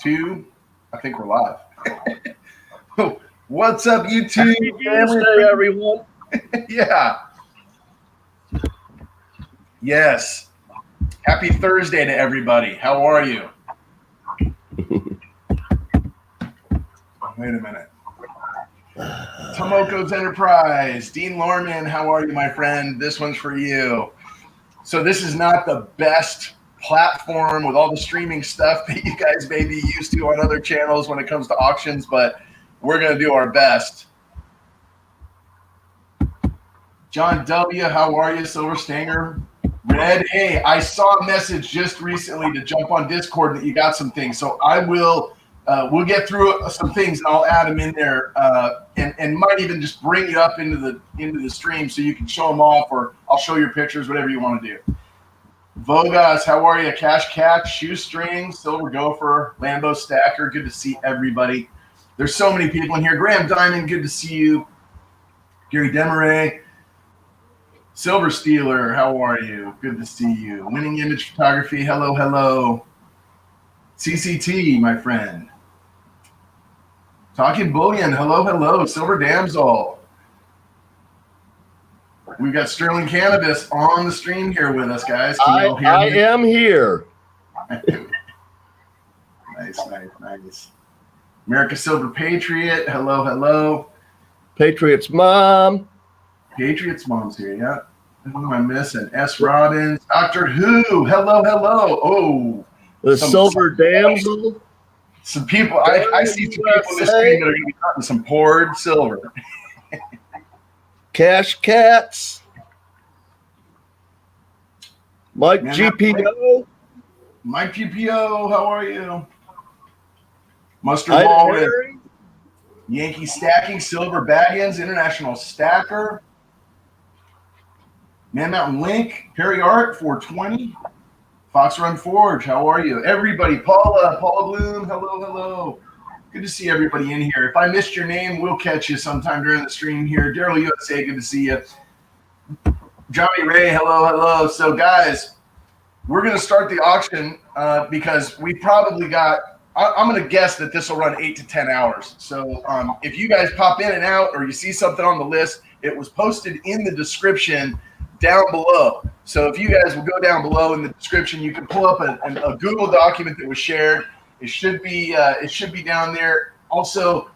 2. I think we're live. What's up, YouTube? Happy Tuesday, everyone. Yeah. Yes. Happy Thursday to everybody. How are you? Wait a minute. Tomoko's Enterprize. Dean Lorman, how are you, my friend? This one's for you. So this is not the best platform with all the streaming stuff that you guys may be used to on other channels when it comes to auctions, but we're going to do our best. John W., how are you? Silver Stanger. Red, hey, I saw a message just recently to jump on Discord that you got some things. So I will, we'll get through some things and I'll add them in there and might even just bring you up into the stream so you can show them off, or I'll show your pictures, whatever you want to do. Vogas, how are you? Cash Cat, Shoestring, Silver Gopher, Lambo Stacker, good to see everybody. There's so many people in here. Graham Diamond, good to see you. Gary Demaray, Silver Stealer, how are you? Good to see you. Winning Image Photography, hello, hello. CCT, my friend. Talking Bullion, hello, hello. Silver Damsel. We've got Sterling Cannabis on the stream here with us, guys. I am here. Nice. America Silver Patriot, hello, hello. Patriots Mom. Patriots Mom's here, yeah. Who am I missing? S. Robbins, Doctor Who, hello, hello. Oh, the Silver Damsel. Some people, I see some people in this stream that are going to be cutting some poured silver. Cash Cats. Mike GPO. Mike GPO, how are you? Mustard Ball with Yankee Stacking, Silver Baggins, International Stacker. Man Mountain Link, Perry Art, 420. Fox Run Forge, how are you? Everybody, Paula Bloom, hello. Good to see everybody in here. If I missed your name, we'll catch you sometime during the stream here. Daryl USA, good to see you. Johnny Ray, hello. So, guys, we're going to start the auction because we probably got, I'm going to guess that this will run 8 to 10 hours. So, if you guys pop in and out or you see something on the list, it was posted in the description down below. So, if you guys will go down below in the description, you can pull up a Google document that was shared. It should be down there. Also,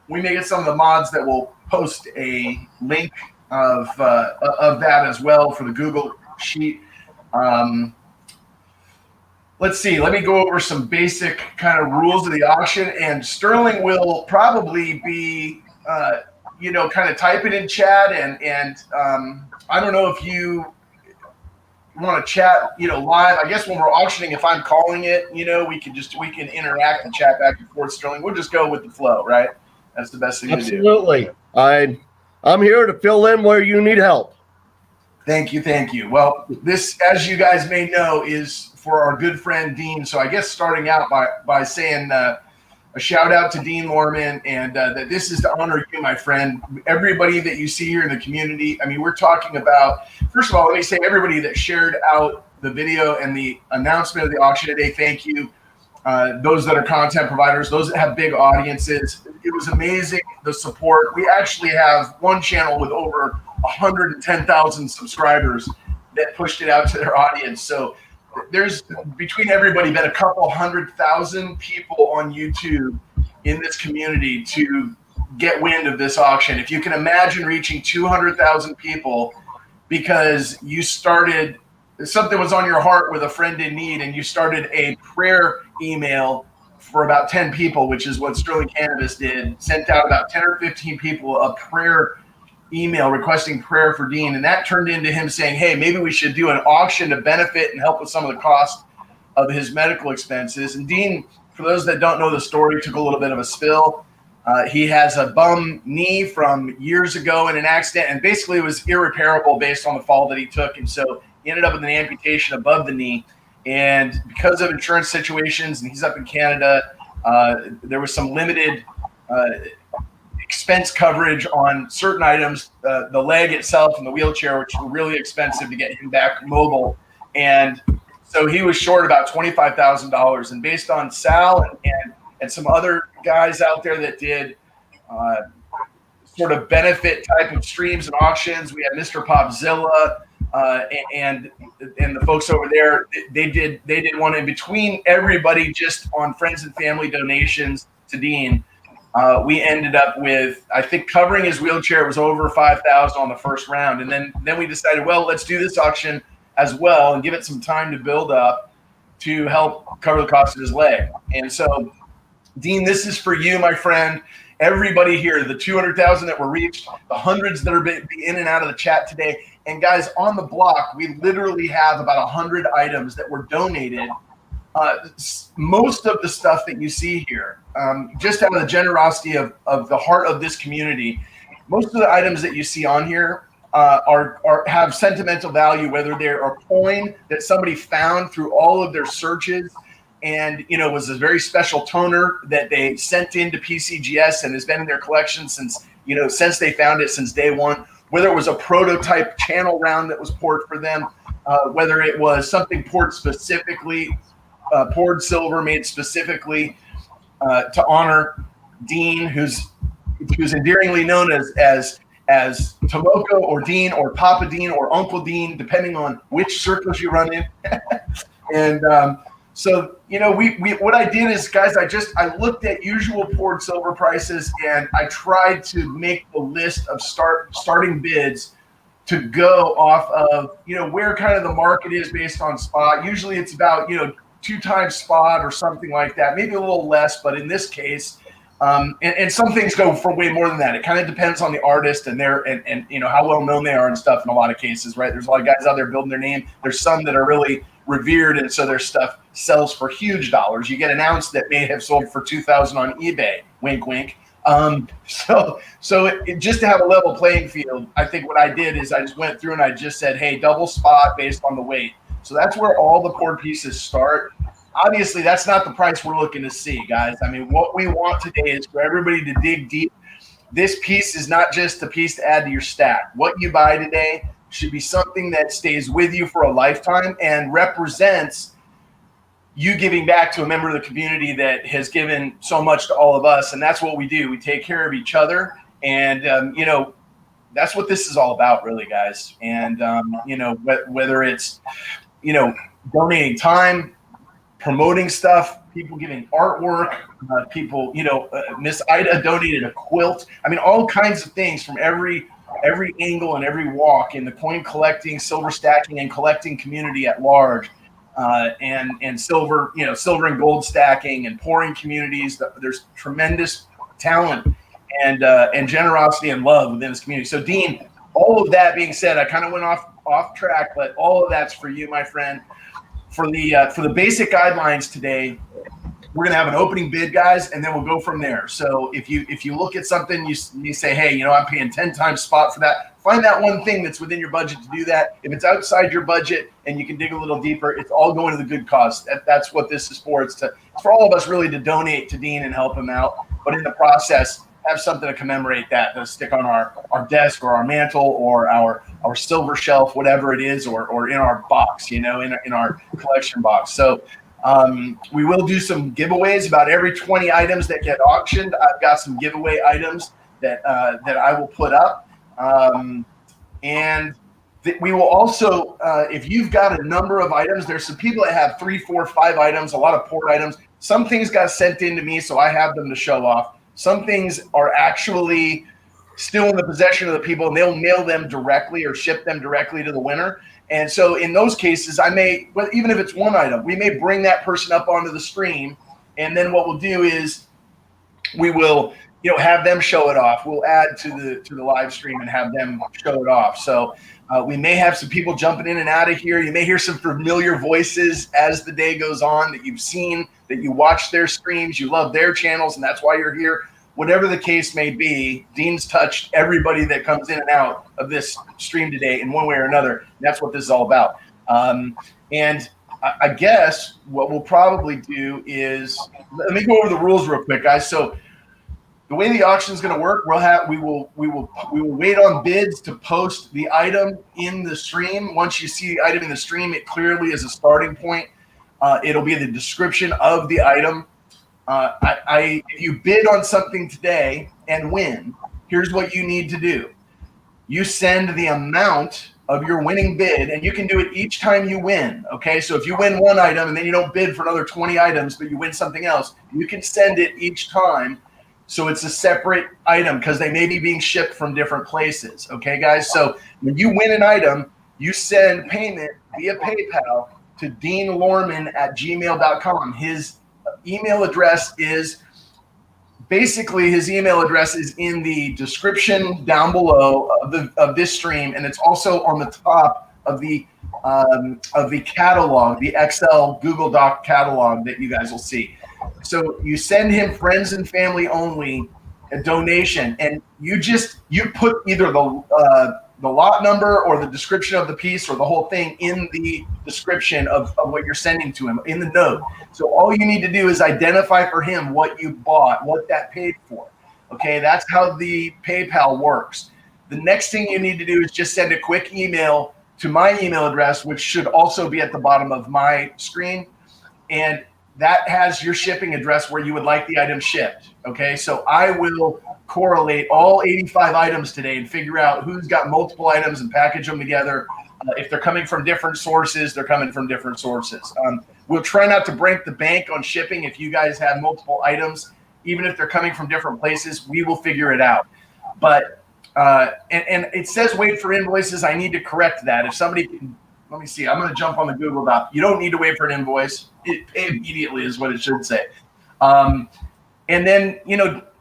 we may get some of the mods that will post a link of that as well for the Google sheet. Let's see. Let me go over some basic kind of rules of the auction, and Sterling will probably be, kind of type it in chat, and I don't know if you want to chat, live. I guess when we're auctioning, if I'm calling it, we can interact and chat back and forth. Sterling, we'll just go with the flow, right? That's the best thing to do. Absolutely. I'm here to fill in where you need help. Thank you. Well, this, as you guys may know, is for our good friend Dean. So I guess starting out by saying a shout out to Dean Lorman, and that this is to honor you, my friend. Everybody that you see here in the community. I mean, we're talking about, first of all, let me say everybody that shared out the video and the announcement of the auction today, thank you. Those that are content providers, those that have big audiences. It was amazing, the support. We actually have one channel with over 110,000 subscribers that pushed it out to their audience. So there's, between everybody, been a couple 100,000 people on YouTube in this community to get wind of this auction. If you can imagine reaching 200,000 people because you started, something was on your heart with a friend in need, and you started a prayer email for about 10 people, which is what Sterling Cannabis did, sent out about 10 or 15 people a prayer email requesting prayer for Dean, and that turned into him saying, hey, maybe we should do an auction to benefit and help with some of the cost of his medical expenses. And Dean, for those that don't know the story, took a little bit of a spill. He has a bum knee from years ago in an accident, and basically it was irreparable based on the fall that he took, and so he ended up with an amputation above the knee. And because of insurance situations, and he's up in Canada, there was some limited expense coverage on certain items, the leg itself and the wheelchair, which were really expensive to get him back mobile. And so he was short about $25,000. And based on Sal and and some other guys out there that did sort of benefit type of streams and auctions. We had Mr. Popzilla and the folks over there. They did one in between everybody just on friends and family donations to Dean. We ended up with, I think, covering his wheelchair was over $5,000 on the first round, and then we decided, well, let's do this auction as well and give it some time to build up to help cover the cost of his leg. And so, Dean, this is for you, my friend. Everybody here, the 200,000 that were reached, the hundreds that are be in and out of the chat today, and guys, on the block, we literally have about 100 items that were donated. Most of the stuff that you see here, just out of the generosity of the heart of this community, most of the items that you see on here have sentimental value, whether they're a coin that somebody found through all of their searches and, you know, was a very special toner that they sent into PCGS and has been in their collection since, you know, since they found it, since day one, whether it was a prototype channel round that was poured for them, whether it was something poured specifically, poured silver made specifically to honor Dean, who's endearingly known as Tomoko or Dean or Papa Dean or Uncle Dean, depending on which circles you run in. And so, you know, what I did is, guys, I looked at usual poured silver prices and I tried to make the list of starting bids to go off of, you know, where kind of the market is based on spot. Usually it's about, you know, 2 times spot or something like that, maybe a little less, but in this case, and some things go for way more than that. It kind of depends on the artist and and you know how well known they are and stuff in a lot of cases, right? There's a lot of guys out there building their name. There's some that are really revered, and so their stuff sells for huge dollars. You get an ounce that may have sold for $2,000 on eBay. Wink, wink. So just to have a level playing field, I think what I did is I just went through and I just said, hey, double spot based on the weight. So that's where all the poured pieces start. Obviously, that's not the price we're looking to see, guys. I mean, what we want today is for everybody to dig deep. This piece is not just a piece to add to your stack. What you buy today should be something that stays with you for a lifetime and represents you giving back to a member of the community that has given so much to all of us. And that's what we do. We take care of each other. And, you know, that's what this is all about, really, guys. And, you know, whether it's, you know, donating time, promoting stuff, people giving artwork, people, you know, Miss Ida donated a quilt. I mean, all kinds of things from every angle and every walk in the coin collecting, silver stacking, and collecting community at large, and silver, you know, silver and gold stacking and pouring communities. There's tremendous talent and generosity and love within this community. So, Dean, all of that being said, I kind of went off track, but all of that's for you, my friend. For the basic guidelines today, we're gonna have an opening bid, guys, and then we'll go from there. So if you look at something, you say, hey, you know, I'm paying 10 times spot for that. Find that one thing that's within your budget to do that. If it's outside your budget and you can dig a little deeper, it's all going to the good cause. That's what this is for. It's for all of us really to donate to Dean and help him out. But in the process, have something to commemorate that to stick on our desk or our mantle or our silver shelf, whatever it is, or in our box, you know, in our collection box. So we will do some giveaways about every 20 items that get auctioned. I've got some giveaway items that I will put up. And we will also, if you've got a number of items, there's some people that have 3, 4, 5 items, a lot of poured items. Some things got sent in to me, so I have them to show off. Some things are actually still in the possession of the people, and they'll mail them directly or ship them directly to the winner. And so in those cases, I may, even if it's one item, we may bring that person up onto the stream, and then what we'll do is we will, you know, have them show it off. We'll add to the live stream and have them show it off. So we may have some people jumping in and out of here. You may hear some familiar voices as the day goes on that you've seen, that you watch their streams, you love their channels, and that's why you're here. Whatever the case may be, Dean's touched everybody that comes in and out of this stream today in one way or another. And that's what this is all about. And I guess what we'll probably do is, let me go over the rules real quick, guys. So the way the auction is going to work, we will wait on bids to post the item in the stream. Once you see the item in the stream, it clearly is a starting point. It'll be the description of the item. If you bid on something today and win, here's what you need to do. You send the amount of your winning bid, and you can do it each time you win, okay? So if you win one item and then you don't bid for another 20 items, but you win something else, you can send it each time. So it's a separate item because they may be being shipped from different places, okay, guys? So when you win an item, you send payment via PayPal to deanlorman@gmail.com. His email address is in the description down below of this stream, and it's also on the top of the catalog, the Excel Google Doc catalog that you guys will see. So you send him friends and family only a donation, and you put either the lot number or the description of the piece or the whole thing in the description of what you're sending to him in the note. So all you need to do is identify for him what you bought, what that paid for. Okay, that's how the PayPal works. The next thing you need to do is just send a quick email to my email address, which should also be at the bottom of my screen. And that has your shipping address where you would like the item shipped. Okay, so I will correlate all 85 items today and figure out who's got multiple items and package them together. If they're coming from different sources, they're coming from different sources. We'll try not to break the bank on shipping if you guys have multiple items. Even if they're coming from different places, we will figure it out. But, and it says wait for invoices. I need to correct that. If somebody can, let me see, I'm going to jump on the Google Doc. You don't need to wait for an invoice. Pay immediately is what it should say. And then,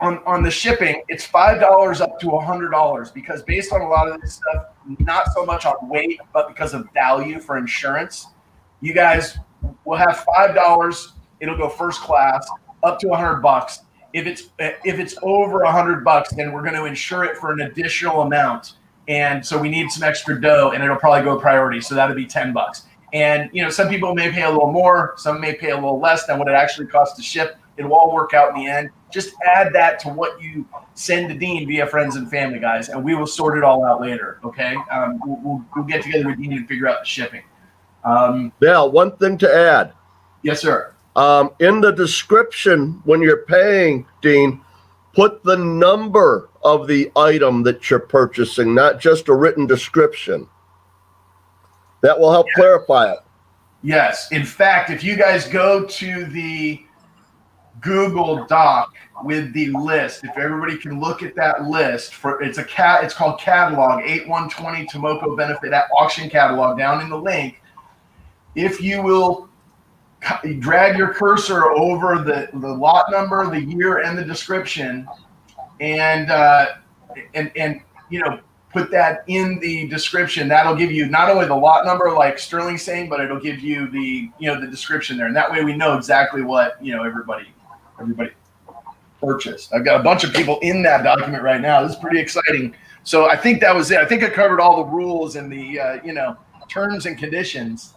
on the shipping, it's $5 up to $100 because based on a lot of this stuff, not so much on weight, but because of value for insurance, you guys will have $5. It'll go first class up to $100. If it's over $100, then we're going to insure it for an additional amount. And so we need some extra dough, and it'll probably go priority. So that'll be $10. And some people may pay a little more, some may pay a little less than what it actually costs to ship. It'll all work out in the end. Just add that to what you send to Dean via friends and family, guys, and we will sort it all out later. Okay, we'll get together with Dean and figure out the shipping. One thing to add. Yes, sir. In the description when you're paying, Dean, put the number of the item that you're purchasing, not just a written description. That will help clarify it. Yes. In fact, if you guys go to the Google Doc with the list, if everybody can look at that list it's called catalog 8120 Tomoko benefit at auction catalog down in the link. If you will drag your cursor over the lot number, the year, and the description, and put that in the description, that'll give you not only the lot number like Sterling's saying, but it'll give you the description there, and that way we know exactly what everybody purchased. I've got a bunch of people in that document right now. This is pretty exciting. So I think that was it. I think I covered all the rules and the terms and conditions.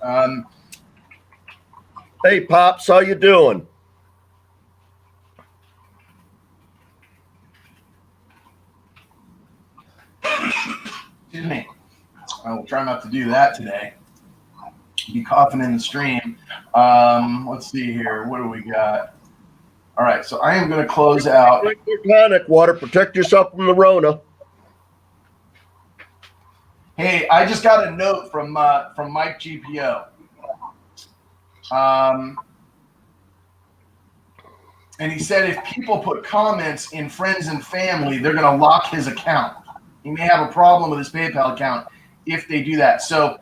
Hey, Pops, how you doing? Excuse me. I will try not to do that today. Be coughing in the stream. Let's see here. What do we got? All right, so I am going to close out. Drink your tonic water. Protect yourself from the Rona. Hey, I just got a note from Mike GPO. And he said if people put comments in friends and family, they're going to lock his account. He may have a problem with his PayPal account if they do that. So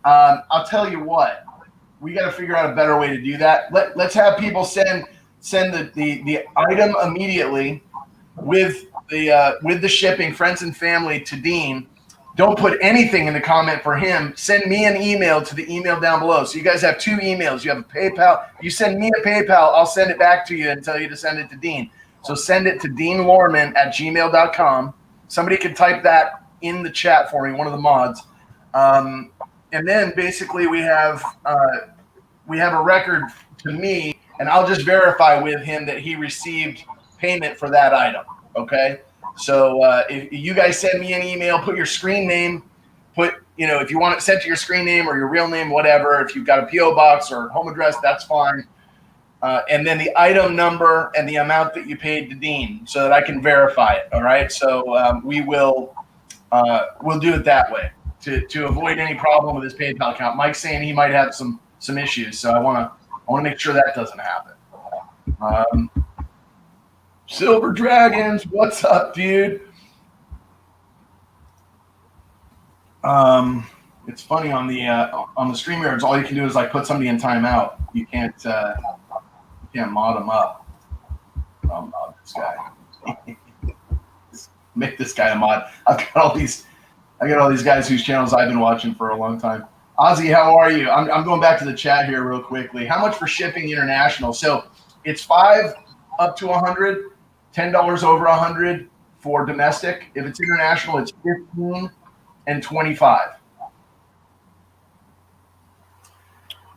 I'll tell you what, we got to figure out a better way to do that. Let's have people send the item immediately with the shipping, friends and family, to Dean. Don't put anything in the comment for him. Send me an email to the email down below. So you guys have two emails. You have a PayPal. You send me a PayPal, I'll send it back to you and tell you to send it to Dean. So send it to deanlorman@gmail.com. Somebody can type that in the chat for me, one of the mods. And then basically we have a record to me, and I'll just verify with him that he received payment for that item. Okay. So if you guys send me an email, put your screen name, if you want it sent to your screen name or your real name, whatever. If you've got a PO box or home address, that's fine. and then the item number and the amount that you paid to Dean, so that I can verify it. All right, so we'll do it that way to avoid any problem with his PayPal account. Mike's saying he might have some issues, so I want to make sure that doesn't happen. Silver Dragons, what's up, dude? It's funny on the StreamYards, all you can do is like put somebody in timeout. You can't mod them up. I'll mod this guy. Make this guy a mod. I got all these guys whose channels I've been watching for a long time. Ozzy, how are you? I'm going back to the chat here real quickly. How much for shipping international? So it's $5 up to $100, $10 over $100 for domestic. If it's international, it's $15 and $25.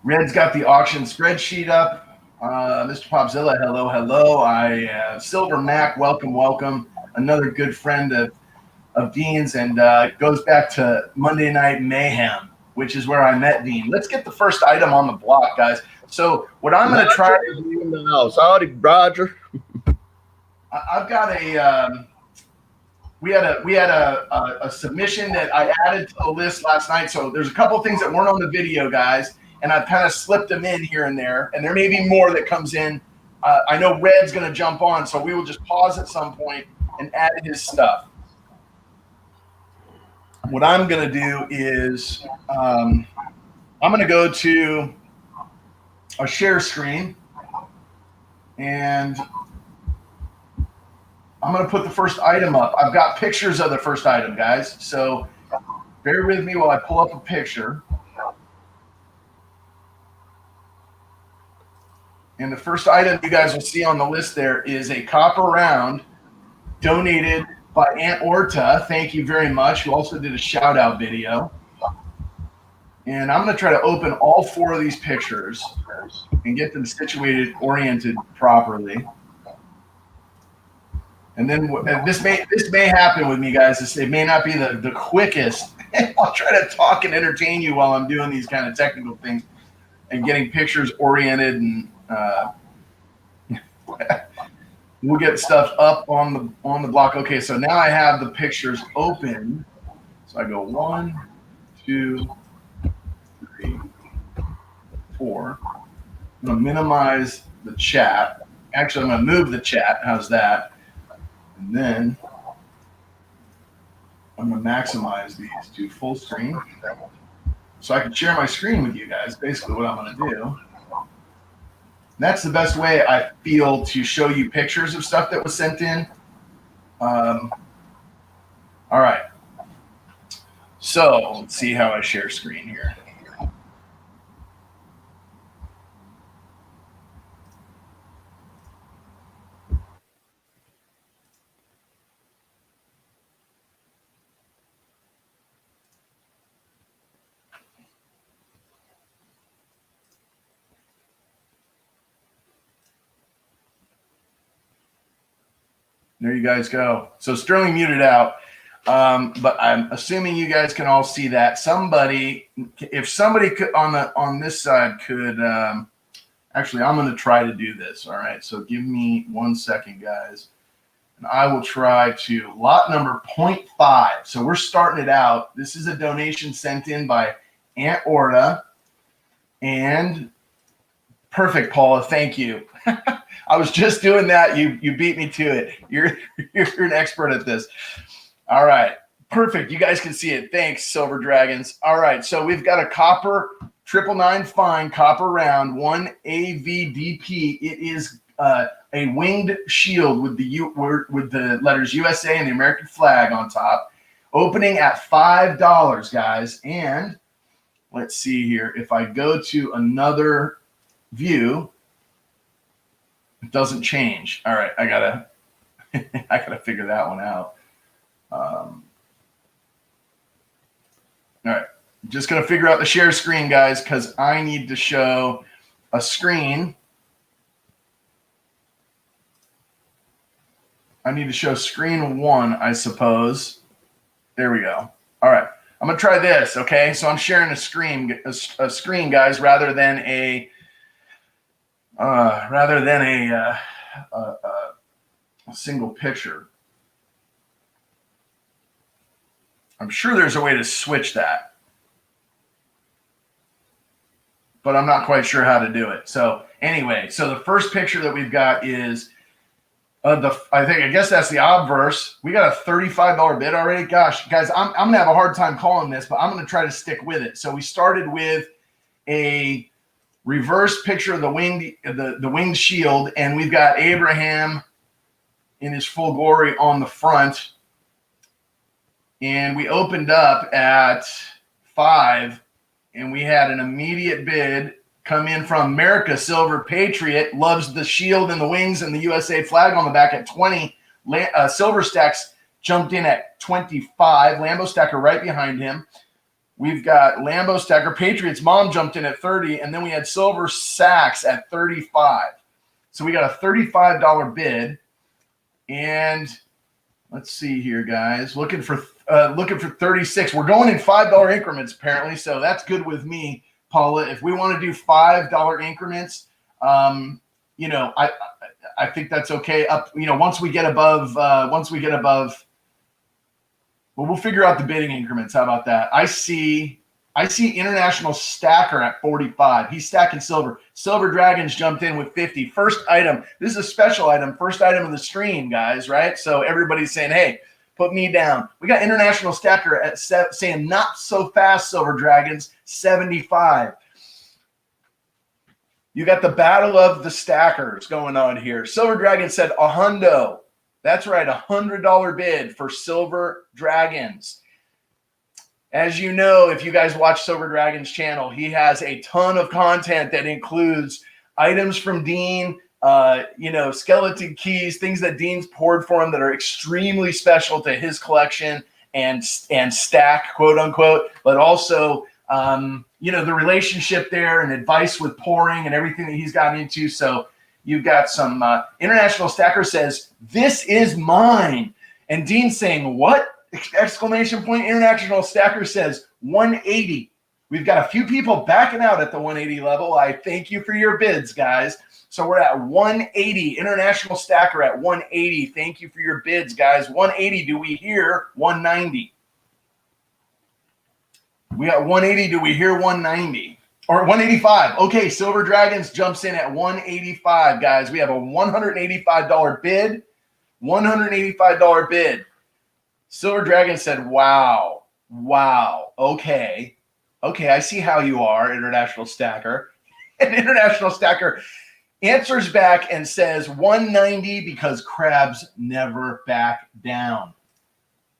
Red's got the auction spreadsheet up. Mr. Popzilla, hello. Silver Mac, welcome. Another good friend of Dean's, and goes back to Monday Night Mayhem, which is where I met Dean. Let's get the first item on the block, guys. So what I'm going to try to do in the house. Howdy, Roger. I've got we had a submission that I added to the list last night. So there's a couple things that weren't on the video, guys, and I've kind of slipped them in here and there, and there may be more that comes in. I know Red's going to jump on, so we will just pause at some point and add his stuff. What I'm going to do is I'm going to go to a share screen, and I'm going to put the first item up. I've got pictures of the first item, guys, so bear with me while I pull up a picture. And the first item you guys will see on the list there is a copper round donated by Aunt Orta. Thank you very much. Who also did a shout out video. And I'm going to try to open all 4 of these pictures and get them situated, oriented properly. And then this may happen with me, guys. It may not be the quickest. I'll try to talk and entertain you while I'm doing these kind of technical things and getting pictures oriented, and we'll get stuff up on the block. Okay, so now I have the pictures open. So I go 1, 2, 3, 4. I'm going to minimize the chat. Actually, I'm going to move the chat. How's that? And then I'm going to maximize these to full screen so I can share my screen with you guys. Basically what I'm going to do. And that's the best way I feel to show you pictures of stuff that was sent in. All right. So let's see how I share screen here. There you guys go. So Sterling muted out, but I'm assuming you guys can all see that. If somebody could on this side could, actually, I'm going to try to do this. All right. So give me 1 second, guys, and I will try to lot number 0.5. So we're starting it out. This is a donation sent in by Aunt Orta, and perfect, Paula. Thank you. I was just doing that. You beat me to it. You're an expert at this. All right. Perfect. You guys can see it. Thanks, Silver Dragons. All right. So we've got a copper 999 fine copper round, 1 AVDP. It is a winged shield with the letters USA and the American flag on top, opening at $5, guys. And let's see here. If I go to another view, it doesn't change. All right, I gotta figure that one out. All right, just gonna figure out the share screen, guys, because I need to show a screen. I need to show screen 1, I suppose. There we go. All right, I'm gonna try this. Okay, so I'm sharing a screen, guys, rather than rather than a single picture. I'm sure there's a way to switch that, but I'm not quite sure how to do it. So anyway, so the first picture that we've got is I guess that's the obverse. We got a $35 bid already. Gosh, guys, I'm gonna have a hard time calling this, but I'm gonna try to stick with it. So we started with a reverse picture of the winged shield, and we've got Abraham in his full glory on the front. And we opened up at 5, and we had an immediate bid come in from America Silver Patriot, loves the shield and the wings and the USA flag on the back at 20. Silver Stacks jumped in at 25. Lambo Stacker right behind him. We've got Lambo Stacker. Patriot's mom jumped in at 30, and then we had Silver Sacks at 35. So we got a $35 bid. And let's see here, guys. Looking for 36. We're going in $5 increments apparently, so that's good with me, Paula. If we want to do $5 increments, I think that's okay. Up, once we get above, well, we'll figure out the bidding increments. How about that? I see International Stacker at 45. He's stacking silver. Silver Dragons jumped in with 50. First item. This is a special item. First item of the stream, guys, right? So everybody's saying, hey, put me down. We got International Stacker at saying not so fast, Silver Dragons, 75. You got the battle of the stackers going on here. Silver Dragon said a hundo. That's right, $100 bid for Silver Dragons. As you know, if you guys watch Silver Dragon's channel, he has a ton of content that includes items from Dean, skeleton keys, things that Dean's poured for him that are extremely special to his collection and stack, quote unquote, but also, the relationship there and advice with pouring and everything that he's gotten into. So you've got some International Stacker says, this is mine. And Dean's saying, what? Exclamation point. International Stacker says 180. We've got a few people backing out at the 180 level. I thank you for your bids, guys. So we're at 180. International Stacker at 180. Thank you for your bids, guys. 180. Do we hear 190? We got 180. Do we hear 190? Or 185. Okay, Silver Dragons jumps in at 185, guys. We have a $185 bid. $185 bid. Silver Dragon said, wow. Okay, I see how you are, International Stacker. And International Stacker answers back and says 190 because crabs never back down.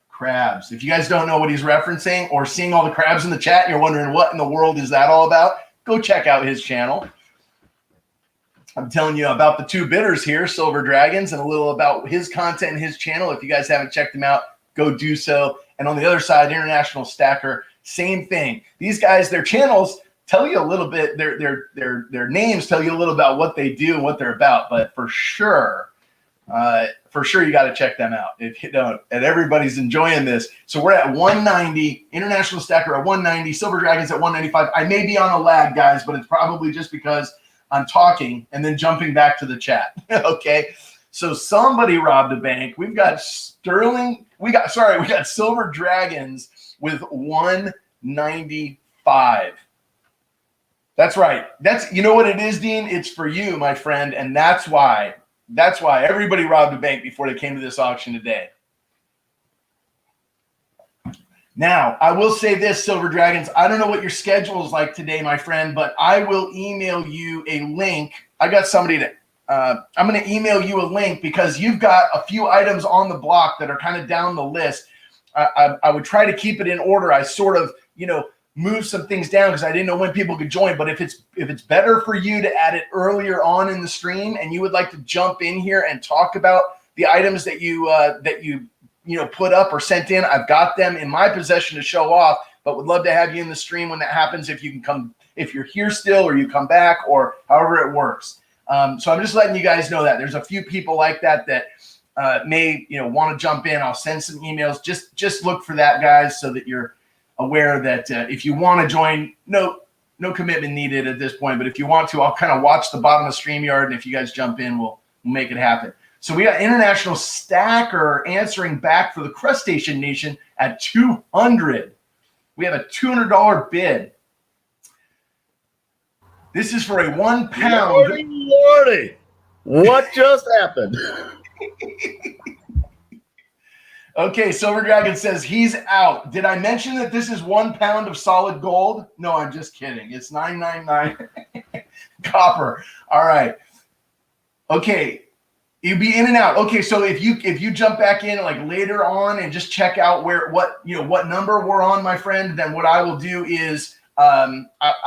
Crabs. If you guys don't know what he's referencing or seeing all the crabs in the chat and you're wondering what in the world is that all about, go check out his channel. I'm telling you about the two bidders here, Silver Dragons, and a little about his content and his channel. If you guys haven't checked him out, go do so. And on the other side, International Stacker, same thing. These guys, their channels tell you a little bit, their names tell you a little about what they do and what they're about. But for sure, you got to check them out if you don't. And everybody's enjoying this. So we're at 190, International Stacker at 190, Silver Dragons at 195. I may be on a lag, guys, but it's probably just because I'm talking and then jumping back to the chat. Okay. So somebody robbed a bank. We've got we got Silver Dragons with 195. That's right. You know what it is, Dean? It's for you, my friend, and that's why everybody robbed a bank before they came to this auction today. Now, I will say this, Silver Dragons. I don't know what your schedule is like today, my friend, but I will email you a link. I got somebody to I'm going to email you a link because you've got a few items on the block that are kind of down the list. I would try to keep it in order. I sort of, move some things down because I didn't know when people could join. But if it's better for you to add it earlier on in the stream and you would like to jump in here and talk about the items that you put up or sent in, I've got them in my possession to show off, but would love to have you in the stream when that happens. If you can come, if you're here still or you come back or however it works. So I'm just letting you guys know that there's a few people like that may want to jump in. I'll send some emails. Just look for that, guys, so that you're aware that if you want to join, no no commitment needed at this point, but if you want to, I'll kind of watch the bottom of StreamYard, and if you guys jump in, we'll make it happen. So we got International Stacker answering back for the Crustacean Nation at 200. We have a $200 bid. This is for a 1 pound. Lordy. What just happened? Okay, Silver Dragon says he's out. Did I mention that this is 1 pound of solid gold? No, I'm just kidding. It's 999 copper. All right. Okay. You'd be in and out. Okay, so if you jump back in like later on and just check out what number we're on, my friend, then what I will do is I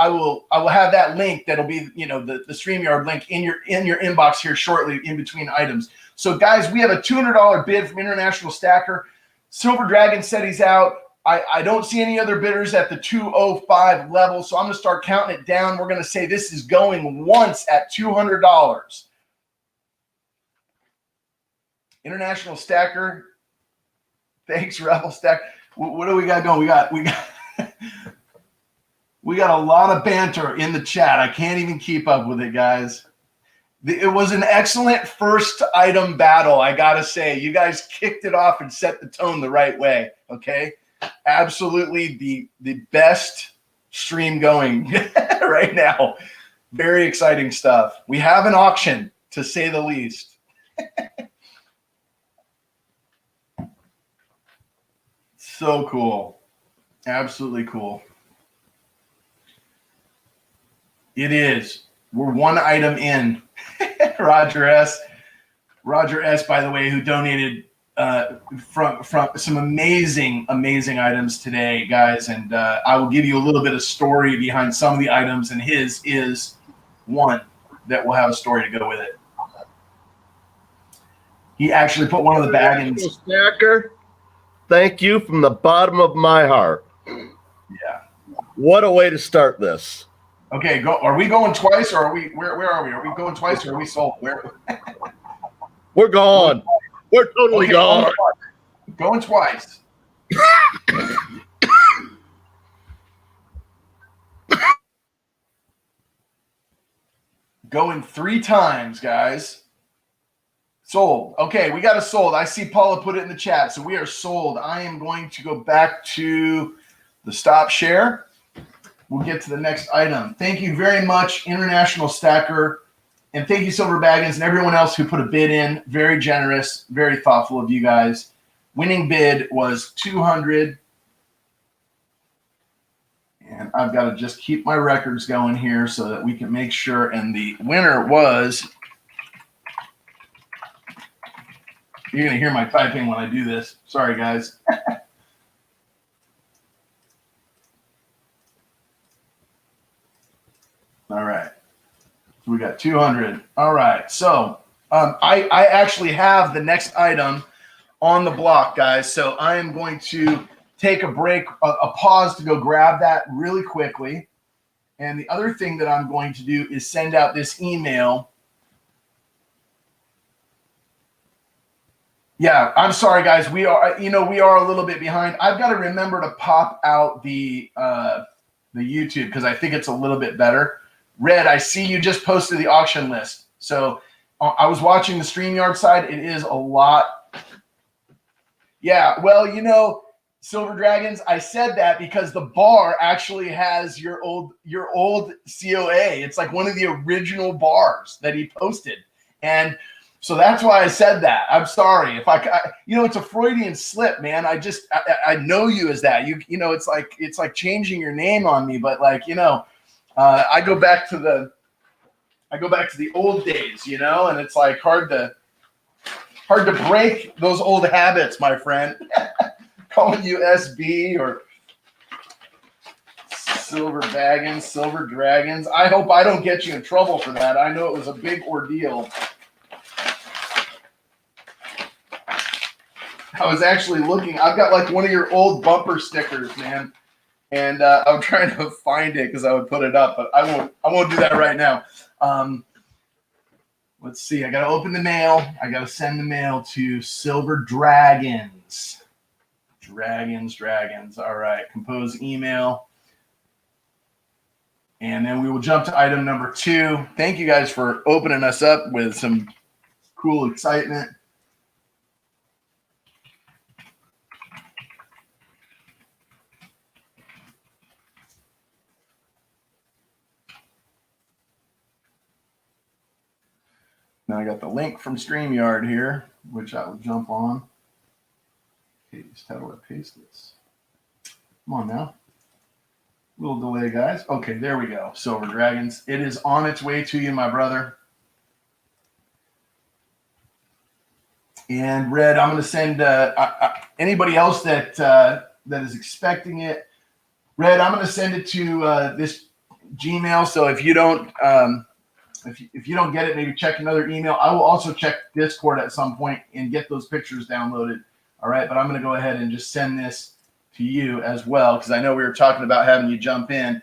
will have that link that'll be the StreamYard link in your inbox here shortly in between items. So guys, we have a $200 bid from International Stacker. Silver Dragon said he's out. I don't see any other bidders at the 205 level, so I'm gonna start counting it down. We're gonna say this is going once at $200. International Stacker. Thanks, Rebel Stack. What do we got going? We got a lot of banter in the chat. I can't even keep up with it, guys. It was an excellent first item battle, I gotta say. You guys kicked it off and set the tone the right way. Okay, absolutely the best stream going right now. Very exciting stuff. We have an auction, to say the least. So cool. Absolutely cool. It is. We're one item in. Roger S. Roger S, by the way, who donated from some amazing items today, guys. And I will give you a little bit of story behind some of the items, and his is one that will have a story to go with it. He actually put one of the baggins. Stacker, thank you from the bottom of my heart. Yeah. What a way to start this. Okay, go. Are we going twice, or are we? Where are we? Are we going twice, or are we sold? Where? We're gone. We're totally gone. Going twice. Going 3 times, guys. Sold. Okay, we got it sold. I see Paula put it in the chat, so we are sold. I am going to go back to the stop share. We'll get to the next item. Thank you very much, International Stacker. And thank you, Silver Baggins, and everyone else who put a bid in. Very generous, very thoughtful of you guys. Winning bid was 200. And I've got to just keep my records going here so that we can make sure. And the winner was, you're going to hear my typing when I do this. Sorry, guys. All right. So we got 200. All right. So I actually have the next item on the block, guys. So I am going to take a break, a pause to go grab that really quickly. And the other thing that I'm going to do is send out this email. Yeah, I'm sorry, guys. We are a little bit behind. I've got to remember to pop out the YouTube because I think it's a little bit better. Red, I see you just posted the auction list. So I was watching the StreamYard side. It is a lot. Yeah, well, Silver Dragons, I said that because the bar actually has your old COA. It's like one of the original bars that he posted. And so that's why I said that. I'm sorry if it's a Freudian slip, man. I know you as that. It's like changing your name on me, but I go back to the old days, and it's like hard to break those old habits, my friend. Calling you SB or Silver Baggins, Silver Dragons. I hope I don't get you in trouble for that. I know it was a big ordeal. I was actually looking. I've got like one of your old bumper stickers, man. And I'm trying to find it because I would put it up, but I won't do that right now. Let's see. I got to open the mail. I got to send the mail to Silver Dragons. Dragons. All right. Compose email. And then we will jump to item number 2. Thank you guys for opening us up with some cool excitement. Now I got the link from StreamYard here, which I will jump on. Paste. How do I paste this? Come on now. Little delay, guys. Okay, there we go. Silver Dragons. It is on its way to you, my brother. And Red, I'm going to send anybody else that that is expecting it. Red, I'm going to send it to this Gmail. So if you don't if you don't get it, maybe check another email. I will also check Discord at some point and get those pictures downloaded. All right, but I'm going to go ahead and just send this to you as well, because I know we were talking about having you jump in.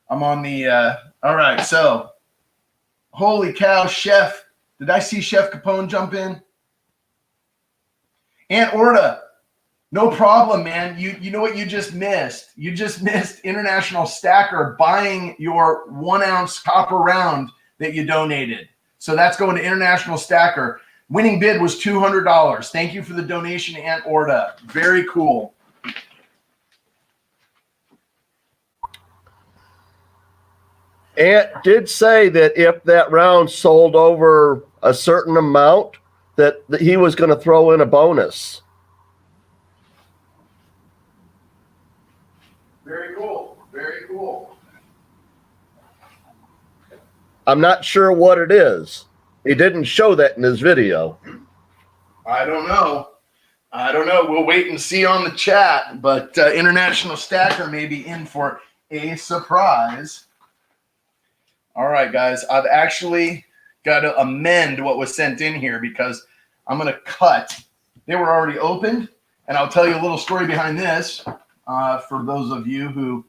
I'm on the all right, so holy cow, Chef. Did I see Chef Capone jump in? Aunt Orta, no problem, man. You know what you just missed? You just missed International Stacker buying your 1 ounce copper round that you donated. So that's going to International Stacker. Winning bid was $200. Thank you for the donation, Aunt Orta. Very cool. Aunt did say that if that round sold over a certain amount, that he was going to throw in a bonus. Very cool. Very cool. I'm not sure what it is. He didn't show that in his video. I don't know. I don't know. We'll wait and see on the chat. But International Stacker may be in for a surprise. All right, guys. I've actually got to amend what was sent in here because I'm going to cut. They were already opened. And I'll tell you a little story behind this for those of you who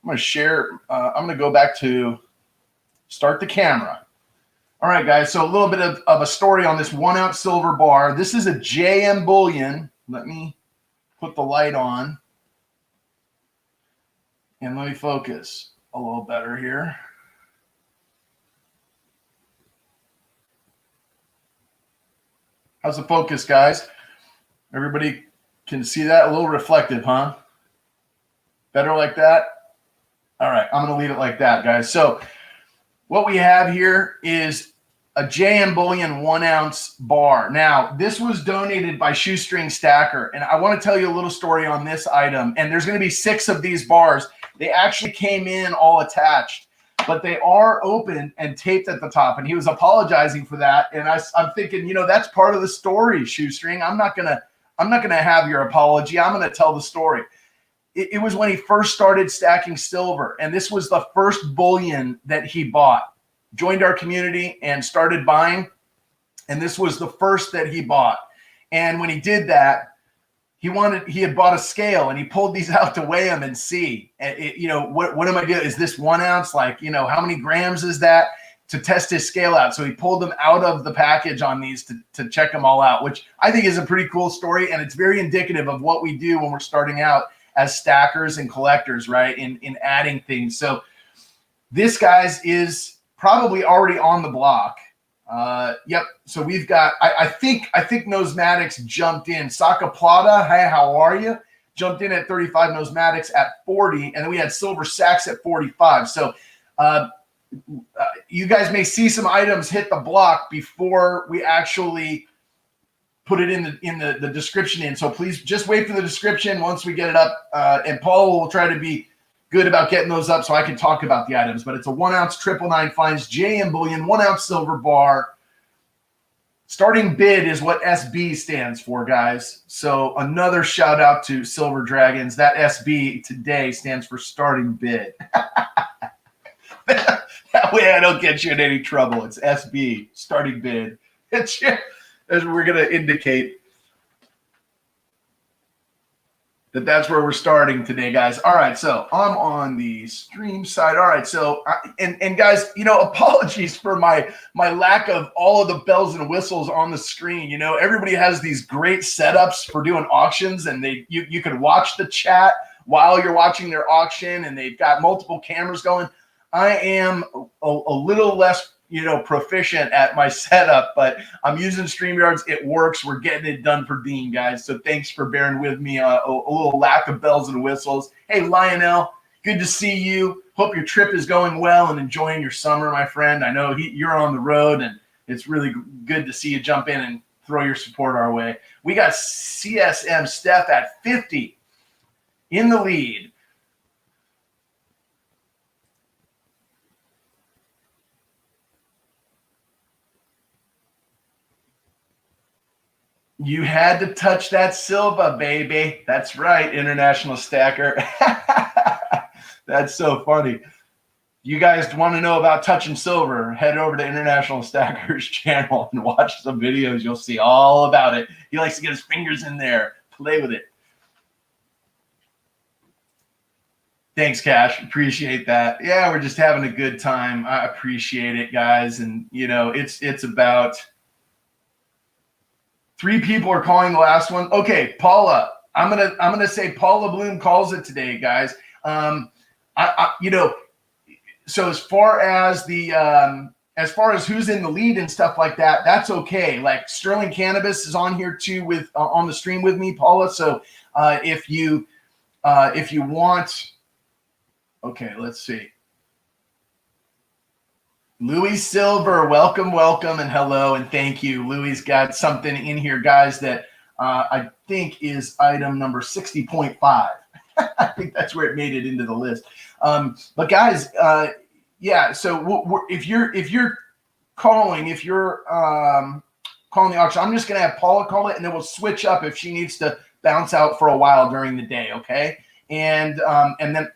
I'm going to share. I'm going to go back to start the camera. All right, guys, so a little bit of a story on this 1 ounce silver bar. This is a JM bullion. Let me put the light on. And let me focus a little better here. How's the focus, guys? Everybody can see that? A little reflective, huh? Better like that? All right, I'm going to leave it like that, guys. So what we have here is a JM Bullion 1 ounce bar. Now, this was donated by Shoestring Stacker, and I want to tell you a little story on this item. And there's going to be 6 of these bars. They actually came in all attached, but they are open and taped at the top. And he was apologizing for that. And I'm thinking, you know, that's part of the story, Shoestring. I'm not gonna have your apology. I'm gonna tell the story. It was when he first started stacking silver, and this was the first bullion that he bought. Joined our community and started buying, and this was the first that he bought. And when he did that, he had bought a scale, and he pulled these out to weigh them and see, you know, what am I doing? Is this 1 ounce? Like, you know, how many grams is that? To test his scale out. So he pulled them out of the package on these to check them all out, which I think is a pretty cool story, and it's very indicative of what we do when we're starting out as stackers and collectors, right? In adding things. So this, guys, is probably already on the block. Yep. So we've got, I think Nosmatics jumped in. Saka Plata, hey, how are you? Jumped in at 35, Nosmatics at 40, and then we had Silver Sacks at 45. So you guys may see some items hit the block before we actually put it in the description in. So please just wait for the description once we get it up. And Paul will try to be good about getting those up so I can talk about the items. But it's a 1 ounce 999 Finds JM Bullion 1 ounce silver bar. Starting bid is what SB stands for, guys. So another shout out to Silver Dragons. That SB today stands for starting bid. That way I don't get you in any trouble. It's SB, starting bid. It's, as we're going to indicate that's where we're starting today, guys. All right, so I'm on the stream side. All right, so and guys, you know, apologies for my lack of all of the bells and whistles on the screen. You know, everybody has these great setups for doing auctions, and you can watch the chat while you're watching their auction, and they've got multiple cameras going. I am a little less, proficient at my setup, but I'm using StreamYards. It works. We're getting it done for Dean, guys. So thanks for bearing with me. A little lack of bells and whistles. Hey, Lionel, good to see you. Hope your trip is going well and enjoying your summer, my friend. I know you're on the road, and it's really good to see you jump in and throw your support our way. We got CSM Steph at 50 in the lead. You had to touch that Silva, baby. That's right, International Stacker. That's so funny. You guys want to know about touching silver, head over to International Stacker's channel and watch some videos. You'll see all about it. He likes to get his fingers in there, play with it. Thanks, Cash. Appreciate that. Yeah, we're just having a good time. I appreciate it, guys. And, it's about 3 people are calling the last one. Okay, Paula. I'm gonna say Paula Bloom calls it today, guys. So as far as who's in the lead and stuff like that, that's okay. Like Sterling Cannabis is on here too with on the stream with me, Paula. So if you want, okay, let's see. Louis Silver, welcome, and hello, and thank you. Louis got something in here, guys, that I think is item number 60.5. I think that's where it made it into the list. But guys, yeah. So if you're calling the auction, I'm just gonna have Paula call it, and then we'll switch up if she needs to bounce out for a while during the day. Okay. And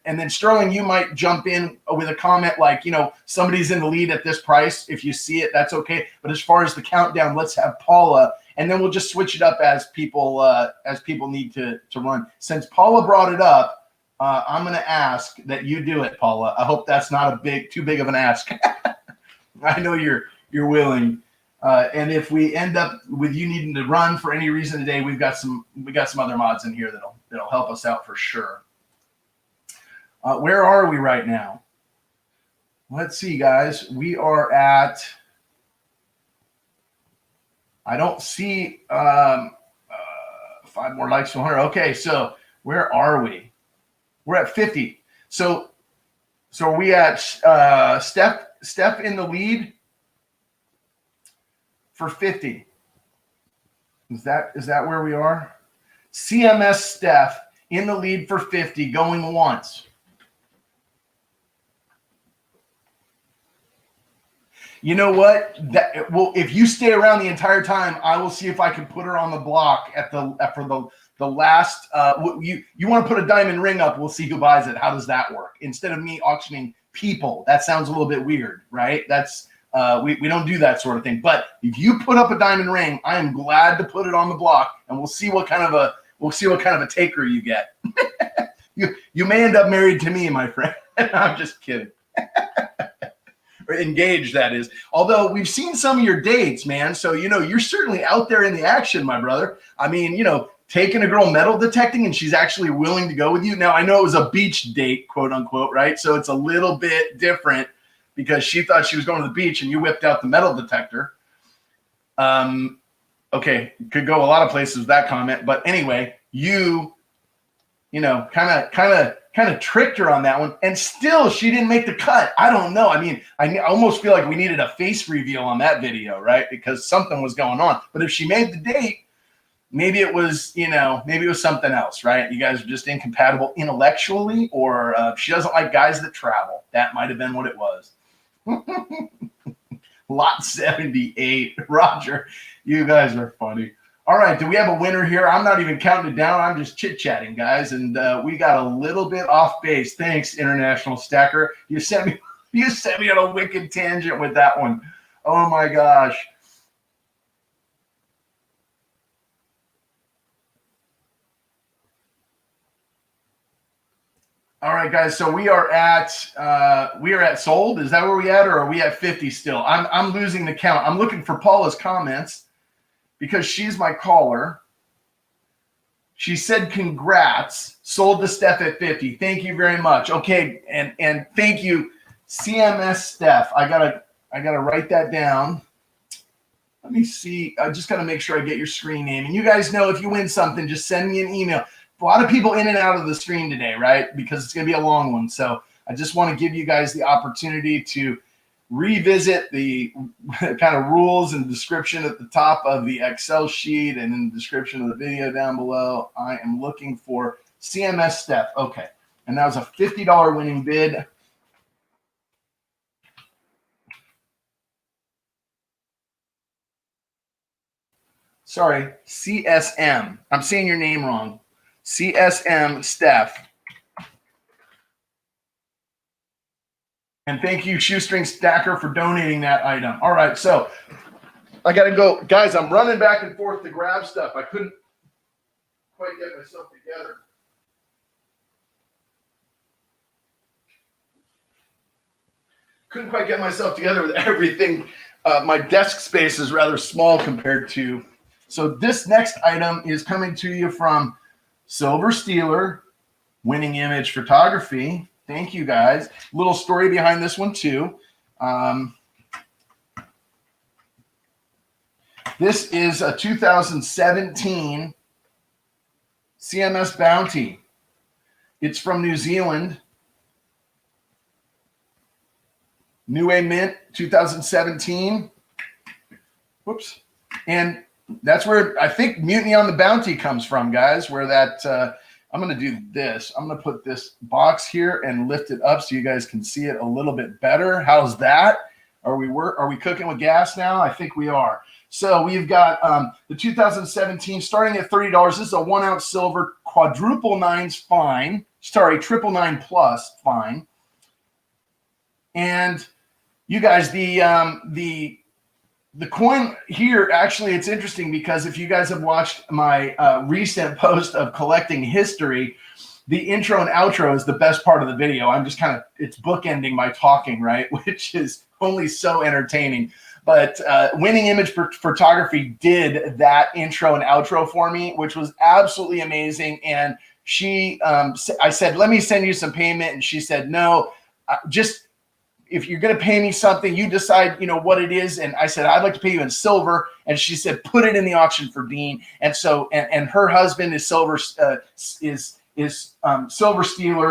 then Sterling, you might jump in with a comment like, somebody's in the lead at this price. If you see it, that's okay. But as far as the countdown, let's have Paula, and then we'll just switch it up as people need to run. Since Paula brought it up, I'm going to ask that you do it, Paula. I hope that's not too big of an ask. I know you're willing. And if we end up with you needing to run for any reason today, we got some other mods in here that'll help us out for sure. Where are we right now? Let's see, guys. We are at, I don't see 5 more likes to 100. Okay, so where are we? We're at 50. So are we at Steph in the lead for 50? Is that where we are? CMS Steph in the lead for 50, going once. You know what? If you stay around the entire time, I will see if I can put her on the block for the last. You want to put a diamond ring up? We'll see who buys it. How does that work? Instead of me auctioning people, that sounds a little bit weird, right? That's we don't do that sort of thing. But if you put up a diamond ring, I am glad to put it on the block, and we'll see what kind of a taker you get. You may end up married to me, my friend. I'm just kidding. Or engaged, that is. Although we've seen some of your dates, man. So, you're certainly out there in the action, my brother. I mean, taking a girl metal detecting and she's actually willing to go with you. Now, I know it was a beach date, quote unquote, right? So it's a little bit different because she thought she was going to the beach and you whipped out the metal detector. Okay, could go a lot of places with that comment. But anyway, you kind of tricked her on that one, and still she didn't make the cut. I don't know. I mean, I almost feel like we needed a face reveal on that video, right? Because something was going on. But if she made the date, maybe it was something else, right? You guys are just incompatible intellectually, or she doesn't like guys that travel. That might have been what it was. Lot 78. Roger, you guys are funny. All right, do we have a winner here? I'm not even counting it down. I'm just chit-chatting, guys, and we got a little bit off base. Thanks, International Stacker. You sent me on a wicked tangent with that one. Oh my gosh. All right, guys. So we are at sold. Is that where we at, or are we at 50 still? I'm losing the count. I'm looking for Paula's comments, because she's my caller. She said, congrats, sold to Steph at 50. Thank you very much. Okay, and thank you CMS Steph. I gotta write that down. Let me see. I just gotta make sure I get your screen name. And you guys know if you win something, just send me an email. A lot of people in and out of the stream today, right? Because it's gonna be a long one. So I just want to give you guys the opportunity to revisit the kind of rules and description at the top of the Excel sheet and in the description of the video down below. I am looking for CMS Steph. Okay. And that was a $50 winning bid. Sorry, CSM. I'm saying your name wrong. CSM Steph. And thank you, Shoestring Stacker, for donating that item. All right, so I got to go. Guys, I'm running back and forth to grab stuff. I couldn't quite get myself together. Couldn't quite get myself together with everything. My desk space is rather small compared to. So this next item is coming to you from Silver Stealer, Winning Image Photography. Thank you, guys. Little story behind this one, too. This is a 2017 CMS Bounty. It's from New Zealand. Niue Mint 2017. Whoops. And that's where I think Mutiny on the Bounty comes from, guys, where that I'm going to do this. I'm going to put this box here and lift it up so you guys can see it a little bit better. How's that? Are we cooking with gas now? I think we are. So we've got the 2017 starting at $30. This is a 1 ounce silver quadruple nines fine. Sorry, triple nine plus fine. And you guys, the coin here, actually, it's interesting because if you guys have watched my recent post of collecting history, the intro and outro is the best part of the video. I'm just it's bookending my talking, right? Which is only so entertaining. But Winning Image Photography did that intro and outro for me, which was absolutely amazing. And I said, let me send you some payment. And she said, no, just if you're going to pay me something, you decide, what it is. And I said, I'd like to pay you in silver. And she said, put it in the auction for Dean. And so, and her husband is Silver Stealer.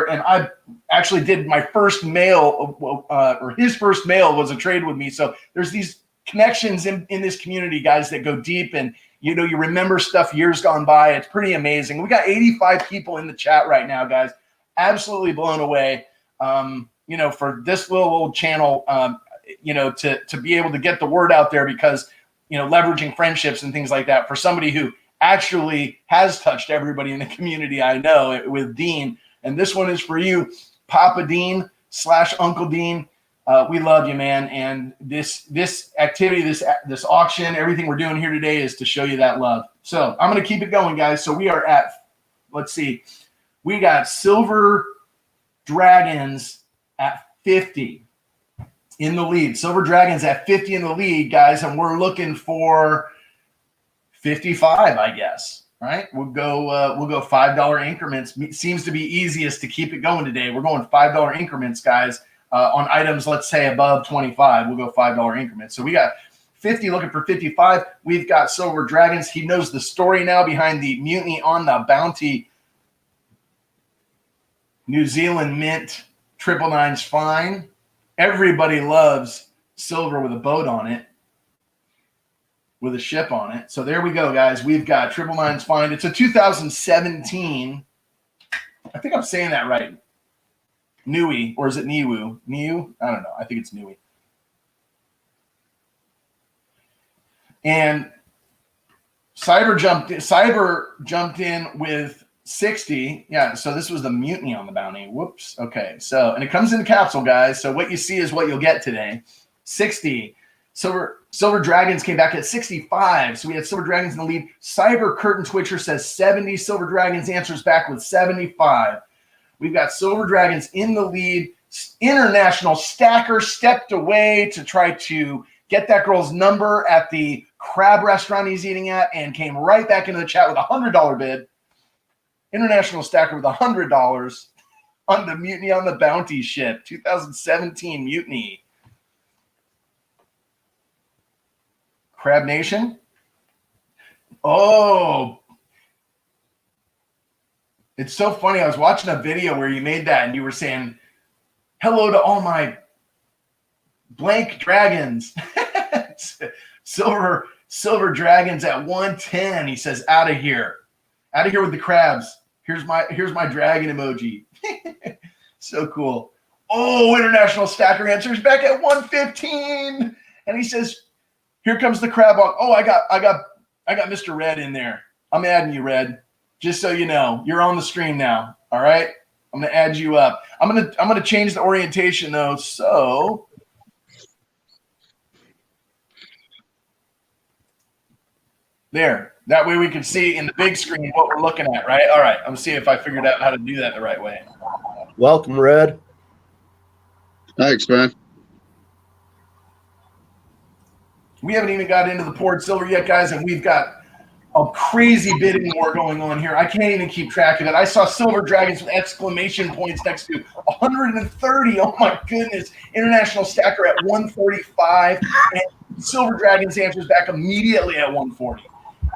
And I actually did my first mail, or his first mail was a trade with me. So there's these connections in this community, guys, that go deep, and you remember stuff years gone by. It's pretty amazing. We got 85 people in the chat right now, guys. Absolutely blown away. For this little old channel, to be able to get the word out there, because, leveraging friendships and things like that for somebody who actually has touched everybody in the community, I know, with Dean. And this one is for you, Papa Dean / Uncle Dean. We love you, man. And this activity, this auction, everything we're doing here today is to show you that love. So I'm going to keep it going, guys. So we are at, let's see, we got Silver Dragons at 50 in the lead. Silver Dragons at 50 in the lead, guys, and we're looking for 55, I guess. Right? We'll go $5 increments. Seems to be easiest to keep it going today. We're going $5 increments, guys, on items, let's say above 25. We'll go $5 increments. So we got 50 looking for 55. We've got Silver Dragons. He knows the story now behind the Mutiny on the Bounty New Zealand Mint 999s fine. Everybody loves silver with a boat on it, with a ship on it. So there we go, guys. We've got 999s fine. It's a 2017. I think I'm saying that right. Nui, or is it Niu? Niu? I don't know. I think it's Nui. And Cyber jumped in with 60. Yeah, so this was the Mutiny on the Bounty. Whoops. Okay, so, and it comes in the capsule, guys. So what you see is what you'll get today. 60. Silver Dragons came back at 65. So we had Silver Dragons in the lead. Cyber Curtain Twitcher says 70. Silver Dragons answers back with 75. We've got Silver Dragons in the lead. International Stacker stepped away to try to get that girl's number at the crab restaurant he's eating at and came right back into the chat with a $100 bid. International Stacker with $100. on the Mutiny on the Bounty ship, 2017 Mutiny. Crab Nation. Oh, it's so funny. I was watching a video where you made that and you were saying, hello to all my blank dragons. silver dragons at 110. He says, out of here with the crabs. Here's my dragon emoji. So cool. Oh, International Stacker Answers back at 115. And he says, here comes the crab on. Oh, I got Mr. Red in there. I'm adding you, Red. Just so you know, you're on the stream now. All right. I'm gonna add you up. I'm gonna change the orientation though. So there. That way we can see in the big screen what we're looking at, right? All right. I'm gonna see if I figured out how to do that the right way. Welcome, Red. Thanks, man. We haven't even got into the poured silver yet, guys, and we've got a crazy bidding war going on here. I can't even keep track of it. I saw silver dragons with exclamation points next to 130. Oh my goodness. International Stacker at 145. And silver dragons answers back immediately at 140.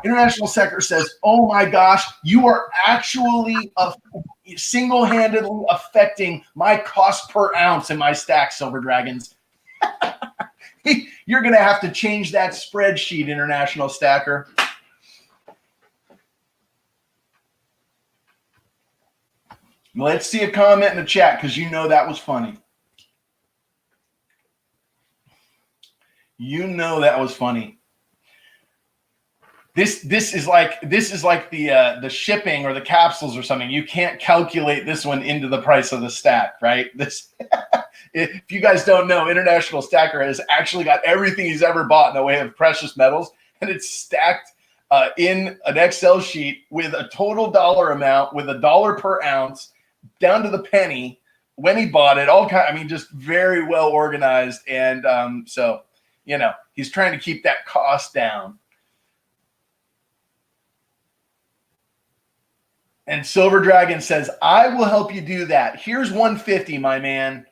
International Stacker says, oh my gosh, you are actually single-handedly affecting my cost per ounce in my stack, silver dragons. You're going to have to change that spreadsheet, International Stacker. Let's see a comment in the chat because you know that was funny. You know that was funny. This is like the shipping or the capsules or something. You can't calculate this one into the price of the stack, right? This, if you guys don't know, International Stacker has actually got everything he's ever bought in the way of precious metals, and it's stacked in an Excel sheet with a total dollar amount, with $1 per ounce, down to the penny when he bought it. Just very well organized, and so he's trying to keep that cost down. And Silver Dragon says, I will help you do that. Here's 150, my man.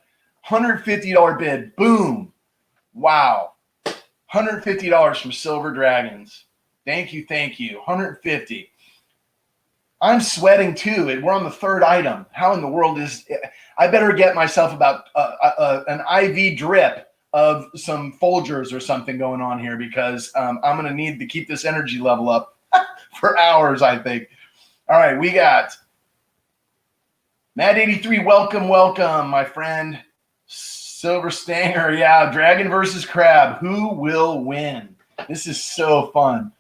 $150 bid. Boom. Wow. $150 from Silver Dragons. Thank you. 150. I'm sweating too. We're on the third item. How in the world is I better get myself about an IV drip of some Folgers or something going on here, because I'm going to need to keep this energy level up for hours, I think. All right, we got Matt83. Welcome, my friend. Silver Stanger. Yeah, Dragon versus Crab. Who will win? This is so fun.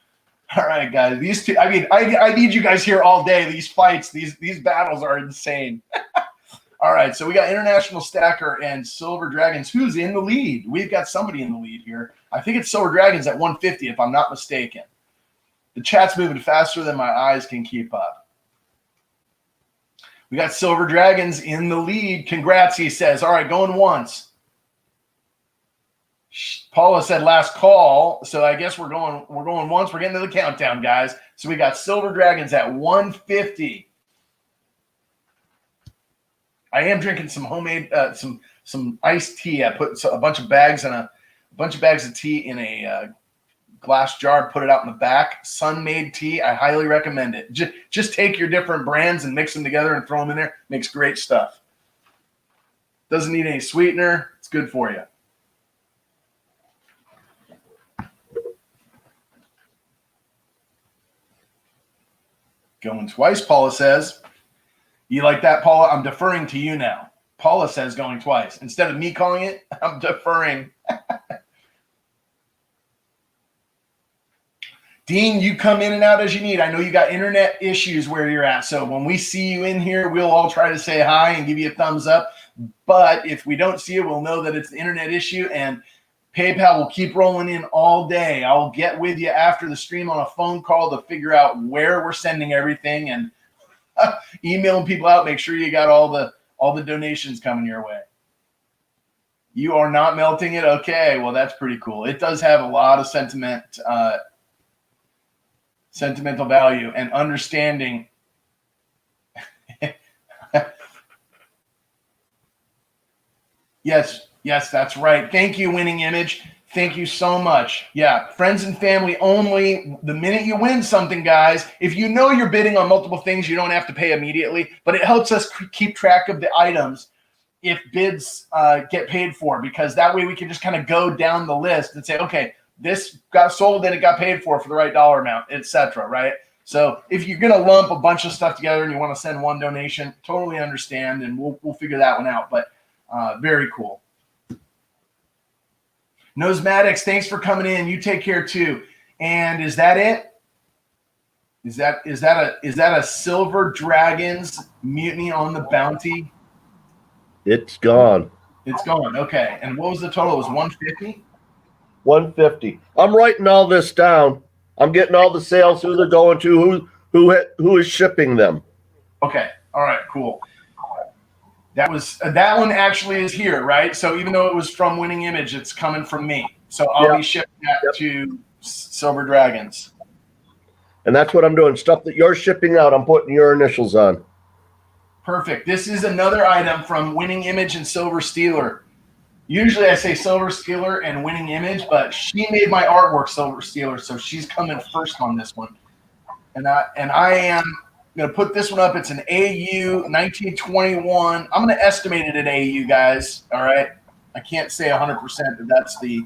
All right, guys. These two, I need you guys here all day. These fights, these battles are insane. All right, so we got International Stacker and Silver Dragons. Who's in the lead? We've got somebody in the lead here. I think it's Silver Dragons at 150, if I'm not mistaken. The chat's moving faster than my eyes can keep up. We got Silver Dragons in the lead. Congrats, he says. All right, going once. Paula said last call, so I guess we're going once. We're getting to the countdown, guys. So we got Silver Dragons at 150. I am drinking some homemade some iced tea. I put a bunch of bags of tea in a glass jar, put it out in the back. Sun-made tea. I highly recommend it. Just take your different brands and mix them together and throw them in there. Makes great stuff. Doesn't need any sweetener. It's good for you. Going twice, Paula says. You like that, Paula? I'm deferring to you now. Paula says going twice. Instead of me calling it, I'm deferring. Dean, you come in and out as you need. I know you got internet issues where you're at. So when we see you in here, we'll all try to say hi and give you a thumbs up. But if we don't see you, we'll know that it's the internet issue. And PayPal will keep rolling in all day. I'll get with you after the stream on a phone call to figure out where we're sending everything and emailing people out. Make sure you got all the donations coming your way. You are not melting it? Okay, well, that's pretty cool. It does have a lot of sentimental value and understanding. Yes, that's right. Thank you, Winning Image. Thank you so much. Yeah, friends and family only. The minute you win something, guys, if you know you're bidding on multiple things, you don't have to pay immediately, but it helps us keep track of the items if bids get paid for, because that way we can just kind of go down the list and say, okay, this got sold and it got paid for the right dollar amount, etc. Right? So if you're going to lump a bunch of stuff together and you want to send one donation, totally understand, and we'll figure that one out. But very cool. Nosmatics, thanks for coming in. You take care too. And is that it? Is that a Silver Dragons Mutiny on the Bounty? It's gone. It's gone. Okay. And what was the total? It was 150? 150. I'm writing all this down. I'm getting all the sales, who they're going to, who is shipping them. Okay. All right. Cool. That one actually is here, right? So even though it was from Winning Image, it's coming from me. So I'll be shipping that to Silver Dragons. And that's what I'm doing. Stuff that you're shipping out, I'm putting your initials on. Perfect. This is another item from Winning Image and Silver Stealer. Usually I say Silver Stealer and Winning Image, but she made my artwork Silver Stealer, so she's coming first on this one. And I am going to put this one up. It's an AU 1921. I'm going to estimate it at AU, guys. All right. I can't say 100%, but that's the.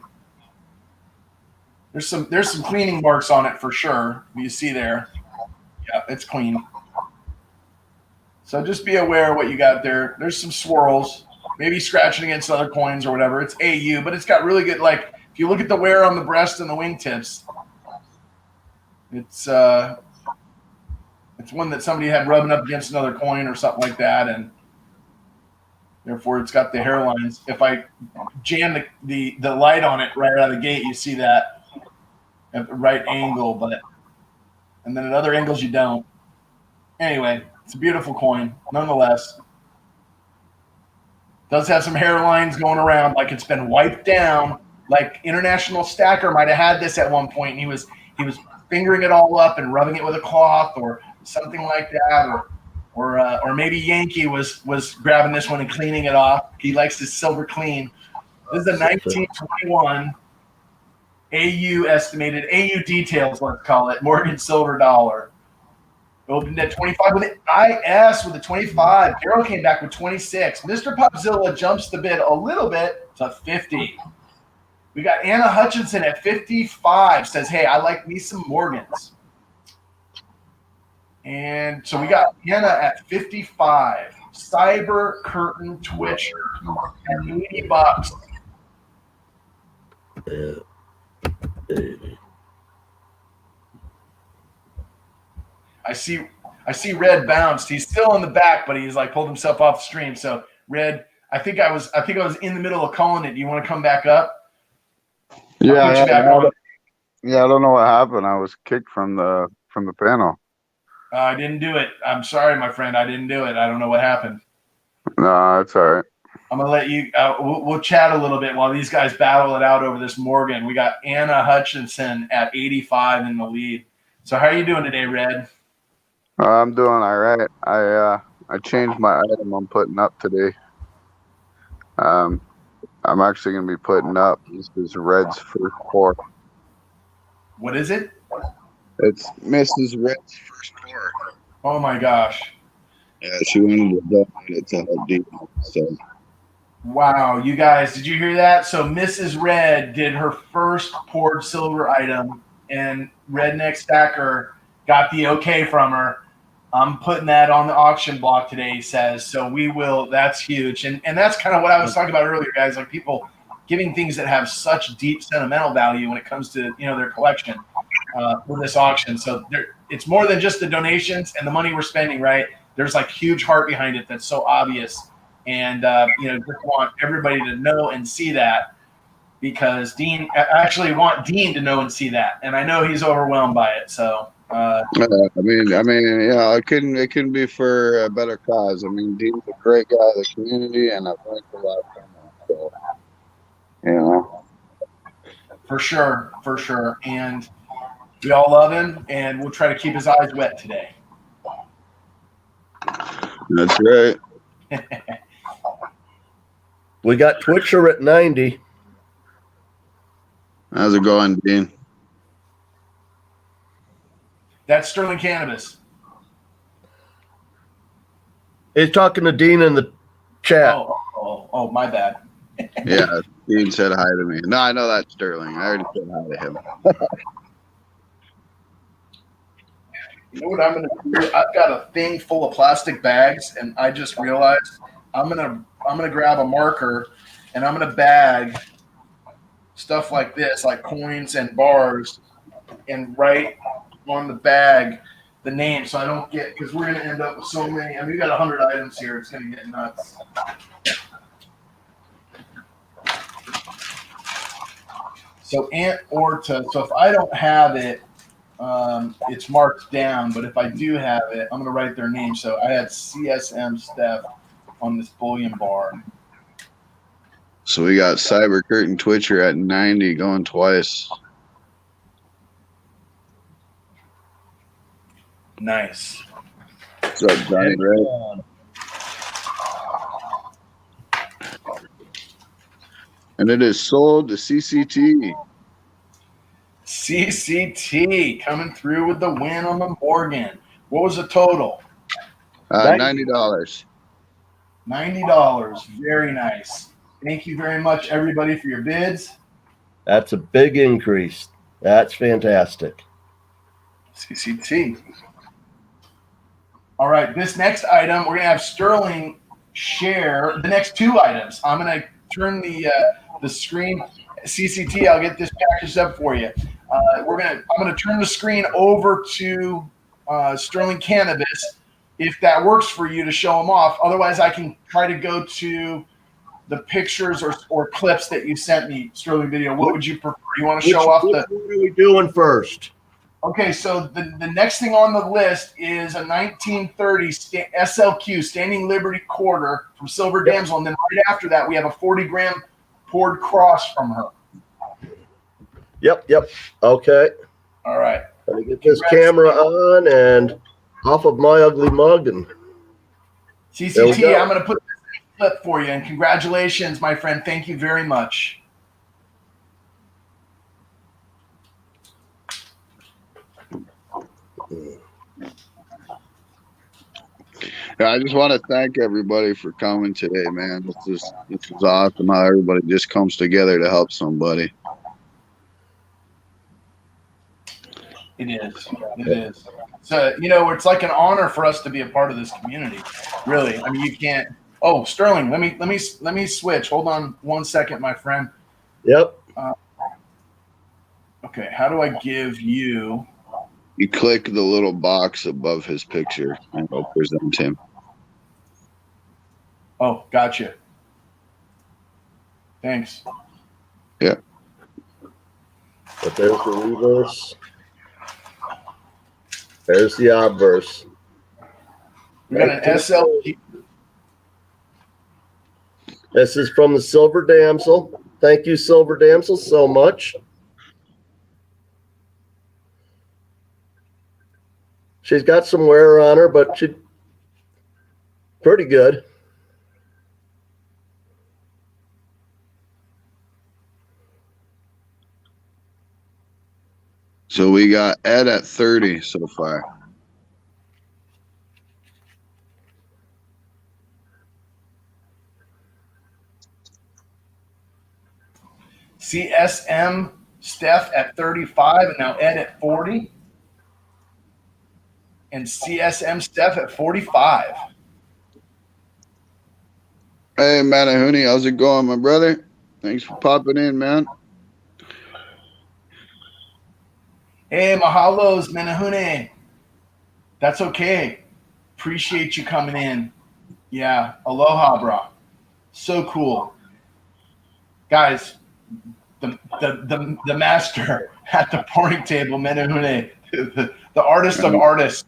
There's some cleaning marks on it for sure. You see there. Yeah, it's clean. So just be aware of what you got there. There's some swirls, maybe scratching against other coins or whatever. It's AU, but it's got really good, like, if you look at the wear on the breast and the wingtips, it's one that somebody had rubbing up against another coin or something like that, and therefore it's got the hairlines. If I jam the light on it right out of the gate, you see that at the right angle, and then at other angles you don't. Anyway, it's a beautiful coin, nonetheless. Does have some hairlines going around, like it's been wiped down. Like International Stacker might have had this at one point, and he was fingering it all up and rubbing it with a cloth or something like that, or maybe Yankee was grabbing this one and cleaning it off. He likes his silver clean. This is a 1921 AU estimated, AU details, let's call it, Morgan silver dollar. Opened at 25 with an IS with a 25. Darryl came back with 26. Mr. Popzilla jumps the bid a little bit to 50. We got Anna Hutchinson at 55. Says, hey, I like me some Morgans. And so we got Anna at 55. Cyber Curtain Twitcher and Moody Box. I see Red bounced. He's still in the back, but he's like pulled himself off the stream. So Red, I think I was in the middle of calling it. Do you want to come back up? Yeah, I don't know what happened. I was kicked from the panel. I didn't do it. I'm sorry, my friend. I didn't do it. I don't know what happened. No, it's all right. I'm gonna let you. We'll chat a little bit while these guys battle it out over this Morgan. We got Anna Hutchinson at 85 in the lead. So how are you doing today, Red? I'm doing all right. I changed my item I'm putting up today. I'm actually going to be putting up, this is Red's first pour. What is it? It's Mrs. Red's first pour. Oh my gosh. Yeah, she wanted to donate it to help deep. So. Wow, you guys, did you hear that? So Mrs. Red did her first poured silver item, and Redneck Stacker got the okay from her. I'm putting that on the auction block today, he says. So we will. That's huge. And that's kind of what I was talking about earlier, guys, like people giving things that have such deep sentimental value when it comes to, their collection for this auction. So it's more than just the donations and the money we're spending, right? There's like huge heart behind it that's so obvious. And, just want everybody to know and see that, because I actually want Dean to know and see that. And I know he's overwhelmed by it. So. I mean, yeah, it couldn't be for a better cause. I mean, Dean's a great guy in the community, and I've learned a lot from him. So, For sure. And we all love him, and we'll try to keep his eyes wet today. That's right. We got Twitcher at 90. How's it going, Dean? That's Sterling Cannabis. He's talking to Dean in the chat. Oh, my bad. Yeah, Dean said hi to me. No, I know that's Sterling. I already said hi to him. You know what I'm gonna do? I've got a thing full of plastic bags, and I just realized I'm gonna grab a marker, and I'm gonna bag stuff like this, like coins and bars, and write on the bag the name, so I don't get, because we're gonna end up with so many. I mean, we got 100 items here. It's gonna get nuts. So Aunt Orta. So if I don't have it, it's marked down. But if I do have it, I'm gonna write their name. So I had CSM Steph on this bullion bar. So we got Cyber Curtain Twitcher at 90 going twice. Nice. What's up, Johnny Ray? And it is sold to CCT. CCT coming through with the win on the Morgan. What was the total? $90. $90. Very nice. Thank you very much, everybody, for your bids. That's a big increase. That's fantastic. CCT. All right, this next item, we're going to have Sterling share the next two items. I'm going to turn the screen. CCT, I'll get this packaged up for you. I'm going to turn the screen over to Sterling Cannabis, if that works for you, to show them off. Otherwise, I can try to go to the pictures or clips that you sent me, Sterling Video. What would you prefer? You want to show off the? What are we doing first? Okay, so the next thing on the list is a 1930 SLQ, Standing Liberty Quarter from Silver Damsel. And then right after that, we have a 40-gram poured cross from her. Yep. Okay. All right. Let me get this camera on and off of my ugly mug. And CCT, I'm going to put this clip for you. And congratulations, my friend. Thank you very much. Yeah, I just want to thank everybody for coming today, man. This is awesome how everybody just comes together to help somebody. It is. So, it's like an honor for us to be a part of this community. Really. I mean, you can't. Oh, Sterling, let me switch. Hold on 1 second, my friend. Yep. Okay, how do I give you? You click the little box above his picture and it'll present him. Oh, gotcha. Thanks. Yeah. But there's the reverse. There's the obverse. We got an SLQ. This is from the Silver Damsel. Thank you, Silver Damsel, so much. She's got some wear on her, but she's pretty good. So we got Ed at 30 so far. CSM Steph at 35, and now Ed at 40. And CSM Steph at 45. Hey, Manahuni, how's it going, my brother? Thanks for popping in, man. Hey, mahalos, Menahune. That's okay. Appreciate you coming in. Yeah, aloha, bro. So cool. Guys, the master at the pouring table, Menahune, the artist of artists.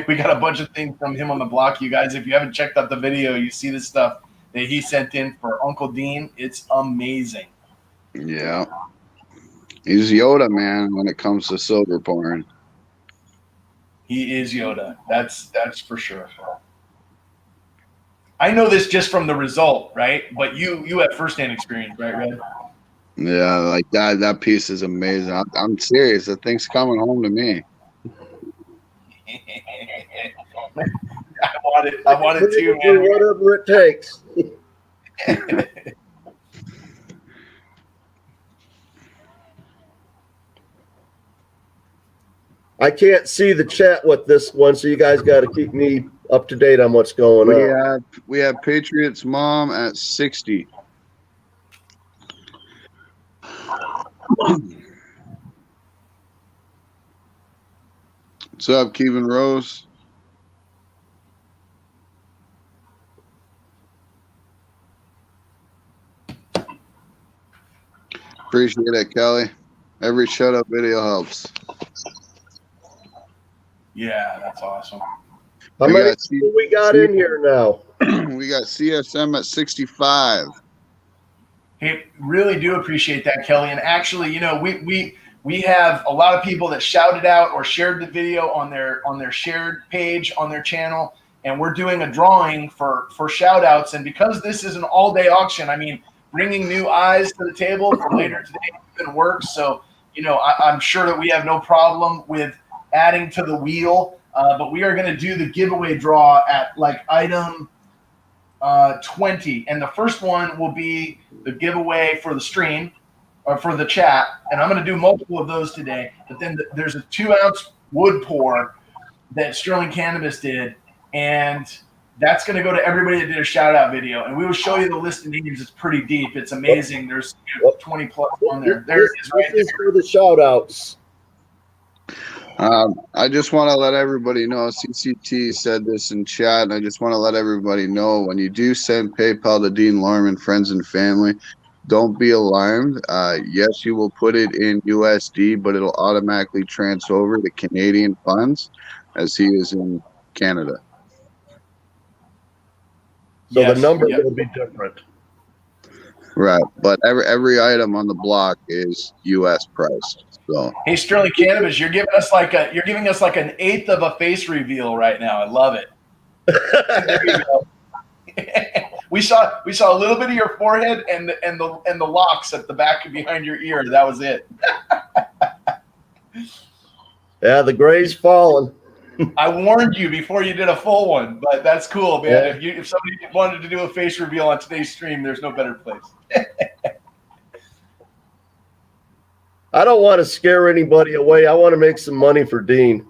We got a bunch of things from him on the block, you guys. If you haven't checked out the video, you see the stuff that he sent in for Uncle Dean. It's amazing. Yeah. He's Yoda, man, when it comes to silver pouring. He is Yoda. That's for sure. I know this just from the result, right? But you have firsthand experience, right, Red? Yeah, like that piece is amazing. I'm serious. The thing's coming home to me. I want it too, Do man. whatever it takes. I can't see the chat with this one, so you guys got to keep me up to date on what's going on. We have Patriots Mom at 60. What's up, Kevin Rose? Appreciate it, Kelly. Every Shoutout video helps. Yeah, that's awesome. How many people we got in here now? We got CSM at 65. Hey, really do appreciate that, Kelly. And actually, you know, we have a lot of people that shouted out or shared the video on their shared page on their channel, and we're doing a drawing for shout outs. And because this is an all-day auction, I mean, bringing new eyes to the table for later today even works. So, you know, I'm sure that we have no problem with adding to the wheel, but we are going to do the giveaway draw at like item 20, and the first one will be the giveaway for the stream or for the chat, and I'm going to do multiple of those today. But then there's a 2-ounce wood pour that Sterling Cannabis did, and that's going to go to everybody that did a shout out video, and we will show you the list of names. It's pretty deep. It's amazing. There's 20 plus on there. There it is, right there. For the shout outs. I just want to let everybody know, CCT said this in chat, and I just want to let everybody know, when you do send PayPal to Dean Lorman, friends and family, don't be alarmed. Yes, you will put it in USD, but it'll automatically transfer over to Canadian funds as he is in Canada. So the number will be different. Right, but every item on the block is US priced. So hey, Sterling Cannabis, you're giving us like an eighth of a face reveal right now. I love it. There you go. we saw a little bit of your forehead and the locks at the back and behind your ear. That was it. Yeah, the gray's falling. I warned you before you did a full one, but that's cool, man. Yeah. If somebody wanted to do a face reveal on today's stream, there's no better place. I don't want to scare anybody away. I want to make some money for Dean.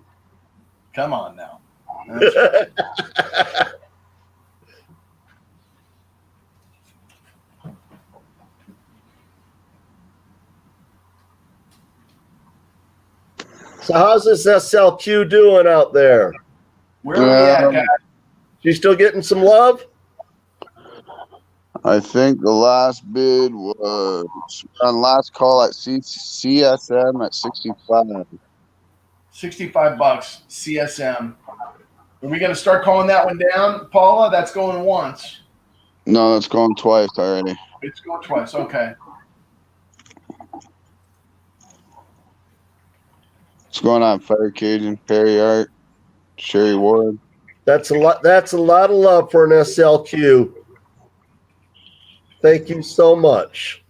Come on now. That's right. So how's this SLQ doing out there? Where are we at, guys? You still getting some love? I think the last bid was on last call at CSM at 65. $65 CSM. Are we going to start calling that one down, Paula? That's going once. No, it's going twice already. It's going twice. Okay. What's going on, Fire Cajun, Perry Art, Sherry Ward? That's a lot. That's a lot of love for an SLQ. Thank you so much.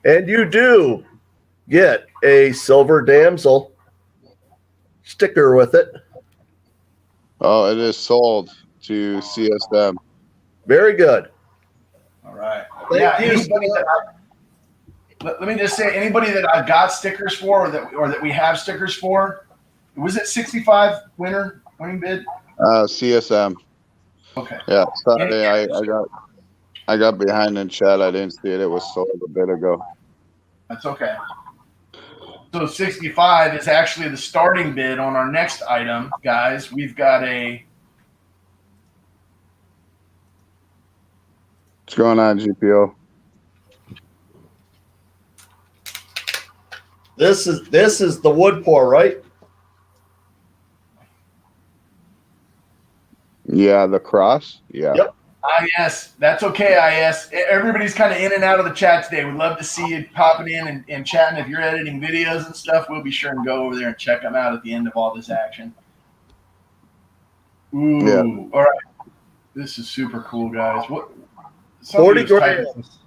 And you do get a silver damsel sticker with it. Oh, it is sold to CSM. Very good. All right. Thank you. Let me just say, anybody that I've got stickers for, or that we have stickers for, was it 65 winning bid? CSM. Okay. Yeah, Sunday I got behind in chat. I didn't see it. It was sold a bit ago. That's okay. So 65 is actually the starting bid on our next item, guys. We've got a. What's going on, GPO? This is the wood pour, right? Yeah, the cross. Yeah. Yep. IS, that's okay, IS. Everybody's kind of in and out of the chat today. We'd love to see you popping in and chatting. If you're editing videos and stuff, we'll be sure and go over there and check them out at the end of all this action. Ooh, Yeah. all right. This is super cool, guys. What? 40 grams.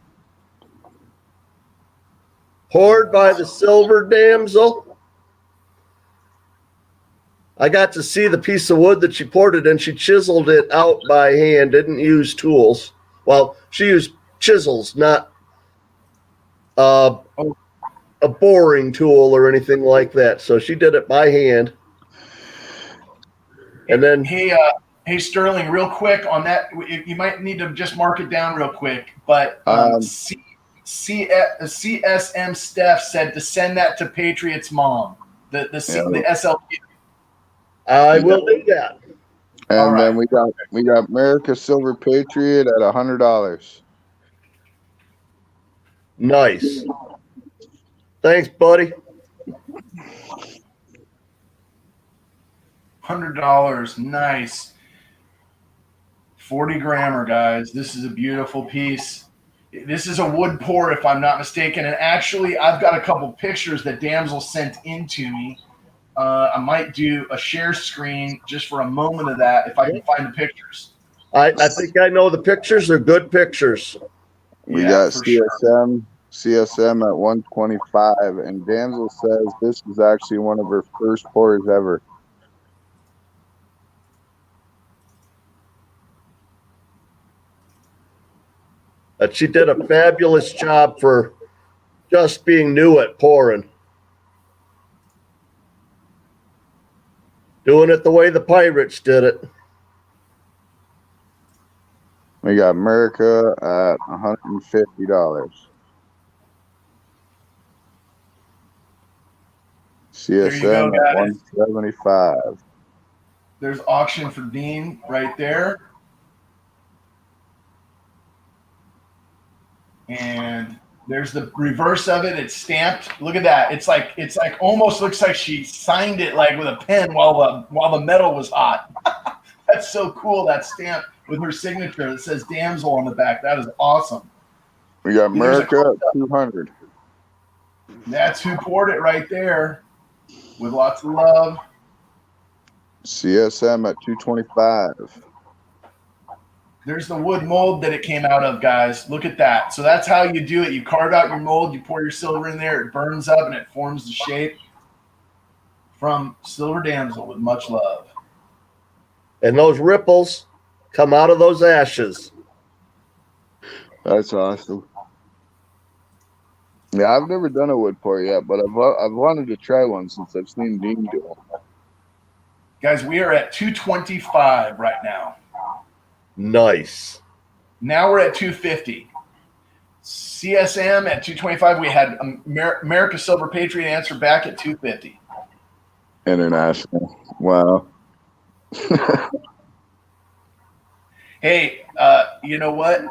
Poured by the silver damsel. I got to see the piece of wood that she poured it in. She chiseled it out by hand, didn't use tools. Well, she used chisels, not a boring tool or anything like that. So she did it by hand. And then, hey, Sterling, real quick on that, you might need to just mark it down real quick. But CSM Steph said to send that to Patriot's mom, the SLQ. I will do that. And then we got America Silver Patriot at $100. Nice. Thanks, buddy. $100, nice. 40 grammer, guys. This is a beautiful piece. This is a wood pour, if I'm not mistaken. And actually, I've got a couple pictures that Damsel sent in to me. I might do a share screen just for a moment of that if I can find the pictures. I think I know the pictures. They're good pictures. We got CSM at 125, and Damsel says this is actually one of her first pours ever. She did a fabulous job for just being new at pouring. Doing it the way the pirates did it. We got America at $150. CSM go, at 175. There's auction for Dean right there. And there's the reverse of it. It's stamped. Look at that. It's like almost looks like she signed it like with a pen while the metal was hot. That's so cool. That stamp with her signature that says Damsel on the back. That is awesome. We got America at 200. That's who poured it right there with lots of love. CSM at 225. There's the wood mold that it came out of, guys. Look at that. So that's how you do it. You carve out your mold, you pour your silver in there, it burns up, and it forms the shape. From Silver Damsel with much love. And those ripples come out of those ashes. That's awesome. Yeah, I've never done a wood pour yet, but I've wanted to try one since I've seen Dean do them. Guys, we are at 225 right now. Nice. Now we're at 250. CSM at 225. We had America Silver Patriot answer back at 250. International. Wow. Hey, you know what?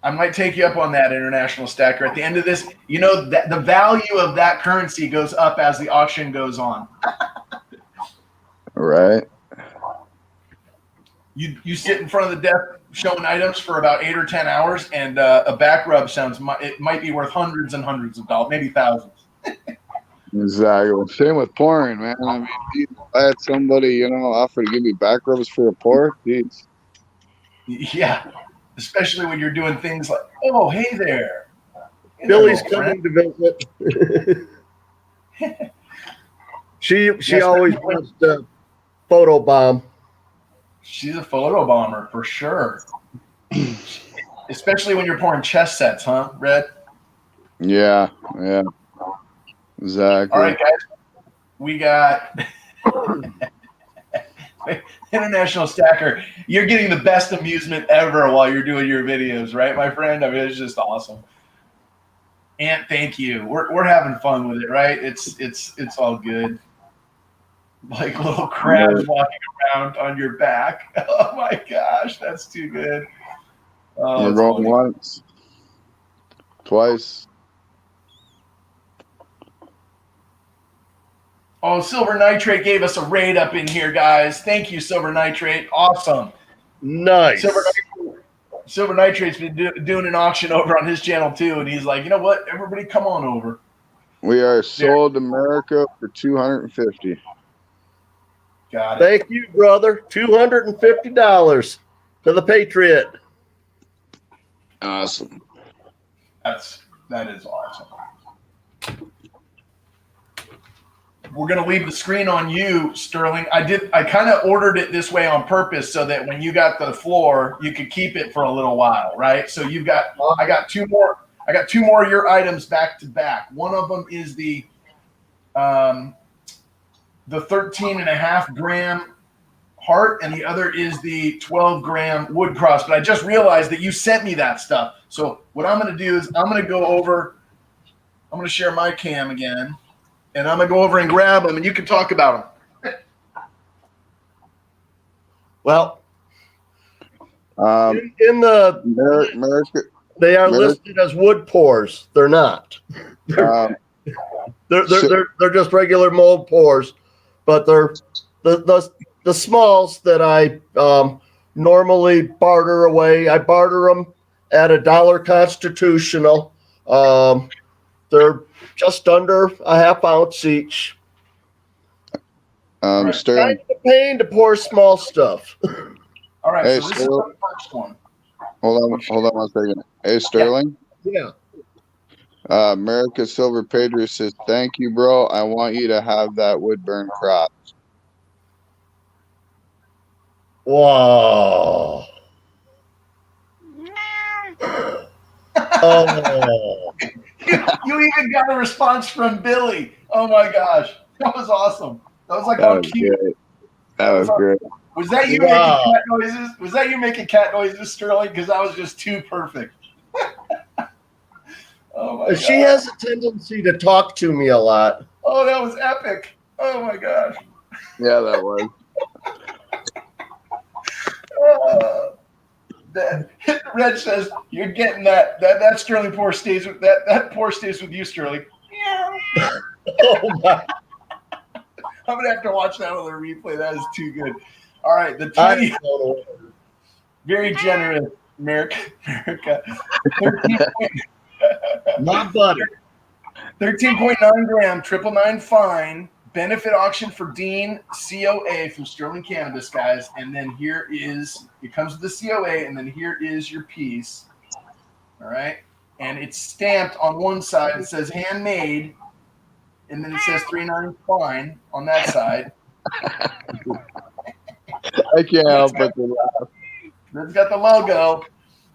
I might take you up on that, International Stacker. At the end of this, you know that the value of that currency goes up as the auction goes on. Right. You sit in front of the desk showing items for about 8 or 10 hours, and a back rub it might be worth hundreds and hundreds of dollars, maybe thousands. Exactly. Same with pouring, man. I mean, if I had somebody, offer to give me back rubs for a pour, geez. Yeah, especially when you're doing things like, oh, hey there. Billy's coming to visit. She always wants to photobomb. She's a photo bomber for sure. Especially when you're pouring chess sets, huh, Red? Yeah. Exactly. All right, guys. We got International Stacker. You're getting the best amusement ever while you're doing your videos, right, my friend? I mean, it's just awesome. And thank you. We're having fun with it, right? It's all good. Like little crabs walking around on your back. Oh my gosh, that's too good. Oh, we're going once, twice. Oh, Silver Nitrate gave us a raid up in here, guys. Thank you, Silver Nitrate. Awesome. Nice. Silver Nitrate Silver Nitrate's been doing an auction over on his channel too, and he's like, you know what? Everybody, come on over. We are sold America for $250. Got it. Thank you, brother. $250 to the Patriot. Awesome. That is awesome. We're gonna leave the screen on you, Sterling. I kind of ordered it this way on purpose so that when you got the floor, you could keep it for a little while, right? So I got two more of your items back to back. One of them is the 13.5 gram heart, and the other is the 12-gram wood cross. But I just realized that you sent me that stuff. So what I'm going to do is I'm going to share my cam again, and I'm going to go over and grab them, and you can talk about them. Well, Um, in the America, they are listed as wood pours. They're not. um, They're just regular mold pours, but they're the smalls that I normally barter away. I barter them at $1 constitutional. They're just under a half ounce each. Right. Sterling. Kind of a pain to pour small stuff. All right, Hey, so this is the first one. Hold on 1 second. Hey, Sterling. Yeah. America Silver Patriot says, thank you, bro. I want you to have that wood burn cross. Wow. Oh. You even got a response from Billy. Oh my gosh, that was awesome. That was like That all was cute. great. That was great. Was that you Wow. making cat noises? Was that you making cat noises, Sterling? Because that was just too perfect. Oh my god. She has a tendency to talk to me a lot. Oh, that was epic. Oh my gosh. Yeah, that was. Red says you're getting that Sterling pour stays with that pour stays with you, Sterling. Oh my. I'm gonna have to watch that on the replay. That is too good. All right, the 20, very generous America. 13.9 gram, 999 fine, benefit auction for Dean, COA from Sterling Cannabis, guys. And then it comes with the COA, and then here is your piece. All right. And it's stamped on one side. It says handmade, and then it says 399 fine on that side. I can't help but to laugh. It's got the logo.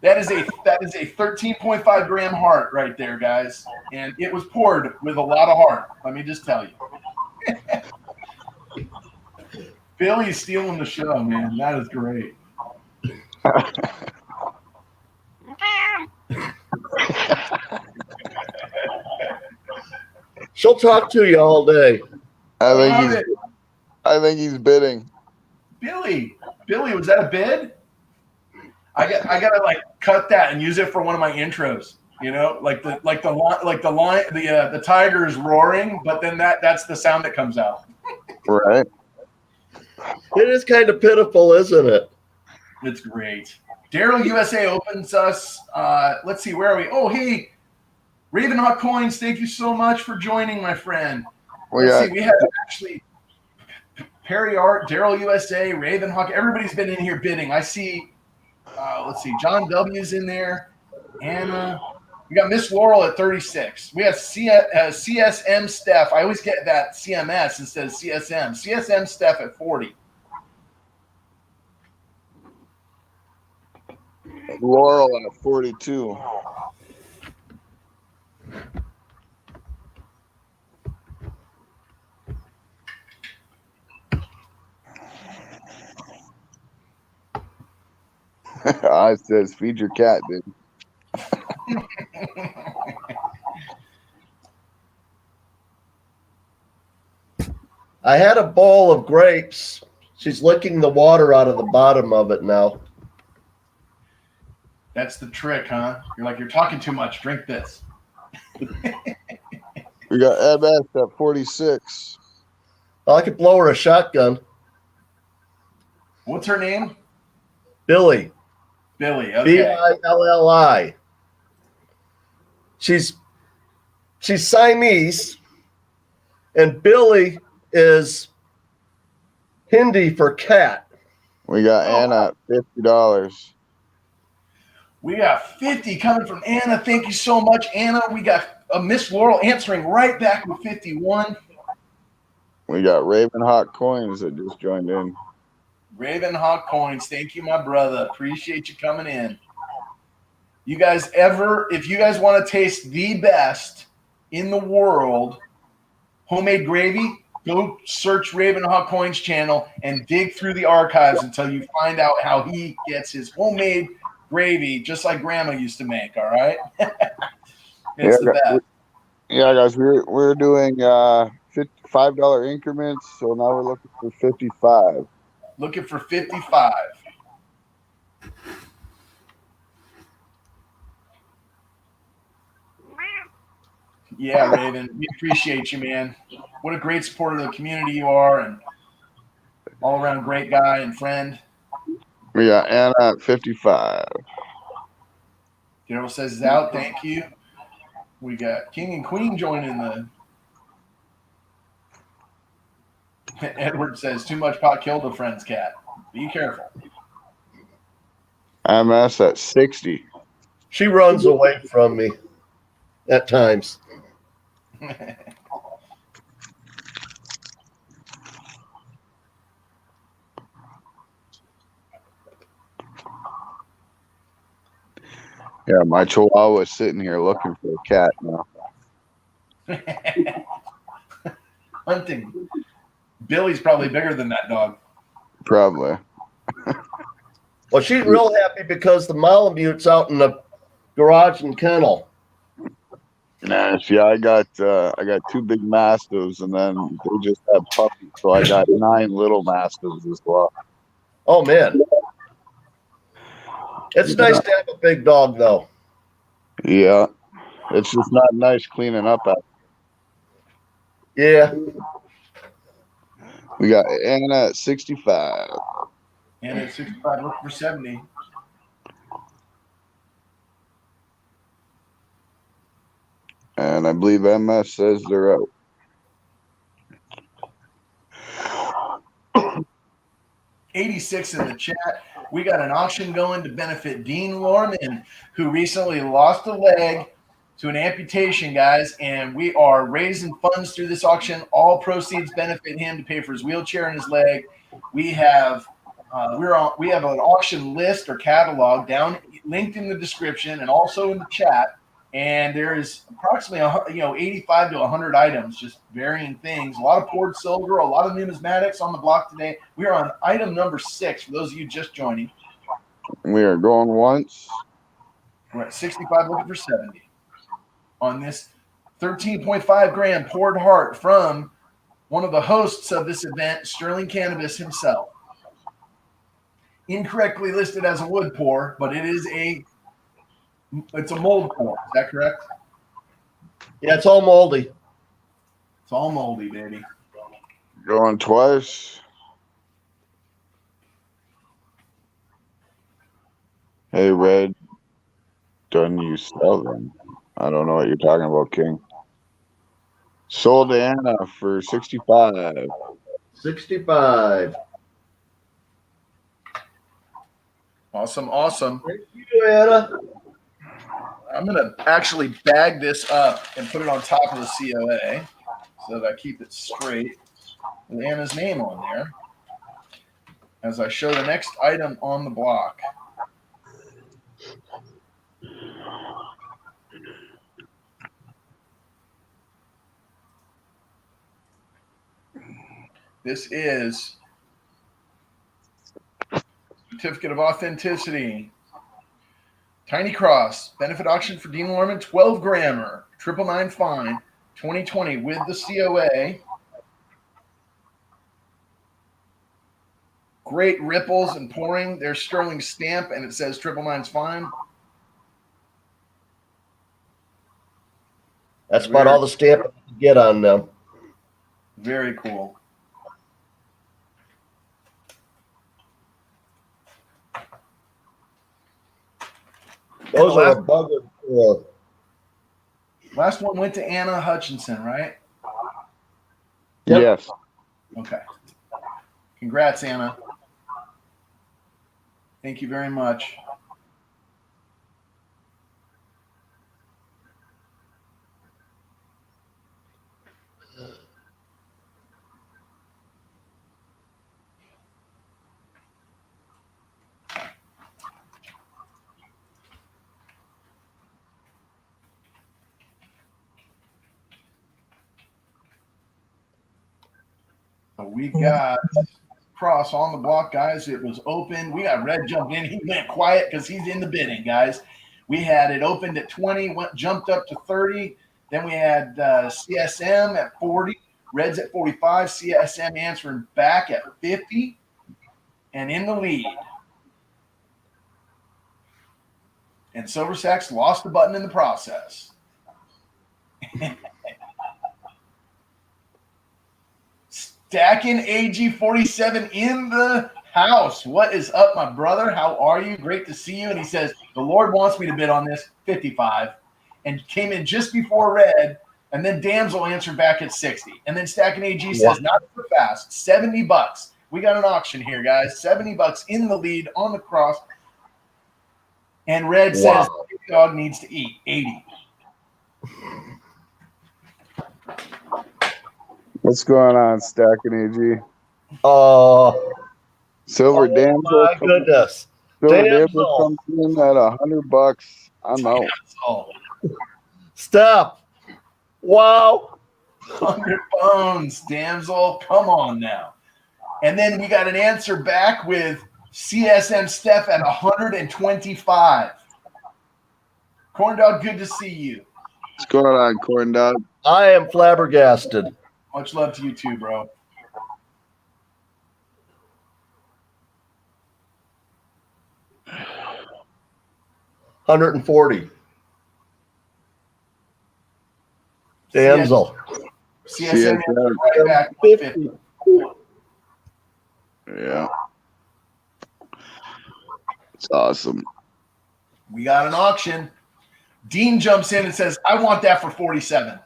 That is a 13.5 gram heart right there, guys. And it was poured with a lot of heart. Let me just tell you. Billy's stealing the show, man. That is great. She'll talk to you all day. I think he's bidding. Billy, was that a bid? I gotta like cut that and use it for one of my intros. You know, the tiger is roaring, but then that's the sound that comes out. Right. It is kind of pitiful, isn't it? It's great. Daryl USA opens us. Let's see, where are we? Oh, hey, Ravenhawk Coins, thank you so much for joining, my friend. We have actually Perry Art, Daryl USA, Ravenhawk. Everybody's been in here bidding. I see. Let's see, John W's in there. Anna. We got Miss Laurel at 36. We have CSM Steph. I always get that CMS instead of CSM. CSM Steph at 40. Laurel at 42. I says feed your cat, dude. I had a bowl of grapes. She's licking the water out of the bottom of it now. That's the trick, huh? You're talking too much. Drink this. We got MS at 46. Well, I could blow her a shotgun. What's her name? Billy. Billy. Okay. Billi. She's Siamese, and Billy is Hindi for cat. We got Anna at $50. We got 50 coming from Anna. Thank you so much, Anna. We got Miss Laurel answering right back with 51. We got Raven Hot Coins that just joined in. Raven Hawk Coins. Thank you, my brother. Appreciate you coming in. You guys if you guys want to taste the best in the world homemade gravy, go search Raven Hawk Coins channel and dig through the archives until you find out how he gets his homemade gravy, just like Grandma used to make. All right, it's the best. Yeah, guys, we're doing $5 increments, so now we're looking for 55. Looking for 55. Yeah, Raven, we appreciate you, man. What a great supporter of the community you are, and all around great guy and friend. We got Anna at 55. Daryl says he's out. Thank you. We got King and Queen joining the. Edward says too much pot killed a friend's cat. Be careful. MS at 60. She runs away from me at times. Yeah, my chihuahua is sitting here looking for a cat now. Hunting. Billy's probably bigger than that dog. Probably. Well, she's real happy because the Malamute's out in the garage and kennel. Nice. Yeah, I got 2 big mastiffs, and then they just had puppies, so I got 9 little mastiffs as well. Oh man, it's nice to have a big dog, though. Yeah, it's just not nice cleaning up after. Yeah. We got Anna at 65. And at 65, look for 70. And I believe MS says they're out. $86 in the chat. We got an auction going to benefit Dean Lorman, who recently lost a leg to an amputation, guys. And we are raising funds through this auction. All proceeds benefit him to pay for his wheelchair and his leg. We have we have an auction list or catalog down linked in the description and also in the chat. And there is approximately 85 to 100 items, just varying things. A lot of poured silver, a lot of numismatics on the block today. We are on item number 6 for those of you just joining. We are going once. We're at 65, looking for 70 on this 13.5 gram poured heart from one of the hosts of this event, Sterling Cannabis himself. Incorrectly listed as a wood pour, but it's a mold pour. Is that correct? Yeah, it's all moldy. It's all moldy, baby. Going twice. Hey, Red, done you sell them? I don't know what you're talking about, King. Sold to Anna for 65. 65. Awesome. Thank you, Anna. I'm going to actually bag this up and put it on top of the COA so that I keep it straight with Anna's name on there as I show the next item on the block. This is Certificate of Authenticity. Tiny Cross, benefit auction for Dean Lorman, 12 grammer, 999 fine, 2020 with the COA. Great ripples and pouring. There's Sterling stamp, and it says 999's fine. That's about all the stamp you can get on them. Very cool. Those are a bugger for. Last one went to Anna Hutchinson, right? Yep. Yes. Okay. Congrats, Anna. Thank you very much. So we got Cross on the block, guys. It was open. We got Red jumped in. He went quiet because he's in the bidding, guys. We had it opened at 20, jumped up to 30. Then we had CSM at 40, Reds at 45, CSM answering back at 50, and in the lead. And Silver Sacks lost the button in the process. Stacking AG47 in the house. What is up, my brother? How are you? Great to see you. And he says, the Lord wants me to bid on this, 55. And came in just before Red. And then Damsel answered back at 60. And then Stacking AG says, not so fast, $70. We got an auction here, guys. $70 in the lead on the cross. And Red says, the dog needs to eat, 80. What's going on, Stacking AG? Silver Damsel. My goodness. Silver Damsel comes in at $100. I'm out. Stop. Wow. 100 bones, Damsel. Come on now. And then we got an answer back with CSM Steph at 125. Corn Dog, good to see you. What's going on, Corn Dog? I am flabbergasted. Much love to you too, bro. $140. Damsel. CSM right back. 50. Yeah. It's awesome. We got an auction. Dean jumps in and says, I want that for 47.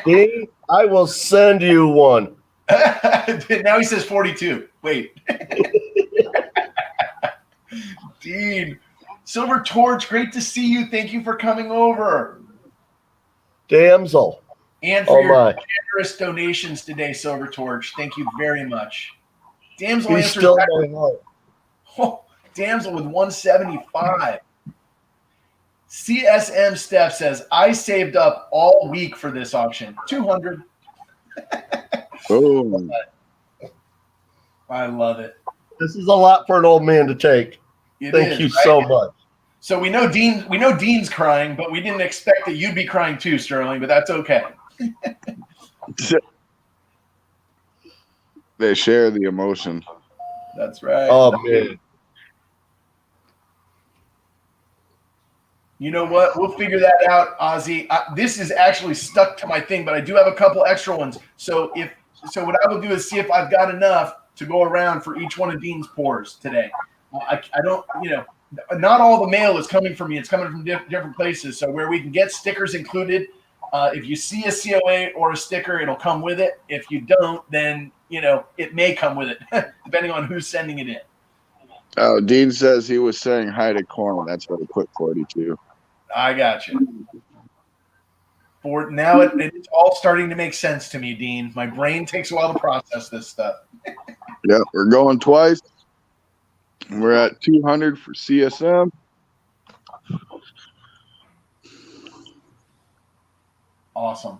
Dean, I will send you one. Now he says 42. Wait. Dean. Silver Torch, great to see you. Thank you for coming over. Damsel. And for your generous donations today, Silver Torch. Thank you very much. Damsel He's answers still back. Oh, Damsel with 175. CSM Steph says, I saved up all week for this auction. 200. Boom. I love it. This is a lot for an old man to take. Thank you so much. So we know Dean's crying, but we didn't expect that you'd be crying too, Sterling, but that's okay. They share the emotion. That's right. Oh, man. You know what? We'll figure that out, Ozzy. This is actually stuck to my thing, but I do have a couple extra ones. So what I will do is see if I've got enough to go around for each one of Dean's pours today. I don't, not all the mail is coming from me. It's coming from different places. So where we can get stickers included, if you see a COA or a sticker, it'll come with it. If you don't, then, it may come with it, depending on who's sending it in. Oh, Dean says he was saying hi to Corn. That's what he put 42. I got you. For now, it's all starting to make sense to me, Dean. My brain takes a while to process this stuff. Yeah, we're going twice. We're at 200 for CSM. Awesome.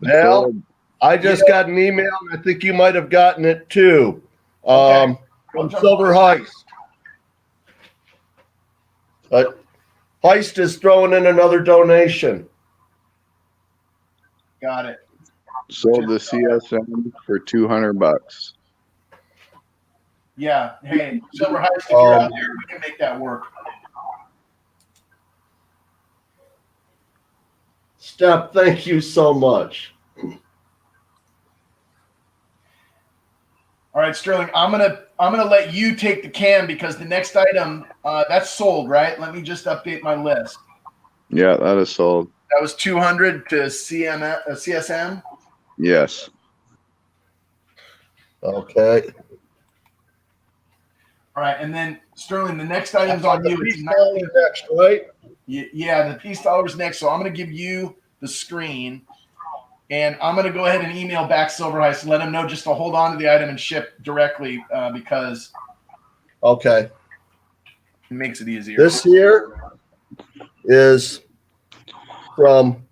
Well, I just got an email, and I think you might have gotten it too, from Silver Heist. But Heist is throwing in another donation. Got it. Sold the CSM for $200. Yeah. Hey, Silver Heist, if you're out there, we can make that work. Steph, thank you so much. All right, Sterling, I'm gonna let you take the cam because the next item that's sold, right? Let me just update my list. Yeah, that is sold. That was 200 to CSM. Yes. Okay. All right, and then Sterling, the next item's on you. It's next, right? Yeah, the peace dollar's next. So I'm gonna give you the screen. And I'm going to go ahead and email back Silverheist and let him know just to hold on to the item and ship directly because Okay. it makes it easier. This here is from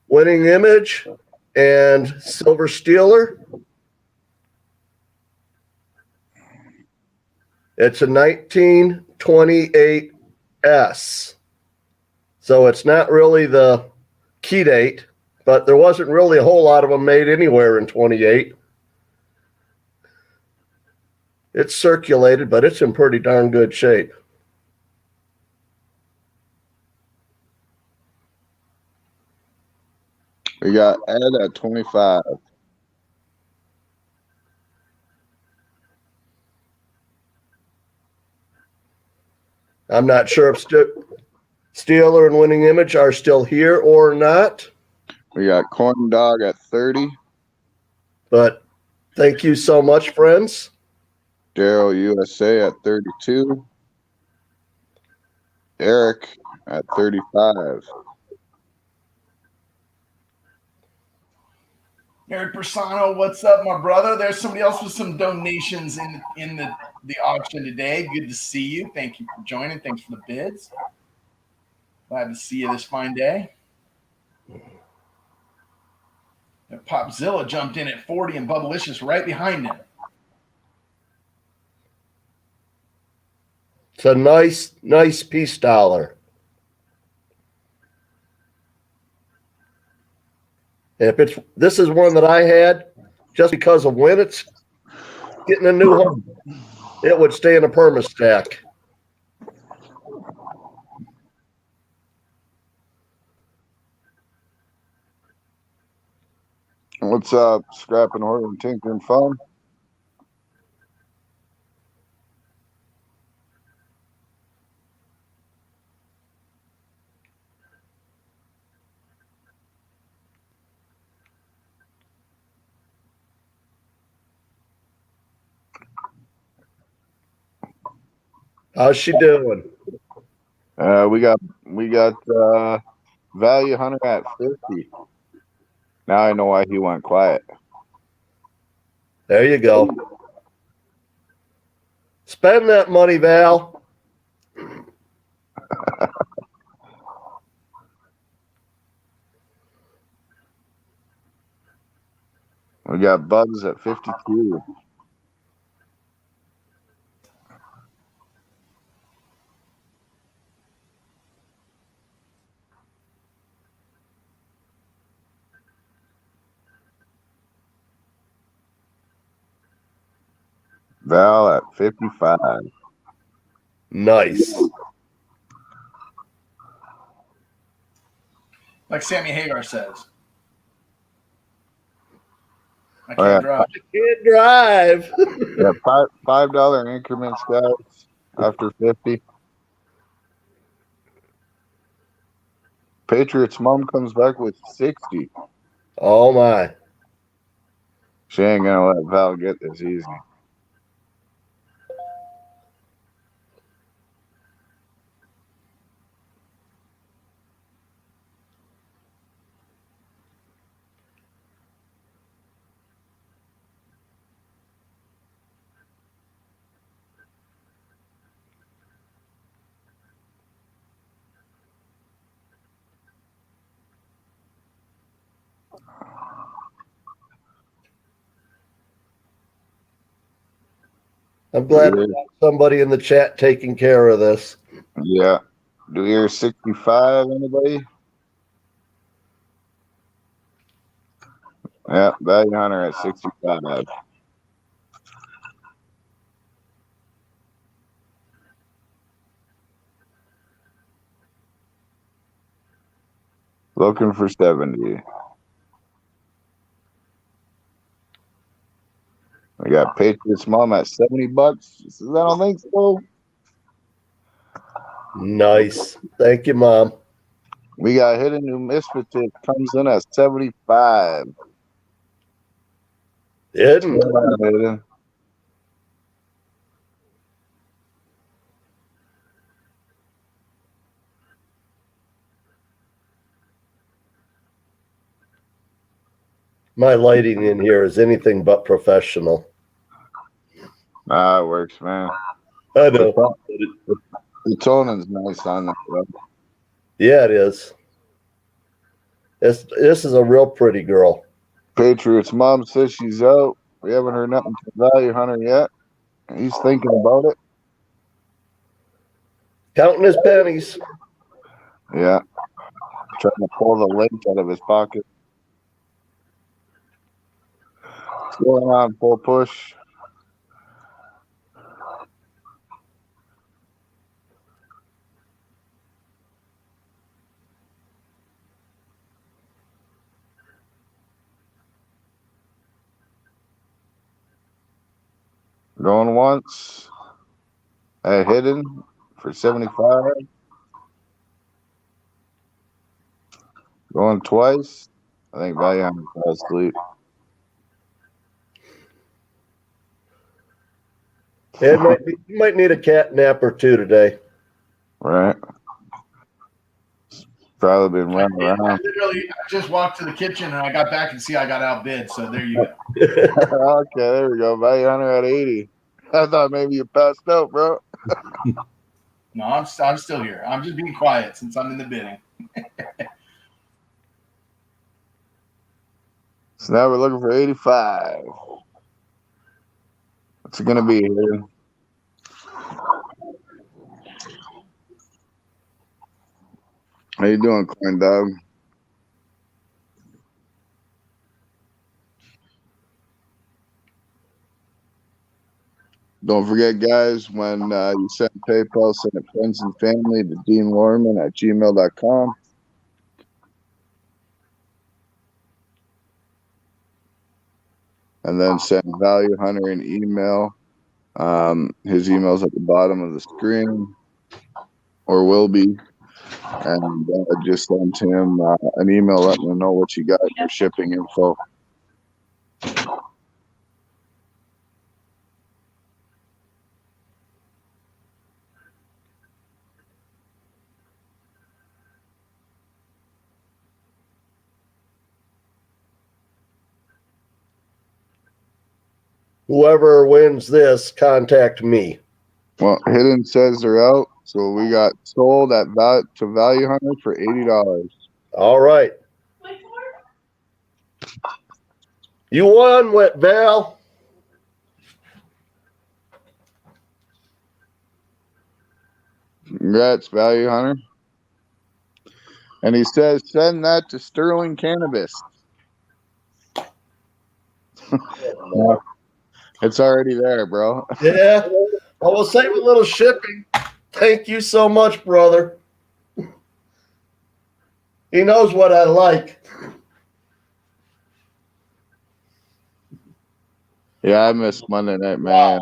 Winning Image and Silver Stealer. It's a 1928S. So it's not really the key date, but there wasn't really a whole lot of them made anywhere in 28. It's circulated, but it's in pretty darn good shape. We got Ed at 25. I'm not sure if Steeler and Winning Image are still here or not. We got Corn Dog at 30. But thank you so much, friends. Daryl USA at 32. Eric at 35. Eric Persano, what's up, my brother? There's somebody else with some donations in the auction today. Good to see you. Thank you for joining. Thanks for the bids. Glad to see you this fine day. And Popzilla jumped in at 40 and Bubblicious right behind him. It's a nice peace dollar. And this is one that I had just because of when it's getting a new home, it would stay in a perma stack. What's up, Scrapping Horror and Tinkering Fun? How's she doing? We got Value Hunter at 50. Now I know why he went quiet. There you go. Spend that money, Val. We got Bugs at 52. Val at 55. Nice. Like Sammy Hagar says. I Oh, yeah. can't drive. I can't drive. Yeah, $5 increments, guys, after 50. Patriots mom comes back with 60. Oh my. She ain't gonna let Val get this easy. I'm glad we got somebody in the chat taking care of this. Yeah. Do we hear 65, anybody? Yeah, Value Hunter at 65. Looking for 70. We got Patriots Mom at $70. She says, I don't think so. Nice. Thank you, Mom. We got Hidden New Misfits. It comes in at 75. Hidden. Hidden. My lighting in here is anything but professional. Nah, it works, man. I know. The toning's nice on that, bro. Yeah, it is. This is a real pretty girl. Patriots Mom says she's out. We haven't heard nothing from Value Hunter yet. He's thinking about it. Counting his pennies. Yeah. Trying to pull the link out of his pocket. What's going on, full push? Going once. Hidden for 75. Going twice. I think Value Hunter fell asleep. You might need a cat nap or two today. Right. Probably been running around. I just walked to the kitchen and I got back and see I got outbid. So there you go. Okay, there we go. Value Hunter at 80. I thought maybe you passed out, bro. No, I'm still here. I'm just being quiet since I'm in the bidding. So now we're looking for 85. What's it gonna be here? How you doing, corn dog? Don't forget, guys, when you send PayPal, send it friends and family to deanlorman@gmail.com. And then send Value Hunter an email. His email's at the bottom of the screen, or will be. And just send him an email letting him know what you got in your shipping info. Whoever wins this, contact me. Well, Hidden says they're out, so we got sold to Value Hunter for $80. All right. You won, Wet Val. Congrats, Value Hunter. And he says, send that to Sterling Cannabis. It's already there, bro. Yeah. I will save a little shipping. Thank you so much, brother. He knows what I like. Yeah, I miss Monday Night Man.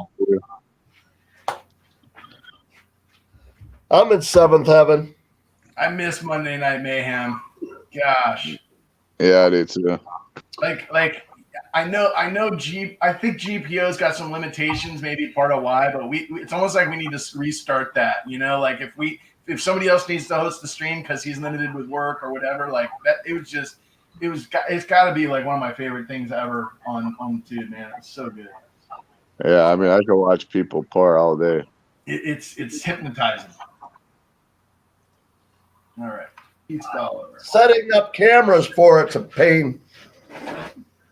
I'm in seventh heaven. I miss Monday Night Mayhem. Gosh. Yeah, I do too. Like I think GPO's got some limitations, maybe part of why, but it's almost like we need to restart that, like if somebody else needs to host the stream because he's limited with work or whatever, like that, it's got to be like one of my favorite things ever on Dude, man. It's so good. Yeah, I mean, I can watch people pour all day. It's hypnotizing. All right. Peace dollar. Setting up cameras for it's a pain.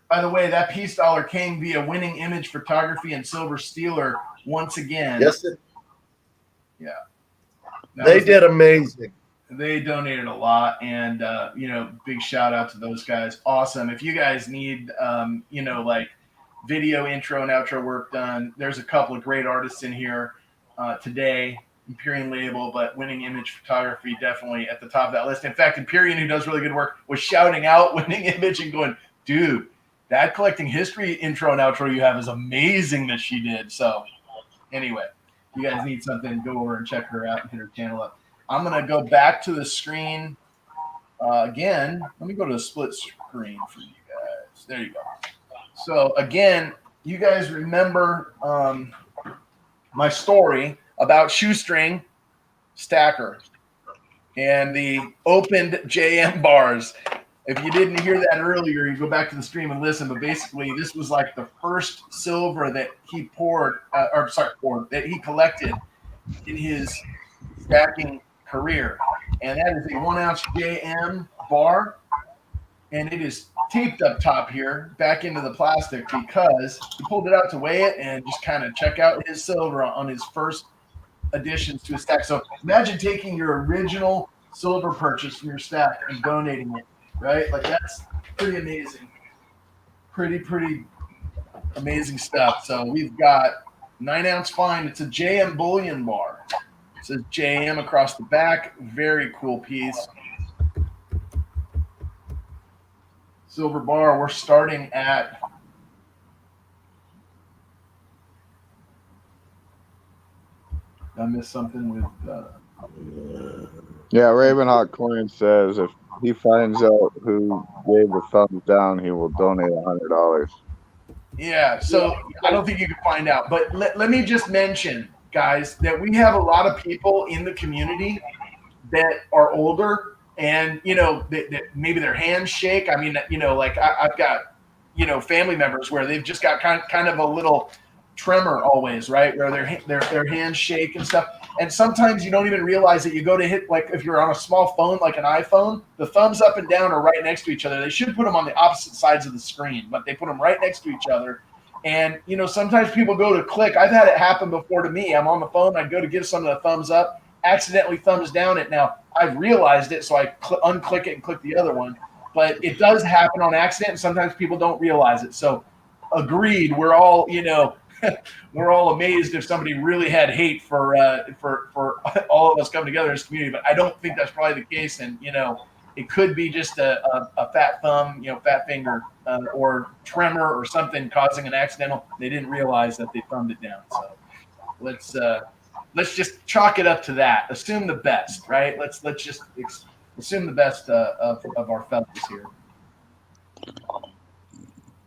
By the way, that peace dollar came via Winning Image Photography and Silver Steeler once again. Yes. Yeah. They did amazing. They donated a lot, and big shout out to those guys. Awesome. If you guys need like video intro and outro work done, there's a couple of great artists in here today. Empyrean label, but winning image photography definitely at the top of that list. In fact, Empyrean, who does really good work, was shouting out winning image and going, dude, that collecting history intro and outro you have is amazing that she did. So anyway, if you guys need something, go over and check her out and hit her channel up. I'm going to go back to the screen again. Let me go to a split screen for you guys. There you go. So again, you guys remember my story about shoestring stacker and the opened JM bars. If you didn't hear that earlier, you go back to the stream and listen. But basically, this was like the first silver that he that he collected in his stacking career. And that is a 1 ounce JM bar. And it is taped up top here back into the plastic because he pulled it out to weigh it and just kind of check out his silver on his first additions to a stack. So imagine taking your original silver purchase from your stack and donating it, right? Like that's pretty amazing. Pretty amazing stuff. So we've got 9 ounce fine. It's a JM bullion bar. It says JM across the back. Very cool piece. Silver bar. We're starting at I missed something with Yeah, Ravenhawk Coin says if he finds out who gave the thumbs down, he will donate $100. Yeah, so I don't think you can find out. But let me just mention, guys, that we have a lot of people in the community that are older and, you know, that maybe their hands shake. I mean, you know, like I've got, you know, family members where they've just got kind of a little tremor always, right? Where their hands shake and stuff. And sometimes you don't even realize that you go to hit, like if you're on a small phone, like an iPhone, the thumbs up and down are right next to each other. They should put them on the opposite sides of the screen, but they put them right next to each other. And, you know, sometimes people go to click. I've had it happen before to me. I'm on the phone. I go to give someone a thumbs up, accidentally thumbs down it. Now, I've realized it, so I unclick it and click the other one. But it does happen on accident, and sometimes people don't realize it. So, agreed, we're all, you know, we're all amazed if somebody really had hate for all of us coming together as a community, but I don't think that's probably the case. And, you know, it could be just a fat thumb, you know, fat finger or tremor or something causing an accidental. They didn't realize that they thumbed it down. So let's just chalk it up to that. Assume the best, right? Let's just assume the best of our fellows here.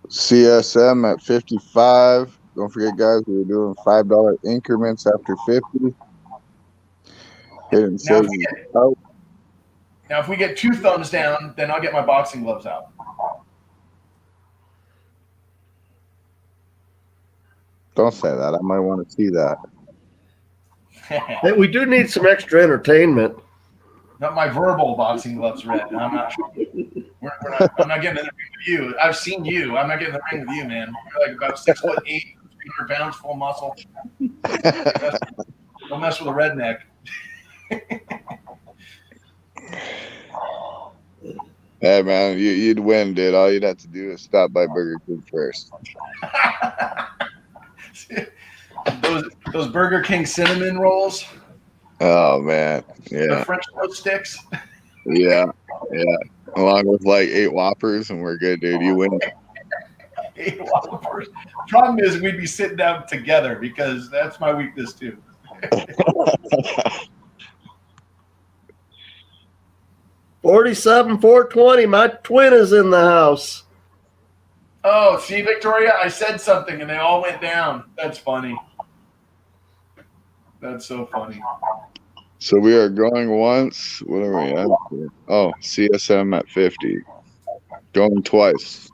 CSM at 55. Don't forget, guys, we were doing $5 increments after 50. Hit and save out. Now, if we get 2 thumbs down, then I'll get my boxing gloves out. Don't say that. I might want to see that. Hey, we do need some extra entertainment. Not my verbal boxing gloves, Red. I'm not sure. I'm not getting in the ring with you. I've seen you. I'm not getting in the ring with you, man. You're like about 6'8", 300 pounds, full muscle. Don't mess with a redneck. Hey, man, you'd win, dude. All you'd have to do is stop by Burger King first. those Burger King cinnamon rolls. Oh, man. The Yeah. French toast sticks. Yeah. Along with like 8 Whoppers, and we're good, dude. You win. 8 Whoppers. Problem is, we'd be sitting down together because that's my weakness too. $47,420. My twin is in the house. Oh, see, Victoria, I said something and they all went down. That's funny. That's so funny. So we are going once. What are we at? Oh, CSM at 50. Going twice.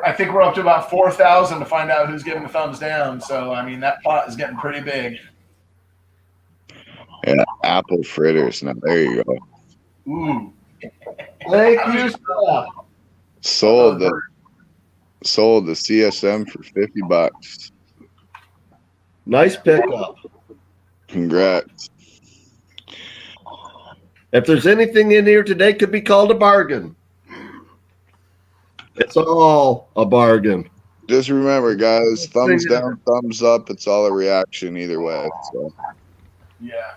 I think we're up to about 4,000 to find out who's giving the thumbs down. So, I mean, that pot is getting pretty big. Yeah, apple fritters. Now, there you go. Ooh. Thank you, sir. Sold the CSM for $50. Nice pickup. Congrats. If there's anything in here today, could be called a bargain. It's all a bargain. Just remember, guys, thumbs down, thumbs up. It's all a reaction either way. So. Yeah.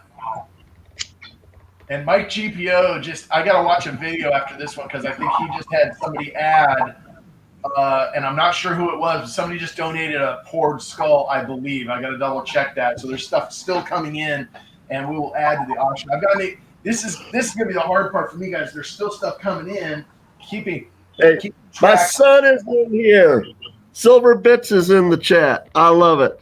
And Mike GPO I got to watch a video after this one because I think he just had somebody add, and I'm not sure who it was, but somebody just donated a poured skull, I believe. I got to double check that. So there's stuff still coming in, and we will add to the auction. I've got to make this is going to be the hard part for me, guys. There's still stuff coming in, keeping Hey, my son is in here. Silver Bits is in the chat. I love it.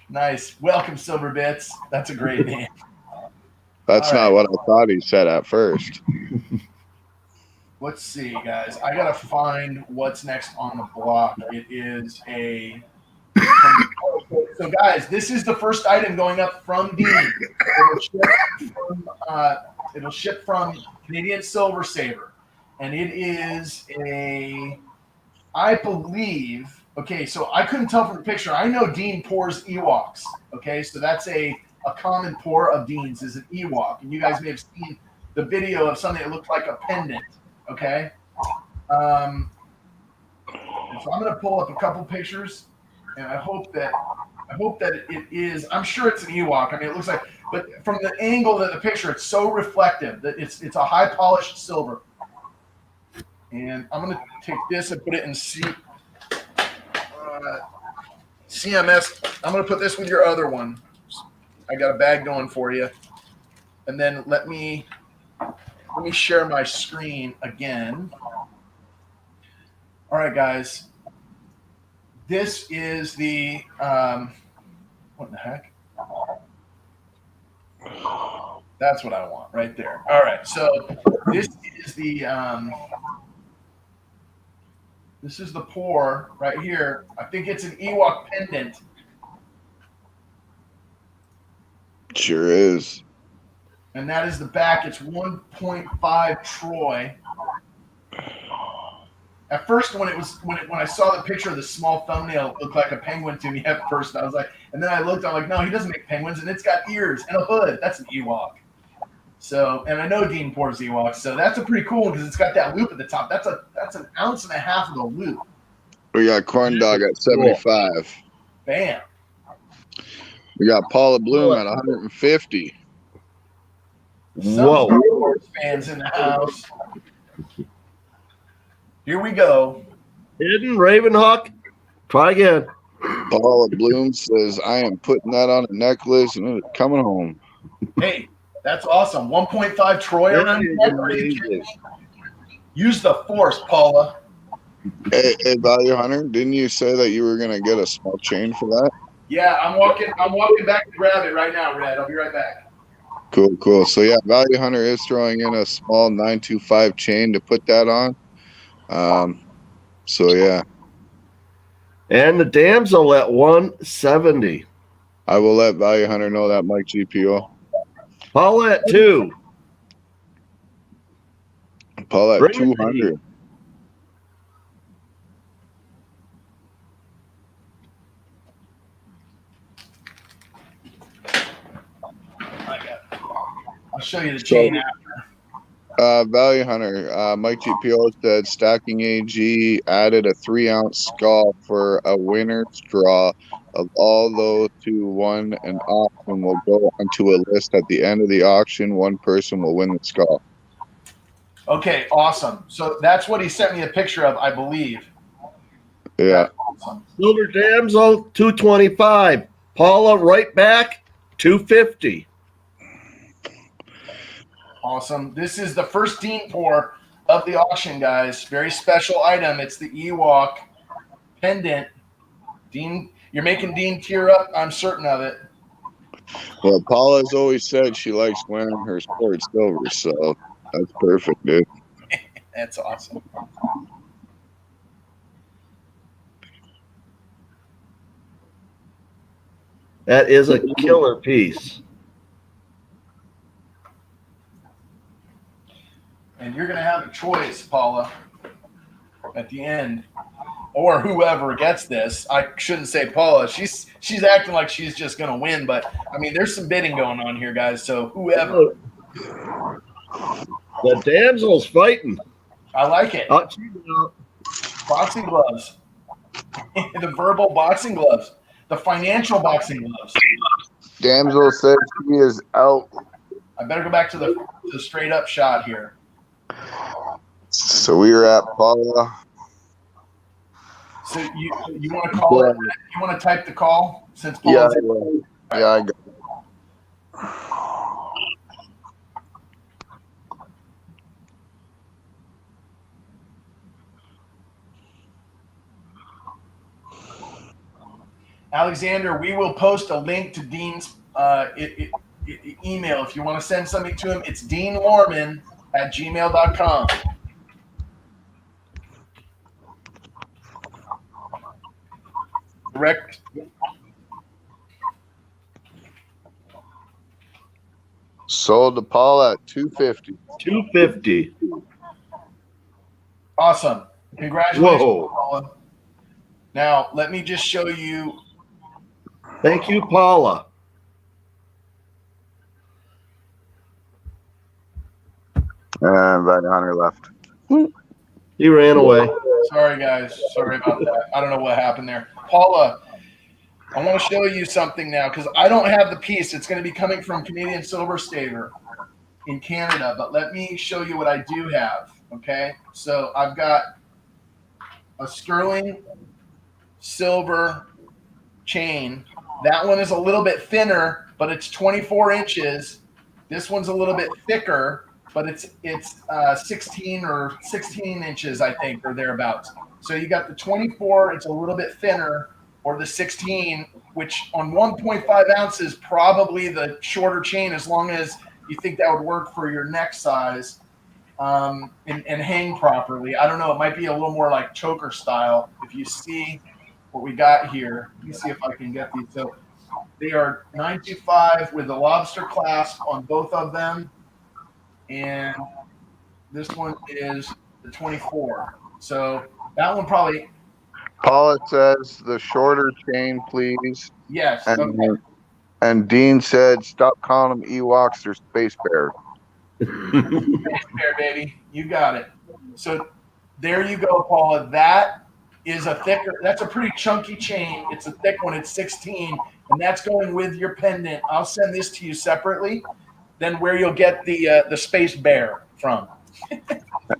Nice. Welcome, Silver Bits. That's a great name. That's not what I thought he said at first. Let's see, guys. I got to find what's next on the block. It is a... So, guys, this is the first item going up from Dean. It'll ship from Canadian Silver Saver. And it is I believe... Okay, so I couldn't tell from the picture. I know Dean pours Ewoks. Okay, so that's a common pour of Dean's is an Ewok. And you guys may have seen the video of something that looked like a pendant. Okay. So I'm going to pull up a couple pictures, and I hope that it is. I'm sure it's an Ewok. I mean, it looks like, but from the angle of the picture, it's so reflective that it's a high polished silver. And I'm going to take this and put it in CMS. I'm going to put this with your other one. I got a bag going for you. And then let me share my screen again. All right, guys. This is the, what the heck? That's what I want right there. All right, so this is the pour right here. I think it's an Ewok pendant. Sure is. And that is the back. It's 1.5 Troy. At first, when I saw the picture of the small thumbnail, it looked like a penguin to me at first. I was like, and then I looked, I'm like, no, he doesn't make penguins, and it's got ears and a hood. That's an Ewok. So, and I know Dean pours Ewoks, so that's a pretty cool one because it's got that loop at the top. That's an ounce and a half of the loop. We got Corn Dog at 75. Bam. We got Paula Bloom at 150. Whoa. Some fans in the house. Here we go. Hidden Ravenhawk. Try again. Paula Bloom says, I am putting that on a necklace and it's coming home. Hey, that's awesome. 1.5 Troy around your neck. Are you kidding me? Use the force, Paula. Hey, Value Hunter, didn't you say that you were going to get a small chain for that? Yeah, I'm walking back to grab it right now, Red. I'll be right back. Cool. So, yeah, Value Hunter is throwing in a small 925 chain to put that on. So, yeah. And the damsel at 170. I will let Value Hunter know that, Mike GPO. Paula at 2. Paula at 200. I'll show you the chain after. Value Hunter, Mike GPO said Stacking AG added a 3-ounce skull for a winner's draw of all those who won an auction will go onto a list at the end of the auction. One person will win the skull. Okay, awesome. So that's what he sent me a picture of, I believe. Yeah. Awesome. Silver Damsel, 225. Paula, right back, 250. Awesome. This is the first Dean pour of the auction, guys. Very special item. It's the Ewok pendant. Dean, you're making Dean tear up. I'm certain of it. Well, Paula's always said she likes wearing her sport silver, so that's perfect, dude. That's awesome. That is a killer piece. And you're going to have a choice, Paula, at the end, or whoever gets this. I shouldn't say Paula. She's acting like she's just going to win, but I mean, there's some bidding going on here, guys. So whoever. The damsel's fighting. I like it. I'll check it out. Boxing gloves. The verbal boxing gloves. The financial boxing gloves. Damsel says he is out. I better go back to the straight up shot here. So we are at Paula. So you want to call it? You want to type the call since Yeah, Paul's yeah, I got it. Alexander, we will post a link to Dean's email if you want to send something to him. It's deanlorman@gmail.com. Correct. Sold to Paula at $250. $250. Awesome. Congratulations, Whoa. Paula. Now, let me just show you. Thank you, Paula. And Val Hunter left. He ran away. Sorry, guys. Sorry about that. I don't know what happened there. Paula, I want to show you something now because I don't have the piece. It's going to be coming from Canadian Silver Staver in Canada, but let me show you what I do have, okay? So I've got a sterling silver chain. That one is a little bit thinner, but it's 24 inches. This one's a little bit thicker, but it's 16 or 16 inches, I think, or thereabouts. So you got the 24, it's a little bit thinner, or the 16, which on 1.5 ounces, probably the shorter chain, as long as you think that would work for your neck size and hang properly. I don't know. It might be a little more like choker style. If you see what we got here, let me see if I can get these. So they are 925 with the lobster clasp on both of them. And this one is the 24. So that one probably. Paula says the shorter chain, please. Yes. And, Okay. and Dean said, stop calling them Ewoks, they're space bears. Space bear, baby. You got it. So there you go, Paula. That is a thicker, that's a pretty chunky chain. It's a thick one. It's 16, and that's going with your pendant. I'll send this to you separately. Then where you'll get the space bear from.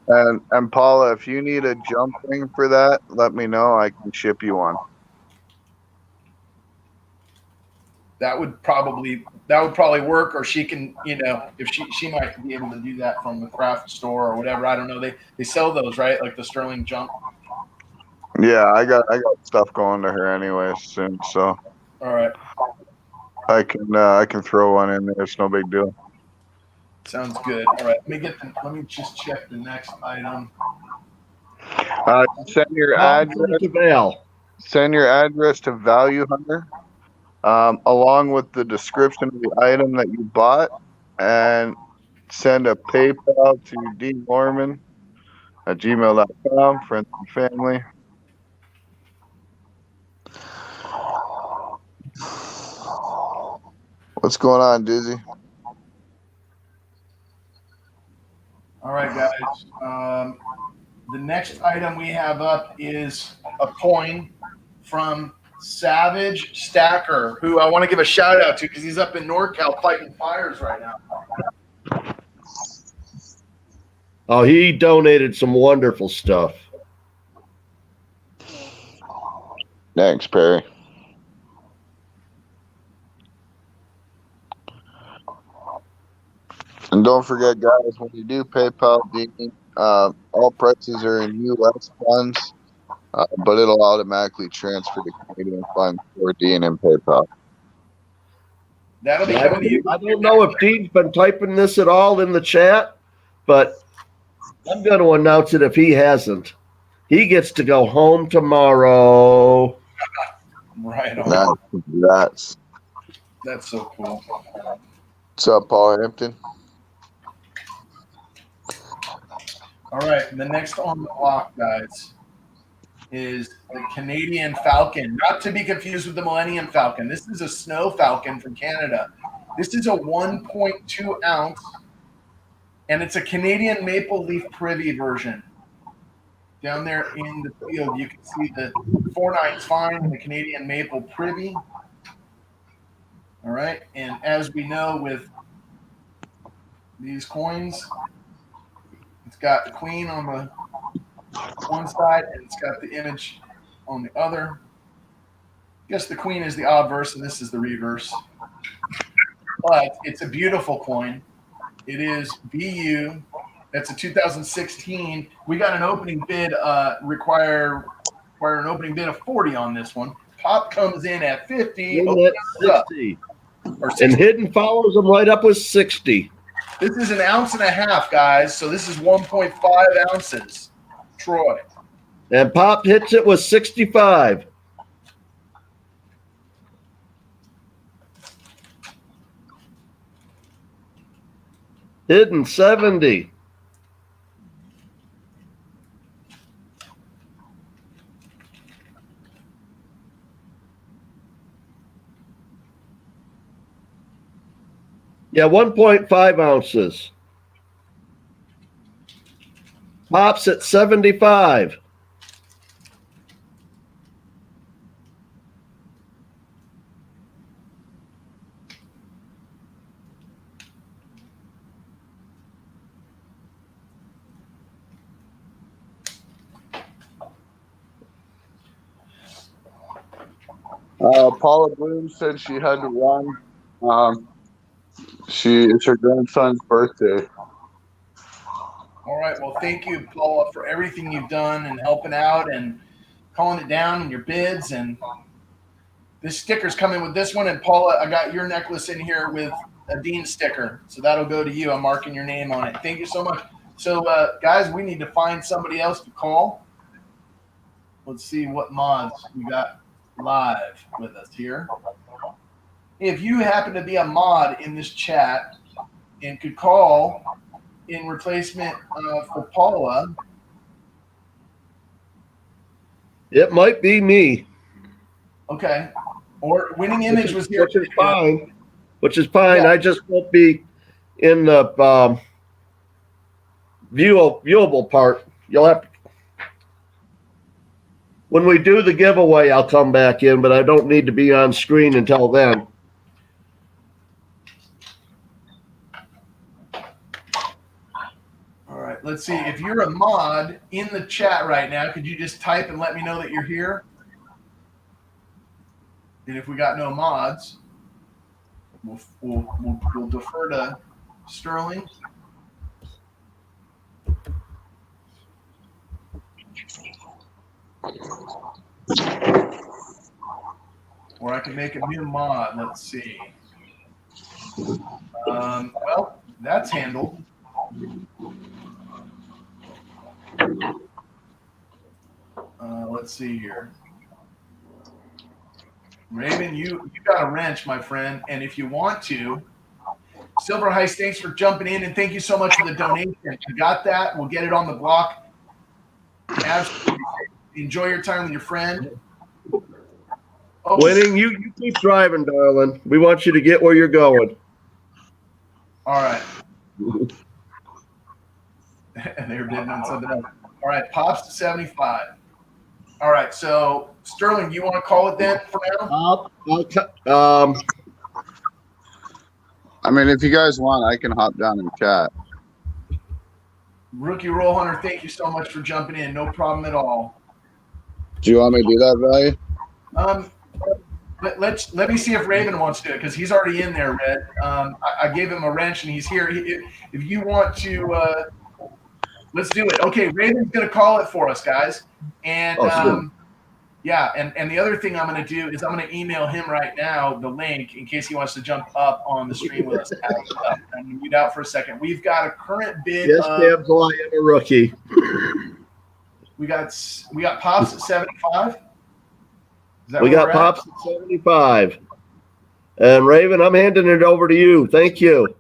And Paula, if you need a jump ring for that, let me know. I can ship you one. That would probably work, or she can, if she might be able to do that from the craft store or whatever. I don't know. They sell those, right? Like the sterling jump. Yeah, I got stuff going to her anyway soon, so All right. I can throw one in there. It's no big deal. Sounds good. All right. Let me just check the next item. Send your address to Val. Send your address to Value Hunter, along with the description of the item that you bought, and send a PayPal to dnorman@gmail.com, friends and family. What's going on, Dizzy? All right, guys. The next item we have up is a coin from Savage Stacker, who I want to give a shout out to because he's up in NorCal fighting fires right now. Oh, he donated some wonderful stuff. Thanks, Perry. And don't forget, guys, when you do PayPal, Dean, all prices are in U.S. funds, but it'll automatically transfer to Canadian funds for Dean and PayPal. That'll be coming to you. I don't know if Dean's been typing this at all in the chat, but I'm going to announce it if he hasn't. He gets to go home tomorrow. Right on. That's so cool. What's up, Paul Hampton? All right, and the next on the block, guys, is the Canadian Falcon. Not to be confused with the Millennium Falcon. This is a Snow Falcon from Canada. This is a 1.2 ounce, and it's a Canadian maple leaf privy version. down there in the field, you can see the 4/9 fine and the Canadian maple privy. All right, and as we know with these coins, it's got the queen on the one side and it's got the image on the other. I guess the queen is the obverse and this is the reverse. But it's a beautiful coin. It is BU. That's a 2016. We got an opening bid, require an opening bid of 40 on this one. Pop comes in at 50. In at 60. Or 60. And Hidden follows them right up with 60. This is 1.5 ounces, guys. So this is 1.5 ounces. Troy. And Pop hits it with 65. Hidden 70. Yeah, 1.5 ounces. Pops at 75. Paula Bloom said she had to run. It's her grandson's birthday. All right. Well, thank you, Paula, for everything you've done and helping out and calling it down in your bids. And this sticker's coming with this one. And Paula, I got your necklace in here with a Dean sticker. So that'll go to you. I'm marking your name on it. Thank you so much. So, guys, we need to find somebody else to call. Let's see what mods we got live with us here. If you happen to be a mod in this chat and could call in replacement for Paula. It might be me. Okay. Or Winning Image was here. Which is fine. Which is fine. Yeah. I just won't be in the viewable part. You'll have to. When we do the giveaway, I'll come back in, but I don't need to be on screen until then. All right, let's see. If you're a mod in the chat right now, could you just type and let me know that you're here? And if we got no mods, we'll defer to Sterling. Or I can make a new mod. Let's see. Well, that's handled. Let's see here. Raven, you got a wrench, my friend. And if you want to, Silver Heist, thanks for jumping in. And thank you so much for the donation. You got that. We'll get it on the block. Absolutely. Enjoy your time with your friend. Oh. Winning, you keep driving, darling. We want you to get where you're going. All right. They're bidding on something else. All right, Pops to 75. All right, so Sterling, you want to call it then for now? I mean, if you guys want, I can hop down and chat. Rookie Roll Hunter, thank you so much for jumping in. No problem at all. Do you want me to do that, Value? Let me see if Raven wants to do it because he's already in there, Red. I gave him a wrench and he's here. If you want to, let's do it. Okay, Raven's going to call it for us, guys. And yeah, and the other thing I'm going to do is I'm going to email him right now the link in case he wants to jump up on the stream with us. I'm going to mute out for a second. We've got a current bid. Yes, Dabs, I am a rookie. We got Pops at 75. We got Pops at 75. And Raven, I'm handing it over to you. Thank you.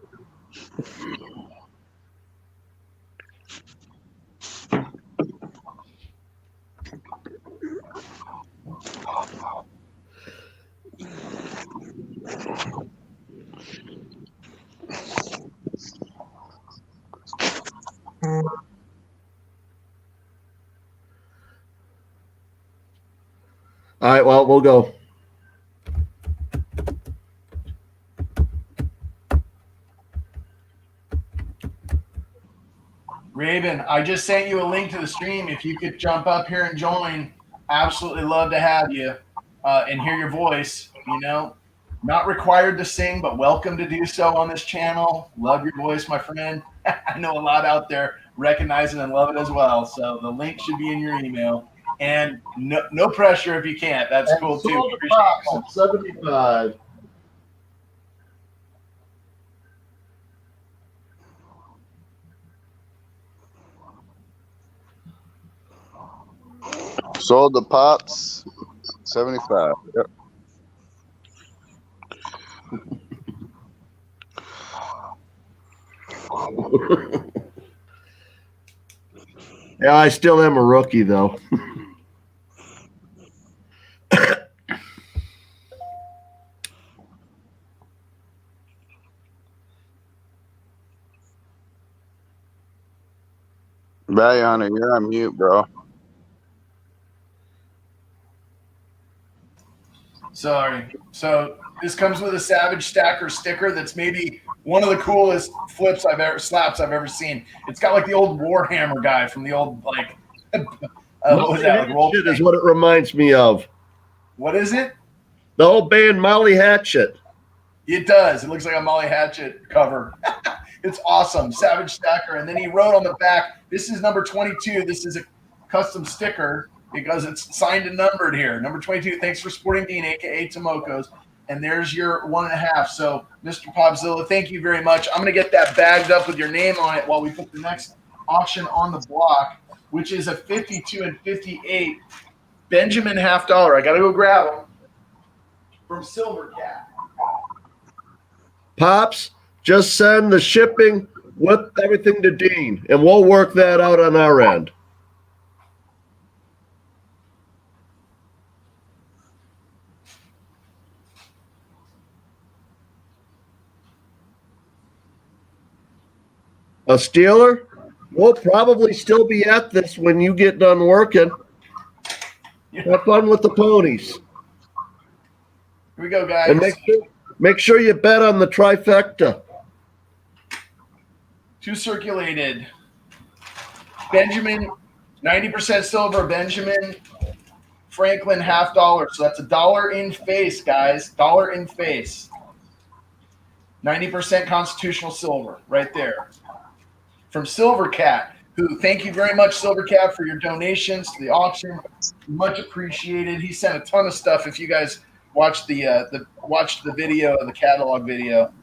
All right, well, we'll go. Raven, I just sent you a link to the stream. If you could jump up here and join, absolutely love to have you and hear your voice. You know, not required to sing, but welcome to do so on this channel. Love your voice, my friend. I know a lot out there recognize it and love it as well. So the link should be in your email. And no pressure if you can't. That's And cool too. sold the box at 75. Sold the pops, 75. Yep. Yeah, I still am a rookie, though. Val Hunter, you're on mute, bro. Sorry. So this comes with a Savage Stacker sticker that's maybe one of the coolest slaps I've ever seen. It's got like the old Warhammer guy from the old like what was that? Like Shit is what it reminds me of. What is it? The old band Molly Hatchet. It does. It looks like a Molly Hatchet cover. It's awesome. Savage Stacker. And then he wrote on the back, this is number 22. This is a custom sticker because it's signed and numbered here. Number 22. Thanks for supporting Dean, aka Tomoko's. And there's your 1.5. So, Mr. Popzilla, thank you very much. I'm going to get that bagged up with your name on it while we put the next auction on the block, which is a 52 and 58 Benjamin $50. I got to go grab them from Silver Cat. Pops, just send the shipping with everything to Dean, and we'll work that out on our end. A Steeler? We'll probably still be at this when you get done working. Have fun with the ponies. Here we go, guys. And make sure you bet on the trifecta. 2 circulated. Benjamin, 90% silver. Benjamin Franklin $50. So that's $1 in face, guys. $1 in face. 90% constitutional silver right there. From Silver Cat, who thank you very much, Silver Cat, for your donations to the auction. Much appreciated. He sent a ton of stuff. If you guys watched the video, the catalog video.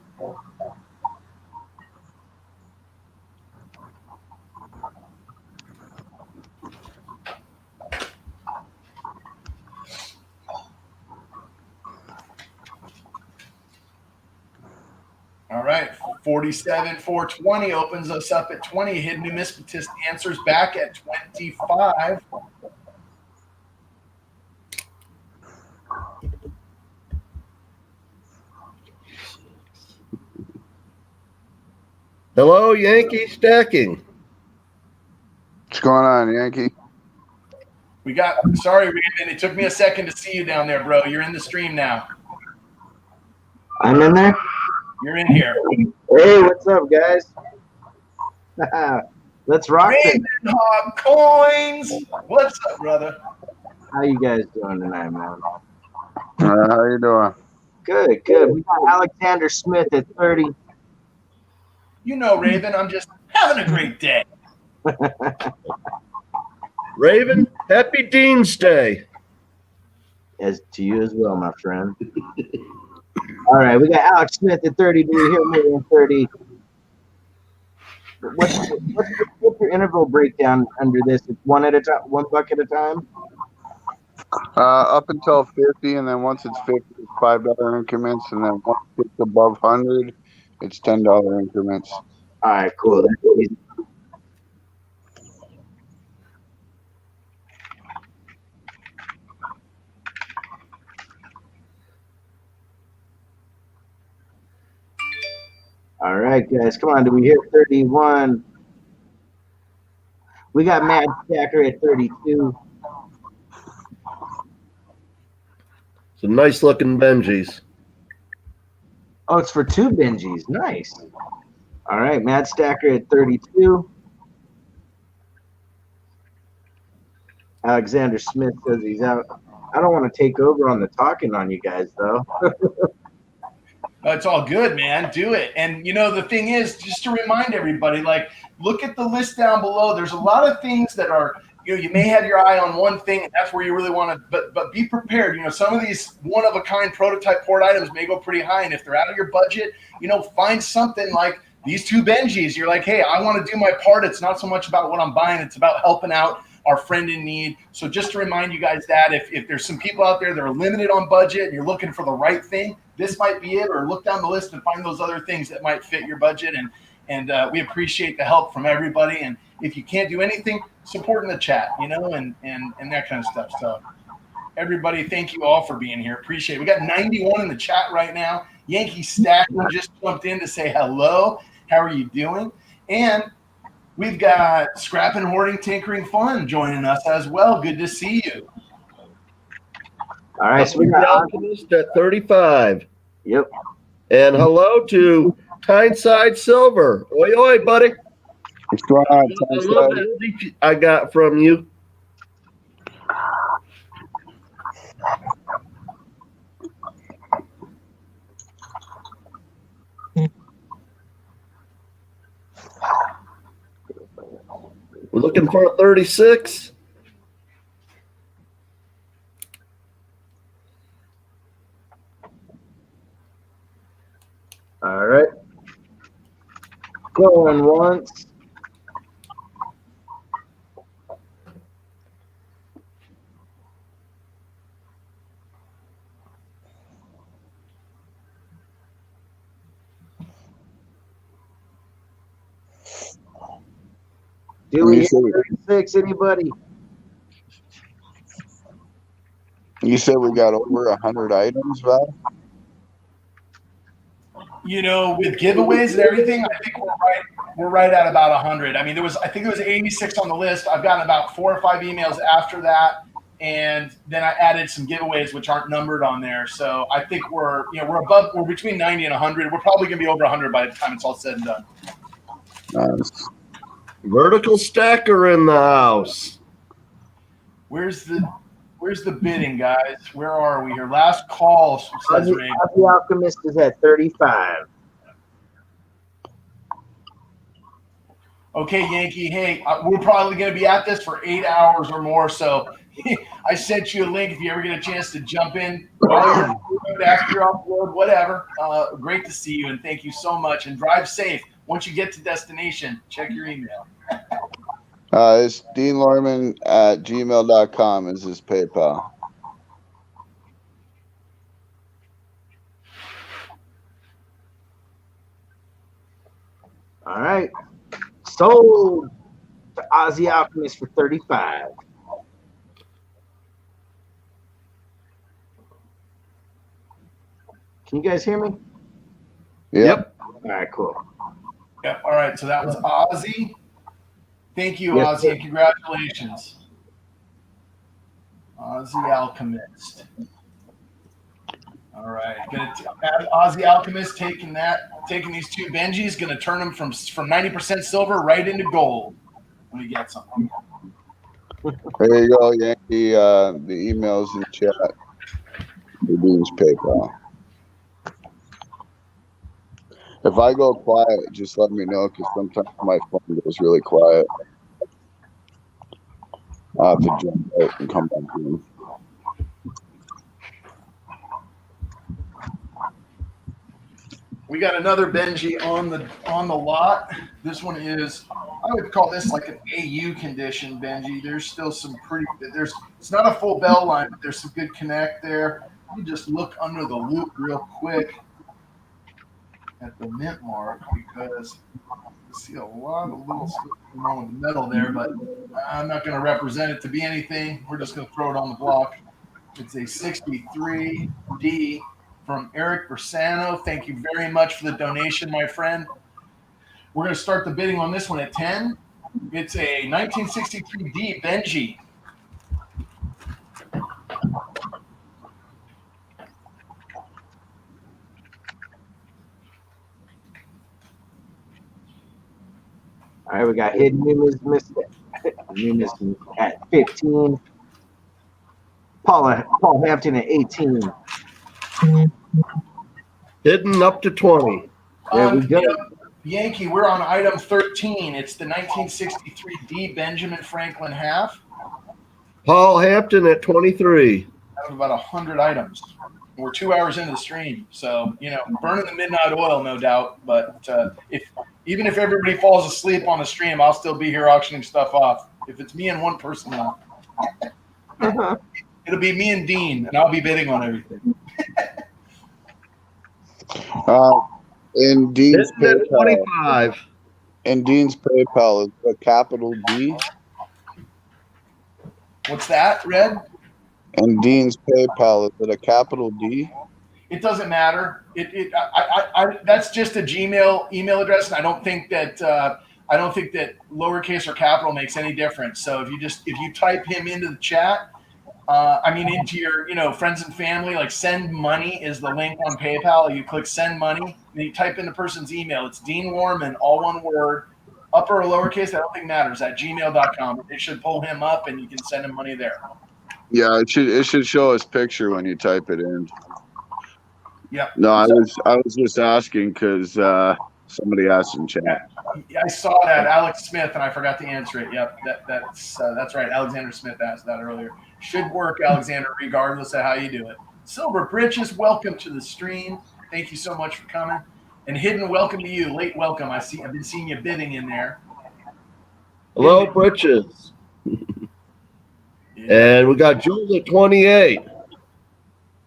All right, 47,420 opens us up at 20. Hidden Numismatist answers back at 25. Hello, Yankee Stacking. What's going on, Yankee? Sorry, Raven, it took me a second to see you down there, bro. You're in the stream now. I'm in there? You're in here. Hey, what's up, guys? Let's rock it. Raven Hog Coins. What's up, brother? How you guys doing tonight, man? How you doing? Good, good. We got Alexander Smith at 30. You know, Raven, I'm just having a great day. Raven, happy Dean's Day. As to you as well, my friend. All right, we got Alex Smith at 30. Do we hear me at 30? What's your interval breakdown under this? It's one at a time, $1 at a time? Up until 50, and then once it's 50, it's $5 increments, and then once it's above 100, it's $10 increments. All right, cool. That's easy. All right, guys, come on. Do we hear 31? We got Matt Stacker at 32. Some nice looking Benjis. Oh, it's for 2 Benjis. Nice. All right, Mad Stacker at 32. Alexander Smith says he's out. I don't want to take over on the talking on you guys, though. It's all good, man. Do it. And the thing is, just to remind everybody, like, look at the list down below. There's a lot of things that are, you may have your eye on one thing, and that's where you really want to, but be prepared. Some of these one-of-a-kind prototype port items may go pretty high, and if they're out of your budget, find something like these 2 Benjis. You're like, hey, I want to do my part. It's not so much about what I'm buying. It's about helping out our friend in need. So just to remind you guys that if there's some people out there that are limited on budget and you're looking for the right thing, this might be it, or look down the list and find those other things that might fit your budget. And we appreciate the help from everybody. And if you can't do anything, support in the chat, and that kind of stuff. So everybody, thank you all for being here. Appreciate it. We got 91 in the chat right now. Yankee Stack just jumped in to say hello. How are you doing? And we've got Scrapping, Hoarding, Tinkering Fun joining us as well. Good to see you. All right, so we The got Alchemist at 35. Yep. And hello to Tyneside Silver. Oi, oi, buddy. What's going on, I love that I got from you. We're looking for a 36. All right. Going once. Do we hit 36, anybody? You said we got over 100 items, Val? With giveaways and everything, I think we're right at about 100. I mean, I think there was 86 on the list. I've gotten about 4 or 5 emails after that, and then I added some giveaways which aren't numbered on there. So I think we're between 90 and 100. We're probably gonna be over 100 by the time it's all said and done. Nice. Vertical Stacker in the house. Where's the bidding, guys? Where are we here? Last call says Ray. The Alchemist is at 35. Okay, Yankee. Hey, we're probably going to be at this for 8 hours or more. So I sent you a link if you ever get a chance to jump in while you're after you're off the road, whatever. Great to see you, and thank you so much. And drive safe. Once you get to destination, check your email. It's deanlorman@gmail.com is his PayPal. All right. Sold to Ozzy Alchemist for 35. Can you guys hear me? Yep. All right, cool. Yep. All right. So that was Ozzy. Thank you, Yes, Ozzy, sir. and congratulations. Ozzy Alchemist. All right. Ozzy Alchemist taking these 2 Benjis, going to turn them from 90% silver right into gold when he gets them. There you go, Yankee. The email's in chat. The dude's PayPal. If I go quiet, just let me know, because sometimes my phone goes really quiet. I'll have to jump out and come back in. We got another Benji on the lot. This one is, I would call this like an AU condition Benji. There's still some it's not a full bell line, but there's some good connect there. Let me just look under the loop real quick at the mint mark, because I see a lot of little stuff going on with the metal there, but I'm not going to represent it to be anything. We're just going to throw it on the block. It's a 63D from Eric Bersano. Thank you very much for the donation, my friend. We're going to start the bidding on this one at 10. It's a 1963D Benji. All right, we got hidden numismatist at 15. Paul Hampton at 18. Hidden up to 20. There we go. Yankee, we're on item 13. It's the 1963 D Benjamin Franklin half. Paul Hampton at 23. I have about 100 items. We're 2 hours into the stream, so burning the midnight oil, no doubt. But even if everybody falls asleep on the stream, I'll still be here auctioning stuff off. If it's me and one person, it'll be me and Dean, and I'll be bidding on everything. In Dean's Hidden at PayPal, 25. in Dean's PayPal is a capital D. What's that, Red? And Dean's PayPal is it a capital D? It doesn't matter. That's just a Gmail email address, and I don't think that lowercase or capital makes any difference. So if you type him into the chat, into your friends and family, like send money is the link on PayPal. You click send money, and you type in the person's email. It's Dean Warman, all one word, upper or lowercase. I don't think matters at gmail.com. It should pull him up, and you can send him money there. Yeah, it should show his picture when you type it in. Yeah. No, I was just asking because somebody asked in chat. I saw that, Alex Smith, and I forgot to answer it. Yep, that's right. Alexander Smith asked that earlier. Should work, Alexander, regardless of how you do it. Silver Britches, welcome to the stream. Thank you so much for coming. And Hidden, welcome to you. Late welcome. I've been seeing you bidding in there. Hello, Britches. And we got Jules at 28.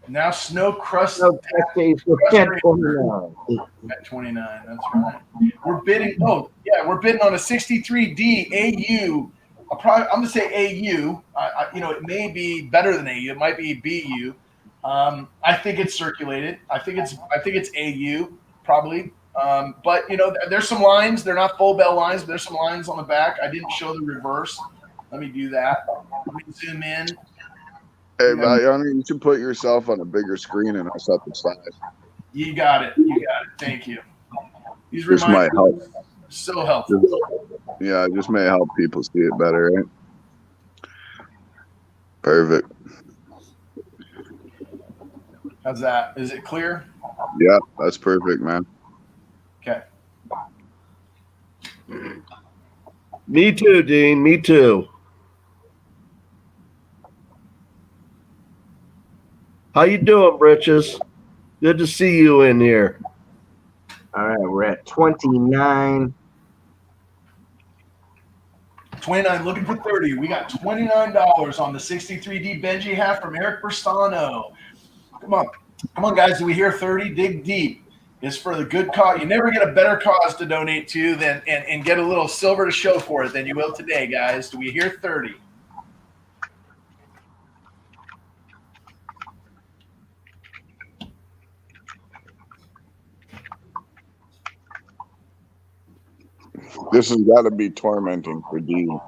Now Snow Crust at 29. At 29, that's right. We're bidding. Oh, yeah, we're bidding on a 63D AU. I'm going to say AU. It may be better than AU. It might be BU. I think it's circulated. I think it's AU probably. But there's some lines. They're not full bell lines, but there's some lines on the back. I didn't show the reverse. Let me do that. Let me zoom in. Hey, Valiana, you should put yourself on a bigger screen and us up the size. You got it. Thank you. These This might help. So helpful. Yeah, it just may help people see it better, right? Perfect. How's that? Is it clear? Yeah, that's perfect, man. Okay. Me too, Dean. Me too. How you doing, Britches? Good to see you in here. All right, we're at 29. 29, looking for 30. We got $29 on the 63D Benji half from Eric Bersano. Come on, guys. Do we hear 30? Dig deep. It's for the good cause. You never get a better cause to donate to than and get a little silver to show for it than you will today, guys. Do we hear 30? This has got to be tormenting for Dean.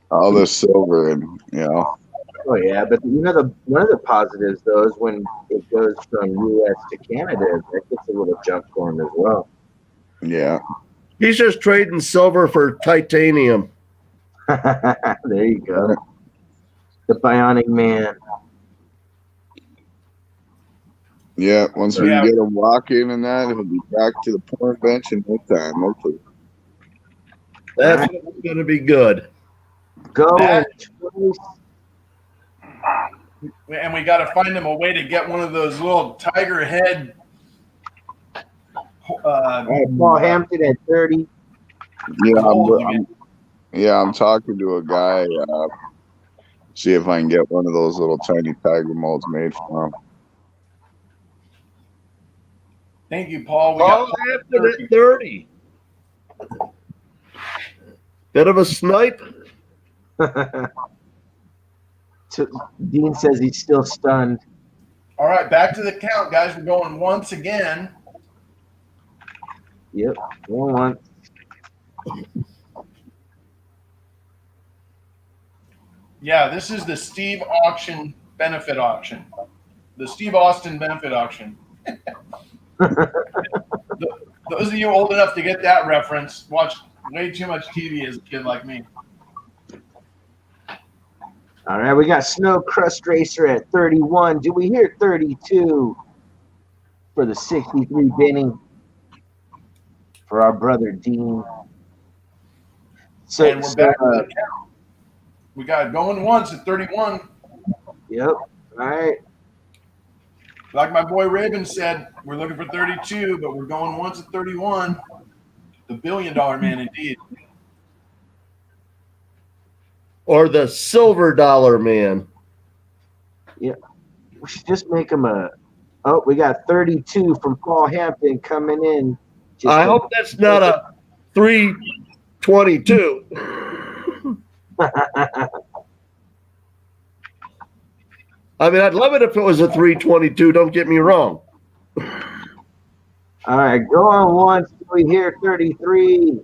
All this silver and Oh yeah, but one of the positives though is when it goes from U.S. to Canada, that gets a little jump for him as well. Yeah. He's just trading silver for titanium. There you go. The Bionic Man. Yeah, once we get him walking and that, he'll be back to the porn bench in no time, hopefully. That's going to be good. Go. And we got to find him a way to get one of those little tiger head. Paul Hampton at 30. Yeah, I'm talking to a guy. See if I can get one of those little tiny tiger molds made for him. Thank you, Paul. Paul Hampton at 30. Bit of a snipe. Dean says he's still stunned. All right, back to the count, guys. We're going once again. Yep, going once. Yeah, this is the Steve Auction benefit auction. The Steve Austin benefit auction. The Those of you old enough to get that reference watch way too much TV as a kid like me. All right, we got Snow Crust Racer at 31. Do we hear 32 for the 63 Benny for our brother Dean? So, And we're back to the count. We got going once at 31. Yep. All right. Like my boy Raven said, we're looking for 32, but we're going once at 31. The $1 billion man, indeed. Or the silver dollar man. Yeah. We should just make him a. Oh, we got 32 from Paul Hampton coming in. I hope that's not a 322. I mean, I'd love it if it was a 322. Don't get me wrong. All right, go on once. We hear 33.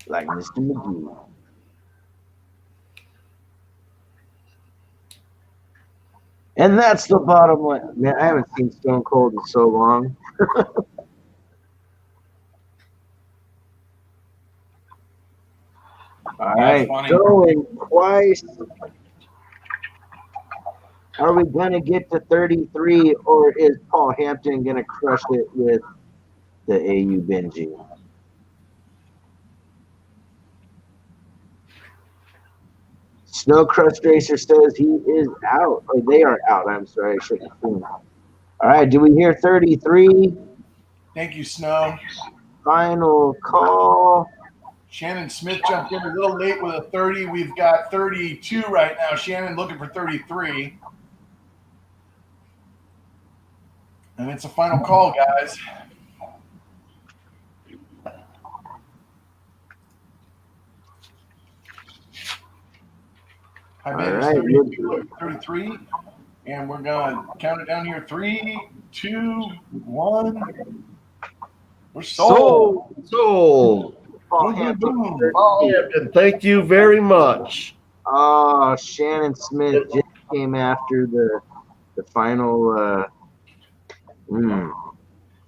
Like Mr. McGee. And that's the bottom line. Man, I haven't seen Stone Cold in so long. All right, going twice. Are we going to get to 33, or is Paul Hampton going to crush it with the AU Benji? Snow Crust Racer says he is out, or they are out. I'm sorry, I shouldn't have seen. All right, do we hear 33? Thank you, Snow. Final call. Shannon Smith jumped in a little late with a 30. We've got 32 right now. Shannon looking for 33. And it's a final call, guys. Hi, baby. Right, 32, 33. And we're going to count it down here. 3, 2, 1. We're sold. Sold. Paul Hampton, thank you very much. Oh, Shannon Smith just came after the final.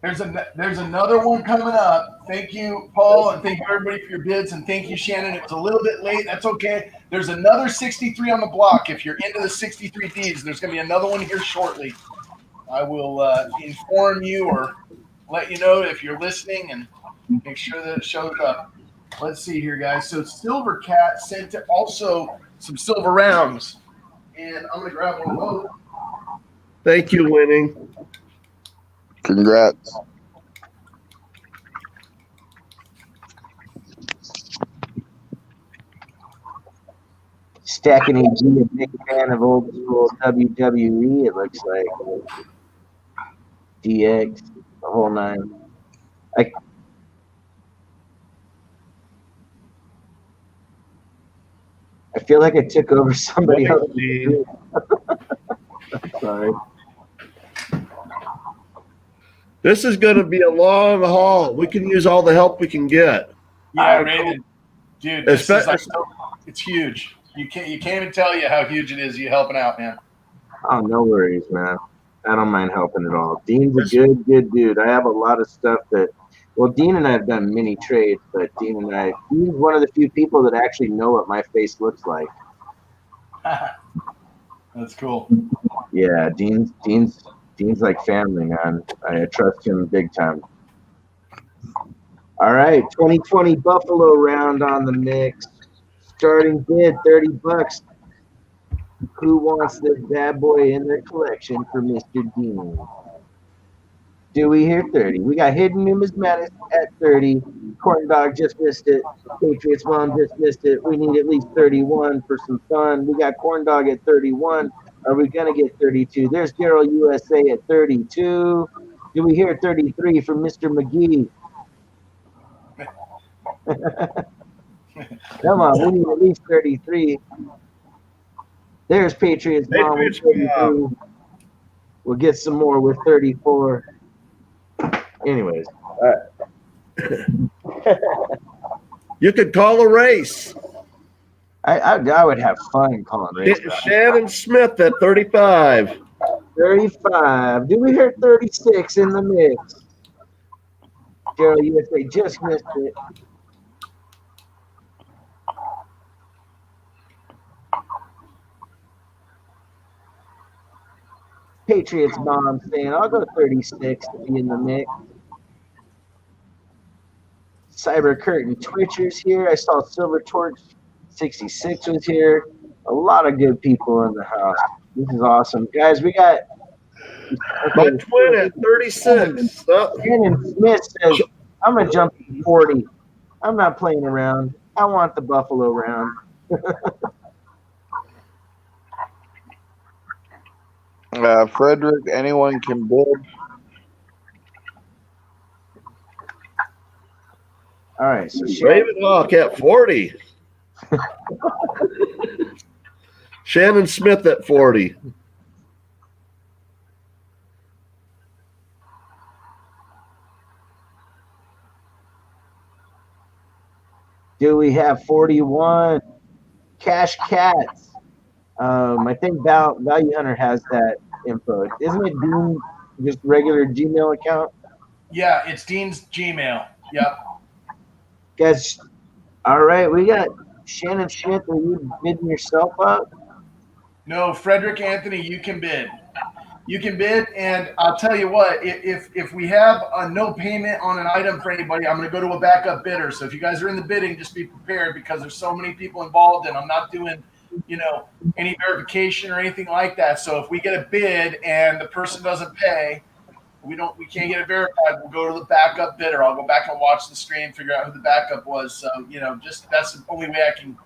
There's another one coming up. Thank you, Paul, and thank you everybody for your bids, and thank you, Shannon. It was a little bit late. That's okay. There's another 63 on the block. If you're into the 63 Ds, there's going to be another one here shortly. I will inform you or let you know if you're listening and make sure that it shows up. Let's see here, guys. So Silver Cat sent also some silver rounds, and I'm going to grab one of those. Thank you, Winning. Congrats. Stacking AG, a big fan of old school WWE, it looks like. DX, the whole nine. I feel like I took over somebody else. Sorry. This is going to be a long haul. We can use all the help we can get. Yeah, Raven. Dude, this is like, it's huge. You can't even tell you how huge it is. You helping out, man. Oh, no worries, man. I don't mind helping at all. Dean's a good dude. I have a lot of stuff that, well, Dean and I have done many trades, but Dean's one of the few people that actually know what my face looks like. That's cool. Yeah, Dean's like family, man. I trust him big time. All right, 2020 Buffalo round on the mix. Starting bid, $30. Who wants this bad boy in their collection for Mr. Dean? Do we hear 30? We got Hidden Numismatics at 30. Corn Dog just missed it. Patriots Mom just missed it. We need at least 31 for some fun. We got Corn Dog at 31. Are we going to get 32? There's Daryl USA at 32. Do we hear 33 from Mr. McGee? Come on, we need at least 33. There's Patriots Mom with 32. We'll get some more with 34. Anyways, all right. You could call a race. I would have fun calling race. Shannon Smith at 35. 35. Do we hear 36 in the mix? Joe USA just missed it. Patriots mom saying, I'll go 36 to be in the mix. Cyber Curtain Twitchers here. I saw Silver Torch 66 was here. A lot of good people in the house. This is awesome. Guys, we got My twin at 36. Shannon Smith says, I'm going to jump to 40. I'm not playing around. I want the Buffalo round. Frederick, anyone can bid. All right, so Raven Hawk at 40. Shannon Smith at 40. do we have 41? Cash Cats. I think Val Hunter has that info. Isn't it Dean, just regular Gmail account? Yeah, it's Dean's Gmail. Yep. Guys, all right, we got Shannon Schmidt. Are you bidding yourself up? No, Frederick Anthony, you can bid. You can bid, and I'll tell you what, if we have a no payment on an item for anybody, I'm going to go to a backup bidder. So if you guys are in the bidding, just be prepared because there's so many people involved, and I'm not doing, any verification or anything like that. So if we get a bid and the person doesn't pay, we can't get it verified. We'll go to the backup bidder. I'll go back and watch the stream, figure out who the backup was. So, just that's the only way I can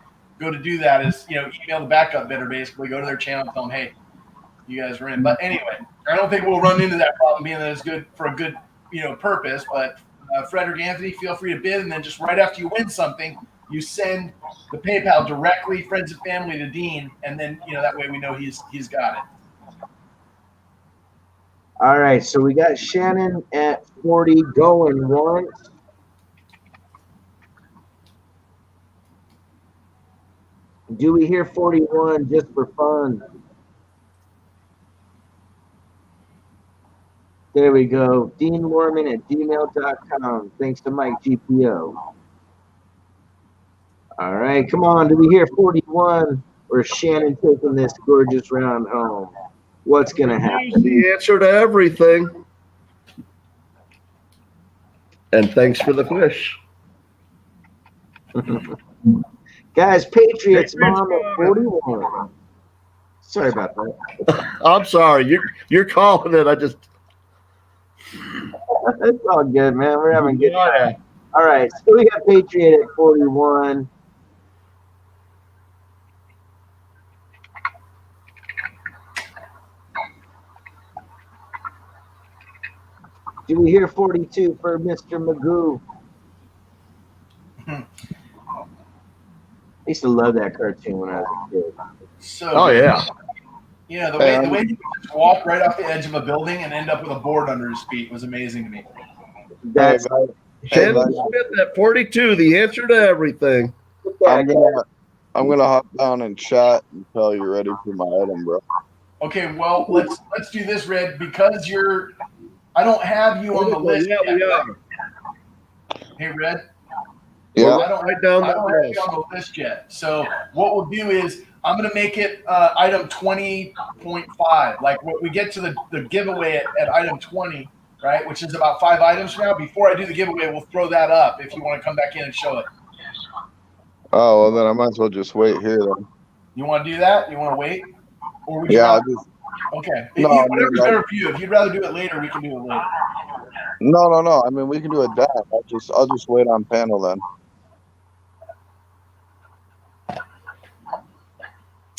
go to do that is, email the backup bidder, basically go to their channel and tell them, hey, you guys are in. But anyway, I don't think we'll run into that problem being that it's good for a good, purpose. But Frederick Anthony, feel free to bid. And then just right after you win something, you send the PayPal directly, friends and family, to Dean. And then, that way we know he's got it. All right, so we got Shannon at 40 going once. Do we hear 41 just for fun? There we go. Dean Mormon at gmail.com. Thanks to Mike GPO. All right, come on. Do we hear 41 or Shannon taking this gorgeous round home? What's going to happen? The answer to everything. And thanks for the fish. Guys, Patriots mom at 41. Sorry about that. I'm sorry. You're calling it. I just. It's all good, man. We're having a good time. Yeah. All right, so we got Patriot at 41. Do we hear 42 for Mr. Magoo? I used to love that cartoon when I was a kid. So, Oh, yeah. The way he just walked right off the edge of a building and end up with a board under his feet was amazing to me. That's Shannon Smith at 42, the answer to everything. I'm gonna hop down and chat until you're ready for my item, bro. Okay, well let's do this, Red, because I don't have you on the list Yeah, yet. we are. Hey, Red. Yeah. I don't have you on the list yet. So what we'll do is I'm going to make it item 20.5. Like when we get to the giveaway at item 20, right, which is about 5 items from now. Before I do the giveaway, we'll throw that up if you want to come back in and show it. Oh, well, then I might as well just wait here then. You want to do that? You want to wait? Or would you Yeah, okay. No, Whatever's better for you. If you'd rather do it later, we can do it later. No. I mean, we can do it that. I'll just wait on panel then.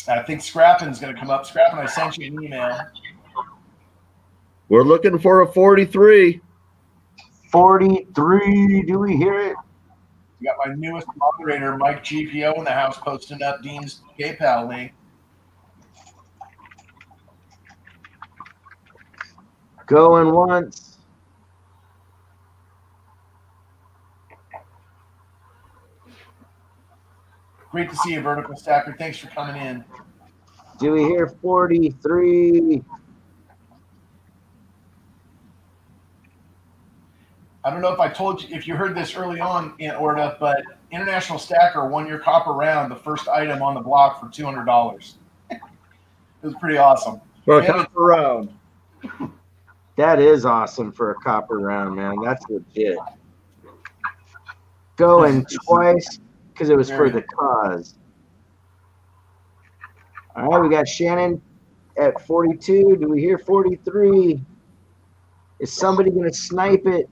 I think Scrappin's going to come up. Scrappin, I sent you an email. We're looking for a 43. 43. Do we hear it? We got my newest moderator, Mike GPO, in the house posting up Dean's PayPal link. Going once. Great to see you, Vertical Stacker. Thanks for coming in. Do we hear 43? I don't know if I told you, if you heard this early on in Orta, but International Stacker won your copper round, the first item on the block for $200. It was pretty awesome. For a We haven't- copper round. That is awesome for a copper round, man. That's legit. Going twice because it was for the cause. All right, we got Shannon at 42. Do we hear 43? Is somebody going to snipe it?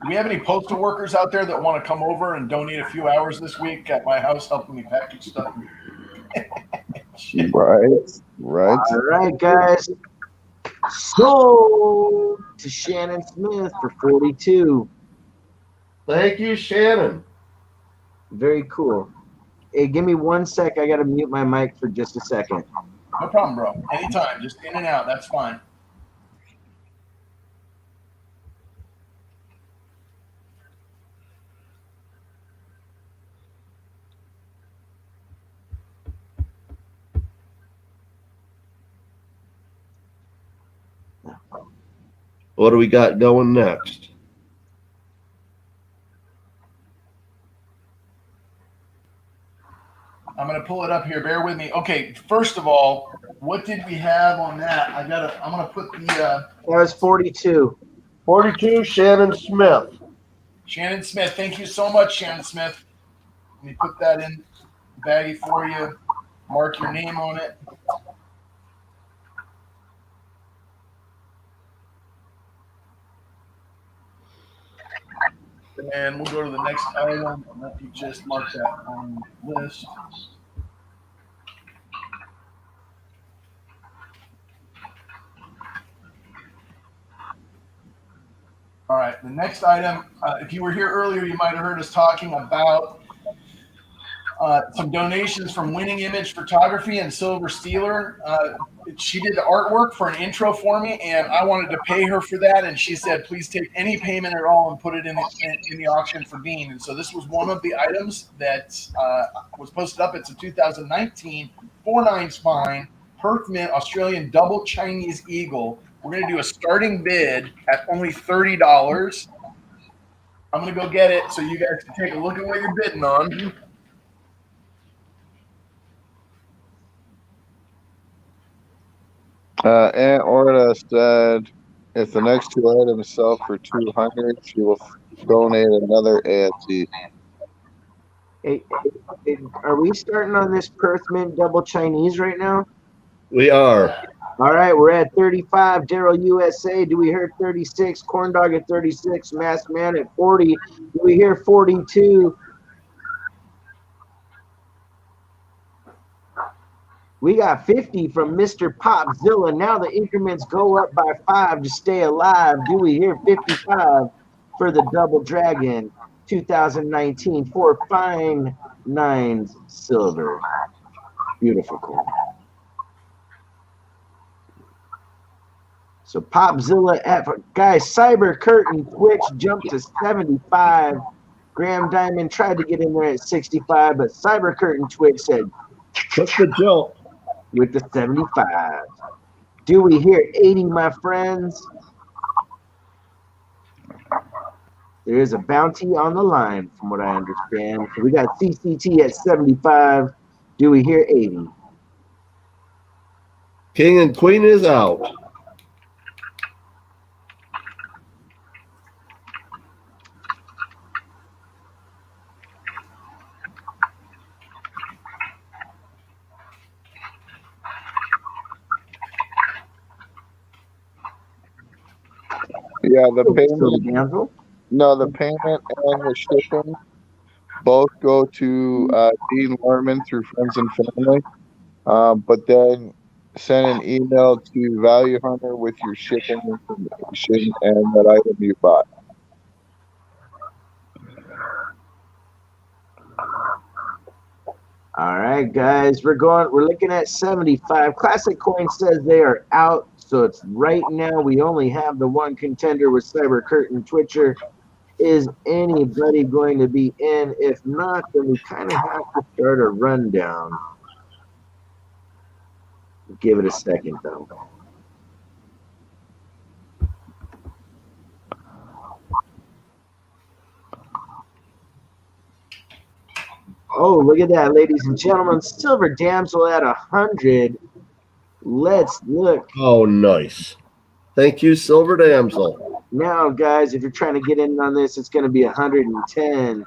Do we have any postal workers out there that want to come over and donate a few hours this week at my house helping me package stuff? Right. All right, guys. Sold to Shannon Smith for 42. Thank you, Shannon. Very cool. Hey, give me 1 sec. I got to mute my mic for just a second. No problem, bro. Anytime. Just in and out. That's fine. What do we got going next? I'm going to pull it up here. Bear with me. Okay, first of all, what did we have on that? I'm going to put the That was 42. 42, Shannon Smith. Shannon Smith. Thank you so much, Shannon Smith. Let me put that in the baggie for you. Mark your name on it. And we'll go to the next item. Let me just mark that on the list. All right, the next item, if you were here earlier, you might have heard us talking about some donations from Winning Image Photography and Silver Steeler. She did the artwork for an intro for me, and I wanted to pay her for that. And she said, please take any payment at all and put it in the auction for Dean. And so this was one of the items that was posted up. It's a 2019 4/9 spine, Perth Mint Australian double Chinese eagle. We're going to do a starting bid at only $30. I'm going to go get it so you guys can take a look at what you're bidding on. Aunt Orta said if the next two items sell for 200, she will donate another AFC. Hey, are we starting on this Perth Mint double Chinese right now? We are. All right, we're at 35. Daryl USA. Do we hear 36? Corn Dog at 36. Masked Man at 40. Do we hear 42? We got 50 from Mr. Popzilla. Now the increments go up by 5 to stay alive. Do we hear 55 for the Double Dragon 2019 for fine nines silver? Beautiful coin. So Popzilla at guys, Cyber Curtain Twitch jumped to 75. Graham Diamond tried to get in there at 65, but Cyber Curtain Twitch said, What's the jump? with the 75. Do we hear 80, my friends? There is a bounty on the line, from what I understand. So we got CCT at 75. Do we hear 80? King and Queen is out. Yeah, the So, payment. Danville? No, the payment and the shipping both go to Dean Lorman through Friends and Family. But then send an email to Value Hunter with your shipping information and that item you bought. All right, guys, we're looking at 75. Classic Coin says they are out. So it's right now we only have the one contender with Cyber Curtain Twitcher. Is anybody going to be in? If not, then we kind of have to start a rundown. Give it a second, though. Oh, look at that, ladies and gentlemen. Silver Damsel at 100. Let's look. Oh, nice. Thank you, Silver Damsel. Now, guys, if you're trying to get in on this, it's going to be 110.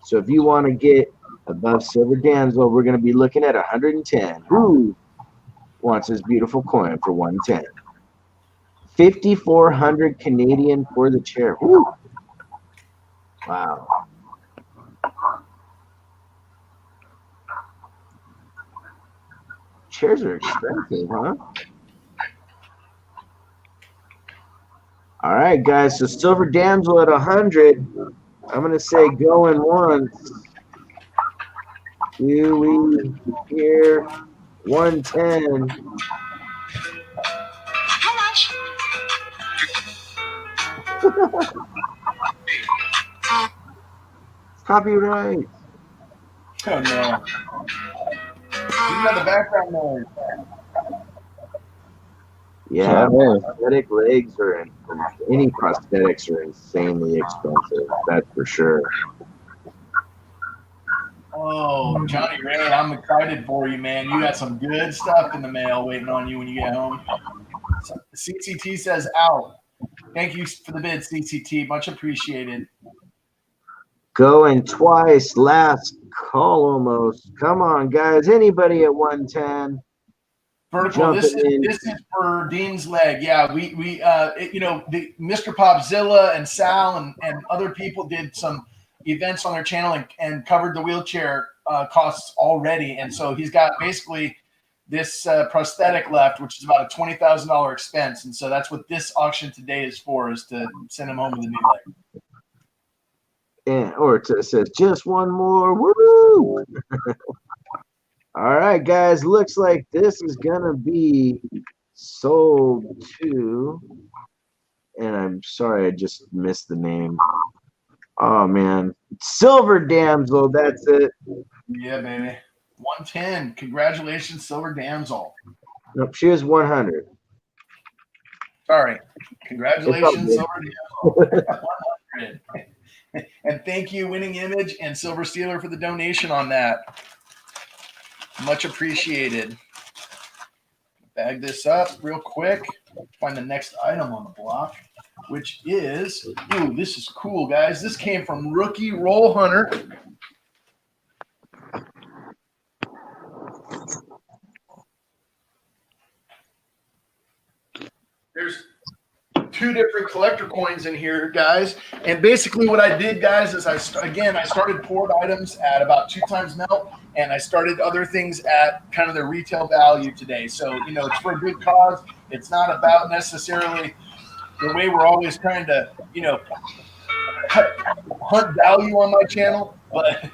So if you want to get above Silver Damsel, we're going to be looking at 110. Who wants this beautiful coin for 110? 5,400 Canadian for the chair. Woo. Wow. Chairs are expensive, huh? All right, guys. So Silver Damsel at 100. I'm going to say going once. Do we hear 110? How much? Copyright. Oh no. You got the background noise. Yeah, prosthetic legs are any prosthetics are insanely expensive. That's for sure. Oh, Johnny Ray, I'm excited for you, man. You got some good stuff in the mail waiting on you when you get home. CCT says out. Thank you for the bid, CCT. Much appreciated. Going twice, last call almost. Come on, guys. Anybody at 110? Vertical. This is for Dean's leg. Yeah, we the Mr. Popzilla and Sal and other people did some events on their channel and covered the wheelchair costs already, and so he's got basically this prosthetic left, which is about a $20,000 expense, and so that's what this auction today is for, is to send him home with a new leg. And or it says just one more. Woo! All right, guys. Looks like this is gonna be sold to. And I'm sorry, I just missed the name. Oh man, Silver Damsel. That's it. Yeah, baby. 110. Congratulations, Silver Damsel. Nope, she was 100. Sorry. Congratulations, Silver Damsel. 100. And thank you, Winning Image and Silver Steeler, for the donation on that. Much appreciated. Bag this up real quick. Find the next item on the block, which is, ooh, this is cool, guys. This came from Rookie Roll Hunter. There's two different collector coins in here, guys. And basically what I did, guys, is I started poured items at about 2 times melt, and I started other things at kind of their retail value today. So, it's for a good cause. It's not about necessarily the way we're always trying to, hunt value on my channel, but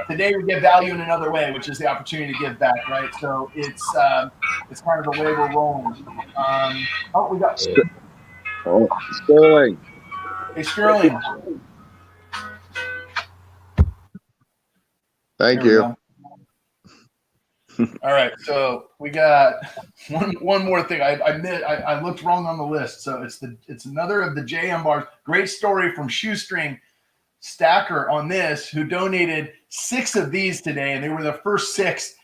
today we get value in another way, which is the opportunity to give back, right? So it's kind of the way we're rolling. We got Sterling. Hey, Sterling. Thank you. All right, so we got one more thing. I looked wrong on the list, so it's another of the JM bars. Great story from Shoestring Stacker on this, who donated 6 of these today, and they were the first 6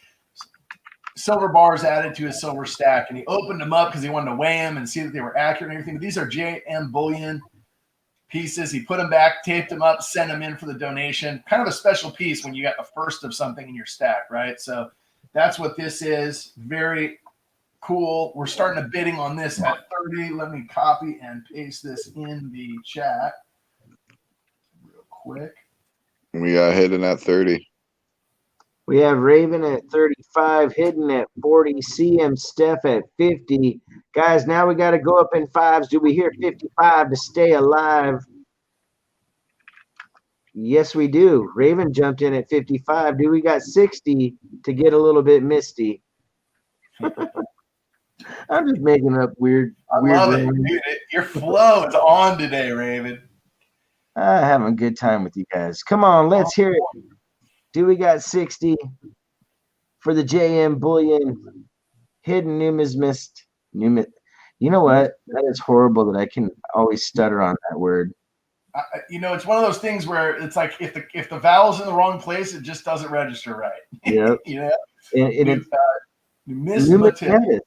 silver bars added to his silver stack, and he opened them up because he wanted to weigh them and see that they were accurate and everything. But these are JM bullion pieces. He put them back, taped them up, sent them in for the donation. Kind of a special piece when you got the first of something in your stack, right? So that's what this is. Very cool. We're starting a bidding on this at 30. Let me copy and paste this in the chat real quick. We got hidden at 30. We have Raven at 35, Hidden at 40, CM Steph at 50. Guys, now we got to go up in 5s. Do we hear 55 to stay alive? Yes, we do. Raven jumped in at 55. Do we got 60 to get a little bit misty? I'm just making up weird. I love it, dude. Your flow is on today, Raven. Having a good time with you guys. Come on, let's hear it. Do we got 60 for the JM Bullion hidden numismist? You know what? That is horrible that I can always stutter on that word. It's one of those things where it's like if the vowel's in the wrong place, it just doesn't register right. Yep. And it's numismative.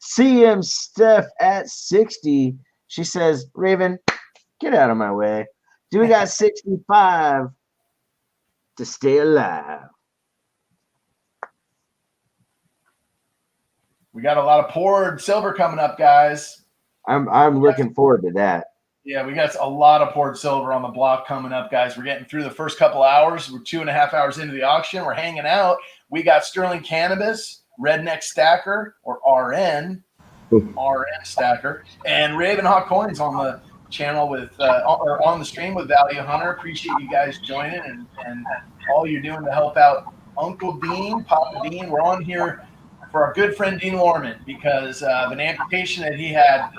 CM Steph at 60. She says, Raven, get out of my way. Do we got 65 to stay alive? We got a lot of poured silver coming up, guys. I'm looking forward to that. Yeah, we got a lot of poured silver on the block coming up, guys. We're getting through the first couple hours. We're 2.5 hours into the auction. We're hanging out. We got Sterling Cannabis, Redneck Stacker, or RN Stacker, and Raven Hawk Coins on the channel with or on the stream with Val Hunter. Appreciate you guys joining and all you're doing to help out Uncle Dean, Papa Dean. We're on here for our good friend Dean Lorman because of an amputation that he had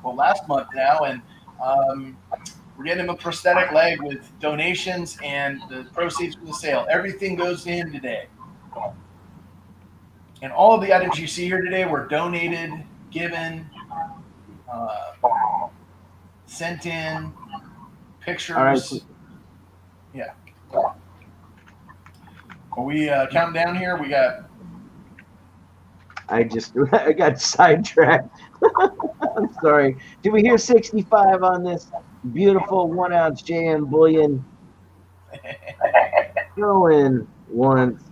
last month now, and we're getting him a prosthetic leg with donations and the proceeds from the sale. Everything goes to him today. And all of the items you see here today were donated, given, sent in, pictures. All right. Yeah. Are we counting down here? We got. I got sidetracked. I'm sorry. Did we hear 65 on this beautiful 1 ounce JM Bullion? Going once.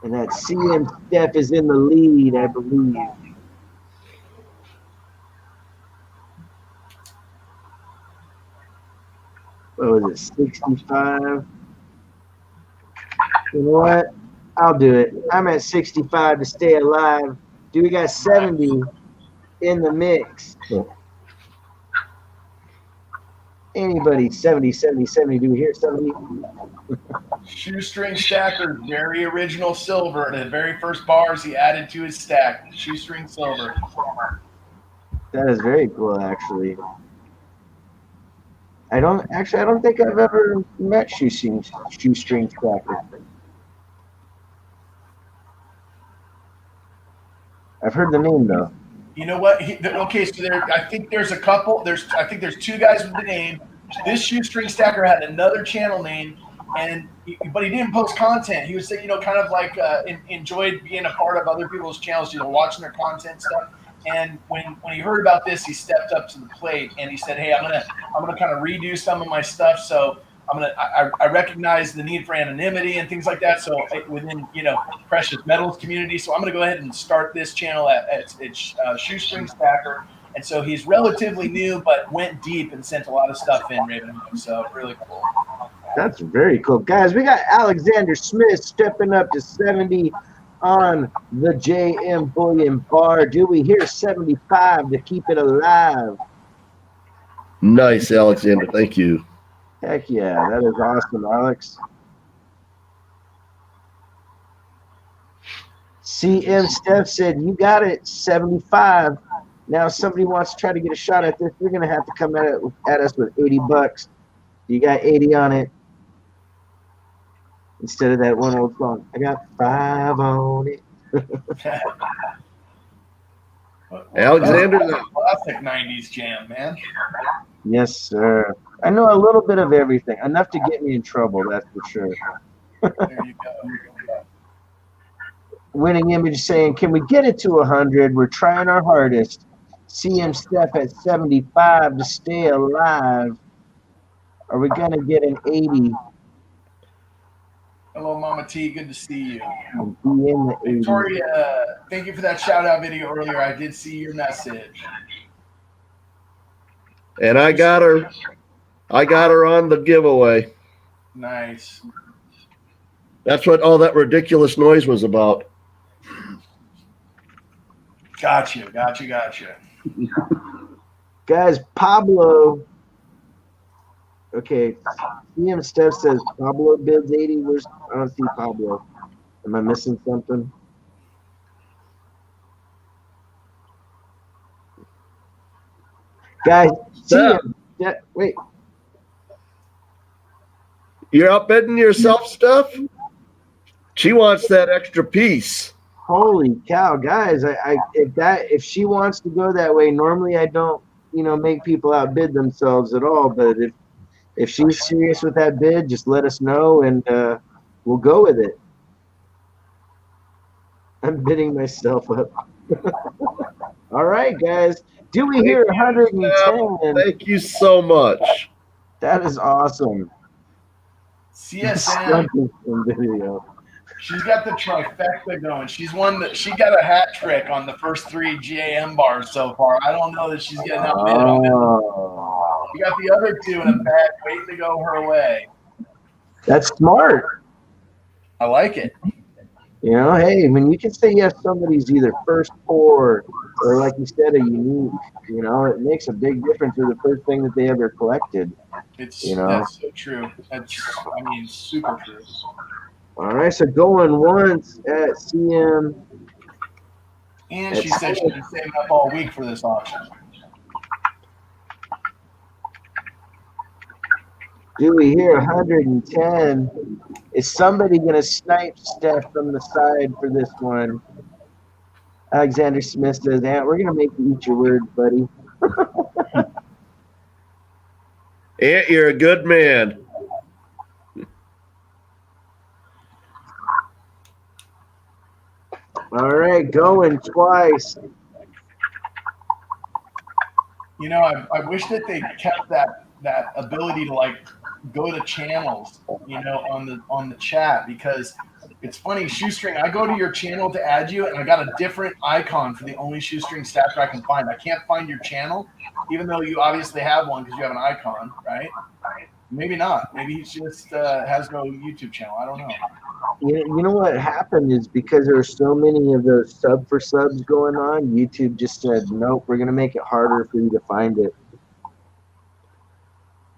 And that CM Steph is in the lead, I believe. What was it, 65? You know what? I'll do it. I'm at 65 to stay alive. Do we got 70 in the mix? Anybody? 70. Do we hear 70? Shoestring Stacker, very original silver. The very first bars he added to his stack. Shoestring silver. That is very cool, actually. I don't think I've ever met Shoestring Stacker. I've heard the name though. You know what? Okay, so I think there's a couple. I think there's 2 guys with the name. This Shoestring Stacker had another channel name, but he didn't post content. He was saying, kind of like enjoyed being a part of other people's channels, watching their content stuff. And when he heard about this, he stepped up to the plate and he said, "Hey, I'm gonna kind of redo some of my stuff. So I recognize the need for anonymity and things like that. So within precious metals community, so I'm gonna go ahead and start this channel at Shoestring Stacker." And so he's relatively new, but went deep and sent a lot of stuff in, Raven. So really cool. That's very cool, guys. We got Alexander Smith stepping up to 70 on the JM Bullion bar. Do we hear 75 to keep it alive? Nice, Alexander. Thank you. Heck yeah, that is awesome, Alex. CM Steph said, "You got it, 75. Now, if somebody wants to try to get a shot at this, you're going to have to come at us with $80. You got 80 on it. Instead of that one old song, I got 5 on it." Alexander, classic 90s jam, man. Yes, sir. I know a little bit of everything, enough to get me in trouble, that's for sure. There you go. Winning Image saying, "Can we get it to 100? We're trying our hardest." CM Steph at 75 to stay alive. Are we going to get an 80? Hello, Mama T. Good to see you. Be in the 80s. Victoria, thank you for that shout out video earlier. I did see your message. and I got her on the giveaway. Nice. That's what all that ridiculous noise was about. Gotcha. Guys, Pablo. Okay, CM Steph says Pablo bids 80. I don't see Pablo. Am I missing something? Guys, Steph, yeah, wait. you're outbidding yourself, Steph? She wants that extra piece. Holy cow, guys! If she wants to go that way, normally I don't, make people outbid themselves at all. But if she's serious with that bid, just let us know and we'll go with it. I'm bidding myself up. All right, guys. Do we hear 110? Thank you so much. That is awesome. CSM, Video. she's got the trifecta going. She got a hat trick on the first 3 GAM bars so far. I don't know that she's getting outbid on this. Oh, We got the other 2 in a bag waiting to go her way. that's smart. I like it. Hey, when you can say yes, somebody's either first pour or, like you said, a unique, it makes a big difference for the first thing that they ever collected. That's so true. That's super true. All right, so going once at CM. And she said she's been saving up all week for this auction. Do we hear 110? Is somebody going to snipe Steph from the side for this one? Alexander Smith says, we're going to make you eat your words, buddy. Ant, you're a good man. All right, going twice. I wish that they kept that ability to go to channels, on the chat, because it's funny, Shoestring, I go to your channel to add you and I got a different icon for the only Shoestring stacker I can find. I can't find your channel, even though you obviously have one because you have an icon, right? Maybe not. Maybe he just has no YouTube channel. I don't know. You know what happened is because there were so many of those sub for subs going on, YouTube just said, nope, we're going to make it harder for you to find it.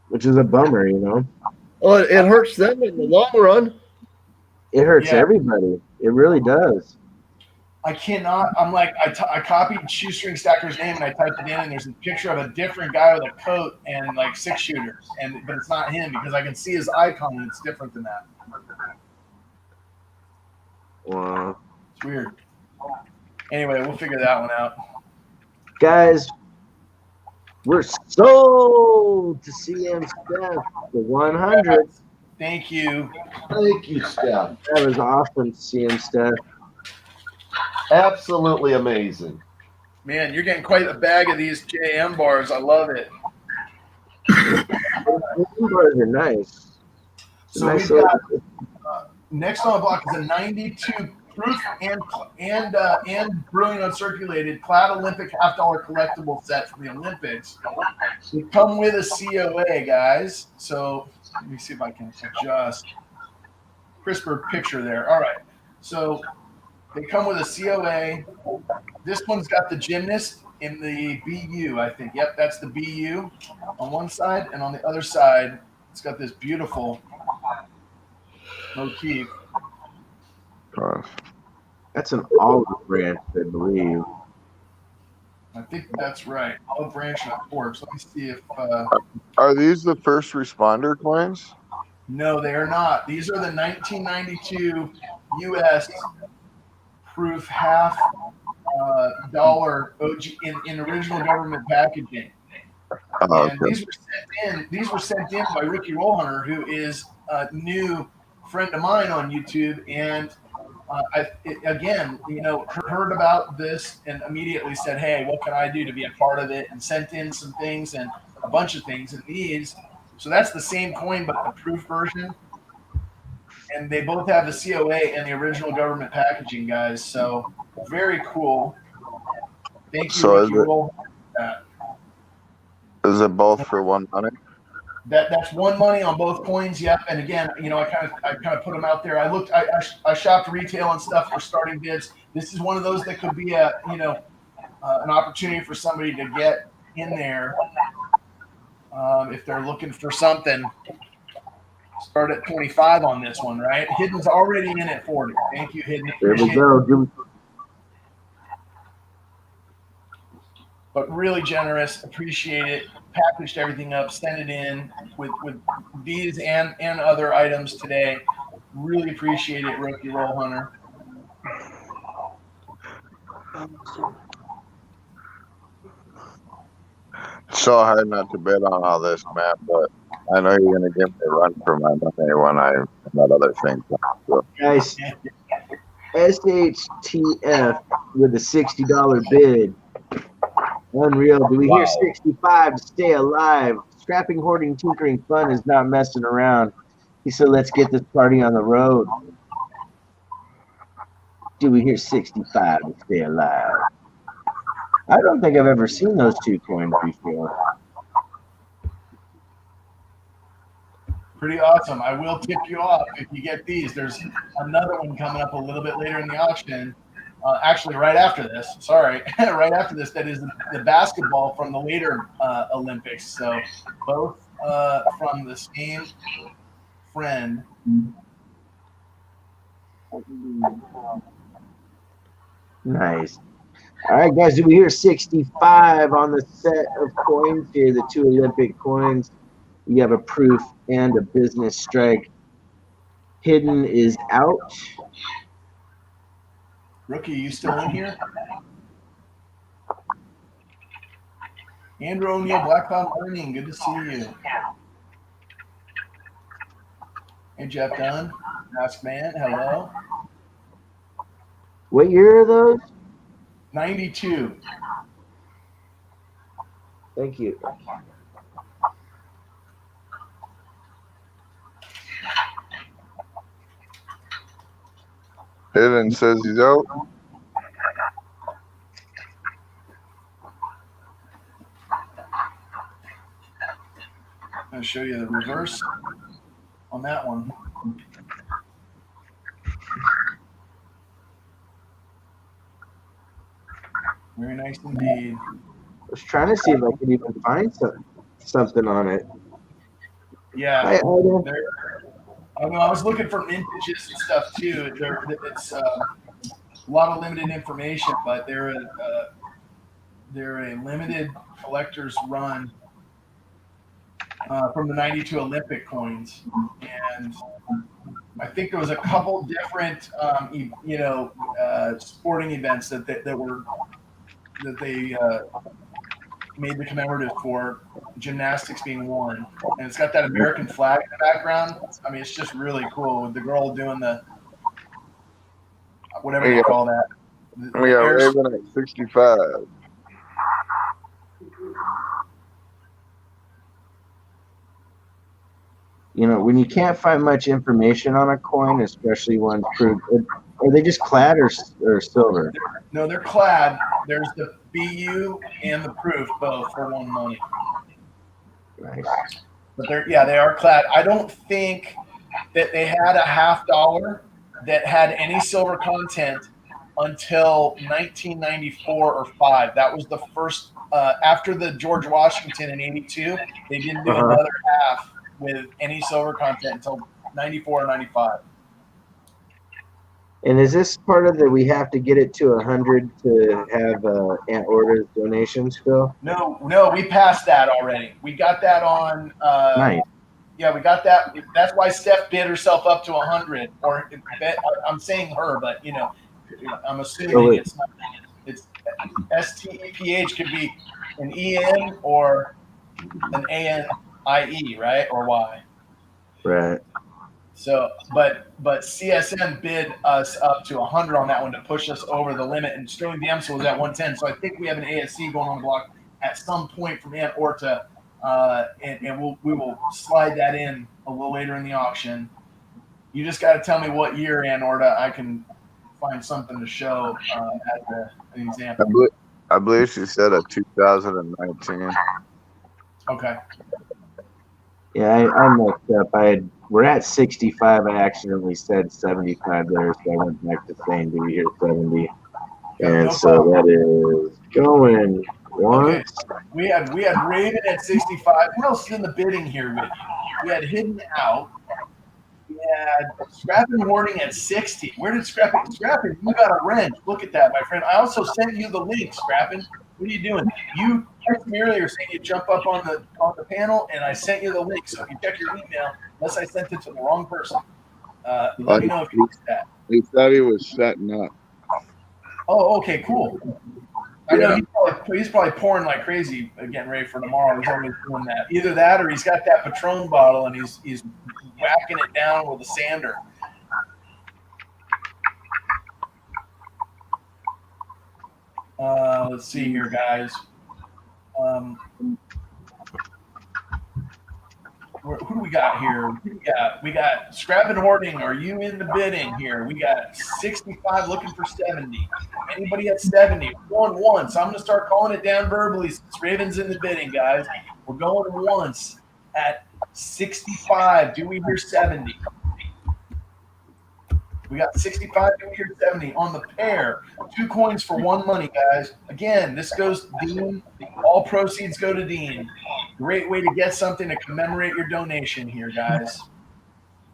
Which is a bummer, Well, it hurts them in the long run. It hurts everybody. It really does. I cannot. I copied Shoestring Stacker's name and I typed it in, and there's a picture of a different guy with a coat and 6 shooters, but it's not him because I can see his icon and it's different than that. Wow. It's weird. Anyway, we'll figure that one out. Guys, we're sold to CM Steph for 100. Thank you. Thank you, Steph. That was awesome, CM Steph. Absolutely amazing. Man, you're getting quite a bag of these JM bars. I love it. These bars are nice. So nice we've got next on the block is a 92 proof and brewing uncirculated clad Olympic $50 collectible set from the Olympics. They come with a COA, guys. So let me see if I can adjust. Crisper picture there. All right. So they come with a COA. This one's got the gymnast in the BU, I think. Yep, that's the BU on one side, and on the other side, it's got this beautiful motif. That's an olive branch, I believe. I think that's right. Olive branch and a corpse. Let me see if. Are these the first responder coins? No, they are not. These are the 1992 U.S. proof half dollar OG in original government packaging. Oh, And okay. these were sent in by Ricky Rollhunter, who is a new friend of mine on YouTube, and heard about this and immediately said, "Hey, what can I do to be a part of it?" And sent in some things and a bunch of things. And these, so that's the same coin but the proof version, and they both have the COA and the original government packaging, guys. So very cool. Thank you, So Ricky Rollhunter, for that. Is it both for 100? That's one money on both coins. Yep. And again, I kind of put them out there. I shopped retail and stuff for starting bids. This is one of those that could be an opportunity for somebody to get in there if they're looking for something. start at 25 on this one, right? Hidden's already in at 40. Thank you, Hidden. There we Appreciate it. go. But really generous. Appreciate it. Packaged everything up, sent it in with these and other items today. Really appreciate it, Rookie Roll Hunter. It's so hard not to bid on all this, man, but I know you're going to give me a run for my money when I let other things go. Guys, SHTF with a $60 bid. Unreal. Do we hear 65 to stay alive? Scrapping, hoarding, tinkering fun is not messing around. He said, let's get this party on the road. Do we hear 65 to stay alive? I don't think I've ever seen those two coins before. Pretty awesome. I will tip you off if you get these. There's another one coming up a little bit later in the auction. Actually, right after this. Sorry, right after this. That is the basketball from the later Olympics. So both from the same friend. Nice. All right, guys, do we hear 65 on the set of coins here, the two Olympic coins? We have a proof and a business strike. Hidden is out. Rookie, you still in here? Andrew O'Neill, Black Cloud Learning, good to see you. Hey, Jeff Dunn, Mask Man, hello. What year are those? 92. Thank you. Hidden says he's out. I'm going to show you the reverse on that one. Very nice indeed. I was trying to see if I could even find something on it. Yeah. Hi, Ida. I was looking for mintages and stuff too. It's a lot of limited information, but they're a limited collector's run from the 92 Olympic coins. And I think there was a couple different, sporting events that they made the commemorative for, gymnastics being one. And it's got that American flag in the background. I mean, it's just really cool with the girl doing the, whatever you call that. We got Raven at 65. You know, when you can't find much information on a coin, especially one proved, are they just clad or silver? No, they're clad. There's the BU and the proof both for one money. Nice. But they are clad. I don't think that they had a $50 that had any silver content until 1994 or 5. That was the first after the George Washington in 82. They didn't do another half with any silver content until 94 or 95. And is this part of the we have to get it to 100 to have Aunt Order's donations, Phil? No, we passed that already. We got that on. Nice. Yeah, we got that. That's why Steph bid herself up to 100. Or I'm saying her, but I'm assuming it's not. It's STEPH could be an EN or an ANIE, right? Or Y. Right. So, but CSM bid us up to 100 on that one to push us over the limit, and Sterling Damsel was at 110. So I think we have an ASC going on the block at some point from Aunt Orta, and we will slide that in a little later in the auction. You just got to tell me what year, Aunt Orta. I can find something to show as an example. I believe she said a 2019. Okay. Yeah, I messed up. We're at 65. I accidentally said 75 there, so I went back to saying, do we hear 70? And so that is going once. Okay. We had Raven at 65. Who else is in the bidding here with you? We had Hidden out. Yeah, scrapping warning at 60. Where did scrapping? Scrapping, you got a wrench. Look at that, my friend. I also sent you the link, scrapping. What are you doing? You texted me earlier saying you jump up on the panel, and I sent you the link. So if you check your email, unless I sent it to the wrong person, let me know if you missed that. He said he was setting up. Oh, okay, cool. I know Yeah. he's probably pouring like crazy, getting ready for tomorrow. He's always doing that. Either that, or he's got that Patron bottle and he's whacking it down with a sander. Let's see here, guys. Who do we got here? We got Scrap and Hoarding. Are you in the bidding here? We got 65 looking for 70. Anybody at 70? We're going once. I'm going to start calling it down verbally since Raven's in the bidding, guys. We're going once at 65. Do we hear 70? We got 65, do we hear 70 on the pair. 2 coins for 1 money, guys. Again, this goes to Dean. All proceeds go to Dean. Great way to get something to commemorate your donation here, guys.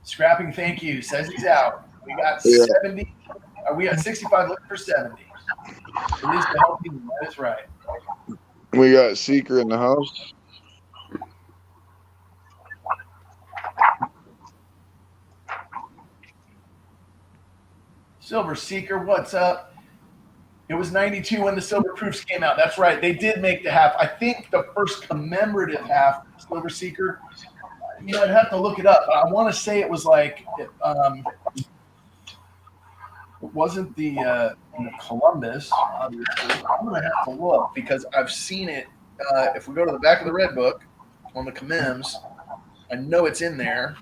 Scrapping, thank you. Says he's out. We got 70. We got 65 looking for 70. It is the healthy one. That is right. We got Seeker in the house. Silver Seeker, what's up? It was 92 when the Silver Proofs came out. That's right. They did make the half. I think the first commemorative half, Silver Seeker, I'd have to look it up. I want to say it was like, it wasn't the Columbus, obviously. I'm going to have to look because I've seen it. If we go to the back of the Red Book on the commems, I know it's in there.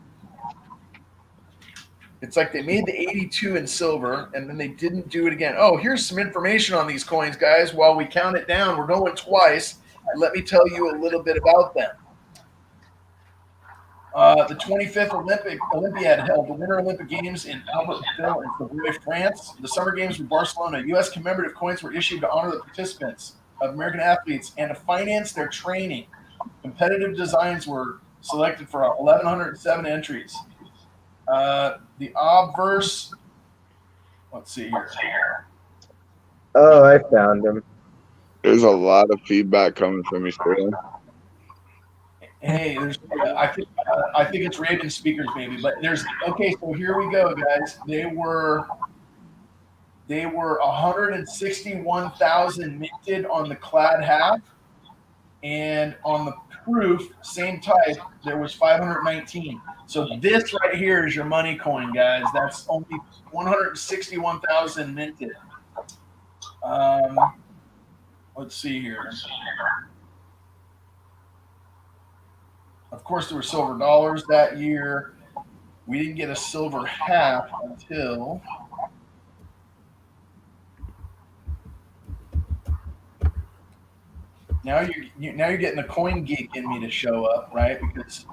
It's like they made the 82 in silver, and then they didn't do it again. Oh, here's some information on these coins, guys. While we count it down, we're going twice. And let me tell you a little bit about them. The 25th Olympiad held the Winter Olympic Games in Albertville in Savoy, France. The Summer Games in Barcelona. U.S. commemorative coins were issued to honor the participants of American athletes and to finance their training. Competitive designs were selected for 1,107 entries. The obverse, let's see here. Oh, I found him. There's a lot of feedback coming from you, Sterling. Hey, I think it's Raven speakers maybe, but okay. So here we go, guys. They were 161,000 minted on the clad half, and on the proof, same type, there was 519. So this right here is your money coin, guys. That's only 161,000 minted. Let's see here. Of course, there were silver dollars that year. We didn't get a silver half until now. You're getting the coin geek in me to show up, right? Because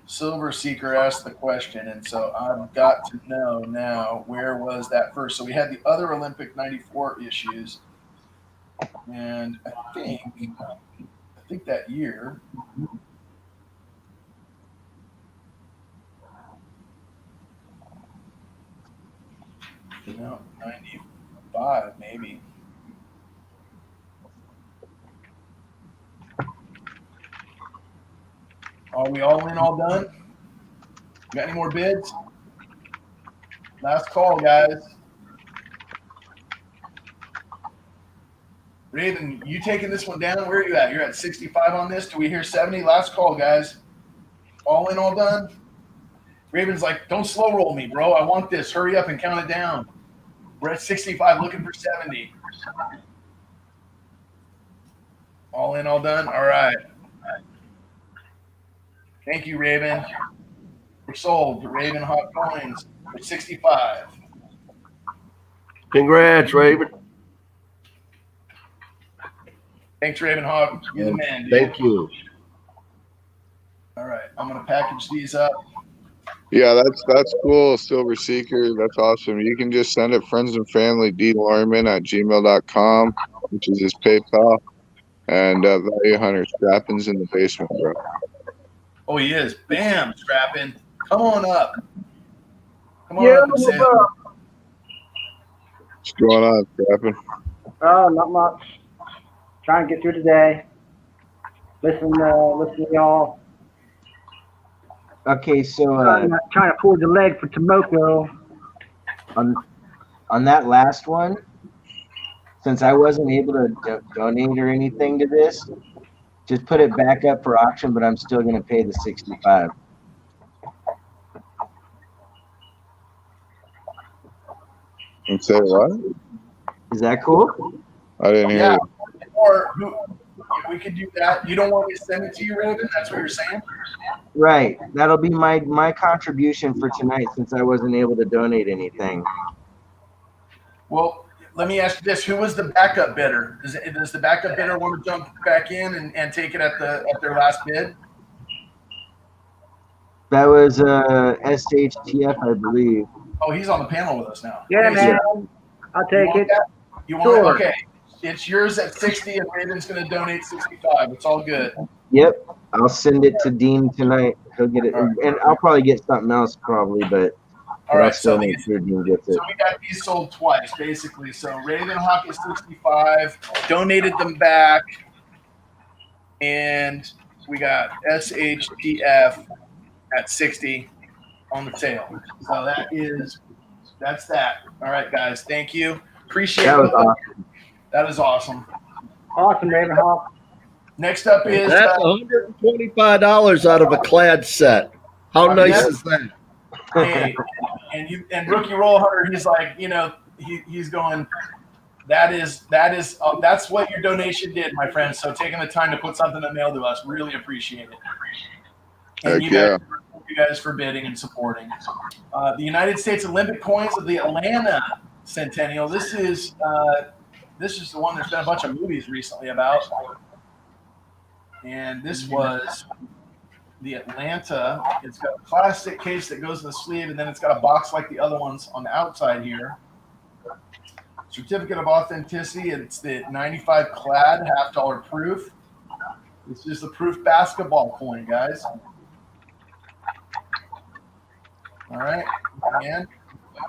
Silver Seeker asked the question, and so I've got to know now where was that first. So we had the other Olympic '94 issues, and I think that year. No, 95 maybe. Are we all in, all done? Got any more bids? Last call, guys. Raven, you taking this one down? Where are you at? You're at 65 on this. Do we hear 70? Last call, guys. All in, all done? Raven's like, don't slow roll me, bro. I want this. Hurry up and count it down. We're at 65, looking for 70. All in, all done? All right. Thank you, Raven. We're sold. Raven Hot Coins for 65. Congrats, Raven. Thanks, Raven Hawk. You're the man, dude. Thank you. All right. I'm going to package these up. Yeah, that's cool, Silver Seeker. That's awesome. You can just send it friends and family, dlorman@gmail.com, which is his PayPal. And Value Hunter Scrapping's in the basement, bro. Oh, he is. Bam, Scrapping. Come on up. Come on up and say hello. What's going on, Captain? Oh, not much. Trying to get through today. Listen to y'all. Okay, so Trying to pull the leg for Tomoko. on that last one, since I wasn't able to donate or anything to this, just put it back up for auction, but I'm still going to pay the 65. And say what? Is that cool? I didn't hear Yeah. you. Or we could do that. You don't want me to send it to you, Raven? That's what you're saying? Right. That'll be my contribution for tonight, since I wasn't able to donate anything. Well, let me ask you this: who was the backup bidder? Does the backup bidder want to jump back in and take it at their last bid? That was SHTF, I believe. Oh, he's on the panel with us now. Yeah, Hey, man. so I'll you take want it. that? You want Sure. it? Okay. It's yours at 60, and Raven's going to donate 65. It's all good. Yep. I'll send it to Dean tonight. He'll get it, All right. and I'll probably get something else probably, but All I'll right. still So make sure Dean gets it. So we got these sold twice, basically. So Raven Hawk is 65, donated them back, and we got SHTF at 60 on the sale. So that's that. All right, guys. Thank you. Appreciate That was it. awesome. That is awesome. Awesome, Ravenhawk. Next up is That's $125 out of a clad set. How nice Yes. is that? hey, and Rookie Roll Hunter. He's like, he's going. That's what your donation did, my friend. So taking the time to put something in the mail to us, really appreciate it. And Heck yeah. you guys for bidding and supporting. The United States Olympic coins of the Atlanta Centennial. This is the one there's been a bunch of movies recently about. And this was the Atlanta. It's got a plastic case that goes in the sleeve, and then it's got a box like the other ones on the outside here. Certificate of authenticity. It's the 95 clad, $50 proof. This is the proof basketball coin, guys. All right, and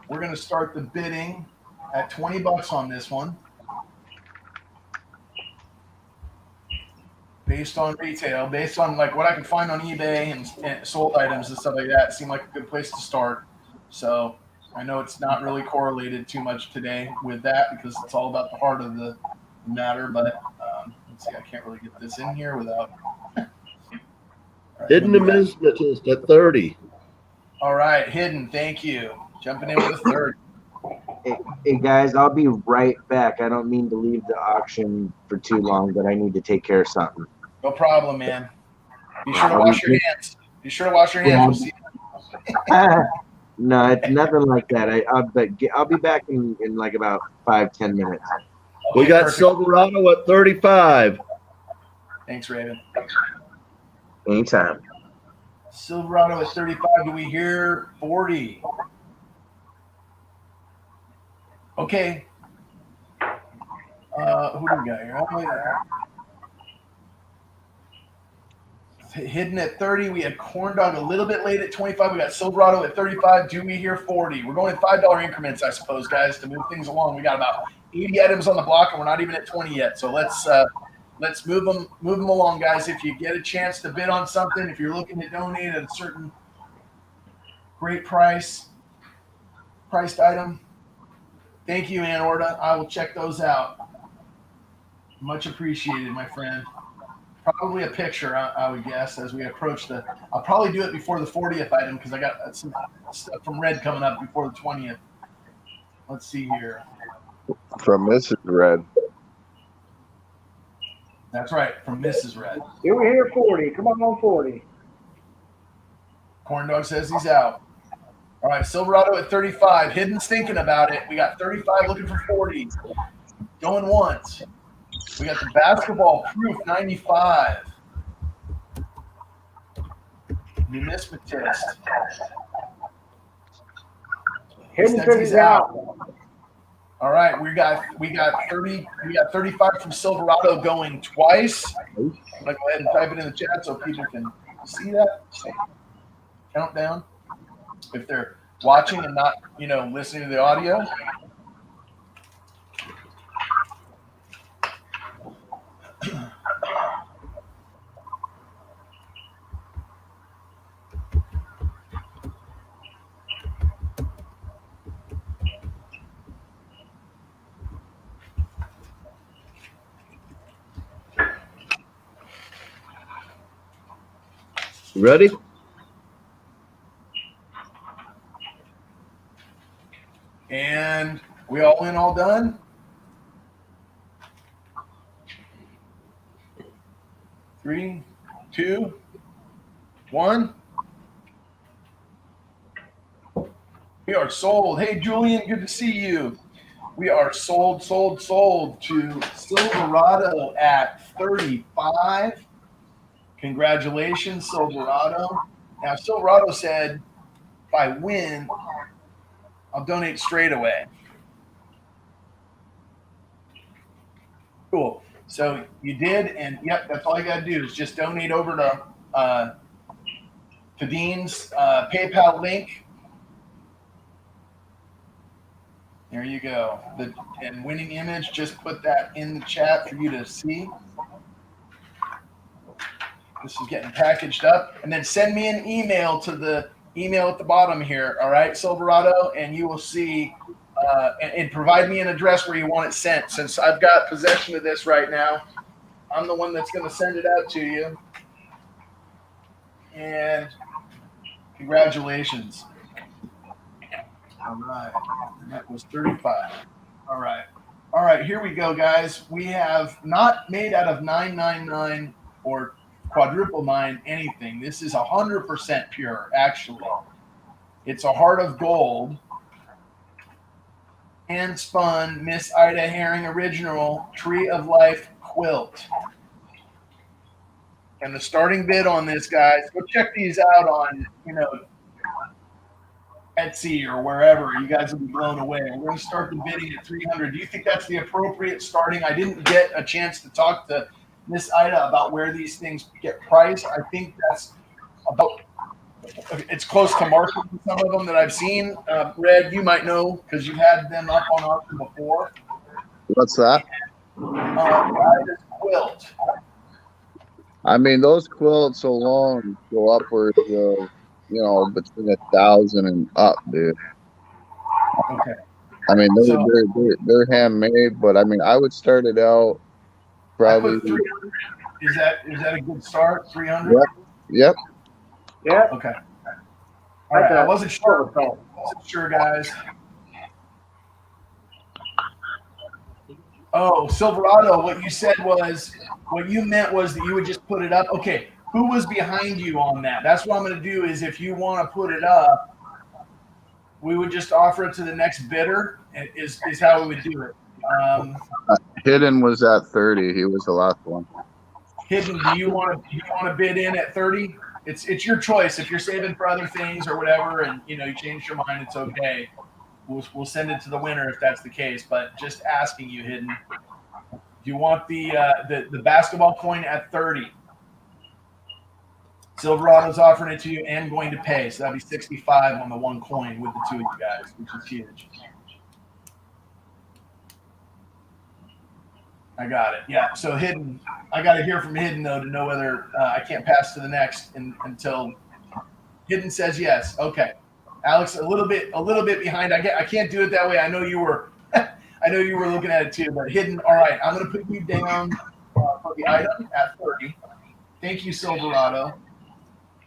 we're going to start the bidding at $20 on this one. Based on retail, based on like what I can find on eBay and sold items and stuff like that, seemed like a good place to start. So I know it's not really correlated too much today with that because it's all about the heart of the matter. But let's see, I can't really get this in here without. Right, Hidden numismatist at 30. All right, Hidden, thank you. Jumping in with a 30. Hey guys, I'll be right back. I don't mean to leave the auction for too long, but I need to take care of something. No problem, man. Be sure to wash your hands. Be sure to wash your hands. We'll see you. No, it's nothing like that. I'll be back in like about 5-10 minutes. We Okay, got perfect. Silverado at 35. Thanks, Raven. Anytime. Silverado at 35. Do we hear 40? Okay. Who do we got here? Oh, yeah. Hidden at 30. We had Corn Dog a little bit late at 25. We got Silverado at 35. Do we hear 40? We're going in $5 increments, I suppose, guys, to move things along. We got about 80 items on the block, and we're not even at 20 yet. So let's move them along, guys. If you get a chance to bid on something, if you're looking to donate at a certain great priced item, thank you, Ann Orta. I will check those out. Much appreciated, my friend. Probably a picture, I would guess, as we approach I'll probably do it before the 40th item because I got some stuff from Red coming up before the 20th. Let's see here. From Mrs. Red. That's right, from Mrs. Red. Here we hear 40. Come on 40. Corn Dog says he's out. All right, Silverado at 35. Hidden's thinking about it. We got 35 looking for 40. Going once. We got the basketball proof 95. Numismatist. Hidden 30's out. All right, we got 30. We got 35 from Silverado going twice. I'm gonna go ahead and type it in the chat so people can see that countdown. If they're watching and not, listening to the audio. Ready? And we all in, all done? 3, 2, 1. We are sold. Hey, Julian, good to see you. We are sold to Silverado at 35. Congratulations, Silverado. Now, Silverado said, if I win, I'll donate straight away. Cool. So you did, and yep, that's all you got to do is just donate over to Dean's PayPal link. There you go. And winning image, just put that in the chat for you to see. This is getting packaged up. And then send me an email to the email at the bottom here, all right, Silverado, and you will see, and provide me an address where you want it sent. Since I've got possession of this right now, I'm the one that's going to send it out to you. And congratulations. All right. That was 35. All right. All right, here we go, guys. We have not made out of 999 or quadruple 9 anything. This is 100% pure, actually. It's a heart of gold. Hand spun Miss Ida Herring original Tree of Life quilt. And the starting bid on this, guys, go check these out on, Etsy or wherever. You guys will be blown away. We're going to start the bidding at 300. Do you think that's the appropriate starting? I didn't get a chance to talk to Miss Ida about where these things get priced. I think that's about, it's close to market for some of them that I've seen. Red, you might know because you've had them up on auction before. What's that? Ida's quilt. I mean, those quilts alone go upwards of, between 1,000 and up, dude. Okay. I mean, So they're handmade, but I mean, I would start it out probably. I put 300. Is that a good start? 300. Yep. Yeah. Okay. All right. I wasn't sure. Guys. Oh, Silverado, what you meant was that you would just put it up. Okay, who was behind you on that? That's what I'm going to do is if you want to put it up, we would just offer it to the next bidder is how we would do it. Hidden was at 30. He was the last one. Hidden, do you want to bid in at 30? It's your choice. If you're saving for other things or whatever and you change your mind, it's okay. We'll send it to the winner if that's the case. But just asking you, Hidden, do you want the basketball coin at 30? Silverado's offering it to you and going to pay, so that'd be 65 on the one coin with the two of you guys, which is huge. I got it. Yeah. So Hidden, I got to hear from Hidden though to know whether I can't pass to the next until Hidden says yes. Okay. Alex, a little bit behind. I can't do it that way. I know you were looking at it too, but Hidden. All right, I'm going to put you down for the item at 30. Thank you, Silverado.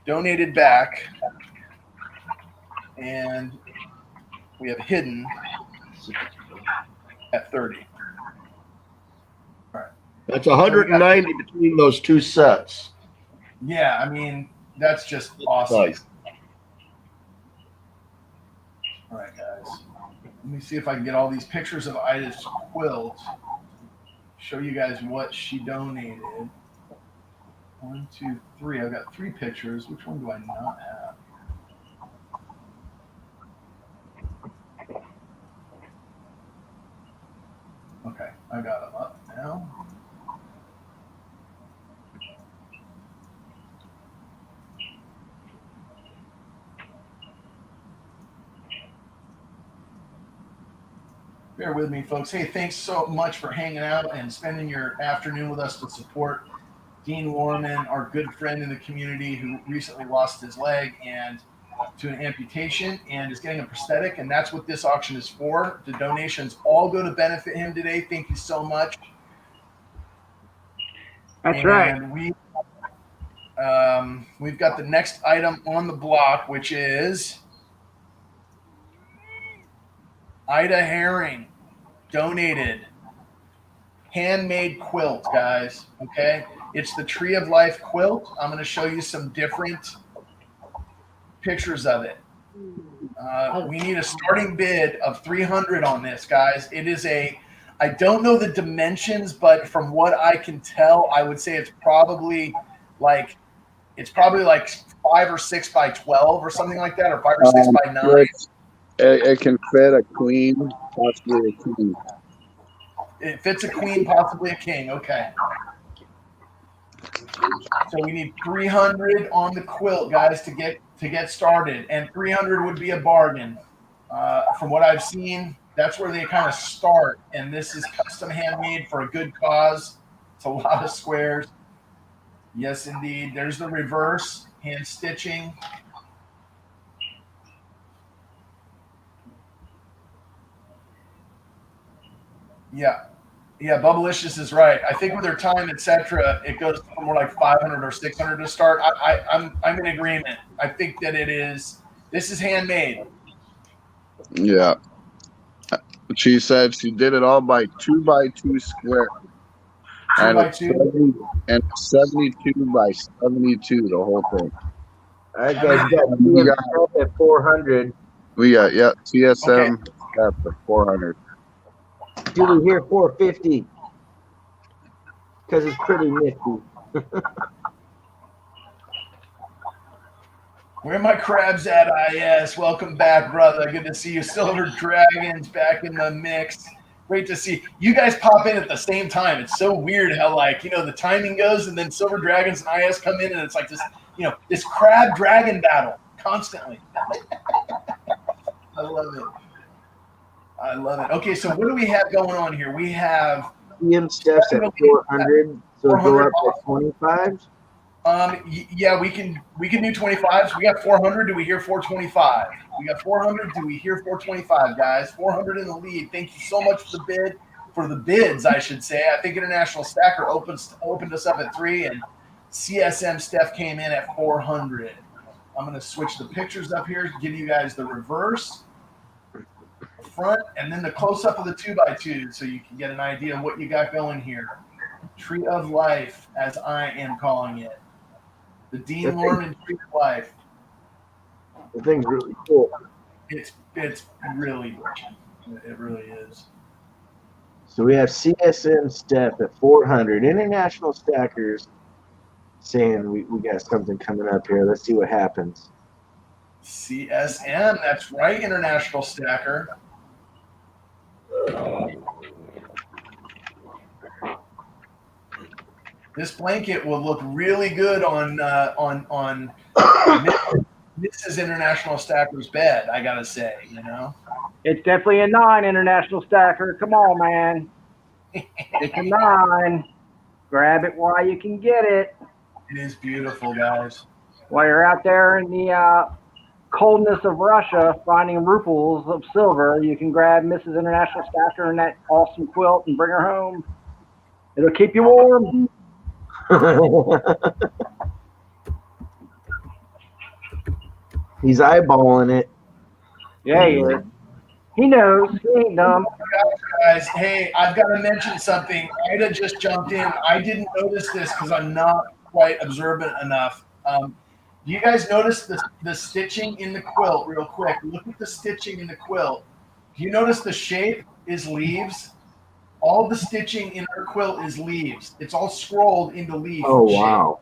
Donated back, and we have Hidden at 30. All right. That's 190 between those two sets. Yeah, I mean that's just awesome. Nice. All right, guys. Let me see if I can get all these pictures of Ida's quilt. Show you guys what she donated. 1, 2, 3. I've got 3 pictures. Which one do I not have? Okay, I got them up now. Bear with me, folks. Hey, thanks so much for hanging out and spending your afternoon with us to support Dean Warman, our good friend in the community who recently lost his leg and to an amputation and is getting a prosthetic. And that's what this auction is for. The donations all go to benefit him today. Thank you so much. That's right. And we've got the next item on the block, which is Ida Herring donated handmade quilt, guys. Okay, it's the Tree of Life quilt. I'm going to show you some different pictures of it. We need a starting bid of 300 on this, guys. It is I don't know the dimensions, but from what I can tell, I would say it's probably like 5 or 6 by 12 or something like that, or 5 or 6 by 9. It can fit a queen, possibly a king. It fits a queen, possibly a king. Okay. So we need 300 on the quilt, guys, to get started, and 300 would be a bargain. From what I've seen, that's where they kind of start, and this is custom handmade for a good cause. It's a lot of squares. Yes, indeed. There's the reverse, hand stitching. Yeah. Yeah, Bubblicious is right. I think with their time, etc., it goes for more like 500 or 600 to start. I'm in agreement. I think that this is handmade. Yeah. She said she did it all by 2 by 2 square. 2 by 2? And 72 by 72, the whole thing. All right, guys, we got TM at 400. We got, TSM at the 400. Do we hear 450? Because it's pretty nifty. Where my crabs at, IS? Welcome back, brother. Good to see you. Silver Dragons back in the mix. Great to see you guys pop in at the same time. It's so weird how, the timing goes, and then Silver Dragons and IS come in, and it's like this crab dragon battle constantly. I love it. I love it. Okay, so what do we have going on here? We have TM Steph's at 400, so go up to 25. Yeah, we can do 25s. We got 400. Do we hear 425? We got 400. Do we hear 425, guys? 400 in the lead. Thank you so much for the bids, I should say. I think International Stacker opened us up at 3, and CSM Steph came in at 400. I'm going to switch the pictures up here to give you guys the reverse, front, and then the close-up of the 2 by 2 so you can get an idea of what you got going here. Tree of Life, as I am calling it. The Dean Lorman Tree of Life. The thing's really cool. It's really, it really is. So we have CSM Steph at 400. International Stackers saying we got something coming up here. Let's see what happens. CSM, that's right, International Stacker. This blanket will look really good on Mrs. International Stacker's bed, I gotta say, It's definitely a 9, International Stacker. Come on, man. It's a 9. Grab it while you can get it. It is beautiful, guys. While you're out there in the coldness of Russia finding ruples of silver, you can grab Mrs. International Stacker and that awesome quilt and bring her home. It'll keep you warm. He's eyeballing it. Yeah, he is. He knows. He ain't dumb. Guys, hey, I've got to mention something. Ida just jumped in. I didn't notice this because I'm not quite observant enough. Do you guys notice the stitching in the quilt real quick? Look at the stitching in the quilt. Do you notice the shape is leaves? All the stitching in her quilt is leaves. It's all scrolled into leaf Oh, shape. wow.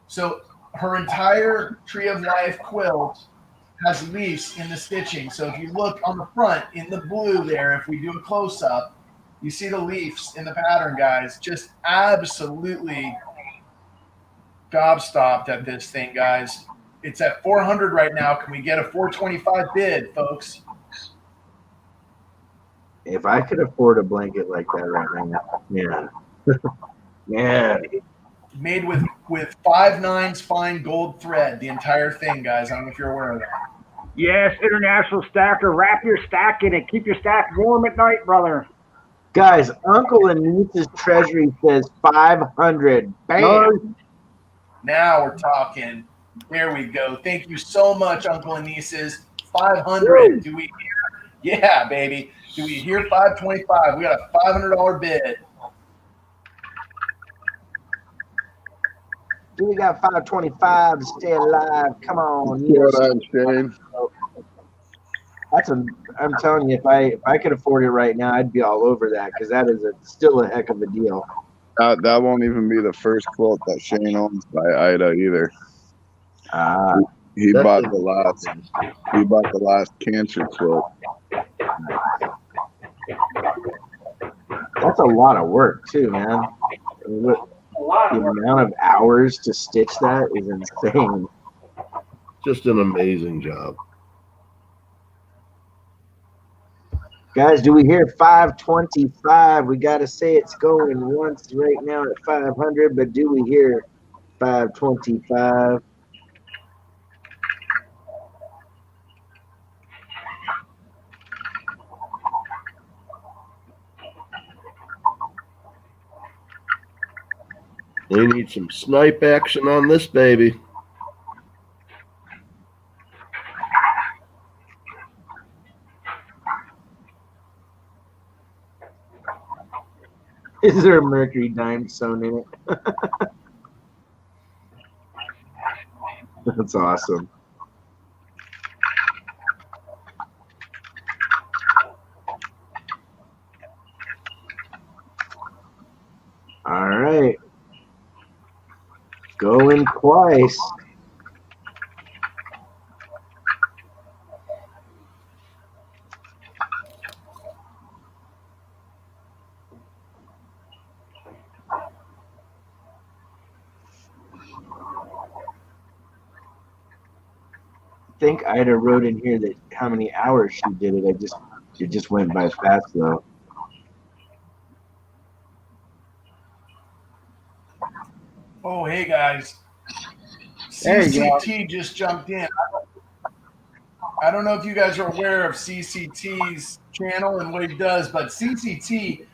So her entire Tree of Life quilt has leaves in the stitching. So if you look on the front in the blue there, if we do a close-up, you see the leaves in the pattern, guys. Just absolutely gobstopped at this thing, guys. It's at 400 right now. Can we get a 425 bid, folks? If I could afford a blanket like that right now, man. Man. Made with 5/9 fine gold thread, the entire thing, guys. I don't know if you're aware of that. Yes, International Stacker. Wrap your stack in it. Keep your stack warm at night, brother. Guys, Uncle and Niece's Treasury says 500. Bam! Now we're talking. There we go. Thank you so much, Uncle and Nieces. 500. Do we hear? Yeah, baby. Do we hear 525? We got a $500 bid. We got 525 to stay alive. Come on. What up, Shane? I'm telling you, if I could afford it right now, I'd be all over that because that is still a heck of a deal. That won't even be the first quilt that Shane owns by Ida either. He bought the last cancer quilt. That's a lot of work too, man. The amount of hours to stitch that is insane. Just an amazing job. Guys, do we hear 525? We got to say it's going once right now at 500, but do we hear 525? We need some snipe action on this baby. Is there a mercury dime sewn in it? That's awesome. All right. Going twice. I think Ida wrote in here that how many hours she did it. It just went by fast though. Oh, hey guys. There you go. CCT just jumped in. I don't know if you guys are aware of CCT's channel and what he does, but CCT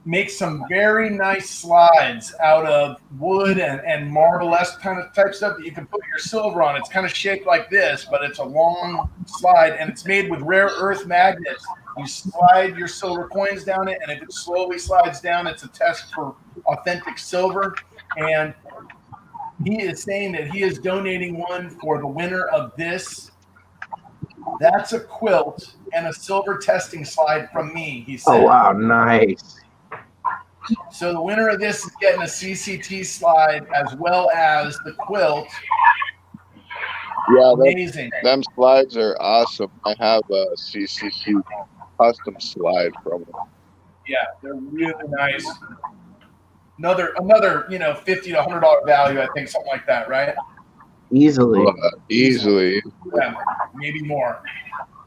makes some very nice slides out of wood and marble-esque kind of type stuff that you can put your silver on. It's kind of shaped like this, but it's a long slide, and it's made with rare earth magnets. You slide your silver coins down it, and if it slowly slides down, it's a test for authentic silver. And he is saying that he is donating one for the winner of this. That's a quilt and a silver testing slide from me, he said. Oh, wow, nice. So the winner of this is getting a CCT slide as well as the quilt. Yeah, amazing. Them slides are awesome. I have a CCT custom slide from them. Yeah, they're really nice. Another $50 to $100 value, I think, something like that, right? Easily. Easily. Yeah, maybe more.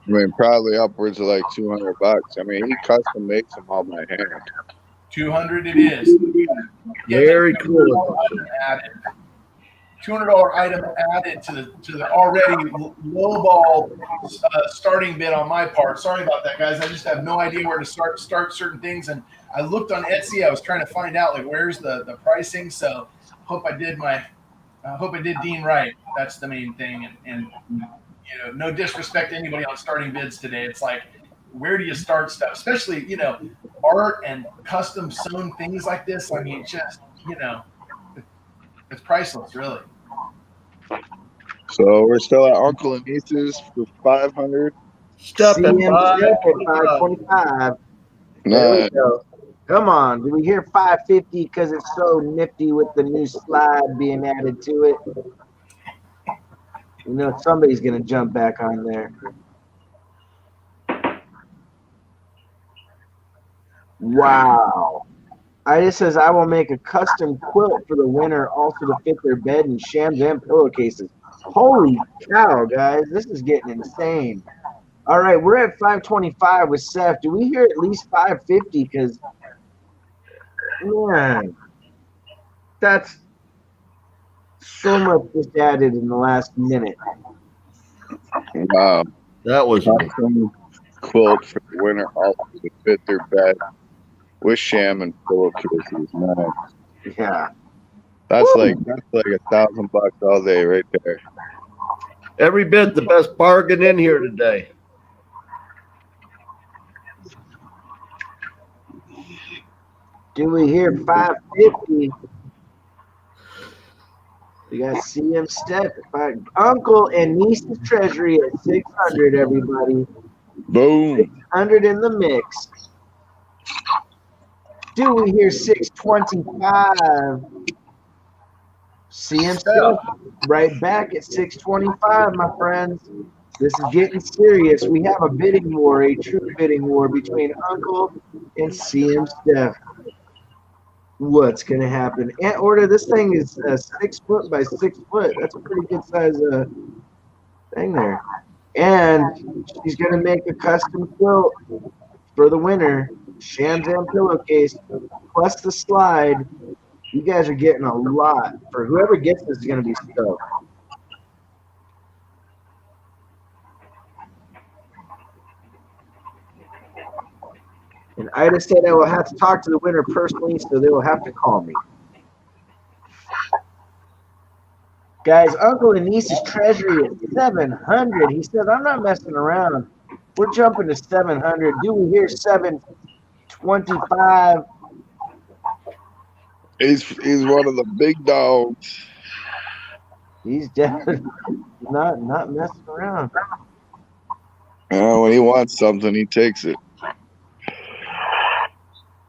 I mean, probably upwards of like $200. I mean, he custom makes them all by hand. 200 it is. Very cool. $200 item added to the already lowball starting bid on my part. Sorry about that, guys. I just have no idea where to start certain things, and I looked on Etsy. I was trying to find out like where's the pricing. So hope I did Dean right. That's the main thing. And no disrespect to anybody on starting bids today. It's like, where do you start stuff? Especially art and custom sewn things like this. I mean, just it's priceless, really. So we're still at Uncle and Nieces for 500. Step at CM 525. There we go. Come on. Do we hear 550 because it's so nifty with the new slide being added to it? Somebody's going to jump back on there. Wow. Ida says, I will make a custom quilt for the winner also to fit their bed and shams and pillowcases. Holy cow, guys. This is getting insane. All right, we're at 525 with Seth. Do we hear at least 550? Because, man, that's so much just added in the last minute. Wow. That was Custom quilt for the winter also to fit their bed with sham and pillowcases. Man, Yeah. that's Woo! like $1,000 all day right there. every bit the best bargain in here today. Do we hear 550? We got CM Step, Uncle and Niece's Treasury at 600, everybody. Boom. 600 in the mix. Do we hear 625? CM Step right back at 625, my friends. This is getting serious. We have a bidding war, a true bidding war between Uncle and CM Steph. What's going to happen? Aunt Order, this thing is 6 foot by 6 foot. That's a pretty good size thing there. And she's going to make a custom quilt for the winner. Sham Jam pillowcase plus the slide. You guys are getting a lot. For whoever gets this is going to be stoked. And Ida said I will have to talk to the winner personally, so they will have to call me. Guys, Uncle and Niece's Treasury is 700. He says, I'm not messing around. We're jumping to 700. Do we hear 725? He's one of the big dogs. He's definitely not messing around. When he wants something, he takes it.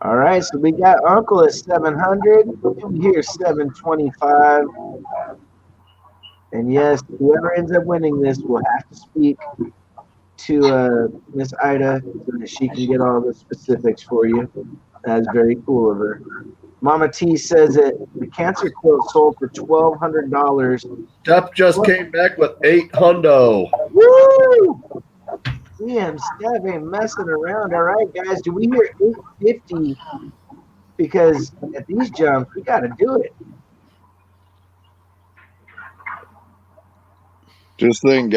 All right, so we got Uncle at 700. Here's 725. And yes, whoever ends up winning this will have to speak to Miss Ida so that she can get all the specifics for you. That's very cool of her. Mama T says that the cancer quilt sold for $1,200. Steph just came back with 800. Woo! Damn, Steph ain't messing around. All right, guys, do we hear 850? Because at these jumps, we got to do it. Just think,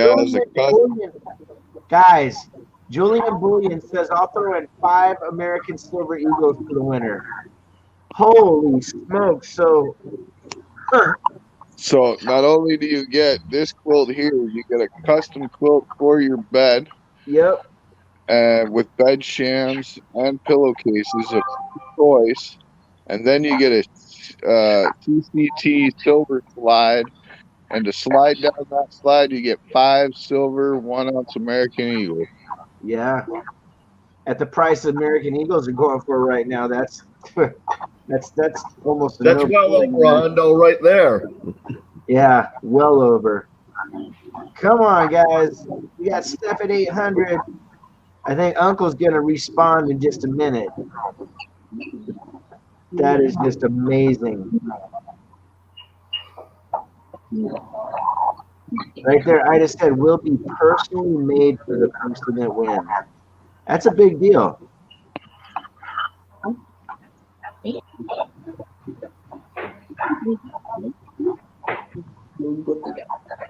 guys. Julian Bullion says, I'll throw in 5 American Silver Eagles for the winner. Holy smoke. So not only do you get this quilt here, you get a custom quilt for your bed. Yep. With bed shams and pillowcases of choice. And then you get a TCT silver slide. And to slide down that slide, you get 5 silver 1-ounce American Eagle. Yeah. At the price American Eagles are going for right now, that's almost That's well over Rondo right there. Yeah, well over. Come on, guys. We got Steph at 800. I think Uncle's gonna respond in just a minute. That is just amazing. Right there, I just said will be personally made for the person that wins. That's a big deal.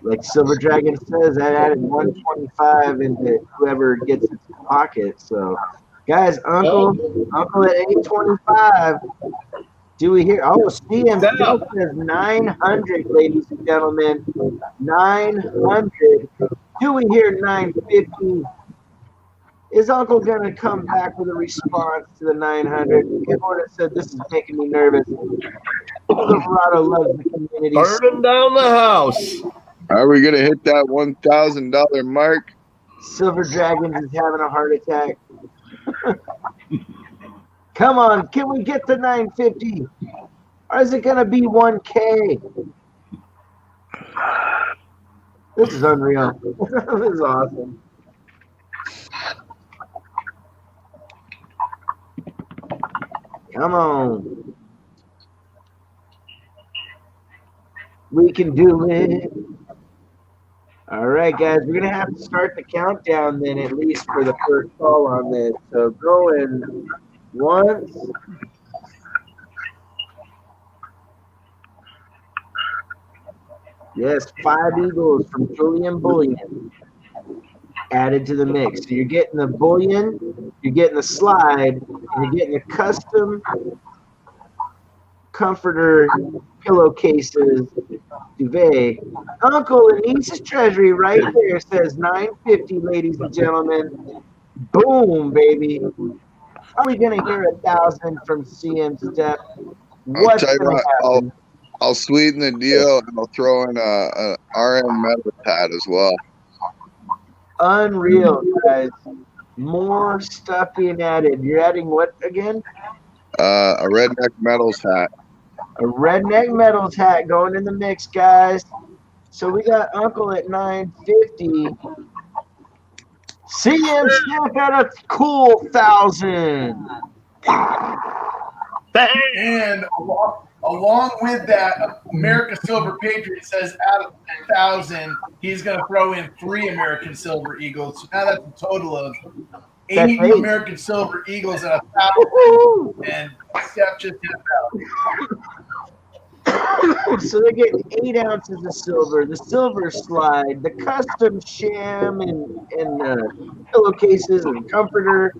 Like Silver Dragon says, I added 125 into whoever gets its pocket. So, guys, Uncle at 825. Do we hear? Oh, CM says 900, ladies and gentlemen. 900. Do we hear 950? Is Uncle going to come back with a response to the 900? Everyone said this is making me nervous. Silverado loves the community. Burning down the house. Are we going to hit that $1,000 mark? Silver Dragon is having a heart attack. Come on, can we get to 950? Or is it going to be 1K? This is unreal. This is awesome. Come on. We can do it. All right, guys, we're gonna have to start the countdown then, at least for the first call on this. So going once. Yes, 5 eagles from Julian Bullion added to the mix. So you're getting the bullion, you're getting the slide, and you're getting the custom comforter pillowcases duvet. Uncle and niece's treasury right there says $9.50, ladies and gentlemen. Boom, baby. Are we gonna hear 1,000 from CM Step? What's tell you gonna what, happen? I'll sweeten the deal and I'll throw in a RM metal pad as well. Unreal, guys. More stuff being added. You're adding what again? A redneck metals hat. A redneck metals hat going in the mix, guys. So we got Uncle at $9.50. CM Step at a cool 1,000. And along with that, America Silver Patriot says out of 1,000, he's going to throw in 3 American Silver Eagles. So now that's a total of 8 American Silver Eagles at 1,000. And Steph just hit 1,000. So they're getting 8 ounces of silver, the silver slide, the custom sham and pillowcases and comforter.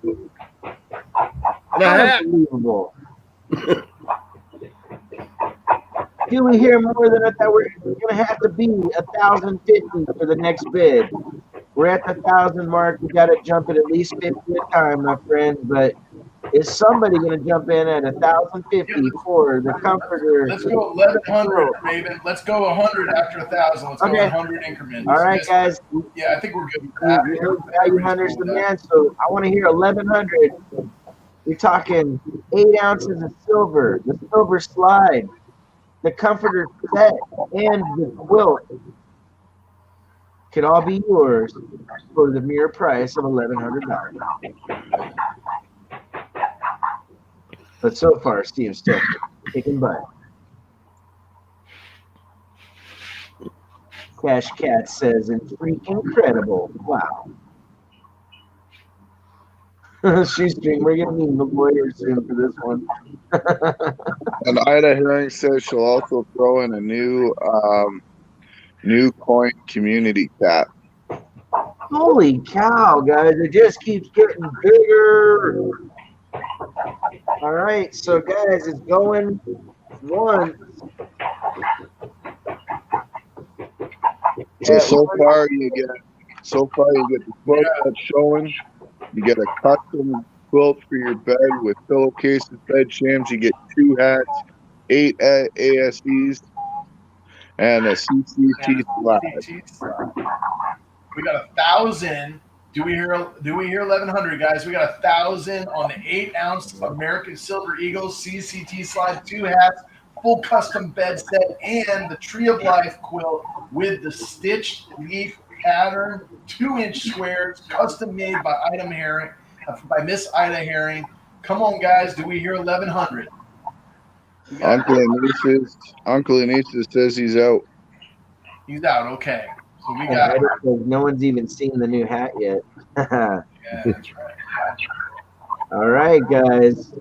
Unbelievable. Do we hear more than that? We're going to have to be 1,050 for the next bid. We're at the 1,000 mark. We got to jump at least 50 a time, my friends. But is somebody going to jump in at 1,050 for the comforter? Let's go 1,100, Raven. Let's go 100 after 1,000. Let's go 100 increments. All right, guys. Yeah, I think we're good. We heard Value Hunter's the man, so I want to hear 1,100. We're talking 8 ounces of silver, the silver slide, the comforter set, and the quilt could all be yours for the mere price of $1,100. But so far, Steve's still kicking butt. Cash Cat says, "And freaking incredible! Wow." Shoestring, we're gonna need a lawyer soon for this one. And Ida Herring says she'll also throw in a new coin community cap. Holy cow, guys! It just keeps getting bigger. All right, so guys, it's going once. So far you get the quilt that's showing. You get a custom quilt for your bed with pillowcases, bed shams. You get 2 hats, 8 ASEs, and a CCT slide. We got 1,000. Do we hear 1,100, guys? We got 1,000 on the 8-ounce American Silver Eagles CCT slide, 2 hats, full custom bed set, and the Tree of Life quilt with the stitched leaf pattern, 2-inch squares, custom made by Miss Ida Herring. Come on, guys. Do we hear 1,100? Uncle Anissa says he's out. He's out. Okay. So we Yeah, got. no one's even seen the new hat yet. Yeah, that's right. All right, guys.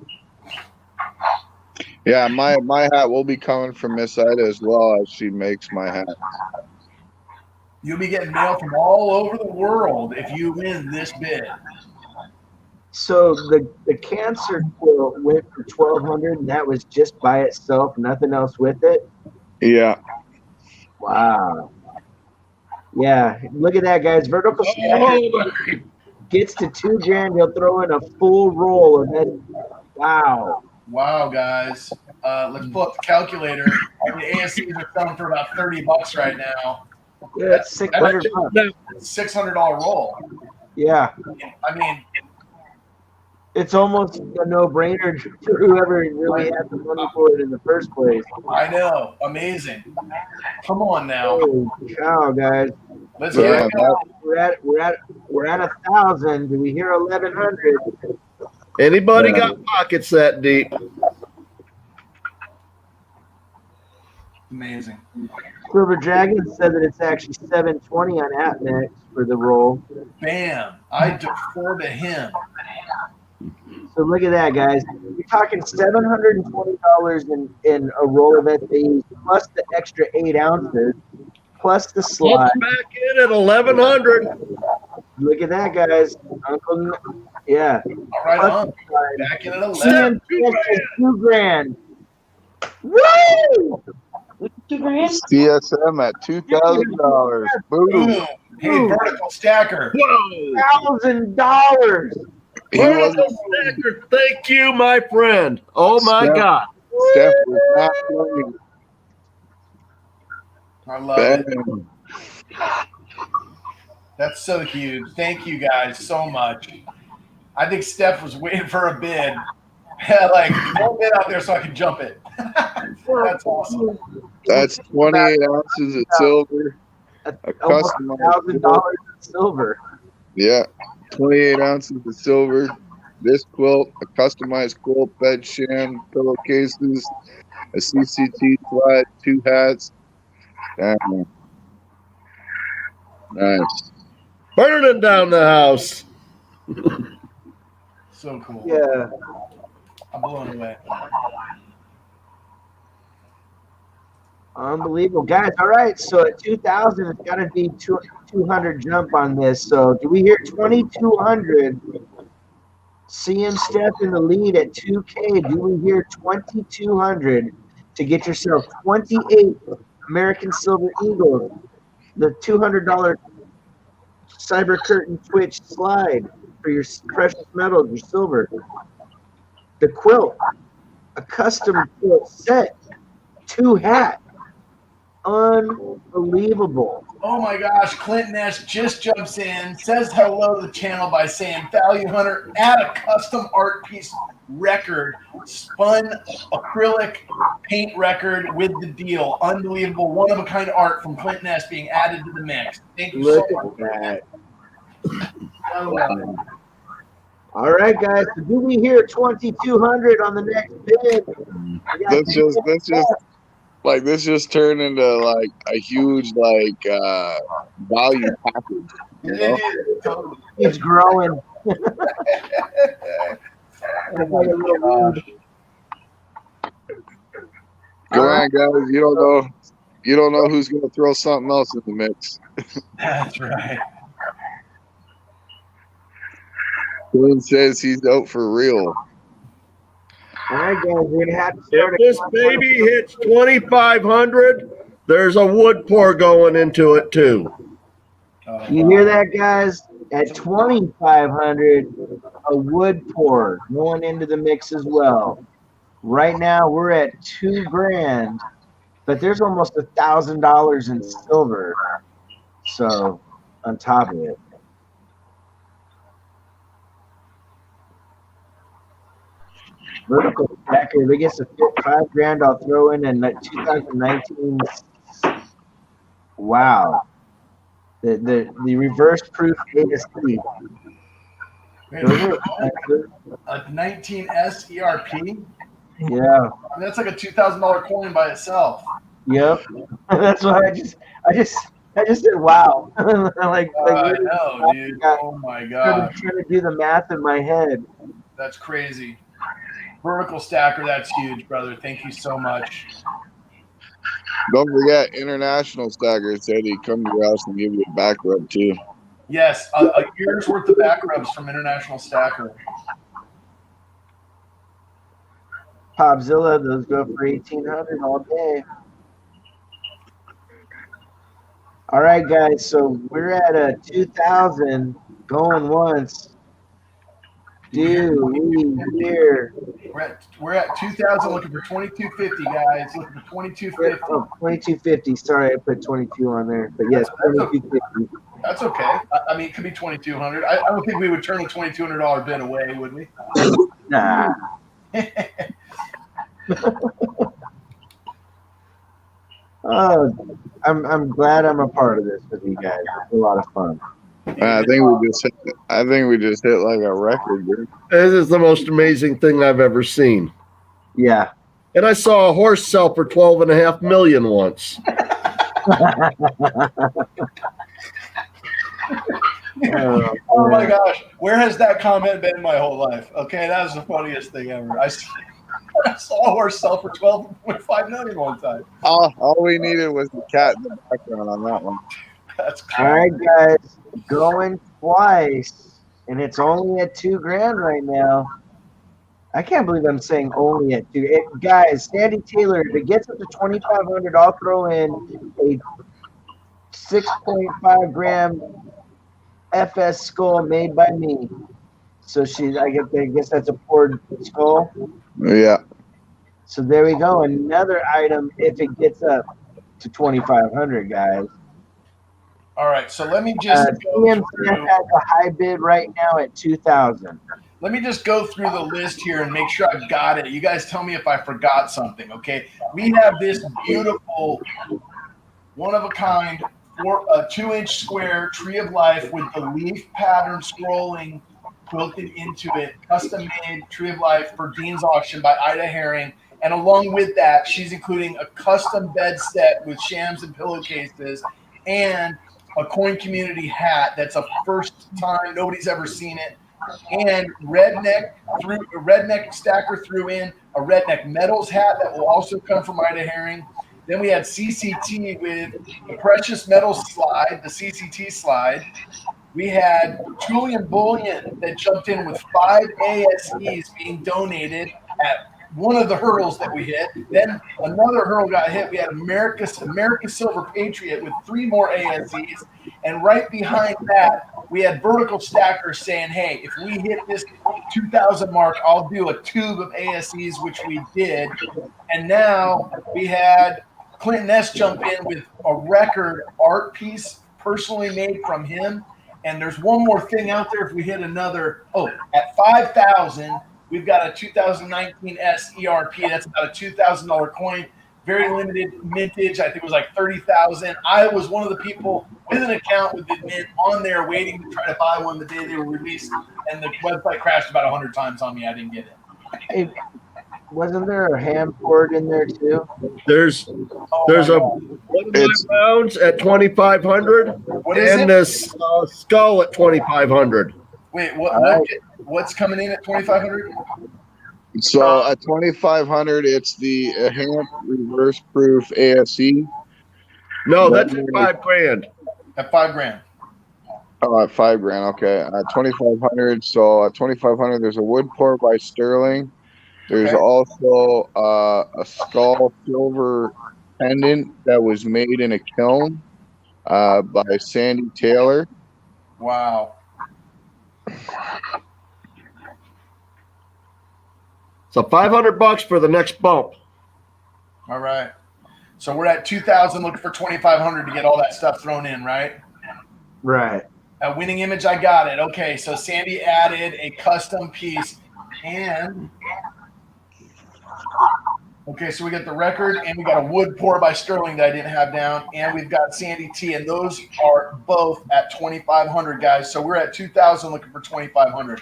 Yeah, my hat will be coming from Miss Ida as well as she makes my hat. You'll be getting mail from all over the world if you win this bid. So the cancer quilt went for $1,200, and that was just by itself, nothing else with it. Yeah. Wow. Yeah, look at that, guys. Vertical stacker gets to $2,000. He'll throw in a full roll of that. Wow. Wow, guys. Let's pull up the calculator. The ASCs are selling for about $30 right now. Yeah, that's $600. $600 roll. Yeah. I mean, it's almost a no-brainer for whoever really had the money for it in the first place. I know. Amazing. Come on now. Holy cow, guys. Let's get it going. We're at 1,000. Do we hear 1,100? Anybody got pockets that deep? Amazing. Silver Dragon said that it's actually 720 on AppNext for the roll. Bam. I defer to him. So look at that, guys. You're talking $720 in a roll of SAEs plus the extra 8 ounces, plus the slide. Let's back in at 1,100. Look at that, guys. Uncle, yeah. All right, on. Back in at 11. $2,000. Woo! CSM at $2,000. Boom. Boom. Hey, vertical stacker. Whoa! $1,000. Vertical stacker. Thank you, my friend. Oh, my God. Steph was not playing. I love it. Bam. That's so huge. Thank you guys so much. I think Steph was waiting for a bid. Like, don't bid out there so I can jump it. That's awesome. That's 28 ounces of silver. A Almost customized $1,000 in silver. Yeah, 28 ounces of silver. This quilt, a customized quilt, bed sham, pillowcases, a CCT slide, 2 hats. Damn. Nice. Burning down the house. So cool. Yeah. I'm blown away. Unbelievable. Guys, all right. So at 2,000, it's got to be 200 jump on this. So do we hear 2,200? CM Steph in the lead at 2K. Do we hear 2,200 to get yourself 28 American Silver Eagles, the $200 Cyber Curtain Twitch slide for your precious metals, your silver, the quilt, a custom quilt set, 2 hats. Unbelievable. Oh my gosh, Clint Nash just jumps in, says hello to the channel by saying Val Hunter add a custom art piece record, spun acrylic paint record with the deal. Unbelievable, one of a kind art from Clint Nash being added to the mix. Thank you Look so much. at that. I love it. All right, guys. So do we hear 2,200 on the next bid? This just turned into like a huge value package. You know? It is totally. It's growing. Oh my gosh. Go on, guys. You don't know who's gonna throw something else in the mix. That's right. Glenn says he's out for real. All right, guys. We're going to have to If start this baby hits 2,500, there's a wood pour going into it, too. Oh, You hear that, guys? At 2,500, a wood pour going into the mix as well. Right now, we're at $2,000, but there's almost $1,000 in silver. So, on top of it. Vertical stacker, if it gets to fit $5,000, I'll throw in 2019. Wow. The reverse proof ASC. A 19S ERP? Yeah. That's like a $2,000 coin by itself. Yep. That's why I just said wow. I know, dude. Oh my god. Trying to do the math in my head. That's crazy. Vertical stacker, that's huge, brother. Thank you so much. Don't forget, International Stacker said he'd come to your house and give you a back rub too. Yes, a year's worth of back rubs from International Stacker. Popzilla, those go for 1,800 all day. All right, guys. So we're at a 2,000 going once. Dude, we here. We're at 2,000, looking for 2,250, guys. Looking for 2,250. Oh, 2,250. Sorry, I put 22 on there, but yes, 2,250. That's okay. I mean, it could be 2,200. I don't think we would turn the $2,200 bid away, would we? Nah. Oh, I'm glad I'm a part of this with you guys. It's a lot of fun. I think we just hit like a record, dude. This is the most amazing thing I've ever seen. Yeah. And I saw a horse sell for $12.5 million once. Oh my gosh, where has that comment been my whole life? Okay, that was the funniest thing ever. I saw a horse sell for 12.5 million one time. All we needed was the cat in the background on that one. That's All right, guys, going twice, and it's only at $2,000 right now. I can't believe I'm saying only at two. Guys, Sandy Taylor, if it gets up to 2,500, I'll throw in a 6.5 gram FS skull made by me. So I guess that's a poured skull. Yeah. So there we go. Another item if it gets up to 2,500, guys. all right. So let me just go TMCF through. has a high bid right now at 2,000. Let me just go through the list here and make sure I've got it. You guys tell me if I forgot something, okay? We have this beautiful, one-of-a-kind, 2-inch square tree of life with the leaf pattern scrolling quilted into it, custom-made tree of life for Dean's auction by Ida Herring. And along with that, she's including a custom bed set with shams and pillowcases and a coin community hat that's a first time, nobody's ever seen it. And Redneck Stacker threw in a Redneck Metals hat that will also come from Ida Herring. Then we had CCT with the Precious Metals slide, the CCT slide. We had Julian Bullion that jumped in with 5 ASEs being donated at one of the hurdles that we hit. Then another hurdle got hit. We had America Silver Patriot with 3 more ASEs. And right behind that, we had Vertical Stackers saying, hey, if we hit this 2,000 mark, I'll do a tube of ASEs, which we did. And now we had Clinton S. jump in with a record art piece personally made from him. And there's one more thing out there if we hit another. Oh, at 5,000, we've got a 2019 S ERP. That's about a $2,000 coin. Very limited mintage. I think it was like 30,000. I was one of the people with an account with the mint on there waiting to try to buy one the day they were released. And the website crashed about 100 times on me. I didn't get it. Hey, wasn't there a hand poured in there too? There's a 1 rounds at 2,500. What is and it? this skull at 2,500. Wait, what's coming in at 2,500? So at 2,500, it's the HAMP reverse proof ASE. No, that's at $5,000. At $5,000. Oh, at $5,000. Okay. At 2,500. So at 2,500, there's a wood pour by Sterling. There's also a skull silver pendant that was made in a kiln by Sandy Taylor. Wow. So $500 for the next bump. All right. So we're at 2,000 looking for 2,500 to get all that stuff thrown in, right? Right. A winning image, I got it. Okay, so Sandy added a custom piece and okay, so we got the record and we got a wood pour by Sterling that I didn't have down, and we've got Sandy T, and those are both at 2,500, guys. So we're at 2,000 looking for 2,500.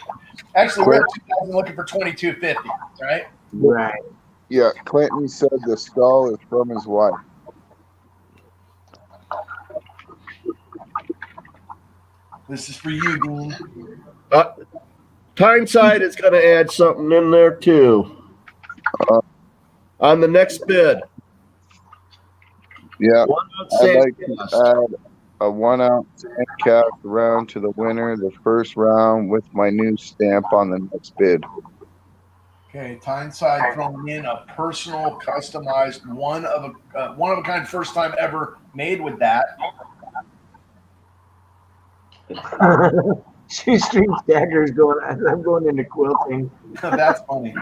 Actually, we're at 2,000 looking for 2,250, right? Right. Yeah, Clinton said the skull is from his wife. This is for you, Dean. Tyneside is going to add something in there too. On the next bid. Yeah, I'd like to cast. add a 1 ounce sand cast round to the winner, the first round, with my new stamp on the next bid. Okay, Tyneside throwing in a personal, customized, one of a kind, first time ever made with that. Shoestring Stacker is going. I'm going into quilting. That's funny.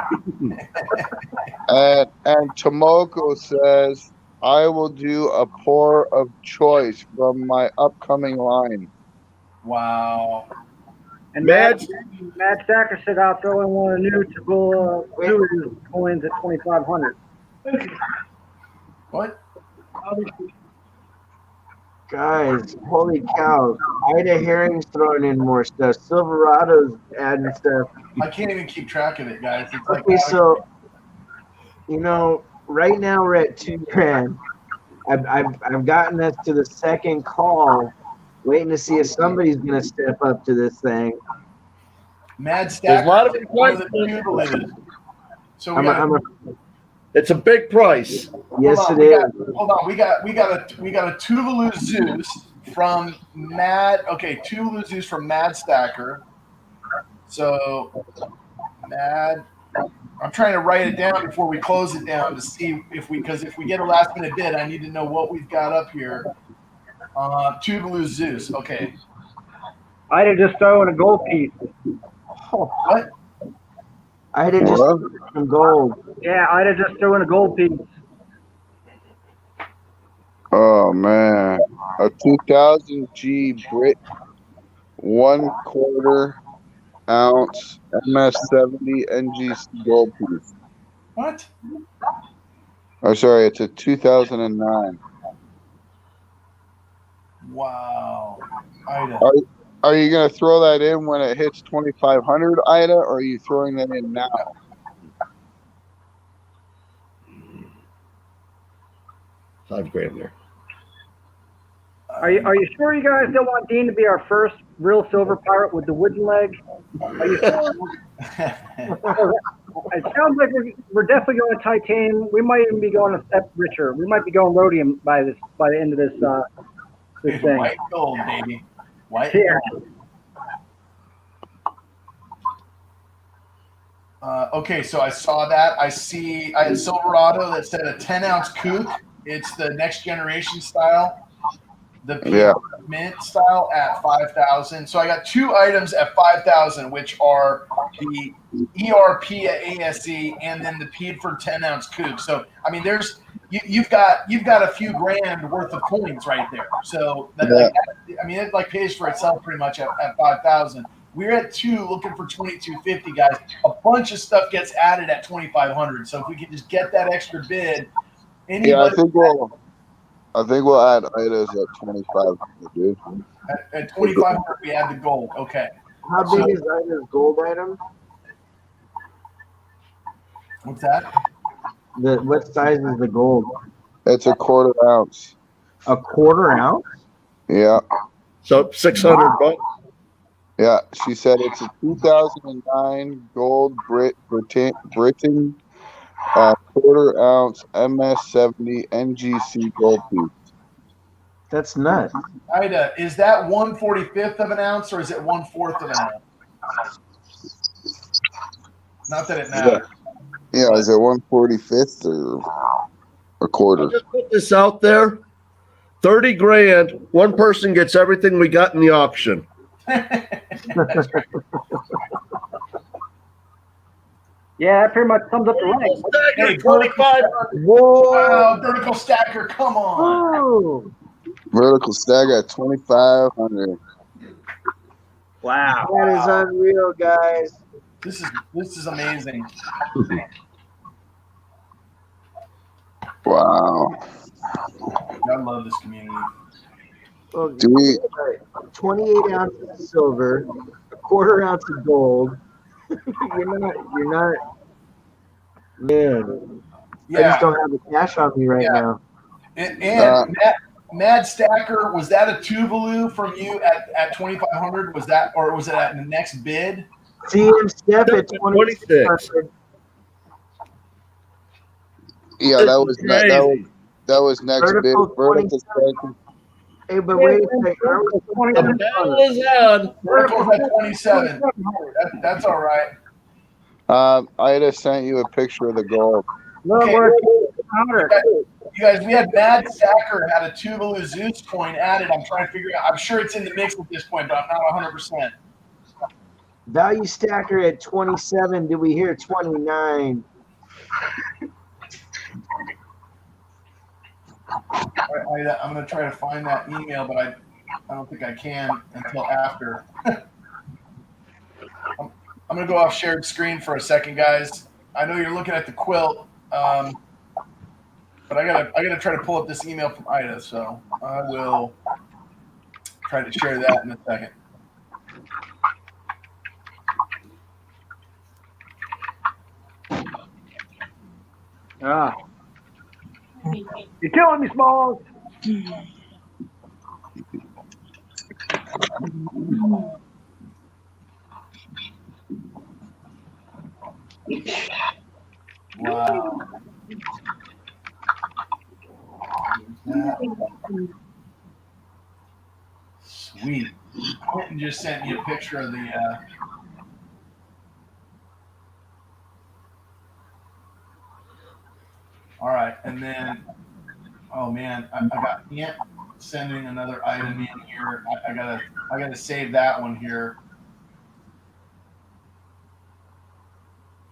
And Tomoko says, I will do a pour of choice from my upcoming line. Wow. And Matt Stacker said I'll throw in one of new to go new coins at 2,500. What? Guys, holy cow. Ida Herring's throwing in more stuff. Silverado's adding stuff. I can't even keep track of it, guys. It's like Okay, so, right now we're at $2,000. I've gotten us to the second call, waiting to see if somebody's gonna step up to this thing. Mad There's a Stacker, lot of one of the questions. Tuvalu's. So we I'm got. It's a big price. Yes, Hold on, it is. hold on. We got a Tuvalu Zeus from Mad. Okay, Tuvalu Zeus from Mad Stacker. So Mad. I'm trying to write it down before we close it down to see because if we get a last minute bid, I need to know what we've got up here. Tuvalu Zeus. Okay. I'd have just thrown a gold piece. What? I had to just What? some gold. Yeah, I'd have just thrown a gold piece. Oh man, a 2000 G Brit 1/4 ounce MS70 NGC gold piece. What? Oh, sorry, it's a 2009. Wow. Ida. Are you gonna throw that in when it hits 2,500, Ida, or are you throwing that in now? $5,000 there. Are you sure you guys don't want Dean to be our first real silver pirate with the wooden leg? Are you sure? It sounds like we're definitely going titanium. We might even be going a step richer. We might be going rhodium by the end of this thing. White gold, baby. White Yeah. gold. Okay, so I saw that. I had Silverado that said a 10-ounce kook. It's the next generation style. The mint style at 5,000. So I got two items at 5,000, which are the ERP at ASE and then the Peedford 10-ounce kook. So I mean, you've got a few grand worth of coins right there. So it like pays for itself pretty much at 5,000. We're at 2 looking for 2,250, guys. A bunch of stuff gets added at 2,500. So if we can just get that extra bid, I think we'll add Ida's at 2,500, dude. At 2,500, we add the gold. Okay. How big is Ida's gold item? What's that? What size is the gold? It's a 1/4 ounce. A 1/4 ounce? Yeah. So $600. Yeah, she said it's a 2009 gold Britain 1/4 ounce MS70 NGC gold piece. That's nuts. Ida, is that 1/45th of an ounce or is it 1/4 of an ounce? Not that it matters. Yeah, is it 1/45th or a 1/4? I'll just put this out there. $30,000. One person gets everything we got in the auction. Yeah, that pretty much sums up the leg. Hey, 25. Whoa! Wow, vertical stacker, come on. Whoa. Vertical stag at 2,500. Wow. That is unreal, guys. This is amazing. Wow. I love this community. Well, Do we? 28 ounces of silver, a 1/4 ounce of gold. You're not. Man, I Yeah. just don't have the cash on me right now. And Mad Stacker, was that a Tuvalu from you at 2,500? Was that, or was it at the next bid? CM Steph at 26. Yeah, that was next bid. Vertical Vertical stag. Hey, but wait a second. The battle is on. Vertical's at 27. That's all right. Ida sent you a picture of the gold. Look, Okay. we're powder. You guys, we had Mad Stacker had a Tuvalu Zeus coin added. I'm trying to figure out. I'm sure it's in the mix at this point, but I'm not 100%. Value Stacker at 27. Did we hear 29? I'm going to try to find that email, but I don't think I can until after. I'm going to go off shared screen for a second, guys. I know you're looking at the quilt, but I gotta try to pull up this email from Ida, so I will try to share that in a second. You're killing me, Smalls. Wow. Sweet. Quentin just sent me a picture of the. All right, and then, oh man, I got Ant sending another item in here. I gotta save that one here.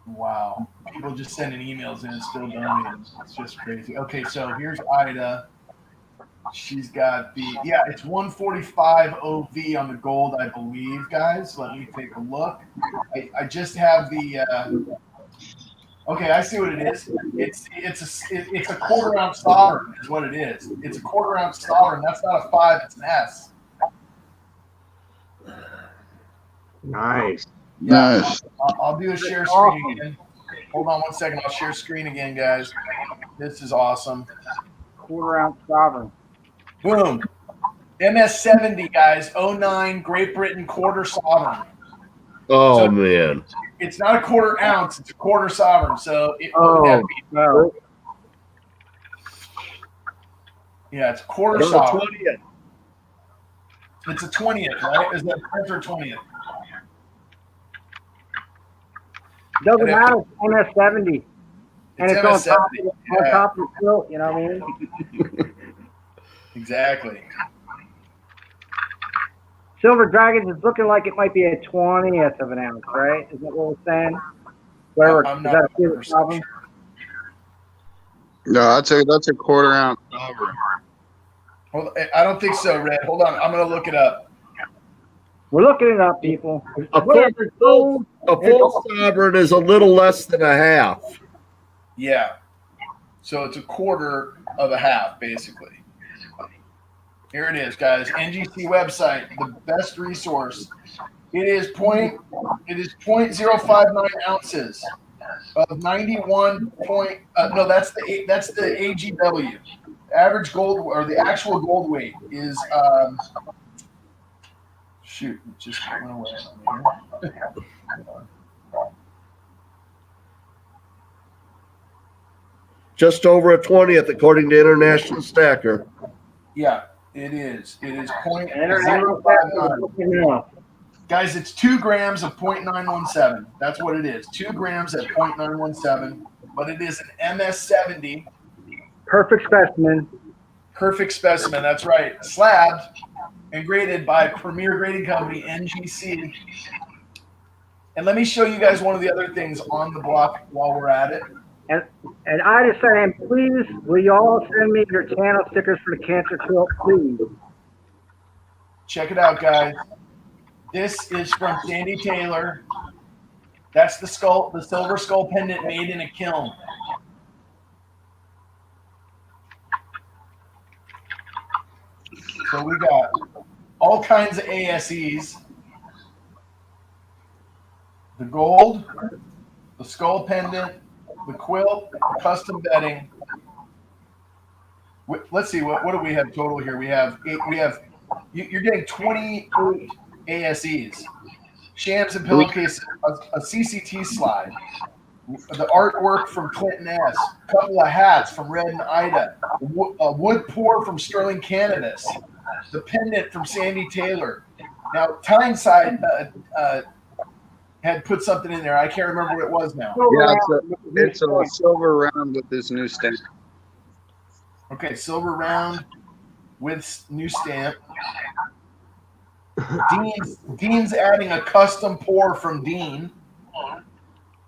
Wow, people just sending emails in and still donating. It's just crazy. Okay, so here's Ida. She's got the, yeah, it's 145 OV on the gold, I believe, guys. Let me take a look. I just have the, okay, I see what it is. It's a quarter ounce sovereign is what it is. It's a quarter ounce sovereign. That's not a 5, it's an S. Nice. Yeah, Nice. I'll do a share screen again. Hold on one second. I'll share screen again, guys. This is awesome. Quarter ounce sovereign. Boom. MS70, guys. 09 Great Britain quarter sovereign. Oh, So- man. It's not a quarter ounce, it's a quarter sovereign. So it Oh, would that be? No. Yeah, it's a quarter Another sovereign. 20th. It's a 20th, right? Is that 10th or 20th? Doesn't And it- matter. It's MS70. And it's on MS70. top of the quilt, you know what I mean? Exactly. Silver Dragons is looking like it might be a 20th of an ounce, right? Is that what we're saying? Whatever. I'm Is not that a silver 100% sovereign? No, that's a quarter ounce sovereign. Hold, I don't think so, Red. Hold on. I'm going to look it up. We're looking it up, people. A full sovereign is a little less than a half. Yeah. So it's a quarter of a half, basically. Here it is, guys. NGC website, the best resource. It is 0.059 ounces of 91 point. No, that's the AGW. Average gold, or the actual gold weight is shoot, it just went away on me here. Just over a 20th, according to International Stacker. Yeah, it is. It is International 0.059. Guys, it's 2 grams of 0.917. That's what it is. 2 grams at 0.917. But it is an MS70. Perfect specimen. Perfect specimen. That's right. Slabbed and graded by Premier Grading Company, NGC. And let me show you guys one of the other things on the block while we're at it. And I just saying, please, will you all send me your channel stickers for the cancer quilt, please? Check it out, guys. This is from Sandy Taylor. That's the skull, the silver skull pendant made in a kiln. So we got all kinds of ASEs. The gold, the skull pendant, the quilt, the custom bedding. Let's see, what do we have total here? We have 8, you're getting 28 ASEs, shams and pillowcases, a CCT slide, the artwork from Clinton S, a couple of hats from Red and Ida, a wood pour from Sterling Cannabis, the pendant from Sandy Taylor. Now, Tyneside had put something in there. I can't remember what it was now. Yeah, it's a silver round with this new stamp. Okay, silver round with new stamp. Dean's adding a custom pour from Dean.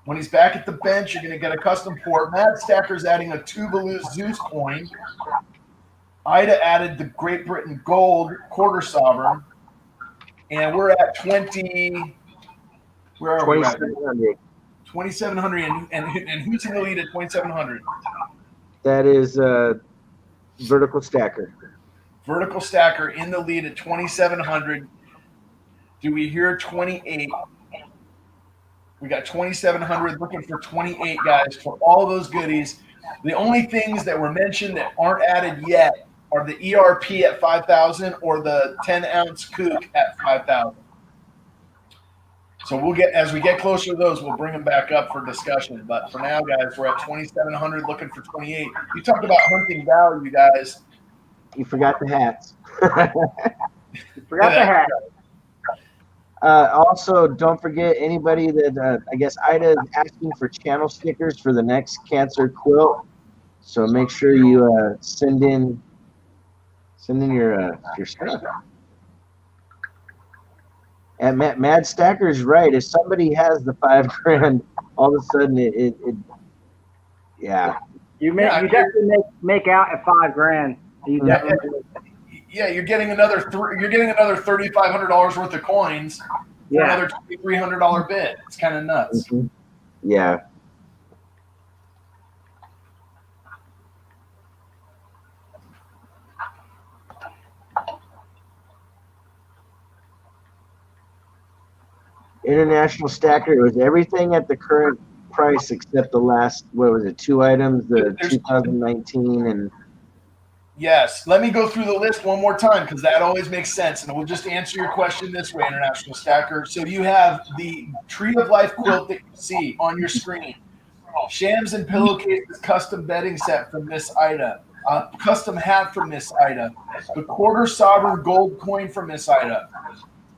When he's back at the bench, you're going to get a custom pour. Mad Stacker's adding a Tuvalu Zeus coin. Ida added the Great Britain gold quarter sovereign. And we're at 20. Where are we at? 2,700. 2,700. And who's in the lead at 2,700? That is Vertical Stacker. Vertical Stacker in the lead at 2,700. Do we hear 28? We got 2,700 looking for 28 guys for all those goodies. The only things that were mentioned that aren't added yet are the ERP at 5,000 or the 10-ounce kook at 5,000. So we'll get, as we get closer to those, we'll bring them back up for discussion. But for now, guys, we're at 2,700, looking for 28. You talked about hunting value, guys. You forgot the hats. You forgot the hat. Also, don't forget anybody that I guess Ida is asking for channel stickers for the next cancer quilt. So make sure you send in your stuff. And Mad Stacker's right. If somebody has the $5,000, all of a sudden yeah. You definitely make out at $5,000. You definitely. Yeah, you're getting another $3,500 worth of coins for another $2,300 bid. It's kind of nuts. Mm-hmm. Yeah. International Stacker, it was everything at the current price except the last, what was it, 2 items, the 2019 and. Yes. Let me go through the list one more time because that always makes sense. And we'll just answer your question this way, International Stacker. So you have the Tree of Life quilt that you see on your screen. Shams and pillowcases custom bedding set from Miss Ida. Custom hat from Miss Ida. The quarter sovereign gold coin from Miss Ida.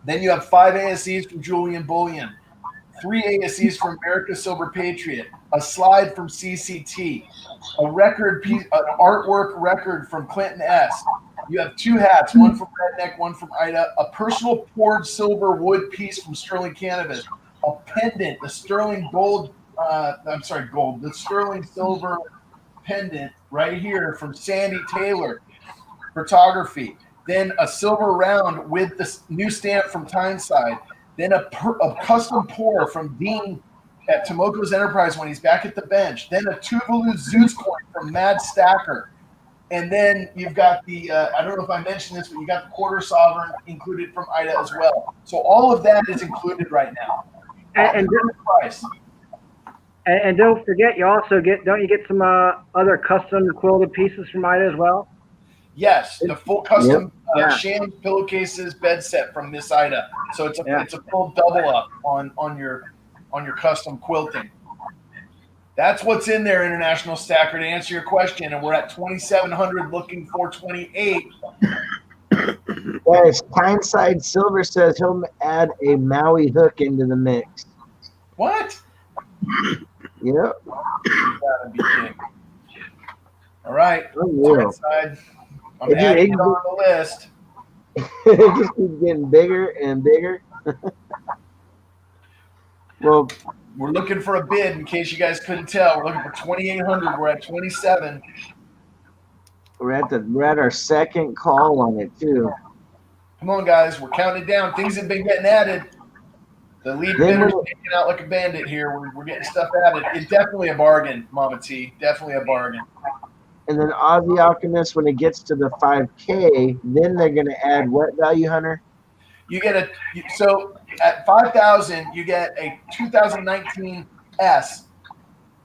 Then you have 5 ASEs from Julian Bullion. 3 ASEs from America Silver Patriot. A slide from CCT. A record piece, an artwork record from Clinton S. You have 2 hats, one from Redneck, one from Ida. A personal poured silver wood piece from Sterling Cannabis. A pendant, the sterling gold, the sterling silver pendant right here from Sandy Taylor Photography. Then a silver round with the new stamp from Tyneside. Then a custom pour from Dean at Tomoko's Enterprise when he's back at the bench. Then a Tuvalu Zeus coin from Mad Stacker. And then you've got the, I don't know if I mentioned this, but you got the quarter sovereign included from Ida as well. So all of that is included right now. And don't forget, you also don't you get some other custom quilted pieces from Ida as well? Yes, the full custom Shams pillowcases bed set from Miss Ida. So it's a full double up on your custom quilting. That's what's in there, International Stacker, to answer your question. And we're at 2,700, looking for 28. Guys, Tyneside Silver says he'll add a Maui hook into the mix. What? Yep. You gotta be kidding. All right. Tyneside. I'm adding it on the list. It just keeps getting bigger and bigger. Well, we're looking for a bid in case you guys couldn't tell. We're looking for 2,800. We're at 27. We're at our second call on it too. Come on, guys. We're counting it down. Things have been getting added. The lead bidder's taking out like a bandit here. We're getting stuff added. It's definitely a bargain, Mama T. Definitely a bargain. And then Ozzy Alchemist, when it gets to the 5K, then they're going to add what value, Hunter? You get so at 5,000, you get a 2019 S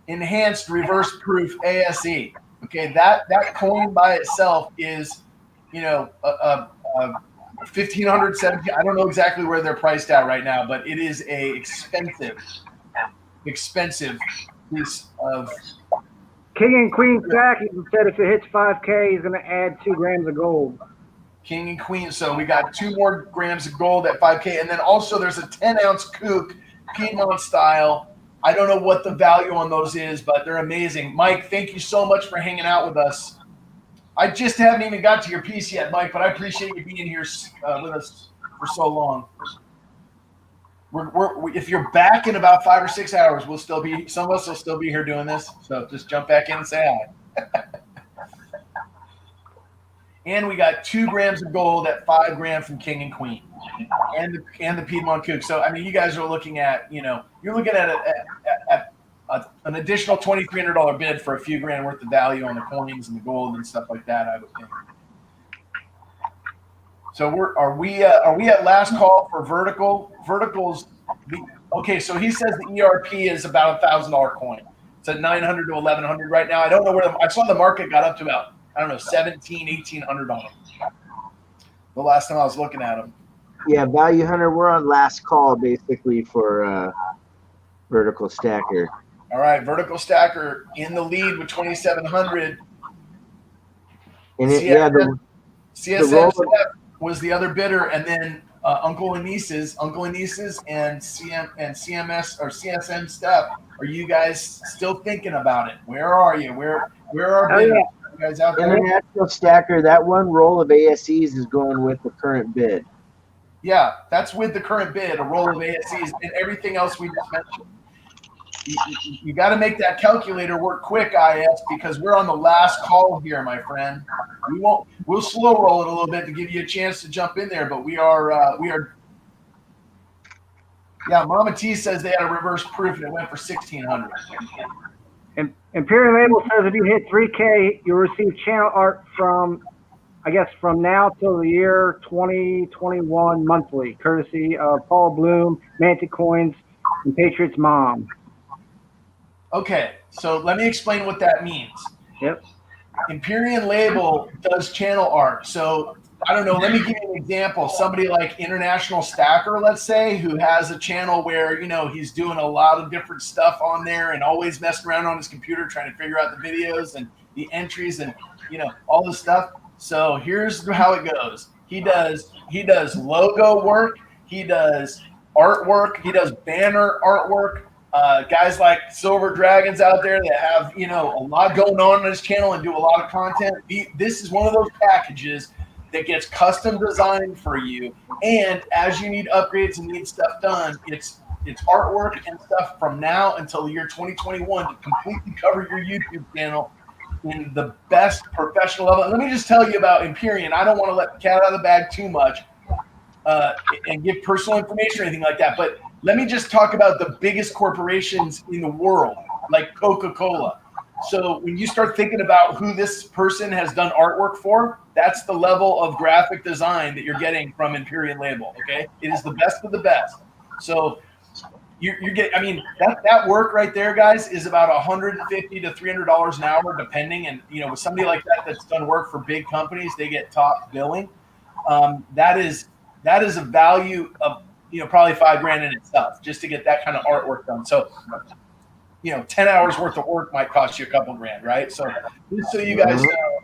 enhanced reverse proof ASE. Okay, that coin by itself is, a 1,500, 17. I don't know exactly where they're priced at right now, but it is a expensive piece of. King and Queen stack, he said if it hits 5K, he's going to add 2 grams of gold. King and Queen. So we got 2 more grams of gold at 5K. And then also there's a 10-ounce kook, Piedmont style. I don't know what the value on those is, but they're amazing. Mike, thank you so much for hanging out with us. I just haven't even got to your piece yet, Mike, but I appreciate you being here with us for so long. If you're back in about 5 or 6 hours, some of us will still be here doing this. So just jump back in and say hi. And we got 2 grams of gold at 5 grand from King and Queen, and the Piedmont Kook. So I mean, you guys are looking at, you're looking at an additional $2,300 bid for a few grand worth of value on the coins and the gold and stuff like that, I would think. So are we at last call for vertical? Verticals. Okay, so he says the ERP is about $1,000 coin. It's at 900 to 1100 right now. I don't know where I saw the market got up to about, I don't know, 1800 on them the last time I was looking at them. Yeah, Value Hunter, we're on last call basically for vertical stacker. All right, vertical stacker in the lead with 2700. And CSM roll was the other bidder, and then Uncle and Nieces, and CMS or CSM Step. Are you guys still thinking about it? Where are you? Where are bidders? yeah. Are you guys out there? International stacker, that one roll of ASEs is going with the current bid. Yeah, that's with the current bid, a roll of ASEs, and everything else we just mentioned. You got to make that calculator work quick, IS, because we're on the last call here, my friend. We'll slow roll it a little bit to give you a chance to jump in there, but we are. Yeah, Mama T says they had a reverse proof and it went for 1600. And Imperial Label says if you hit 3K, you'll receive channel art from, I guess, from now till the year 2021 monthly, courtesy of Paul Bloom, Mantic Coins, and Patriot's Mom. Okay, so let me explain what that means. Yep. Imperial Label does channel art. So I don't know, let me give you an example. Somebody like International Stacker, let's say, who has a channel where, he's doing a lot of different stuff on there and always messing around on his computer trying to figure out the videos and the entries and, all this stuff. So here's how it goes. He does logo work. He does artwork. He does banner artwork. Guys like Silver Dragons out there that have, a lot going on his channel and do a lot of content. This is one of those packages that gets custom designed for you. And as you need upgrades and need stuff done, it's artwork and stuff from now until the year 2021 to completely cover your YouTube channel in the best professional level. And let me just tell you about Imperial. I don't want to let the cat out of the bag too much and give personal information or anything like that. But let me just talk about the biggest corporations in the world, like Coca-Cola. So when you start thinking about who this person has done artwork for, that's the level of graphic design that you're getting from Imperial Label, okay? It is the best of the best. So you get, that work right there, guys, is about $150 to $300 an hour, depending. And, with somebody like that that's done work for big companies, they get top billing. That is a value of, probably $5,000 in itself just to get that kind of artwork done. So, 10 hours worth of work might cost you a couple grand, right? So just so you guys know,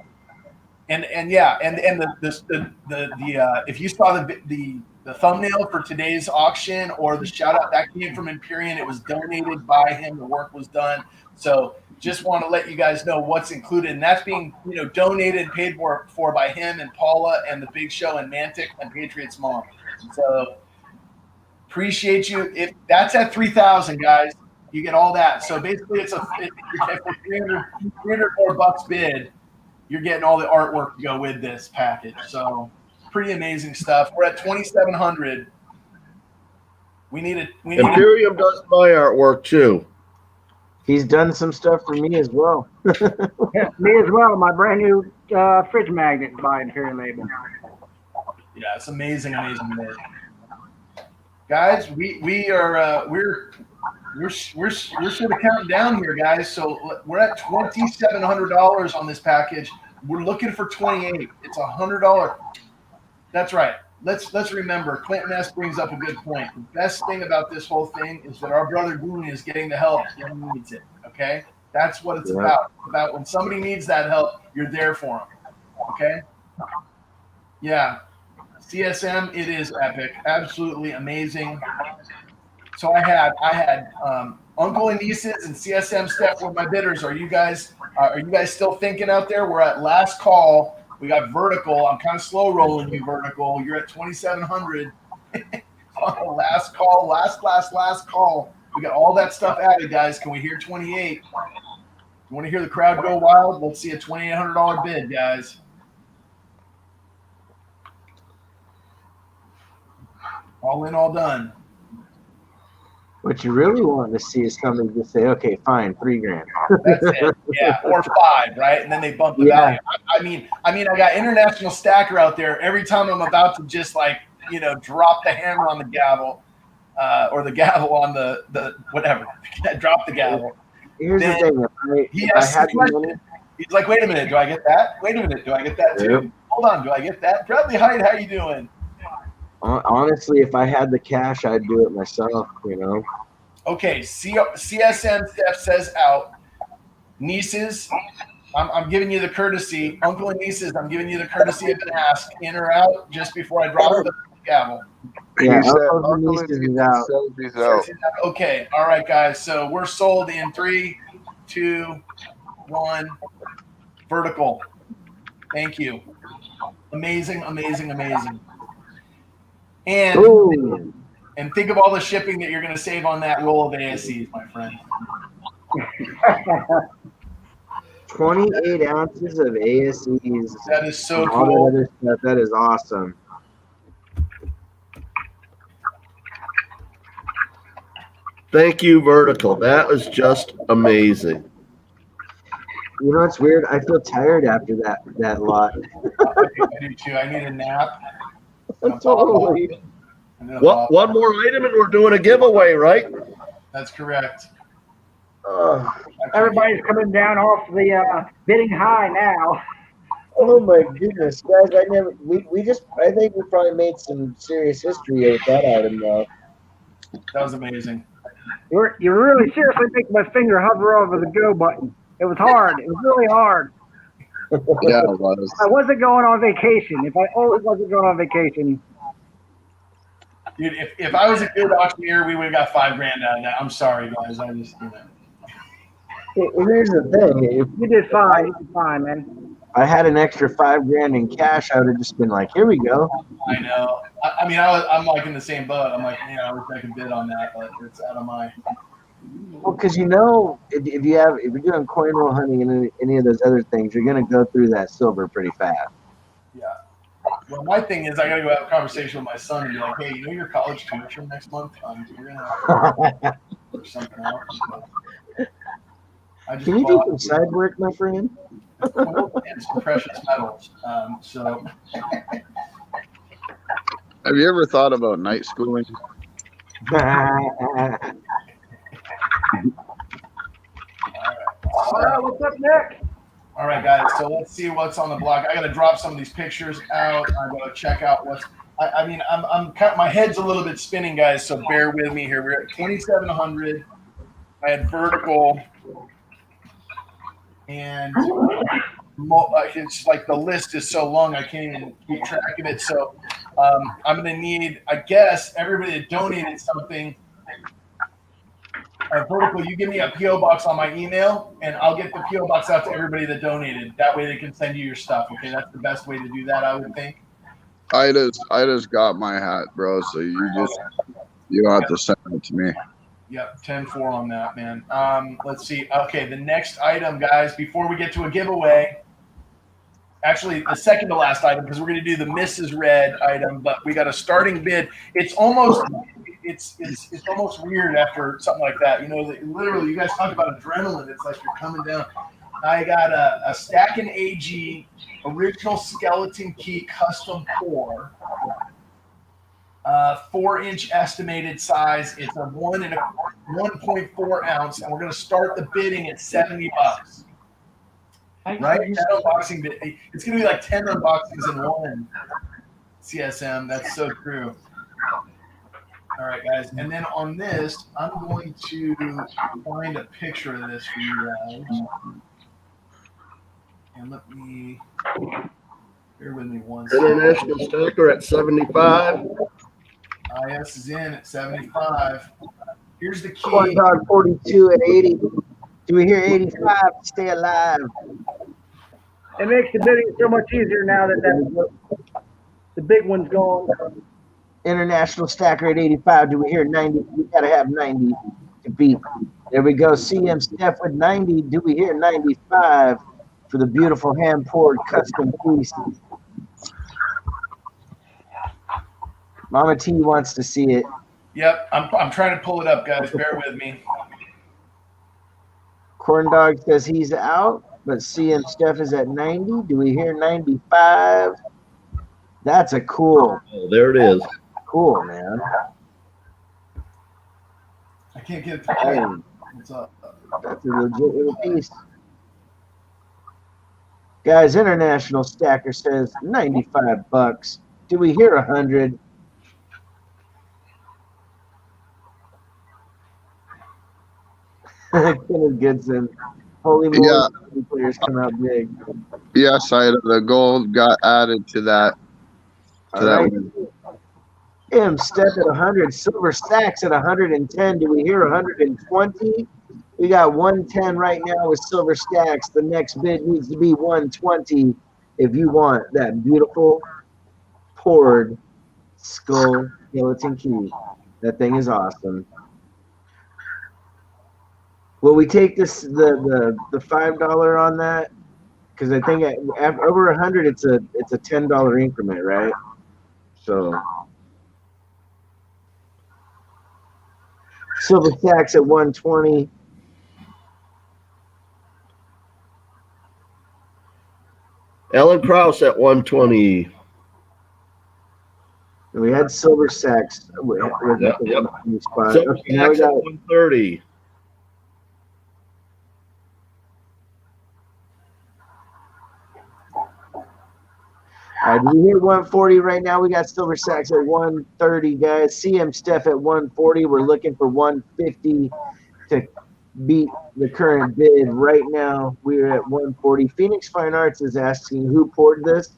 and if you saw the thumbnail for today's auction or the shout out, that came from Imperial. It was donated by him. The work was done. So just want to let you guys know what's included, and that's being donated, paid for by him and Paula and the Big Show and Mantic and Patriot's Mom. So appreciate you. If that's at 3,000, guys, you get all that. So basically, it's for $300 more bid. You're getting all the artwork to go with this package. So pretty amazing stuff. We're at 2,700. Imperium does my artwork too. He's done some stuff for me as well. Yeah, me as well. My brand new fridge magnet by Imperial Label. Yeah, it's amazing work, guys. We're sort of counting down here, guys. So we're at $2,700 on this package. We're looking for 28. It's $100. That's right. Let's remember. Clinton S brings up a good point. The best thing about this whole thing is that our brother Goon is getting the help when he needs it. Okay, that's what it's about. It's about when somebody needs that help, you're there for them. Okay. Yeah. CSM, it is epic. Absolutely amazing. So I had Uncle and Nieces and CSM Step were my bidders. Are you guys still thinking out there? We're at last call. We got vertical. I'm kind of slow rolling you vertical. You're at 2,700 on the last call. Last call. We got all that stuff added, guys. Can we hear 28? You want to hear the crowd go wild? Let's see a $2,800 bid, guys. All in, all done. What you really want to see is somebody just say, okay, fine, $3,000. That's it. Yeah, or 5, right? And then they bump the value. I mean, I got International Stacker out there. Every time I'm about to just drop the hammer on the gavel, or the gavel on the whatever, drop the gavel. Here's the then thing. he If I asks had the the money, question. He's like, wait a minute, do I get that? Wait a minute, do I get that too? Yep. Hold on, do I get that? Bradley Hyde, how you doing? honestly, if I had the cash, I'd do it myself. You know. Okay, CSM Steph says out. Nieces, I'm giving you the courtesy. Uncle and nieces, I'm giving you the courtesy of an ask. In or out just before I drop the gavel. Yeah, He said, uncles and Uncle nieces and is out. says he's out. Okay, all right, guys. So we're sold in 3, 2, 1. Vertical. Thank you. Amazing, amazing, amazing. And Boom. and think of all the shipping that you're going to save on that roll of ASCs, my friend. 28 ounces of ASEs. That is so and all cool. that other stuff. That is awesome. Thank you, Vertical. That was just amazing. You know what's weird? I feel tired after that lot. I do too. I need a nap. Totally. One more item and we're doing a giveaway, right? That's correct. Everybody's coming down off the bidding high now. Oh my goodness, guys! I think we probably made some serious history with that item though. That was amazing. You really seriously make my finger hover over the go button. It was hard. It was really hard. Yeah, it was. I wasn't going on vacation. If I always wasn't going on vacation. Dude, if I was a good auctioneer, we would have got $5,000 out of that. I'm sorry, guys. I just, Here's the thing: if You did fine. You did fine, man. I had an extra $5,000 in cash, I would have just been like, "Here we go." I know. I'm like in the same boat. I'm like, I wish I could bid on that, but it's out of my. Well, because if you're doing coin roll hunting and any of those other things, you're gonna go through that silver pretty fast. Yeah. Well, my thing is, I got to go have a conversation with my son and be like, hey, your college tuition next month? You're gonna have to work something out. I just Can you do some side work, my friend? and some precious metals. So. Have you ever thought about night schooling? All right, what's up next? All right, guys. So let's see what's on the block. I got to drop some of these pictures out. I got to check out what's. I'm my head's a little bit spinning, guys. So bear with me here. We're at 2,700. I had vertical, and it's like the list is so long I can't even keep track of it. So I'm gonna need, I guess, everybody that donated something. Vertical, you give me a PO box on my email, and I'll get the PO box out to everybody that donated. That way, they can send you your stuff. Okay, that's the best way to do that, I would think. I just got my hat, bro. So you don't have to send it to me. Yep, 10-4 on that, man. Let's see. Okay, the next item, guys, before we get to a giveaway. Actually, the second to last item, because we're going to do the Mrs. Red item, but we got a starting bid. It's almost weird after something like that. Literally, you guys talk about adrenaline. It's like you're coming down. I got a Stackin' AG original skeleton key custom core, 4-inch estimated size. It's a 1.4 ounce, and we're going to start the bidding at $70. Right? That unboxing bit. It's going to be like 10 unboxings in one. CSM. That's so true. All right, guys. And then on this, I'm going to find a picture of this for you guys. And let me, bear with me one second. International Stacker at 75. IS is in at 75. Here's the key. Corn dog 42 at 80. Do we hear 85? Stay alive. It makes the bidding so much easier now that the big one's gone. International Stacker at 85. Do we hear 90? We got to have 90 to beat. There we go. CM Steph with 90. Do we hear 95 for the beautiful hand-poured custom piece? Mama T wants to see it. Yep, I'm trying to pull it up, guys. Bear with me. Corn Dog says he's out, but CM Steph is at 90. Do we hear 95? That's a cool. Oh, there it is. Cool, man. I can't get it to play. What's up? That's a legit little piece. Guys, International Stacker says 95 bucks. Do we hear 100? Kenneth Goodson. Holy moly, Yeah. players come out big. Yes, the gold got added to that. All right. Win. M Step at 100. Silver Stacks at 110. Do we hear 120? We got 110 right now with Silver Stacks. The next bid needs to be 120 if you want that beautiful poured skull skeleton key. That thing is awesome. Will we take this the $5 on that? Because I think at over 100, it's a $10 increment, right? So Silver Stacks at 120. Alan Krause at 120. And we had Silver Stacks. Yep. Spot. Silver Okay, now we Stacks at got 130. do we hit 140 right now? We got Silver Stacks at 130, guys. CM Steph at 140. We're looking for 150 to beat the current bid. Right now, we're at 140. Phoenix Fine Arts is asking who poured this.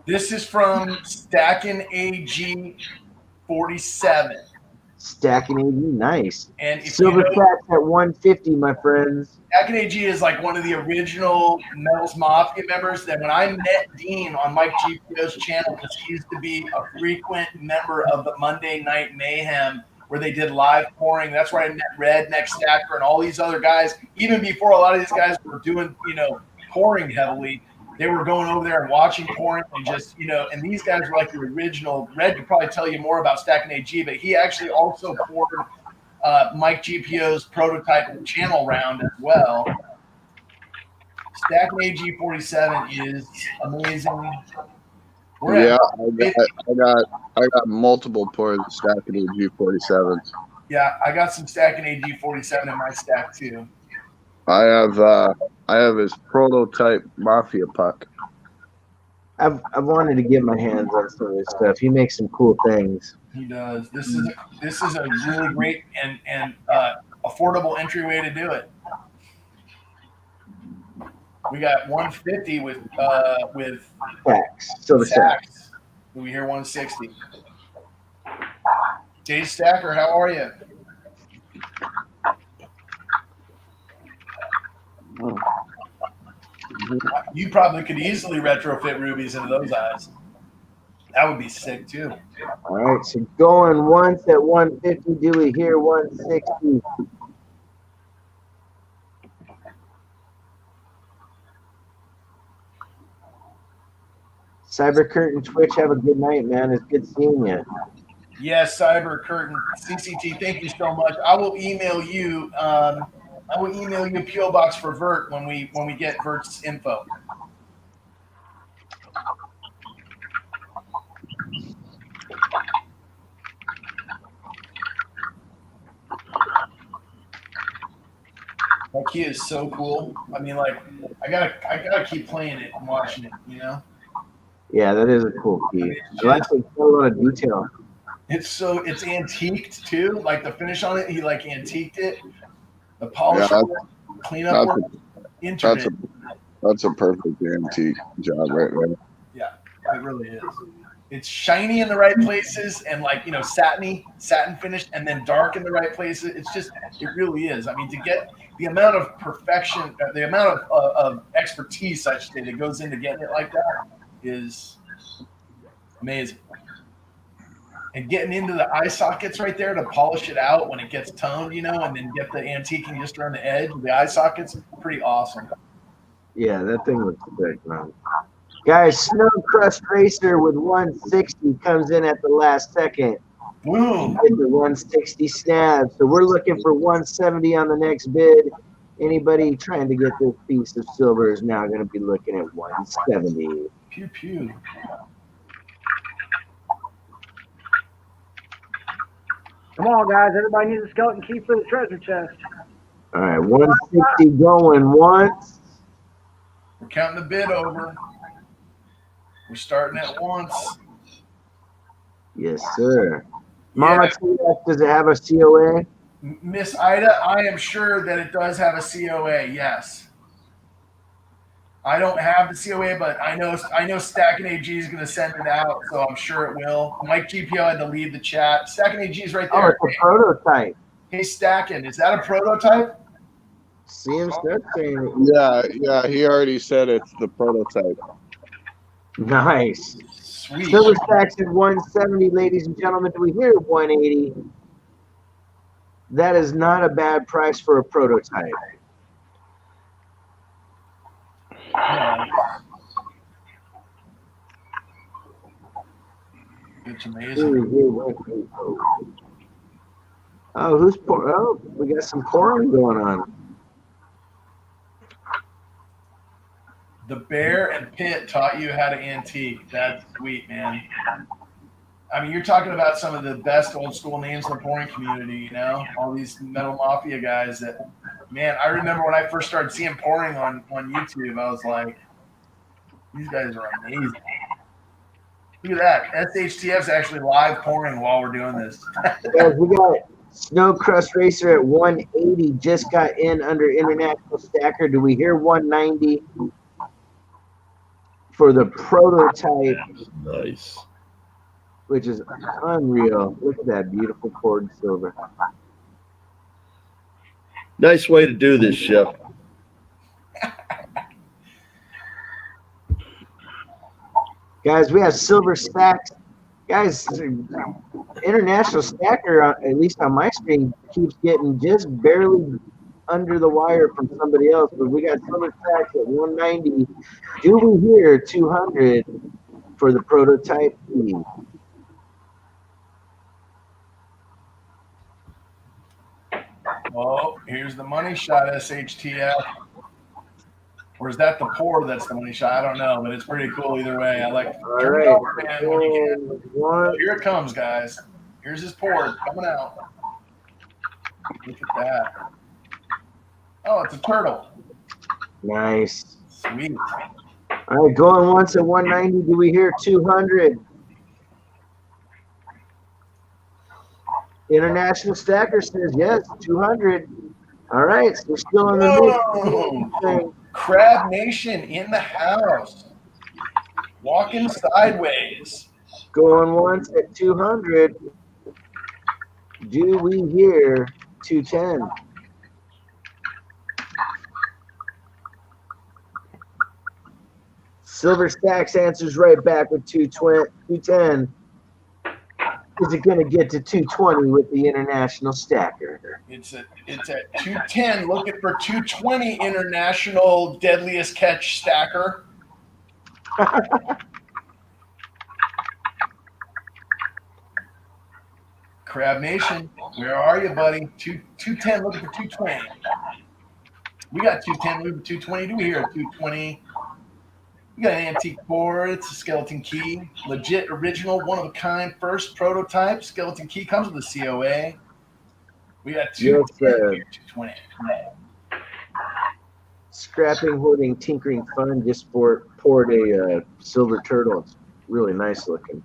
This is from Stacking AG 47. Stacking AG, nice. And if Silver you know, Stacks at 150, my friends. Stacking AG is like one of the original Metals Mafia members that when I met Dean on Mike GPO's channel, because he used to be a frequent member of the Monday Night Mayhem, where they did live pouring. That's where I met Redneck Stacker and all these other guys. Even before a lot of these guys were doing, pouring heavily, they were going over there and watching pouring and just, and these guys were like the original. Red could probably tell you more about Stacking AG, but he actually also poured Mike GPO's prototype channel round as well. Stacking AG 47 is amazing. Yeah, I got multiple pours of Stacking AG 47. Yeah, I got some Stacking AG 47 in my stack too. I have his prototype Mafia puck. I've wanted to get my hands on some of this stuff. He makes some cool things. He does. This is a really great and affordable entryway to do it. We got 150 with Stacks. Silver Stacks. We hear 160. Jay Stacker, how are you? You probably could easily retrofit rubies into those eyes. That would be sick too. All right, so going once at 150. Do we hear 160? Cyber Curtain Twitch, have a good night, man. It's good seeing you. Yes, Cyber Curtain CCT. Thank you so much. I will email you. I will email you a PO box for Vert when we get Vert's info. That key is so cool. I mean, like, I gotta keep playing it and watching it. Yeah, that is a cool key. I actually got a lot of detail. It's antiqued too. Like the finish on it, he like antiqued it. The polish, cleanup work, intricate. That's a perfect antique job right there. Yeah, it really is. It's shiny in the right places and like, satin finished and then dark in the right places. It really is. I mean, to get the amount of perfection, the amount of expertise, I should say, that goes into getting it like that is amazing. And getting into the eye sockets right there to polish it out when it gets toned, and then get the antiquing just around the edge of the eye sockets, pretty awesome. Yeah, that thing looks sick, man. Guys, Snow Crust Racer with 160 comes in at the last second. Boom. With the 160 snap. So we're looking for 170 on the next bid. Anybody trying to get this piece of silver is now going to be looking at 170. Pew pew. Come on, guys. Everybody needs a skeleton key for the treasure chest. All right, 160 going once. We're counting the bid over. We're starting at once. Yes, sir. Mama, does it have a COA? Miss Ida, I am sure that it does have a COA. Yes. I don't have the COA, but I know Stacking AG is going to send it out, so I'm sure it will. Mike GPO had to leave the chat. Stacking AG is right Oh, there. it's a prototype. Hey, Stacking, is that a prototype? See him start saying it. Yeah, he already said it's the prototype. Nice. Sweet. Silver Stacks at 170, ladies and gentlemen. Do we hear 180? That is not a bad price for a prototype. It's amazing. Oh, who's pouring? Oh, we got some pouring going on. The Bear and Pitt taught you how to antique. That's sweet, man. I mean, you're talking about some of the best old school names in the pouring community, you know? All these Metal Mafia guys that, man, I remember when I first started seeing pouring on YouTube, I was like, these guys are amazing. Look at that. SHTF's actually live pouring while we're doing this. Guys, we got Snow Crust Racer at 180. Just got in under International Stacker. Do we hear 190 for the prototype? Nice. Which is unreal. Look at that beautiful poured silver. Nice way to do this, Chef. Guys, we have silver stacks. Guys, International Stacker, at least on my screen, keeps getting just barely under the wire from somebody else. But we got silver stacks at 190. Do we hear 200 for the prototype E? Oh, here's the money shot, SHTF. Or is that the pour that's the money shot? I don't know, but it's pretty cool either way. I like All turn right. it over, man, when you can. One. Here it comes, guys. Here's his pour coming out. Look at that. Oh, it's a turtle. Nice. Sweet. All right, going once at 190. Do we hear 200? International Stacker says yes, 200. All right, so we're still in the Whoa. Crab Nation in the house. Walking sideways. Going once at 200. Do we hear 210? Silver Stacks answers right back with 210. Is it going to get to 220 with the International Stacker? It's at 210. Looking for 220 International Deadliest Catch Stacker. Crab Nation, where are you, buddy? 210. Looking for 220. We got 210. Looking for 220. Do we hear a 220? We got an antique board. It's a skeleton key. Legit, original, one of a kind, first prototype. Skeleton key comes with a COA. We got 220. Scrapping, hoarding, tinkering fun. Just poured a silver turtle. It's really nice looking.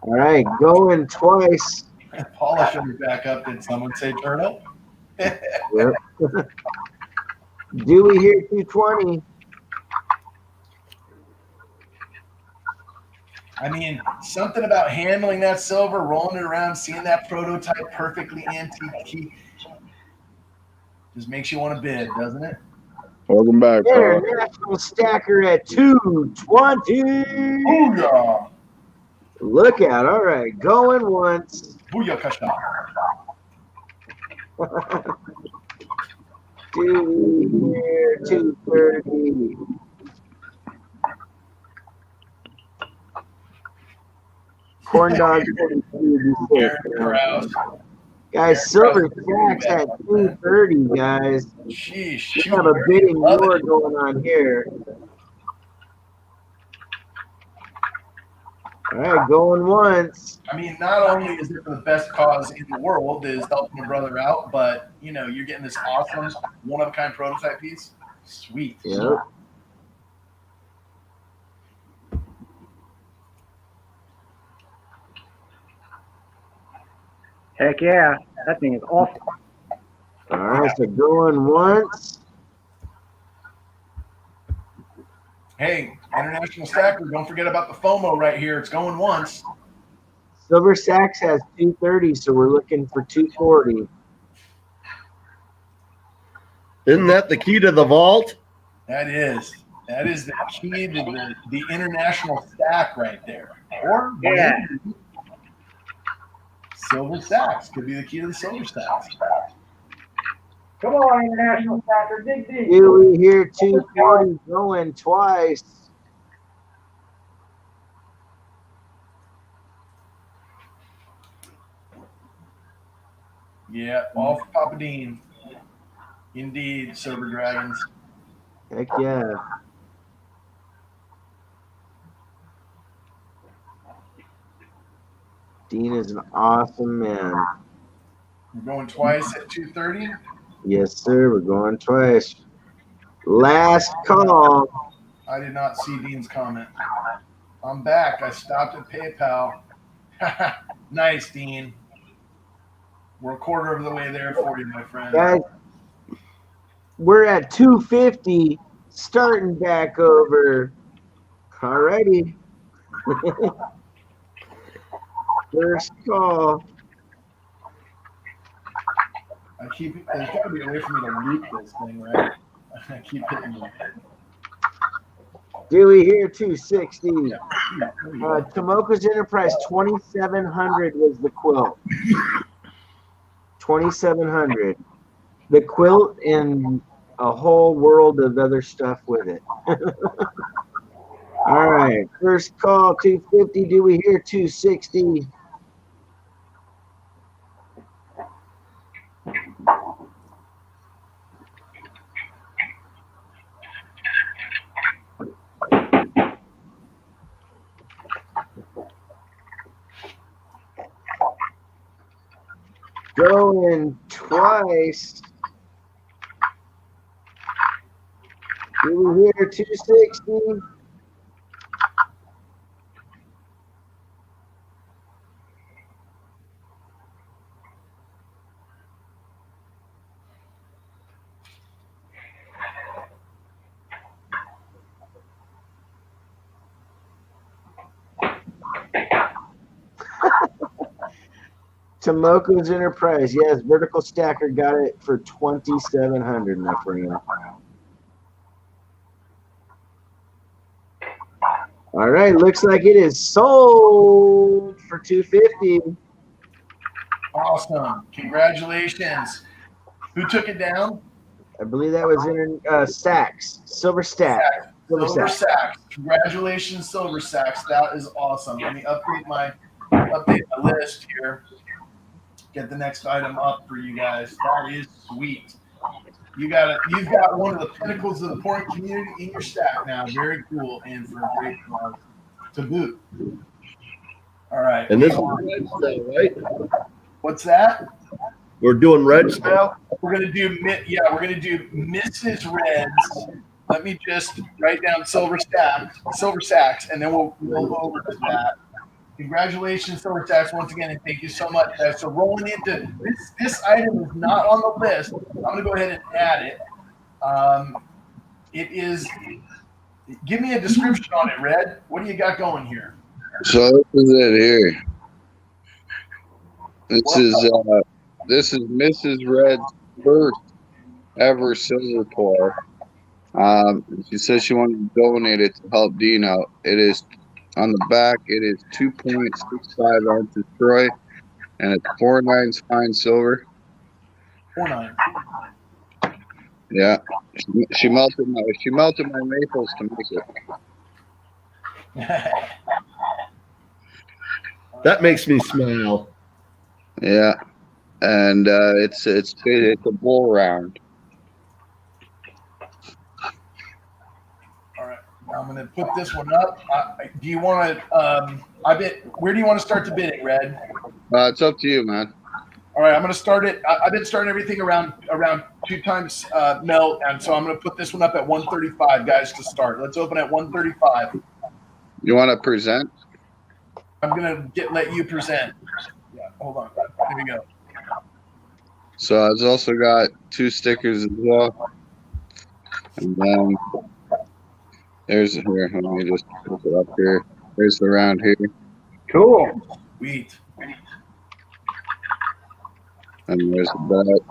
All right, going twice. Polishing it back up. Did someone say turtle? Yep. Do we hear 220? I mean, something about handling that silver, rolling it around, seeing that prototype perfectly antique key, just makes you want to bid, doesn't it? Welcome back, Carl. International Stacker at 220. Booyah! Look out. All right, going once. Booyah, Kashta. Do we hear 230? Corn dog 42. Guys, silver stacks at 230, guys. Sheesh. We have a bidding war going on here. All right, going once. I mean, not only is it for the best cause in the world, is helping a brother out, but you know, you're getting this awesome one-of-a-kind prototype piece. Sweet. Yep. Heck yeah, that thing is awesome. All right, so going once. Hey, International Stacker, don't forget about the FOMO right here. It's going once. Silver Sacks has 230, so we're looking for 240. Isn't that the key to the vault? That is the key to the international stack right there. Or Yeah. maybe silver stacks could be the key to the silver stacks. Come on, International Stacker, dig deep. Do we hear 240 going twice? Yeah, all for Papa Dean. Indeed, Silver Dragons. Heck yeah. Dean is an awesome man. We're going twice at 230. Yes, sir. We're going twice. Last call. I did not see Dean's comment. I'm back. I stopped at PayPal. Nice, Dean. We're a quarter of the way there for you, my friend. Guys, we're at 250, starting back over. Alrighty. First call. There's got to be a way for me to loop this thing, right? I keep hitting it. Do we hear 260? Yeah. Tomoko's Enterprise 2700 was the quilt. 2700. The quilt and a whole world of other stuff with it. All right, first call 250. Do we hear 260? Going twice. Do we hear 260? Tomoko's Enterprise. Yes, Vertical Stacker got it for 2,700, my friend. All right, looks like it is sold for 250. Awesome. Congratulations. Who took it down? I believe that was in Sacks. Silver Stack. Silver Sacks. Congratulations, Silver Sacks. That is awesome. Let me update my list here. Get the next item up for you guys. That is sweet. You've got one of the pinnacles of the porn community in your stack now. Very cool, and for a great cause to boot. All right. And this is Reds now, right? What's that? We're doing Reds now? We're gonna do Mrs. Reds. Let me just write down Silver Sacks, and then we'll go over to that. Congratulations, Silver Sacks, once again, and thank you so much, guys. So rolling into this item is not on the list. I'm gonna go ahead and add it. It is. Give me a description on it, Red. What do you got going here? So this is it here. This is Mrs. Red's first ever silver pour. She says she wanted to donate it to help Dean out. It is on the back. It is 2.65 ounces Troy, and it's 4/9 fine silver. 4.9. Yeah, she melted my maples to make it. That makes me smile. Yeah, and it's a bull round. All I'm going to put this one up. Do you want to, where do you want to start the bidding, Red? It's up to you, man. All right, I'm going to start it. I've been starting everything around 2 times melt, and so I'm going to put this one up at 135, guys, to start. Let's open at 135. You want to present? I'm going to let you present. Yeah, hold on. Here we go. So I've also got 2 stickers as well. And then there's here. Let me just put it up here. There's the round here. Cool. Sweet. And there's the bat.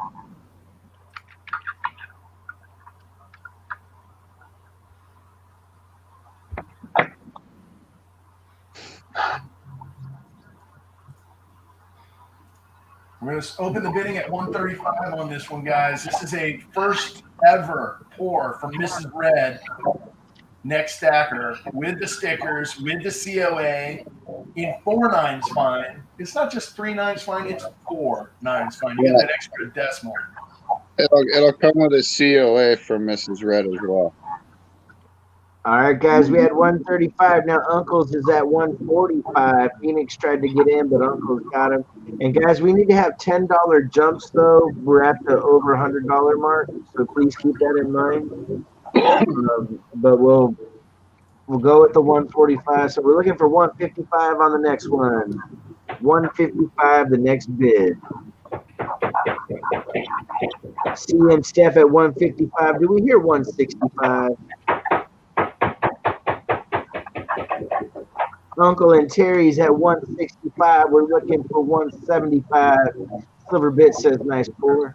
We're going to open the bidding at 135 on this one, guys. This is a first ever pour from Mrs. Red, neck stacker, with the stickers, with the COA, in 4 nines fine. It's not just 3 nines fine, it's 4 nines fine. You get that extra decimal. It'll come with a COA from Mrs. Red as well. All right, guys, we had 135. Now Uncle's is at 145. Phoenix tried to get in, but Uncle's got him. And guys, we need to have $10 jumps though. We're at the over $100 mark, so please keep that in mind. But we'll go with the 145. So we're looking for 155 on the next one. 155, the next bid. CM Steph at 155. Do we hear 165? Uncle and Terry's at 165. We're looking for 175. Silver Bit says nice pour.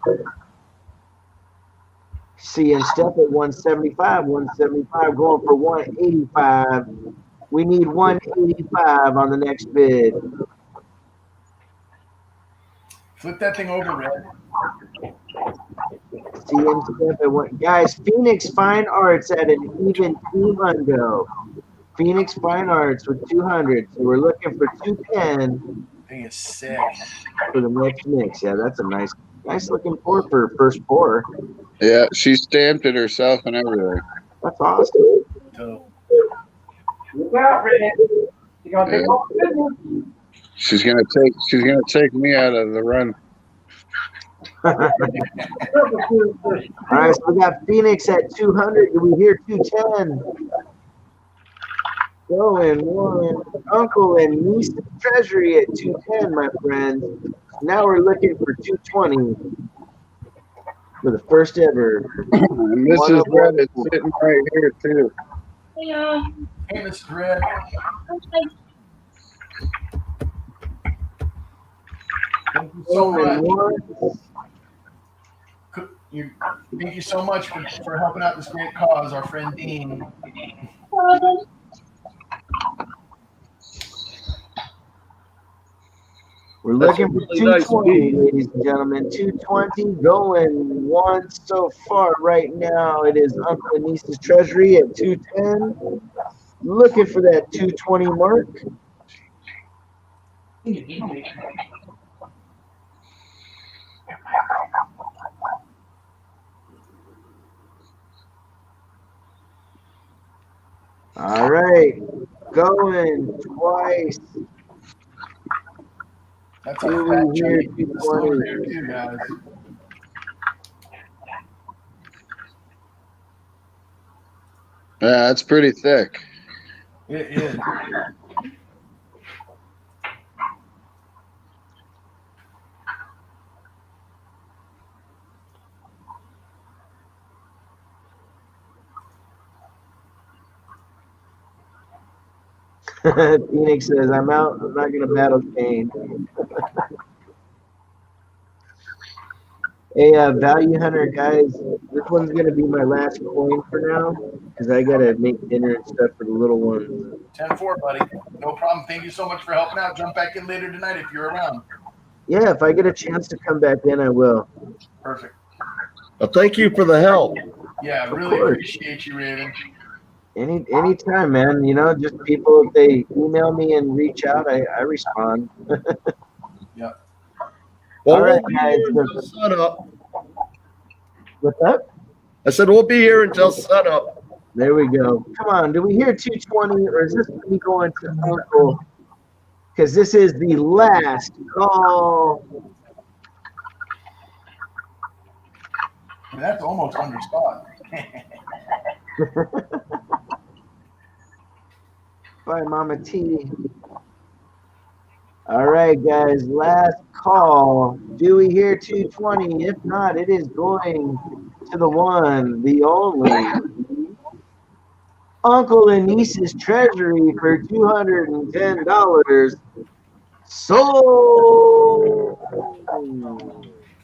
CM Steph at 175. 175 going for 185. We need 185 on the next bid. Flip that thing over, Red. CM Steph at 1. Guys, Phoenix Fine Arts at an even 200. Phoenix Fine Arts with 200. So we're looking for 210. Thing is sick. For the next mix. Yeah, that's a nice looking pour for first pour. Yeah, she stamped it herself and everything. That's awesome. So, Look out, Red. You're gonna take all the business. She's gonna take me out of the run. All right, so we got Phoenix at 200. Do we hear 210? Going one. Uncle and niece treasury at 210, my friend. Now we're looking for 220 for the first ever. And Mrs. Red is sitting right here too. hey, Mrs. Red. Thank you so Going much. one. Thank you so much for helping out this great cause, our friend Dean. We're looking for really nice 220, beat. ladies and gentlemen. 220 going once so far right now. It is Uncle and Niece's Treasury at 210. Looking for that 220 mark. All right, going twice. That's a fat Here, chunk of silver there too, guys. Yeah, that's pretty thick. It is. Phoenix says, I'm out. I'm not going to battle Kane. Hey, Value Hunter, guys, this one's going to be my last coin for now because I got to make dinner and stuff for the little ones. 10-4, buddy. No problem. Thank you so much for helping out. Jump back in later tonight if you're around. Yeah, if I get a chance to come back in, I will. Perfect. Well, thank you for the help. Yeah, Of really course. appreciate you, Raven. Anytime, man. You know, just people, if they email me and reach out, I respond. Yeah. Well, All right, we'll be guys, here until sun up. What's up? I said we'll be here until sun up. There we go. Come on, do we hear 220 or is this going to be going to Uncle? Because this is the last call. That's almost understock. Bye, Mama T. All right, guys, last call. Do we hear 220? If not, it is going to the one, the only Uncle and Niece's Treasury for $210. Sold.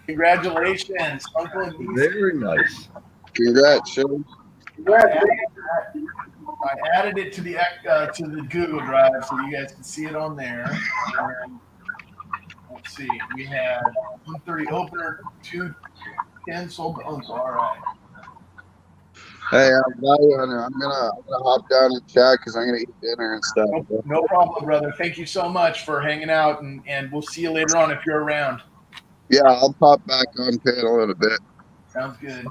Congratulations, Uncle and Niece. Very nice. Congrats, Shane. I added it to the Google Drive so you guys can see it on there. And let's see, we had 130 opener, 210 sold to Uncle. All right. Hey, Val Hunter, I'm gonna hop down and chat because I'm gonna eat dinner and stuff. No problem, brother. Thank you so much for hanging out, and we'll see you later on if you're around. Yeah, I'll pop back on panel in a bit. Sounds good.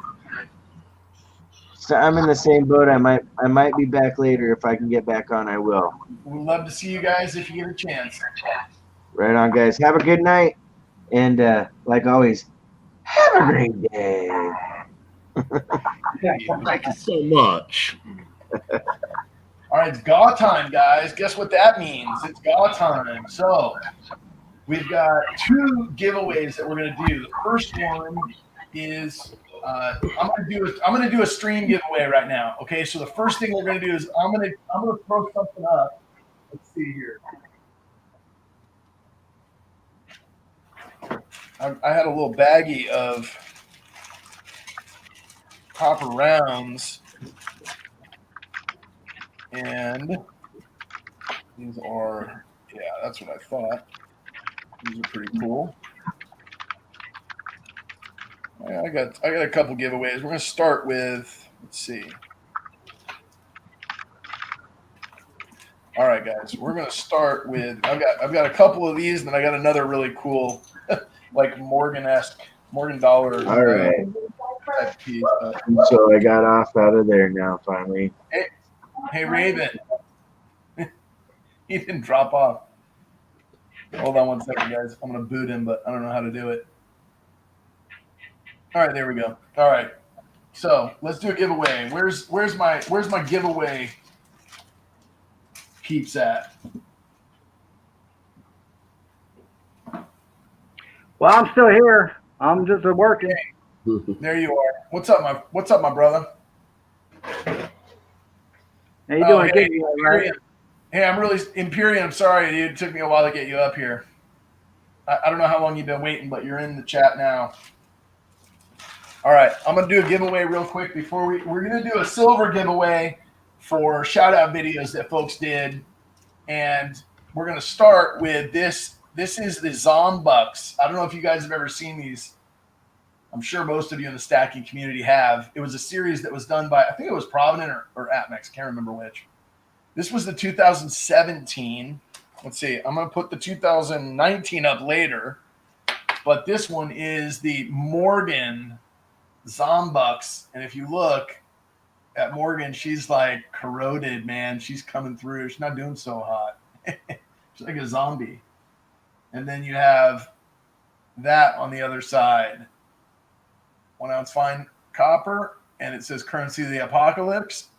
So I'm in the same boat. I might be back later. If I can get back on, I will. We'd love to see you guys if you get a chance. Right on, guys. Have a good night. And like always, have a great day. Thank you so much. All right, it's GAW time, guys. Guess what that means? It's GAW time. So we've got 2 giveaways that we're going to do. The first one is I'm gonna do a stream giveaway right now. Okay, so the first thing we're gonna do is I'm gonna throw something up. Let's see here. I had a little baggie of copper rounds, and these are, yeah, that's what I thought. These are pretty cool. I got a couple giveaways. We're gonna start with, let's see. All right, guys, we're gonna start with, I've got a couple of these, and then I got another really cool, like Morgan dollar. All right. Type piece. So I got off out of there now, finally. Hey, Raven. He didn't drop off. Hold on one second, guys. I'm gonna boot him, but I don't know how to do it. All right, there we go. All right, so let's do a giveaway. Where's my giveaway peeps at? Well, I'm still here. I'm just working. There you are. What's up, my brother? How you doing? Hey, Good, right? Imperium. Hey, I'm really Imperium. I'm sorry, dude. It took me a while to get you up here. I don't know how long you've been waiting, but you're in the chat now. All right, I'm gonna do a giveaway real quick before we're gonna do a silver giveaway for shout out videos that folks did, and we're gonna start with this. This is the Zombucks. I don't know if you guys have ever seen these. I'm sure most of you in the stacking community have. It was a series that was done by, I think it was Provident or Atmex. Can't remember which. This was the 2017. Let's see. I'm gonna put the 2019 up later, but this one is the Morgan Zombucks, and if you look at Morgan, she's like corroded, man. She's coming through. She's not doing so hot. She's like a zombie. And then you have that on the other side. 1 ounce fine copper, and it says currency of the apocalypse,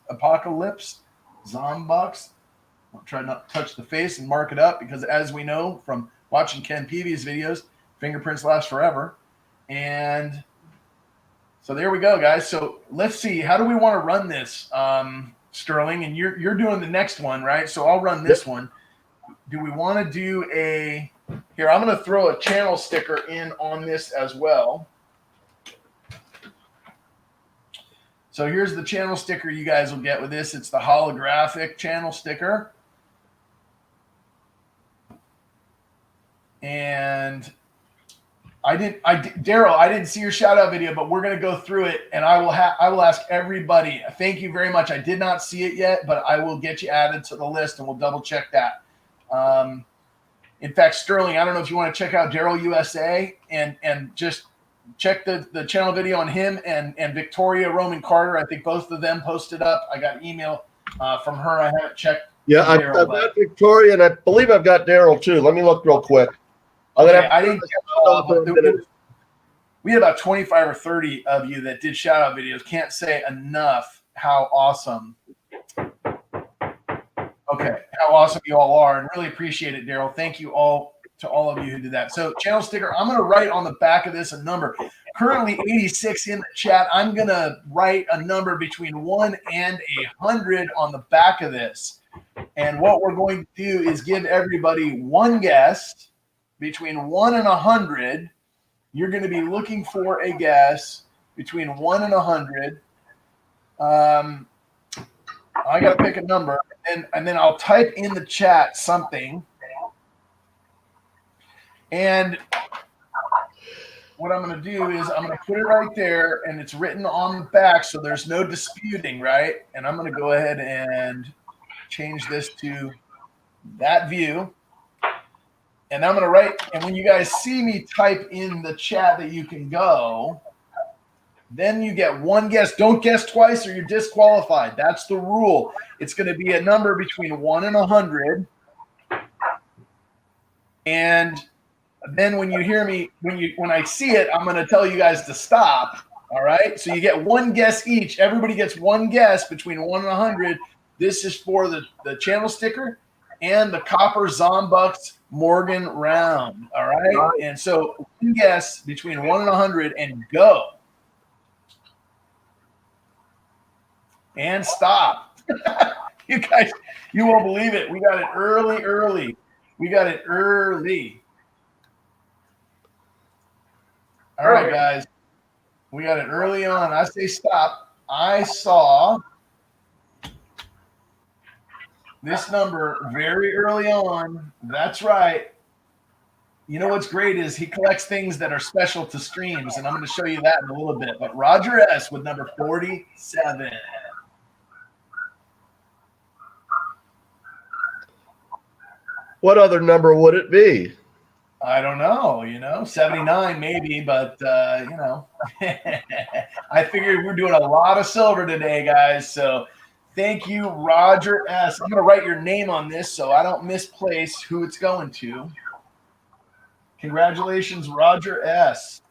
Zombucks. I'll try not to touch the face and mark it up because, as we know from watching Ken Peavy's videos, fingerprints last forever. And so there we go, guys. So let's see. How do we want to run this, Sterling? And you're doing the next one, right? So I'll run this one. Do we want to do a – here, I'm going to throw a channel sticker in on this as well. So here's the channel sticker you guys will get with this. It's the holographic channel sticker. And Daryl, I didn't see your shout out video, but we're going to go through it, and I will ask everybody. Thank you very much. I did not see it yet, but I will get you added to the list, and we'll double check that. In fact, Sterling, I don't know if you want to check out Daryl USA and just check the channel video on him and Victoria Roman Carter. I think both of them posted up. I got an email from her. I haven't checked. Yeah, I've got Victoria, and I believe I've got Daryl too. Let me look real quick. I didn't we had about 25 or 30 of you that did shout out videos. Can't say enough how awesome. Okay, how awesome you all are, and really appreciate it, Daryl. Thank you all to all of you who did that. So channel sticker, I'm going to write on the back of this a number. Currently 86 in the chat. I'm going to write a number between 1 and 100 on the back of this. And what we're going to do is give everybody one guess between 1 and 100. You're going to be looking for a guess between 1 and 100. I got to pick a number, and then I'll type in the chat something. And what I'm going to do is I'm going to put it right there, and it's written on the back, so there's no disputing, right? And I'm going to go ahead and change this to that view. And I'm going to write, and when you guys see me type in the chat that you can go, then you get one guess. Don't guess twice or you're disqualified. That's the rule. It's going to be a number between 1 and 100. And then when you hear me, when I see it, I'm going to tell you guys to stop. All right? So you get one guess each. Everybody gets one guess between 1 and 100. This is for the channel sticker and the Copper Zombucks Morgan round. All right? And so one guess between 1 and 100 and go. And stop. You guys, you won't believe it. We got it early. We got it early. All right, guys. We got it early on. I say stop. I saw this number very early on. That's right. You know what's great is he collects things that are special to streams, and I'm going to show you that in a little bit. But Roger S. with number 47. What other number would it be? I don't know, 79 maybe, but, I figured we're doing a lot of silver today, guys. So thank you, Roger S. I'm going to write your name on this so I don't misplace who it's going to. Congratulations, Roger S.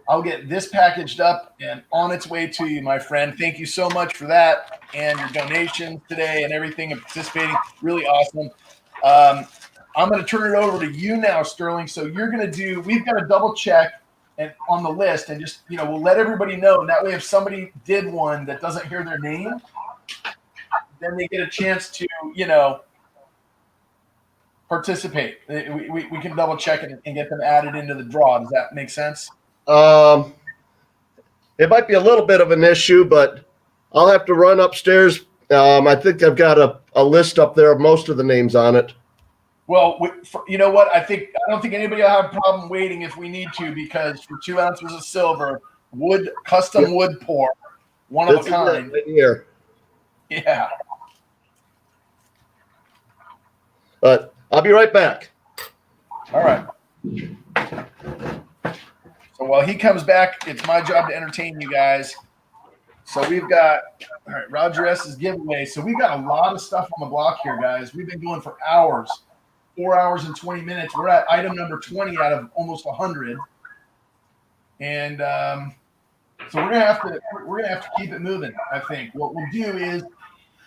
I'll get this packaged up and on its way to you, my friend. Thank you so much for that and your donation today and everything and participating. Really awesome. I'm going to turn it over to you now, Sterling. So you're going to we've got to double check and on the list and just, we'll let everybody know. And that way, if somebody did one that doesn't hear their name, then they get a chance to, participate. We can double check it and get them added into the draw. Does that make sense? It might be a little bit of an issue, but I'll have to run upstairs. I think I've got a list up there of most of the names on it. Well, you know what? I don't think anybody will have a problem waiting if we need to, because for 2 ounces of silver, custom wood pour, one of a kind. Right here. Yeah. But I'll be right back. All right. So while he comes back, it's my job to entertain you guys. So we've got, all right, Roger S.'s giveaway. So we've got a lot of stuff on the block here, guys. We've been going for hours, 4 hours and 20 minutes. We're at item number 20 out of almost 100. And so we're gonna have to keep it moving. I think what we'll do is,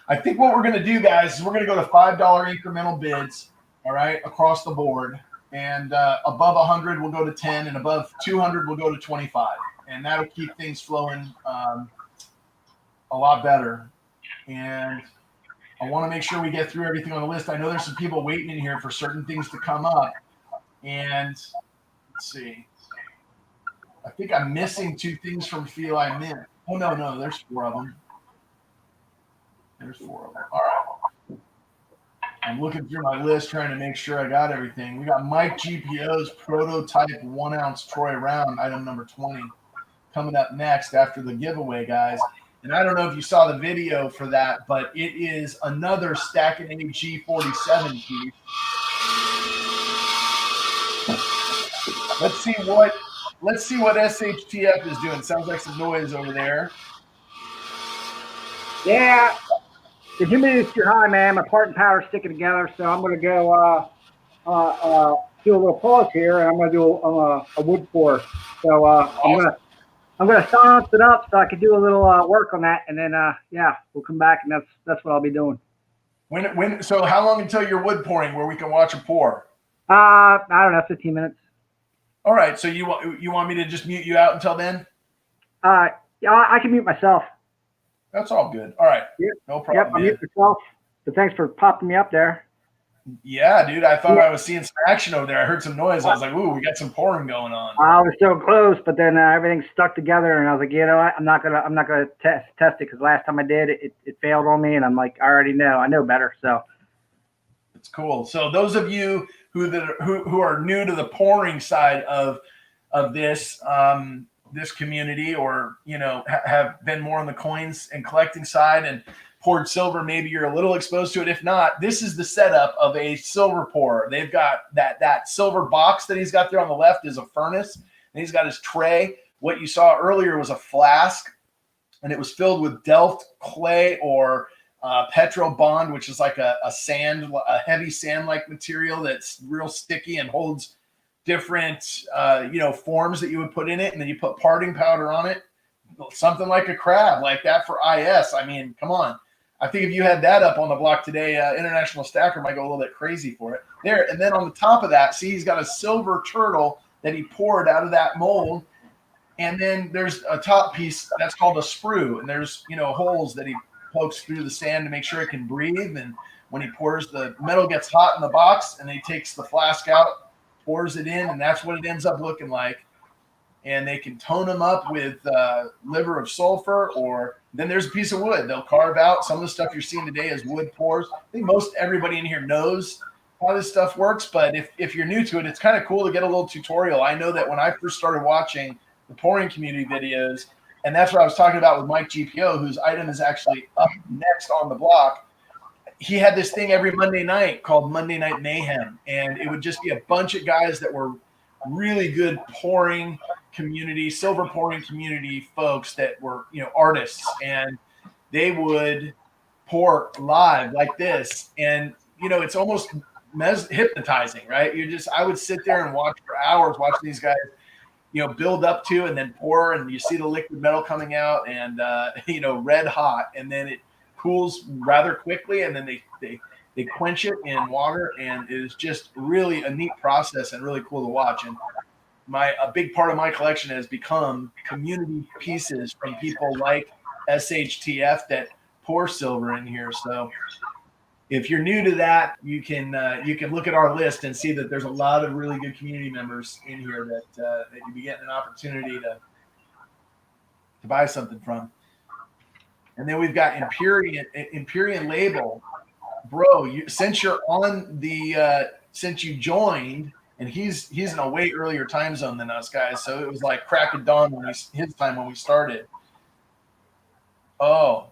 what we're gonna do, guys, is we're gonna go to $5 incremental bids. All right, across the board. And above 100, we'll go to 10, and above 200, we'll go to 25. And that'll keep things flowing a lot better. And I want to make sure we get through everything on the list. I know there's some people waiting in here for certain things to come up. And let's see. I think I'm missing 2 things from Feel I Mint. Oh, no, there's 4 of them. There's 4 of them. All right. I'm looking through my list trying to make sure I got everything. We got Mike GPO's prototype 1 ounce Troy round, item number 20, coming up next after the giveaway, guys. And I don't know if you saw the video for that, but it is another Stack and G47 piece. Let's see what let's see what SHTF is doing. Sounds like some noise over there. Yeah, the humidity's too high, man. My part and powder's sticking together, so I'm gonna go do a little pause here, and I'm gonna do a wood pour. So I'm gonna silence it up so I can do a little work on that, and then yeah, we'll come back, and that's what I'll be doing. So how long until you're wood pouring where we can watch a pour? I don't know, 15 minutes. All right. So you want me to just mute you out until then? Yeah, I can mute myself. That's all good. All right. Yep. No problem. Yep, I'll mute myself. But thanks for popping me up there. Yeah, dude. I thought I was seeing some action over there. I heard some noise. I was like, "Ooh, we got some pouring going on." I was so close, but then everything stuck together, and I was like, you know what? I'm not gonna test it because last time I did, it failed on me, and I'm like, I already know. I know better. So it's cool. So those of you who are new to the pouring side of this this community, or have been more on the coins and collecting side and poured silver, maybe you're a little exposed to it. If not, this is the setup of a silver pourer. They've got that silver box that he's got there on the left is a furnace, and he's got his tray. What you saw earlier was a flask, and it was filled with Delft clay or Petrobond, which is like a heavy sand-like material that's real sticky and holds different forms that you would put in it, and then you put parting powder on it, something like a crab, like that for IS. I mean, come on. I think if you had that up on the block today, International Stacker might go a little bit crazy for it. There, and then on the top of that, see, he's got a silver turtle that he poured out of that mold, and then there's a top piece that's called a sprue, and there's holes that he pokes through the sand to make sure it can breathe. And when he pours, the metal gets hot in the box, and he takes the flask out, pours it in, and that's what it ends up looking like. And they can tone them up with liver of sulfur, or then there's a piece of wood. They'll carve out. Some of the stuff you're seeing today is wood pours. I think most everybody in here knows how this stuff works, but if you're new to it, it's kind of cool to get a little tutorial. I know that when I first started watching the pouring community videos, and that's what I was talking about with Mike GPO, whose item is actually up next on the block. He had this thing every Monday night called Monday Night Mayhem, and it would just be a bunch of guys that were really good pouring community, silver pouring community folks that were, artists, and they would pour live like this. And, it's almost hypnotizing, right? I would sit there and watch for hours, watch these guys, build up to and then pour, and you see the liquid metal coming out and, red hot, and then it cools rather quickly, and then they quench it in water, and it is just really a neat process and really cool to watch. And a big part of my collection has become community pieces from people like SHTF that pour silver in here. So if you're new to that, you can look at our list and see that there's a lot of really good community members in here that you'll be getting an opportunity to buy something from. And then we've got Empyrean Label. Bro, since you're on the since you joined, and he's in a way earlier time zone than us guys, so it was like crack of dawn his time when we started. Oh.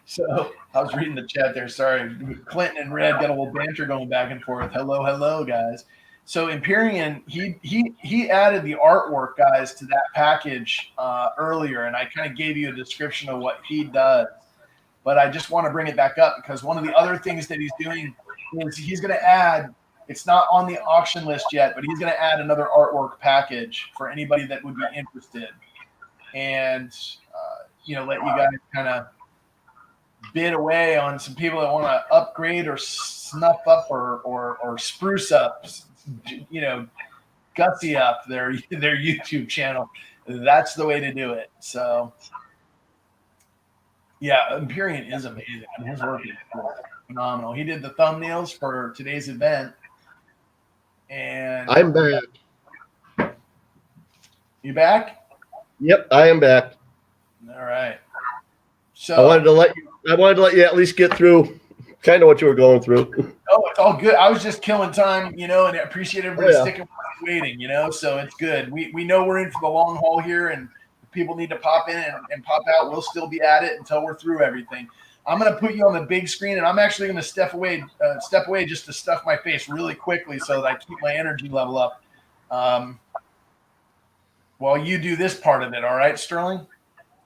So I was reading the chat there. Sorry. Clinton and Red got a little banter going back and forth. Hello, guys. So Empyrean, he added the artwork, guys, to that package earlier, and I kind of gave you a description of what he does. But I just want to bring it back up because one of the other things that he's doing is he's going to add, it's not on the auction list yet, but he's going to add another artwork package for anybody that would be interested. And, let you guys kind of bid away on some people that want to upgrade or snuff up or spruce up, gussy up their YouTube channel. That's the way to do it. So, yeah, Empyrean is amazing. I mean, his work is phenomenal. He did the thumbnails for today's event. And I'm back. You back? Yep, I am back. All right. So I wanted to let you at least get through kind of what you were going through. Oh, it's all good. I was just killing time, and I appreciate everybody sticking with us waiting, so it's good. We know we're in for the long haul here, and if people need to pop in and pop out, we'll still be at it until we're through everything. I'm going to put you on the big screen, and I'm actually going to step away just to stuff my face really quickly so that I keep my energy level up. While you do this part of it, all right, Sterling?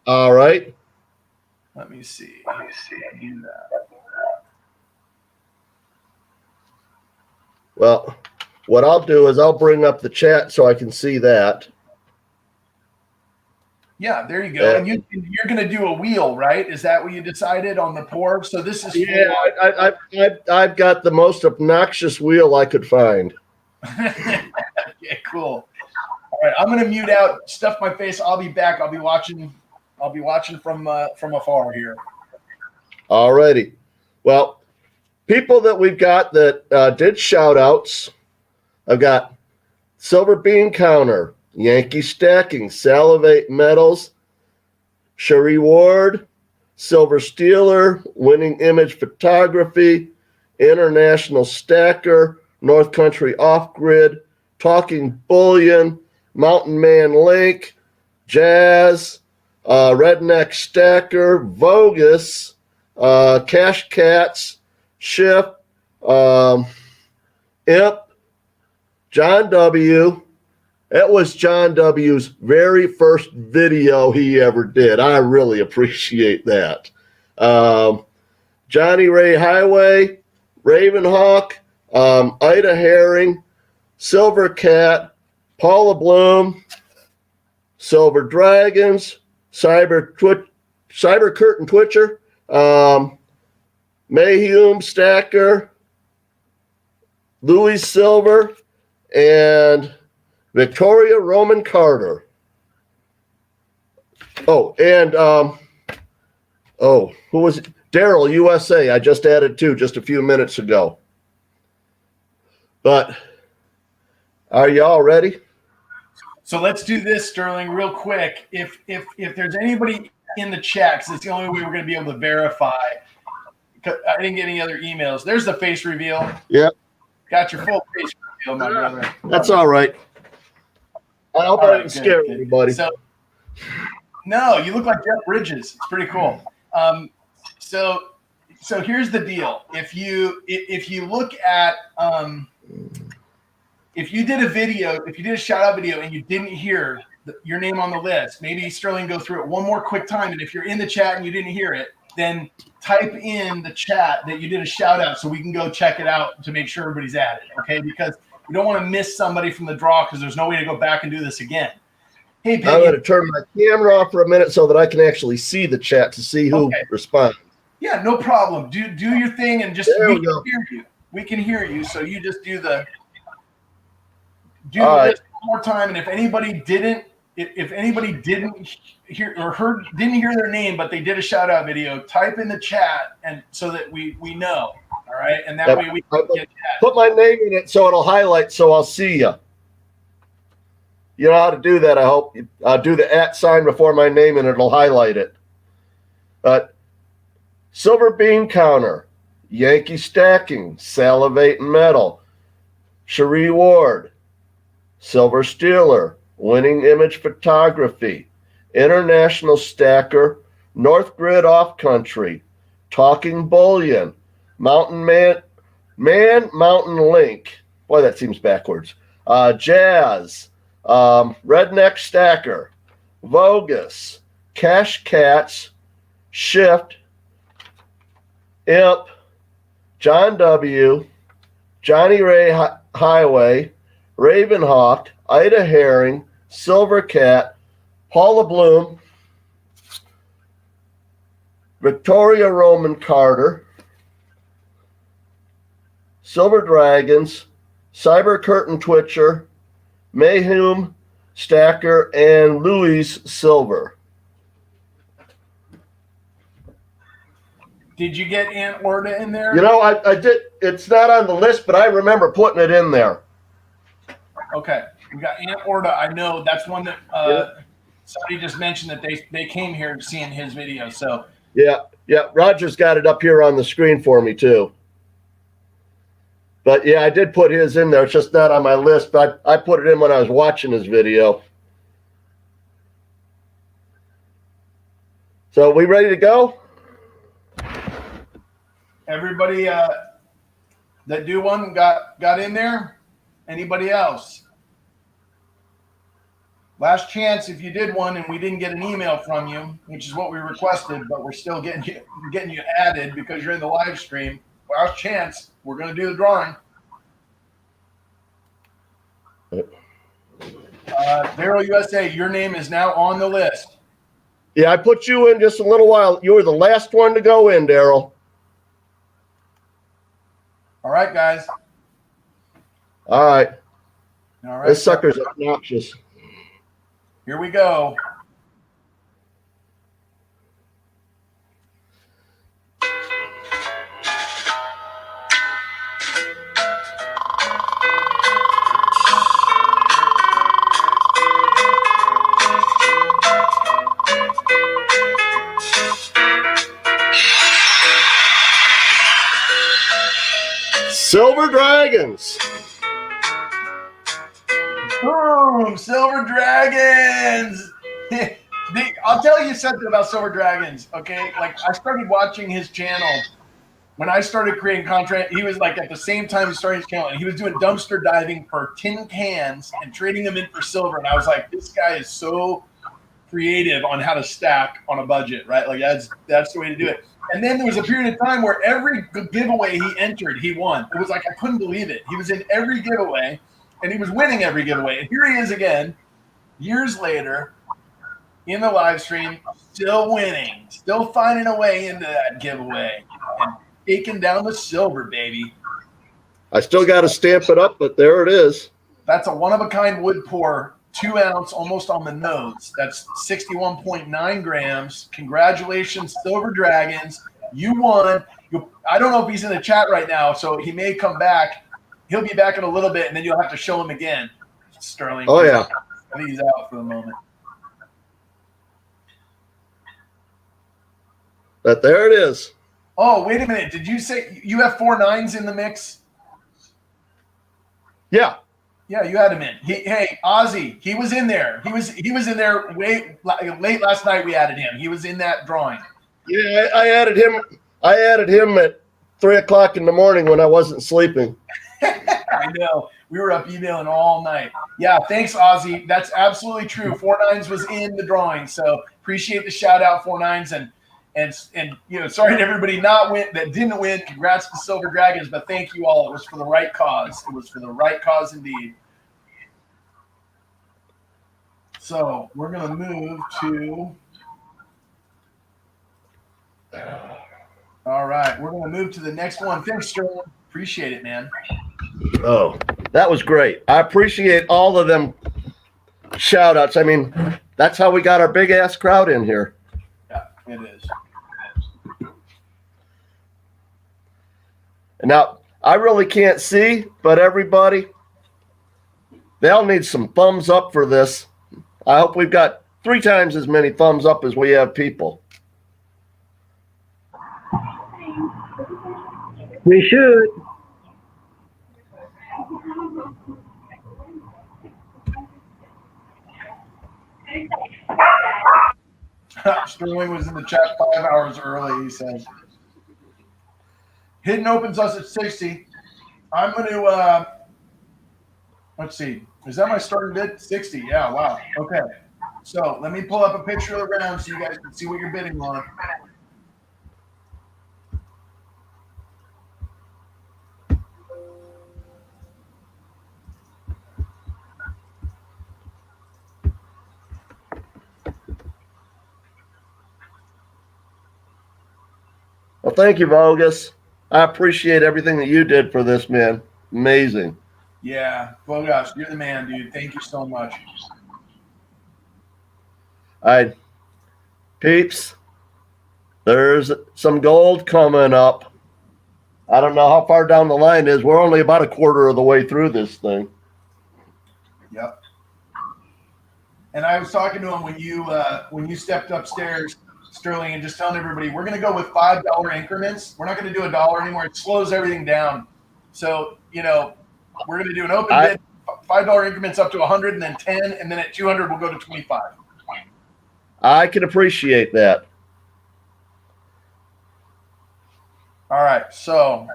All right. Let me see. Do that. Well, what I'll do is I'll bring up the chat so I can see that. Yeah, there you go. And you're going to do a wheel, right? Is that what you decided on the pour? So this is I've got the most obnoxious wheel I could find. Okay, cool. All right, I'm going to mute out, stuff my face. I'll be back. I'll be watching from afar here. All righty. Well, people that we've got that did shout outs, I've got Silver Bean Counter, Yankee Stacking, Salivate Metals, Cherie Ward, Silver Steeler, Winning Image Photography, International Stacker, North Country Off Grid, Talking Bullion, Mountain Man Link, Jazz, Redneck Stacker, Vogus, Cash Cats, Shift, Imp, John W. That was John W.'s very first video he ever did. I really appreciate that. Johnny Ray Highway, Ravenhawk, Ida Herring, Silver Cat, Paula Bloom, Silver Dragons, Cyber Curtain Twitcher, Mayhew Stacker, Louis Silver, and Victoria Roman Carter. Oh, and who was it? Daryl USA. I just added two just a few minutes ago. But are y'all ready? So let's do this, Sterling, real quick. If there's anybody in the chat, because it's the only way we're going to be able to verify. I didn't get any other emails. There's the face reveal. Yep. Got your full face reveal, my brother. That's all right. I hope I didn't scare everybody. So, no, you look like Jeff Bridges. It's pretty cool. So here's the deal. If you look at if you did a shout out video and you didn't hear your name on the list, maybe Sterling go through it one more quick time. And if you're in the chat and you didn't hear it, then type in the chat that you did a shout out so we can go check it out to make sure everybody's added. Okay, because we don't want to miss somebody from the draw because there's no way to go back and do this again. Hey, Peggy. I'm going to turn my camera off for a minute so that I can actually see the chat to see who responds. Yeah, no problem. Do your thing and just there we we can go. hear you. We can hear you. So you just do the right. list one more time. And if anybody didn't hear or didn't hear their name, but they did a shout out video, type in the chat and so that we know. All right, and that way we can get that. Put my name in it so it'll highlight so I'll see you. You know how to do that, I hope. Do the @ sign before my name and it'll highlight it. Silver Bean Counter, Yankee Stacking, Salivate Metal, Cherie Ward, Silver Steeler, Winning Image Photography, International Stacker, North Grid Off Country, Talking Bullion, Mountain Mountain Link. Boy, that seems backwards. Jazz, Redneck Stacker, Vogus, Cash Cats, Shift, Imp, John W, Johnny Ray Highway, Ravenhawk, Ida Herring, Silver Cat, Paula Bloom, Victoria Roman Carter, Silver Dragons, Cyber Curtain Twitcher, Mayhew Stacker, and Louis Silver. Did you get Aunt Orda in there? You know, I did. It's not on the list, but I remember putting it in there. Okay, we got Aunt Orda. I know that's one that somebody just mentioned that they came here seeing his video. So yeah, Roger's got it up here on the screen for me too. But yeah, I did put his in there. It's just not on my list, but I put it in when I was watching his video. So we ready to go? everybody that do one got in there? Anybody else? Last chance if you did one and we didn't get an email from you, which is what we requested, but we're still getting you added because you're in the live stream. Last chance, we're going to do the drawing. Daryl USA, your name is now on the list. Yeah, I put you in just a little while. You were the last one to go in, Daryl. All right, guys. All right. All right. This sucker's obnoxious. Here we go. Silver Dragons. Boom! Silver Dragons! I'll tell you something about Silver Dragons, okay? Like, I started watching his channel when I started creating content. He was like at the same time he started his channel, and he was doing dumpster diving for tin cans and trading them in for silver. And I was like, this guy is so creative on how to stack on a budget, right? Like, that's the way to do it. And then there was a period of time where every giveaway he entered, he won. It was like, I couldn't believe it. He was in every giveaway, and he was winning every giveaway. And here he is again, years later, in the live stream, still winning, still finding a way into that giveaway, and taking down the silver, baby. I still got to stamp it up, but there it is. That's a one-of-a-kind wood pour, 2 ounce, almost on the nose. That's 61.9 grams. Congratulations, Silver Dragons. You won. I don't know if he's in the chat right now, so he may come back. He'll be back in a little bit, and then you'll have to show him again, Sterling. Oh, yeah. I think he's out for the moment. But there it is. Oh, wait a minute. Did you say you have 4 9s in the mix? Yeah. Yeah, you had him in. Hey, Ozzy, he was in there. He was in there late last night. We added him. He was in that drawing. Yeah, I added him. I added him at 3 o'clock in the morning when I wasn't sleeping. I know. We were up emailing all night. Yeah, thanks, Ozzy. That's absolutely true. 4 9s was in the drawing, so appreciate the shout out, 4 9s, and you know, sorry to everybody that didn't win. Congrats to Silver Dragons, but thank you all. It was for the right cause. It was for the right cause indeed. So we're gonna move to. All right, we're gonna move to the next one. Thanks, Sterling. Appreciate it, man. Oh, that was great. I appreciate all of them shout outs. I mean, that's how we got our big ass crowd in here. Yeah, it is. Now, I really can't see, but everybody, they'll need some thumbs up for this. I hope we've got 3 times as many thumbs up as we have people. We should. Sterling was in the chat 5 hours early, he says. Hidden opens us at 60. I'm going to, let's see. Is that my starting bid? 60. Yeah, wow. Okay. So let me pull up a picture of the round so you guys can see what you're bidding on. Well, thank you, Vogus. I appreciate everything that you did for this, man. Amazing. Yeah. Well, gosh, you're the man, dude. Thank you so much. All right, peeps, there's some gold coming up. I don't know how far down the line is. We're only about a quarter of the way through this thing. Yep. And I was talking to him when you stepped upstairs, Sterling, and just telling everybody we're going to go with $5 increments. We're not going to do $1 anymore. It slows everything down. So, you know, we're going to do an open bid, $5 increments up to 100, and then 10, and then at 200 we'll go to 25. I can appreciate that. All right. So,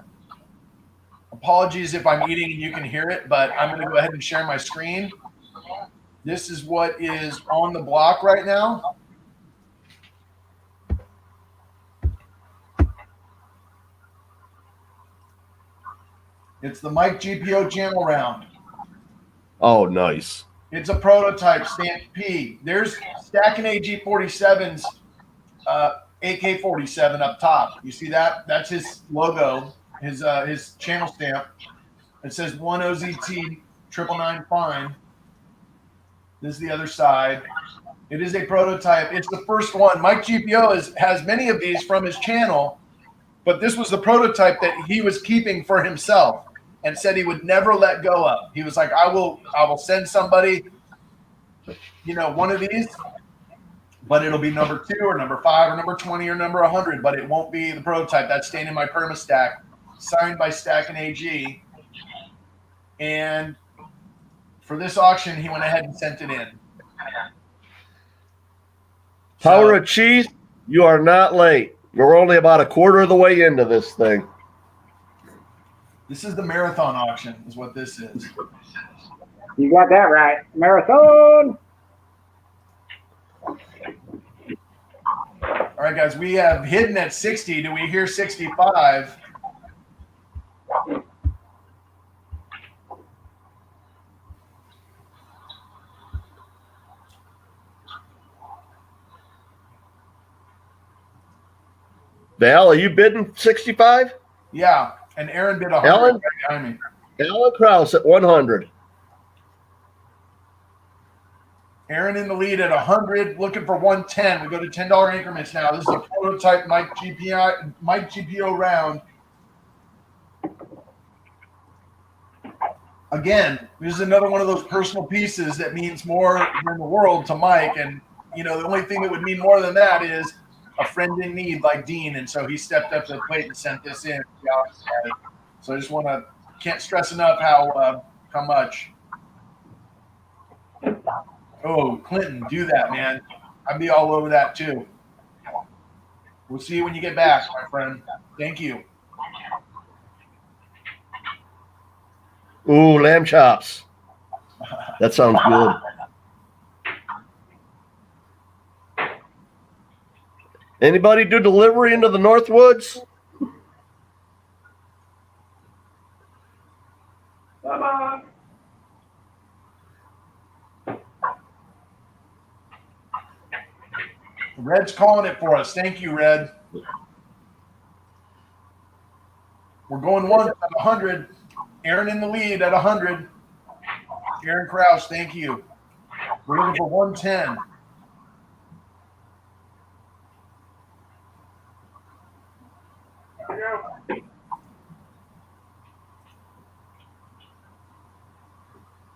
apologies if I'm eating and you can hear it, but I'm going to go ahead and share my screen. This is what is on the block right now. It's the Mike GPO channel round. Oh, nice. It's a prototype, stamp P. There's Stacking AG 47's AK-47 up top. You see that? That's his logo, his channel stamp. It says 1 OZT 999 fine. This is the other side. It is a prototype. It's the first one. Mike GPO has many of these from his channel, but this was the prototype that he was keeping for himself and said he would never let go of. He was like, I will send somebody, one of these, but it'll be number 2 or number 5 or number 20 or number 100, but it won't be the prototype. That's staying in my permastack, signed by Stacking AG. And for this auction, he went ahead and sent it in. Power of Cheese, you are not late. We're only about a quarter of the way into this thing. This is the marathon auction, is what this is. You got that right. Marathon. All right, guys, we have hidden at 60. Do we hear 65? Val, are you bidding 65? Yeah, and Aaron bid 100 Alan? right behind me. Alan Krause at 100. Aaron in the lead at 100, looking for 110. We go to $10 increments now. This is a prototype Mike GPO round. Again, this is another one of those personal pieces that means more than the world to Mike. And, the only thing that would mean more than that is a friend in need like Dean. And so he stepped up to the plate and sent this in. So I just can't stress enough how much. Oh, Clinton, do that, man. I'd be all over that too. We'll see you when you get back, my friend. Thank you. Ooh, lamb chops. That sounds good. Anybody do delivery into the Northwoods? Come on. Red's calling it for us. Thank you, Red. We're going once at 100. Aaron in the lead at 100. Aaron Krause, thank you. We're looking for 110.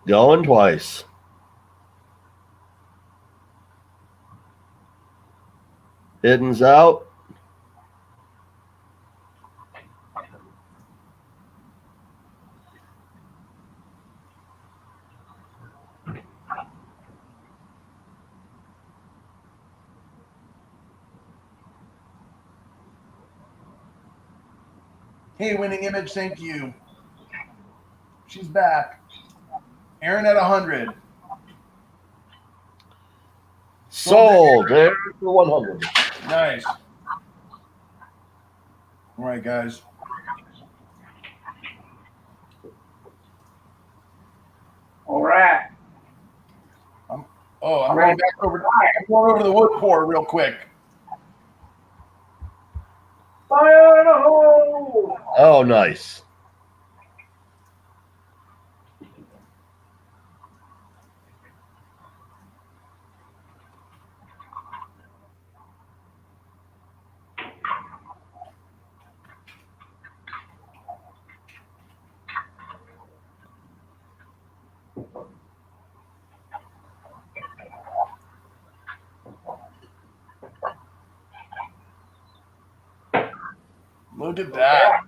Going twice. Hidden's out. Hey, winning image, thank you. She's back. Aaron at 100. Sold. There for 100. Nice. All right, guys. All right. I'm going back over. I'm going over to the wood pour real quick. Fire in a hole. Oh, nice. Look at that.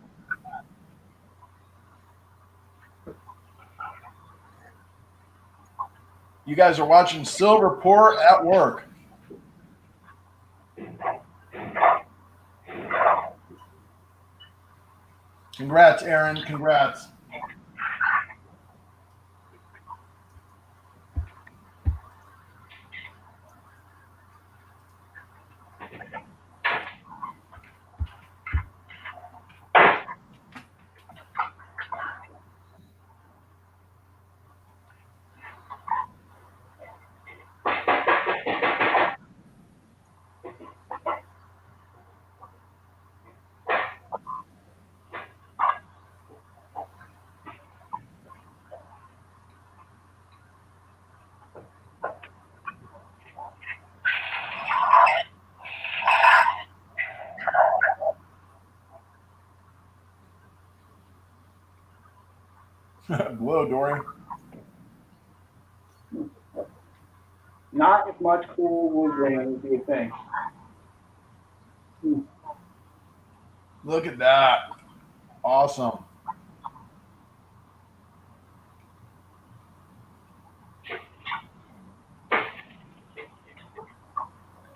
You guys are watching Silver pour at work. Congrats, Aaron. Congrats. Blow, Dory. Not as much cool wood grain as you think. Look at that. Awesome.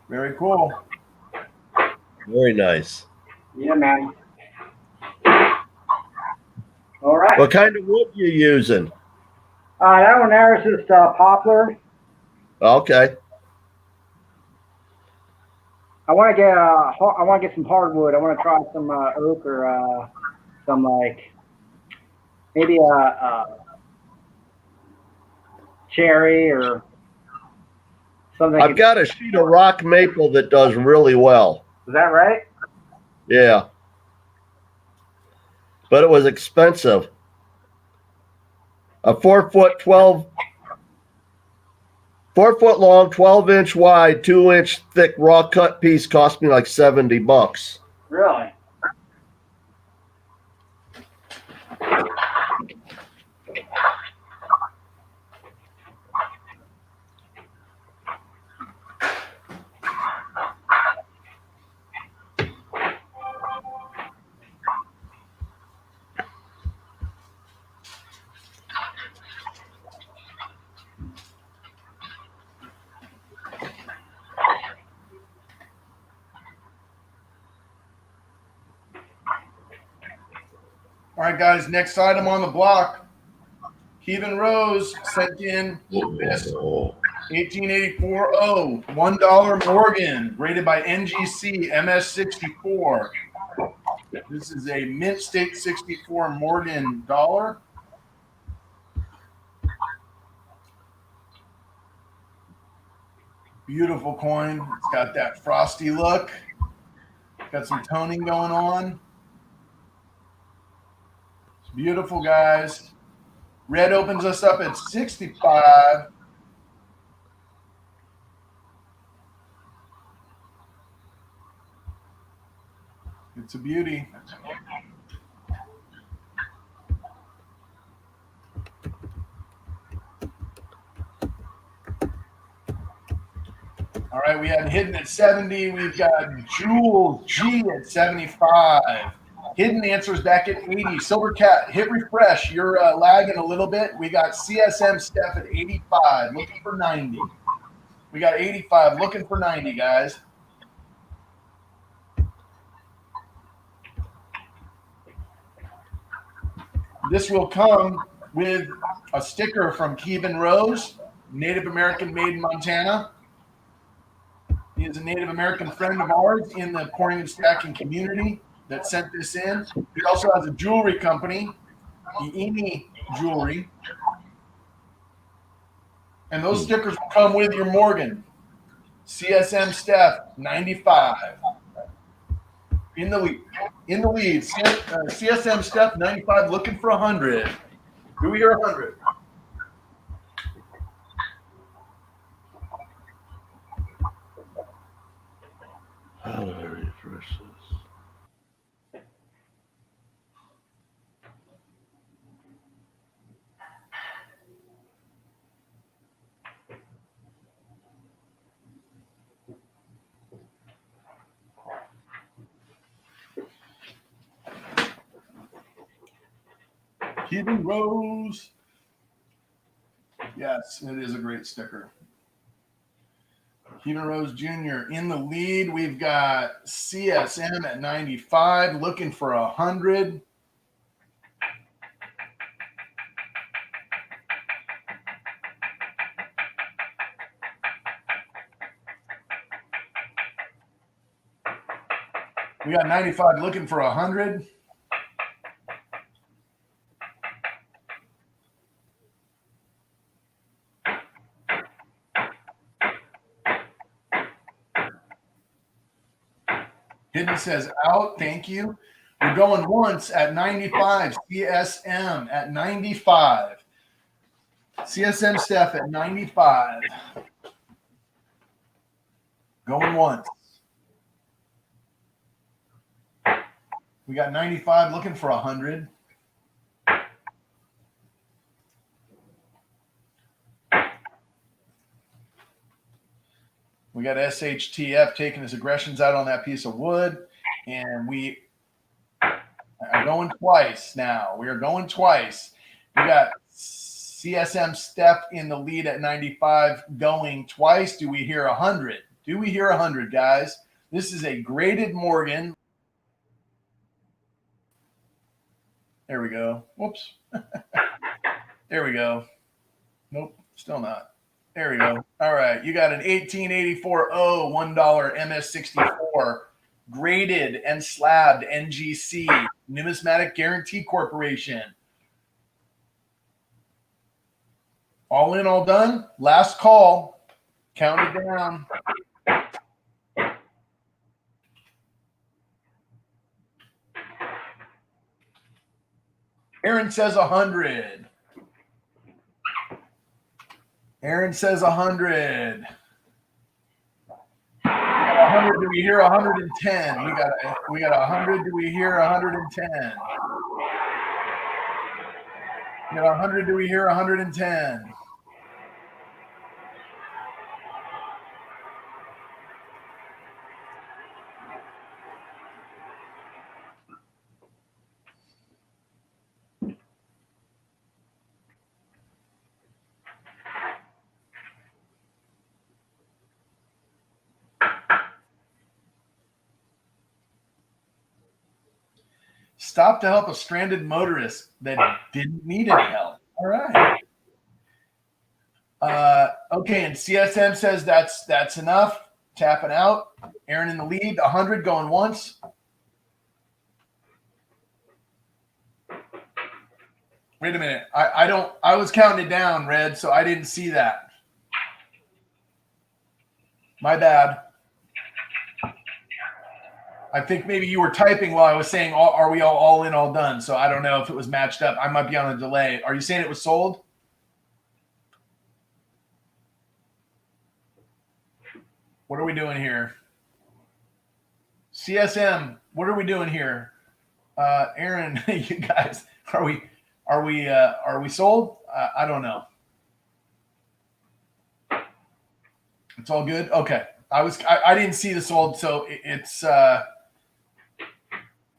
Very cool. Very nice. Yeah, man. All right. What kind of wood you using? That one there is just poplar. Okay. I want to get some hardwood. I want to try some oak or some maybe a cherry or something. I've got a sheet of rock maple that does really well. Is that right? Yeah. But it was expensive. A 4 foot long, 12-inch wide, 2-inch thick raw cut piece cost me like $70. Really? All right, guys, next item on the block. Kevin Rose sent in this 1884 $1 Morgan, rated by NGC MS64. This is a Mint State 64 Morgan dollar. Beautiful coin. It's got that frosty look. Got some toning going on. It's beautiful, guys. Red opens us up at 65. It's a beauty. All right, we had hidden at 70. We've got Jewel G at 75. Hidden answers back at 80. Silver Cat, hit refresh. You're lagging a little bit. We got CSM Steph at 85, looking for 90. We got 85, looking for 90, guys. This will come with a sticker from Kevin Rose, Native American made in Montana. He is a Native American friend of ours in the pouring and stacking community that sent this in. He also has a jewelry company, Iini Jewelry. And those stickers will come with your Morgan. CSM Steph, 95. In the lead. CSM Steph, 95, looking for 100. Do we hear 100? How do I refresh this? Kevin Rose. Yes, it is a great sticker. Kevin Rose Jr. in the lead. We've got CSM at 95, looking for 100. We got 95, looking for 100. Hidden says out. Thank you. We're going once at 95. CSM at 95. CSM Steph at 95. Going once. We got 95 looking for 100. We got SHTF taking his aggressions out on that piece of wood. And we are going twice now. We are going twice. We got CSM Step in the lead at 95 going twice. Do we hear 100? Do we hear 100, guys? This is a graded Morgan. There we go. Whoops. There we go. Nope, still not. There we go. All right, you got an 1884 O $1 MS64 graded and slabbed NGC Numismatic Guarantee Corporation. All in, all done. Last call. Count it down. Aaron says 100. Aaron says 100. 100. Do we hear 110? We got 100. Do we hear 110? We got 100. Do we hear 110? Stop to help a stranded motorist that didn't need any help. All right. Okay, and CSM says that's enough. Tapping out. Aaron in the lead. 100 going once. Wait a minute. I was counting it down, Red, so I didn't see that. My bad. I think maybe you were typing while I was saying, are we all in, all done? So I don't know if it was matched up. I might be on a delay. Are you saying it was sold? What are we doing here? CSM, what are we doing here? Aaron, you guys, are we sold? I don't know. It's all good. Okay. I didn't see the sold, so it's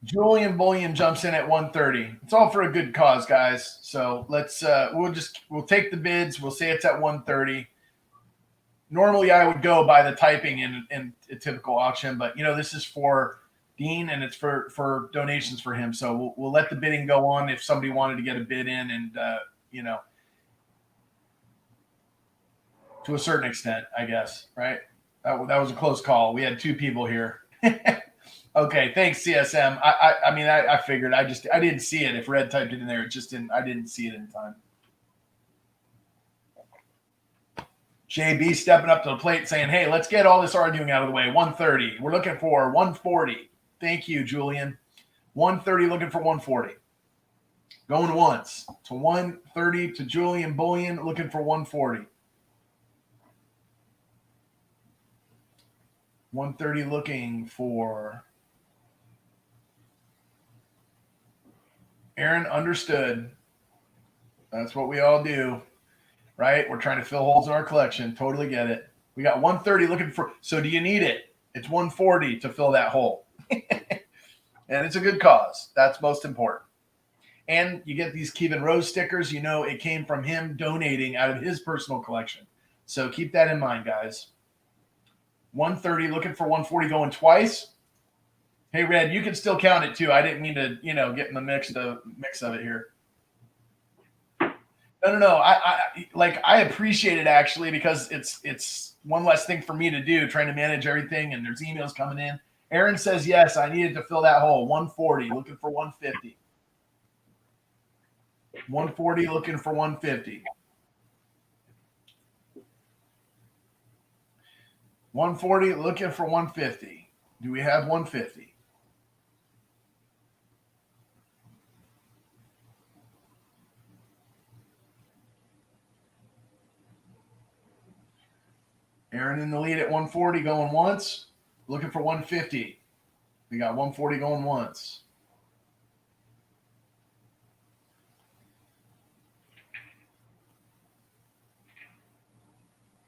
Julian Bullion jumps in at 130. It's all for a good cause, guys. So let's we'll take the bids. We'll say it's at 130. Normally I would go by the typing in a typical auction, but this is for Dean and it's for donations for him. So we'll let the bidding go on if somebody wanted to get a bid in, and to a certain extent, I guess, right? That was a close call. We had two people here. Okay, thanks, CSM. I figured. I didn't see it. If Red typed it in there, I didn't see it in time. JB stepping up to the plate saying, hey, let's get all this arguing out of the way. 130. We're looking for 140. Thank you, Julian. 130, looking for 140. Going once to 130 to Julian Bullion, looking for 140. 130 looking for Aaron. Understood. That's what we all do, right? We're trying to fill holes in our collection. Totally get it. We got 130 looking for, so do you need it? It's 140 to fill that hole. And it's a good cause. That's most important. And you get these Kevin Rose stickers. It came from him donating out of his personal collection. So keep that in mind, guys. 130 looking for 140 going twice. Hey, Red, you can still count it too. I didn't mean to, get in the mix of it here. No. I appreciate it actually, because it's one less thing for me to do, trying to manage everything, and there's emails coming in. Aaron says yes, I needed to fill that hole. 140 looking for 150. 140 looking for 150. 140 looking for 150. Do we have 150? Aaron in the lead at 140 going once. Looking for 150. We got 140 going once.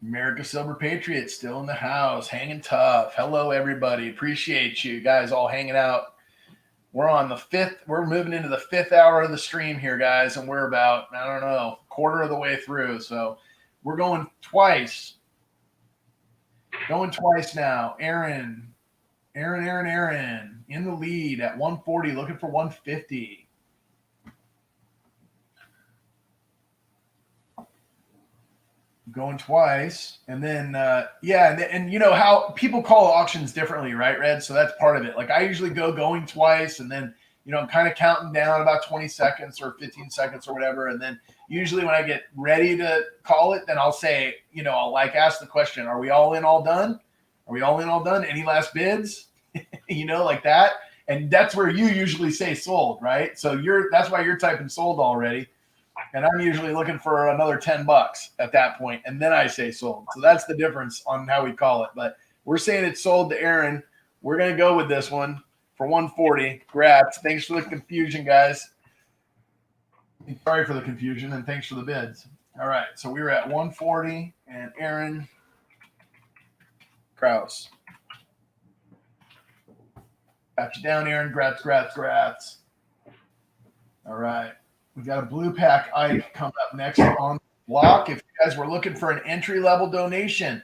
America Silver Patriot still in the house, hanging tough. Hello, everybody. Appreciate you guys all hanging out. We're on the fifth. We're moving into the 5th hour of the stream here, guys, and we're about, I don't know, quarter of the way through. So we're going twice. Going twice now. Aaron in the lead at 140, looking for 150. Going twice, and then and you know how people call auctions differently, right, Red? So that's part of it. Like I usually going twice, and then I'm kind of counting down about 20 seconds or 15 seconds or whatever, and then usually when I get ready to call it, then I'll say, I'll like ask the question, are we all in, all done? Are we all in, all done? Any last bids? Like that. And that's where you usually say sold, right? So that's why you're typing sold already. And I'm usually looking for another $10 at that point, and then I say sold. So that's the difference on how we call it. But we're saying it's sold to Aaron. We're going to go with this one for 140. Grabs. Thanks for the confusion, guys. Sorry for the confusion, and thanks for the bids. All right, so we were at 140, and Aaron Kraus. Got you down, Aaron. Grats. All right. We got a blue pack Ike coming up next on the block. If you guys were looking for an entry-level donation,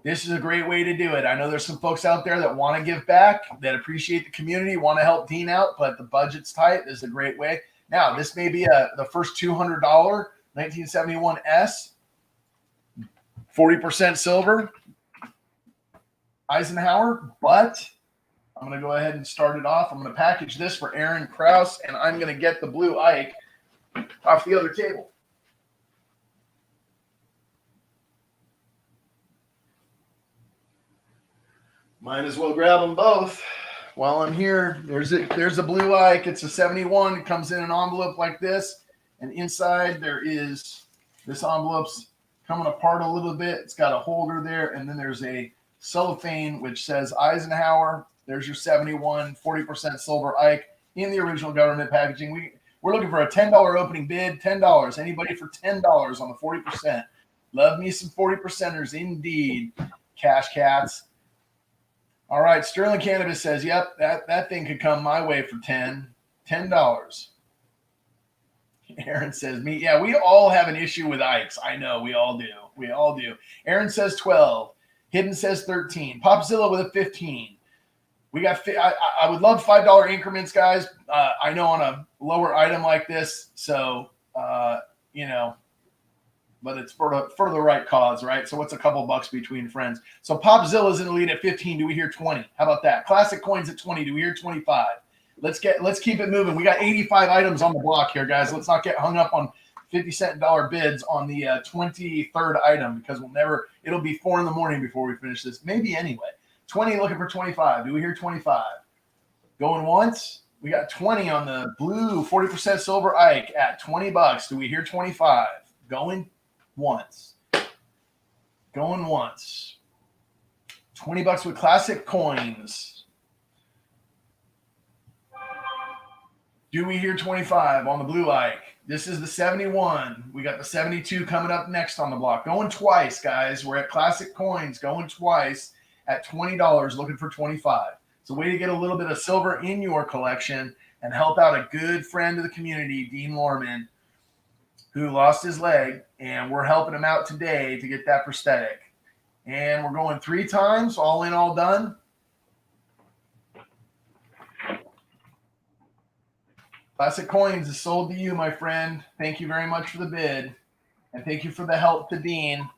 this is a great way to do it. I know there's some folks out there that want to give back, that appreciate the community, want to help Dean out, but the budget's tight. This is a great way. Now, this may be the first $200 1971 S, 40% silver, Eisenhower, but I'm going to go ahead and start it off. I'm going to package this for Aaron Kraus, and I'm going to get the blue Ike off the other table. Might as well grab them both while I'm here. There's a blue Ike. It's a 71. It comes in an envelope like this, and inside there is this envelope's coming apart a little bit. It's got a holder there, and then there's a cellophane which says Eisenhower. There's your 71, 40% silver Ike in the original government packaging. We're looking for a $10 opening bid, $10. Anybody for $10 on the 40%. Love me some 40%ers indeed, Cash Cats. All right, Sterling Cannabis says, yep, that thing could come my way for $10. Aaron says, we all have an issue with Ikes. I know, we all do. Aaron says 12. Hidden says 13. Popzilla with a 15. We got. I would love $5 increments, guys. I know on a lower item like this, so but it's for the right cause, right? So what's a couple bucks between friends? So Popzilla's in the lead at 15. Do we hear 20? How about that? Classic Coins at 20. Do we hear 25? Let's keep it moving. We got 85 items on the block here, guys. Let's not get hung up on 50-cent bids on the 23rd item, because it'll be 4 a.m. before we finish this. Maybe anyway. 20 looking for 25. Do we hear 25? Going once? We got 20 on the blue 40% silver Ike at $20. Do we hear 25? Going once. 20 with classic coins. Do we hear 25 on the blue Ike? This is the 71. We got the 72 coming up next on the block. Going twice, guys. We're at classic coins. Going twice at $20, looking for 25. It's a way to get a little bit of silver in your collection and help out a good friend of the community, Dean Lorman, who lost his leg, and we're helping him out today to get that prosthetic. And we're going 3 times, all in, all done. Classic Coins is sold to you, my friend. Thank you very much for the bid, and thank you for the help to Dean.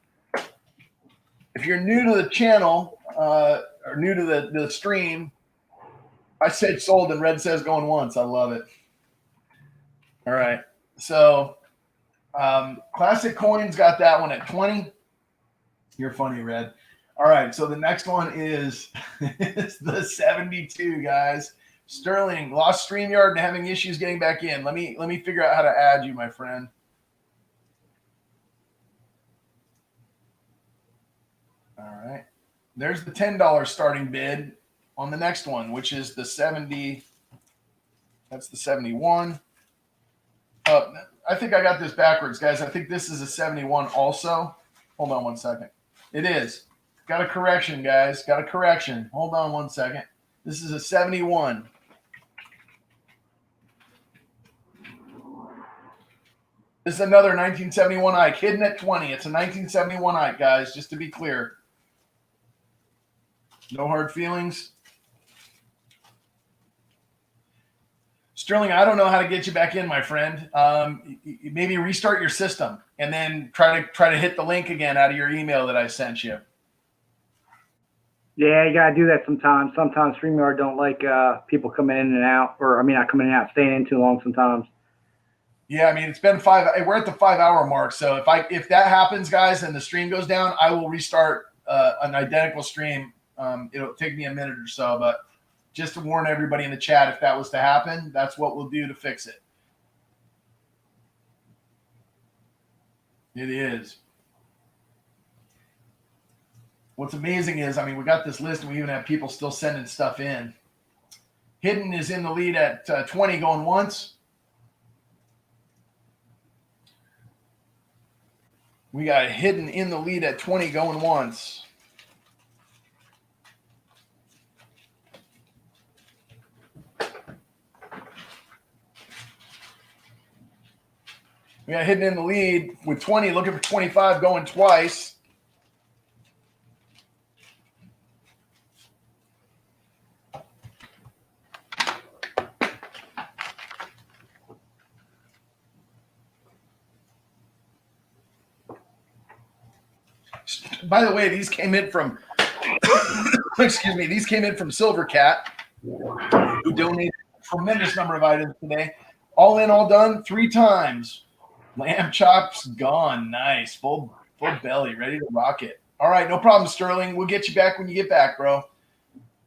If you're new to the channel or new to the stream, I said sold and Red says going once. I love it. All right. So Classic Coins got that one at 20. You're funny, Red. All right. So the next one is the 72, guys. Sterling lost StreamYard and having issues getting back in. Let me figure out how to add you, my friend. All right. There's the $10 starting bid on the next one, which is the 70. That's the 71. I think I got this backwards, guys. I think this is a 71 also. Hold on one second. It is. Got a correction, guys. Got a correction. Hold on one second. This is a 71. This is another 1971 Ike, hidden at 20. It's a 1971 Ike, guys, just to be clear. No hard feelings. Sterling, I don't know how to get you back in, my friend. Maybe restart your system and then try to hit the link again out of your email that I sent you. Yeah, you gotta do that sometimes. Sometimes StreamYard don't like people coming in and out, or I mean, not coming in and out, staying in too long sometimes. Yeah, I mean, it's been we're at the 5 hour mark. So if that happens, guys, and the stream goes down, I will restart an identical stream. It'll take me a minute or so, but just to warn everybody in the chat, if that was to happen, that's what we'll do to fix it. It is. What's amazing is, I mean, we got this list and we even have people still sending stuff in. Hidden is in the lead at 20 going once. We got Hidden in the lead at 20 going once. We got Hidden in the lead with 20, looking for 25 going twice. By the way, these came in from excuse me, these came in from Silver Cat, who donated a tremendous number of items today. All in, all done, 3 times. Lamb chops gone. Nice. Full belly, ready to rock it. All right, no problem, Sterling. We'll get you back when you get back, bro.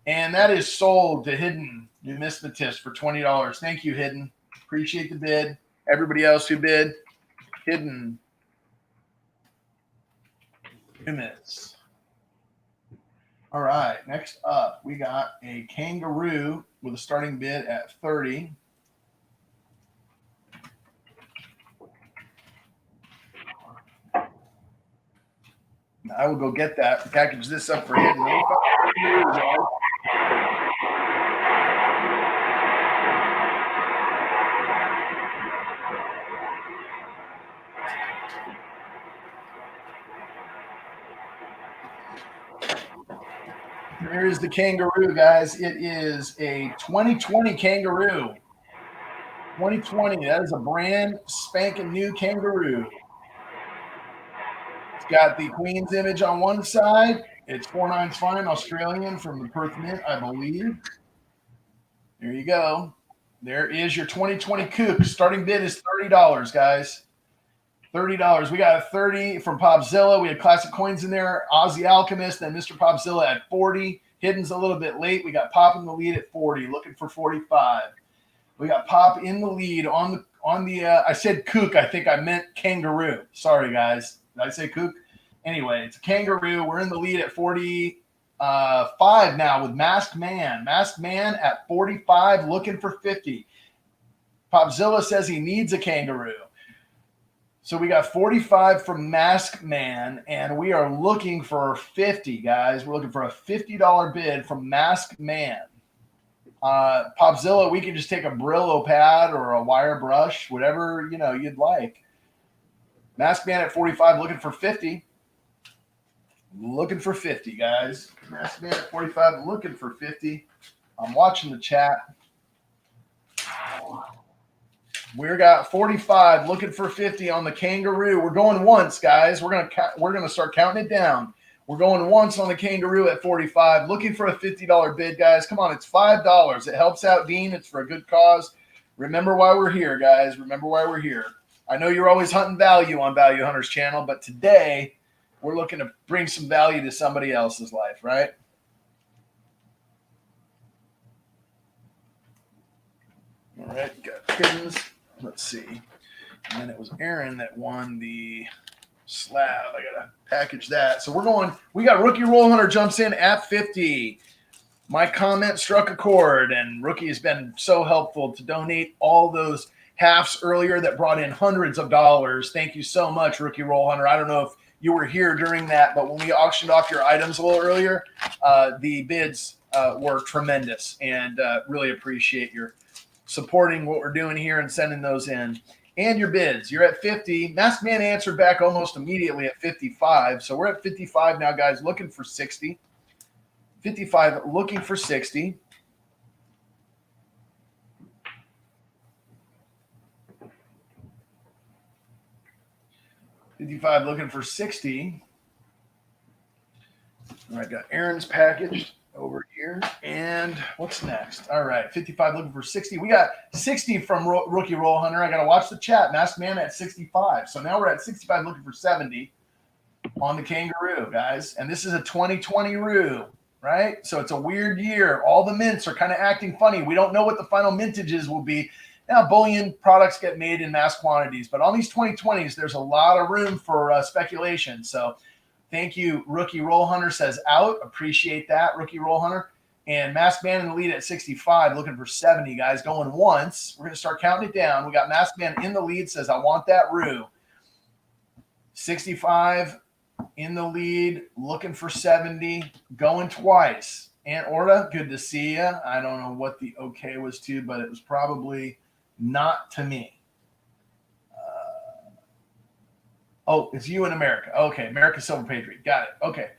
And that is sold to Hidden Numismatist for $20. Thank you, Hidden. Appreciate the bid. Everybody else who bid, Hidden Numis. All right, next up, we got a kangaroo with a starting bid at 30. I will go get that, package this up for Hidden. Here's the kangaroo, guys. It is a 2020 kangaroo. 2020. That is a brand spanking new kangaroo. It's got the Queen's image on one side. It's 4.9 fine Australian from the Perth Mint, I believe. There you go. There is your 2020 kook. Starting bid is $30, guys. $30. We got a 30 from Popzilla. We had Classic Coins in there. Aussie Alchemist, then Mr. Popzilla at 40. Hidden's a little bit late. We got Pop in the lead at 40, looking for 45. We got Pop in the lead on the I said kook. I think I meant kangaroo. Sorry, guys. Did I say kook? Anyway, it's a kangaroo. We're in the lead at 45 now with Masked Man. Masked Man at 45, looking for 50. Popzilla says he needs a kangaroo. So we got 45 from Masked Man, and we are looking for 50, guys. We're looking for a $50 bid from Masked Man. Popzilla, we can just take a Brillo pad or a wire brush, whatever you'd like. Masked Man at 45, looking for 50. Looking for 50, guys. Masked Man at 45, looking for 50. I'm watching the chat. We got 45, looking for 50 on the kangaroo. We're going once, guys. We're gonna start counting it down. We're going once on the kangaroo at 45, looking for a $50 bid, guys. Come on, it's $5. It helps out Dean. It's for a good cause. Remember why we're here, guys. Remember why we're here. I know you're always hunting value on Value Hunters channel, but today we're looking to bring some value to somebody else's life, right? All right, got pins. Let's see. And then it was Aaron that won the slab. I got to package that. So we got Rookie Roll Hunter jumps in at 50. My comment struck a chord, and Rookie has been so helpful to donate all those halves earlier that brought in hundreds of dollars. Thank you so much, Rookie Roll Hunter. I don't know if you were here during that, but when we auctioned off your items a little earlier, the bids were tremendous, and really appreciate your supporting what we're doing here and sending those in. And your bids, you're at 50. Masked Man answered back almost immediately at 55. So we're at 55 now, guys, looking for 60. 55 looking for 60. $55 looking for 60. All right, got Aaron's packaged over here. And what's next? All right, 55 looking for 60. We got 60 from Rookie Roll Hunter. I got to watch the chat. Masked Man at 65. So now we're at 65 looking for 70 on the Kangaroo, guys. And this is a 2020 Roo, right? So it's a weird year. All the mints are kind of acting funny. We don't know what the final mintages will be. Now, bullion products get made in mass quantities, but on these 2020s, there's a lot of room for speculation. So thank you. Rookie Roll Hunter says out. Appreciate that, Rookie Roll Hunter. And Masked Man in the lead at 65, looking for 70, guys. Going once. We're going to start counting it down. We got Masked Man in the lead, says, I want that Roo. 65 in the lead, looking for 70, going twice. Aunt Orta, good to see you. I don't know what the okay was to, but it was probably not to me. Oh, it's you in America. Okay, America Silver Patriot. Got it. Okay.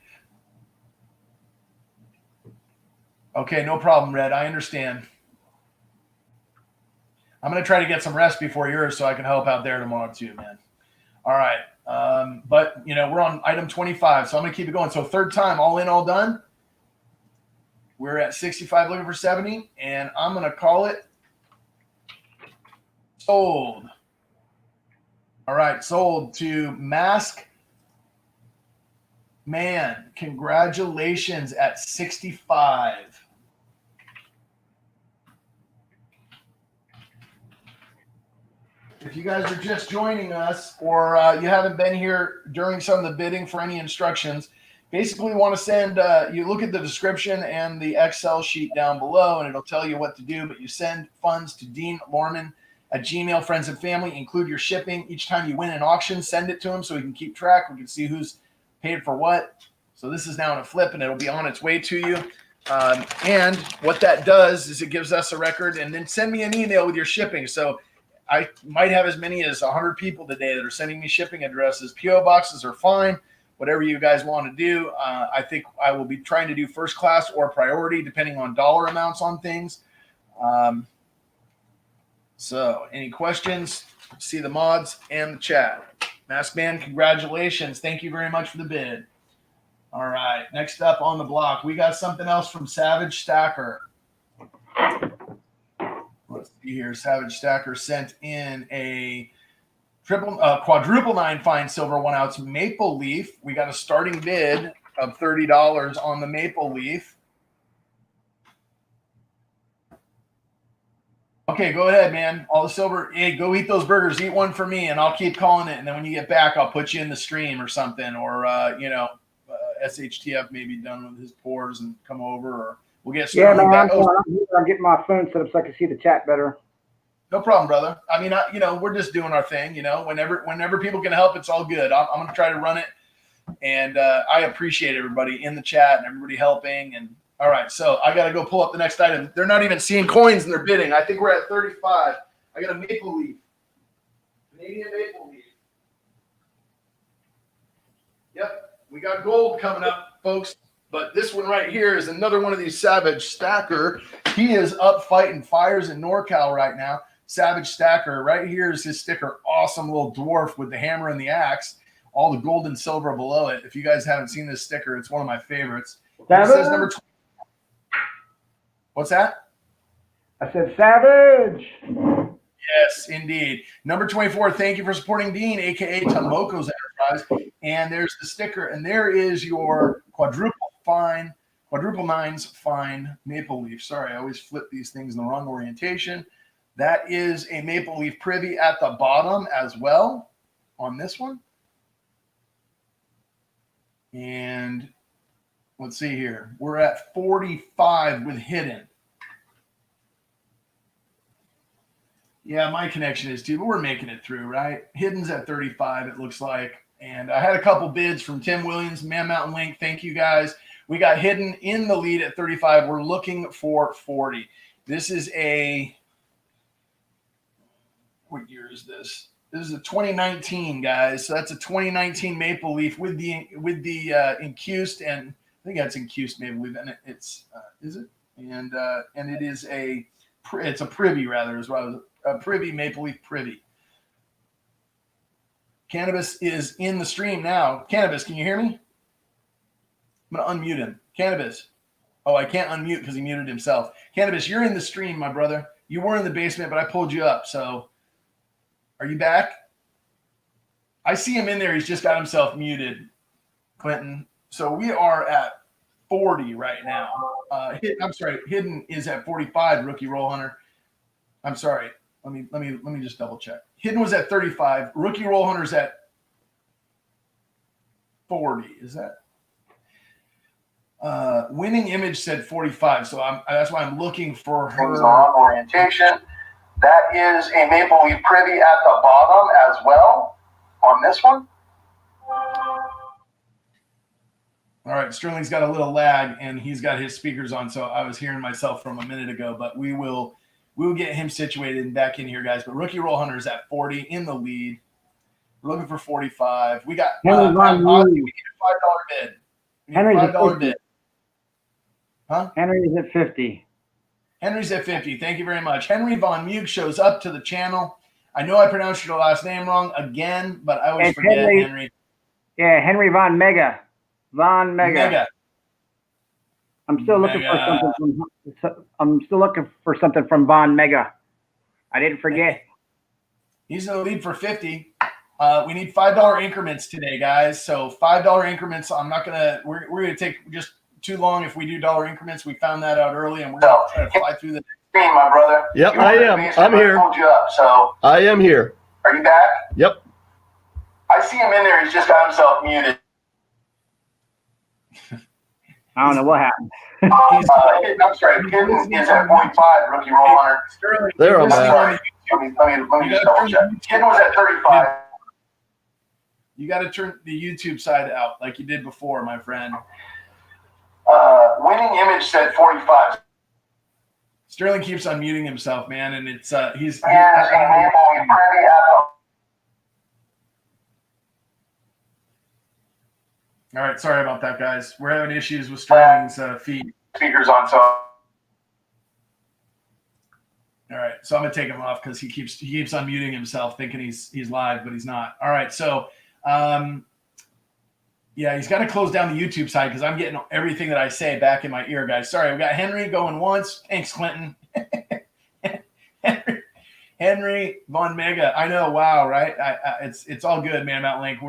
Okay, no problem, Red. I understand. I'm going to try to get some rest before yours so I can help out there tomorrow too, man. All right. But, you know, we're on item 25, so I'm going to keep it going. So third time, all in, all done. We're at 65 looking for 70, and I'm going to call it sold. All right, sold to Masked Man. Congratulations at 65. If you guys are just joining us or you haven't been here during some of the bidding for any instructions, basically we want to send, you look at the description and the Excel sheet down below, and it'll tell you what to do, but you send funds to Dean Lorman at Gmail, friends and family, include your shipping. Each time you win an auction, send it to him so we can keep track. We can see who's paid for what. So this is now in a flip, and it'll be on its way to you. And what that does is it gives us a record, and then send me an email with your shipping. So I might have as many as 100 people today that are sending me shipping addresses. PO boxes are fine. Whatever you guys want to do. I think I will be trying to do first class or priority depending on dollar amounts on things. So any questions? See the mods and the chat. Masked Man, congratulations. Thank you very much for the bid. All right. Next up on the block, we got something else from Savage Stacker. Let's see here. Savage Stacker sent in a quadruple 9 fine silver 1 ounce maple leaf. We got a starting bid of $30 on the maple leaf. Okay, go ahead, man. All the silver. Hey, go eat those burgers. Eat one for me, and I'll keep calling it. And then when you get back, I'll put you in the stream or something. Or, SHTF may be done with his pours and come over, or we'll get started. Yeah, man, I'm getting my phone set up so I can see the chat better. No problem, brother. I mean, we're just doing our thing. Whenever people can help, it's all good. I'm going to try to run it, and I appreciate everybody in the chat and everybody helping. And all right, so I got to go pull up the next item. They're not even seeing coins in their bidding. I think we're at 35. I got a maple leaf, Canadian maple leaf. Yep, we got gold coming up, folks. But this one right here is another one of these Savage Stacker. He is up fighting fires in NorCal right now. Savage Stacker. Right here is his sticker. Awesome little dwarf with the hammer and the axe. All the gold and silver below it. If you guys haven't seen this sticker, it's one of my favorites. It says number 20. What's that? I said Savage. Yes, indeed. Number 24, thank you for supporting Dean, a.k.a. Tomoko's Enterprise. And there's the sticker. And there is your quadruple 9s fine maple leaf. Sorry, I always flip these things in the wrong orientation. That is a maple leaf privy at the bottom as well on this one. And let's see here. We're at 45 with hidden. Yeah, my connection is too, but we're making it through, right? Hidden's at 35, it looks like. And I had a couple bids from Tim Williams, Man Mountain Link. Thank you guys. We got Hidden in the lead at 35. We're looking for 40. This is a, what year is this? This is a 2019, guys. So that's a 2019 Maple Leaf with the incused, and I think that's incused Maple Leaf, and it's is it? And it is it's a privy rather as well, a privy Maple Leaf privy. Cannabis is in the stream now. Cannabis, can you hear me? I'm gonna unmute him. Cannabis. Oh, I can't unmute because he muted himself. Cannabis, you're in the stream, my brother. You were in the basement, but I pulled you up. So, are you back? I see him in there. He's just got himself muted, Clinton. So we are at 40 right now. I'm sorry. Hidden is at 45. Rookie Roll Hunter. I'm sorry. Let me just double check. Hidden was at 35. Rookie Roll Hunter's at 40. Is that? Winning Image said 45. So that's why I'm looking for her orientation. That is a Maple Leaf Privy at the bottom as well on this one. All right, Sterling's got a little lag and he's got his speakers on, so I was hearing myself from a minute ago, but we will get him situated and back in here, guys. But Rookie Roll Hunter is at 40 in the lead. We're looking for 45. We got Henry Von we need a $5 bid. Henry's a $5 bid. Huh? Henry is at 50. Henry's at 50. Thank you very much. Henry Von Mug shows up to the channel. I know I pronounced your last name wrong again, but I always forget, Henry. Yeah, Henry Von Mega. Von Mega. I'm still looking for something from Von Mega. I didn't forget. He's in the lead for 50. We need $5 increments today, guys. So $5 increments. We're gonna take just too long if we do dollar increments. We found that out early, and we're gonna try to fly through the screen, my brother. Yep, I am. I'm here. I am here. Are you back? Yep. I see him in there. He's just got himself muted. I don't know what happened. I'm sorry. Hidden is at 45. Rookie Roll Hunter. There I'm at. Let me just double check. Hidden was at 35. You got to turn the YouTube side out like you did before, my friend. Winning Image said 45. Sterling keeps unmuting himself, man, and it's he's. All right, sorry about that, guys. We're having issues with Sterling's feed. Speakers on, so. All right, so I'm gonna take him off because he keeps unmuting himself, thinking he's live, but he's not. All right, so yeah, he's got to close down the YouTube side because I'm getting everything that I say back in my ear, guys. Sorry, we got Henry going once. Thanks, Clinton. Henry Von Mega. I know. Wow. Right. It's all good, man. Mountain Link.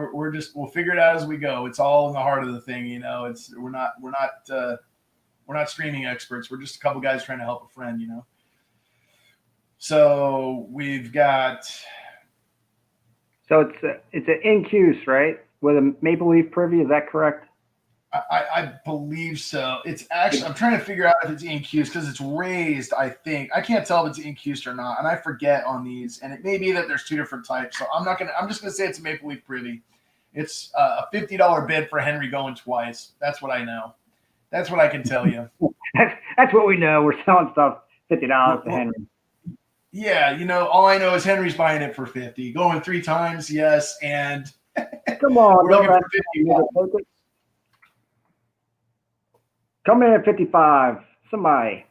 We'll figure it out as we go. It's all in the heart of the thing. You know, we're not streaming experts. We're just a couple guys trying to help a friend, you know? So we've got. So it's an incuse, right? With a Maple Leaf Privy. Is that correct? I believe so. It's actually, I'm trying to figure out if it's incused because it's raised, I think. I can't tell if it's incused or not, and I forget on these. And it may be that there's two different types. So I'm just gonna say it's a Maple Leaf Privy. It's a $50 bid for Henry going twice. That's what I know. That's what I can tell you. That's what we know. We're selling stuff $50 to Henry. Yeah, you know, all I know is Henry's buying it for 50. Going 3 times, yes, and come on, we're looking for 50. Come in at 55. Somebody.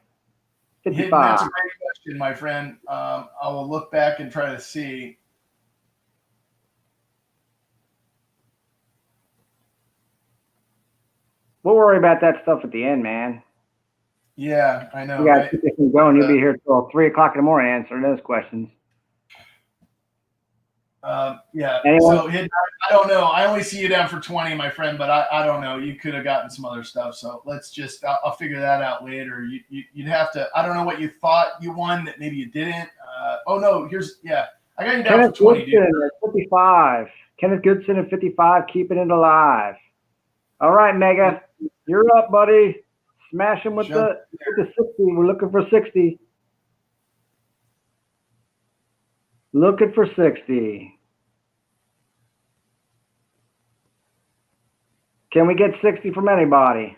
55. That's a great question, my friend. I will look back and try to see. We'll worry about that stuff at the end, man. Yeah, I know. You got to keep this thing going. You'll be here till 3 o'clock in the morning answering those questions. Yeah. Anyone? So I don't know. I only see you down for 20, my friend, but I don't know. You could have gotten some other stuff. So let's just, I'll figure that out later. You'd have to, I don't know what you thought you won that maybe you didn't. Oh no, I got you down Kenneth for 20, Goodson dude. at 55. Kenneth Goodson at 55, keeping it alive. All right, Mega, you're up, buddy. Smash him with the 60. We're looking for 60. Looking for 60. Can we get 60 from anybody?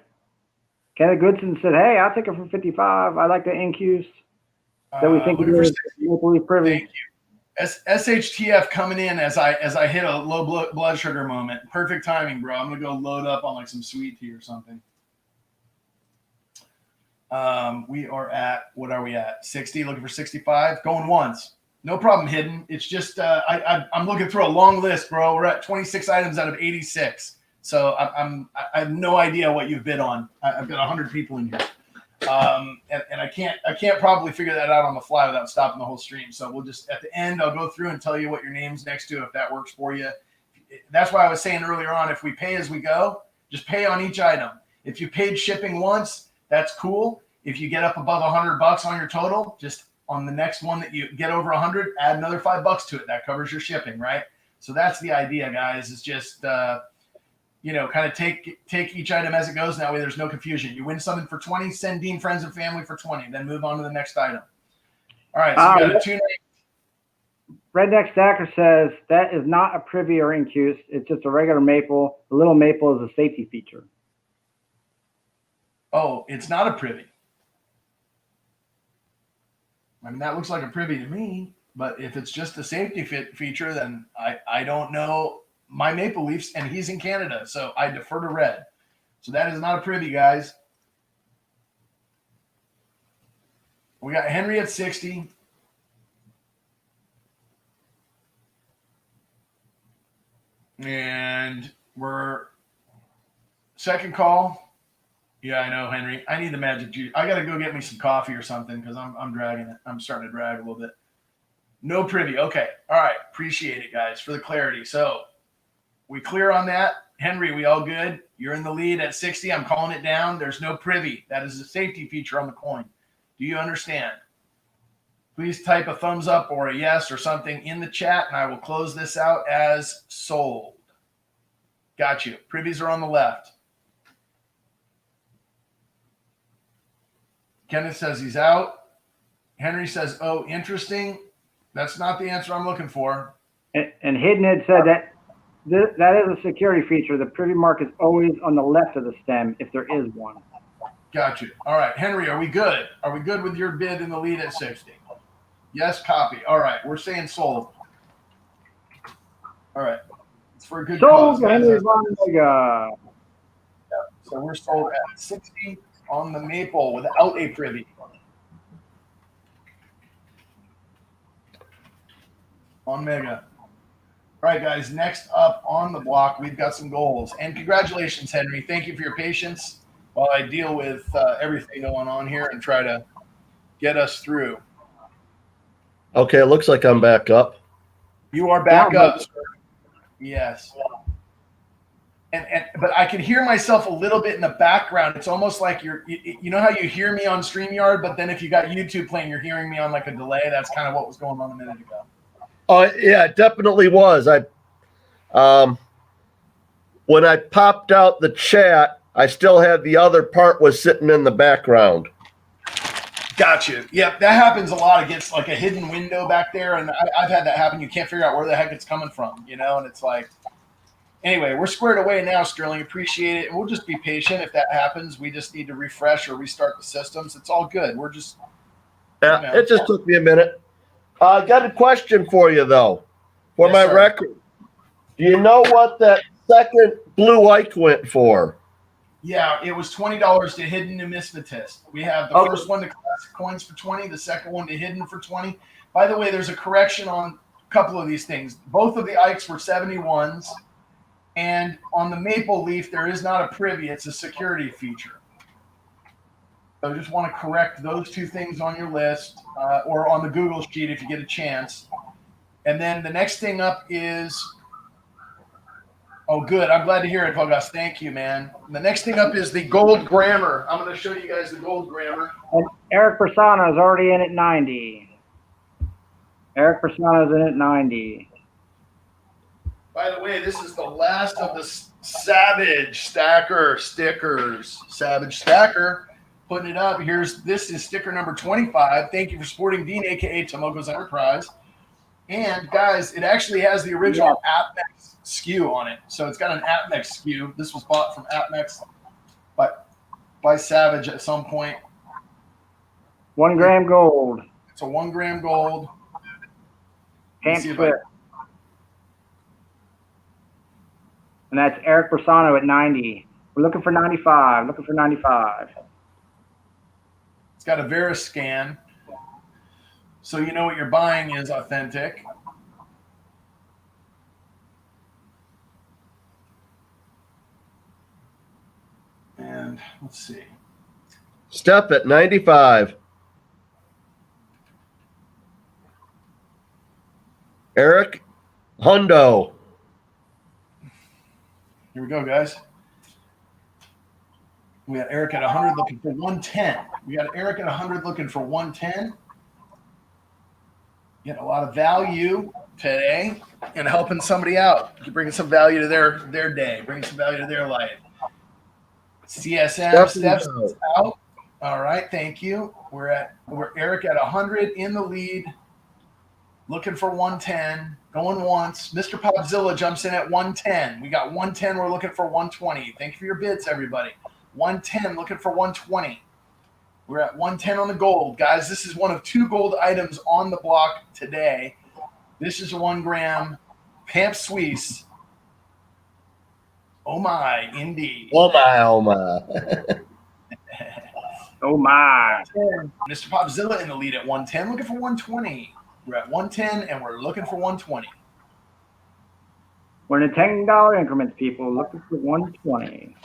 Kenneth Goodson said, hey, I'll take it for 55. I like the incuse that we think it is Maple Leaf Privy. Thank you. SHTF coming in as I hit a low blood sugar moment. Perfect timing, bro. I'm gonna go load up on like some sweet tea or something. We are at, what are we at? 60, looking for 65, going once. No problem, Hidden. It's just I'm looking through a long list, bro. We're at 26 items out of 86. So I have no idea what you've bid on. I've got 100 people in here. And I can't probably figure that out on the fly without stopping the whole stream. So we'll just, at the end, I'll go through and tell you what your name's next to, if that works for you. That's why I was saying earlier on, if we pay as we go, just pay on each item. If you paid shipping once, that's cool. If you get up above $100 on your total, just on the next one that you get over 100, add another $5 to it. That covers your shipping, right? So that's the idea, guys. It's just, kind of take each item as it goes. That way there's no confusion. You win something for 20, send Dean friends and family for 20, then move on to the next item. All right, so we got a 2 names. Redneck Stacker says that is not a privy or incuse. It's just a regular maple. The little maple is a safety feature. Oh, it's not a privy. I mean, that looks like a privy to me, but if it's just a safety feature, then I don't know my Maple Leafs, and he's in Canada, so I defer to Red. So that is not a privy, guys. We got Henry at 60. And we're second call. Yeah, I know, Henry. I need the magic juice. I got to go get me some coffee or something because I'm dragging it. I'm starting to drag a little bit. No privy. Okay. All right. Appreciate it, guys, for the clarity. So we clear on that. Henry, we all good? You're in the lead at 60. I'm calling it down. There's no privy. That is a safety feature on the coin. Do you understand? Please type a thumbs up or a yes or something in the chat, and I will close this out as sold. Got you. Privies are on the left. Kenneth says he's out. Henry says, oh, interesting. That's not the answer I'm looking for. And Hidden had said that that is a security feature. The privy mark is always on the left of the stem if there is one. Got you. All right. Henry, are we good? Are we good with your bid in the lead at 60? Yes, copy. All right. We're saying sold. All right. It's for a good cause. Sold, Henry Von Vega. So we're sold at 60 on the maple without a privy. On Mega. All right, guys. Next up on the block, we've got some goals. And congratulations, Henry. Thank you for your patience while I deal with everything going on here and try to get us through. Okay, it looks like I'm back up. You are back up, sir. Yes. But I can hear myself a little bit in the background. It's almost like you know how you hear me on StreamYard, but then if you got YouTube playing, you're hearing me on like a delay. That's kind of what was going on a minute ago. Oh, yeah, it definitely was. When I popped out the chat, I still had the other part was sitting in the background. Gotcha. Yeah, that happens a lot. It gets like a hidden window back there, and I've had that happen. You can't figure out where the heck it's coming from, and it's like, anyway, we're squared away now, Sterling. Appreciate it. And we'll just be patient if that happens. We just need to refresh or restart the systems. It's all good. We're just, Yeah, it just took me a minute. I got a question for you, though, for Yes, my sir. record. Do you know what that second blue ike went for? Yeah, it was $20 to Hidden Numismatist. We have the first one to Classic Coins for 20, the second one to Hidden for 20. By the way, there's a correction on a couple of these things. Both of the Ikes were 71s, and on the Maple Leaf, there is not a privy. It's a security feature. So I just want to correct those two things on your list or on the Google sheet if you get a chance. And then the next thing up is oh, good. I'm glad to hear it, Pogas. Thank you, man. The next thing up is the gold grammar. I'm going to show you guys the gold grammar. And Eric Persona is already in at 90. Eric Persona is in at 90. By the way, this is the last of the Savage Stacker stickers. Savage Stacker, putting it up. This is sticker number 25. Thank you for supporting Dean, a.k.a. Tomoko's Enterprise. And guys, it actually has the original AppMex SKU on it. So it's got an AppMex SKU. This was bought from AppMex by Savage at some point. 1 gram gold. It's a 1 gram gold. Camp Swift. And that's Eric Persano at 90. We're looking for 95. Looking for 95. It's got a Veriscan, so you know what you're buying is authentic. And let's see. Step at 95. Eric Hundo. Here we go, guys. We got Eric at 100 looking for 110. We got Eric at 100 looking for 110. Getting a lot of value today and helping somebody out. Bringing some value to their day, bringing some value to their life. CSM steps out. All right, thank you. We're Eric at 100 in the lead, looking for 110, going once. Mr. Popzilla jumps in at 110. We got 110. We're looking for 120. Thank you for your bids, everybody. 110, looking for 120. We're at 110 on the gold. Guys, this is one of 2 gold items on the block today. This is a 1 gram Pamp Suisse. Oh my, indeed. Oh my, oh my. Oh my. Mr. Popzilla in the lead at 110, looking for 120. We're at 110 and we're looking for 120. We're in the $10 increments, people. Looking for 120.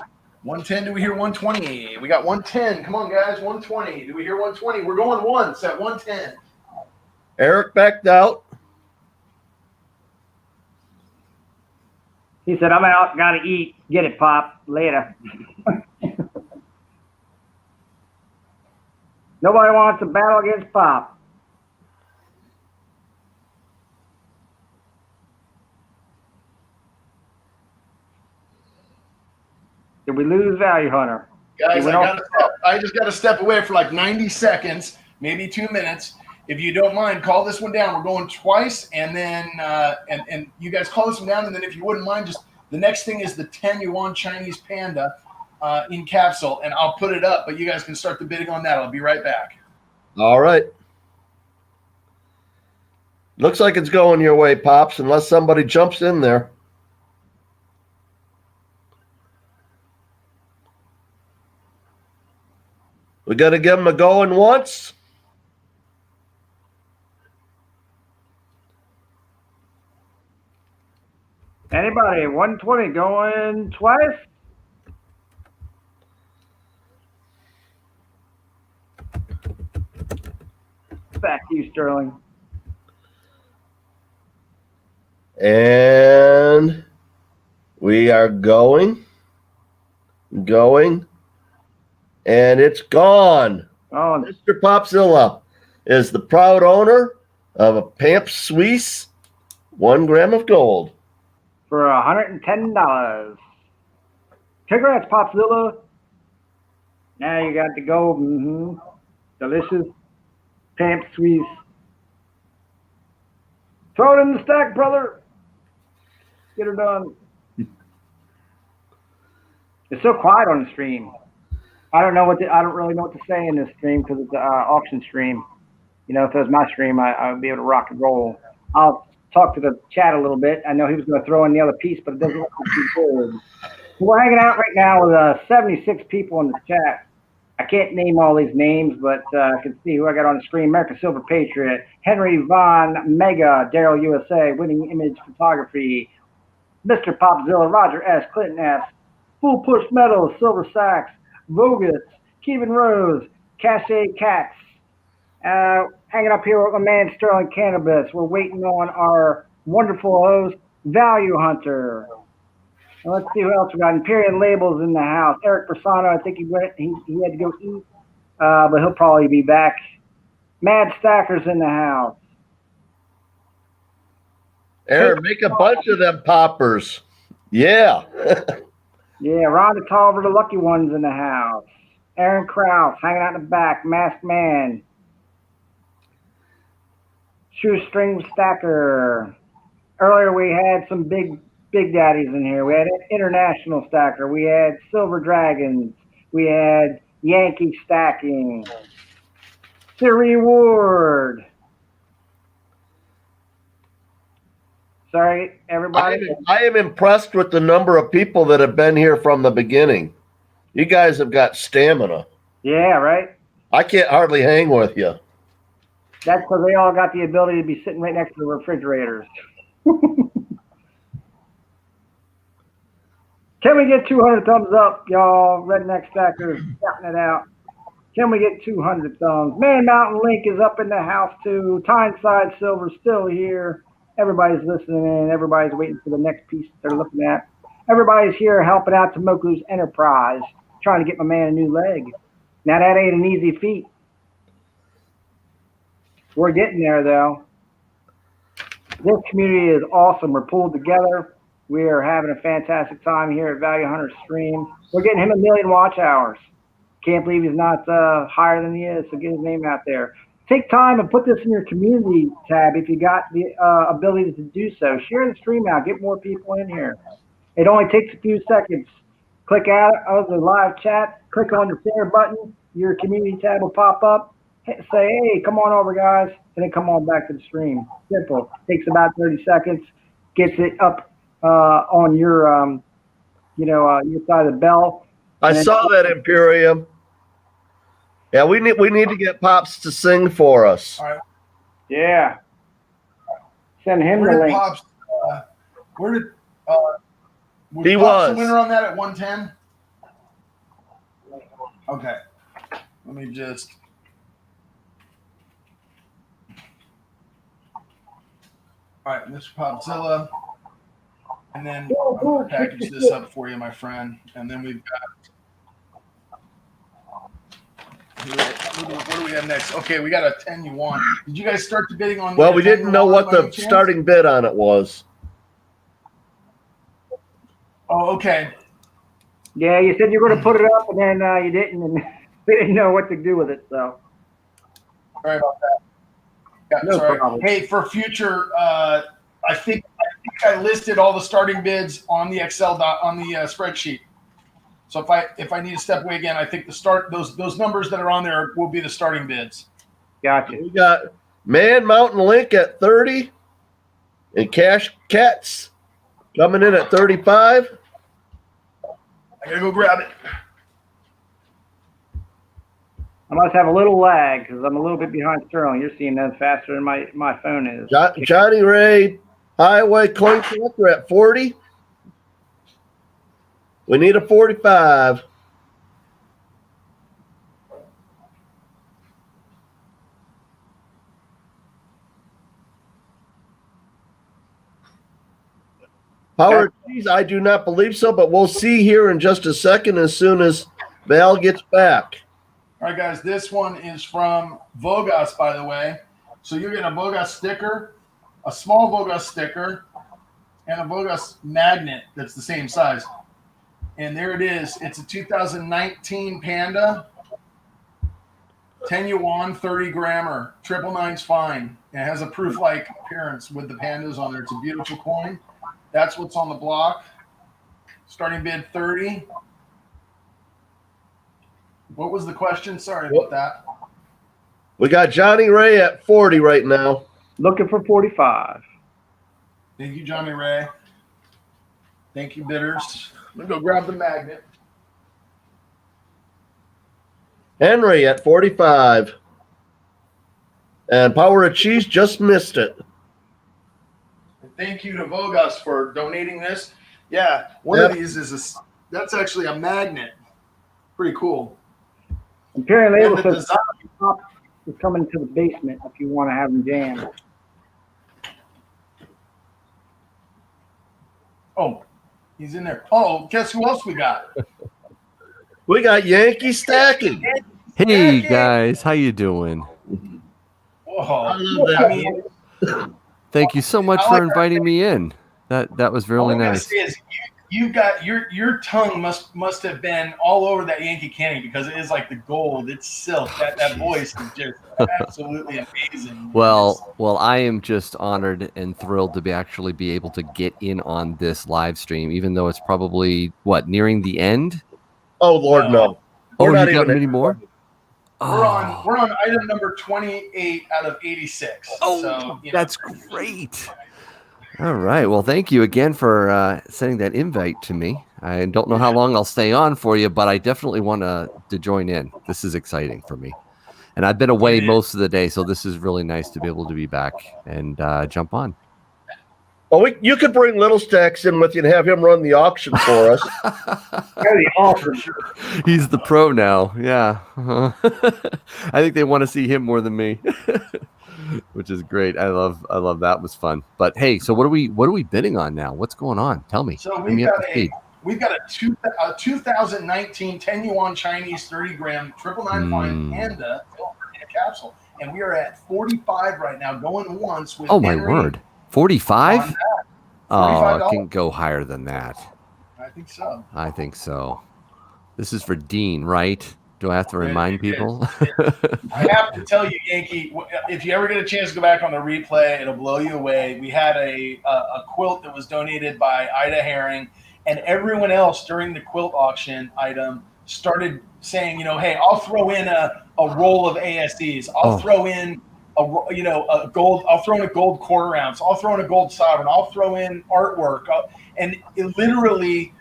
110, do we hear 120? We got 110. Come on, guys, 120. Do we hear 120? We're going once at 110. Eric backed out. He said, I'm out, gotta eat. Get it, Pop. Later. Nobody wants to battle against Pop. Did we lose Value Hunter? Guys, I just got to step away for like 90 seconds, maybe 2 minutes. If you don't mind, call this one down. We're going twice, and then and you guys call this one down, and then if you wouldn't mind, just the next thing is the 10 yuan Chinese panda in capsule, and I'll put it up, but you guys can start the bidding on that. I'll be right back. All right. Looks like it's going your way, Pops, unless somebody jumps in there. We got to give them a going once. Anybody? 120 going twice? Back to you, Sterling. And we are going, and it's gone. Oh, Mr. Popzilla is the proud owner of a Pamp Suisse 1 gram of gold. for $110. Congrats, Popzilla. Now you got the gold. Delicious Pamp Suisse. Throw it in the stack, brother. Get her done. It's so quiet on the stream. I don't really know what to say in this stream because it's an auction stream. You know, if it was my stream, I would be able to rock and roll. I'll talk to the chat a little bit. I know he was going to throw in the other piece, but it doesn't look too good. We're hanging out right now with 76 people in the chat. I can't name all these names, but I can see who I got on the screen. America Silver Patriot, Henry Von Mega, Daryl USA, Winning Image Photography, Mr. Popzilla, Roger S., Clinton S., Full Push Metal, Silver Sacks, Vogus, Kevin Rose, Cache Cats. Hanging up here with my man Sterling Cannabis. We're waiting on our wonderful host, Value Hunter. And let's see who else we got. Imperial Labels in the house. Eric Persano, I think he had to go eat, but he'll probably be back. Mad Stackers in the house. Aaron, make a bunch of them poppers. Yeah. Yeah, Rhonda Tolliver, the lucky ones in the house. Aaron Krause hanging out in the back. Masked Man. shoestring stacker. Earlier we had some big daddies in here. We had an international stacker. We had silver dragons. We had Yankee stacking. The reward. Sorry, everybody. I am impressed with the number of people that have been here from the beginning. You guys have got stamina. Yeah, right? I can't hardly hang with you. That's because they all got the ability to be sitting right next to the refrigerators. Can we get 200 thumbs up, y'all? Redneck Stackers, shouting it out. Can we get 200 thumbs? Man Mountain Link is up in the house, too. Tyneside Silver's still here. Everybody's listening in. Everybody's waiting for the next piece they're looking at. Everybody's here helping out Tomoko's Enterprize, trying to get my man a new leg. Now, that ain't an easy feat. We're getting there, though. This community is awesome. We're pulled together. We are having a fantastic time here at Val Hunter Stream. We're getting him 1 million watch hours. Can't believe he's not higher than he is, so get his name out there. Take time and put this in your community tab if you got the ability to do so. Share the stream out. Get more people in here. It only takes a few seconds. Click out of the live chat. Click on the share button. Your community tab will pop up. Say, hey, come on over, guys, and then come on back to the stream. Simple. Takes about 30 seconds. Gets it up on your, your side of the bell. I saw that, Imperium. Yeah, we need to get Pops to sing for us. All right. Yeah. Send him Where the did link. Pops? Was He Pops was. the winner on that at 110? Okay. Let me just. All right, Mr. Popzilla. And then I'm going to package this up for you, my friend. And then we've got. What do we have next? Okay, we got a 10 you want. Did you guys start the bidding on? Well, we didn't know what the starting bid on it was. Oh, okay. Yeah, you said you were going to put it up, and then you didn't, and we didn't know what to do with it. So Sorry about that. Yeah, No sorry. problem. Hey, for future, I think I listed all the starting bids on the Excel on the spreadsheet. So if I need to step away again, I think those numbers that are on there will be the starting bids. gotcha. We got Man Mountain Link at 30 and Cash Cats coming in at 35. I gotta go grab it. I must have a little lag because I'm a little bit behind Sterling. You're seeing that faster than my phone is. Johnny Ray Highway Coin Collector at 40. We need a 45. Power Cheese, I do not believe so, but we'll see here in just a second as soon as Val gets back. All right, guys, this one is from Vogas, by the way. So you're getting a Vogas sticker, a small Vogas sticker, and a Vogas magnet that's the same size. And there it is. It's a 2019 Panda, 10 yuan, 30 grammer, 999's fine. It has a proof-like appearance with the pandas on there. It's a beautiful coin. That's what's on the block. Starting bid 30. What was the question? Sorry about that. We got Johnny Ray at 40 right now. Looking for 45. Thank you, Johnny Ray. Thank you, bidders. I'm going to go grab the magnet. Henry at 45. And Power of Cheese just missed it. And thank you to Vogas for donating this. Yeah, one of these is that's actually a magnet. Pretty cool. Imperial And Label the says design- Pop is coming to the basement if you want to have them jam. Oh, he's in there. Oh, guess who else we got? We got Yankee Stacking. Hey guys, how you doing? Whoa. I love that. I mean, Thank you so much I for like inviting me in. That was all really I gotta nice. say is you got your tongue must have been all over that Yankee Candy because it is like the gold. It's silk. That voice is just absolutely amazing. Well, I am just honored and thrilled to actually be able to get in on this live stream, even though it's probably nearing the end. Oh Lord, no. We're not even many more. We're on item number 28 out of 86. Oh, so, that's great. All right. Well, thank you again for sending that invite to me. I don't know how long I'll stay on for you, but I definitely want to join in. This is exciting for me. And I've been away most of the day, so this is really nice to be able to be back and jump on. Well, you could bring Little Stacks in with you and have him run the auction for us. That'd be awesome. He's the pro now. Yeah. I think they want to see him more than me. Which is great. I love that. It was fun. But hey, so what are we bidding on now? What's going on? Tell me. So we've got a 2019 10 yuan Chinese 30 gram 999 fine panda in a capsule, and we are at 45 right now, going once with. Oh my word, 45! Oh, it can go higher than that. I think so. This is for Dean, right? Do I have to remind people? I have to tell you, Yankee, if you ever get a chance to go back on the replay, it'll blow you away. We had a quilt that was donated by Ida Herring, and everyone else during the quilt auction item started saying, hey, I'll throw in a roll of ASEs. I'll throw in a gold. I'll throw in a gold quarter ounce. I'll throw in a gold sovereign. I'll throw in artwork. And it literally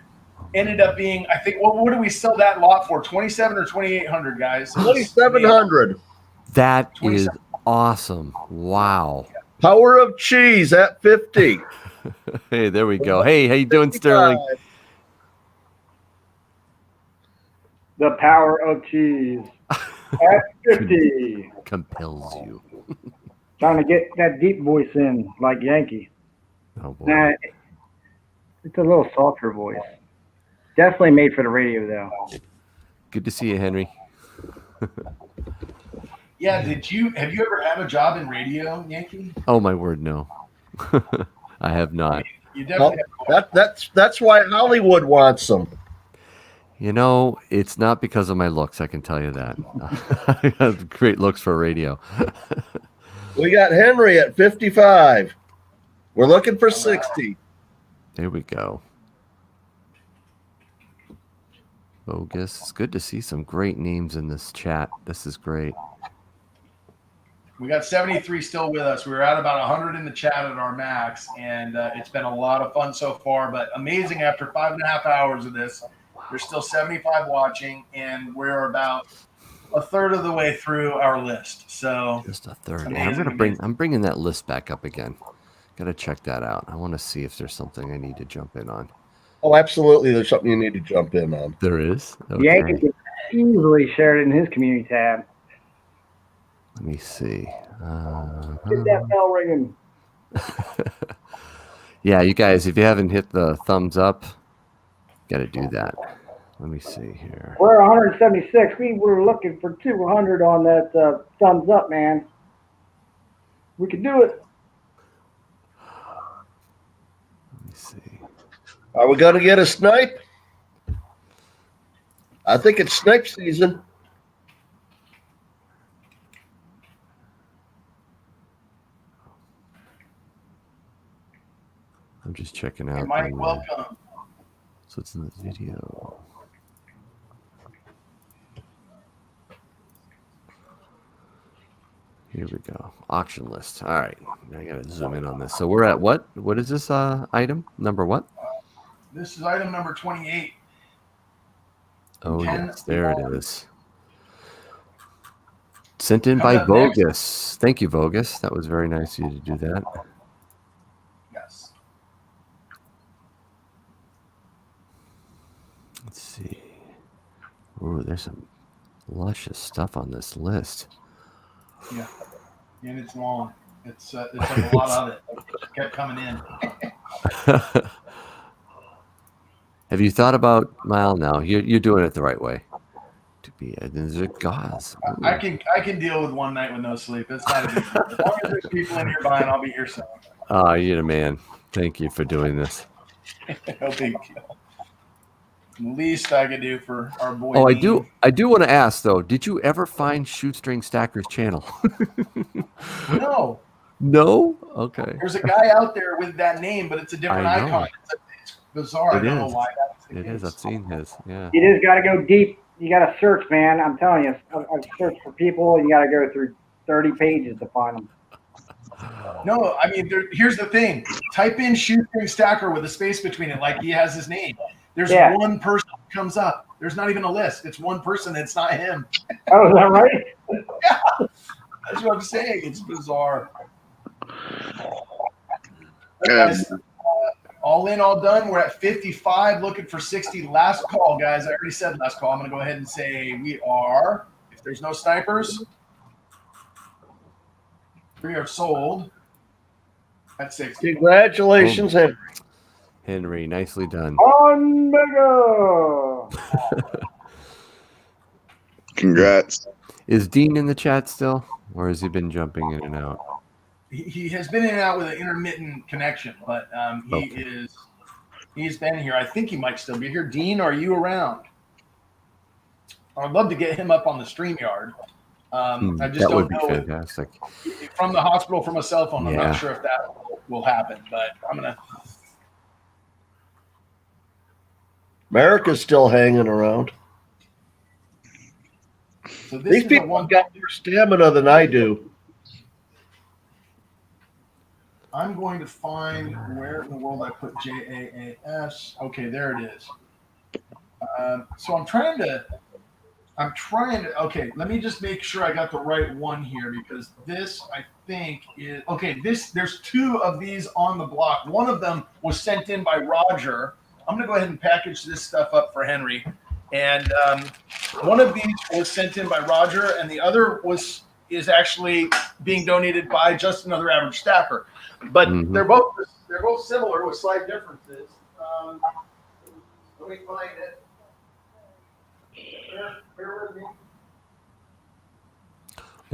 ended up being, I think, what did we sell that lot for? 2,700 or 2,800, guys? 2,700. That is awesome. Wow. Power of cheese at 50. Hey, there we go. Hey, how you doing, Sterling? The power of cheese at 50 compels you. Trying to get that deep voice in like Yankee. Oh boy. Nah, it's a little softer voice. Definitely made for the radio, though. Good to see you, Henry. Yeah, have you ever had a job in radio, Yankee? Oh my word, no. I have not. You definitely have. That's why Hollywood wants them. It's not because of my looks, I can tell you that. I have great looks for radio. We got Henry at 55. We're looking for 60. There we go. Bogus. It's good to see some great names in this chat. This is great. We got 73 still with us. We were at about 100 in the chat at our max, and it's been a lot of fun so far, but amazing after 5.5 hours of this. There's still 75 watching, and we're about a third of the way through our list. So just a third. I'm bringing that list back up again. Got to check that out. I want to see if there's something I need to jump in on. Oh, absolutely. There's something you need to jump in on. There is? Okay. Yankee can easily share it in his community tab. Let me see. Get that bell ringing. Yeah, you guys, if you haven't hit the thumbs up, got to do that. Let me see here. We're 176. We were looking for 200 on that thumbs up, man. We can do it. Let me see. Are we going to get a snipe? I think it's snipe season. I'm just checking out. Hey, Mike, welcome. So it's in the video. Here we go. Auction list. All right. I got to zoom in on this. So we're at what? What is this item? Number what? This is item number 28. Oh, yes. There it is. Sent in by Bogus. Thank you, Bogus. That was very nice of you to do that. Yes. Let's see. Ooh, there's some luscious stuff on this list. Yeah. And it's long. It's like a lot of it. It just kept coming in. Have you thought about, well, no, you're doing it the right way. To be, these are gauze. I can deal with one night with no sleep. It's not a big deal. As long as there's people in here buying, I'll be here selling. Oh, you're the man. Thank you for doing this. No big deal. Least I could do for our boy. Oh, Dean. I do want to ask though. Did you ever find Shoestring Stacker's channel? No, No. Okay. there's a guy out there with that name, but it's a different I know. icon. It's bizarre. I It don't know is. why that's the It case. is. I've seen his. Yeah. You just got to go deep. You got to search, man. I'm telling you. I've searched for people, and you got to go through 30 pages to find them. No, I mean, here's the thing. Type in Shoestring Stacker with a space between it, like he has his name. There's one person who comes up. There's not even a list. It's one person. It's not him. Oh, is that right? Yeah, that's what I'm saying. It's bizarre. Guys, all in, all done. We're at 55, looking for 60. Last call, guys. I already said last call. I'm going to go ahead and say we are, if there's no snipers, we are sold at 60. Congratulations, Henry. Henry, nicely done. On Mega. Congrats. Is Dean in the chat still, or has he been jumping in and out? He has been in and out with an intermittent connection, but he's been here. I think he might still be here. Dean, are you around? I'd love to get him up on the StreamYard. I just That don't would be know fantastic. from the hospital from a cell phone. I'm Yeah. not sure if that will happen, but I'm gonna. America's still hanging around. So this These is the people one. have got more stamina than I do. I'm going to find where in the world I put JAAS. Okay, there it is. So I'm trying to. Okay, let me just make sure I got the right one here, because this, I think, is okay. There's two of these on the block. One of them was sent in by Roger. I'm going to go ahead and package this stuff up for Henry. And one of these was sent in by Roger, and the other is actually being donated by Just Another Average Stacker. But they're both similar with slight differences. Let me find it. Bear with me.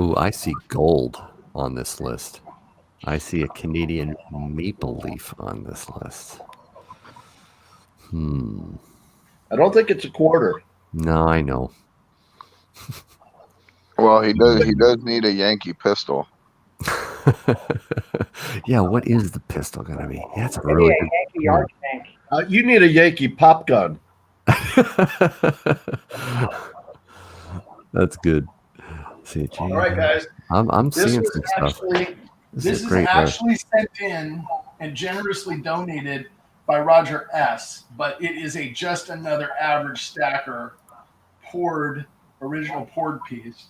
Ooh, I see gold on this list. I see a Canadian maple leaf on this list. I don't think it's a quarter. No, I know. Well, he does need a Yankee pistol. Yeah, what is the pistol gonna be? That's a Maybe really a Yankee yard tank. You need a Yankee pop gun. That's good. See, All right, guys. I'm This seeing was some stuff. This is great actually sent in and generously donated by Roger S. But it is a Just Another Average Stacker original poured piece.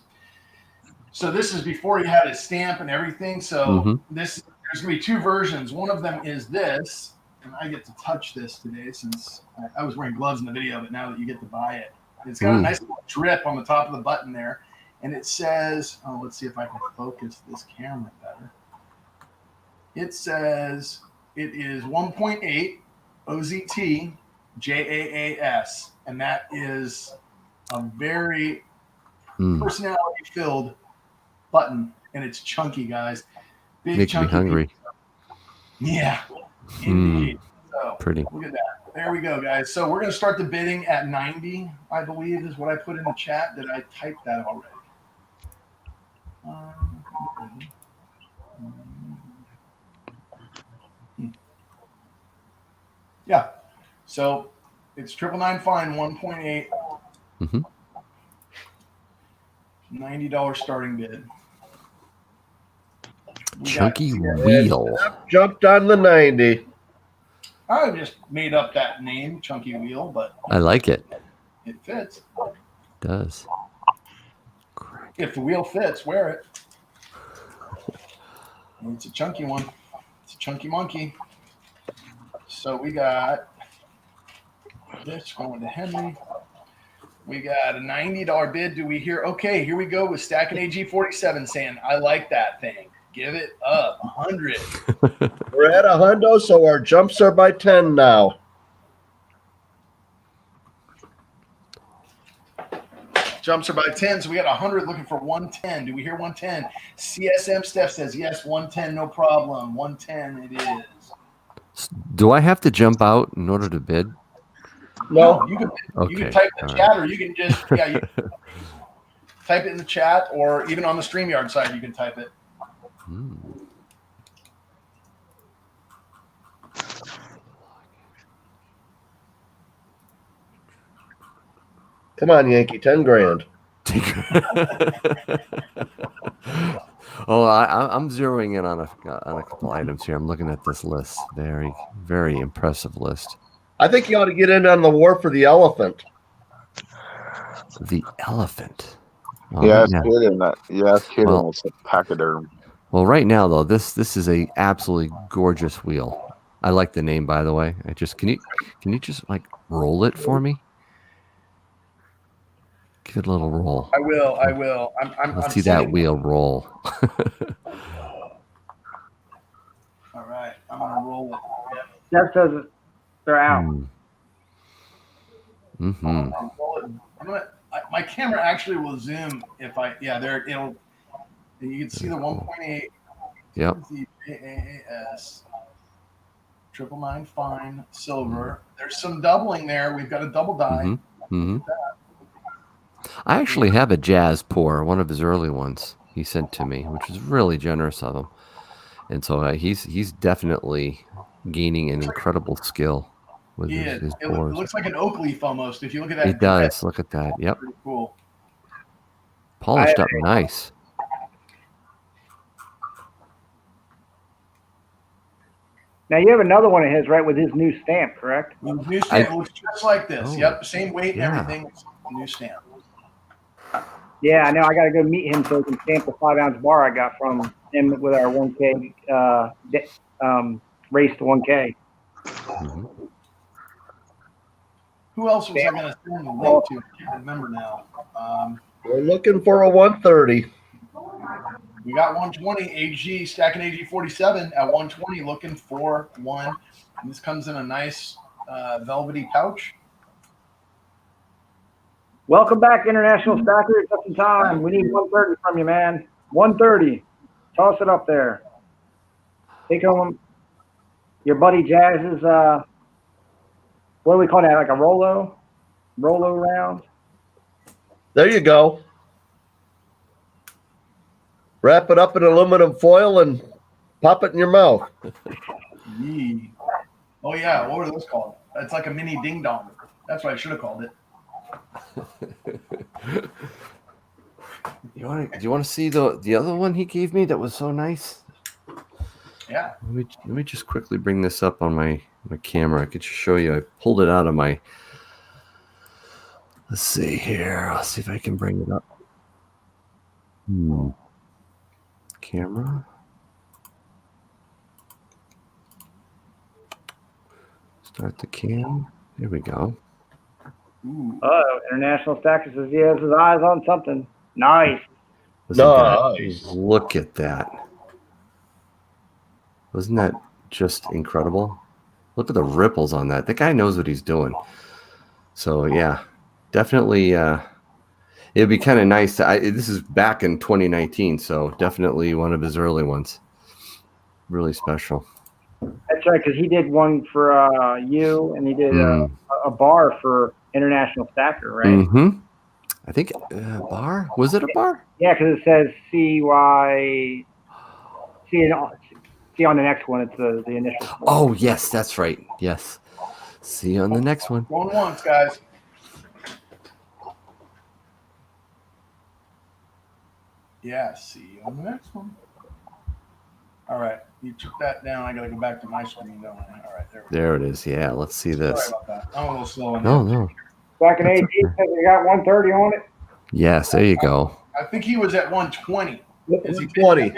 So this is before he had his stamp and everything. So there's gonna be two versions. One of them is this, and I get to touch this today since I was wearing gloves in the video, but now that you get to buy it, it's got a nice little drip on the top of the button there, and it says, "Oh, let's see if I can focus this camera better." It says it is 1.8 OZT JAAS, and that is a very personality-filled button, and it's chunky, guys. Big Makes me chunky hungry. piece. Yeah, indeed. So Pretty. look at that. There we go, guys. So we're going to start the bidding at 90, I believe, is what I put in the chat. Did I type that already? Yeah. So it's 999 fine, 1.8. $90 starting bid. Chunky wheel. Jumped on the 90. I just made up that name, Chunky Wheel, but I like it. it fits. It does. If the wheel fits, wear it. And it's a chunky one. It's a chunky monkey. So we got this going to Henry. We got a $90 bid. Do we hear? Okay, here we go with Stacking AG47 saying, I like that thing. Give it up. 100. We're at a hundo, so our jumps are by 10 now. Jumps are by 10, so we got 100 looking for 110. Do we hear 110? CSM Steph says, yes, 110, no problem. 110 it is. Do I have to jump out in order to bid? No. You can Okay. type in the all chat, right. or you can just you type it in the chat, or even on the StreamYard side, you can type it. Hmm. Come on, Yankee, 10 grand. Oh, I'm zeroing in on a couple items here. I'm looking at this list. Very, very impressive list. I think you ought to get in on the war for the elephant. The elephant. Yeah, Yeah. kidding. Yeah, kidding. Well- It's a pachyderm. Well, right now though, this is a absolutely gorgeous wheel. I like the name, by the way. Can you just like roll it for me? Give it a little roll. I will. Let's I'm see sending- that wheel roll. All right, I'm gonna roll it. Jeff says they're out. Mm-hmm. I'm my camera actually will zoom if I it'll. You can see the 1.8. Yep. The AAS 999 fine silver. There's some doubling there. We've got a double die. Mm-hmm. I actually have a jazz pour, one of his early ones he sent to me, which was really generous of him. And so he's definitely gaining an incredible skill with his It pours. looks like an oak leaf almost. If you look at that, It does. Look at that. Yep. Pretty cool. Polished up nice. Now you have another one of his, right, with his new stamp, correct? New stamp looks just like this. Oh, Yep, same weight and yeah. everything. New stamp. Yeah, I know. I got to go meet him so he can stamp the 5-ounce bar I got from him with our 1K race to 1K. Mm-hmm. Who else was I going to send the link to? I can't remember now. We're looking for a 130. We got 120 AG, stacking AG 47 at 120, looking for one. And this comes in a nice velvety pouch. Welcome back, International Stacker. Just in time. We need 130 from you, man. 130. Toss it up there. Take home your buddy Jazz's, what do we call that? Like a Rolo round? There you go. Wrap it up in aluminum foil and pop it in your mouth. Yee. Oh, yeah. What were those called? It's like a mini ding dong. That's what I should have called it. Do you want to see the other one he gave me that was so nice? Yeah. Let me just quickly bring this up on my camera. I could just show you. I pulled it out of my. Let's see here. I'll see if I can bring it up. Camera. Start the cam. There we go. Ooh. Oh, International Stacker says he has his eyes on something. Nice. Nice. Look at that. Wasn't that just incredible? Look at the ripples on that. The guy knows what he's doing. So yeah, definitely. It'd be kind of nice to. This is back in 2019, so definitely one of his early ones. Really special. That's right, because he did one for you, and he did a bar for International Stacker, right? Mm-hmm. I think bar. Was it a bar? Yeah, because it says CY. See on the next one, it's the initial. Oh yes, that's right. Yes. See you on the next one. Going once, guys. Yeah, see you on the next one. All right. You took that down. I got to go back to my screen, don't I? All right. There it is. Yeah. Let's see this. Sorry about that. I'm a little slow on No. Back in 18, we got 130 on it. Yes. There you go. I think he was at 120. Is he 120.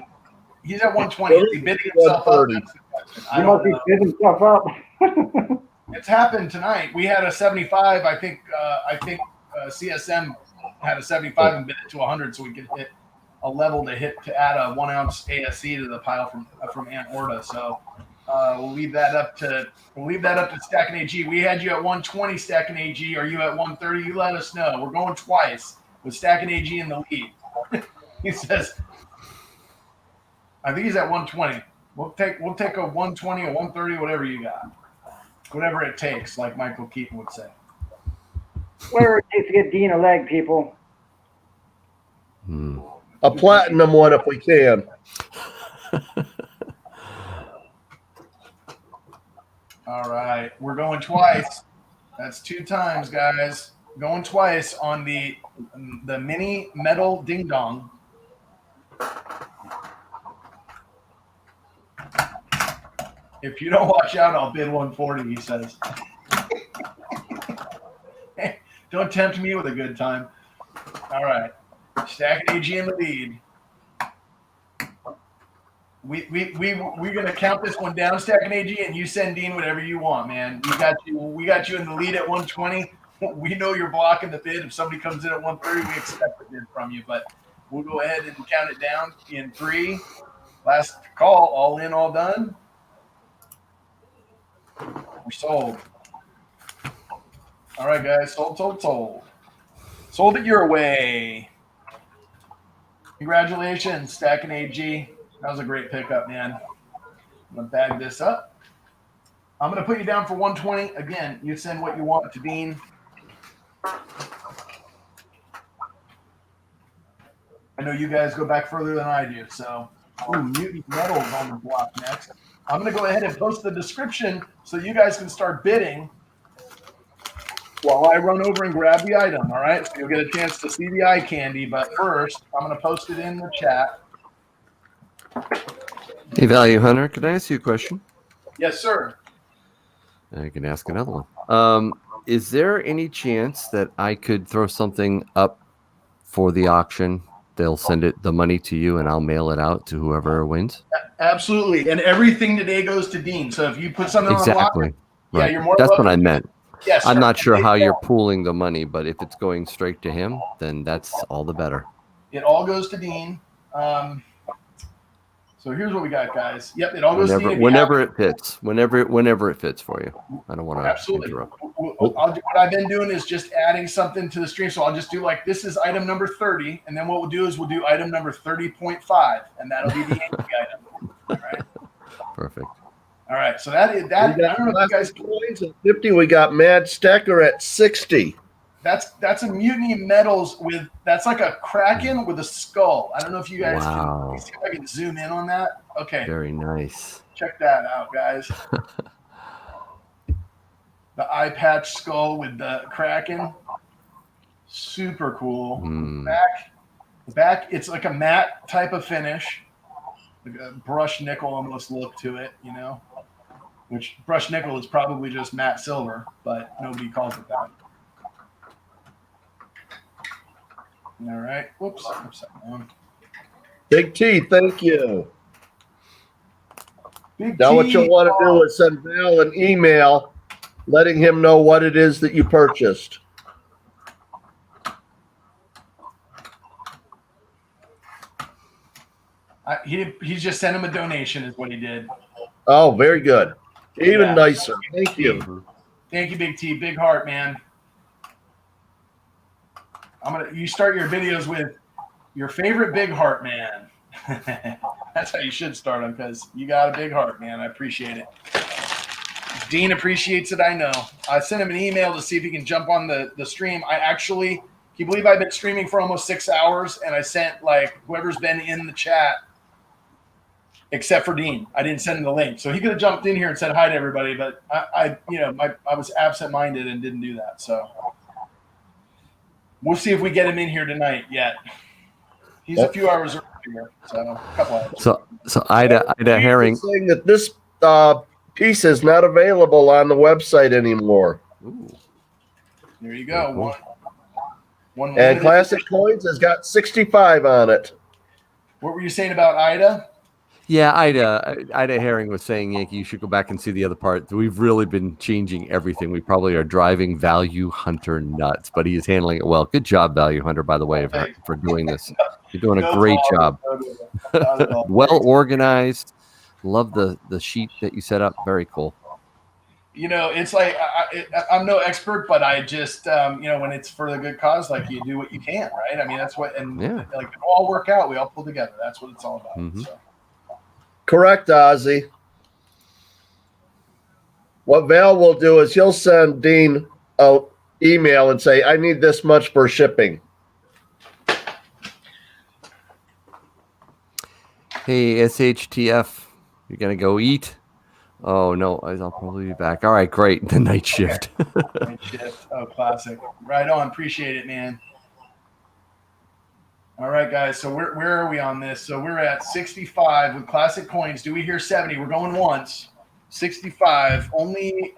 He's at 120. Is he bidding himself up? That's the question. I He don't must be know. bidding stuff up. It's happened tonight. We had a 75. I think CSM had a 75 and bid it to 100, so we could hit a level to add a 1 ounce ASC to the pile from Aunt Orta. So we'll leave that up to Stacking AG. We had you at 120, Stacking AG. Are you at 130? You let us know. We're going twice with Stacking AG in the lead. He says, I think he's at 120. We'll take a 120, a 130, whatever you got. Whatever it takes, like Michael Keaton would say. Whatever it takes to get Dean a leg, people. A platinum one if we can. All right, we're going twice. That's 2 times, guys. Going twice on the mini metal ding dong. If you don't watch out, I'll bid 140. He says. Hey, don't tempt me with a good time. All right, Stack and AG in the lead. We're gonna count this one down, Stack and AG, and you send Dean whatever you want, man. We got you in the lead at 120. We know you're blocking the bid. If somebody comes in at 130, we expect a bid from you, but we'll go ahead and count it down in 3. Last call, all in, all done. We sold. All right, guys, sold. Sold it your way. Congratulations, Stack and AG. That was a great pickup, man. I'm going to bag this up. I'm going to put you down for 120. Again, you send what you want to Dean. I know you guys go back further than I do, so Mutant Metal's on the block next. I'm going to go ahead and post the description so you guys can start bidding while I run over and grab the item, all right? So you'll get a chance to see the eye candy, but first, I'm going to post it in the chat. Hey, Value Hunter, could I ask you a question? Yes, sir. I can ask another one. Is there any chance that I could throw something up for the auction? They'll send the money to you, and I'll mail it out to whoever wins. Absolutely, and everything today goes to Dean. So if you put something on the block, Right. yeah, you're more. That's welcome. what I meant. Yes, I'm sir. not sure how you're pooling the money, but if it's going straight to him, then that's all the better. It all goes to Dean. So here's what we got, guys. Yep, it all goes to Dean. Whenever it fits. Whenever it fits for you. I don't want to Absolutely. interrupt. What I've been doing is just adding something to the stream. So I'll just do like, this is item number 30. And then what we'll do is we'll do item number 30.5. And that'll be the Yankee item. All right. Perfect. All right. So that is that. We got, I don't know if you guys coins at 50. We got Mad Stecker at 60. That's a Mutiny Metals with, that's like a Kraken with a skull. I don't know if you guys can see if I can zoom in on that. Okay. Very nice. Check that out, guys. The eye patch skull with the Kraken. Super cool. Back, it's like a matte type of finish. Like a brushed nickel almost look to it, you know, which brushed nickel is probably just matte silver, but nobody calls it that. All right. Whoops. Upside down. Big T, thank you. Big Now T, what you'll want to do is send Val an email letting him know what it is that you purchased. He just sent him a donation is what he did. Oh, very good. Even Yeah. nicer. Thank you. Thank you, Big T. Big heart, man. You start your videos with your favorite big heart man. That's how you should start them, because you got a big heart, man. I appreciate it. Dean appreciates it, I know. I sent him an email to see if he can jump on the stream. Can you believe I've been streaming for almost 6 hours, and I sent like whoever's been in the chat, except for Dean. I didn't send him the link. So he could have jumped in here and said hi to everybody, but I was absent-minded and didn't do that. So we'll see if we get him in here tonight yet. He's a few hours earlier, so a couple hours. So Ida Herring saying that this piece is not available on the website anymore. Ooh. There you go. Cool. One And Classic Coins has got 65 on it. What were you saying about Ida? Yeah, Ida Herring was saying, Yankee, you should go back and see the other part. We've really been changing everything. We probably are driving Value Hunter nuts, but he is handling it well. Good job, Value Hunter, by the way, for doing this. You're doing a great job. Well organized. Love the sheet that you set up. Very cool. You know, it's like I'm no expert, but I just, when it's for the good cause, like you do what you can, right? I mean, that's what, and like we all work out, we all pull together. That's what it's all about. Mm-hmm. So. Correct, Ozzy. What Val will do is he'll send Dean a email and say, I need this much for shipping. Hey, SHTF, you're going to go eat? Oh, no, I'll probably be back. All right, great. The night shift. Night shift. Oh, classic. Right on. Appreciate it, man. All right, guys. So where are we on this? So we're at 65 with classic coins. Do we hear 70? We're going once. 65. Only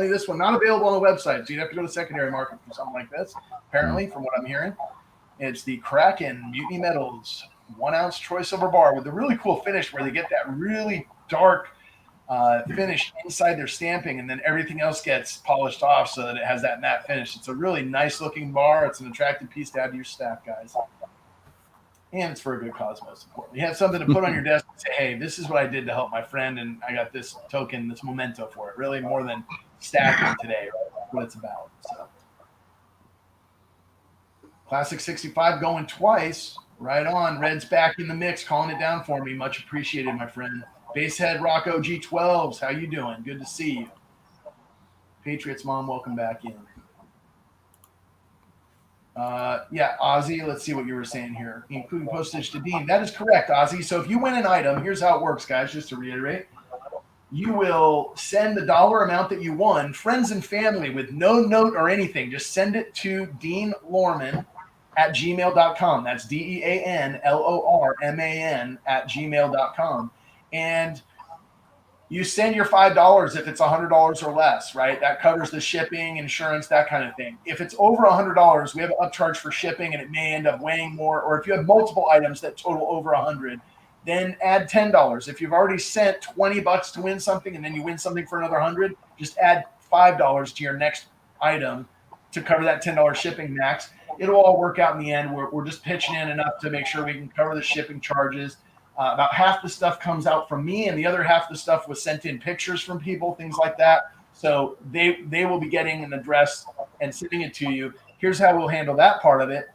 this one. Not available on the website. So you'd have to go to secondary market for something like this. Apparently, from what I'm hearing. It's the Kraken Mutiny Metals 1 ounce Troy silver bar with a really cool finish where they get that really dark finish inside their stamping, and then everything else gets polished off so that it has that matte finish. It's a really nice looking bar. It's an attractive piece to add to your stack, guys. And it's for a good cause, most important. You have something to put on your desk and say, hey, this is what I did to help my friend, and I got this token, this memento for it. Really more than stacking today, right? That's what it's about. So. Classic 65 going twice. Right on. Red's back in the mix, calling it down for me. Much appreciated, my friend. Basehead Rock OG 12s. How you doing? Good to see you. Patriots Mom, welcome back in. Yeah, Ozzy, let's see what you were saying here. Including postage to Dean. That is correct, Ozzy. So if you win an item, here's how it works, guys, just to reiterate. You will send the dollar amount that you won, friends and family, with no note or anything. Just send it to Dean Lorman at gmail.com. That's DeanLorman at gmail.com. And you send your $5 if it's $100 or less, right? That covers the shipping, insurance, that kind of thing. If it's over $100, we have an upcharge for shipping, and it may end up weighing more. Or if you have multiple items that total over $100, then add $10. If you've already sent $20 to win something, and then you win something for another $100, just add $5 to your next item to cover that $10 shipping max. It'll all work out in the end. We're just pitching in enough to make sure we can cover the shipping charges. About half the stuff comes out from me, and the other half of the stuff was sent in pictures from people, things like that. So they will be getting an address and sending it to you. Here's how we'll handle that part of it.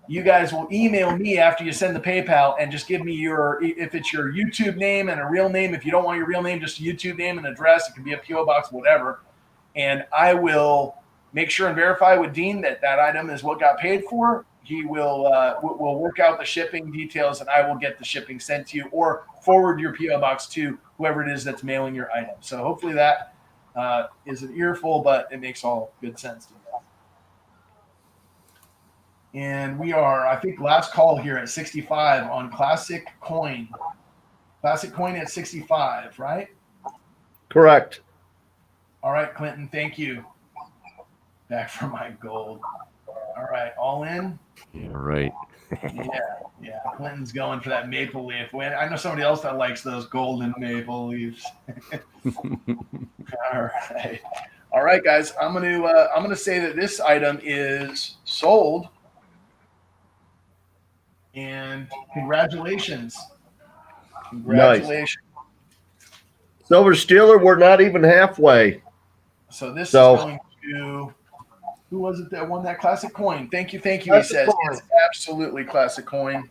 You guys will email me after you send the PayPal and just give me if it's your YouTube name and a real name. If you don't want your real name, just a YouTube name and address. It can be a PO box, whatever. And I will make sure and verify with Dean that item is what got paid for. He will work out the shipping details, and I will get the shipping sent to you or forward your PO box to whoever it is that's mailing your item. So hopefully that is an earful, but it makes all good sense to you. And we are, I think, last call here at 65 on Classic Coin. Classic Coin at 65, right? Correct. All right, Clinton, thank you. Back for my gold. All right, all in? Yeah, right. Yeah. Clinton's going for that maple leaf win. I know somebody else that likes those golden maple leaves. All right, guys. I'm gonna say that this item is sold. And congratulations. Nice. Silver Steeler, we're not even halfway. So this is going to, who was it that won that Classic Coin? Thank you. He says it's absolutely Classic Coin.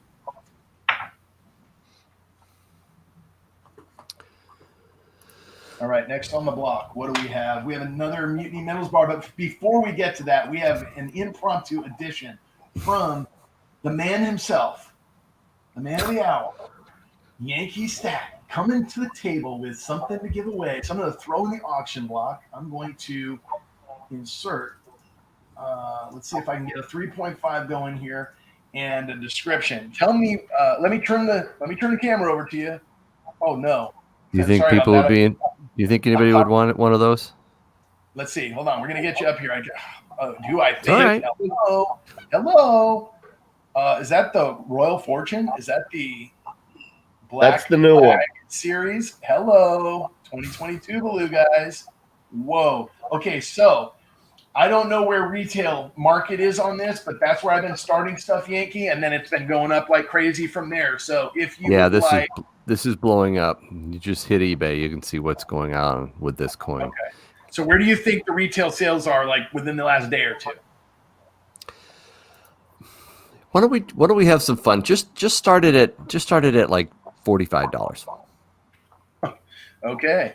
All right, next on the block, what do we have? We have another Mutiny Metals bar, but before we get to that, we have an impromptu addition from the man himself, the man of the hour, Yankee Stack, coming to the table with something to give away, something to throw in the auction block. I'm going to insert, let's see if I can get a 3.5 going here and a description. Tell me, let me turn the camera over to you. Oh no. Do you think people would be in? Do you think anybody would want one of those? Let's see. Hold on. We're going to get you up here. Do I think? All right. Hello. Is that the Royal Fortune? Is that the Black That's the new one series? Hello. 2022 Blue guys. Whoa. Okay. So I don't know where retail market is on this, but that's where I've been starting stuff, Yankee. And then it's been going up like crazy from there. So if you this is blowing up. You just hit eBay. You can see what's going on with this coin. Okay. So where do you think the retail sales are like within the last day or two? Why don't we have some fun? Just start it at like $45. Okay.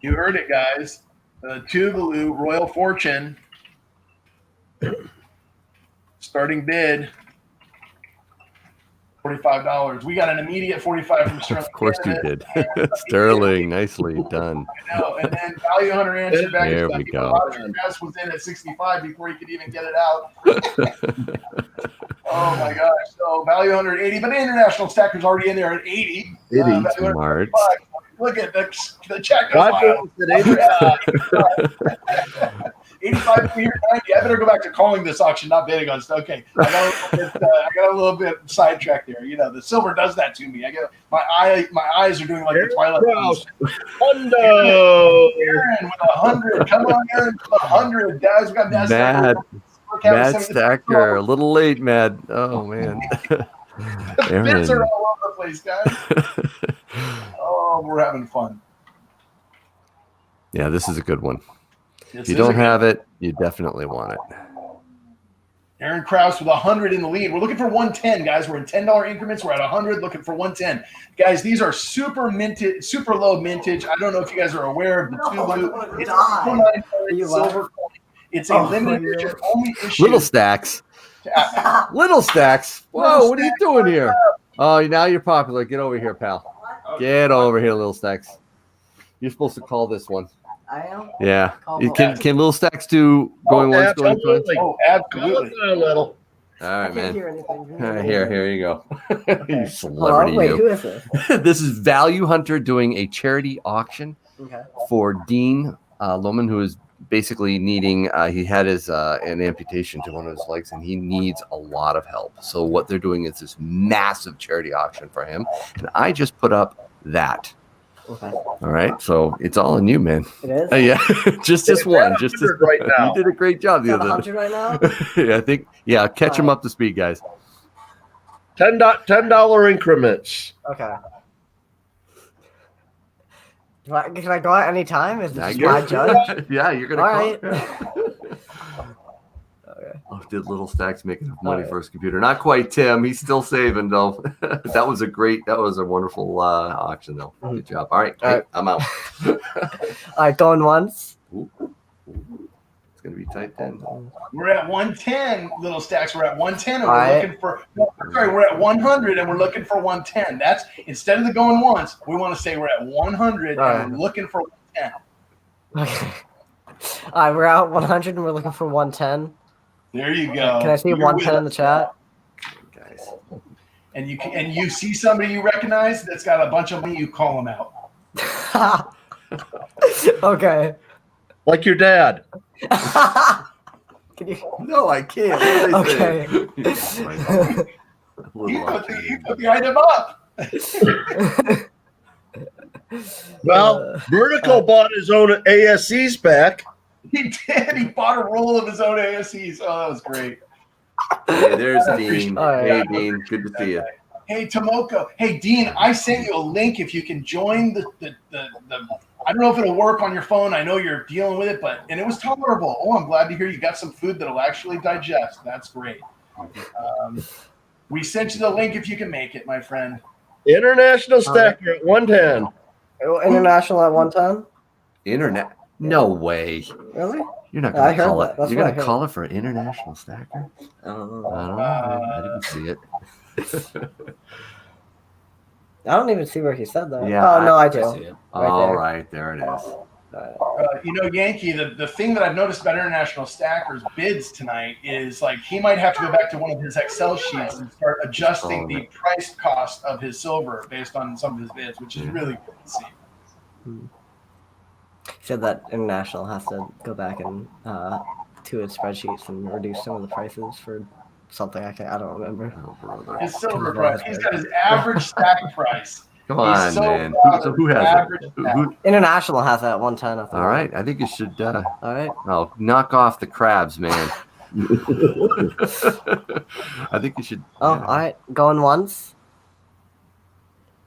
You heard it, guys. The Tuvalu Royal Fortune Starting bid. $45. We got an immediate 45 from Sterling. Of course you Canada. did. Sterling, nicely done. I know. And then Value Hunter answered back. There we go. Roger S was in at 65 before he could even get it out. Oh my gosh. So Value Hunter at 80, but the international stacker's already in there at 80. Smart. Look at the check. 85 for your 90. I better go back to calling this auction, not bidding on stuff. Okay, I got a little bit sidetracked there. You know, the silver does that to me. I get my eyes are doing like the Twilight. Aaron with 100. Come on, Aaron with 100, guys. We got Mad Stacker, a little late, Mad. Oh man. The bids are all over the place, guys. Oh, we're having fun. Yeah, this is a good one. If you don't have it, you definitely want it. Aaron Krause with 100 in the lead. We're looking for 110, guys. We're in $10 increments. We're at 100, looking for 110. Guys, these are super low mintage. I don't know if you guys are aware of the Tulu. It's a silver coin. It's a limited edition, only issue. Little stacks. Little stacks. Whoa, what are you doing here? Oh, now you're popular. Get over here, pal. Get over here, Little Stacks. You're supposed to call this one. I am? Yeah. Can Little Stacks do going once, going twice? Oh, absolutely. All right, man. Here you go. You celebrity. Wait, who is this? This is Value Hunter doing a charity auction for Dean Lohman, who is basically needing, he had his an amputation to one of his legs, and he needs a lot of help. So what they're doing is this massive charity auction for him, and I just put up that. Okay. All right, so it's all in you, man. It is. Yeah, just this one. Just this right now. You did a great job the other day. Right now. Yeah, I think. Yeah, catch him up to speed, guys. $10 increments. Okay. Can I go out any time? Is this my judge? Yeah, you're gonna. All right. Okay. Oh, did Little Stacks make enough money for his computer? Not quite, Tim. He's still saving though. That was a wonderful auction though. Good job. All right, I'm out. All right, going once. Ooh. It's gonna be tight then. We're at 110, Little Stacks. We're at 110, and we're looking for. We're at 100, and we're looking for 110. That's instead of the going once, we want to say we're at 100, and we're looking for 110. Okay. All right, we're at 100, and we're looking for 110. There you go. Can I see 110 in the chat? Guys. And you see somebody you recognize that's got a bunch of money, you call them out. Okay. Like your dad. Can you? No, I can't. Okay. He put the item up. Well, Vertical bought his own ASCs back. He did. He bought a roll of his own ASCs. Oh, that was great. Hey, there's Dean. Right. Hey, Dean. Good to see you. Hey, Tomoko. Hey, Dean, I sent you a link if you can join the I don't know if it'll work on your phone. I know you're dealing with it, and it was tolerable. Oh, I'm glad to hear you got some food that'll actually digest. That's great. We sent you the link if you can make it, my friend. International Stacker at 110. International at 110? Internet? No way. Really? You're not going to call it. That's You're going to call it for an international stacker? I don't know. I didn't see it. I don't even see where he said that. Yeah, no, I do. All right, there it is. Yankee, the thing that I've noticed about international stackers bids tonight is like he might have to go back to one of his Excel sheets and start adjusting the price cost of his silver based on some of his bids, which is really good to see. He said that international has to go back and to its spreadsheets and reduce some of the prices for something I don't remember. His silver price. He's got his average stack price. Come on, man. So who has it? Who? International has that 110. All right. I think you should. All right. Oh, knock off the crabs, man. I think you should. All right. Going once.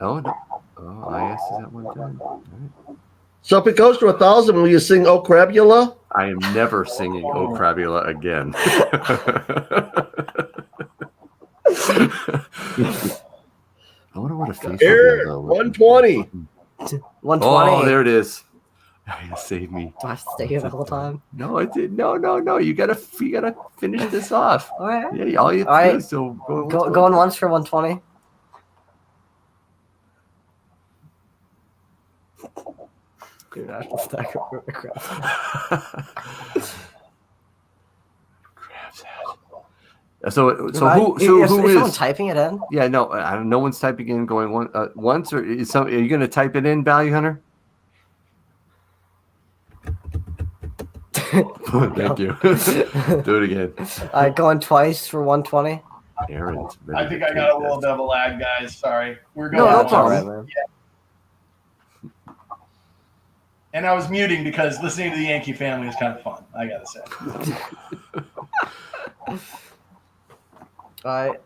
Oh, no. Oh, IS is at 110. All right. So if it goes to 1,000, will you sing "O Crabula"? I am never singing "O Crabula" again. I wonder what a face. Here, 120. 120. Oh, there it is. You saved me. Do I have to stay here the whole time? No, it did. No. You gotta finish this off. All right. Yeah, all you have All to do right. is so Going once for 120. International stacker. So Is who someone is typing it in? Yeah, no, no one's typing in going once, or is are you going to type it in, Value Hunter? Thank you. Do it again. All right, going twice for 120. Aaron's I think I got a little bit of a lag, guys. Sorry. We're going. No That's all right, man. Yeah. And I was muting because listening to the Yankee family is kind of fun, I gotta say. All right.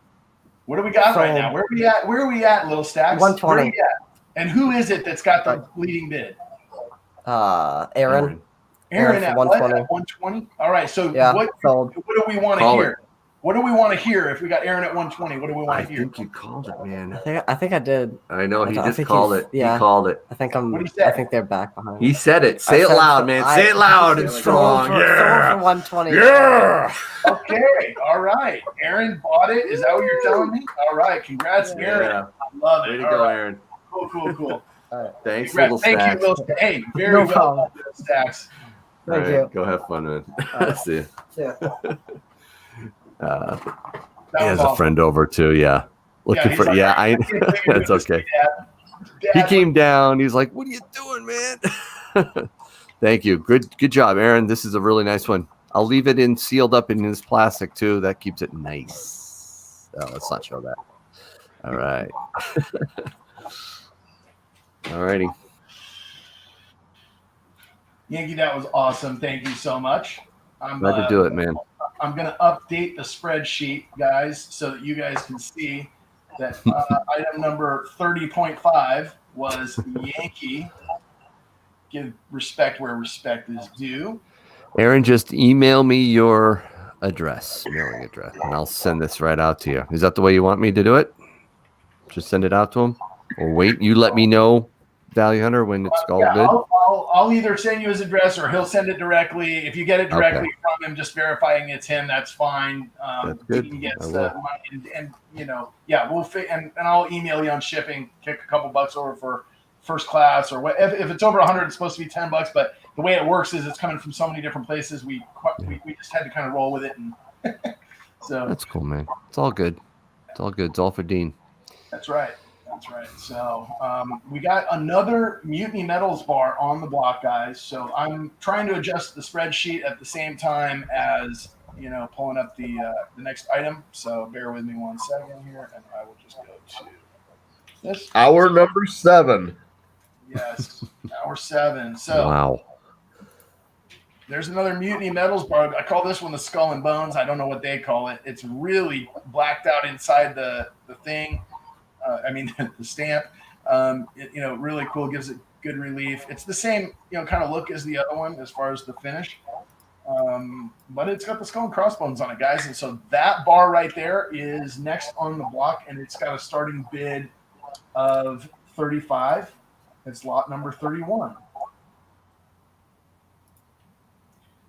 What do we got right now? Where are we at, Little Stacks? 120. Where are we at? And who is it that's got the leading bid? Aaron. Aaron at 120. 120? All right. So Yeah, what sold. do we want to hear? What do we want to hear if we got Aaron at 120? What do we want I to hear? think you called it, man. I think I did. I know he I just think called it. yeah. He called it. I think I'm. What'd he say? I think they're back behind. He said it. Say it said loud, so- man. Say it loud and strong. Sold Yeah. for 120. Yeah. Okay. All right. Aaron bought it. Is that what you're telling me? All right. Congrats, Aaron. Yeah. I love it. Way to All go, right. Aaron. Cool. Thanks, Congrats. little Thank Stacks. you, Little Stacks. Hey, very No well problem. done, Little Stacks. All Thank right, you. Go have fun, man. right. See you. Yeah. He has a friend over too. Yeah, looking he's for. like, Yeah, I can't believe you're That's doing this, okay. Dad. He came down. He's like, "What are you doing, man?" Thank you. Good job, Aaron. This is a really nice one. I'll leave it in sealed up in this plastic too. That keeps it nice. Oh, let's not show that. All right. All righty. Yankee, that was awesome. Thank you so much. I'm Glad to do it, man. I'm going to update the spreadsheet, guys, so that you guys can see that item number 30.5 was Yankee. Give respect where respect is due. Aaron, just email me your mailing address, and I'll send this right out to you. Is that the way you want me to do it? Just send it out to him? Or wait, you let me know, Value Hunter, when it's all good? I'll either send you his address or he'll send it directly. If you get it directly from him, just verifying it's him, that's fine. That's good. He gets the money and you know, yeah, we'll and I'll email you on shipping, kick a couple bucks over for first class or what. If it's over 100, it's supposed to be $10, but the way it works is it's coming from so many different places. We just had to kind of roll with it, and so That's cool, man. It's all good. It's all good. It's all for Dean. That's right. So we got another Mutiny Metals bar on the block, guys. So I'm trying to adjust the spreadsheet at the same time as, you know, pulling up the next item. So bear with me 1 second here, and I will just go to this. Hour number 7. Yes, hour 7. So Wow. there's another Mutiny Metals bar. I call this one the Skull and Bones. I don't know what they call it. It's really blacked out inside the thing. The stamp, really cool, gives it good relief. It's the same, kind of look as the other one as far as the finish. But it's got the skull and crossbones on it, guys. And so that bar right there is next on the block, and it's got a starting bid of 35. It's lot number 31.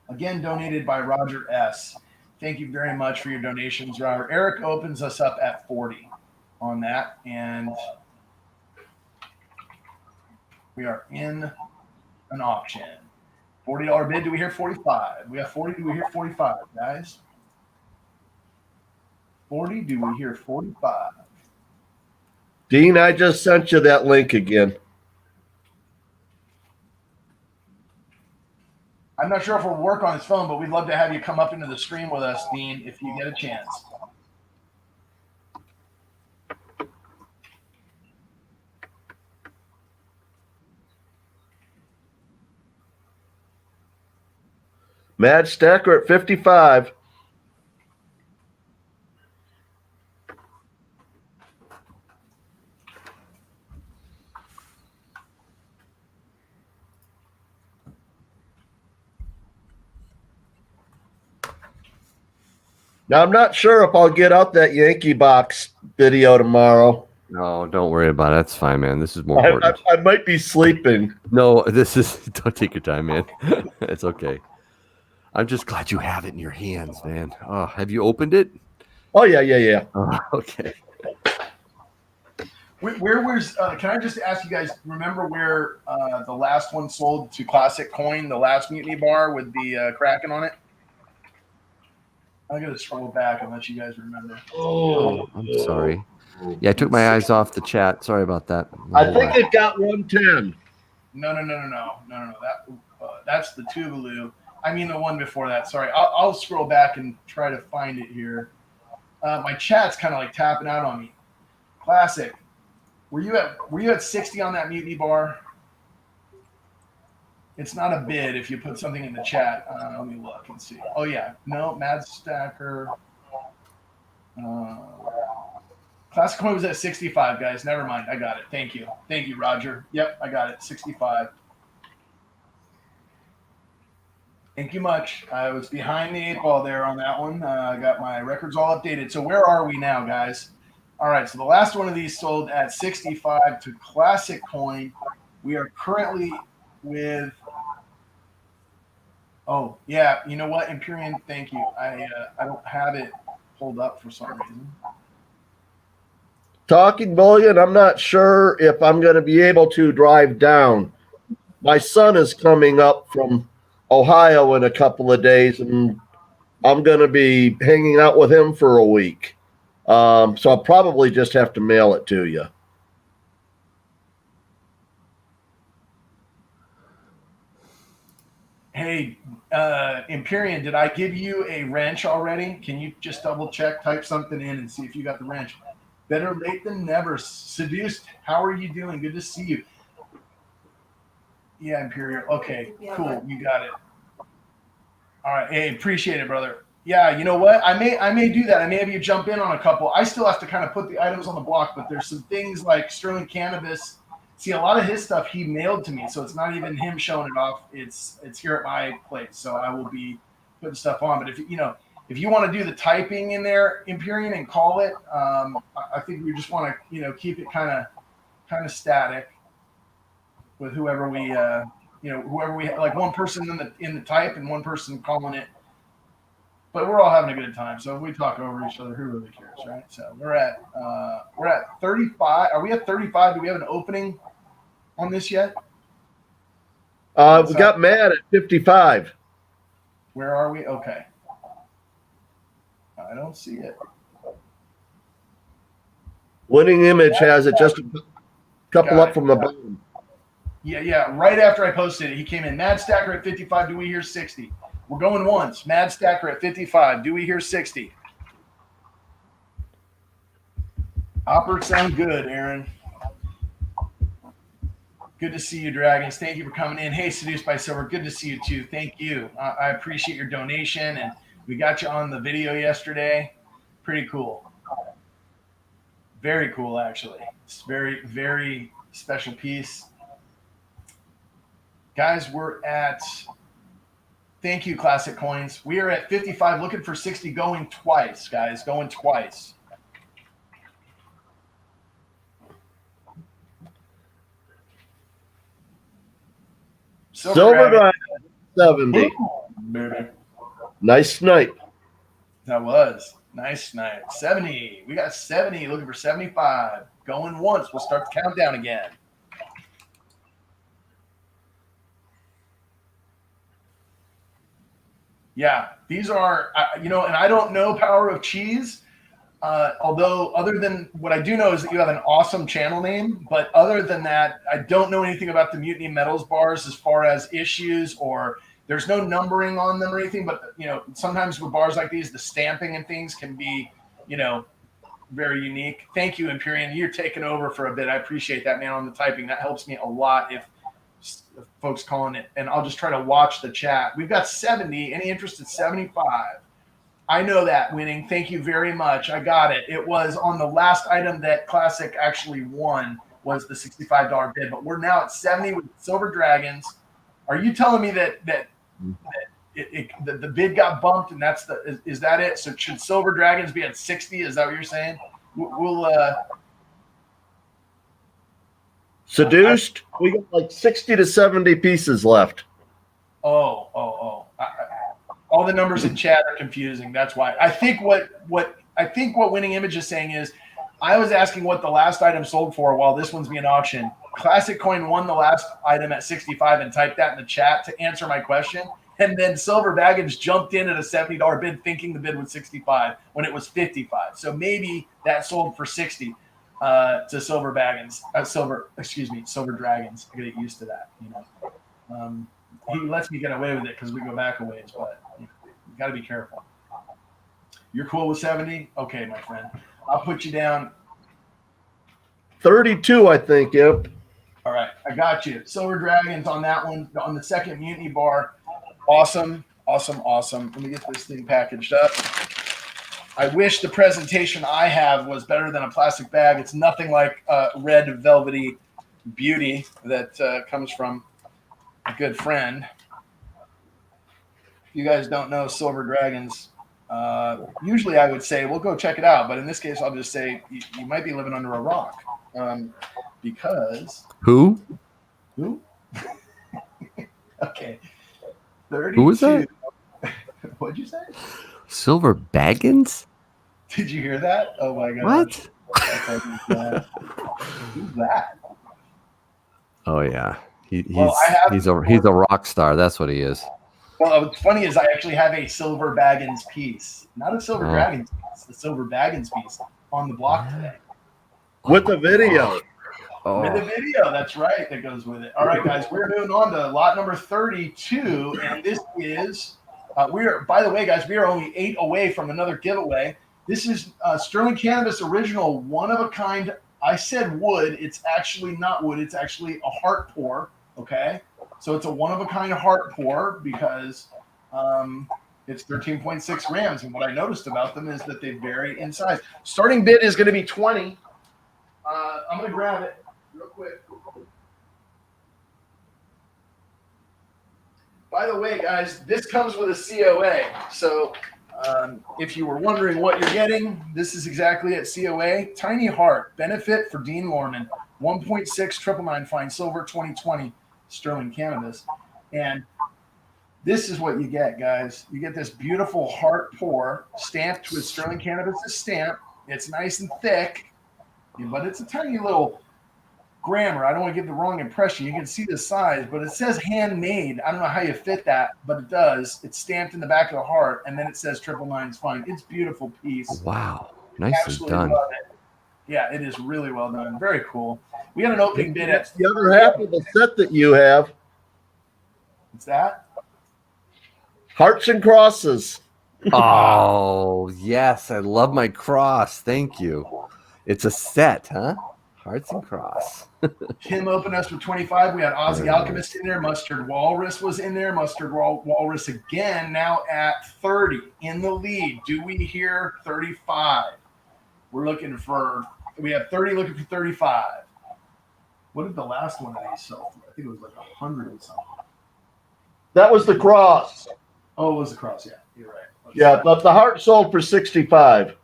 Again, donated by Roger S. Thank you very much for your donations, Robert. Eric opens us up at 40 on that, and we are in an auction. $40 bid. Do we hear 45? We have 40. Do we hear 45, guys? 40. Do we hear 45? Dean, I just sent you that link again. I'm not sure if we'll work on his phone, but we'd love to have you come up into the stream with us, Dean, if you get a chance. Mad Stacker at 55. Now, I'm not sure if I'll get out that Yankee box video tomorrow. No, don't worry about it. That's fine, man. This is more I, important. I might be sleeping. No, this is. Don't take your time, man. It's okay. I'm just glad you have it in your hands, man. Oh, have you opened it? Oh, yeah. Oh, okay. Where was? Can I just ask you guys? Remember where the last one sold to Classic Coin, the last Mutiny bar with the Kraken on it? I'm gonna scroll back and let you guys remember. Oh, I'm sorry. Yeah, I took my eyes off the chat. Sorry about that. I think it got 110. No. That's the Tuvalu. I mean the one before that. Sorry, I'll scroll back and try to find it here. My chat's kind of like tapping out on me. Classic. Were you at 60 on that Mutiny bar? It's not a bid if you put something in the chat. Let me look and see. Oh yeah, no, Mad Stacker. Classic Coin was at 65, guys. Never mind, I got it. Thank you, Roger. Yep, I got it. 65. Thank you much. I was behind the 8 ball there on that one. I got my records all updated. So where are we now, guys? All right, so the last one of these sold at 65 to Classic Coin. We are currently with. Oh yeah, you know what, Empyrean? Thank you. I don't have it pulled up for some reason. Talking bullion, I'm not sure if I'm going to be able to drive down. My son is coming up from Ohio in a couple of days, and I'm going to be hanging out with him for a week. So I'll probably just have to mail it to you. Hey, Empyrean, did I give you a wrench already? Can you just double check, type something in and see if you got the wrench? Better late than never. Seduced, how are you doing? Good to see you. Yeah, Imperial. Okay, cool. You got it. All right. Hey, appreciate it, brother. Yeah, you know what? I may do that. I may have you jump in on a couple. I still have to kind of put the items on the block, but there's some things like Sterling Cannabis. See, a lot of his stuff he mailed to me, so it's not even him showing it off. It's here at my place, so I will be putting stuff on. But if you want to do the typing in there, Empyrean, and call it, I think we just want to keep it kind of static with whoever we like, one person in the type and one person calling it. But we're all having a good time, so if we talk over each other, who really cares, right? So we're at 35. Are we at 35? Do we have an opening on this yet? We got Matt at 55. Where are we? Okay. I don't see it. Winning Image has it just a couple up from the bottom. Yeah. Right after I posted it, he came in. Mad Stacker at 55. Do we hear 60? We're going once. Mad Stacker at 55. Do we hear 60? Hoppers sound good, Aaron. Good to see you, Dragons. Thank you for coming in. Hey, Seduced by Silver. Good to see you, too. Thank you. I appreciate your donation, and we got you on the video yesterday. Pretty cool. Very cool, actually. It's very, very special piece. Guys, we're at... Thank you, Classic Coins. We are at 55, looking for 60, going twice, guys. Going twice. Silver Dragon, 70. Baby. Nice snipe. That was. Nice snipe. 70. We got 70, looking for 75. Going once. We'll start the countdown again. Yeah, these are, and I don't know Power of Cheese, although other than what I do know is that you have an awesome channel name, but other than that, I don't know anything about the Mutiny Metals bars as far as issues, or there's no numbering on them or anything, but, sometimes with bars like these, the stamping and things can be, very unique. Thank you, Empyrean. You're taking over for a bit. I appreciate that, man, on the typing. That helps me a lot if folks calling it, and I'll just try to watch the chat. We've got 70. Any interest at 75? I know that, Winning. Thank you very much. I got it. It was on the last item that Classic actually won, was the $65 bid, but we're now at 70 with Silver Dragons. Are you telling me that the bid got bumped, and is that it? So should Silver Dragons be at 60? Is that what you're saying? Seduced, we got like 60 to 70 pieces left. Oh. All the numbers in chat are confusing. That's why. I think what Winning Image is saying is, I was asking what the last item sold for while this one's being auctioned. Classic Coin won the last item at 65 and typed that in the chat to answer my question. And then Silver Baggins jumped in at a $70 bid, thinking the bid was 65 when it was 55. So maybe that sold for 60 to Silver Baggins. Silver Dragons. I get used to that. He lets me get away with it because we go back a ways, but you got to be careful. You're cool with 70? Okay, my friend. I'll put you down. 32, I think. Yep. All right, I got you. Silver Dragons on that one. On the second Mutiny bar. Awesome. Let me get this thing packaged up. I wish the presentation I have was better than a plastic bag. It's nothing like red velvety beauty that comes from a good friend. If you guys don't know Silver Dragons, usually I would say, well, go check it out. But in this case, I'll just say you might be living under a rock because... Who? Okay. 32. Who was that? What'd you say? Silver Baggins? Did you hear that? Oh, my God. What? Who's that? Oh, yeah. He's a rock star. That's what he is. Well, what's funny is I actually have a Silver Baggins piece. Not a Silver Dragons piece. A Silver Baggins piece on the block today. With a video. Oh. With a video, that's right, that goes with it. All right, guys, we're moving on to lot number 32, and this is, by the way, guys, we are only 8 away from another giveaway. This is Sterling Cannabis Original, one-of-a-kind. I said wood. It's actually not wood. It's actually a heart pour, okay? So it's a one-of-a-kind heart pour because it's 13.6 grams, and what I noticed about them is that they vary in size. Starting bid is going to be 20. I'm going to grab it real quick. By the way, guys, this comes with a COA. So if you were wondering what you're getting, this is exactly it. COA, Tiny Heart, benefit for Dean Lorman, 1.6 999 fine silver 2020 Sterling Cannabis. And this is what you get, guys. You get this beautiful heart pour stamped with Sterling Cannabis' stamp. It's nice and thick, but it's a tiny little grammar. I don't want to give the wrong impression. You can see the size, but it says handmade. I don't know how you fit that, but it does. It's stamped in the back of the heart, and then it says 999 is fine. It's a beautiful piece. Wow. Nicely Absolutely done. love it. Yeah, it is really well done. Very cool. We had an opening bid at the other half of the set that you have. What's that? Hearts and crosses. Oh, yes. I love my cross. Thank you. It's a set, huh? Hearts and cross. Kim opened us with 25. We had Aussie Alchemist in there. Mustard Walrus was in there. Mustard Walrus again, now at 30 in the lead. Do we hear 35? We're looking for, we have 30 looking for 35. What did the last one of these sell for? I think it was like 100 and something. That was the cross. Oh, it was the cross. Yeah, you're right. Yeah, but the heart sold for 65.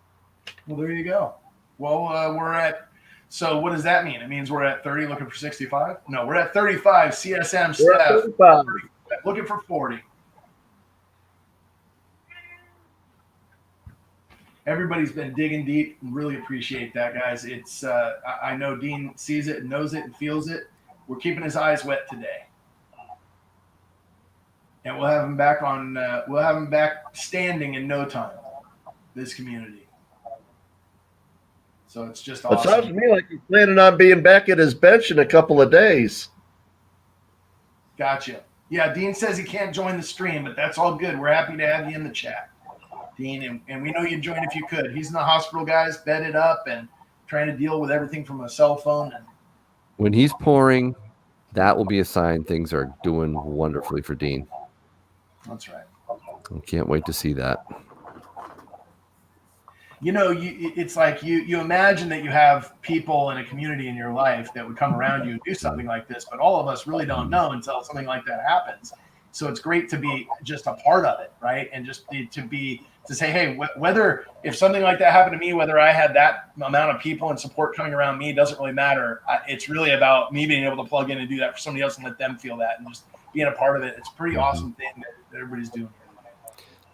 Well, there you go. Well, we're at, so what does that mean? It means we're at 30 looking for 65? No, we're at 35. CSM Steph looking for 40. Everybody's been digging deep and really appreciate that, guys. It's I know Dean sees it and knows it and feels it. We're keeping his eyes wet today. And we'll have him back on we'll have him back standing in no time. This community. So it's just awesome. It sounds to me like he's planning on being back at his bench in a couple of days. Gotcha. Yeah, Dean says he can't join the stream, but that's all good. We're happy to have you in the chat, Dean, and we know you'd join if you could. He's in the hospital, guys, bedded up and trying to deal with everything from a cell phone. And when he's pouring, that will be a sign things are doing wonderfully for Dean. That's right. I can't wait to see that. You know, it's like you imagine that you have people in a community in your life that would come around you and do something like this, but all of us really don't know until something like that happens. So it's great to be just a part of it, right? And just to say, hey, whether if something like that happened to me, whether I had that amount of people and support coming around me, doesn't really matter. It's really about me being able to plug in and do that for somebody else and let them feel that and just being a part of it. It's a pretty awesome thing that everybody's doing.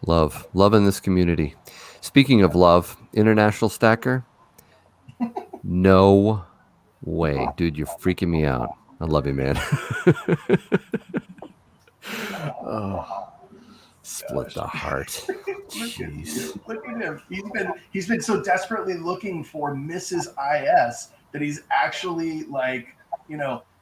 Love in this community. Speaking of love, International Stacker, no way. Dude, you're freaking me out. I love you, man. Oh, split the heart. Jeez. Look at him. He's been so desperately looking for Mrs. IS that he's actually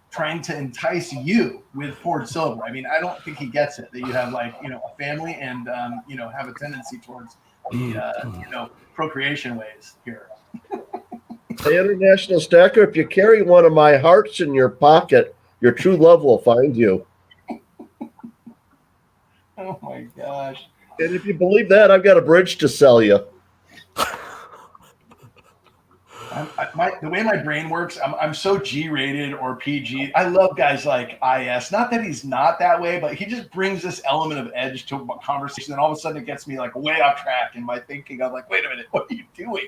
trying to entice you with poured silver. I mean, I don't think he gets it that you have a family and have a tendency towards the procreation ways here. Hey, International Stacker, if you carry one of my hearts in your pocket, your true love will find you. Oh my gosh. And if you believe that, I've got a bridge to sell you. The way my brain works, I'm so G-rated or PG. I love guys like IS. Not that he's not that way, but he just brings this element of edge to a conversation, and all of a sudden it gets me way off track in my thinking. I'm like, wait a minute, what are you doing?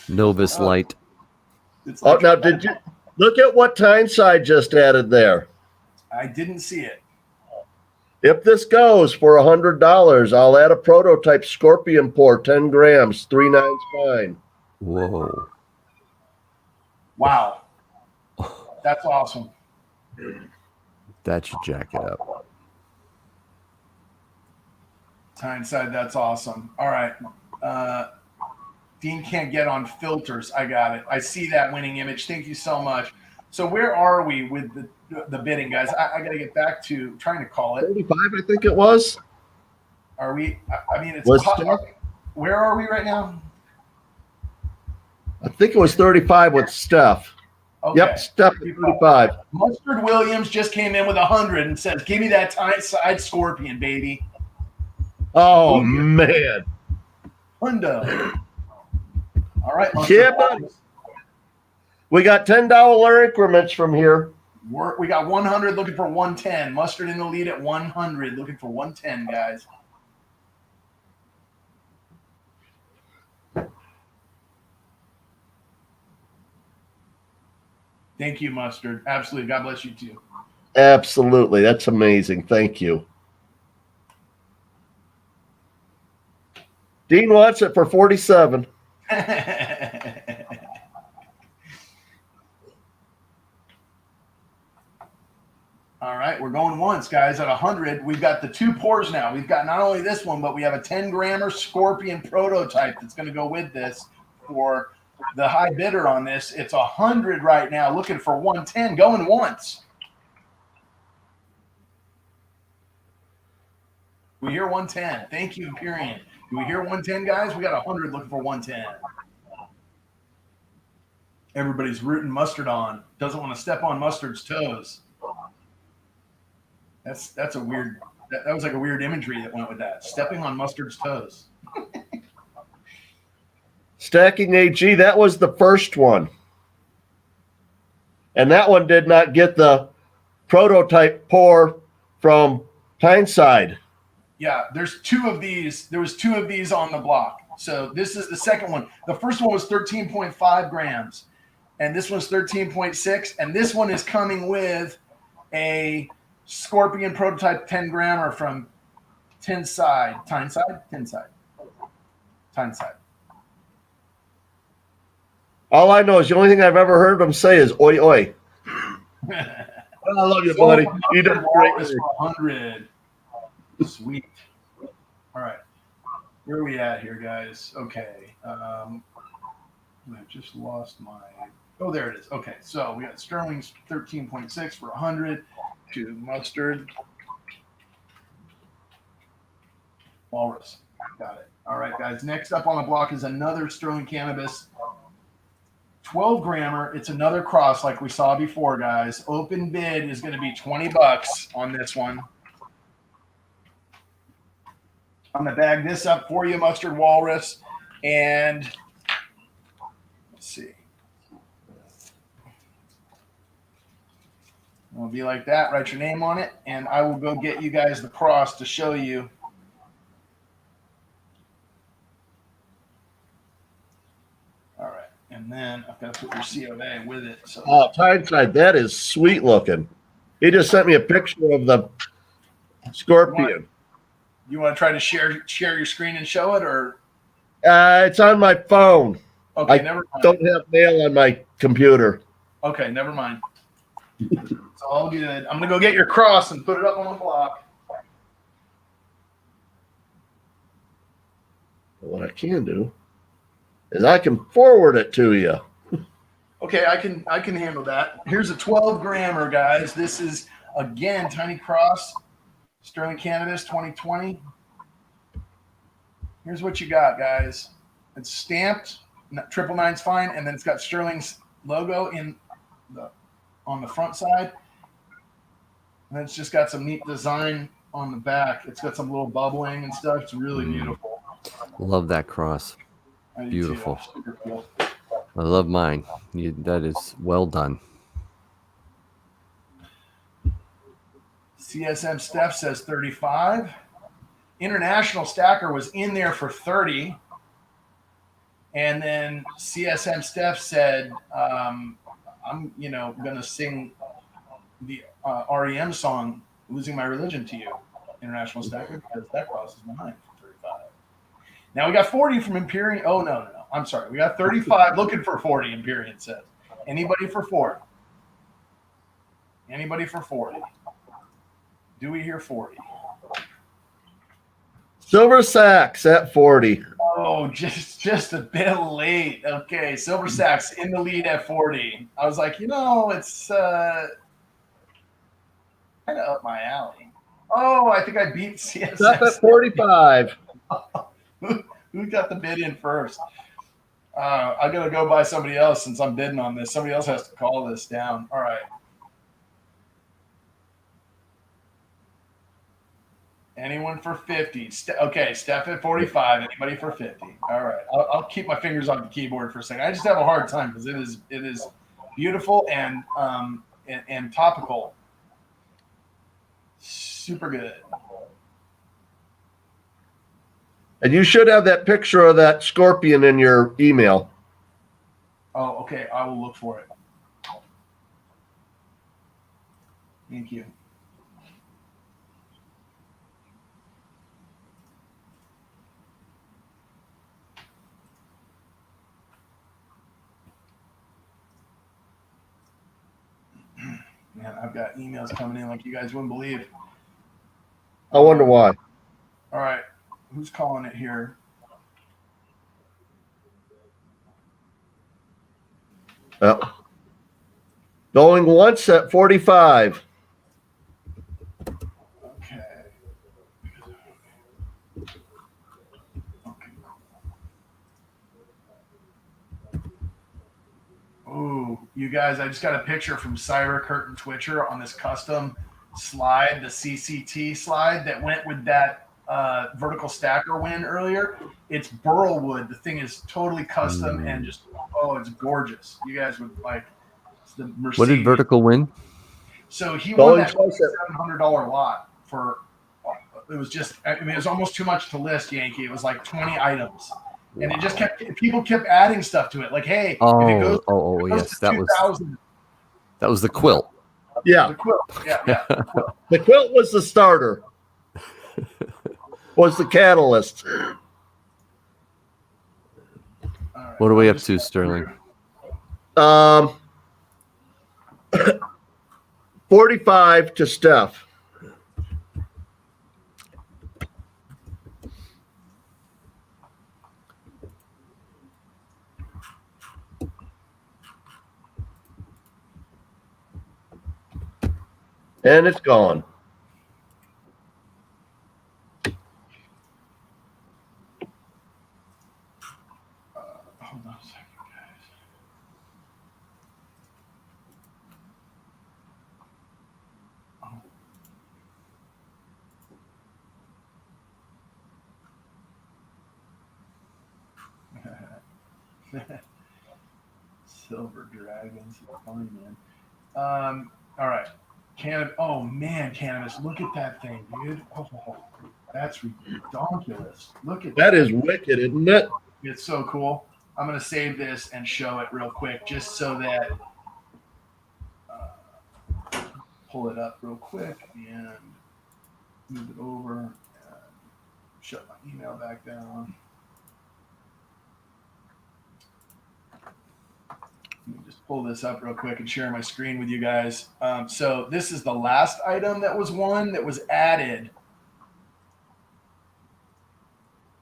Novus Light. Now did you look at what Tyneside just added there? I didn't see it. If this goes for $100, I'll add a prototype scorpion pour, 10 grams, 3/9 fine. Whoa. Wow. That's awesome. That should jack it up. Tyneside, that's awesome. All right. Dean can't get on filters. I got it. I see that winning image. Thank you so much. So where are we with the bidding, guys? I got to get back to trying to call it. 35, I think it was. Are we? I mean, it's where are we right now? I think it was 35 with Steph. Okay. Yep, Steph 35. Mustard Williams just came in with 100 and says, "Give me that Tyneside Scorpion, baby." Oh man. Hundo. All right. Yeah, buddy. We got $10 increments from here. We got 100 looking for 110. Mustard in the lead at 100 looking for 110, guys. Thank you, Mustard. Absolutely. God bless you too. Absolutely. That's amazing. Thank you. Dean wants it for 47. All right, we're going once, guys, at 100. We've got the two pours now. We've got not only this one, but we have a 10-grammer Scorpion prototype that's going to go with this for the high bidder on this. It's 100 right now, looking for 110, going once. We hear 110. Thank you, Imperium. Do we hear 110, guys? We got 100 looking for 110. Everybody's rooting Mustard on. Doesn't want to step on Mustard's toes. That's a weird. That was like a weird imagery that went with that. Stepping on Mustard's toes. Stacking AG, that was the first one. And that one did not get the prototype pour from Tyneside. Yeah, there's two of these. There was two of these on the block. So this is the second one. The first one was 13.5 grams. And this one's 13.6. And this one is coming with a Scorpion prototype 10-grammer from Tyneside. All I know is the only thing I've ever heard them say is oi oi. I love you, buddy. You did great. 100. Sweet. All right. Where are we at here, guys? Okay. I just lost my. Oh, there it is. Okay. So we got Sterling's 13.6 for 100 to Mustard. Walrus. Got it. All right, guys. Next up on the block is another Sterling Cannabis 12-grammer. It's another cross like we saw before, guys. Open bid is going to be $20 on this one. I'm going to bag this up for you, Mustard Walrus. And let's see. It'll be like that. Write your name on it, and I will go get you guys the cross to show you. All right, and then I've got to put your COA with it. So. Oh, Tyneside, that is sweet looking. He just sent me a picture of the scorpion. You want to try to share your screen and show it, or? It's on my phone. Okay, I never mind. don't have mail on my computer. Okay, never mind. It's all good. I'm gonna go get your cross and put it up on the block. What I can do is I can forward it to you. Okay, I can handle that. Here's a 12 grammer, guys. This is again Tiny Cross, Sterling Cannabis 2020. Here's what you got, guys. It's stamped. 999's fine, and then it's got Sterling's logo on the front side, and it's just got some neat design on the back. It's got some little bubbling and stuff. It's really beautiful. Love that cross. Beautiful. Super cool. I love mine. That is well done. CSM Steph says 35. International Stacker was in there for 30. And then CSM Steph said, I'm going to sing the REM song, Losing My Religion to You, International Stacker, because that crosses mine for 35. Now we got 40 from Empyrean. Oh, no. I'm sorry. We got 35 looking for 40, Empyrean says. Anybody for 40? Anybody for 40? Do we hear 40? Silver Sacks at 40. Oh, just a bit late. Okay, Silver Sacks in the lead at 40. I was like, it's kind of up my alley. Oh, I think I beat CSS. Up at 45. Who got the bid in first? I'm going to go by somebody else since I'm bidding on this. Somebody else has to call this down. All right. Anyone for 50? Okay, Steph at 45. Anybody for 50? All right. I'll keep my fingers on the keyboard for a second. I just have a hard time because it is beautiful and topical. Super good. And you should have that picture of that scorpion in your email. Oh, okay. I will look for it. Thank you. Man, I've got emails coming in like you guys wouldn't believe. I wonder why. All right. Who's calling it here? Going once at 45. Okay. Ooh, you guys, I just got a picture from Cyber Curtain Twitcher on this custom slide, the CCT slide that went with that vertical stacker win earlier. It's burl wood. The thing is totally custom and just, it's gorgeous. You guys would like it's the Mercedes. What did Vertical win? So he won that $700 lot for, it was just, it was almost too much to list, Yankee. It was like 20 items. And it just people kept adding stuff to it. Like, hey, if it goes, yes, that was the quilt. Yeah. The quilt. Yeah. The quilt was the starter. Was the catalyst. Right, what are we up to, Sterling? 45 to Steph. And it's gone. Hold on a second, guys. Silver Dragons, fun, man. All right. Cannabis. Oh man, cannabis. Look at that thing, dude. Oh, that's ridiculous. Look at That is wicked, isn't it? It's so cool. I'm gonna save this and show it real quick, just so that pull it up real quick and move it over and shut my email back down. Let me just pull this up real quick and share my screen with you guys. So this is the last item that was added.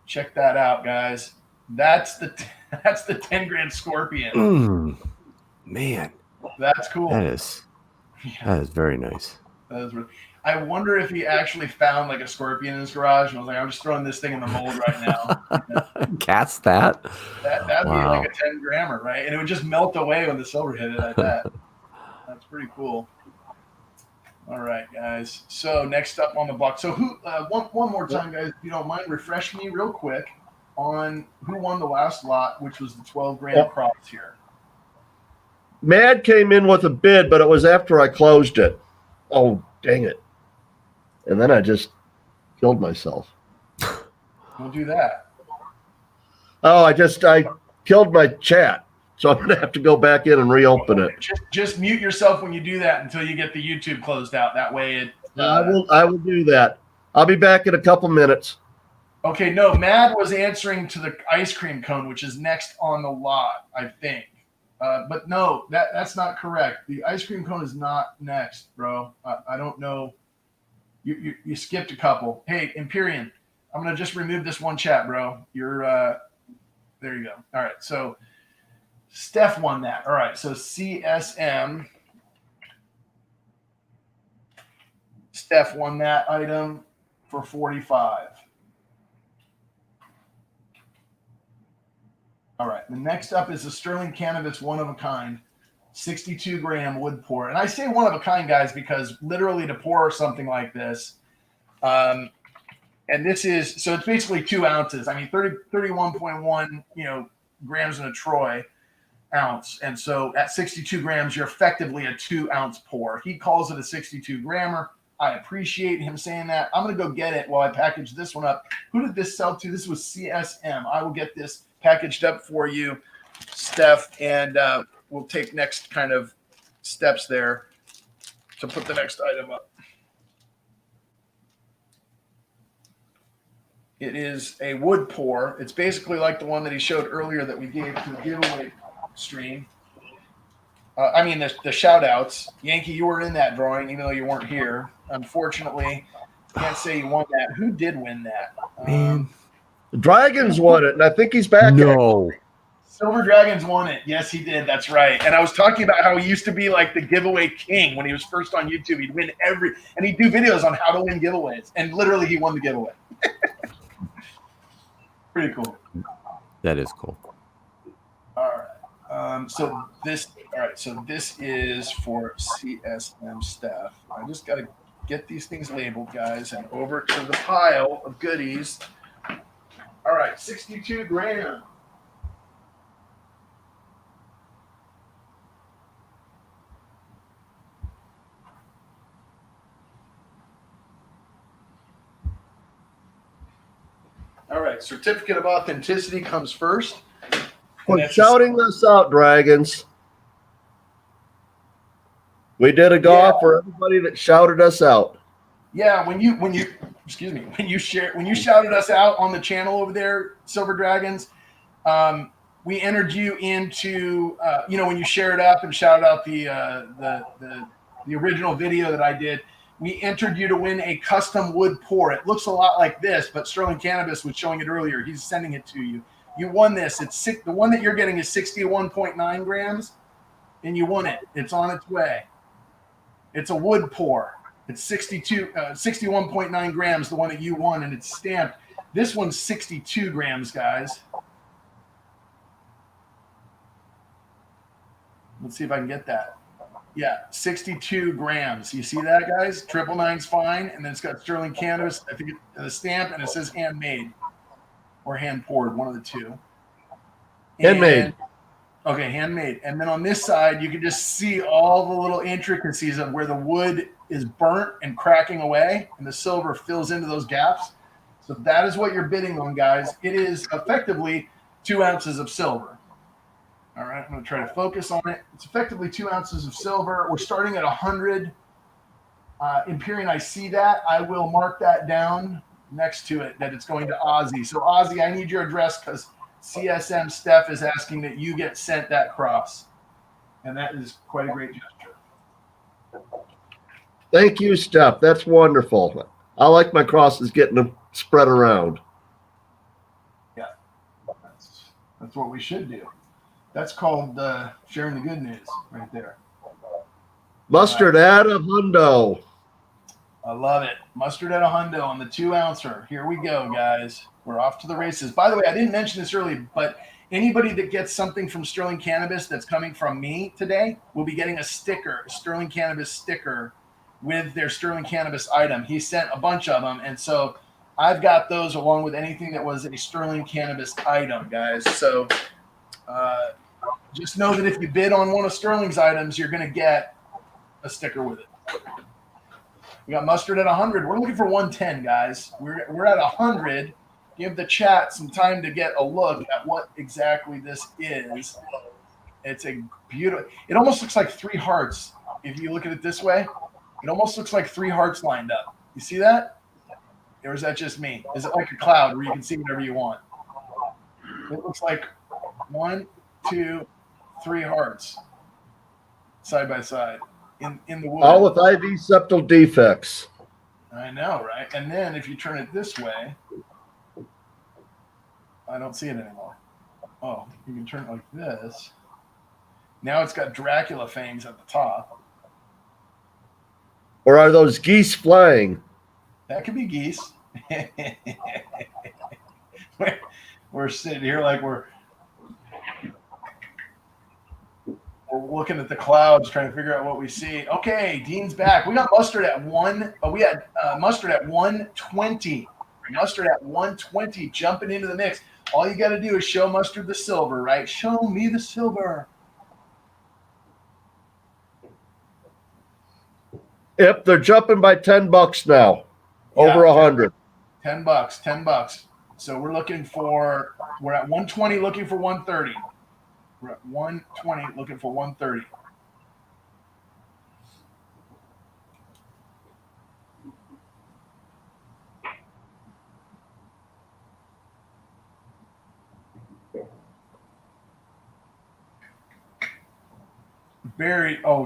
Check that out, guys. That's the 10 grand scorpion. Man, That's cool. that is very nice. That is really, I wonder if he actually found like a scorpion in his garage and was like, I'm just throwing this thing in the mold right now. Cats that'd That'd be like a 10 grammer, right? And it would just melt away when the silver hit it, I bet. That's pretty cool. All right, guys. So next up on the block. So who? One more time, guys, if you don't mind, refresh me real quick on who won the last lot, which was the 12 grand crops here. Mad came in with a bid, but it was after I closed it. Oh, dang it. And then I just killed myself. We'll do that. Oh, I killed my chat. So I'm going to have to go back in and reopen it. Just mute yourself when you do that until you get the YouTube closed out. That way it... I will do that. I'll be back in a couple minutes. Okay, no, Mad was answering to the ice cream cone, which is next on the lot, I think. But no, that's not correct. The ice cream cone is not next, bro. I don't know. You skipped a couple. Hey, Empyrean, I'm going to just remove this one chat, bro. You're... there you go. All right, so... Steph won that. All right, so CSM. Steph won that item for 45. All right, the next up is the Sterling Cannabis one of a kind, 62 gram wood pour. And I say one of a kind, guys, because literally to pour something like this, and this is, so it's basically 2 ounces. I mean, 31.1, grams in a troy ounce. And so at 62 grams, you're effectively a 2 ounce pour. He calls it a 62 grammer. I appreciate him saying that. I'm going to go get it while I package this one up. Who did this sell to? This was CSM. I will get this packaged up for you, Steph, and we'll take next kind of steps there to put the next item up. It is a wood pour. It's basically like the one that he showed earlier that we gave to the giveaway stream. The shout outs. Yankee, you were in that drawing, even though you weren't here. Unfortunately, can't say you won that. Who did win that? Man. The Dragons won it, and I think he's back. No. Silver Dragons won it. Yes, he did. That's right. And I was talking about how he used to be like the giveaway king when he was first on YouTube. He'd win and he'd do videos on how to win giveaways. And literally, he won the giveaway. Pretty cool. That is cool. All right. So this is for CSM staff. I just got to get these things labeled, guys, and over to the pile of goodies. All right, 62 gram. All right, certificate of authenticity comes first. Quit shouting us out, Dragons. We did a GAW for everybody that shouted us out. Yeah, when you shouted us out on the channel over there, Silver Dragons, we entered you into when you shared up and shouted out the original video that I did. We entered you to win a custom wood pour. It looks a lot like this, but Sterling Cannabis was showing it earlier. He's sending it to you. You won this. The one that you're getting is 61.9 grams, and you won it. It's on its way. It's a wood pour. It's 61.9 grams, the one that you won, and it's stamped. This one's 62 grams, guys. Let's see if I can get that. Yeah, 62 grams. You see that, guys? 999's fine, and then it's got Sterling Cannabis, I think, the stamp, and it says handmade or hand poured, one of the two. Handmade. Okay, handmade. And then on this side, you can just see all the little intricacies of where the wood is burnt and cracking away, and the silver fills into those gaps. So that is what you're bidding on, guys. It is effectively 2 ounces of silver. All right, I'm going to try to focus on it. It's effectively 2 ounces of silver. We're starting at 100. Empyrean, I see that. I will mark that down next to it that it's going to Ozzy. So Ozzy, I need your address because CSM Steph is asking that you get sent that cross. And that is quite a great gesture. Thank you, Steph. That's wonderful. I like my crosses getting them spread around. Yeah, that's what we should do. That's called sharing the good news right there. Mustard at a hundo. I love it. Mustard at a hundo on the 2 ouncer. Here we go, guys. We're off to the races. By the way, I didn't mention this earlier, but anybody that gets something from Sterling Cannabis that's coming from me today will be getting a sticker, a Sterling Cannabis sticker with their Sterling Cannabis item. He sent a bunch of them, and so I've got those along with anything that was a Sterling Cannabis item, guys. So just know that if you bid on one of Sterling's items, you're going to get a sticker with it. We got mustard at 100. We're looking for 110, guys. We're at 100. Give the chat some time to get a look at what exactly this is. It's a beautiful. It almost looks like 3 hearts. If you look at it this way, it almost looks like 3 hearts lined up. You see that? Or is that just me? Is it like a cloud where you can see whatever you want? It looks like 1, 2, 3 hearts side by side. In the wood. All with IV septal defects. I know, right? And then if you turn it this way, I don't see it anymore. Oh, you can turn it like this. Now it's got Dracula fangs at the top. Or are those geese flying? That could be geese. We're sitting here like we're looking at the clouds, trying to figure out what we see. Okay, Dean's back. We got mustard at 1. We had mustard at 120. Mustard at 120, jumping into the mix. All you got to do is show mustard the silver, right? Show me the silver. Yep, they're jumping by $10 now. Yeah, Over 100. $10. So we're at 120, looking for 130. We're at 120, looking for 130.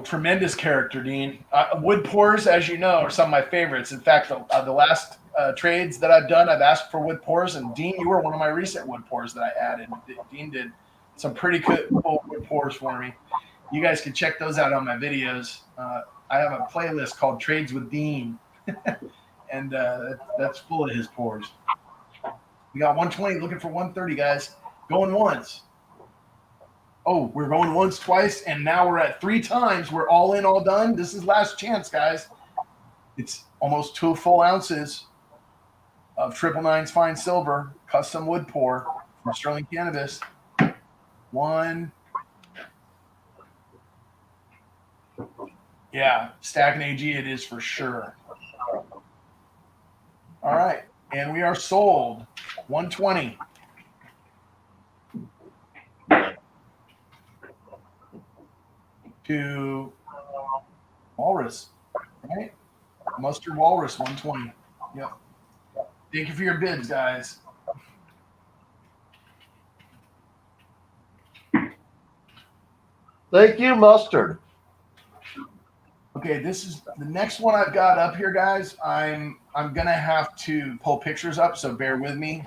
Tremendous character, Dean. Wood pours, as you know, are some of my favorites. In fact, the last trades that I've done, I've asked for wood pours, and Dean, you were one of my recent wood pours that I added. Dean did some pretty cool wood pours for me. You guys can check those out on my videos. I have a playlist called Trades with Dean, and that's full of his pours. We got 120, looking for 130, guys. Going once. Oh, we're going once, twice, and now we're at 3 times. We're all in, all done. This is last chance, guys. It's almost 2 full ounces of 999's fine silver, custom wood pour from Sterling Cannabis. 1. Yeah, stacking AG it is for sure. All right, and we are sold. 120. To Walrus, right? Mustard Walrus, 120. Yep. Thank you for your bids, guys. Thank you, Mustard. Okay, this is the next one I've got up here, guys. I'm gonna have to pull pictures up, so bear with me.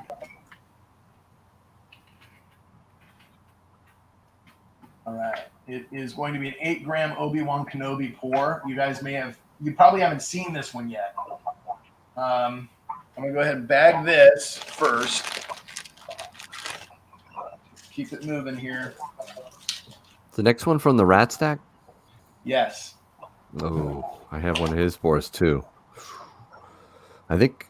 All right. It is going to be an 8-gram Obi-Wan Kenobi pour. You probably haven't seen this one yet. I'm going to go ahead and bag this first. Keep it moving here. The next one from the Rat Stack? Yes. Oh, I have one of his pours too. I think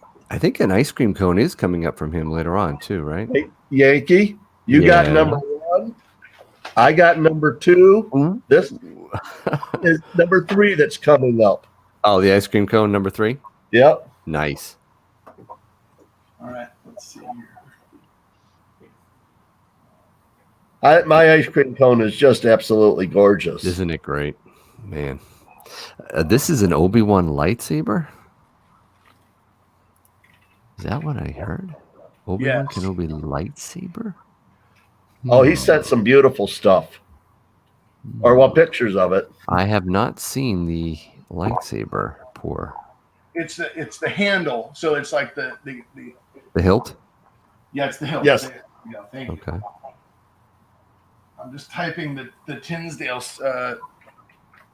an ice cream cone is coming up from him later on too, right? Hey, Yankee, you got number 1. I got number 2. Ooh. This is number 3 that's coming up. Oh, the ice cream cone number 3. Yep. Nice. All right, let's see here. My ice cream cone is just absolutely gorgeous. Isn't it great, man? This is an Obi-Wan lightsaber. Is that what I heard? Obi-Wan Yes. Kenobi lightsaber. Oh, he sent some beautiful stuff. Or what pictures of it? I have not seen the lightsaber. Poor. It's the handle, so it's like the hilt. yeah, it's the hilt. Yes. There you go. Thank you. Okay. I'm just typing the Tinsdale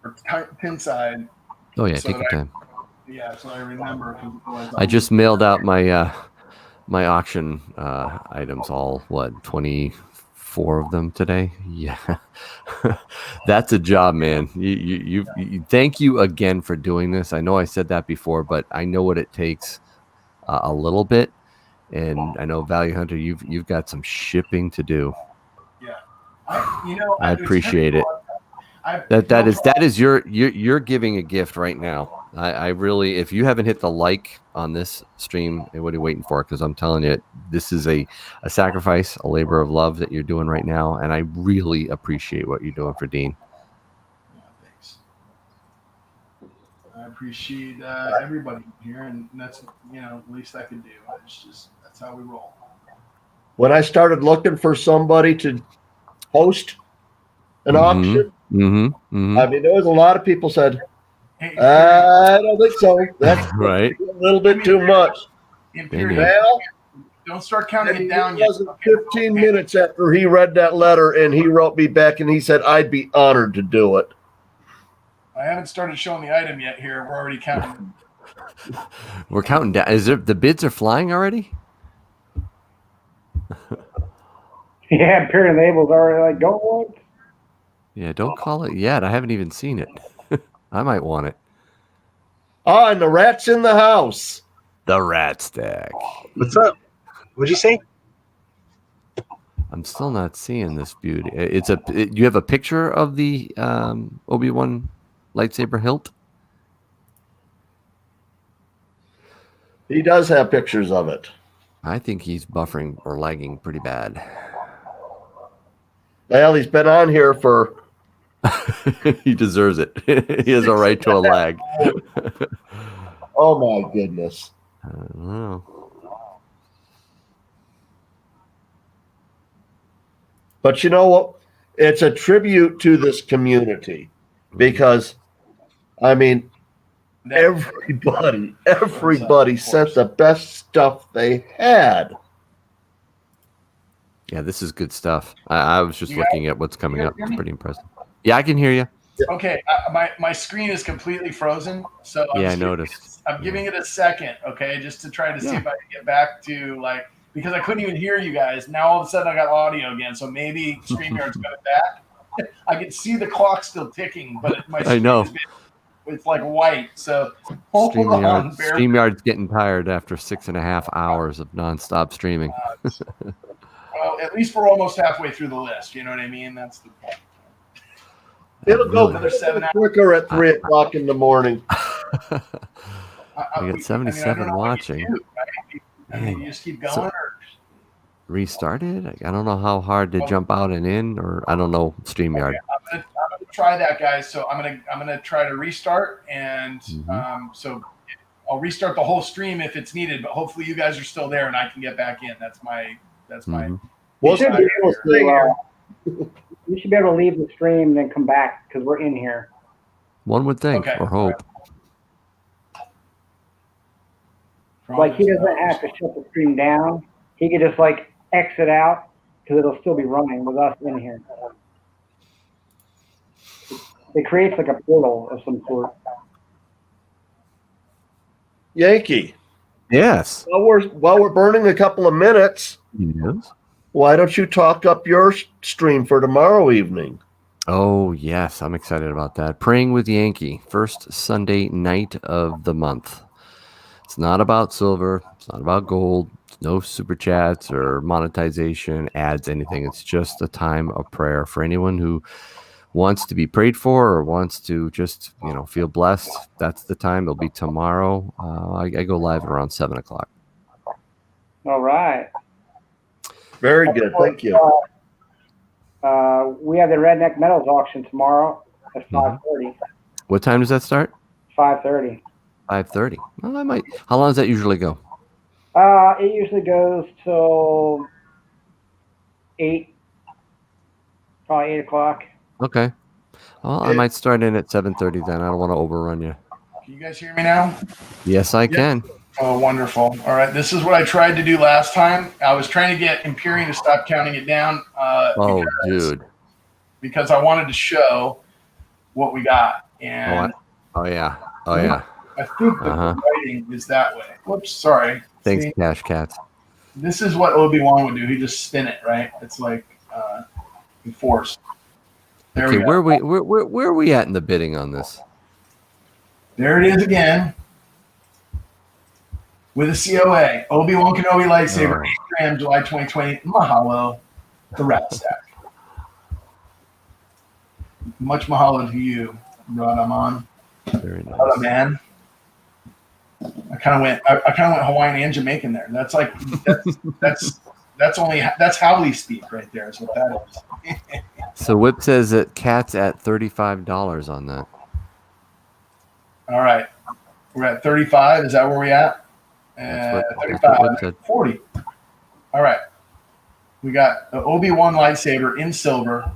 or Tinside. Oh yeah, So take your that time. Yeah, so I remember. I just mailed out my my auction items. All 24 of them today. Yeah, that's a job, man. You thank you again for doing this. I know I said that before, but I know what it takes a little bit, and I know Val Hunter, you've got some shipping to do. Yeah, I appreciate it. That is you're giving a gift right now. I really, if you haven't hit the like on this stream, what are you waiting for? Because I'm telling you, this is a sacrifice, a labor of love that you're doing right now, and I really appreciate what you're doing for Dean. Yeah, thanks. I appreciate everybody here, and that's the least I can do. It's just that's how we roll. When I started looking for somebody to host an auction, I mean, there was a lot of people said, Hey, I don't think so. That's right. A little bit too much. Imperial, Well, don't start counting it it down yet. wasn't 15 minutes after he read that letter, and he wrote me back, and he said, I'd be honored to do it. I haven't started showing the item yet here. We're already counting. We're counting down. Is there the bids are flying already? Yeah, Imperial Naval's already like, don't want. Yeah, don't call it yet. I haven't even seen it. I might want it. Oh, and the rat's in the house. The rat stack. What's up? What'd you say? I'm still not seeing this beauty. You have a picture of the Obi-Wan lightsaber hilt? He does have pictures of it. I think he's buffering or lagging pretty bad. Well, he's been on here for... He deserves it. He has a right to a lag. Oh, my goodness. I don't know. But you know what? It's a tribute to this community because, I mean, everybody sent the best stuff they had. Yeah, this is good stuff. I was just looking at what's coming up. It's pretty impressive. Yeah, I can hear you. Okay, my screen is completely frozen, so I noticed. I'm giving it a second, okay, just to try to see if I can get back to because I couldn't even hear you guys. Now all of a sudden I got audio again, so maybe StreamYard's got it back. I can see the clock still ticking, but my screen it's like white. So hold on, StreamYard's getting tired after 6.5 hours of nonstop streaming. Well, at least we're almost halfway through the list. You know what I mean? That's the point. It'll go another 7 hours quicker at 3 o'clock in the morning. We got 77 watching. You just keep going. Or restarted? I don't know how hard to jump out and in, or I don't know StreamYard. Okay, I'm gonna try that, guys. So I'm gonna try to restart, and so I'll restart the whole stream if it's needed. But hopefully you guys are still there and I can get back in. That's my. You should be able to leave the stream and then come back because we're in here. One would think or hope. Like he doesn't have to shut the stream down. He could just exit out because it'll still be running with us in here. It creates a portal of some sort. Yankee. Yes. While we're burning a couple of minutes, yes. Why don't you talk up your stream for tomorrow evening? Oh, yes. I'm excited about that. Praying with Yankee. First Sunday night of the month. It's not about silver. It's not about gold. No super chats or monetization, ads, anything. It's just a time of prayer for anyone who wants to be prayed for or wants to just, feel blessed. That's the time. It'll be tomorrow. I go live at around 7:00. All right. Very good. Thank you. We have the Redneck Metals auction tomorrow at 5:30. What time does that start? 5:30. 5:30. Well, I might. How long does that usually go? It usually goes till 8, probably 8 o'clock. Okay. Well, I might start in at 7:30 then. I don't want to overrun you. Can you guys hear me now? Yes, I can. Oh, wonderful. All right. This is what I tried to do last time. I was trying to get Empyrean to stop counting it down. Because I wanted to show what we got. And Oh, yeah. I think the writing is that way. Whoops, sorry. Thanks, See, Cash Cats. this is what Obi-Wan would do. He'd just spin it, right? It's like enforced. There Okay, we go. where are we at in the bidding on this? There it is again. With a COA. Obi-Wan Kenobi lightsaber, 8 gram, July 2020. Mahalo. The Rat Stack. Much mahalo to you, Radaman. Very nice. Radaman. I kind of went Hawaiian and Jamaican there. That's like that's Howley speak right there. Is what that is. So Whip says that Cat's at $35 on that. All right, we're at 35. Is that where we at? That's what 35, Whip said. 40. All right, we got the Obi-Wan lightsaber in silver.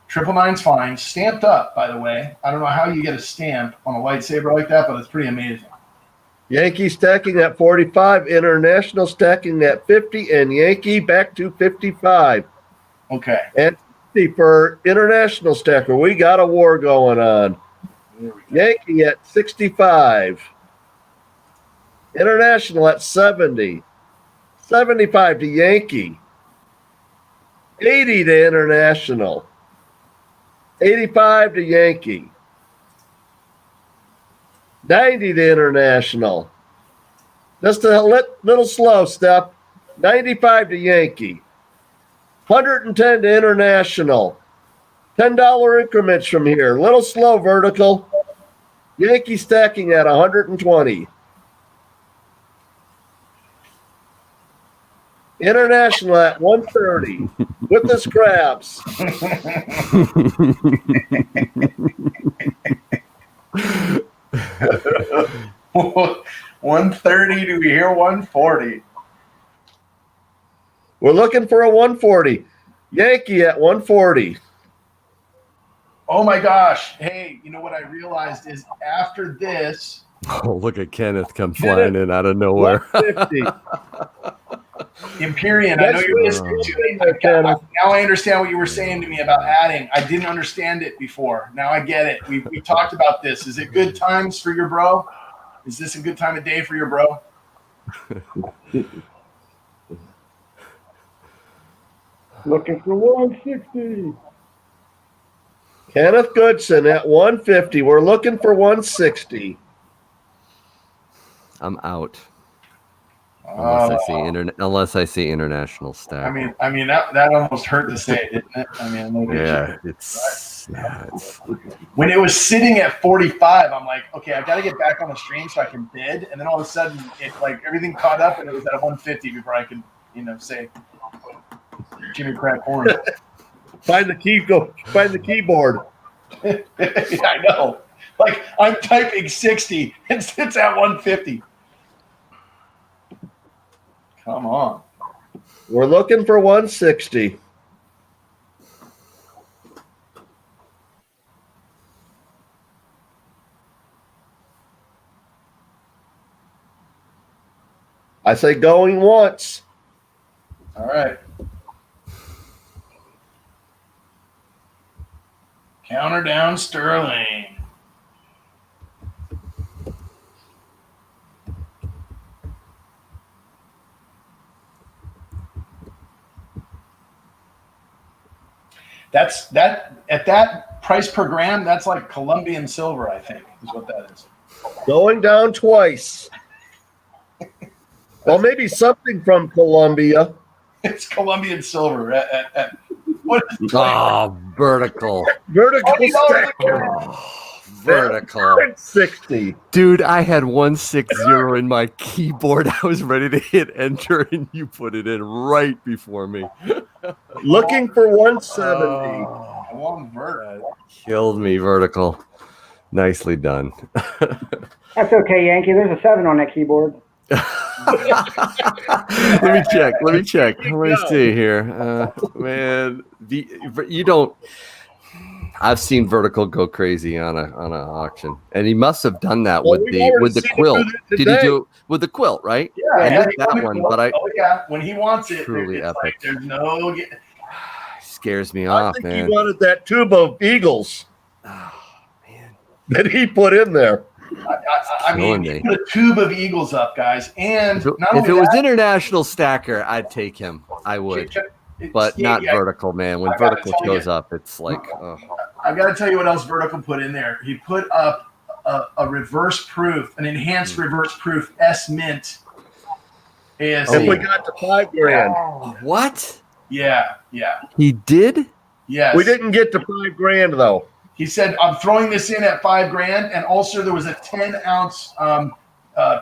999's fine. Stamped up, by the way. I don't know how you get a stamp on a lightsaber like that, but it's pretty amazing. Yankee stacking at 45, International stacking at 50, and Yankee back to 55. Okay. And 50 for International stacker. We got a war going on. Yankee at 65. International at 70. 75 to Yankee. 80 to International. 85 to Yankee. 90 to International. Just a little slow step. 95 to Yankee. 110 to International. $10 increments from here. Little slow vertical. Yankee stacking at 120. International at 130 with the scraps. 130. Do we hear 140? We're looking for a 140. Yankee at 140. Oh my gosh. Hey, you know what I realized is after this. Oh, look at Kenneth come flying in out of nowhere. 150. Empyrean, I know you're listening to it. Now I understand what you were saying to me about adding. I didn't understand it before. Now I get it. We talked about this. Is it good times for your bro? Is this a good time of day for your bro? Looking for 160. Kenneth Goodson at 150. We're looking for 160. I'm out. Unless I see international stack. I mean that almost hurt to say, didn't it? I mean, it's when it was sitting at 45, I'm like, okay, I've got to get back on the stream so I can bid, and then all of a sudden, it like everything caught up, and it was at 150 before I could, say, Jimmy Crack Horn. Find the keyboard. Yeah, I know. Like I'm typing 60, and it's at 150. Come on. We're looking for 160. I say going once. All right. Counter down Sterling. That's at that price per gram, that's like Colombian silver, I think, is what that is. Going down twice. Well, maybe something from Colombia. It's Colombian silver. What is it? Oh, vertical. Vertical $20 stack. a gram. Oh, vertical. 60. Dude, I had 160 in my keyboard. I was ready to hit enter, and you put it in right before me. Looking for 170. I want vertical. Killed me, vertical. Nicely done. That's okay, Yankee. There's a 7 on that keyboard. Let me check. Let me see here. Man, you don't. I've seen vertical go crazy on a auction, and he must have done that Well, with we've already the seen him got. do that Did he today. do it with the quilt? Right? Yeah, I yeah, knew that one, but when he wants it, Truly it's epic. like there's no. scares me I off, think man. he wanted that tube of Eagles Oh, man. that he put in there. I mean, Killing me. he put a tube of Eagles up, guys, and If it, not if only it was that, international stacker, I'd take him. I would, but not vertical, man. When I gotta vertical tell you. shows up, it's like, oh. I've got to tell you what else Vertical put in there. He put up a reverse proof, an enhanced reverse proof S Mint ASE. If we got to $5,000, What? Yeah. He did? Yes. we didn't get to $5,000 though. He said, I'm throwing this in at $5,000. And also there was a 10-ounce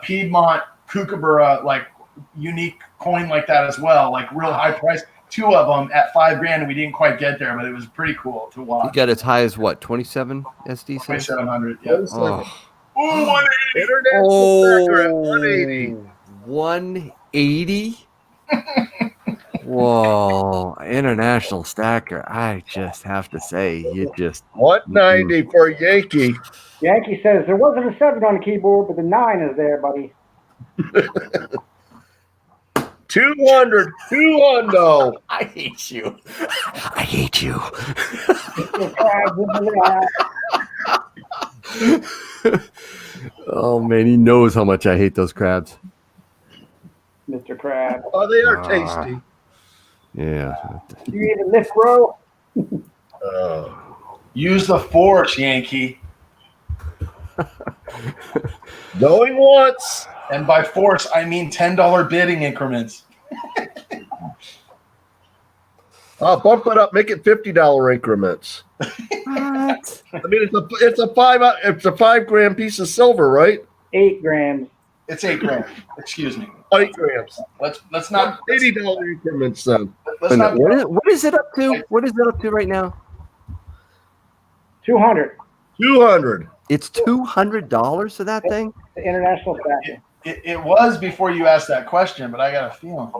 Piedmont Kookaburra, like unique coin like that as well, like real high price. 2 of them at $5,000, and we didn't quite get there, but it was pretty cool to He watch. got as high as what? 27 SD cents? 2,700. Yeah. Oh. Ooh, 180. International stacker at 180. 180? Whoa, international stacker. I just have to say, you just 190 for Yankee. Yankee says there wasn't a 7 on the keyboard, but the 9 is there, buddy. 200. 200. I hate you. I hate you. Oh man, he knows how much I hate those crabs. Mr. Crab. Oh, they are tasty. Yeah. Do you even lift, bro? Use the force, Yankee. Going once. And by force, I mean $10 bidding increments. Bump it up. Make it $50 increments. What? I mean, it's a $5 piece of silver, right? 8 grams. It's $8,000. Excuse me. 8 grams. Let's not $80 increments then. let's not. What is it up to? What is it up to right now? 200. 200. It's $200 for that thing? The international stacker. It was before you asked that question, but I got a feeling.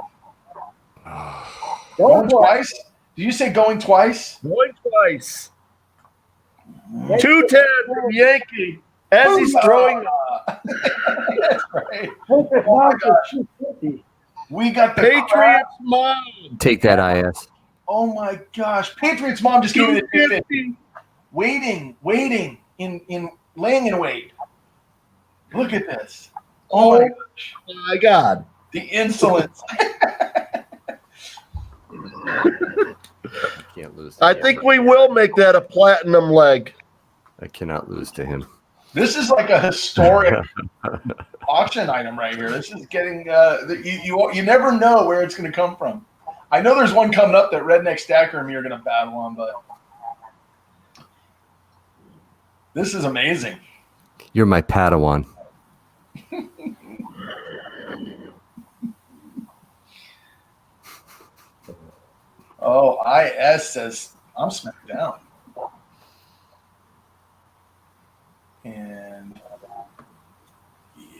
Going Going twice? Did you say going twice? Going twice. 210 from Yankee as he's throwing. That's right. Patriots Mom for 250. We got the Patriots crab. mom. Take that, IS. Oh my gosh. Patriots mom just gave me the 250. 250. Waiting in laying in wait. Look at this. Oh my gosh. My God. The insolence. Can't lose. to I him. think we will make that a platinum leg. I cannot lose to him. This is like a historic auction item right here. This is getting you never know where it's going to come from. I know there's one coming up that Redneck Stacker and me are going to battle on, but this is amazing. You're my Padawan. Oh, IS says I'm smacked down. And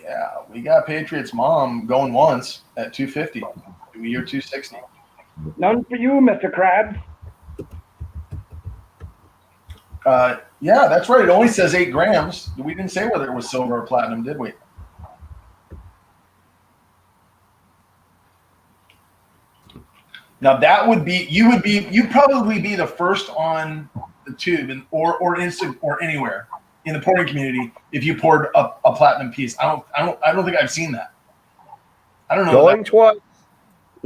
yeah, we got Patriots mom going once at 250. Year 260. None for you, Mr. Krabs. Yeah, that's right. It only says 8 grams. We didn't say whether it was silver or platinum, did we? Now that would be you'd probably be the first on the tube or instant or anywhere in the pouring community if you poured a platinum piece. I don't think I've seen that. I don't know. Going twice.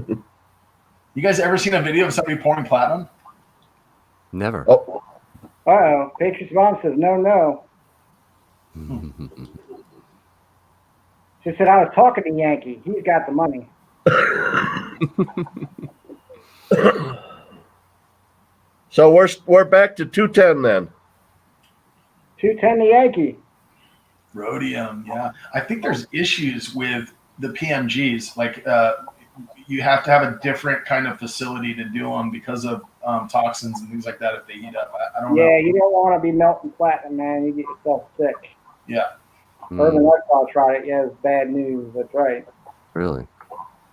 You guys ever seen a video of somebody pouring platinum? Never. Oh, Uh-oh. Patriots Mom says no. She said, I was talking to Yankee. He's got the money. So we're back to 210 then. 210 the Yankee. Rhodium, yeah. I think there's issues with the PMGs. Like, you have to have a different kind of facility to do them because of toxins and things like that if they heat up. I don't know. Yeah, you don't want to be melting platinum, man. You get yourself sick. Yeah. Urban Lifestyle tried it. Yeah, it's bad news. That's right. Really?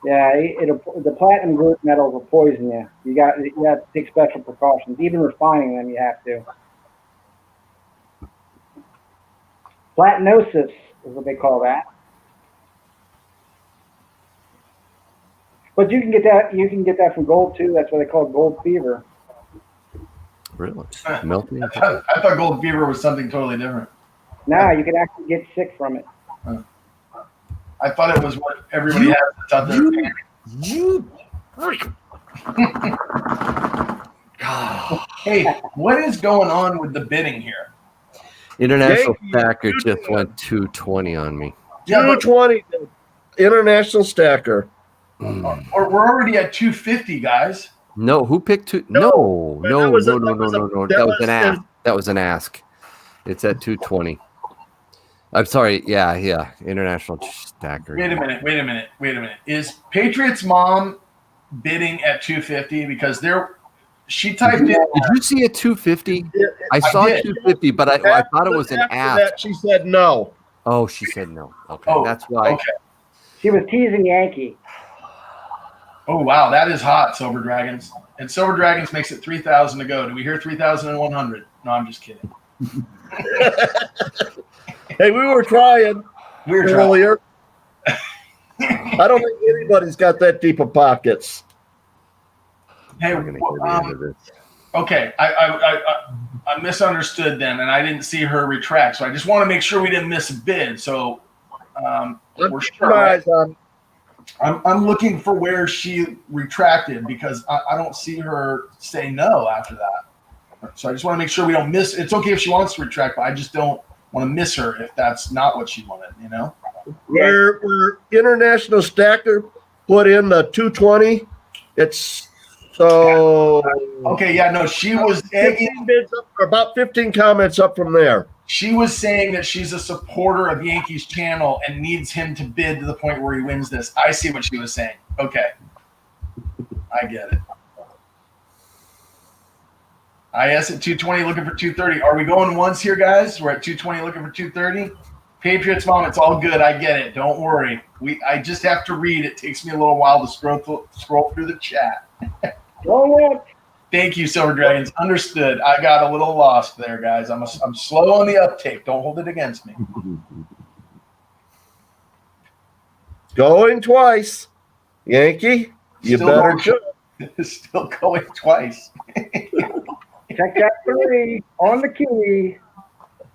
Yeah, the platinum group metals will poison you. You have to take special precautions. Even refining them, you have to. Platinosis is what they call that. But you can get that. You can get that from gold too. That's what they call gold fever. Really? Melting? I thought gold fever was something totally different. Nah, you can actually get sick from it. I thought it was what everybody has that's out there. Hey, what is going on with the bidding here? International Stacker just went 220 on me. Yeah, 220. International Stacker. Or we're already at 250, guys. No, who picked two? No. That was an ask. That was an ask. It's at 220. I'm sorry. Yeah. International Stacker. Wait a minute. Is Patriot's mom bidding at 250? Because she typed in. Did you see a 250? I saw 250, but I thought it was an ask. That, she said no. Oh, she said no. Okay, that's why. Okay. She was teasing Yankee. Oh wow, that is hot, Silver Dragons. And Silver Dragons makes it 3,000 to go. Do we hear 3,100? No, I'm just kidding. Hey, we were trying. Earlier. I don't think anybody's got that deep of pockets. Hey, okay, I misunderstood then, and I didn't see her retract. So I just want to make sure we didn't miss a bid. So we're sure. Right? I'm looking for where she retracted because I don't see her say no after that. So I just want to make sure we don't miss. It's okay if she wants to retract, but I just don't want to miss her if that's not what she wanted. You know. Where International Stacker put in the 220, it's so okay. Yeah, no, she was bids up, about 15 comments up from there. She was saying that she's a supporter of Yankees channel and needs him to bid to the point where he wins this. I see what she was saying. Okay, I get it. IS at 220, looking for 230. Are we going once here, guys? We're at 220, looking for 230. Patriots mom, it's all good. I get it. Don't worry. I just have to read. It takes me a little while to scroll through the chat. Thank you, Silver Dragons. Understood. I got a little lost there, guys. I'm slow on the uptake. Don't hold it against me. Going twice. Yankee, you better jump. Still going twice. Check that 3 on the key.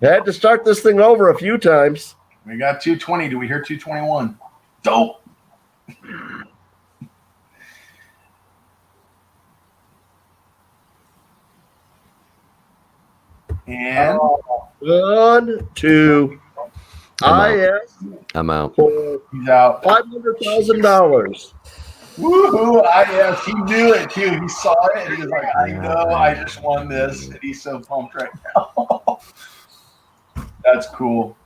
Had to start this thing over a few times. We got 220. Do we hear 221? Dope. And 1, 2. I'm out. He's out. $500,000. Woohoo! IS. He knew it too. He saw it and he was like, I know I just won this. And he's so pumped right now. That's cool.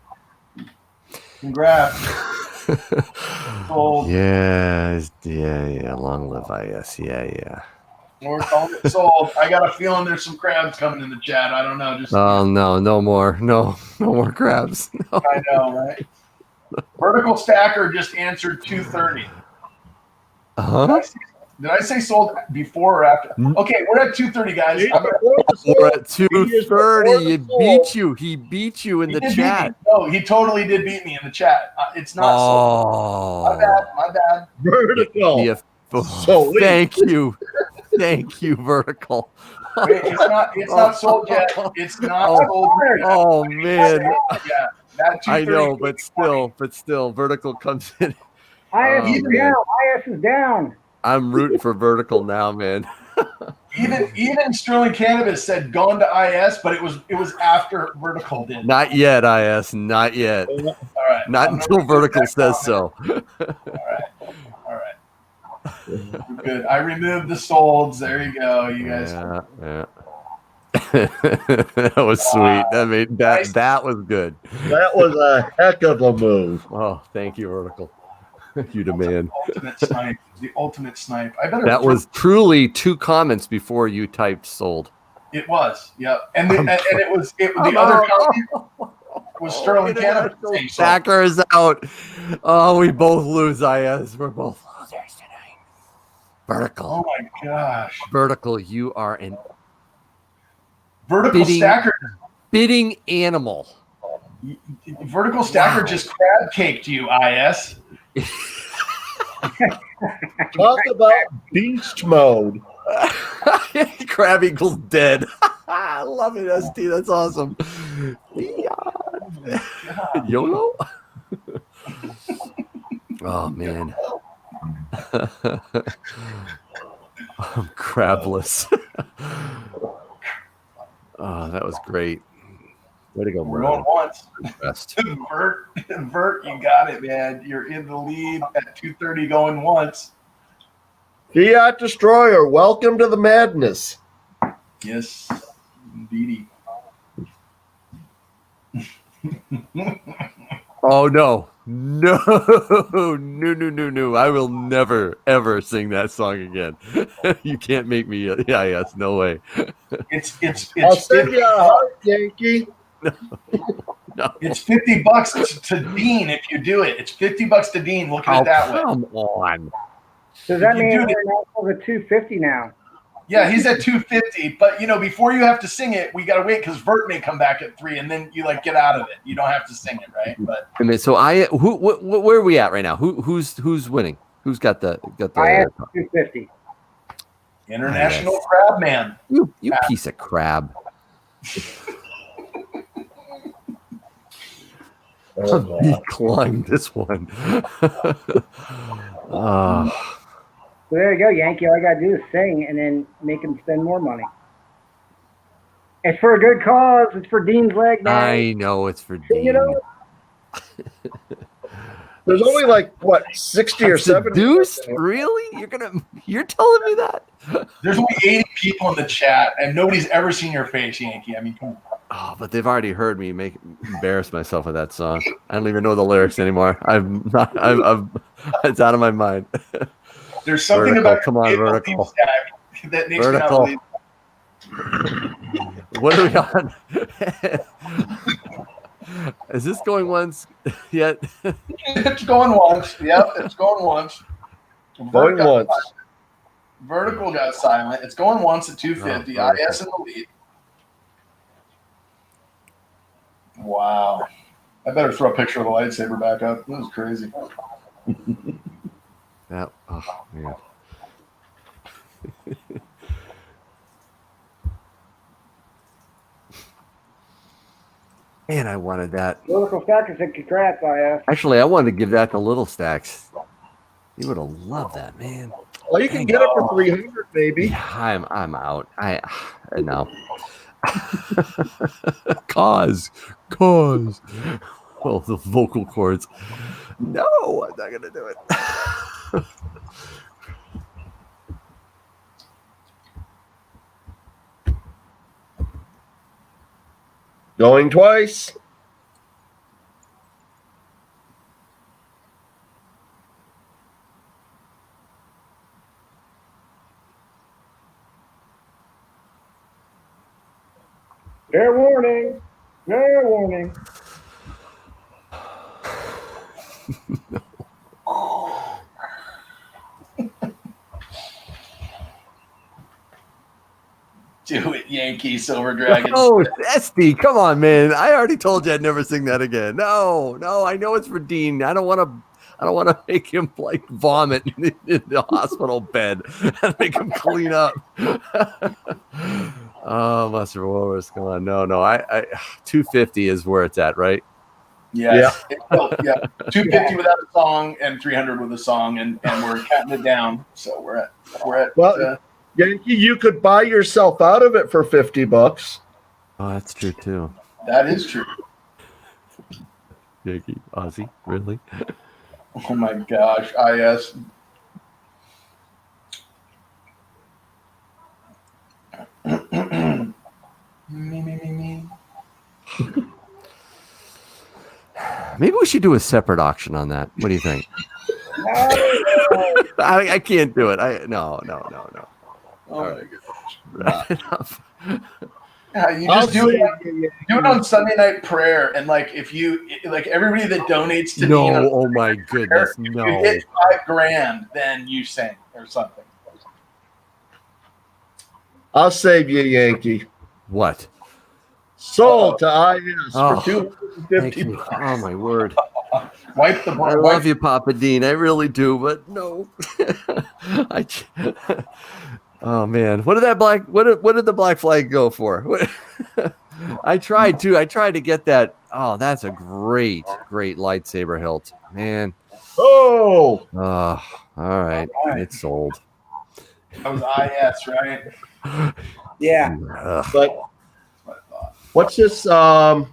Congrats. Sold. Yeah. Long live IS. Yeah. We're calling it sold. I got a feeling there's some crabs coming in the chat. I don't know. No more. No more crabs. No. I know, right? Vertical Stacker just answered 230. Uh-huh. Did I say sold before or after? Okay, we're at 230, guys. We're at 230. He beat you in the chat. No, he totally did beat me in the chat. It's not sold. My bad. Vertical. Thank you, Vertical. Wait, it's not sold yet. It's not sold yet. Oh man. Yeah, I know, but still, Vertical comes in. IS is down. IS is down. I'm rooting for Vertical now, man. Even Sterling Cannabis said gone to IS, but it was after Vertical did. Not yet, IS. Not yet. All right. Not until Vertical says so. All right. Good. I removed the solds. There you go. You guys. Yeah. That was sweet. That made that was good. That was a heck of a move. Oh, thank you, Vertical. You the man. Ultimate snipe. The ultimate snipe. I better. That was truly 2 comments before you typed sold. It was. Yep. And it was the other comment was Sterling Cannabis. Stacker is out. Oh, we both lose, IS. We're both losers tonight. Vertical. Oh my gosh. Vertical, you are an Vertical stacker. Bidding animal. Vertical stacker just crab caked you, IS. Talk about beast mode. Crab equals dead. I love it, ST. That's awesome. YOLO? Oh, man. I'm crabless. Oh, that was great. Way to go, We're going once. Best. Vert, you got it, man. You're in the lead at 2:30 going once. Fiat Destroyer, welcome to the madness. Yes, indeedy. Oh, no. No. I will never, ever sing that song again. You can't make me. Yeah, yes, no way. It's I'll send you a heart, Yankee. No. It's $50 to Dean if you do it. It's $50 to Dean. Look at it that way. Come on. Does that You mean do we're now over 250 now? Yeah, he's at 250. But before you have to sing it, we gotta wait because Vert may come back at 3, and then you get out of it. You don't have to sing it, right? But I mean, so where are we at right now? Who's winning? Who's got the? I have 250. International Crab Man. You piece of crab. Decline this one. So there you go, Yankee. All I gotta do is sing and then make him spend more money. It's for a good cause. It's for Dean's leg, man. I know it's for Dean. There's only 60 or 70. Seduced? Really? You're telling me that? There's only 80 people in the chat, and nobody's ever seen your face, Yankee. I mean, come on. Oh, but they've already heard me embarrass myself with that song. I don't even know the lyrics anymore. It's out of my mind. There's something Vertical, about come on, Vertical. That makes Vertical. me not believe. What are we on? Is this going once yet? It's going once. Yep, it's going once. Going once. Vertical got silent. It's going once at 250. Oh, IS in the lead. Wow. I better throw a picture of the lightsaber back up. That was crazy. Oh, man. Man, I wanted that. Vertical stacker said congrats, IS. Actually, I wanted to give that to Little Stacks. You would have loved that, man. Well, you can get it for 300, baby. Yeah, I'm out. I know. Cause. Well, the vocal cords. No, I'm not gonna do it. Going twice. Fair warning. Fair warning. Do it, Yankee, Silver Dragon. Oh, Esty, come on, man! I already told you I'd never sing that again. No, I know it's for Dean. I don't want to make him vomit in the hospital bed and make him clean up. Oh, Master Walrus, come on! No, I 250 is where it's at, right? Yeah. 250 without a song and 300 with a song, and we're counting it down. So we're at. Well, Yankee, you could buy yourself out of it for $50. Oh, that's true too. That is true. Yankee, Ozzy, really? Oh my gosh, IS. Me. Maybe we should do a separate auction on that. What do you think? I can't do it. No. Oh my Right. Enough. Yeah, you just do it on Sunday night prayer, and like if you like everybody that donates to No, Dean on oh my goodness, if no. you hit $5,000, then you sing or something. I'll save you, Yankee. What? Sold to IS Oh, for Thank $250. you. Oh my word. Wipe the I love you, Papa Dean. I really do, but no. Oh man, what did the black flag go for? I tried to get that. Oh, that's a great lightsaber hilt, man. Oh, All right, it's sold. That was IS, right? Yeah. Ugh. but what's this? Fiat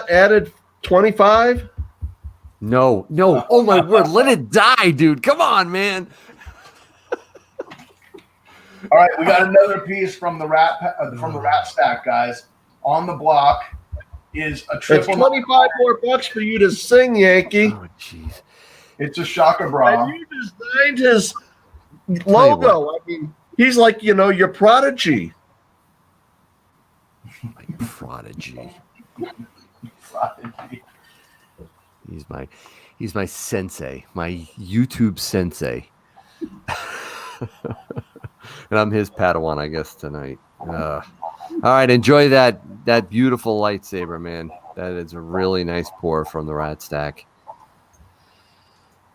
added 25. No. Oh my word, let it die, dude. Come on, man. All right, we got another piece from the rat stack, guys. On the block is a It's triple. 25 more bucks for you to sing, Yankee. Oh jeez. It's a Shaka bra. And you designed his logo. I mean, he's like, your prodigy. My prodigy. He's my sensei, my YouTube sensei. And I'm his Padawan, I guess, tonight. All right, enjoy that beautiful lightsaber, man. That is a really nice pour from the rat stack.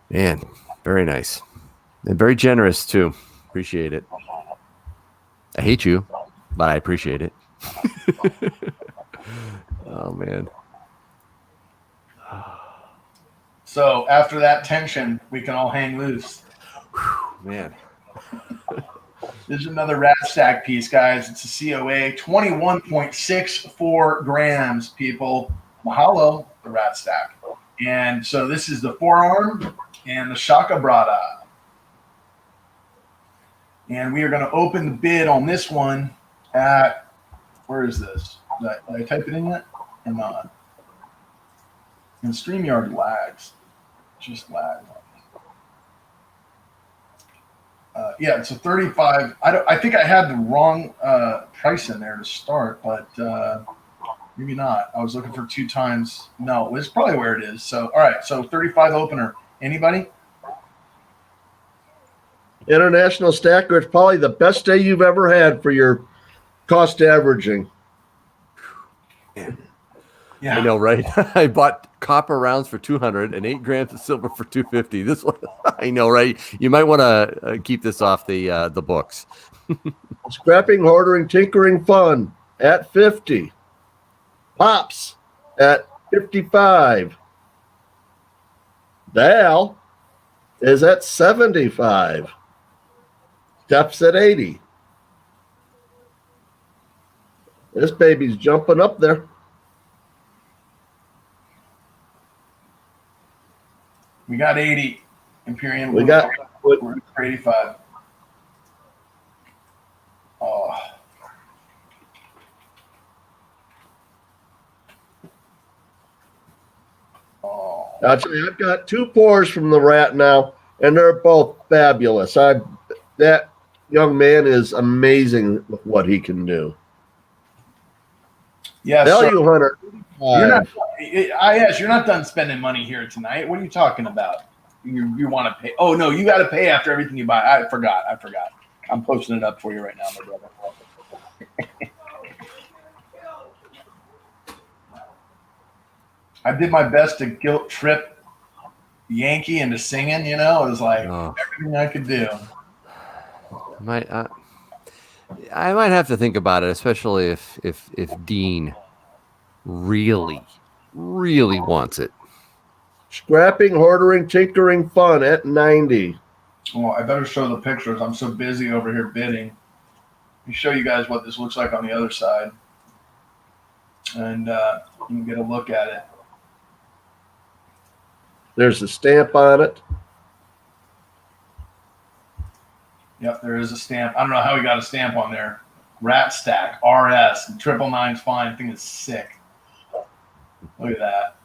Man, very nice. And very generous, too. Appreciate it. I hate you, but I appreciate it. Oh, man. So after that tension, we can all hang loose. Man. This is another rat stack piece, guys. It's a COA, 21.64 grams, people. Mahalo, the rat stack. And so this is the forearm and the Shaka Brada. And we are going to open the bid on this one at, where is this? Did I type it in yet? Or not? And StreamYard lags. Just lag. Yeah, it's a 35. I think I had the wrong price in there to start, but maybe not. I was looking for 2 times. No, it's probably where it is. So, all right. So 35 opener. Anybody? International Stacker, it's probably the best day you've ever had for your cost averaging. Yeah. I know, right? I bought copper rounds for 200 and 8 grams of silver for 250. This one, I know, right? You might want to keep this off the books. Scrapping, hoarding, tinkering, fun at 50. Pops at 55. Val is at 75. Steps at 80. This baby's jumping up there. We got 80. Imperium. We got We're at 85. Oh. Oh. I'll tell you, I've got 2 pours from the rat now, and they're both fabulous. That young man is amazing with what he can do. Yeah, Value Hunter. you're not. You're not done spending money here tonight. What are you talking about? You want to pay? Oh no, you got to pay after everything you buy. I forgot. I'm posting it up for you right now, my brother. I did my best to guilt trip Yankee into singing. It was like everything I could do. I might have to think about it, especially if Dean really wants it. Scrapping, hoarding, tinkering, fun at 90. Well, I better show the pictures. I'm so busy over here bidding. Let me show you guys what this looks like on the other side. And you can get a look at it. There's a stamp on it. Yep, there is a stamp. I don't know how he got a stamp on there. Rat Stack, RS, 999's fine. I think it's sick. Look at that.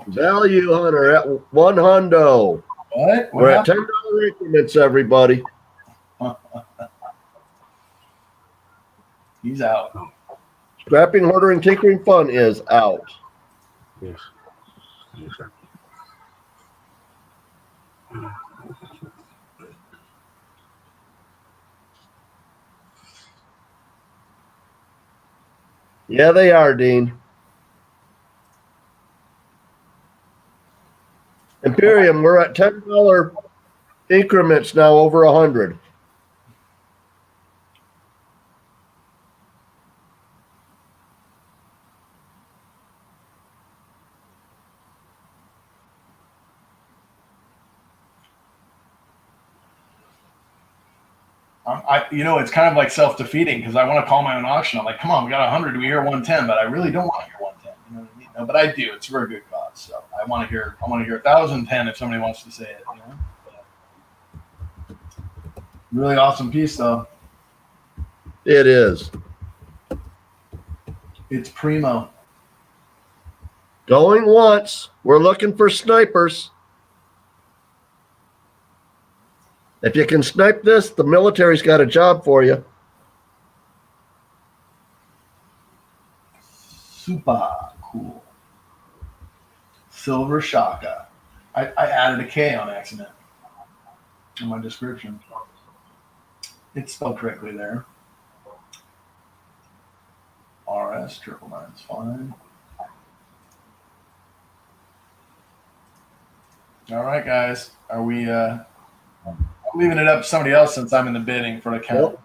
Value Hunter at $100. What? We're at $10 increments, everybody. He's out. Scrapping, Hoarding, Tinkering Fun is out. Yes. Yes, sir. Yeah, they are, Dean. Imperium, we're at $10 increments now, over 100. It's kind of like self-defeating because I want to call my own auction. I'm like, come on, we got 100. Do we hear 110? But I really don't want to hear 110. You know what I mean? No, but I do. It's a very good cause. So I want to hear 1,010 if somebody wants to say it. You know? Really awesome piece, though. It is. It's primo. Going once. We're looking for snipers. If you can snipe this, the military's got a job for you. Super cool. Silver Shaka. I added a K on accident in my description. It's spelled correctly there. RS 999's fine. All right, guys. Are we I'm leaving it up to somebody else since I'm in the bidding for the count. Yep.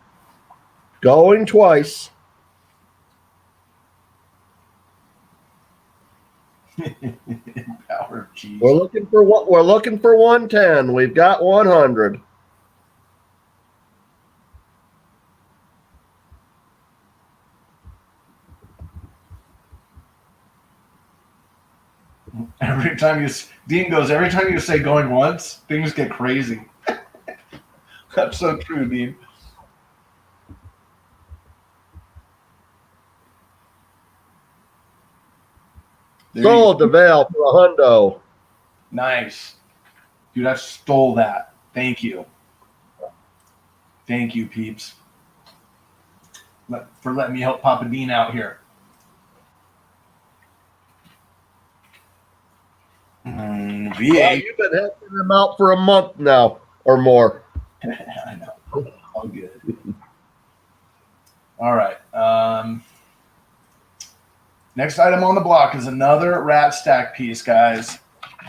Going twice. Power of cheese. We're looking for what? We're looking for 110. We've got 100. Dean goes, every time you say going once, things get crazy. That's so true, Dean. Sold to Val for $100. Nice. Dude, I stole that. Thank you. Thank you, peeps. For letting me help Papa Dean out here. Well, V8. you've been helping them out for a month now or more. I know. All good. All right. Next item on the block is another Rat Stack piece, guys.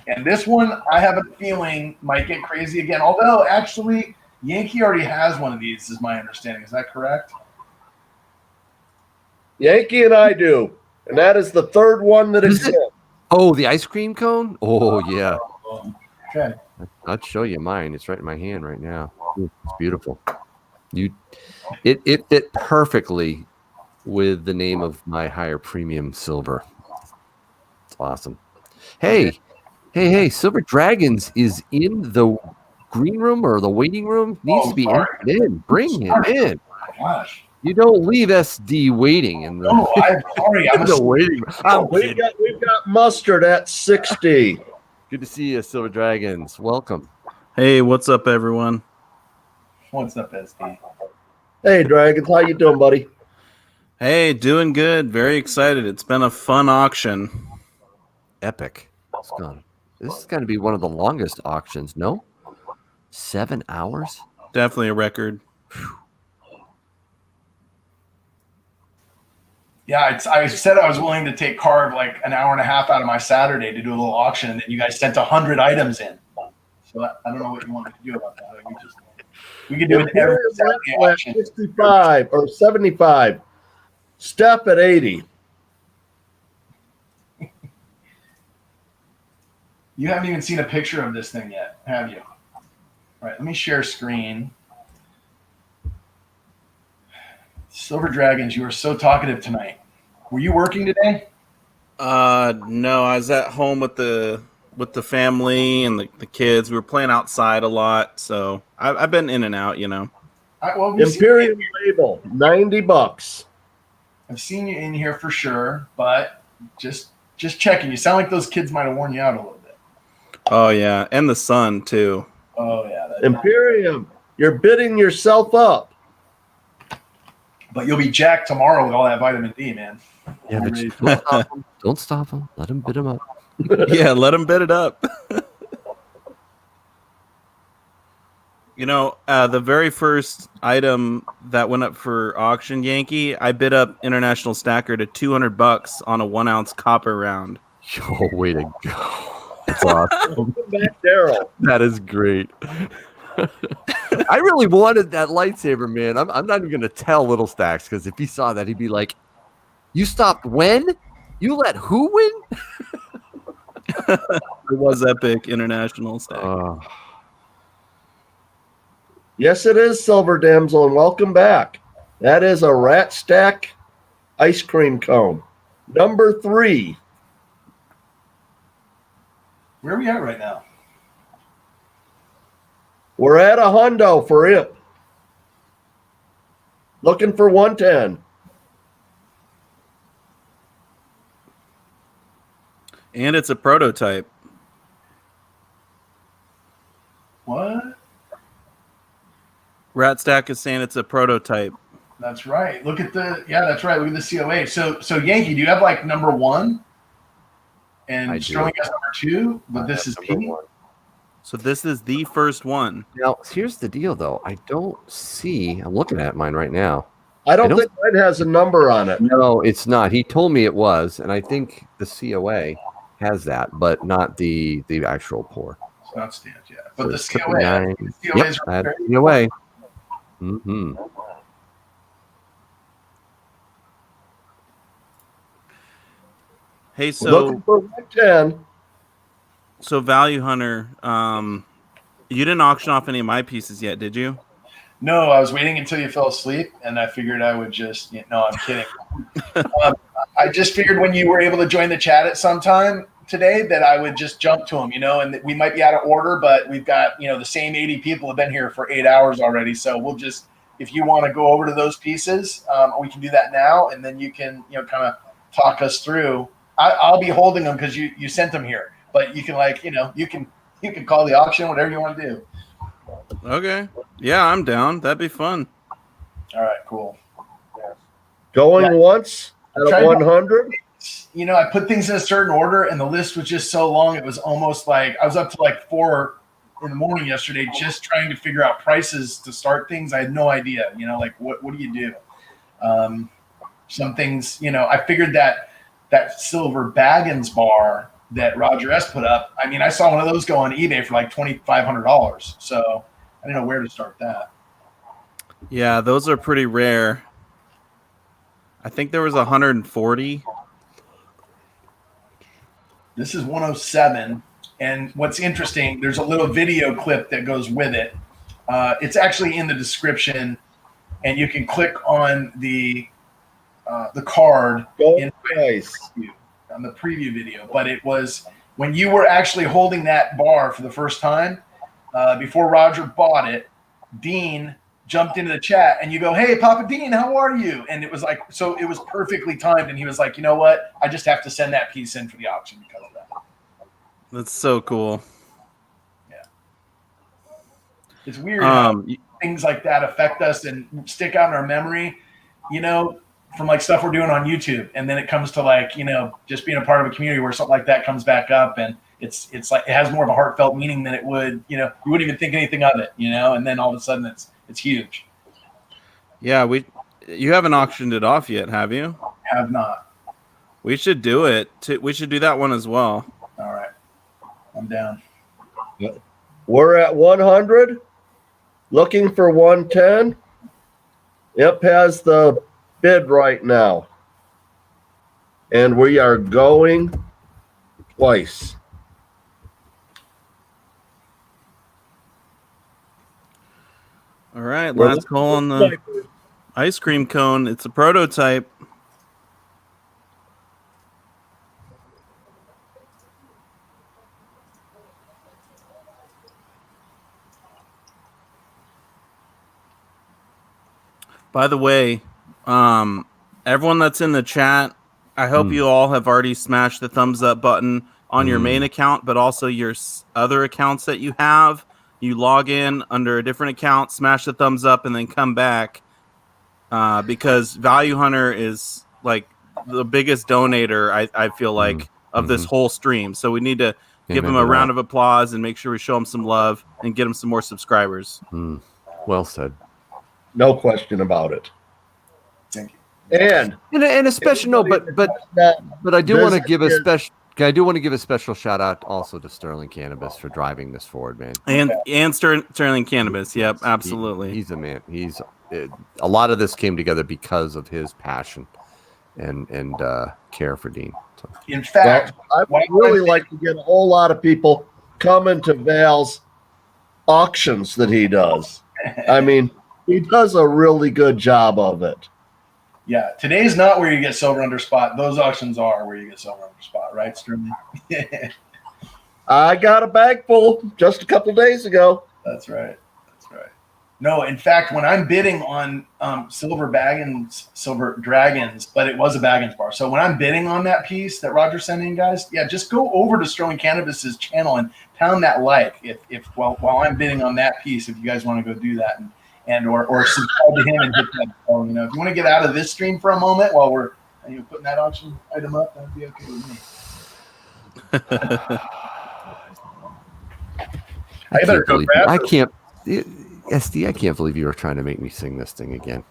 And this one, I have a feeling, might get crazy again. Although, actually, Yankee already has one of these, is my understanding. Is that correct? Yankee and I do. And that is the third one that exists. Oh, the ice cream cone? Oh, yeah. Okay. I'll show you mine. It's right in my hand right now. It's beautiful. It fit perfectly with the name of my higher premium silver. It's awesome. Hey, Silver Dragons is in the green room or the waiting room. Needs to be entered in. Bring him in. Oh my gosh. You don't leave SD waiting in the, I'm sorry. I'm the waiting room. We've got Mustard at 60. Good to see you, Silver Dragons. Welcome. Hey, what's up, everyone? What's up, SD? Hey, Dragons. How you doing, buddy? Hey, doing good. Very excited. It's been a fun auction. Epic. This is going to be one of the longest auctions, no? 7 hours? Definitely a record. Yeah, I said I was willing to take carve like an hour and a half out of my Saturday to do a little auction, and then you guys sent 100 items in. So I don't know what you want me to do about that. We could do it every Saturday auction. 65 or 75. Steph at 80. You haven't even seen a picture of this thing yet, have you? All right, let me share screen. Silver Dragons, you are so talkative tonight. Were you working today? No, I was at home with the family and the kids. We were playing outside a lot, so I've been in and out, you know. Well, Imperium label, $90. I've seen you in here for sure, but just checking. You sound like those kids might have worn you out a little bit. Oh yeah, and the sun too. Oh yeah. Imperium, you're bidding yourself up. But you'll be jacked tomorrow with all that vitamin D, man. Yeah, but don't stop him. Let him bid him up. Yeah, let him bid it up. You know, the very first item that went up for auction, Yankee, I bid up International Stacker to $200 on a 1 ounce copper round. Oh, way to go. That's awesome. Welcome back, Daryl. That is great. I really wanted that lightsaber, man. I'm not even going to tell Little Stacks, because if he saw that, he'd be like, you stopped when? You let who win? It was epic, International Stacker. Yes, it is, Silver Damsel, and welcome back. That is a Rat Stack ice cream cone. Number 3. Where are we at right now? We're at a hundo for it. Looking for 110. And it's a prototype. What? Rat Stack is saying it's a prototype. That's right. Look at that's right. Look at the COA. So Yankee, do you have like number 1? And Sterling has number 2, but this is P. So this is the first one. Now, here's the deal, though. I don't see. I'm looking at mine right now. I don't think mine has a number on it. No, it's not. He told me it was, and I think the COA has that, but not the actual pour. It's not stamped yet. But So the COA. Yep, that's COA. Mm-hmm. Hey, so looking for 110. So Value Hunter, you didn't auction off any of my pieces yet, did you? No, I was waiting until you fell asleep, and I figured I would just. No, I'm kidding. I just figured when you were able to join the chat at some time today that I would just jump to them, and that we might be out of order, but we've got the same 80 people have been here for 8 hours already, so we'll just, if you want to go over to those pieces, we can do that now, and then you can kind of talk us through. I'll be holding them because you sent them here, but you can you can call the auction, whatever you want to do. Okay. Yeah, I'm down. That'd be fun. All right, cool. Going once at 100. I put things in a certain order, and the list was just so long. It was almost like I was up to like 4 in the morning yesterday, just trying to figure out prices to start things. I had no idea, like what do you do? Some things, I figured that silver Baggins bar that Roger S put up. I mean, I saw one of those go on eBay for like $2,500. So I didn't know where to start that. Yeah, those are pretty rare. I think there was 140. This is 107. And what's interesting, there's a little video clip that goes with it. It's actually in the description, and you can click on the card on the preview video. But it was when you were actually holding that bar for the first time, before Roger bought it, Dean jumped into the chat and you go, "Hey, Papa Dean, how are you?" And it was like, so it was perfectly timed. And he was like, "You know what? I just have to send that piece in for the auction because of that." That's so cool. Yeah. It's weird how things like that affect us and stick out in our memory, from like stuff we're doing on YouTube. And then it comes to like, just being a part of a community where something like that comes back up, and it's like, it has more of a heartfelt meaning than it would, you wouldn't even think anything of it, and then all of a sudden it's huge. Yeah, you haven't auctioned it off yet, have you? Have not. We should do it. We should do that one as well. All right. I'm down. We're at 100. Looking for 110. Yep, has the bid right now. And we are going twice. All right, We're last call on the ice cream cone. It's a prototype. By the way, everyone that's in the chat, I hope you all have already smashed the thumbs up button on your main account, but also your other accounts that you have. You log in under a different account, smash the thumbs up, and then come back because Value Hunter is like the biggest donator, I feel like, of this whole stream. So we need to give him a round of applause and make sure we show him some love and get him some more subscribers. Well said. No question about it. Thank you. And a special but I do want to give a special. I do want to give a special shout out also to Sterling Cannabis for driving this forward, man. And Sterling Cannabis, yep, absolutely. He's a man. A lot of this came together because of his passion and care for Dean. So. In fact, I would really like to get a whole lot of people coming to Val's auctions that he does. I mean, he does a really good job of it. Yeah, today's not where you get silver under spot. Those auctions are where you get silver under spot, right, Sterling? I got a bag full just a couple days ago. That's right. No, in fact, when I'm bidding on silver dragons, but it was a Baggins bar. So when I'm bidding on that piece that Roger sent in, guys, yeah, just go over to Sterling Cannabis's channel and pound that like if while I'm bidding on that piece, if you guys want to go do that and or subscribe to him and hit that bell. You know, if you want to get out of this stream for a moment while we're putting that auction item up, that'd be okay with me. SD, I can't believe you were trying to make me sing this thing again.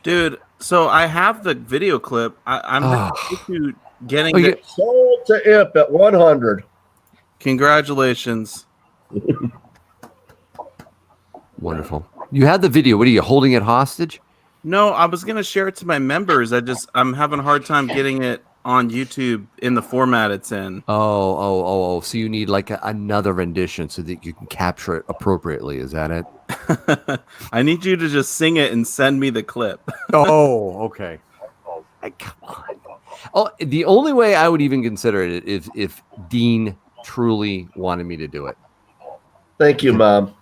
Dude, so I have the video clip. I'm getting it. Sold to Imp at 100. Congratulations. Wonderful. You had the video. What are you holding it hostage? No, I was going to share it to my members. I'm having a hard time getting it on YouTube in the format it's in. Oh. So you need like another rendition so that you can capture it appropriately. Is that it? I need you to just sing it and send me the clip. Oh, okay. Come on. Oh, the only way I would even consider it is if Dean truly wanted me to do it. Thank you, Mom.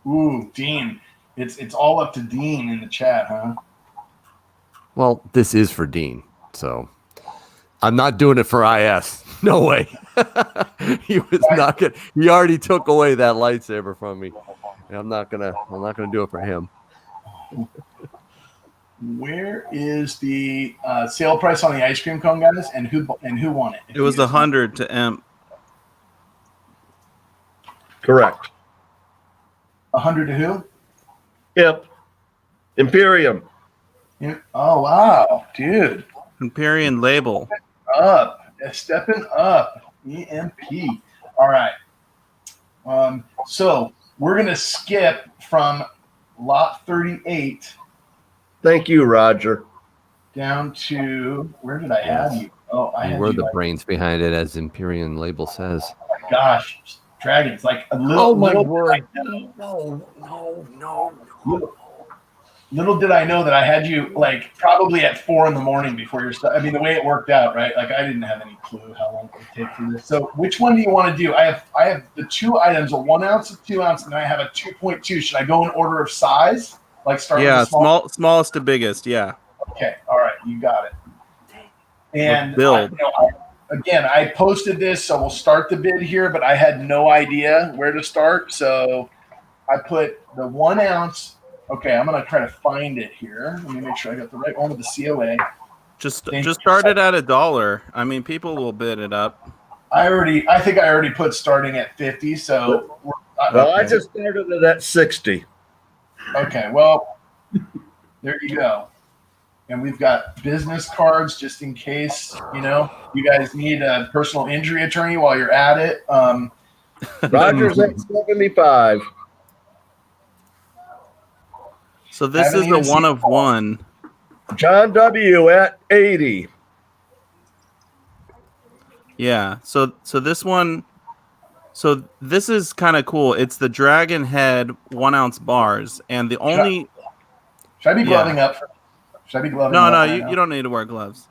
Ooh, Dean. It's all up to Dean in the chat, huh? Well, this is for Dean, so I'm not doing it for IS. No way. He was not gonna. He already took away that lightsaber from me. And I'm not gonna do it for him. Where is the sale price on the ice cream cone, guys? And who won it? It was 100 to Imp. Correct. 100 to who? Yep. Imperium. Oh wow, dude. Imperium label. Stepping up. EMP. All right. So we're gonna skip from lot 38. Thank you, Roger. Down to where did I have you? Oh, I had We're you the brains behind it, as Imperium label says. Oh my gosh, dragons! Like a little. Oh my little word! No. Little did I know that I had you like probably at 4 a.m. before your stuff. I mean, the way it worked out, right? Like I didn't have any clue how long it would take for this. So, which one do you want to do? I have the two items: a 1 ounce, a 2 ounce, and then I have a 2.2. Should I go in order of size? Like start with the smallest to biggest. Yeah. Okay. All right. You got it. And build. I posted this, so we'll start the bid here, but I had no idea where to start. So I put the 1 ounce. Okay, I'm gonna try to find it here. Let me make sure I got the right one with the COA. Just start it at $1. I mean, people will bid it up. I think I already put starting at 50. So I just started it at 60. Okay, well, there you go. And we've got business cards just in case you guys need a personal injury attorney while you're at it. Roger's at 75. So this is the 1 of 1. John W. at 80. Yeah. So this one, So this is kind of cool. It's the dragon head 1 ounce bars, and the only Should I be gloving up? Should I be gloving no, up? no, right you, now? you don't need to wear gloves.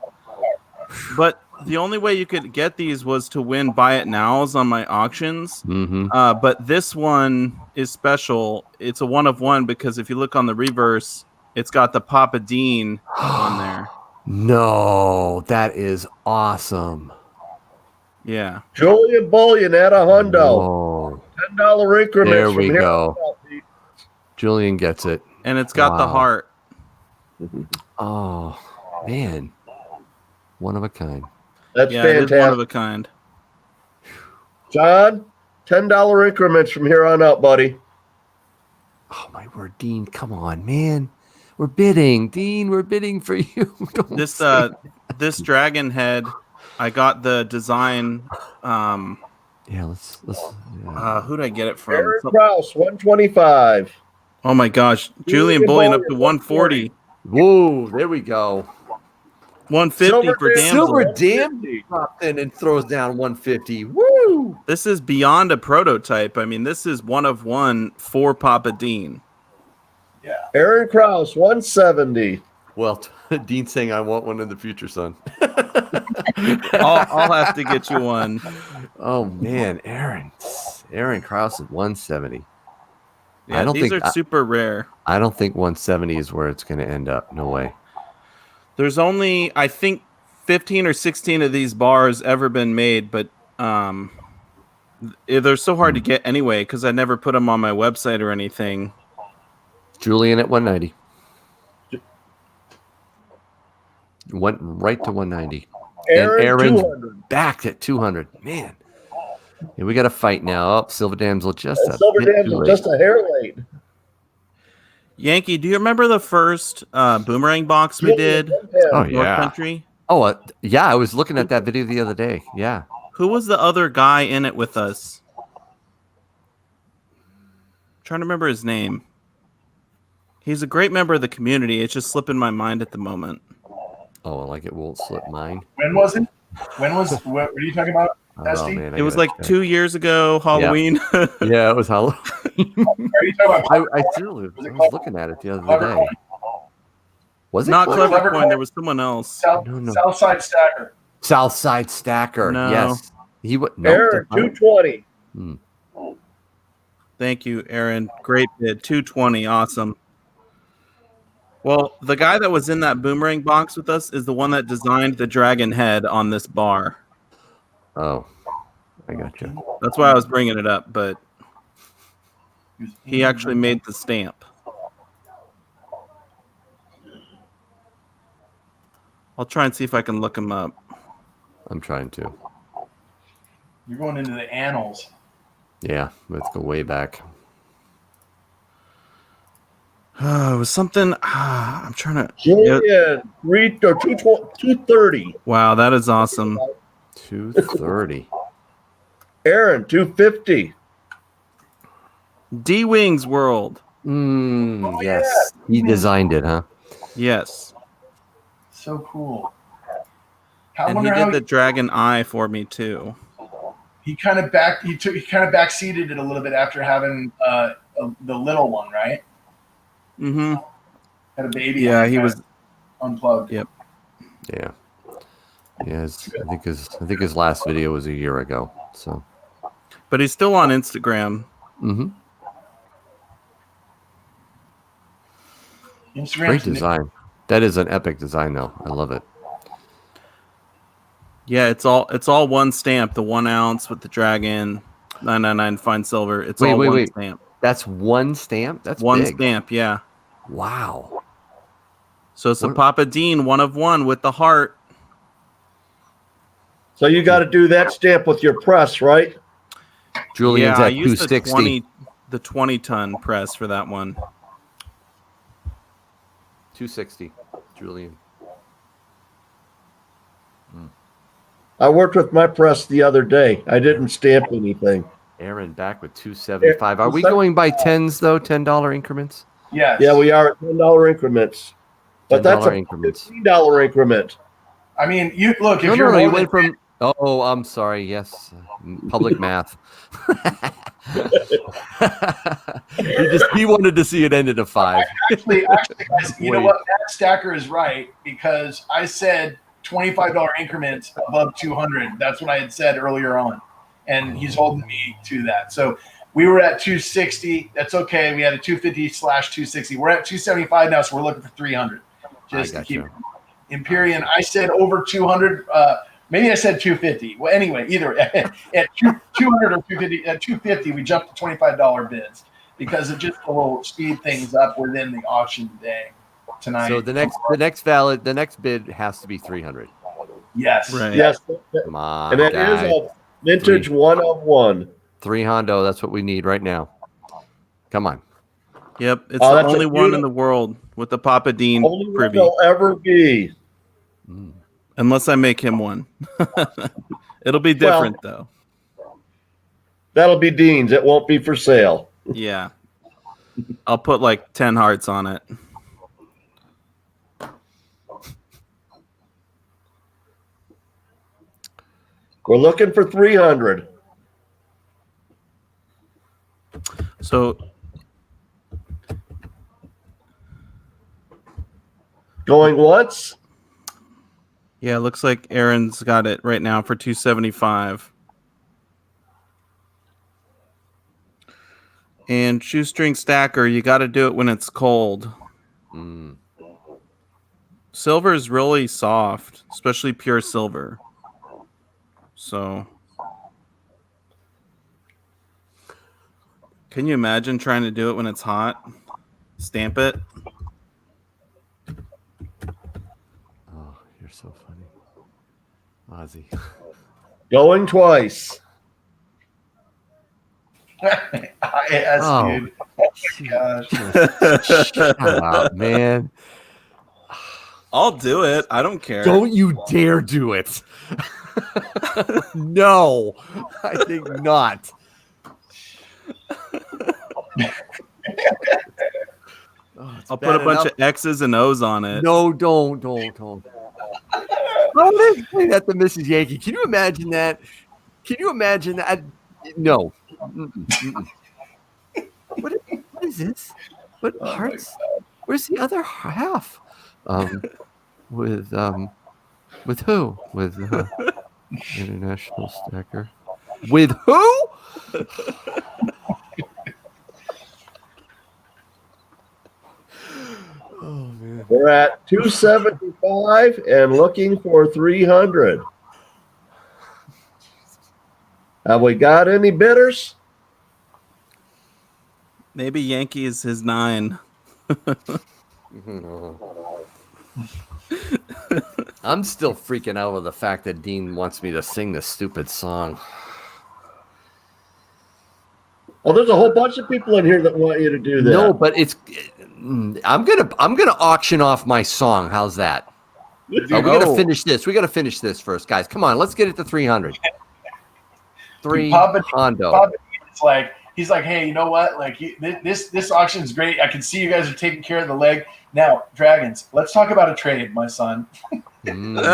But the only way you could get these was to win buy it nows on my auctions. Mm-hmm. But this one is special. It's a 1 of 1 because if you look on the reverse, it's got the Papa Dean on there. No, that is awesome. Yeah. Julian Bullion at a hundo. Whoa. $10 increments There from we here go. on out, Pete. Julian gets it. And it's got the Wow. heart. Oh, man. One of a kind. That's Yeah, it is one fantastic. of a kind. John, $10 increments from here on out, buddy. Oh, my word, Dean. Come on, man. We're bidding. Dean, we're bidding for you. Don't This say this dragon head, I got the design. yeah, let's yeah. Who'd I get it from? Aaron Krause, 125. Oh my gosh, Julian Bullion up to 140, Whoa, there we go. 150 Silver for Dam. Damsel. Silver Dam dropped in and throws down 150. Woo! This is beyond a prototype. I mean, this is 1 of 1 for Papa Dean. Aaron Krause, 170. Well, Dean's saying I want one in the future, son. I'll have to get you one. Oh man, Aaron Krause at 170. Yeah, I don't these think are super rare. I don't think 170 is where it's going to end up. No way. There's only, I think, 15 or 16 of these bars ever been made, but they're so hard to get anyway because I never put them on my website or anything. Julian at 190. Went right to 190. Aaron, and Aaron's 200. back at 200. Man. Yeah, we got to fight now. Oh, Silver Damsel just And Silver bit Damsel too late. just a hair late. Yankee, do you remember the first boomerang box we did? Oh, North yeah. Country? Oh, yeah. I was looking at that video the other day. Yeah. Who was the other guy in it with us? I'm trying to remember his name. He's a great member of the community. It's just slipping my mind at the moment. Oh, like it won't slip mine. When was it? What are you talking about? Oh, Esty? man, I It was gotta like check. 2 years ago, Halloween. Yeah, it was Halloween. Are you talking about I seriously Was it was clever? looking at it the other Clever day. Coin? Was it Not Clever? Clever Coin? Coin. There was someone else. No. Southside Stacker. Southside Stacker. No. Yes. He would. No, Aaron, 220. Thank you, Aaron. Great bid. 220. Awesome. Well, the guy that was in that boomerang box with us is the one that designed the dragon head on this bar. Oh, I got you. That's why I was bringing it up, but he actually made the stamp. I'll try and see if I can look him up. I'm trying to. You're going into the annals. Yeah, let's go way back. It was something. I'm trying to. Julian, 230. Wow, that is awesome. 230. Aaron, 250. D Wings World. Yes. He designed it, huh? Yes. So cool. I And he wonder how did the dragon eye for me too. he kind of backseated it a little bit after having the little one, right? Mm-hmm. Had a baby. Yeah, and he kinda was. unplugged. Yep. Yeah. Yeah, I think his last video was a year ago. So. But he's still on Instagram. Mm-hmm. Instagram's Great design. That is an epic design, though. I love it. Yeah, it's all one stamp. The 1 ounce with the dragon, 999 fine silver. It's all one stamp. That's one stamp. That's one big. stamp. Yeah. Wow. So it's a Papa Dean 1 of 1 with the heart. So you got to do that stamp with your press, right? Julian's I at used 260. the 20-ton press for that one. 260. Julian. I worked with my press the other day. I didn't stamp anything. Aaron back with 275. Are we going by tens though? $10 increments? Yes. Yeah, we are at $10 increments. But that's a increments. $15 increment. I mean, you look if No, you're no, more you than went from Oh, I'm sorry. Yes, public math. he wanted to see it end at a 5. Actually, guys, you know what? Matt Stacker is right, because I said $25 increments above 200. That's what I had said earlier on, and he's holding me to that. So we were at 260. That's okay. We had a 250/260. We're at 275 now, so we're looking for 300. Just to keep Empyrean. I said over 200. Maybe I said 250. Well, anyway, either at 200 or 250. At 250, we jumped to $25 bids because it just will speed things up within the auction day tonight. So the next bid has to be 300. Yes. Right. Yes. Come on, And it is a vintage 1 of 1. 3 Hondo. That's what we need right now. Come on. Yep, it's Oh, the that's only a one in beautiful- the world with the Papa Dean Only one privy. there'll ever be. Unless I make him one. It'll be different though. That'll be Dean's. It won't be for sale. Yeah. I'll put like 10 hearts on it. We're looking for 300. So Going once? yeah, it looks like Aaron's got it right now for 275. And shoestring stacker, you got to do it when it's cold. Silver is really soft, especially pure silver. So, can you imagine trying to do it when it's hot? Stamp it. Oh, you're so funny, Ozzy. Going twice. Yes, Oh. dude. Oh my gosh. Shut up, man. I'll do it. I don't care. Don't you dare do it. No, I think not. I'll put a bunch of X's and O's on it. No, don't. Don't explain that to Mrs. Yankee. Can you imagine that? Can you imagine that? No. What is this? What hearts? Where's the other half? With who? With International Stacker. With who? Oh man. We're at 275 and looking for 300. Have we got any bidders? Maybe Yankee is his 9. I'm still freaking out with the fact that Dean wants me to sing this stupid song. Oh, there's a whole bunch of people in here that want you to do that. No, but I'm gonna auction off my song. How's that? We gotta finish this. We gotta finish this first, guys. Come on, let's get it to 300. Hondo. Papa, it's like he's like, hey, you know what? Like this auction is great. I can see you guys are taking care of the leg. Now, Dragons, let's talk about a trade, my son. What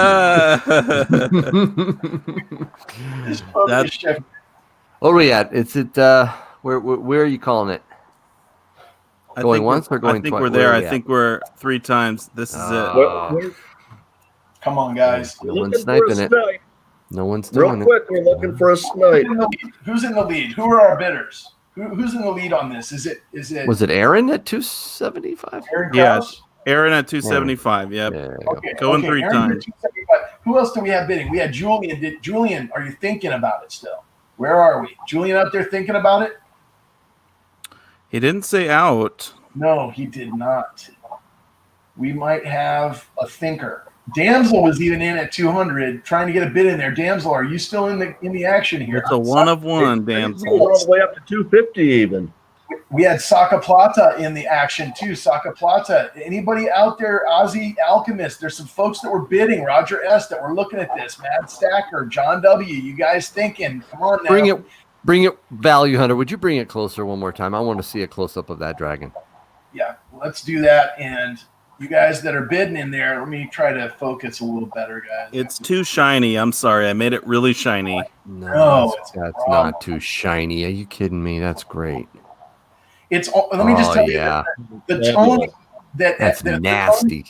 are we at? It's at where are you calling it? Going once or going twice? I think we're there. I think we're 3 times. This is it. Come on, guys. No one's sniping it. No one's doing Real quick, we're looking for a snipe. Who's in the lead? Who are our bidders? Who's in the lead on this? Is it? Was it Aaron at 275? Aaron Yes. Aaron at 275. Yep. Okay. Going 3 Aaron times. 275. Who else do we have bidding? We had Julian. Julian, are you thinking about it still? Where are we? Julian out there thinking about it? He didn't say out. No, he did not. We might have a thinker. Damsel was even in at 200, trying to get a bid in there. Damsel, are you still in the action here? It's a 1 of 1, damsel. All the way up to 250 even. We had Saka Plata in the action too. Saka Plata. Anybody out there, Ozzy Alchemist? There's some folks that were bidding. Roger S. that were looking at this. Mad Stacker, John W. You guys thinking? Come on now. Bring it, Value Hunter. Would you bring it closer one more time? I want to see a close up of that dragon. Yeah, let's do that. And you guys that are bidding in there, let me try to focus a little better, guys. It's too shiny. I'm sorry. I made it really shiny. No, No, that's not too shiny. Are you kidding me? That's great. Let me just tell you yeah. the toning That's nasty.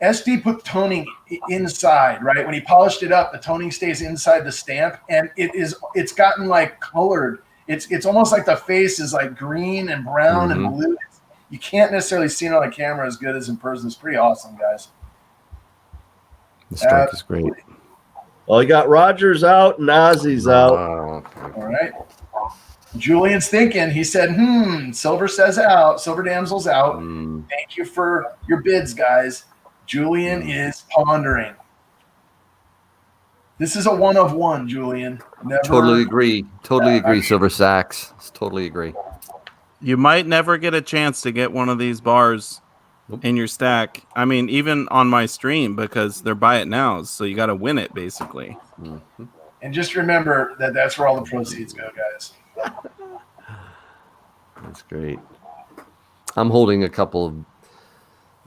SD put toning inside, right? When he polished it up, the toning stays inside the stamp, and it's gotten like colored. It's almost like the face is like green and brown and blue. You can't necessarily see it on the camera as good as in person. It's pretty awesome, guys. The strike is great. Well, you got Rogers out and Ozzy's out. Okay. All right. Julian's thinking. He said, Silver says out. Silver Damsel's out. Thank you for your bids, guys. Julian is pondering. This is a one of one, Julian. Totally agree. Totally agree, Silver Sacks. Totally agree. You might never get a chance to get one of these bars in your stack. I mean, even on my stream, because they're buy it now, so you got to win it, basically. And just remember that that's where all the proceeds go, guys. That's great. I'm holding a couple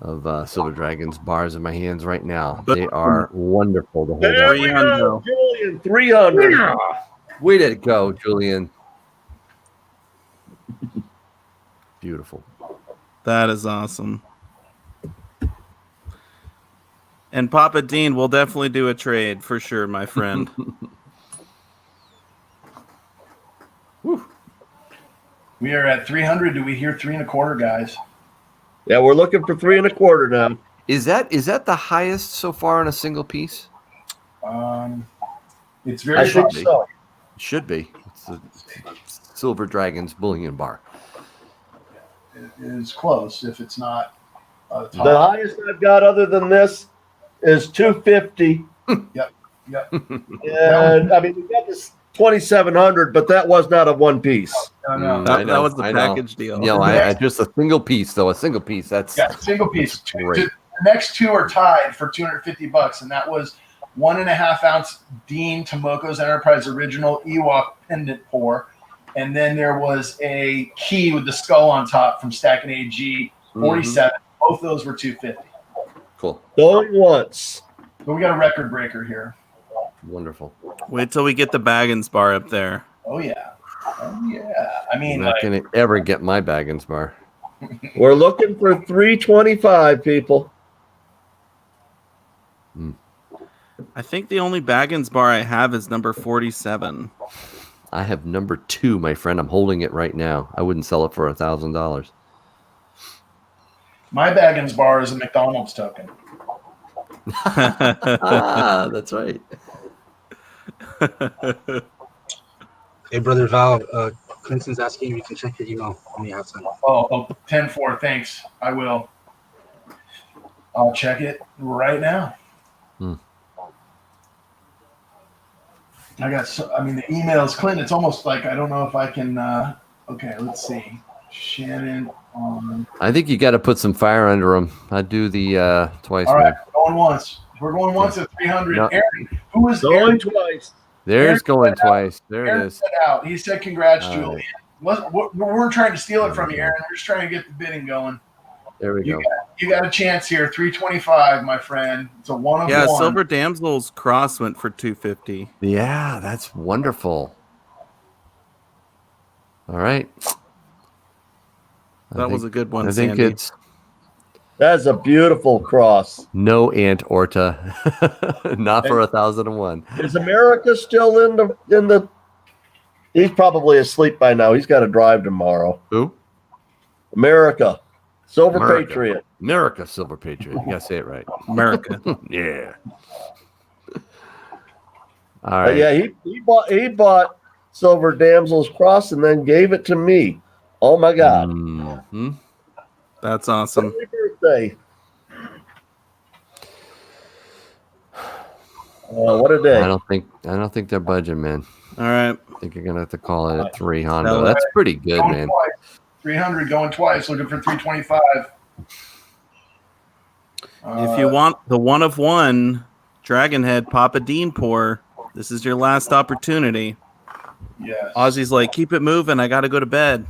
of Silver Dragons bars in my hands right now. They are wonderful to hold. There we go, Julian, 300. Way to go, Julian. Beautiful. That is awesome. And Papa Dean will definitely do a trade for sure, my friend. We are at 300. Do we hear 3 1/4, guys? Yeah, we're looking for 3 1/4 now. Is that the highest so far on a single piece? It's very. I think so. It should be. It's the Silver Dragons bullion bar. It is close. If it's not the highest I've got other than this is 250. Yep. And I mean, we got this 2,700, but that was not a one piece. No. That was the package deal. No, I just a single piece though. A single piece. That's single piece. great. The next two are tied for $250, and that was 1.5 ounce Dean Tomoko's Enterprise Original Ewok pendant pour, and then there was a key with the skull on top from Stacking AG 47. Both those were $250. Cool. Going once. But we got a record breaker here. Wonderful. Wait till we get the Baggins bar up there. Oh yeah. I mean, I'm not gonna ever get my Baggins bar. We're looking for 325, people. I think the only Baggins bar I have is number 47. I have number 2, my friend. I'm holding it right now. I wouldn't sell it for $1,000. my Baggins bar is a McDonald's token. That's right. Hey, brother Val, Clinton's asking if you can check your email when you have time. Oh, 10-4. Thanks. I will. I'll check it right now. The emails, Clint, it's almost like I don't know if I can. Okay, let's see. Shannon on. I think you got to put some fire under them. I'd do the twice. All right, man. going once. We're going once at 300. No. Aaron, who was Going Aaron? twice. There's Aaron going said twice. There Aaron it is. said out. He said, "Congrats, All Julian." right. We weren't trying to steal it from you, Aaron. We're just trying to get the bidding going. There we go. You got a chance here. 325, my friend. It's a one of Yeah, one. Silver Damsel's cross went for 250. Yeah, that's wonderful. All right. That was a good one, I think Sandy. it's That's a beautiful cross. no Aunt Orta. Not for 1,001. Is America still in the? He's probably asleep by now. He's got to drive tomorrow. Who? America, Silver America. Patriot. America, Silver Patriot. You gotta say it right. America. Yeah. All right. Yeah, he bought Silver Damsel's cross and then gave it to me. Oh my God! Mhm. That's awesome. Happy birthday! What a day! I don't think they're budging, man. All right. I think you're gonna have to call it a 3 No, Honda. That's pretty good, Going man. twice. 300 going twice. Looking for 325. If you want the one of one Dragon Head Papa Dean pour, this is your last opportunity. Yes. Ozzy's like, keep it moving. I got to go to bed.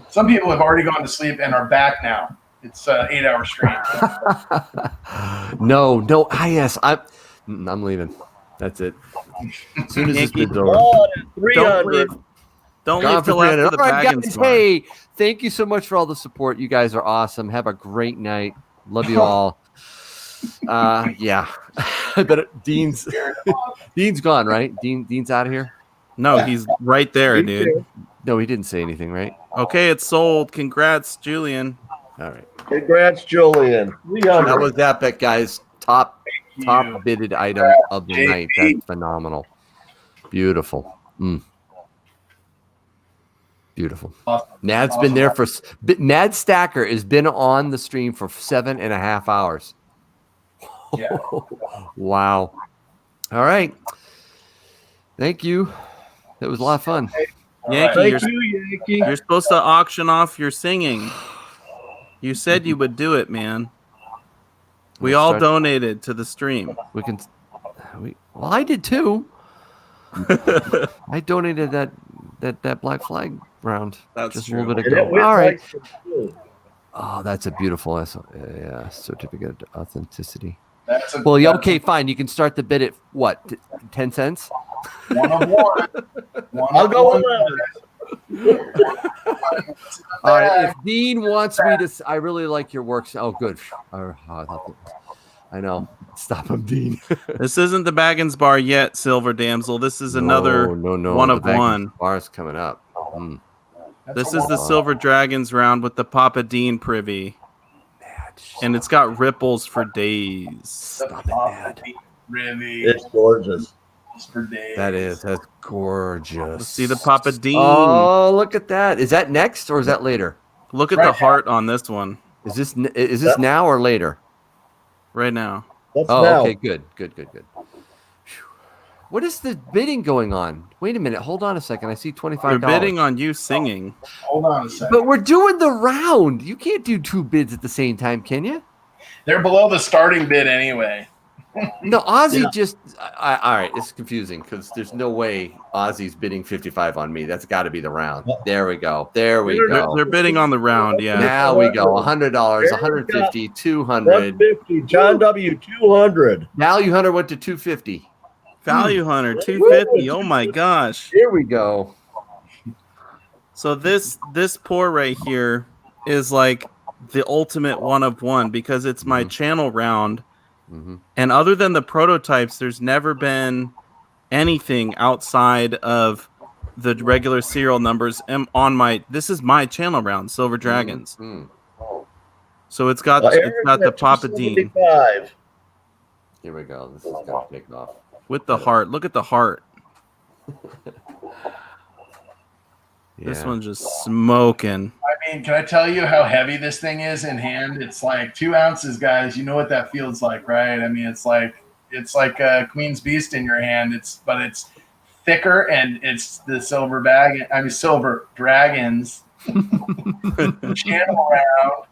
Some people have already gone to sleep and are back now. It's 8-hour stream. No. Yes, I'm leaving. That's it. As soon as this Yankee. bid's over. Oh, Don't 300. leave. Don't Gone leave for till after 300. the All right, Baggins guys. bar. Hey, thank you so much for all the support. You guys are awesome. Have a great night. Love you all. Yeah. I bet Dean's gone, right? Dean's out of here. No, he's right there, dude. No, he didn't say anything, right? Okay, it's sold. Congrats, Julian. All right. Congrats, Julian. 300. That was epic, guys. Top bidded item of the night. That's phenomenal. Beautiful. Beautiful. Awesome. Nad's been there for Nad Stacker has been on the stream for 7.5 hours. Yeah. Wow. All right. Thank you. That was a lot of fun. Yankee, Thank you, Yankee. you're supposed to auction off your singing. You said you would do it, man. We all donated to the stream. Well, I did too. I donated that Black Flag round. That's just true. a little bit And ago. it went All right. like- Oh, that's a beautiful certificate of authenticity. That's Well, yeah, okay, fine. You can start the bid at what? 10 cents? One of one. I'll go 11. All right. If Dean wants me to, I really like your works. Oh, good. I know. Stop him, Dean. This isn't the Baggins bar yet, Silver Damsel. This is another no. one The of Baggins one. Bar's coming up. This is the Silver Dragons round with the Papa Dean privy. And it's got ripples for days. Stop it, Dad. Really? It's gorgeous. For days. That's gorgeous. Let's see the Papa Dean. Oh, look at that. Is that next or is that later? Look at the heart on this one. Is this now or later? Right now. That's Oh, now. okay, good. Phew. What is the bidding going on? Wait a minute. Hold on a second. I see $25. They're bidding on you singing. Hold on a second. But we're doing the round. You can't do two bids at the same time, can you? They're below the starting bid anyway. No, Ozzy just. All right, it's confusing because there's no way Ozzy's bidding 55 on me. That's got to be the round. There we go. There we go. They're bidding on the round, yeah. Now we go. $100, $150, $200. 150. John W. 200. Value Hunter went to 250. Value Hunter, 250. Oh my gosh. Here we go. So this pour right here is like the ultimate one of one because it's my channel round. And other than the prototypes, there's never been anything outside of the regular serial numbers on my. This is my channel round, Silver Dragons. So it's got the Papa Dean 275. Here we go. This is gonna take off with the heart. Look at the heart. This Yeah. one's just smoking. I mean, can I tell you how heavy this thing is in hand? It's like 2 ounces, guys. You know what that feels like, right? I mean, it's like a Queen's Beast in your hand. But it's thicker, and it's the Silver Dragons channel round.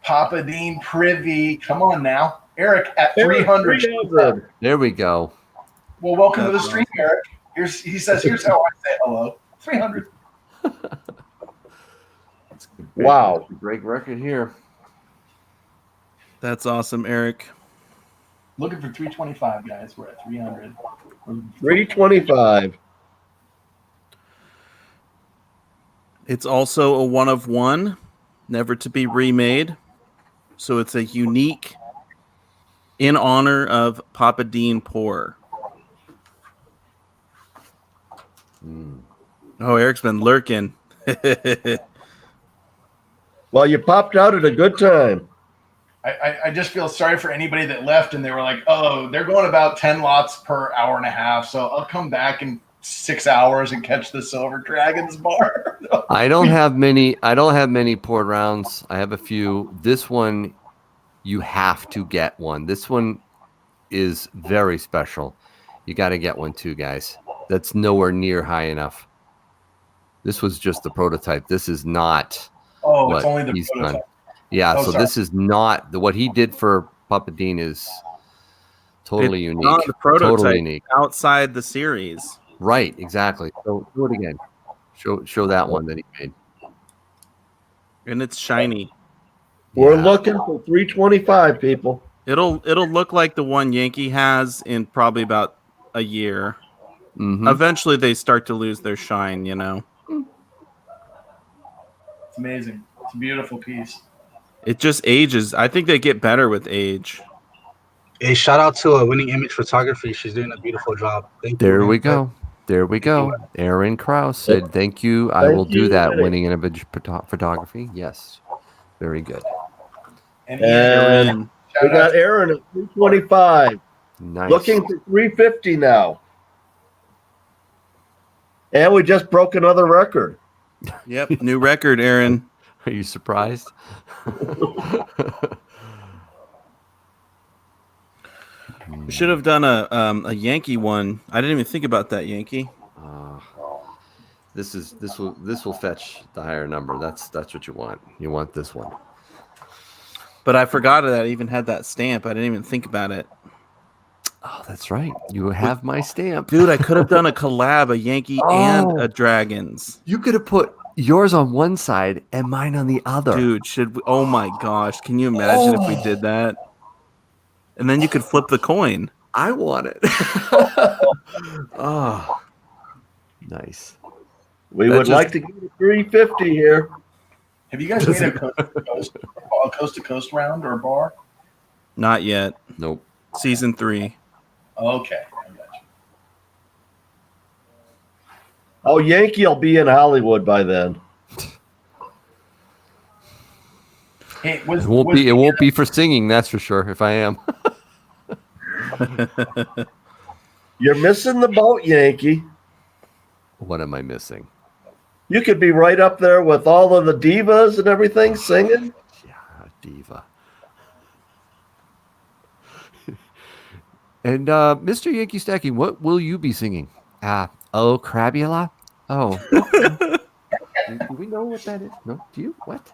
Papa Dean privy. Come on now, Eric at 300. There we go. Well, welcome to the stream, Eric. He says, here's how I say hello. 300. Wow. Great record here. That's awesome, Eric. Looking for 325, guys. We're at 300. 325. It's also a one of one, never to be remade. So it's a unique in honor of Papa Dean pour. Oh, Eric's been lurking. Well, you popped out at a good time. I just feel sorry for anybody that left and they were like, oh, they're going about 10 lots per hour and a half. So I'll come back in 6 hours and catch the Silver Dragons bar. I don't have many poured rounds. I have a few. This one, you have to get one. This one is very special. You got to get one too, guys. That's nowhere near high enough. This was just the prototype. This is not. Oh, it's only the prototype. Done. Yeah, so sorry. this is not what he did for Papa Dean is totally unique. Not the prototype Totally unique. outside the series. Right, exactly. So do it again. Show that one that he made. And it's shiny. We're Yeah. looking for 325, people. It'll look like the one Yankee has in probably about a year. Mhm. Eventually, they start to lose their shine. You know, It's amazing. It's a beautiful piece. it just ages. I think they get better with age. A shout out to a Winning Image Photography. She's doing a beautiful job. Thank you. There we Ed. go. There we go. Aaron Krause said, "Thank you. I Thank will do you, that." Eddie. Winning image photography. Yes. Very good. And And we got Aaron at 325. Nice. Looking for 350 now. And we just broke another record. Yep, new record, Aaron. Are you surprised? We should have done a Yankee one. I didn't even think about that Yankee. This will fetch the higher number. That's what you want. You want this one. But I forgot that I even had that stamp. I didn't even think about it. Oh, that's right. You have my stamp. Dude, I could have done a collab, a Yankee and Oh. a Dragons. You could have put yours on one side and mine on the other. Dude, should we? Oh my gosh. Can you imagine if we did that? And then you could flip the coin. I want it. Oh, nice. We That would just- like to get a 350 here. have you guys made a coast to coast round or bar? Not yet. Nope. Season 3. Okay, I got you. Oh, Yankee will be in Hollywood by then. Hey, It won't be for singing, that's for sure. If I am. You're missing the boat, Yankee. What am I missing? You could be right up there with all of the divas and everything singing. Yeah, diva. And Mr. Yankee Stacking, what will you be singing? Oh, Crabula? Oh. Do we know what that is? No? Do you? What?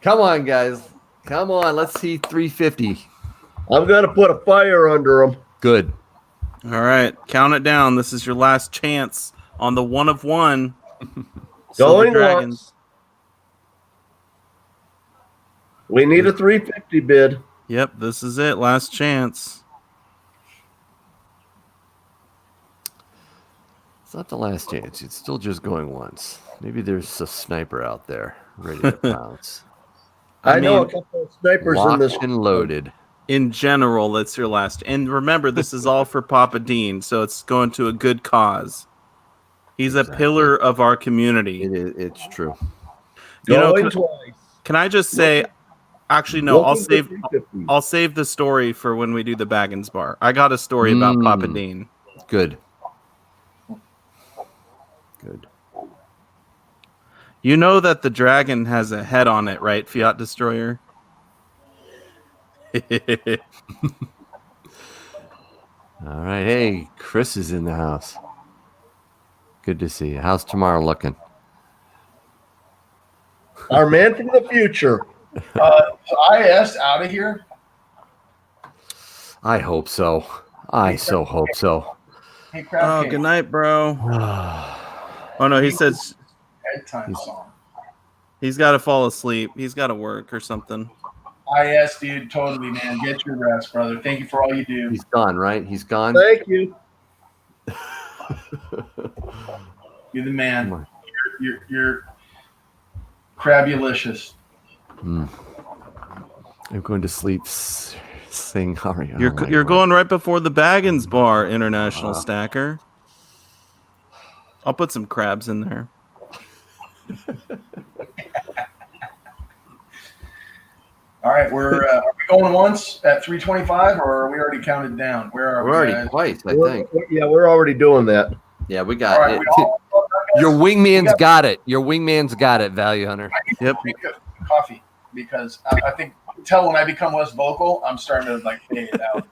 Come on, guys. Come on. Let's see 350. I'm going to put a fire under them. Good. All right. Count it down. This is your last chance on the one of one. Silver Going Dragons. once. We need a 350 bid. Yep, this is it. Last chance. It's not the last chance. It's still just going once. Maybe there's a sniper out there ready to pounce. I know a mean, couple of snipers in Locked this. and loaded. In general, that's your last. And remember, this is all for Papa Dean, so it's going to a good cause. He's a pillar of our community. It's true. You know, Going twice. can I just say, actually, no, Looking for 350. I'll save the story for when we do the Baggins Bar. I got a story about Papa Dean. Good. Good. You know that the dragon has a head on it, right, Fiat Destroyer? All right. Hey, Chris is in the house. Good to see you. How's tomorrow looking? Our man from the future. IS out of here. I hope so. I so hope so. Hey, Crab Oh, King, good night, bro. Oh, no, he says bedtime song. he's got to fall asleep. He's got to work or something. IS, dude, totally, man. Get your rest, brother. Thank you for all you do. He's gone, right? He's gone. Thank you. You're the Come man. on. You're crabulicious. I'm going to sleep. Sing Hari. You're going right before the Baggins Bar, International Stacker. I'll put some crabs in there. All right, are we going once at 325, or are we already counted down? Where are we? We're already guys? twice, I think. We're already doing that. Yeah, we All got right, it. we all, Your wingman's got it. Your wingman's got it, Value Hunter. Yep. Make a coffee because I think when I become less vocal, I'm starting to like fade out.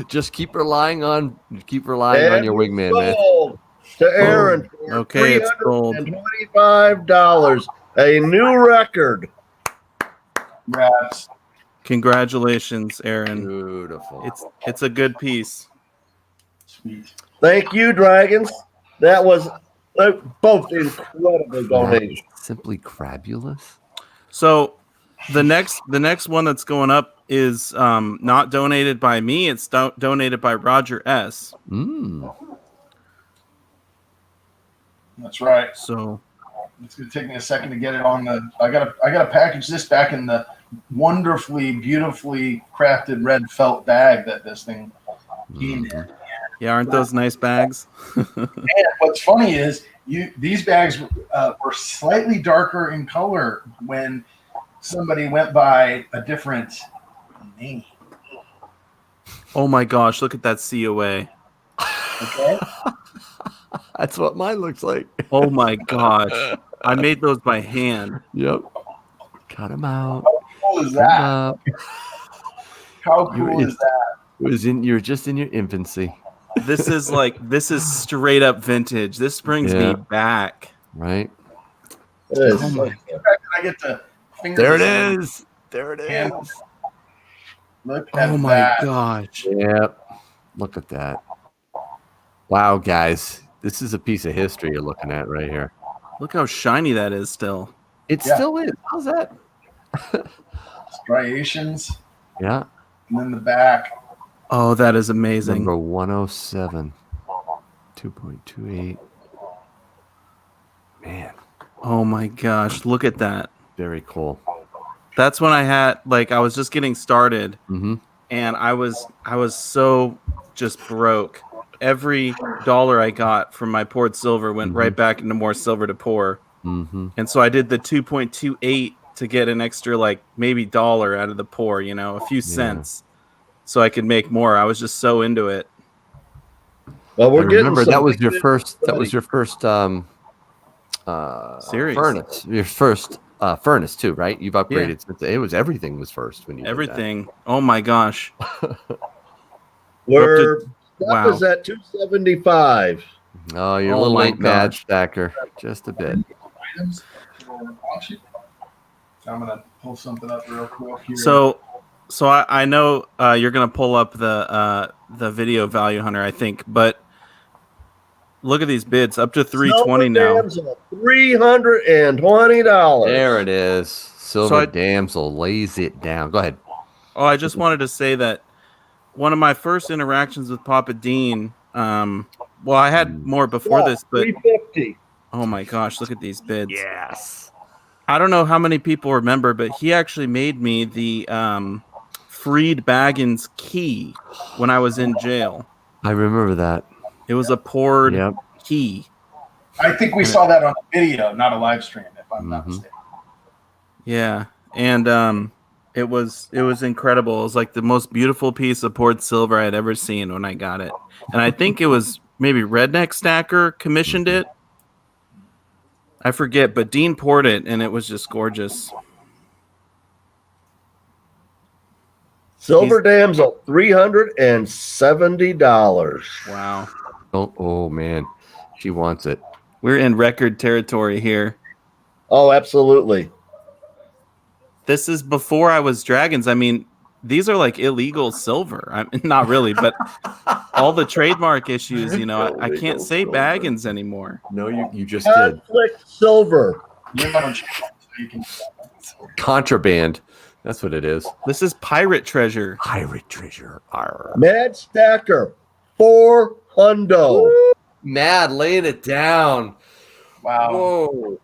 Just keep relying on your wingman, man. Sold to Aaron for Okay, it's sold. $325. A new record. Congrats. Congratulations, Aaron. Beautiful. It's a good piece. Sweet. Thank you, Dragons. That was They're both incredibly donations. Simply crabulous. So the next one that's going up is not donated by me. It's donated by Roger S. That's right. So it's gonna take me a second to get it on the. I gotta package this back in the wonderfully, beautifully crafted red felt bag that this thing came in. Yeah, aren't those nice bags? And what's funny is these bags were slightly darker in color when somebody went by a different name. Oh my gosh, look at that COA. Okay. That's what mine looks like. Oh my gosh. I made those by hand. Yep. Cut them out. How cool is that? How cool is that? You're just in your infancy. This is straight up vintage. This brings me back. Right. Oh my God. I get to finger There it this is. There it handle. is. Look at Oh my that. gosh. Yep. Look at that. Wow, guys. This is a piece of history you're looking at right here. Look how shiny that is still. It still is. How's that? Striations. Yeah. And then the back. Oh, that is amazing. Number 107. 2.28. Man. Oh my gosh. Look at that. Very cool. That's when I was just getting started. Mm-hmm. And I was so just broke. Every dollar I got from my poured silver went right back into more silver to pour. Mm-hmm. And so I did the 2.28 to get an extra maybe $1 out of the pour, a few cents, so I could make more. I was just so into it. Well, we're remember that was your first. That was your first series furnace. Your first furnace too, right? You've upgraded since it was everything was first when you everything. Oh my gosh. That was at 275. Oh, you're a little late, Mad Stacker. Just a bit. Items. I'm gonna pull something up real quick here. So I know you're gonna pull up the video Value Hunter, I think, but look at these bids up to 320 now. $320. There it is. Silver Damsel lays it down. Go ahead. Oh, I just wanted to say that one of my first interactions with Papa Dean, well, I had more before this, but 350. Oh my gosh, look at these bids. Yes. I don't know how many people remember, but he actually made me the Freed Baggins key when I was in jail. I remember that. It was a poured key. I think we saw that on a video, not a live stream, if I'm not mistaken. Yeah, and it was incredible. It was like the most beautiful piece of poured silver I had ever seen when I got it. And I think it was maybe Redneck Stacker commissioned it. I forget, but Dean poured it, and it was just gorgeous. Silver Damsel, $370. Wow. Oh man, she wants it. We're in record territory here. Oh, absolutely. This is before I was Dragons. I mean, these are like illegal silver. I mean, not really, but all the trademark issues, I can't say Baggins anymore. No, you just did. Conflict silver. Contraband. That's what it is. This is pirate treasure. Pirate treasure. Arr. Mad Stacker, $400. Mad laying it down. Wow. Whoa.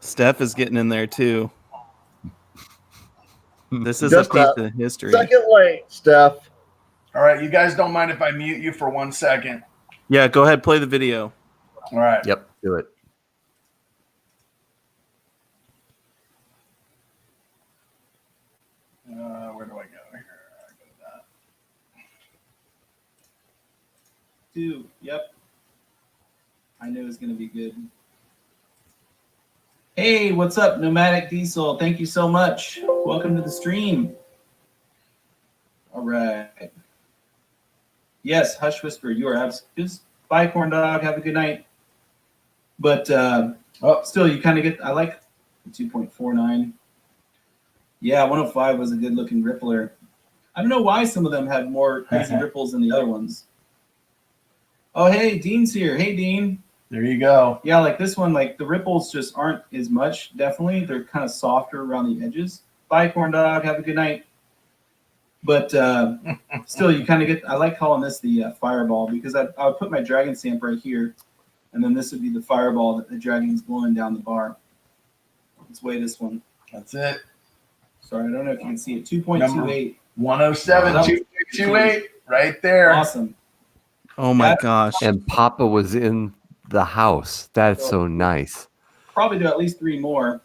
Steph is getting in there too. This is a piece of history. Second late, Steph. All right, you guys don't mind if I mute you for 1 second? Yeah, go ahead, play the video. All right. Yep, do it. Where do I go here? I go to that. Two. Yep. I knew it was going to be good. Hey, what's up, Nomadic Diesel? Thank you so much. Welcome to the stream. All right. Yes, Hush Whisper, you are absolutely just bye, Corn Dog. Have a good night. But still, you kind of get. I like the 2.49. Yeah, 105 was a good looking rippler. I don't know why some of them had more crazy ripples than the other ones. Oh, hey, Dean's here. Hey, Dean. There you go. Yeah, like this one, like the ripples just aren't as much. Definitely, they're kind of softer around the edges. Bye, corn dog. Have a good night. But still, you kind of get. I like calling this the fireball because I would put my dragon stamp right here, and then this would be the fireball that the dragon's blowing down the bar. Let's weigh this one. That's it. Sorry, I don't know if you can see it. 2.28. 107, Wow. 2.28, right there. Awesome. Oh my gosh. And Papa was in the house. That's so nice. Probably do at least 3 more.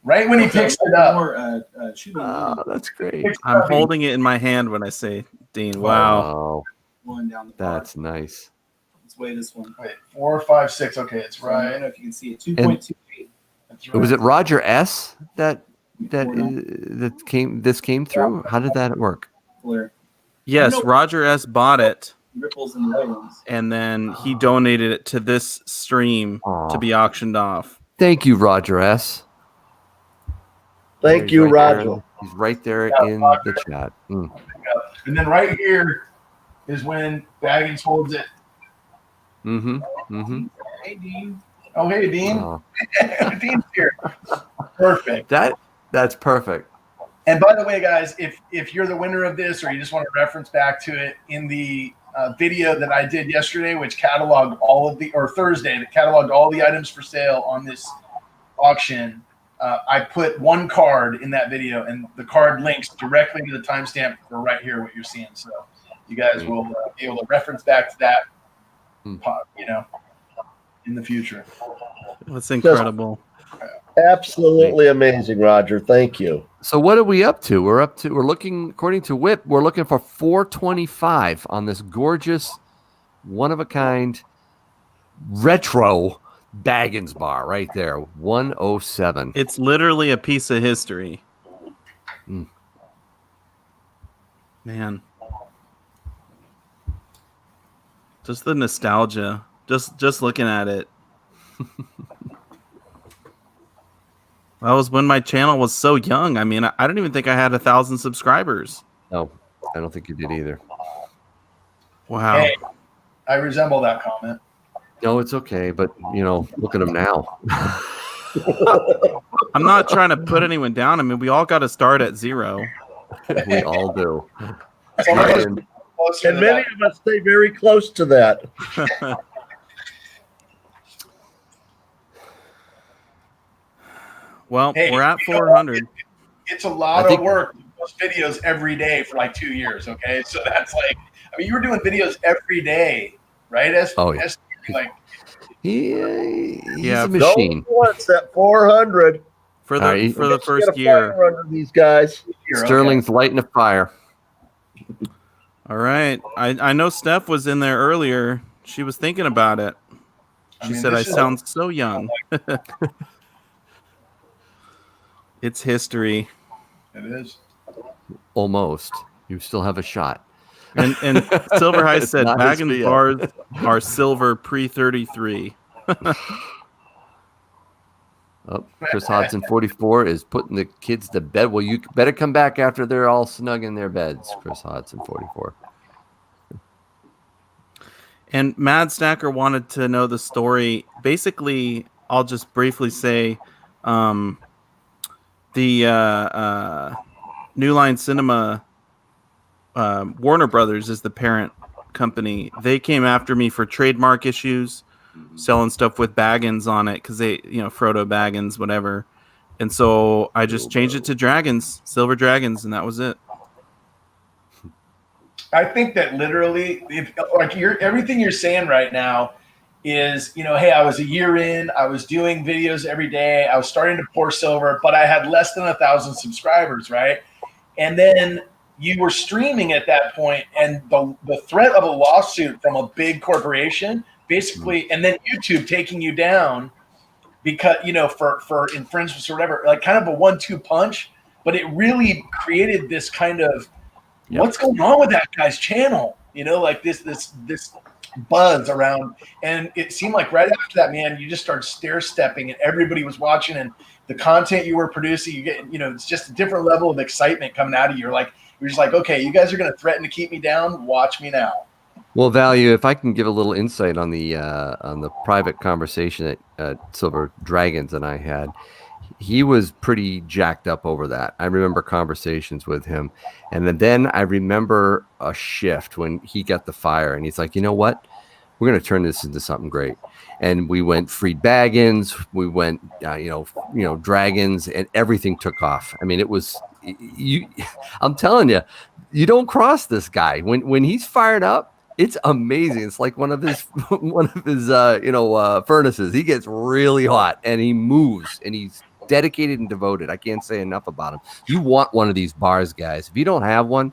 Right when he picks it up. More, shoot me Oh, that's great. I'm holding it in my hand when I say Dean. Wow. Oh, one down the bar. that's nice. Let's weigh this one. Wait, 4, 5, 6. Okay, it's I right. don't know if you can see it. 2.28. That's right. Was it Roger S. that came through? How did that work? Flare. Yes, Roger S. bought it, Ripples and leggings. and then he donated it to this stream to be auctioned off. Thank you, Roger S. Thank you, Roger. He's right there in the chat. Mm. And then right here is when Baggins holds it. Mm-hmm. Mm-hmm. Hey, Dean. Oh, hey, Dean. Oh. Dean's here. Perfect. That's perfect. And by the way, guys, if you're the winner of this or you just want to reference back to it in the video that I did yesterday, which cataloged Thursday, that cataloged all the items for sale on this auction, I put one card in that video, and the card links directly to the timestamp for right here, what you're seeing. So you guys will be able to reference back to that, in the future. That's incredible. Absolutely amazing, Roger. Thank you. So what are we up to? We're looking, according to WHIP, we're looking for 425 on this gorgeous, one-of-a-kind retro Baggins bar right there. 107. It's literally a piece of history. Mm. Man. Just the nostalgia. Just looking at it. That was when my channel was so young. I mean, I don't even think I had 1,000 subscribers. No, I don't think you did either. Wow. Hey, I resemble that comment. No, it's okay, but look at them now. I'm not trying to put anyone down. I mean, we all got to start at 0. We all do. And many of us stay very close to that. Well, Hey, we're at 400. It's a lot of work to post videos every day for like 2 years, okay? So that's like, you were doing videos every day, right? He's Yeah, a machine. Once at 400 for the Let's first get a year. fire under these guys. Sterling's lighting a fire. All right. I know Steph was in there earlier. She was thinking about it. She said, I sound so young. It's history. It is. Almost. You still have a shot. And Silver High said not his Baggins field. bars are silver pre-33. Oh, Chris Hodson 44 is putting the kids to bed. Well, you better come back after they're all snug in their beds. Chris Hodson 44. And Mad Stacker wanted to know the story. Basically, I'll just briefly say the New Line Cinema, Warner Brothers is the parent company. They came after me for trademark issues, selling stuff with Baggins on it because they, Frodo Baggins, whatever. And so I just changed it to Dragons, Silver Dragons, and that was it. I think that literally, everything you're saying right now is, hey, I was a year in, I was doing videos every day, I was starting to pour silver, but I had less than 1,000 subscribers, right? And then you were streaming at that point, and the threat of a lawsuit from a big corporation, basically, and then YouTube taking you down because, for infringements or whatever, like kind of a 1-2 punch, but it really created this kind of, what's going on with that guy's channel? Like this buzz around, and it seemed like right after that, man, you just started stair stepping, and everybody was watching, and the content you were producing, you get, it's just a different level of excitement coming out of you. You're just like, okay, you guys are going to threaten to keep me down. Watch me now. Well, Value, if I can give a little insight on the private conversation that Silver Dragons and I had, he was pretty jacked up over that. I remember conversations with him, and then I remember a shift when he got the fire, and he's like, you know what? We're going to turn this into something great. And we went freed baggins, we went, dragons, and everything took off. I mean, it was you. I'm telling you, you don't cross this guy when he's fired up. It's amazing. It's like one of his furnaces. He gets really hot and he moves and he's dedicated and devoted. I can't say enough about him. You want one of these bars, guys. If you don't have one,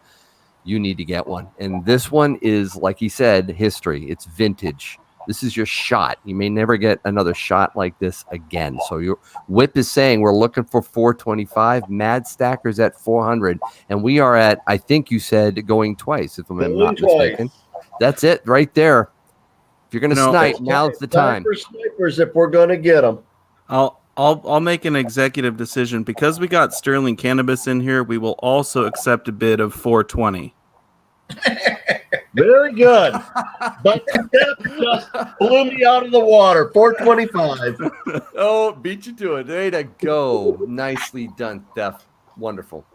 you need to get one. And this one is, like he said, history. It's vintage. This is your shot. You may never get another shot like this again. So your Whip is saying we're looking for 425. Mad Stacker's at 400. And we are at, I think you said, going twice, if I'm not mistaken. That's it right there. If you're going to snipe, now's the time. Snipers, if we're going to get them. I'll make an executive decision because we got Sterling Cannabis in here. We will also accept a bid of 420. Very good. But Steph just blew me out of the water. 425. Oh, beat you to it. Way to go. Nicely done, Steph. Wonderful.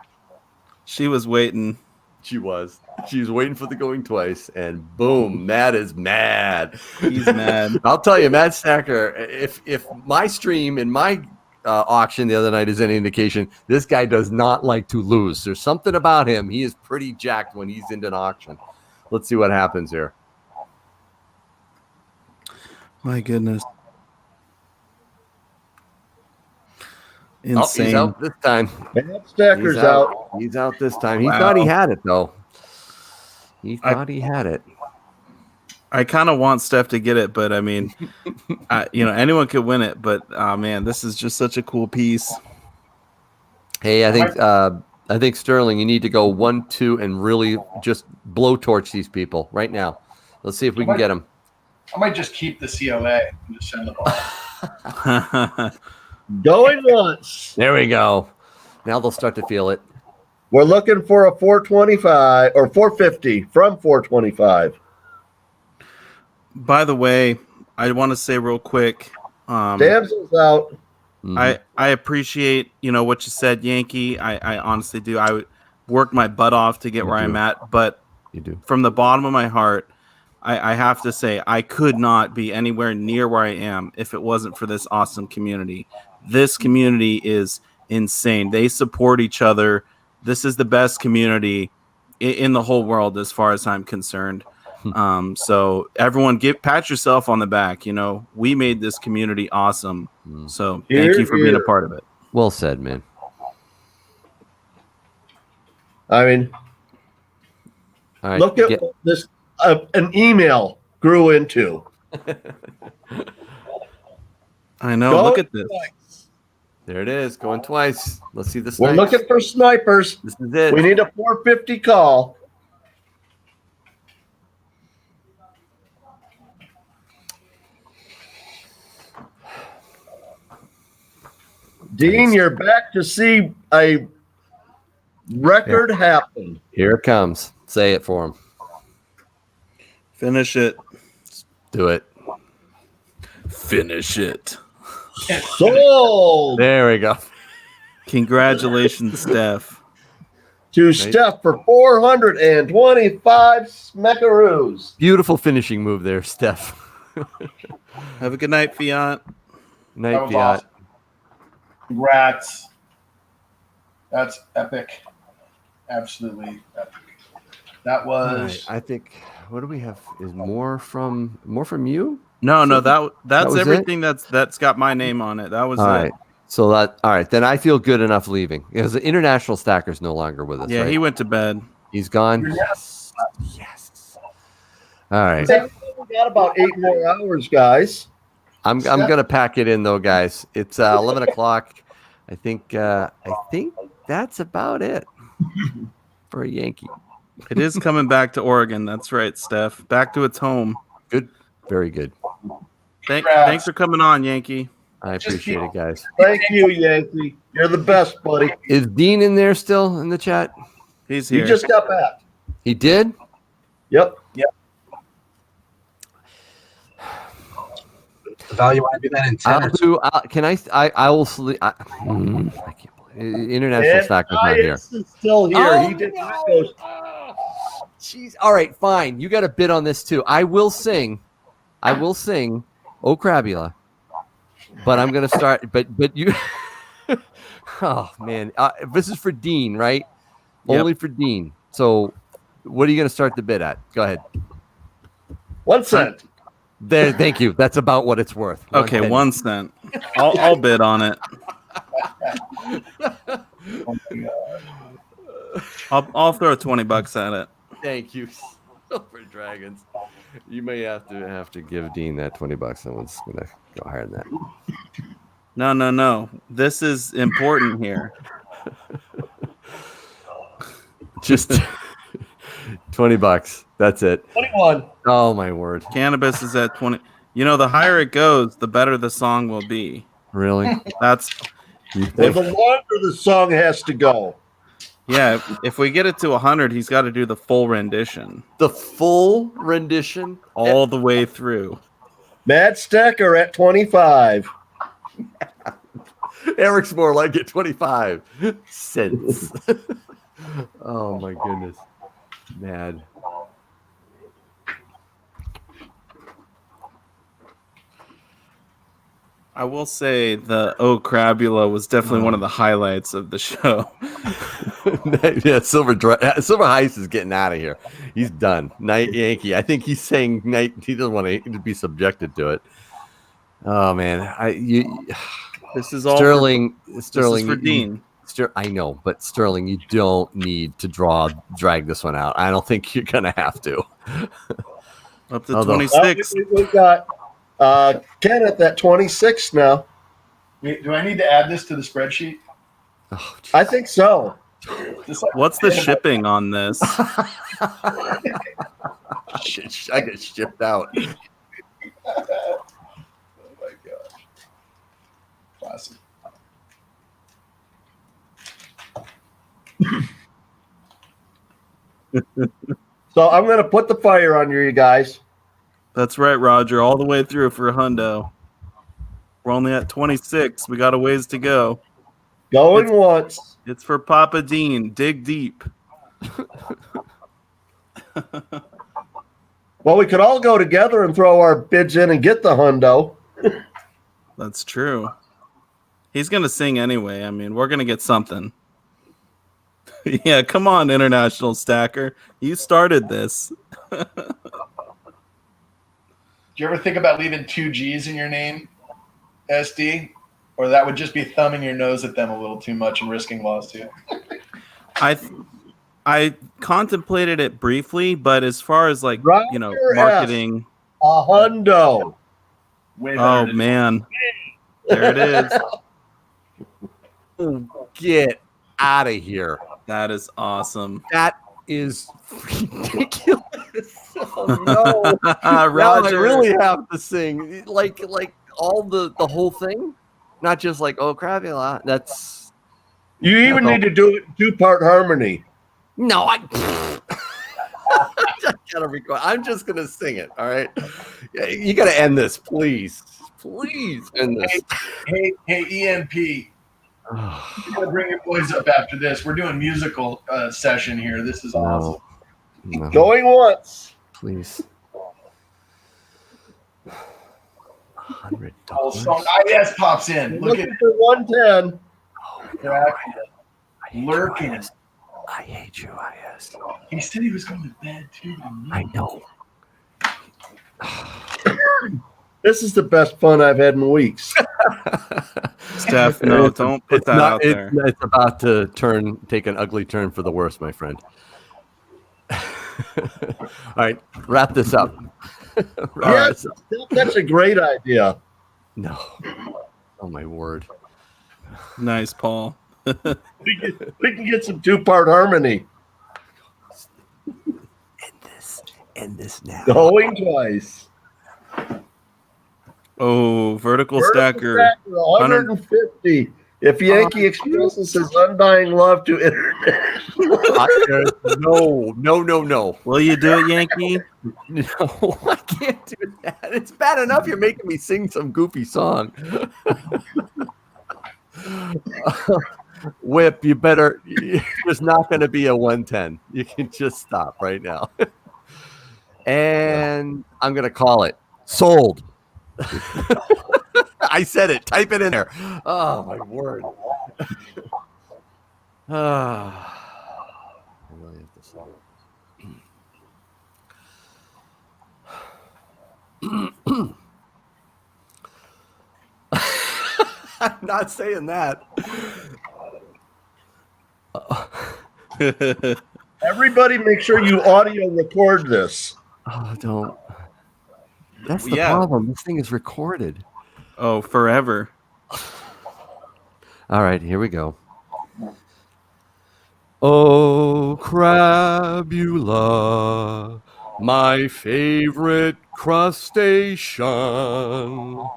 She was waiting. She was waiting for the going twice, and boom, Matt is mad. He's mad. I'll tell you, Matt Stacker, if my stream and my auction the other night is any indication, this guy does not like to lose. There's something about him. He is pretty jacked when he's into an auction. Let's see what happens here. My goodness. Insane. Oh, he's out this time. Matt Stacker's out. He's out this time. He thought he had it, though. He thought he had it. I kind of want Steph to get it, but I mean, anyone could win it. But man, this is just such a cool piece. Hey, I think Sterling, you need to go 1-2 and really just blowtorch these people right now. Let's see if we can get them. I might just keep the COA and just send the ball. Going once. There we go. Now they'll start to feel it. We're looking for a 425 or 450 from 425. By the way, I want to say real quick. Damsel's out. I appreciate what you said, Yankee. I honestly do. I would work my butt off to get where I'm at, but you do. From the bottom of my heart, I have to say I could not be anywhere near where I am if it wasn't for this awesome community. This community is insane. They support each other. This is the best community in the whole world as far as I'm concerned. So everyone pat yourself on the back. We made this community awesome. So thank you for being a part of it. Well said, man. I mean, all right, look at this. An email grew into. I know. Look at this. Twice. There it is. Going twice. Let's see the snipes. We're looking for snipers. This is it. We need a 450 call. Dean, you're back to see a record happen. Here it comes. Say it for him. Finish it. Do it. Finish it. Sold. There we go. Congratulations, Steph. To Steph for 425 smackaroos. Beautiful finishing move there, Steph. Have a good night, Fiat. Night, was Fiat. awesome. Congrats. That's epic. Absolutely epic. That was. Right, I think. What do we have? Is more from you? No, that's was everything that's got my name on it. That was all it. right. So all right. Then I feel good enough leaving because the international stacker's no longer with us. Yeah, right? he went to bed. He's gone. Yes. All right. We got about 8 more hours, guys. I'm gonna pack it in though, guys. It's 11 o'clock. I think that's about it for a Yankee. It is coming back to Oregon. That's right, Steph. Back to its home. Good. Very good. Thanks for coming on, Yankee. I appreciate it, guys. Thank you, Yankee. You're the best, buddy. Is Dean in there still in the chat? He's here. You just got back. He did? Yep. Val, you want to do that in 10 I'll or do. Can I will sleep. I can't believe International Stacker's not here. Is still here. Oh, He did no. not go. Jeez. All right, fine. You got a bid on this too. I will sing. Oh Crabula. But I'm gonna start. But you. Oh man, this is for Dean, right? Yep. Only for Dean. So, what are you gonna start the bid at? Go ahead. 1 cent. There. Thank you. That's about what it's worth. Okay, penny. 1 cent. I'll bid on it. I'll throw $20 at it. Thank you, Silver Dragons. You may have to give Dean that $20. Someone's gonna go higher than that. No. This is important here. Just $20. That's it. 21. Oh my word! Cannabis is at 20. You know, the higher it goes, the better the song will be. Really? That's Well, the longer the song has to go. yeah. If we get it to 100, he's got to do the full rendition, The full rendition. all the way through. Mad Stacker at 25. Eric's more like it. 25 cents. Oh my goodness, mad. I will say the Oh Crabula was definitely one of the highlights of the show. Yeah, Silver Heist is getting out of here. He's done. Night Yankee. I think he's saying night. He doesn't want to be subjected to it. Oh man, This is all Sterling. This is for Dean. I know, but Sterling, you don't need to drag this one out. I don't think you're gonna have to. Up to Although- 26. We got Kenneth at 26 now. Do I need to add this to the spreadsheet? Oh, I think so. What's the shipping on this? Shit, I get shipped out. Oh my gosh. Classic. So I'm going to put the fire on you guys. That's right, Roger. All the way through for hundo. We're only at 26. We got a ways to go. Going once. It's for Papa Dean. Dig deep. Well, we could all go together and throw our bids in and get the hundo. That's true. He's going to sing anyway. I mean, we're going to get something. Yeah, come on, International Stacker. You started this. Do you ever think about leaving 2 G's in your name, SD? Or that would just be thumbing your nose at them a little too much and risking lawsuit? I contemplated it briefly, but as far as like, Roger marketing. A hundo. Way Oh, better. man. There it is. Get out of here. That is awesome. That is ridiculous. Oh, no. Now I Roger. really have to sing like all the whole thing, not just like Oh Crabula. That's You even need to do it in 2-part harmony. no. I gotta record. I'm just gonna sing it. All right. You gotta end this, please. Please end this. Hey, EMP. You gotta bring your boys up after this. We're doing musical session here. This is awesome. No, Going once. please. $100. Oh, song IS pops in. Look at Looking for 110. lurking. I hate you, IS. He said he was going to bed too. I know. This is the best fun I've had in weeks. Steph, no, don't put that out there. It's about to take an ugly turn for the worse, my friend. All right, wrap this up. Yes, that's a great idea. No. Oh my word. Nice, Paul. We can get some 2-part harmony. End this now. Going twice. Oh, vertical stacker. 150. If Yankee expresses his undying love to international. No. Will you do it, Yankee? No, I can't do It's bad enough you're making me sing some goofy song. Whip, you better. There's not going to be a 110. You can just stop right now. And I'm going to call it sold. I said it. Type it in there. Oh, my word. I really have to solve it. I'm not saying that. Everybody make sure you audio record this. Oh, don't. That's the problem. This thing is recorded. Oh, forever. All right, here we go. Oh, crabula, my favorite crustacean.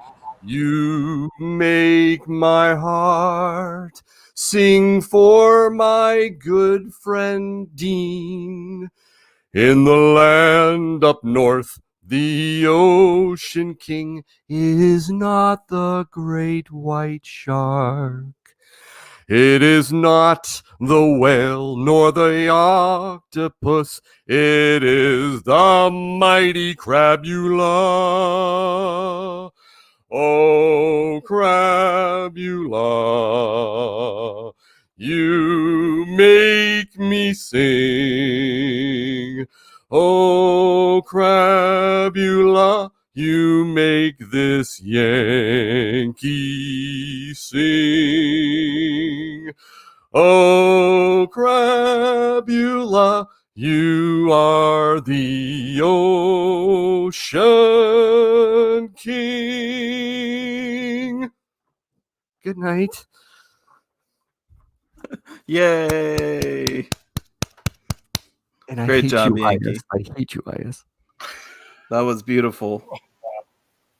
You make my heart sing for my good friend Dean. In the land up north, the ocean king is not the great white shark. It is not the whale nor the octopus. It is the mighty crabula. Oh, crabula, you make me sing. Oh, crabula, you make this Yankee sing. Oh, crabula, you are the ocean king. Good night. Yay. And I Great hate job, you, Yankee. IS. I hate you, IS. That was beautiful.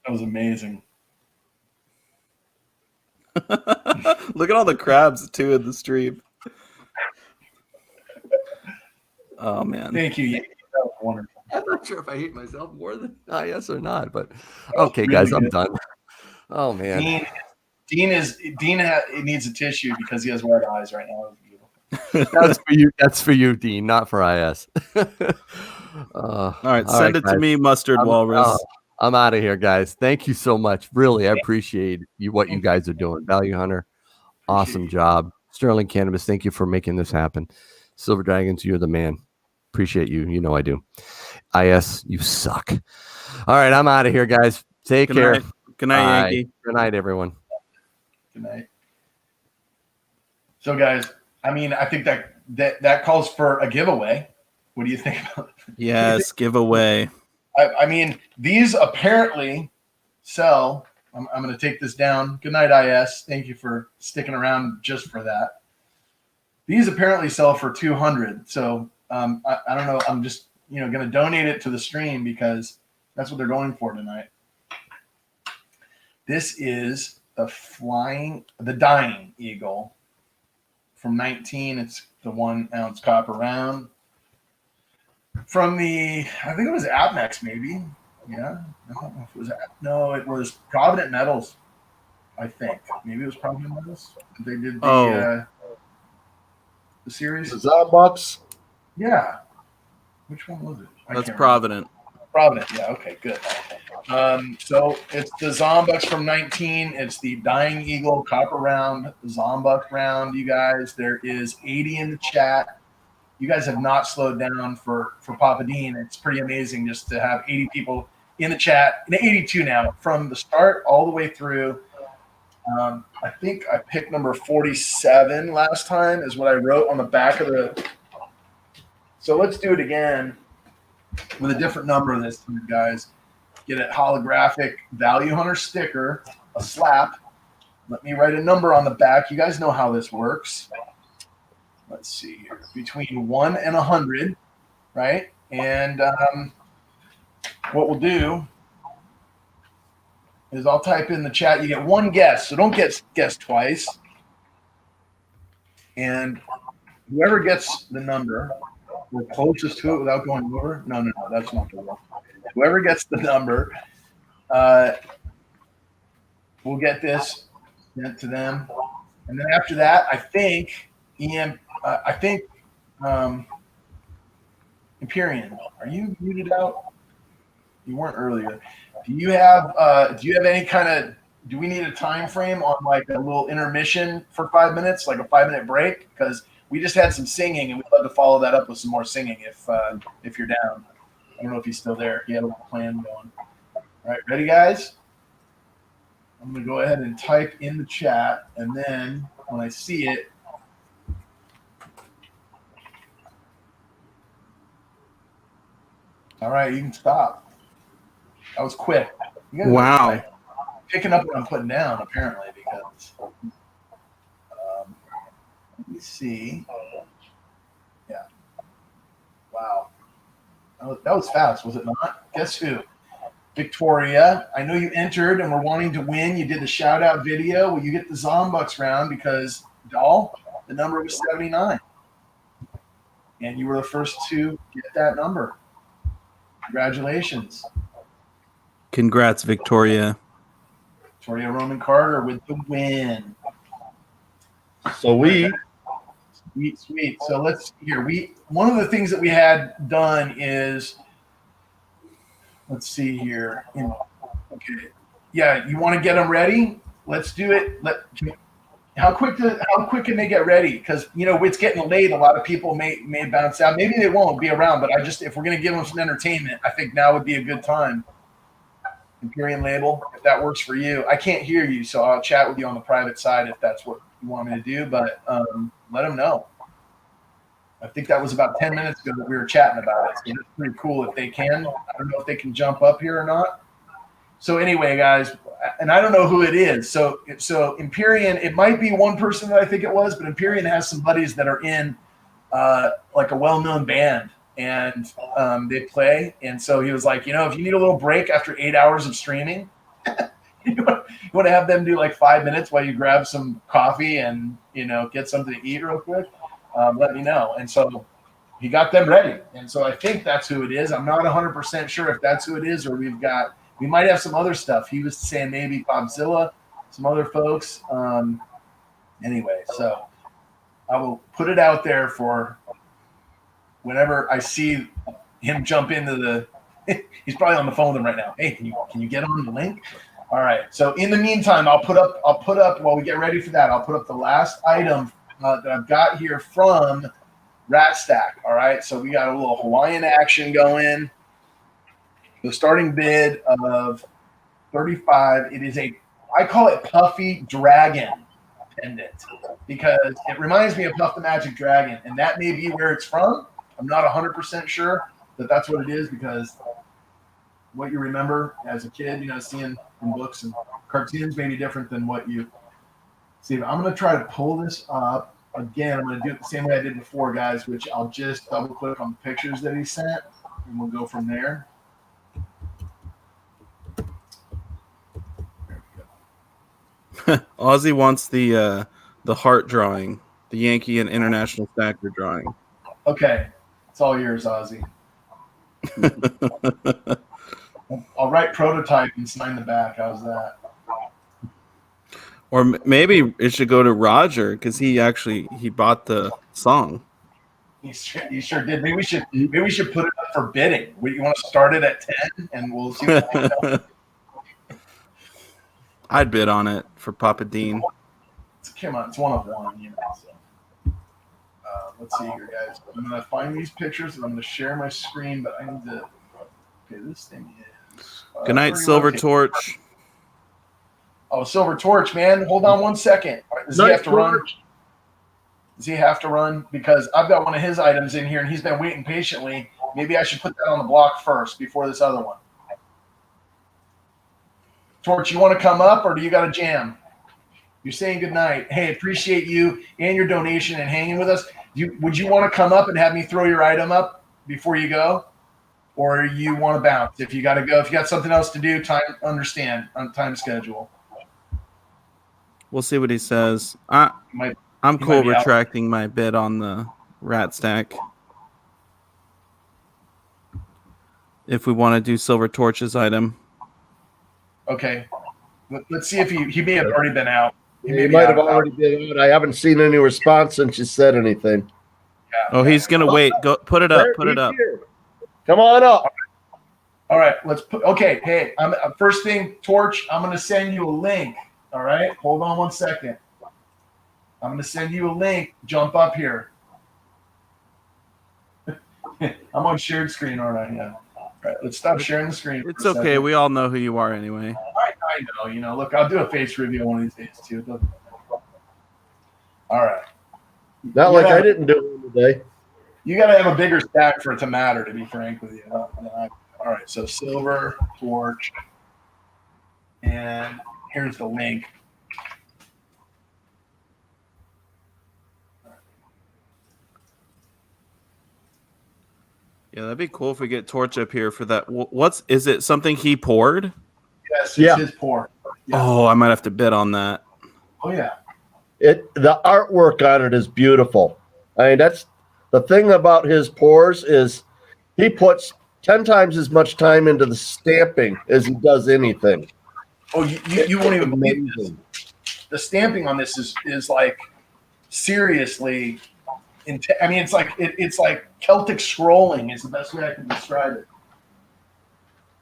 That was amazing. Look at all the crabs too in the stream. Oh man. Thank you, Yankee. That was wonderful. I'm not sure if I hate myself more than IS or not, but okay, guys, I'm done. Oh man. Dean needs a tissue because he has red eyes right now. That's for you. That's for you, Dean, not for IS. All right, send it to me, Mustard Walrus. I'm out of here, guys. Thank you so much. Really, I appreciate what you guys are doing. Value Hunter, awesome job. Sterling Cannabis, thank you for making this happen. Silver Dragons, you're the man. Appreciate you. You know I do. IS, you suck. All right, I'm out of here, guys. Take care. Night. Good night, Yankee. Good night, everyone. Good night. So, guys, I mean, I think that calls for a giveaway. What do you think about it? Yes, giveaway. I mean, these apparently sell. I'm going to take this down. Good night, IS. Thank you for sticking around just for that. These apparently sell for $200. So I don't know. I'm just going to donate it to the stream because that's what they're going for tonight. This is the Dying Eagle from 19. It's the 1 ounce copper round. From I think it was Apmex, maybe. Yeah. I don't know if it was. No, it was Provident Metals, I think. Maybe it was Provident Metals. They did the series. The Zombox? Yeah. Which one was it? That's Provident. Provident. Yeah. Okay. Good. So it's the Zombucks from 19. It's the Dying Eagle copper round, Zombuck round. You guys, there is 80 in the chat. You guys have not slowed down for Papa Dean. It's pretty amazing just to have 80 people in the chat, and 82 now from the start all the way through. I think I picked number 47 last time is what I wrote on the back of the. So let's do it again with a different number this time, guys. Get a holographic Value Hunter sticker, a slap. Let me write a number on the back. You guys know how this works. Let's see here. Between 1 and 100, right? And what we'll do is I'll type in the chat. You get one guess, so don't guess twice. And whoever gets the number, we're closest to it without going over. No, that's not the one. Whoever gets the number We'll get this sent to them, and then after that, I think Empyrean, are you muted out? You weren't earlier. Do you have any kind of? Do we need a time frame on like a little intermission for 5 minutes, like a 5-minute break? Because we just had some singing, and we'd love to follow that up with some more singing if you're down. I don't know if he's still there. He had a little plan going. All right, ready, guys? I'm going to go ahead and type in the chat, and then when I see it, all right, you can stop. That was quick. Wow. Picking up what I'm putting down, apparently, because let me see. Yeah. Wow. That was fast, was it not? Guess who? Victoria. I know you entered and were wanting to win. You did the shout out video. Well, you get the Zombucks round because, doll, the number was 79. And you were the first to get that number. Congratulations. Congrats, Victoria. Victoria Roman Carter with the win. So Sweet. So let's hear. One of the things that we had done is, let's see here. Okay. Yeah, you want to get them ready? Let's do it. How quick can they get ready? Because it's getting late. A lot of people may bounce out. Maybe they won't be around. But if we're gonna give them some entertainment, I think now would be a good time. Empyrean label, if that works for you. I can't hear you, so I'll chat with you on the private side if that's what you want me to do. But let them know. I think that was about 10 minutes ago that we were chatting about it. So it's pretty cool if they can. I don't know if they can jump up here or not. So anyway, guys, and I don't know who it is. So Empyrean, it might be one person that I think it was, but Empyrean has some buddies that are in like a well-known band, and they play. And so he was like, if you need a little break after 8 hours of streaming, you want to have them do like 5 minutes while you grab some coffee and get something to eat real quick. Let me know. And so he got them ready. And so I think that's who it is. I'm not 100% sure if that's who it is, or we might have some other stuff. He was saying maybe Bobzilla, some other folks. Anyway, so I will put it out there for whenever I see him jump into he's probably on the phone with him right now. Hey, can you get on the link? All right. So in the meantime, I'll put up while we get ready for that, I'll put up the last item that I've got here from Rat Stack. All right. So we got a little Hawaiian action going. The starting bid of 35. It is I call it Puffy Dragon pendant because it reminds me of Puff the Magic Dragon, and that may be where it's from. I'm not 100% sure that that's what it is, because what you remember as a kid, seeing in books and cartoons may be different than what you see. I'm going to try to pull this up again. I'm going to do it the same way I did before, guys, which I'll just double click on the pictures that he sent, and we'll go from there. Ozzy wants the heart drawing, the Yankee and International Stacker drawing. Okay, it's all yours, Ozzy. I'll write prototype and sign the back. How's that? Or maybe it should go to Roger because he bought the song. He sure did. Maybe we should put it up for bidding. You want to start it at 10, and we'll see what happens. I'd bid on it for Papa Dean. Come on, it's one of one, So. Let's see here, guys. I'm gonna find these pictures and I'm gonna share my screen, but I need to. Okay, this thing is. Good night, Silver Torch. Oh, Silver Torch, man! Hold on 1 second. Does he have to run? Does he have to run? Because I've got one of his items in here, and he's been waiting patiently. Maybe I should put that on the block first before this other one. Torch, you want to come up, or do you got a jam? You're saying goodnight. Hey, appreciate you and your donation and hanging with us. Would you want to come up and have me throw your item up before you go? Or you want to bounce? If you got to go, if you got something else to do, understand on time schedule. We'll see what he says. I'm cool retracting my bid on the Rat Stack. If we want to do Silver Torch's item. Okay. Let's see if he may have already been out. He might have already been out. I haven't seen any response since you said anything. Oh, he's gonna wait. Go put it up. Put it up. Here. Come on up. All right, let's put. Okay, hey, first thing, Torch. I'm gonna send you a link. All right, hold on 1 second. I'm gonna send you a link. Jump up here. I'm on shared screen, aren't I? Yeah. All right, let's stop sharing the screen. It's okay. We all know who you are anyway. I know. You know, look, I'll do a face reveal one of these days too. All right. Not like I didn't do it today. You got to have a bigger stack for it to matter, to be frank with you. All right, so silver, torch, and here's the link. Yeah, that'd be cool if we get Torch up here for that. Is it something he poured? Yes, it's his pour. Yeah. Oh, I might have to bid on that. Oh yeah. The artwork on it is beautiful. I mean, that's the thing about his pours is he puts 10 times as much time into the stamping as he does anything. Oh, you won't even believe this. The stamping on this is like seriously. I mean, it's like Celtic scrolling is the best way I can describe it.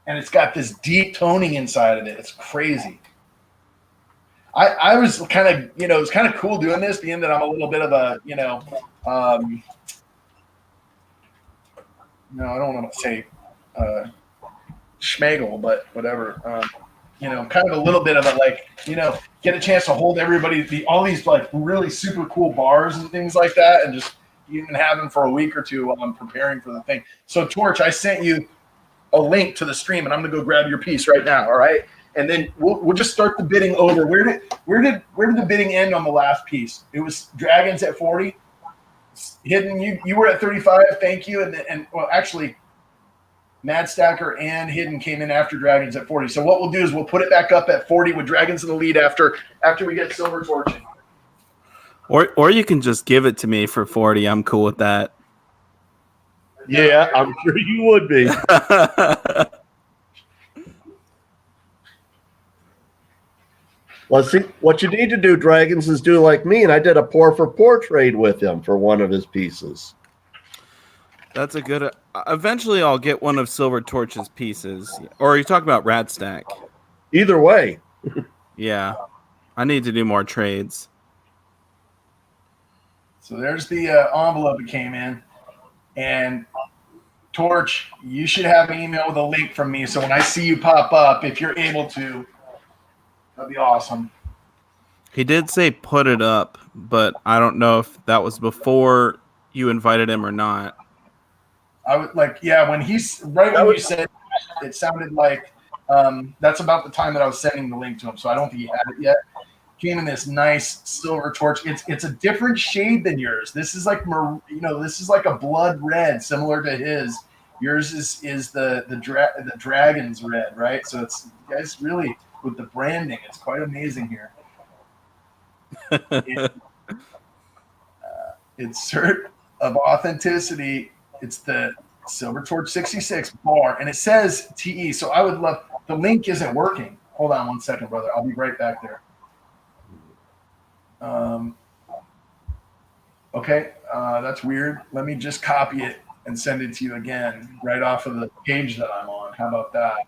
And it's got this deep toning inside of it. It's crazy. I was kind of, it was kind of cool doing this, being that I'm a little bit of a, I don't want to say schmegel, but whatever. Kind of a little bit of a get a chance to hold everybody, all these like really super cool bars and things like that, and just even have them for a week or two while I'm preparing for the thing. So Torch, I sent you a link to the stream, and I'm gonna go grab your piece right now. All right, and then we'll just start the bidding over. Where did the bidding end on the last piece? It was Dragons at 40. Hidden, you were at 35. Thank you, and well, actually, Mad Stacker and Hidden came in after Dragons at 40. So what we'll do is we'll put it back up at 40 with Dragons in the lead after we get Silver Torching. Or you can just give it to me for 40. I'm cool with that. Yeah, I'm sure you would be. Well, see, what you need to do, Dragons, is do like me, and I did a pour for pour trade with him for one of his pieces. That's a good. Eventually, I'll get one of Silver Torch's pieces. Or are you talking about Radstack? Either way. Yeah, I need to do more trades. So there's the envelope that came in, and Torch, you should have an email with a link from me. So when I see you pop up, if you're able to, that'd be awesome. He did say put it up, but I don't know if that was before you invited him or not. I would when you said it sounded like that's about the time that I was sending the link to him. So I don't think he had it yet. Came in this nice Silver Torch. It's a different shade than yours. This is like this is like a blood red, similar to his. Yours is the dragon's red, right? So it's, you guys really, with the branding, it's quite amazing here. Insert of authenticity. It's the Silver Torch 66 bar, and it says TE. So I would love, the link isn't working. Hold on 1 second, brother. I'll be right back there. Okay, that's weird. Let me just copy it and send it to you again right off of the page that I'm on. How about that?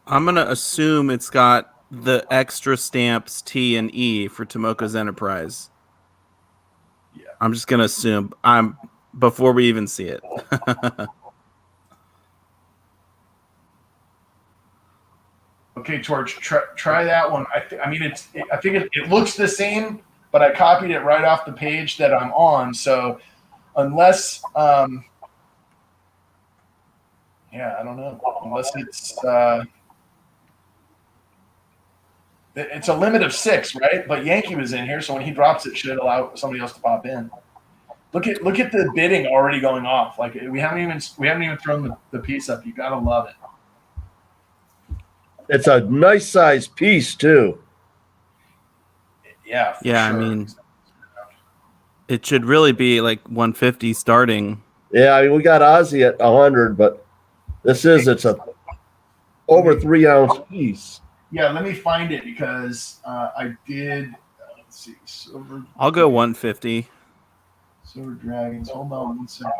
I'm going to assume it's got the extra stamps T and E for Tomoko's Enterprize. Yeah. I'm just going to assume before we even see it. Okay, Torch, try that one. I think it looks the same, but I copied it right off the page that I'm on. So unless, I don't know. Unless it's a limit of 6, right? But Yankee was in here, so when he drops it, should allow somebody else to pop in. Look at the bidding already going off. Like we haven't even thrown the piece up. You gotta love it. It's a nice size piece too. Yeah. Yeah, sure. I mean, it should really be like 150 starting. Yeah, I mean, we got Ozzy at 100, but it's a over 3 ounce piece. Yeah, let me find it because I did. Let's see, silver. I'll go 150. Silver Dragons. Hold on 1 second,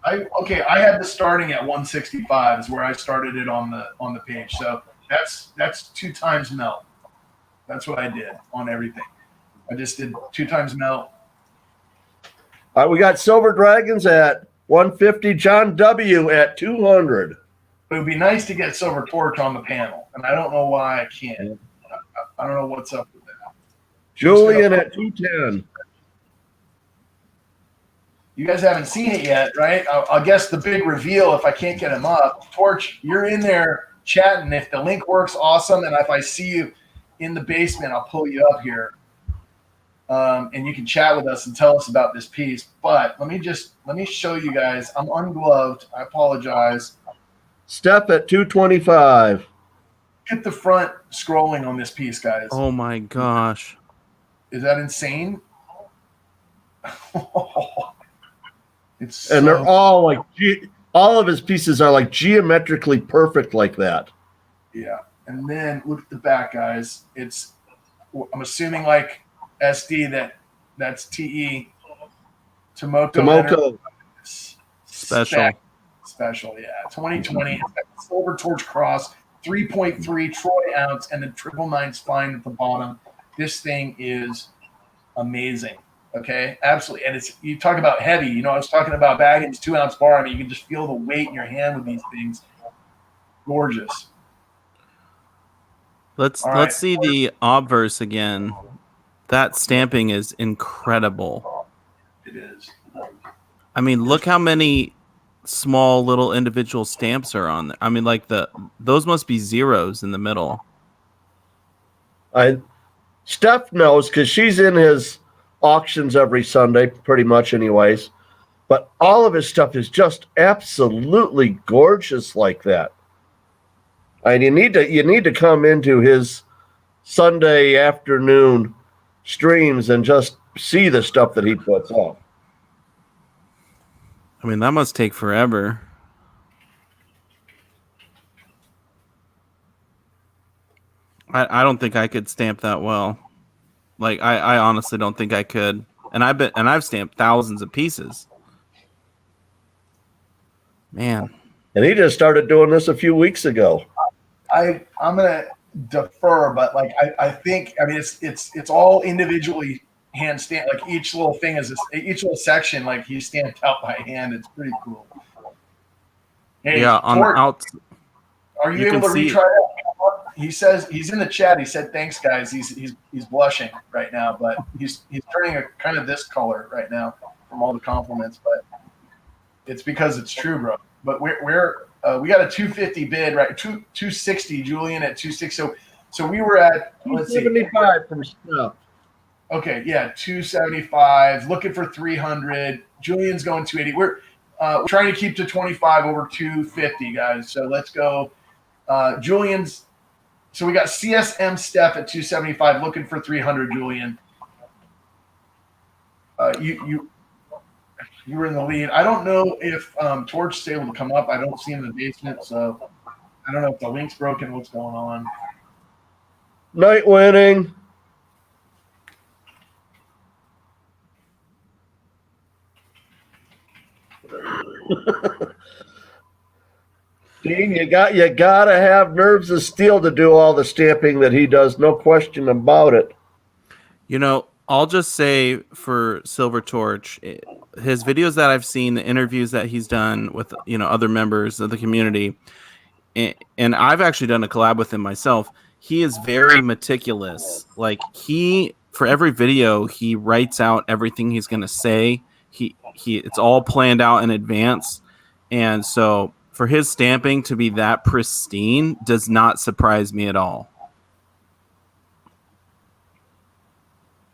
guys. I had the starting at 165 is where I started it on the page. So that's 2 times melt. That's what I did on everything. I just did 2 times melt. All right, we got Silver Dragons at 150. John W. at 200. It would be nice to get Silver Torch on the panel, and I don't know why I can't. I don't know what's up with that. Julian at 210. You guys haven't seen it yet, right? I'll guess the big reveal if I can't get him up. Torch, you're in there chatting. If the link works, awesome. And if I see you in the basement, I'll pull you up here. And you can chat with us and tell us about this piece. But let me show you guys. I'm ungloved. I apologize. Steph at 225. Hit the front scrolling on this piece, guys. Oh my gosh. Is that insane? And they're all like, all of his pieces are like geometrically perfect like that. Yeah. And then look at the back, guys. I'm assuming like SD that's TE. Tomoko. Special, yeah. 2020. Silver Torch Cross, 3.3 Troy ounce, and the 999 spine at the bottom. This thing is amazing. Okay, absolutely. And you talk about heavy. I was talking about Baggins 2 ounce bar. I mean, you can just feel the weight in your hand with these things. Gorgeous. Let's see the obverse again. That stamping is incredible. It is. I mean, look how many small little individual stamps are on there. I mean, like those must be zeros in the middle. Steph knows because she's in his auctions every Sunday, pretty much anyways. But all of his stuff is just absolutely gorgeous like that. And you need to come into his Sunday afternoon streams and just see the stuff that he puts up. I mean, that must take forever. I don't think I could stamp that well. Like I honestly don't think I could. And I've stamped thousands of pieces. Man. And he just started doing this a few weeks ago. I'm gonna defer, but like I think it's all individually hand stamped. Like each little thing each little section, like he's stamped out by hand. It's pretty cool. Hey, yeah, on the out. Are you able to retry that? He says he's in the chat. He said, "Thanks, guys." He's blushing right now, but he's turning a kind of this color right now from all the compliments. But it's because it's true, bro. But we got a 250 bid, right? 260. Julian at 260. So we were at 275 from Steph. Okay, yeah, 275. Looking for 300. Julian's going 280. We're trying to keep to 25 over 250, guys. So let's go. Julian's. So we got CSM Steph at 275, looking for 300. Julian, you were in the lead. I don't know if Torch is able to come up. I don't see him in the basement, so I don't know if the link's broken. What's going on? Night winning. Dean, you gotta have nerves of steel to do all the stamping that he does, no question about it. I'll just say for Silver Torch, his videos that I've seen, the interviews that he's done with other members of the community, and I've actually done a collab with him myself. He is very meticulous. Like for every video, he writes out everything he's gonna say. It's all planned out in advance, and so for his stamping to be that pristine does not surprise me at all.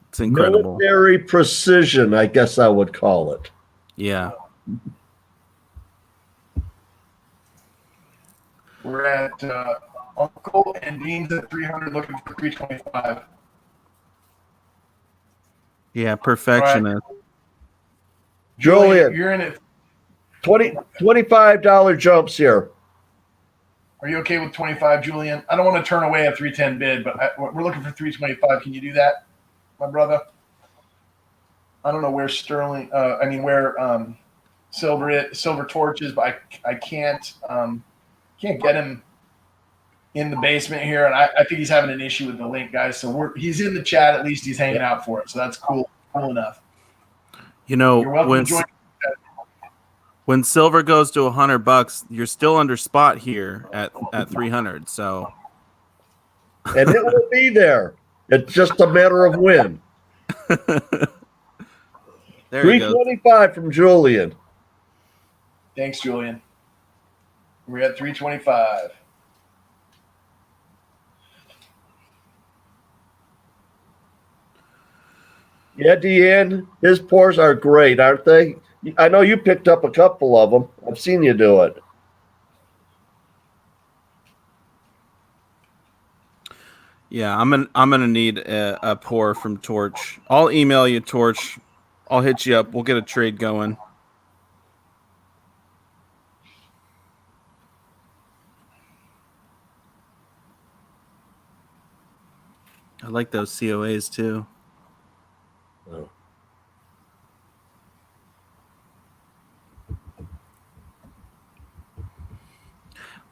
It's incredible. Military precision, I guess I would call it. Yeah. We're at Uncle and Dean's at 300, looking for 325. Yeah, perfectionist. Right. Julian, you're in it. $25 jumps here. Are you okay with 25, Julian? I don't want to turn away a 310 bid, but we're looking for 325. Can you do that, my brother? I don't know where Sterling. Where Silver Torch is, but I can't get him in the basement here, and I think he's having an issue with the link, guys. So he's in the chat. At least he's hanging out for it. So that's cool enough. You know, You're welcome to join. When silver goes to $100, you're still under spot here at 300. So, and it will be there. It's just a matter of when. There you go. 325 from Julian. Thanks, Julian. We're at 325. Yeah, Deanne, his pours are great, aren't they? I know you picked up a couple of them. I've seen you do it. Yeah, I'm gonna need a pour from Torch. I'll email you, Torch. I'll hit you up. We'll get a trade going. I like those COAs too. Oh.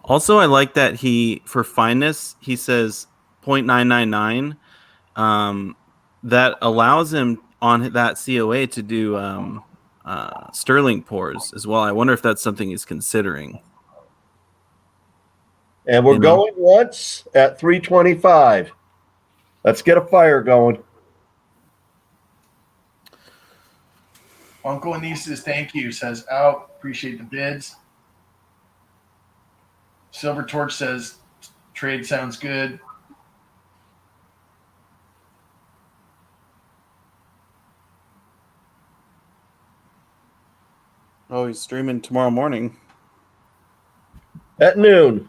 Also, I like that for fineness, he says 0.999. That allows him on that COA to do sterling pours as well. I wonder if that's something he's considering. And we're going once at 325. Let's get a fire going. Uncle Anesis, thank you. Says out. Appreciate the bids. Silver Torch says trade sounds good. Oh, he's streaming tomorrow morning at noon.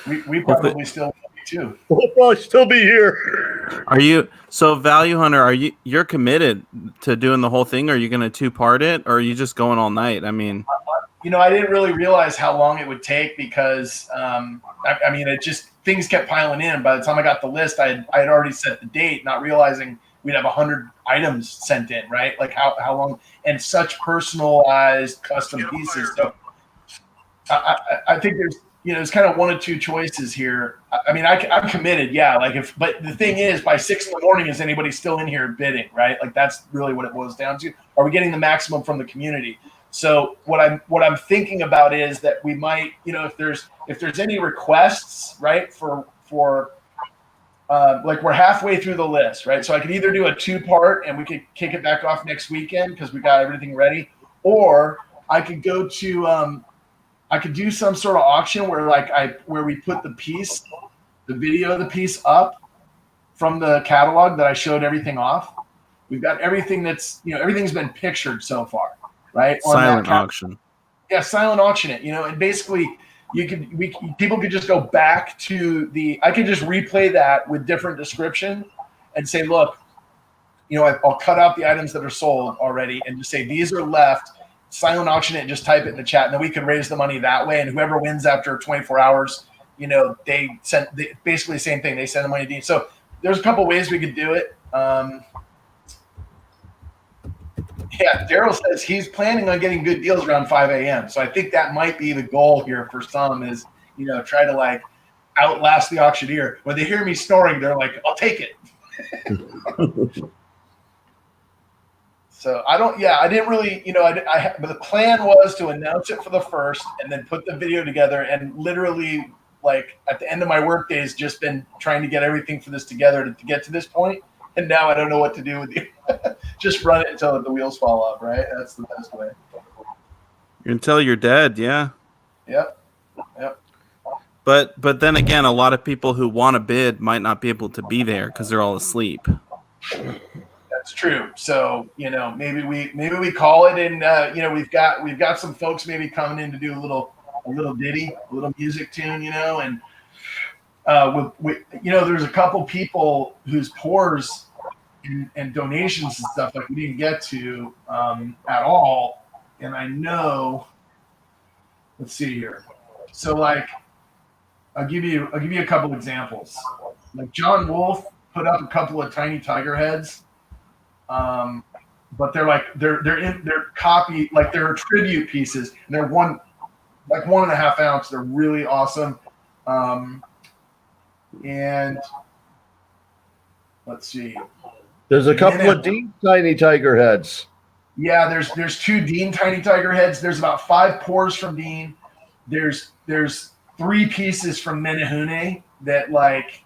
We probably still will be too. We'll probably still be here. Are you Value Hunter? You're committed to doing the whole thing? Or are you going to two-part it, or are you just going all night? I mean, I didn't really realize how long it would take because it just things kept piling in. By the time I got the list, I had already set the date, not realizing we'd have 100 items sent in, right? Like how long, and such personalized custom pieces. So I think there's kind of one of two choices here. I'm committed, yeah. But the thing is, by 6 a.m, is anybody still in here bidding, right? Like that's really what it boils down to. Are we getting the maximum from the community? So what I'm thinking about is that we might, if there's any requests, right, for like we're halfway through the list, right? So I could either do a 2-part and we could kick it back off next weekend because we got everything ready, or I could go to I could do some sort of auction where we put the video of the piece up from the catalog that I showed everything off. We've got everything everything's been pictured so far, right? Silent auction. Yeah, silent auction it, and basically people could just go back to I could just replay that with different description and say, look, I'll cut out the items that are sold already and just say these are left. Silent auction it and just type it in the chat, and then we can raise the money that way. And whoever wins after 24 hours, they basically the same thing. They send the money to you. So there's a couple ways we could do it. Yeah, Daryl says he's planning on getting good deals around 5 a.m. So I think that might be the goal here for some is, try to outlast the auctioneer. When they hear me snoring, they're like, I'll take it. So I didn't really, but the plan was to announce it for the first and then put the video together, and literally at the end of my work days, just been trying to get everything for this together to get to this point. And now I don't know what to do with you. Just run it until the wheels fall off, right? That's the best way. Until you're dead, yeah. Yep. But then again, a lot of people who want to bid might not be able to be there because they're all asleep. That's true. So maybe we call it, and we've got some folks maybe coming in to do a little ditty, a little music tune, and there's a couple people whose pours and donations and stuff we didn't get to at all, and I know. Let's see here. So I'll give you a couple examples. Like John Wolfe put up a couple of tiny tiger heads, but they're copy, like they're tribute pieces, and they're 1.5 ounce. They're really awesome. And let's see. There's a couple of Dean tiny tiger heads. Yeah, there's 2 Dean tiny tiger heads. There's about 5 pours from Dean. There's 3 pieces from Menehune that, like,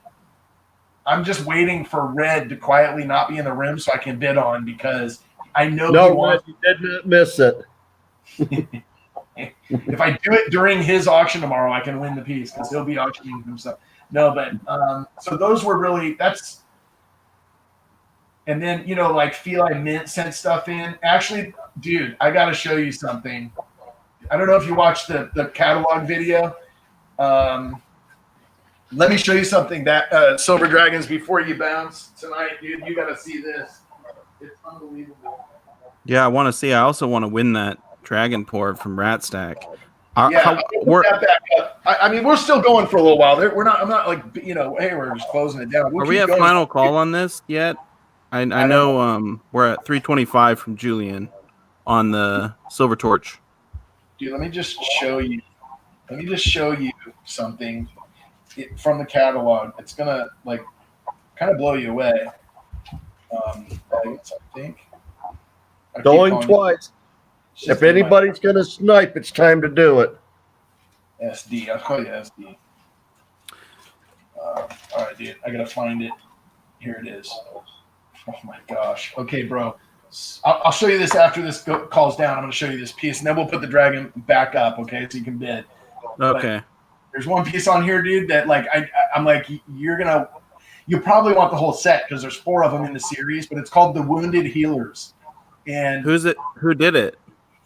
I'm just waiting for Red to quietly not be in the room so I can bid on, because I know he wants. You did not miss it. If I do it during his auction tomorrow, I can win the piece because he'll be auctioning himself. No, but so those were really and then, like Feline Mint sent stuff in. Actually, dude, I got to show you something. I don't know if you watched the catalog video. Let me show you something that Silver Dragons, before you bounce tonight, dude. You got to see this. It's unbelievable. Yeah, I want to see. I also want to win that dragon port from Rat Stack. Yeah, I mean, we're still going for a little while. I'm not like, hey, we're just closing it down. Are we at final call on this yet? I know we're at 325 from Julian on the Silver Torch. Dude, let me just show you something from the catalog. It's gonna like kind of blow you away. I think. Going twice. If anybody's gonna snipe, it's time to do it. SD. I'll call you SD. All right, dude. I gotta find it. Here it is. Oh my gosh. Okay, bro. I'll show you this after this calls down. I'm going to show you this piece, and then we'll put the dragon back up, okay, so you can bid. Okay. But there's one piece on here, dude, that like I'm like, you probably want the whole set because there's 4 of them in the series, but it's called the Wounded Healers. And who's it? Who did it?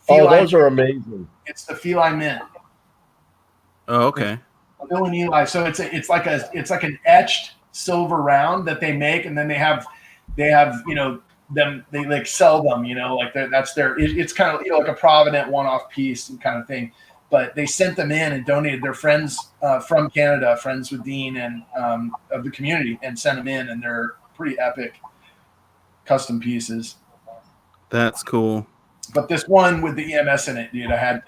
Those are amazing. It's the Feline Mint. Oh, okay. Bill and Eli. So it's like an etched silver round that they make, and then they have them, they like sell them, like that's their, it's kind of, like a Provident one-off piece and kind of thing, but they sent them in and donated. Their friends from Canada, friends with Dean and of the community, and sent them in, and they're pretty epic custom pieces. That's cool. But this one with the EMS in it, dude, I have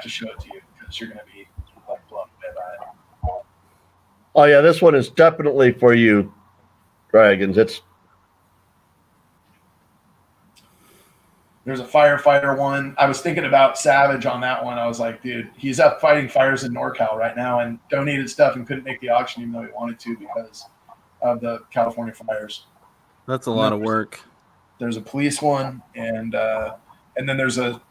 to show it to you because you're going to be like blown away by it. Oh yeah, this one is definitely for you, Dragons. There's a firefighter one. I was thinking about Savage on that one. I was like, dude, he's up fighting fires in NorCal right now and donated stuff and couldn't make the auction even though he wanted to because of the California fires. That's a lot of work. There's a police one, and then there's a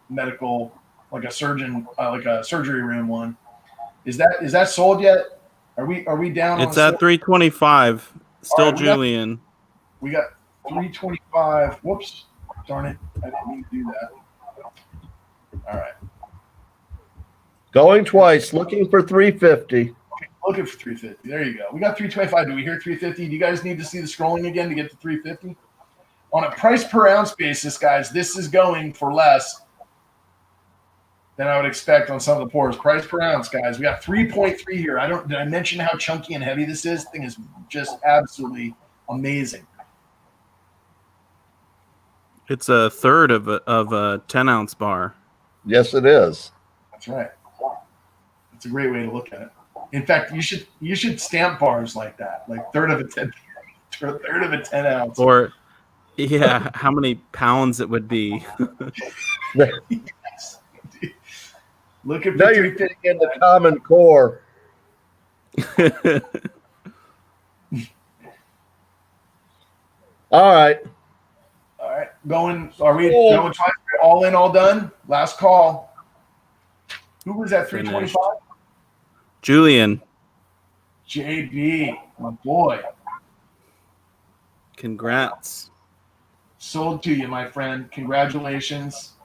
medical, like a surgeon, like a surgery room one. Is that sold yet? Are we down? It's at 325. Still right, Julian. We got 325. Whoops. Darn it. I didn't mean to do that. All right. Going twice, looking for 350. Okay, looking for 350. There you go. We got 325. Do we hear 350? Do you guys need to see the scrolling again to get to 350? On a price per ounce basis, guys, this is going for less than I would expect on some of the pours. Price per ounce, guys. We got 3.3 here. Did I mention how chunky and heavy this is? This thing is just absolutely amazing. It's a third of a 10-ounce bar. Yes, it is. That's right. That's a great way to look at it. In fact, you should stamp bars like that, like third of a 10 ounce. Or, yeah, how many pounds it would be. Yes. Looking for now you're getting in the Common Core. All right. All right, are we going twice? All in, all done? Last call. Who was at 325? Julian. JB, my boy. Congrats. Sold to you, my friend. Congratulations.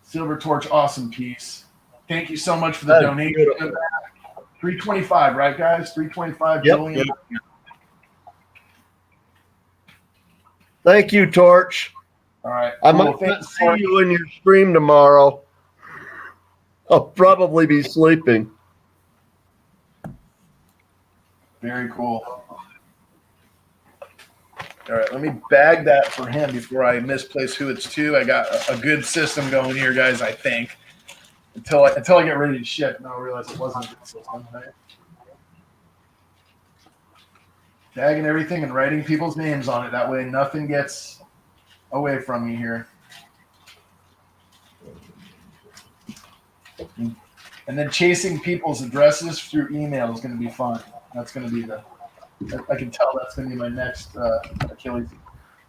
Silver Torch, awesome piece. Thank you so much for the donation. Beautiful. 325, right, guys? 325. Yep. Julian. Yep. Thank you, Torch. All right. I might not see you in your stream tomorrow. I'll probably be sleeping. Very cool. All right, let me bag that for him before I misplace who it's to. I got a good system going here, guys, I think. Until I get ready to ship, and I'll realize it wasn't a good system, right? Tagging everything and writing people's names on it. That way nothing gets away from me here. And then chasing people's addresses through email is going to be fun. That's going to be I can tell that's going to be my next Achilles.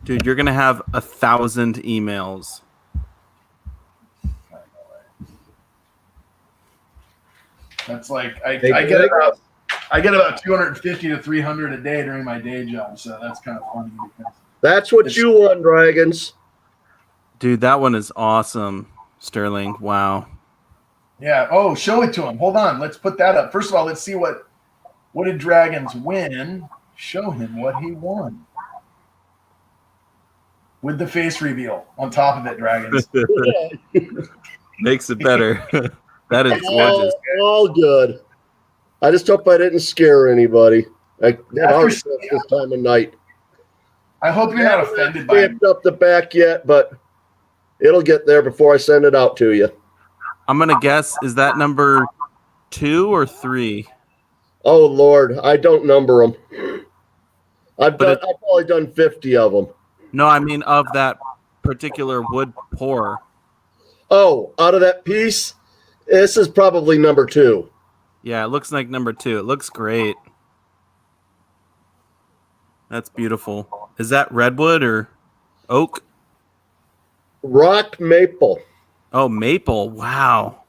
Dude, you're gonna have 1,000 emails. That's like I get about 250 to 300 a day during my day job, so that's kind of funny. That's what you want, Dragons. Dude, that one is awesome, Sterling. Wow. Yeah. Oh, show it to him. Hold on. Let's put that up. First of all, let's see what did Dragons win. Show him what he won. With the face reveal on top of it, Dragons. Makes it better. That is gorgeous. All good. I just hope I didn't scare anybody. This time of night. I hope you're not offended by it. Stamped up the back yet, but it'll get there before I send it out to you. I'm gonna guess, is that number 2 or 3? Oh Lord, I don't number them. I've probably done 50 of them. No, I mean of that particular wood pour. Oh, out of that piece, this is probably number 2. Yeah, it looks like number 2. It looks great. That's beautiful. Is that redwood or oak? Rock maple. Oh, maple. Wow.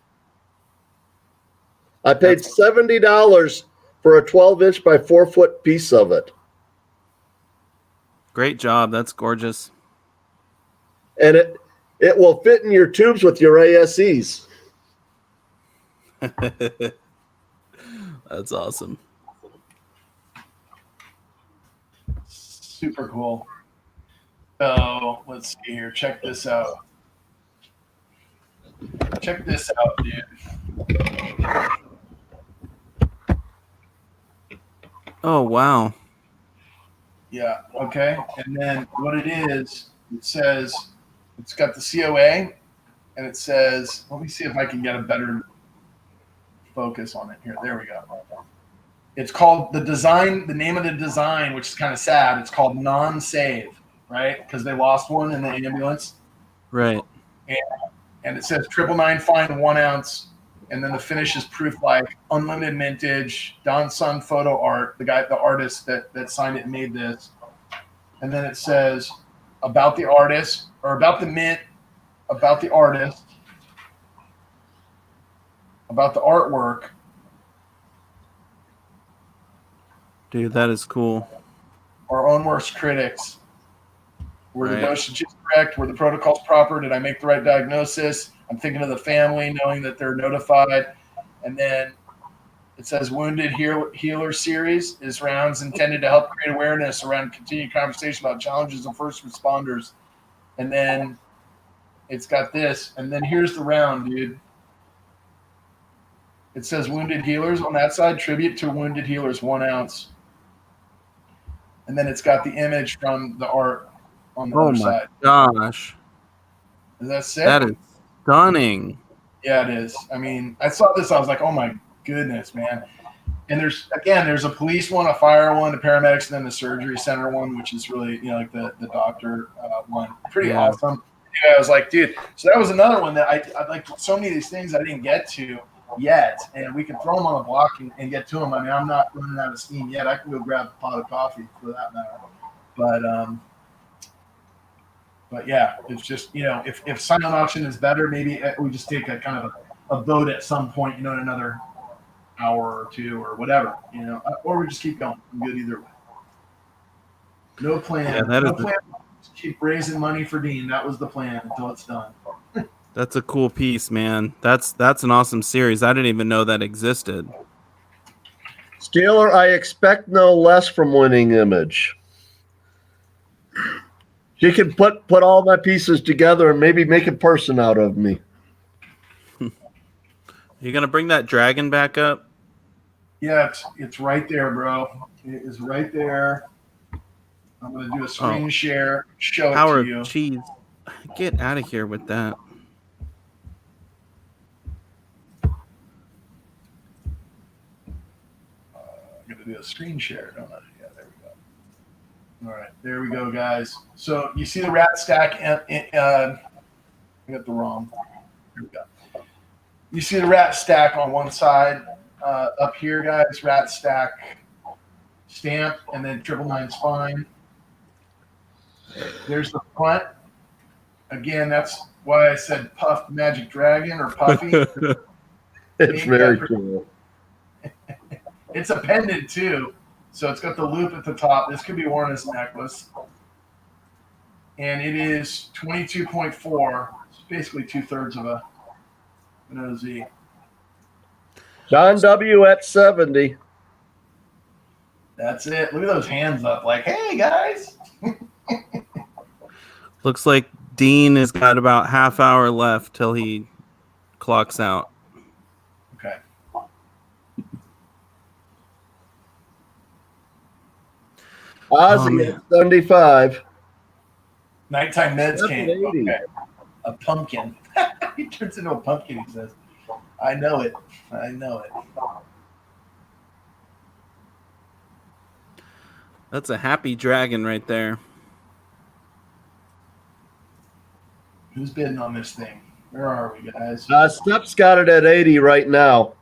I paid $70 for a 12-inch by 4-foot piece of it. Great job. That's gorgeous. And it will fit in your tubes with your ASEs. That's awesome. Super cool. So let's see here. Check this out. Check this out, dude. Oh, wow. Yeah, okay. And then what it is, it says, it's got the COA, and it says, let me see if I can get a better focus on it here. There we go. It's called the name of the design, which is kind of sad. It's called non-save, right? Because they lost one in the ambulance. Right. And it says 999 fine 1 ounce. And then the finish is proof like unlimited mintage, Don Sun photo art, the artist that signed it and made this. And then it says about the artist or about the mint, about the artist, about the artwork. Dude, that is cool. Our own worst critics. Were the dosage correct? Were the protocols proper? Did I make the right diagnosis? I'm thinking of the family, knowing that they're notified. And then it says Wounded Healer Series is rounds intended to help create awareness around continued conversation about challenges of first responders. And then it's got this. And then here's the round, dude. It says Wounded Healers on that side, tribute to Wounded Healers, 1 ounce. And then it's got the image from the art on the other side. Oh my gosh. Is that sick? That is stunning. Yeah, it is. I mean, I saw this, I was like, oh my goodness, man. And there's a police one, a fire one, a paramedics, and then the surgery center one, which is really, like the doctor one. Pretty awesome. Yeah, I was like, dude, so that was another one that I like so many of these things I didn't get to yet, and we can throw them on the block and get to them. I mean, I'm not running out of steam yet. I can go grab a pot of coffee for that matter. But yeah, it's just, if silent auction is better, maybe we just take a kind of a vote at some point, in another hour or two or whatever, or we just keep going. I'm good either way. No plan. Yeah, no plan. Just keep raising money for Dean. That was the plan until it's done. That's a cool piece, man. That's an awesome series. I didn't even know that existed. Steeler, I expect no less from Winning Image. She can put all my pieces together and maybe make a person out of me. You gonna bring that dragon back up? Yeah, it's right there, bro. It is right there. I'm gonna do a screen share, show Power it of to you. cheese. Get out of here with that. I'm gonna do a screen share, don't I? Yeah, there we go. All right, there we go, guys. So you see the rat stack? I got the wrong. Here we go. You see the rat stack on one side up here, guys. Rat stack stamp, and then 999 spine. There's the front. Again, that's why I said Puff Magic Dragon or Puffy. It's very cool. It's a pendant too, so it's got the loop at the top. This could be worn as a necklace, and it is 22.4. It's basically 2/3 of an OZ. John W. at 70. That's it. Look at those hands up, like, hey guys. Looks like Dean has got about half hour left till he clocks out. Okay. Ozzy at 75. Nighttime meds came. 780. Okay. A pumpkin. He turns into a pumpkin, he says. I know it. I know it. That's a happy dragon right there. Who's bidding on this thing? Where are we, guys? Step's got it at 80 right now.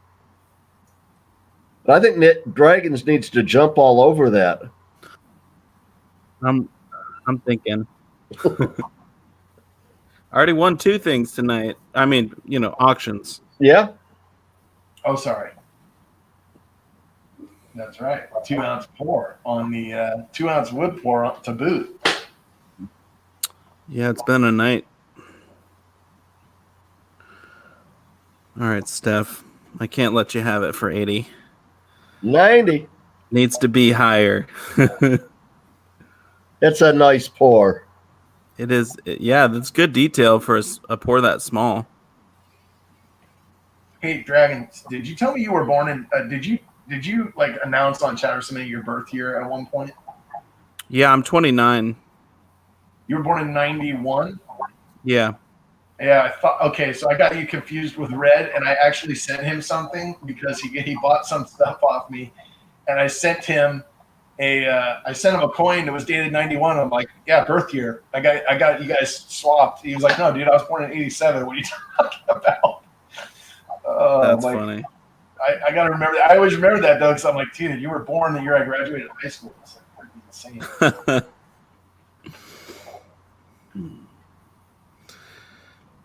But I think Dragons needs to jump all over that. I'm thinking. I already won 2 things tonight. I mean, auctions. Yeah. Oh, sorry. That's right. 2-ounce pour on the 2-ounce wood pour to boot. Yeah, it's been a night. All right, Steph. I can't let you have it for 80. 90. Needs to be higher. It's a nice pour. It is. Yeah, that's good detail for a pour that small. Hey, Dragon, did you tell me you were born in? Did you like announce on chat or something your birth year at one point? Yeah, I'm 29. You were born in 91? Yeah. Yeah, I thought. Okay, so I got you confused with Red, and I actually sent him something because he bought some stuff off me, and I sent him a coin that was dated 91. I'm like, yeah, birth year. I got you guys swapped. He was like, no, dude, I was born in 87. What are you talking about? That's funny. I got to remember that. I always remember that, though, because I'm like, dude, you were born the year I graduated high school. It's like insane.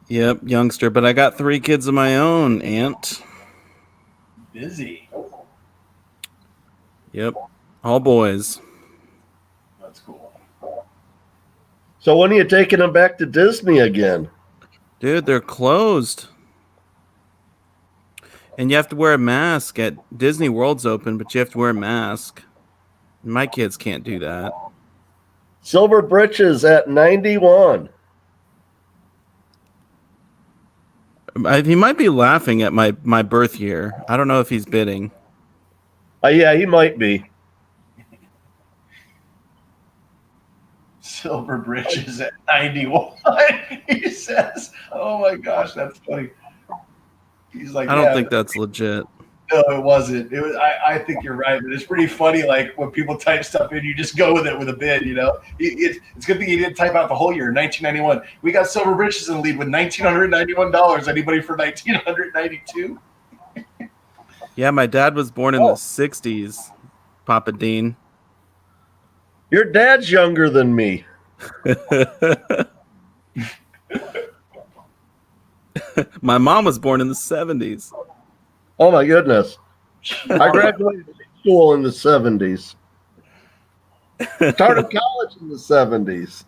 Yep, youngster. But I got 3 kids of my own, Aunt. Busy. Yep. All boys. That's cool. So when are you taking them back to Disney again? Dude, they're closed. And you have to wear a mask at Disney World's open, but you have to wear a mask. My kids can't do that. Silver Britches at 91. He might be laughing at my birth year. I don't know if he's bidding. Yeah, he might be. Silver Bridges at 91. He says, oh my gosh, that's funny. He's like, I don't think that's legit. No, it wasn't. It was. I think you're right, but it's pretty funny. Like when people type stuff in, you just go with it with a bid. It's a good thing you didn't type out the whole year. 1991. We got Silver Bridges in the lead with $1,991. Anybody for 1992? Yeah, my dad was born in the 60s, Papa Dean. Your dad's younger than me. My mom was born in the 70s. Oh my goodness. I graduated school in the 70s. Started college in the 70s.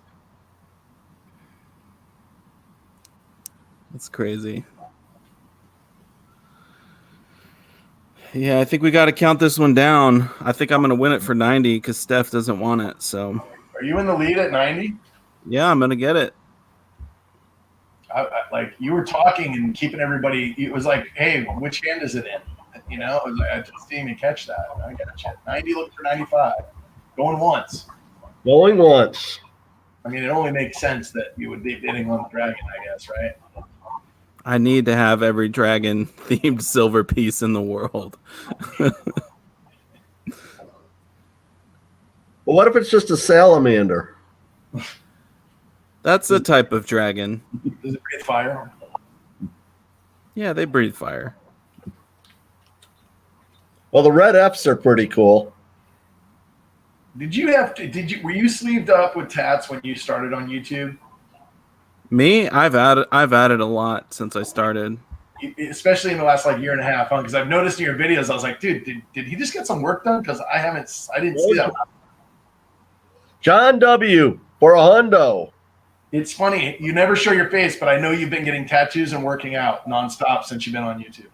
That's crazy. Yeah, I think we got to count this one down. I think I'm going to win it for 90 because Steph doesn't want it. So, are you in the lead at 90? Yeah, I'm going to get it. like you were talking and keeping everybody. It was like, hey, which hand is it in? You know, it was like, I just didn't even catch that. I got you. 90 looking for 95. Going once. Going once. I mean, it only makes sense that you would be bidding on the dragon, I guess, right? I need to have every dragon themed silver piece in the world. Well, what if it's just a salamander? That's a type of dragon. Does it breathe fire? Yeah, they breathe fire. Well, the red Fs are pretty cool. Were you sleeved up with tats when you started on YouTube? Me, I've added a lot since I started. Especially in the last like year and a half, huh? Because I've noticed in your videos, I was like, dude, did he just get some work done? Because I didn't see that. John W. for a hundo. It's funny, you never show your face, but I know you've been getting tattoos and working out nonstop since you've been on YouTube.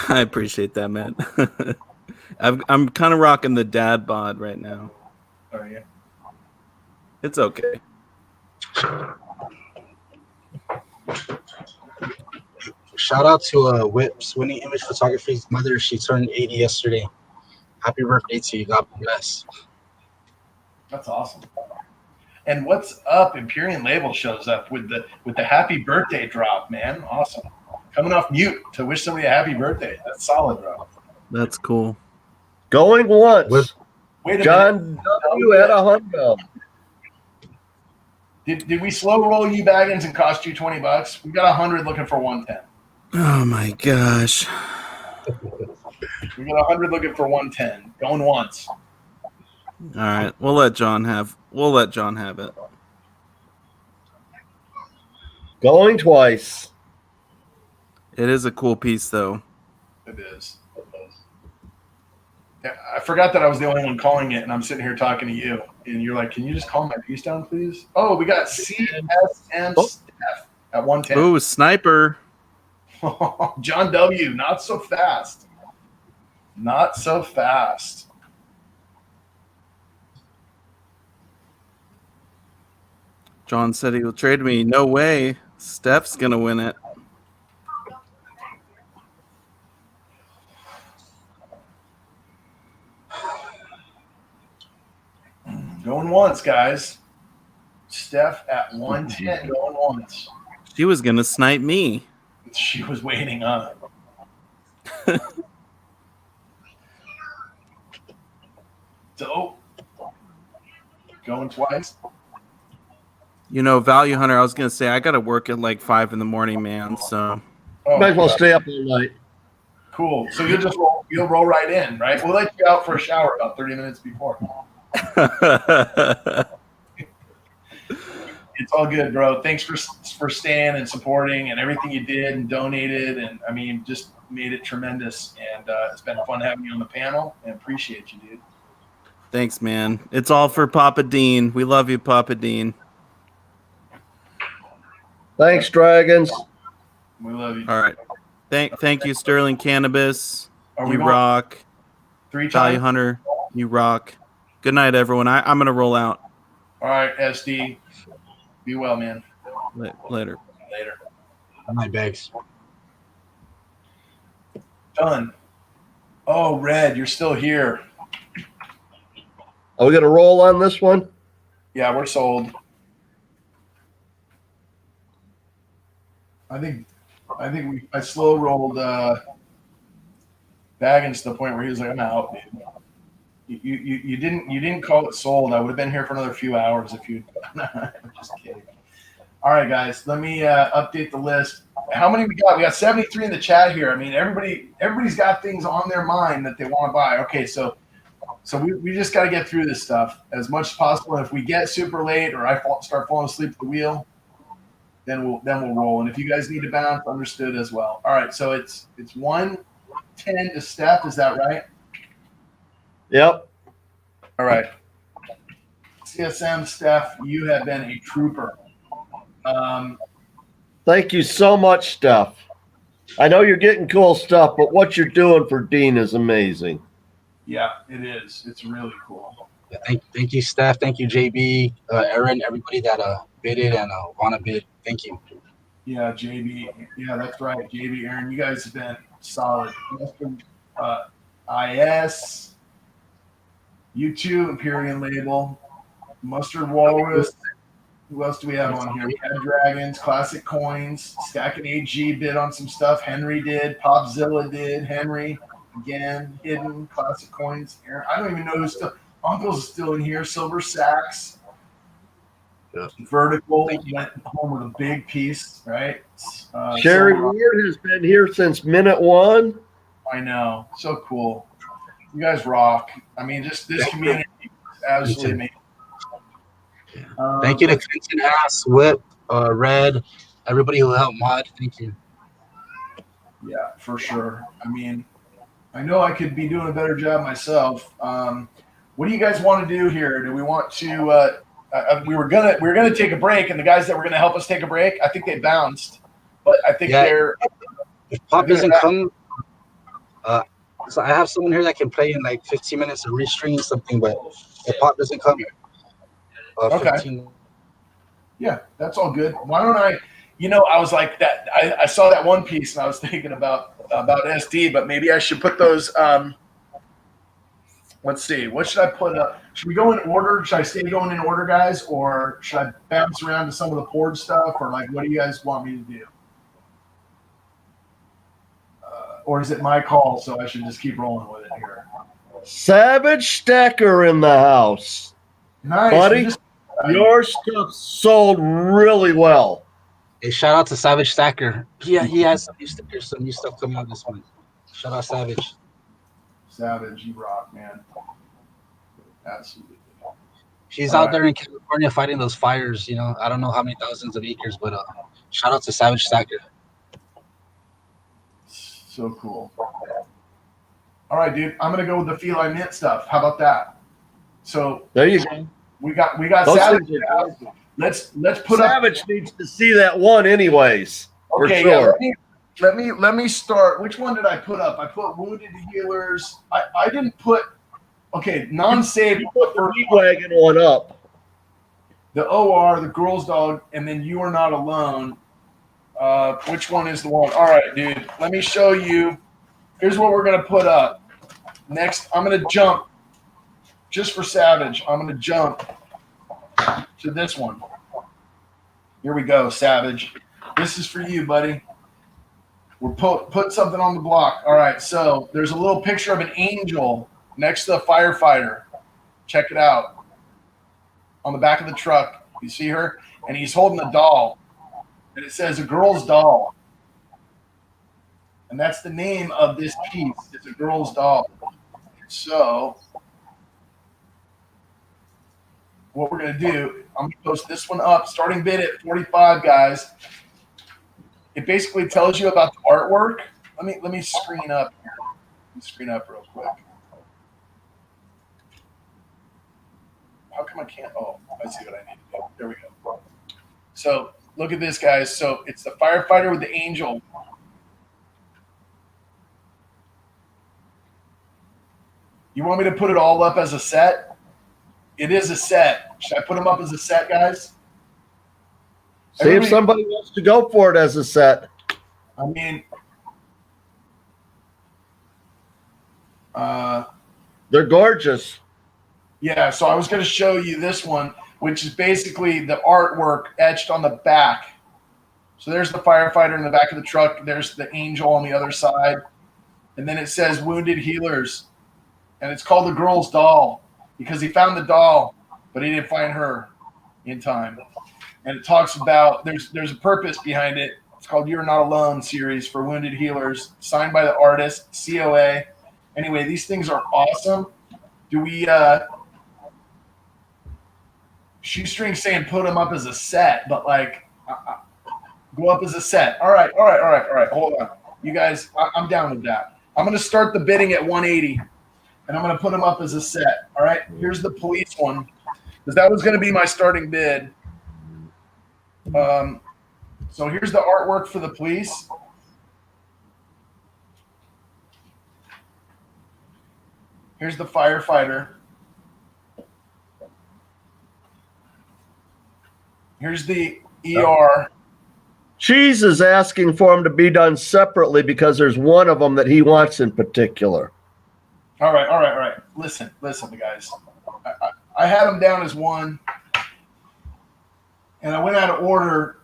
I appreciate that, man. I'm kind of rocking the dad bod right now. Are you? It's okay. Shout out to Whips, Winning Image Photography's mother. She turned 80 yesterday. Happy birthday to you. God bless. That's awesome. And what's up? Empyrean Label shows up with the happy birthday drop, man. Awesome. Coming off mute to wish somebody a happy birthday. That's solid, bro. That's cool. Going once. Wait a John minute. W. at a hundo. Did we slow roll you Baggins and cost you $20? We got 100 looking for 110. Oh my gosh. We got 100 looking for 110. Going once. All right, we'll let John have it. Going twice. It is a cool piece, though. It is. Yeah, I forgot that I was the only one calling it, and I'm sitting here talking to you, and you're like, "Can you just calm my piece down, please?" Oh, we got CSM Steph at 110. Ooh, sniper. John W. Not so fast. Not so fast. John said he will trade me. No way. Steph's gonna win it. Going once, guys. Steph at 110 going once. She was gonna snipe me. She was waiting on it. So, going twice. You know, Value Hunter, I was gonna say I gotta work at like 5 in the morning, man. So Might as well stay up all night. Cool. So you'll roll right in, right? We'll let you out for a shower about 30 minutes before. It's all good, bro. Thanks for staying and supporting and everything you did and donated, and I mean, just made it tremendous. And it's been fun having you on the panel, and appreciate you, dude. Thanks, man. It's all for Papa Dean. We love you, Papa Dean. Thanks, Dragons. We love you. All right. Thank you, Sterling Cannabis. Are we You going rock. 3 Value times? Hunter, you rock. Good night, everyone. I'm gonna roll out. All right, SD. Be well, man. Later. Later. My bags. Done. Oh, Red, you're still here. Are we going to roll on this one? Yeah, we're sold. I think I slow rolled Baggins to the point where he was like, "I'm out, dude." You didn't call it sold. I would have been here for another few hours if you. Just kidding. All right, guys. Let me update the list. How many we got? We got 73 in the chat here. I mean, everybody's got things on their mind that they want to buy. Okay, so we just got to get through this stuff as much as possible. And if we get super late or I start falling asleep at the wheel, then we'll roll. And if you guys need to bounce, understood as well. All right, so it's 110 to Steph. Is that right? Yep. All right. CSM Steph, you have been a trooper. Thank you so much, Steph. I know you're getting cool stuff, but what you're doing for Dean is amazing. Yeah, it is. It's really cool. Yeah, thank you, Steph. Thank you, JB, Aaron, everybody that bidded and want to bid. Thank you. Yeah, JB. Yeah, that's right. JB, Aaron, you guys have been solid. IS, you too, Empyrean Label, Mustard Walrus. Who else do we have on here? We had Dragons, Classic Coins, Stack and AG bid on some stuff. Henry did. Popzilla did. Henry again. Hidden Classic Coins. Aaron, I don't even know who's still. Uncle's is still in here. Silver Sacks. Yeah. Vertical went home with a big piece, right? Sherry Silver- Ward has been here since minute one. I know. So cool. You guys rock. I mean, just this community is absolutely amazing. Thank you to Clinton Ass, Whip, Red, everybody who helped mod. Thank you. Yeah, for sure. I mean, I know I could be doing a better job myself. What do you guys want to do here? Do we want to? We were gonna take a break, and the guys that were gonna help us take a break, I think they bounced. But I think they're. If Pop doesn't come, so I have someone here that can play in like 15 minutes or restring something. But if Pop doesn't come, Okay. 15. Yeah, that's all good. Why don't I? I was like that. I saw that one piece, and I was thinking about SD, but maybe I should put those. Let's see. What should I put up? Should we go in order? Should I stay going in order, guys, or should I bounce around to some of the poured stuff, or like, what do you guys want me to do? Or is it my call, so I should just keep rolling with it here? Savage Stacker in the house. Nice, buddy. Your stuff sold really well. Hey, shout out to Savage Stacker. Yeah, he has some new stuff coming out this month. Shout out Savage. Savage, you rock, man. Absolutely. She's out there in California fighting those fires. I don't know how many thousands of acres, but shout out to Savage Stacker. So cool. All right, dude. I'm gonna go with the feline mint stuff. How about that? So there you go. We got Those Savage. Let's put Savage needs to see that one anyways. Okay, for sure. Yeah, let me start. Which one did I put up? I put Wounded Healers. I didn't put non-save. You put the Meat Wagon one up. The OR, the Girl's Dog, and then You Are Not Alone. Which one is the one? All right, dude. Let me show you. Here's what we're gonna put up. Next, I'm gonna jump. Just for Savage, I'm gonna jump to this one. Here we go, Savage. This is for you, buddy. We're putting something on the block. All right, so there's a little picture of an angel next to a firefighter. Check it out. On the back of the truck, you see her? And he's holding a doll. And it says a girl's doll. And that's the name of this piece. It's a girl's doll. So what we're going to do, I'm going to post this one up. Starting bid at 45, guys. It basically tells you about the artwork. Let me screen up here. Let me screen up real quick. How come I can't? Oh, I see what I need to do. There we go. So look at this, guys. So it's the firefighter with the angel. You want me to put it all up as a set? It is a set. Should I put them up as a set, guys? See if somebody wants to go for it as a set. I mean, they're gorgeous. Yeah, so I was going to show you this one, which is basically the artwork etched on the back. So there's the firefighter in the back of the truck. There's the angel on the other side. And then it says Wounded Healers. And it's called the girl's doll because he found the doll, but he didn't find her in time. And it talks about there's a purpose behind it. It's called You're Not Alone series for Wounded Healers, signed by the artist, COA. Anyway, these things are awesome. Do we Shoestring saying put them up as a set, but like go up as a set. All right. Hold on. You guys, I'm down with that. I'm going to start the bidding at 180 and I'm going to put them up as a set. All right. Here's the police one because that was going to be my starting bid. So here's the artwork for the police. Here's the firefighter. Here's the ER. Cheese is asking for them to be done separately because there's one of them that he wants in particular. All right. Listen, guys. I had them down as one, and I went out of order,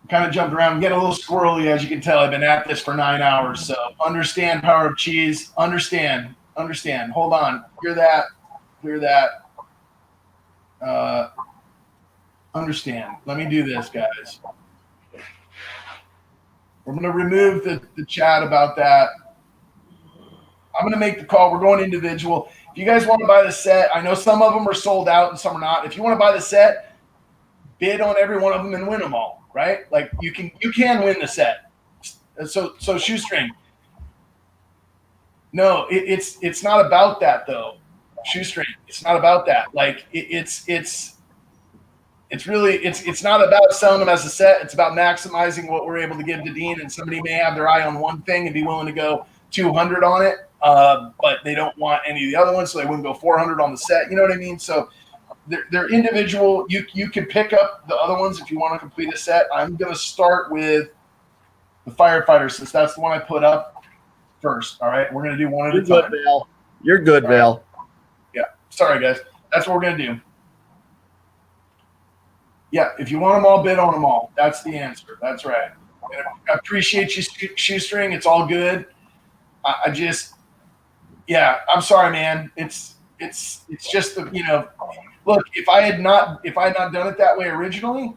kind of jumped around. I'm getting a little squirrely, as you can tell. I've been at this for 9 hours, so understand power of cheese. Understand. Hold on. Clear that. Understand. Let me do this, guys. We're going to remove the chat about that. I'm going to make the call. We're going individual. If you guys want to buy the set, I know some of them are sold out and some are not. If you want to buy the set, bid on every one of them and win them all, right? Like you can win the set. So shoestring. No, it's not about that though. Shoestring. It's not about that. Like it's not about selling them as a set. It's about maximizing what we're able to give to Dean. And somebody may have their eye on one thing and be willing to go 200 on it, but they don't want any of the other ones, so they wouldn't go 400 on the set. You know what I mean? So they're individual. You can pick up the other ones if you want to complete a set. I'm going to start with the firefighter since that's the one I put up first. All right, we're going to do one at a time. You're good, Val. You're good, Val. Yeah, sorry guys. That's what we're going to do. Yeah, if you want them all, bid on them all. That's the answer. That's right. I appreciate you, shoestring. It's all good. I'm sorry, man. It's just look, if I had not done it that way originally,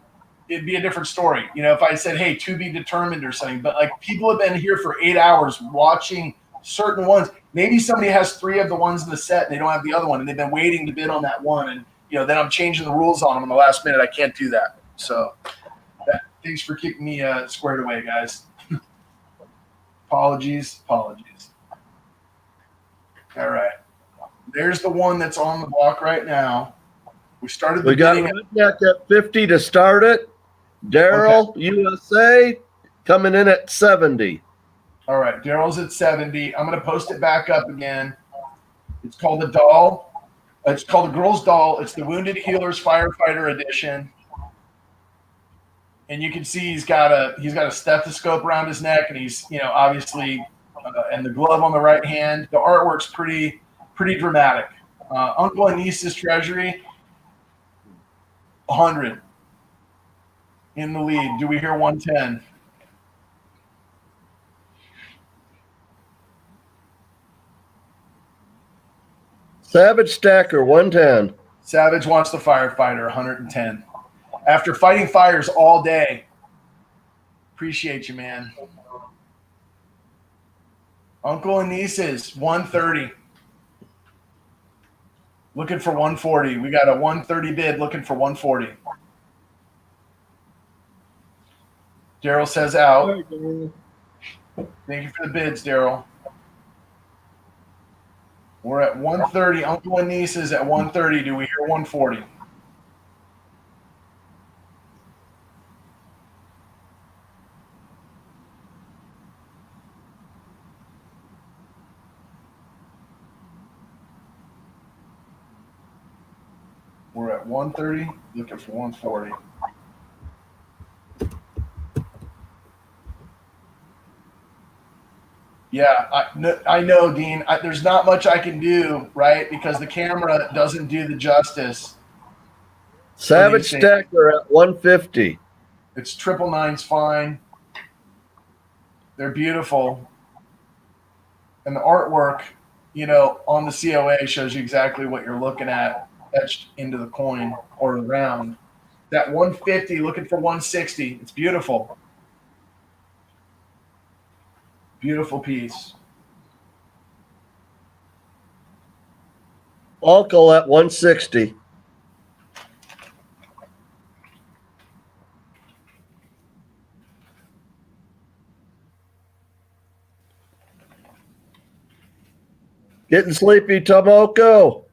it'd be a different story. If I said, hey, to be determined or something, but like people have been here for 8 hours watching certain ones. Maybe somebody has 3 of the ones in the set and they don't have the other one and they've been waiting to bid on that one. And, then I'm changing the rules on them in the last minute. I can't do that. So thanks for keeping me squared away, guys. Apologies. All right. There's the one that's on the block right now. We started the We got Redneck at 50 to start it. Daryl, okay. USA, coming in at 70. All right. Daryl's at 70. I'm going to post it back up again. It's called the doll. It's called the Girl's Doll. It's the Wounded Healers Firefighter Edition. And you can see he's got a stethoscope around his neck, and he's obviously and the glove on the right hand. The artwork's pretty dramatic. Uncle and Niece's Treasury, 100 in the lead. Do we hear 110? Savage Stacker, 110. Savage wants the firefighter, 110. After fighting fires all day. Appreciate you, man. Uncle and Nieces, 130. Looking for 140. We got a 130 bid looking for 140. Daryl says out. Thank you for the bids, Daryl. We're at 130. Uncle and Nieces at 130. Do we hear 140? We're at 130. Looking for 140. Yeah, I know, Dean. There's not much I can do, right? Because the camera doesn't do the justice. Savage Stacker at 150. It's 999's fine. They're beautiful. And the artwork, on the COA shows you exactly what you're looking at etched into the coin or the round. That 150 looking for 160. It's beautiful. Beautiful piece. Uncle at 160. Getting sleepy, Tomoko.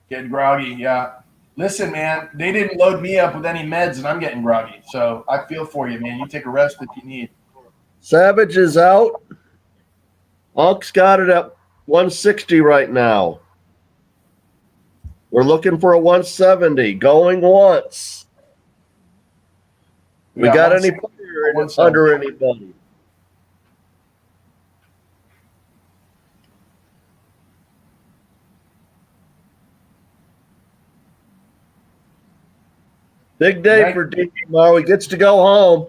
Getting groggy, yeah. Listen, man, they didn't load me up with any meds and I'm getting groggy. So I feel for you, man. You take a rest if you need. Savage is out. Unk's got it at 160 right now. We're looking for a 170. Going once. We got any one- fire one second. under anybody? Big day Right. for Dean tomorrow. He gets to go home.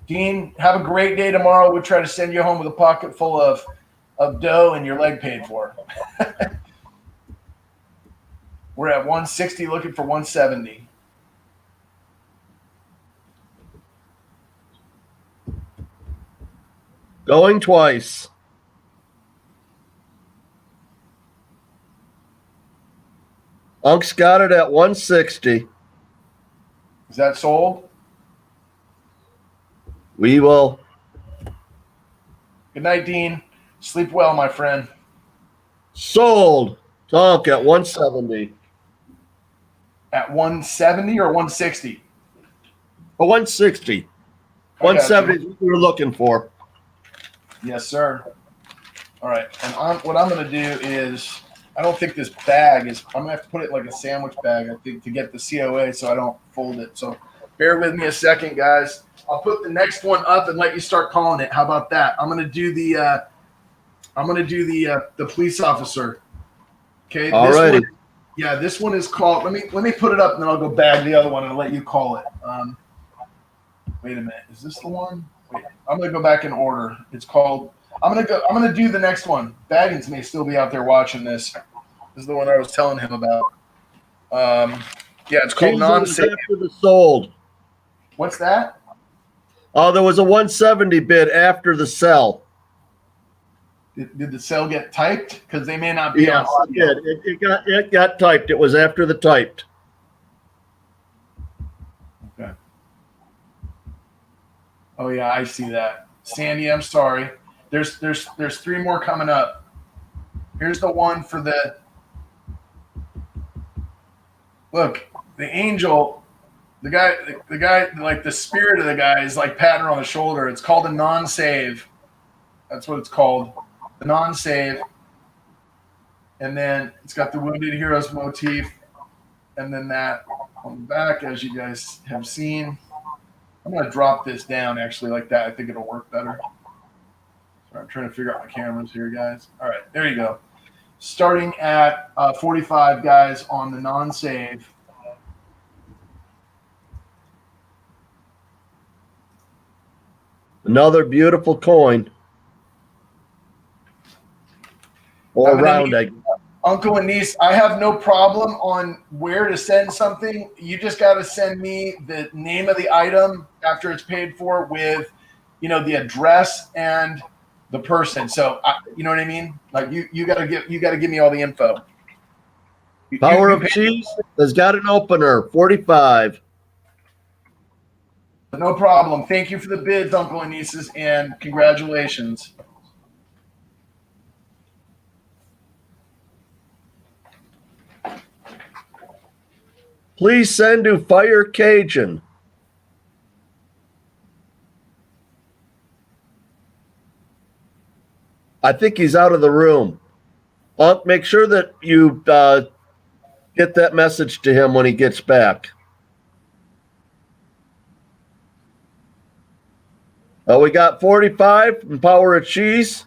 Dean, have a great day tomorrow. We'll try to send you home with a pocket full of dough and your leg paid for. We're at 160, looking for 170. Going twice. Unk's got it at 160. Is that sold? We will. Good night, Dean. Sleep well, my friend. Sold. Tonk at 170. At 170 or 160? Oh, 160. 170 is what we were looking for. Yes, sir. All right. And what I'm going to do is, I don't think this bag is, I'm going to have to put it in like a sandwich bag, I think, to get the COA so I don't fold it. So bear with me a second, guys. I'll put the next one up and let you start calling it. How about that? I'm going to do the police officer. Okay. All righty. Yeah, this one is called, let me put it up and then I'll go bag the other one and let you call it. Wait a minute. Is this the one? Wait, I'm going to go back in order. It's called, I'm going to do the next one. Baggins may still be out there watching this. This is the one I was telling him about. Yeah, it's called non-safe. After the sold. What's that? Oh, there was a 170 bid after the sell. Did the sale get typed? Because they may not be Yes, on. it got typed. It was after the typed. Okay. Oh yeah, I see that. Sandy, I'm sorry. There's three more coming up. Here's the one for the look, the angel, the guy, like the spirit of the guy is like patting her on the shoulder. It's called a non-save. That's what it's called. The non-save. And then it's got the Wounded Heroes motif. And then that on the back, as you guys have seen. I'm going to drop this down actually like that. I think it'll work better. Sorry, I'm trying to figure out my cameras here, guys. All right, there you go. Starting at 45, guys, on the non-save. Another beautiful coin. Or round egg. Uncle and niece, I have no problem on where to send something. You just got to send me the name of the item after it's paid for with, the address and the person. So, you know what I mean? Like you got to give me all the info. Power of Cheese has got an opener, 45. No problem. Thank you for the bids, Uncle and nieces, and congratulations. Please send to Fire Cajun. I think he's out of the room. Make sure that you get that message to him when he gets back. We got 45 from Power of Cheese.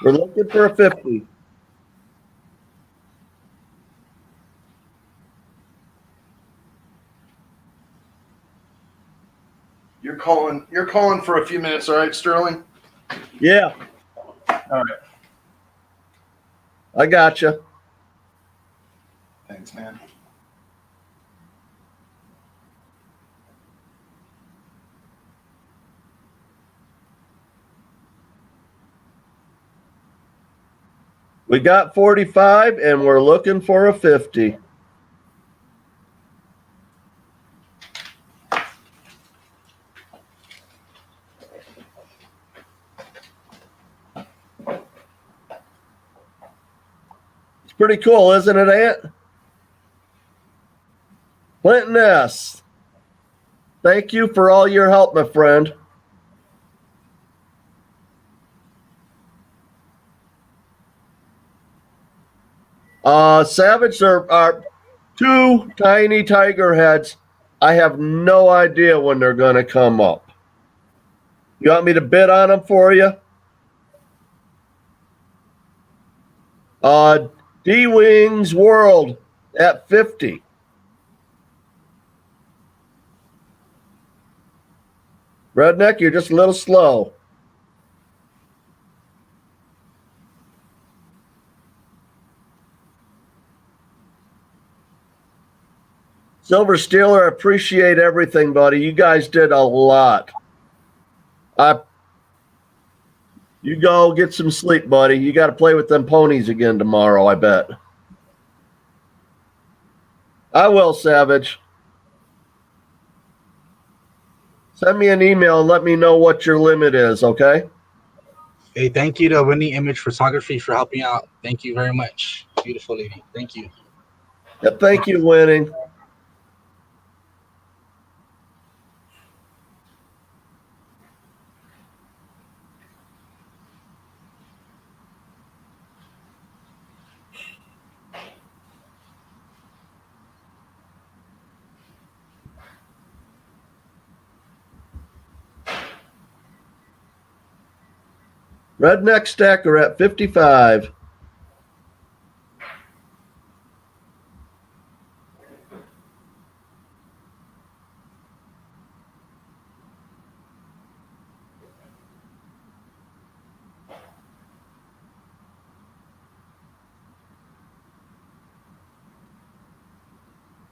We're looking for a 50. You're calling for a few minutes, all right, Sterling? Yeah. All right. I gotcha. Thanks, man. We got 45 and we're looking for a 50. It's pretty cool, isn't it, Ant? Clinton S. Thank you for all your help, my friend. Savage, 2 tiny tiger heads. I have no idea when they're going to come up. You want me to bid on them for you? D-Wings World at 50. Redneck, you're just a little slow. Silver Steeler, appreciate everything, buddy. You guys did a lot. You go get some sleep, buddy. You got to play with them ponies again tomorrow, I bet. I will, Savage. Send me an email and let me know what your limit is, okay? Hey, thank you to Winnie Image Photography for helping out. Thank you very much. Beautiful lady. Thank you. Yeah, thank you, Winning. Redneck Stacker at 55.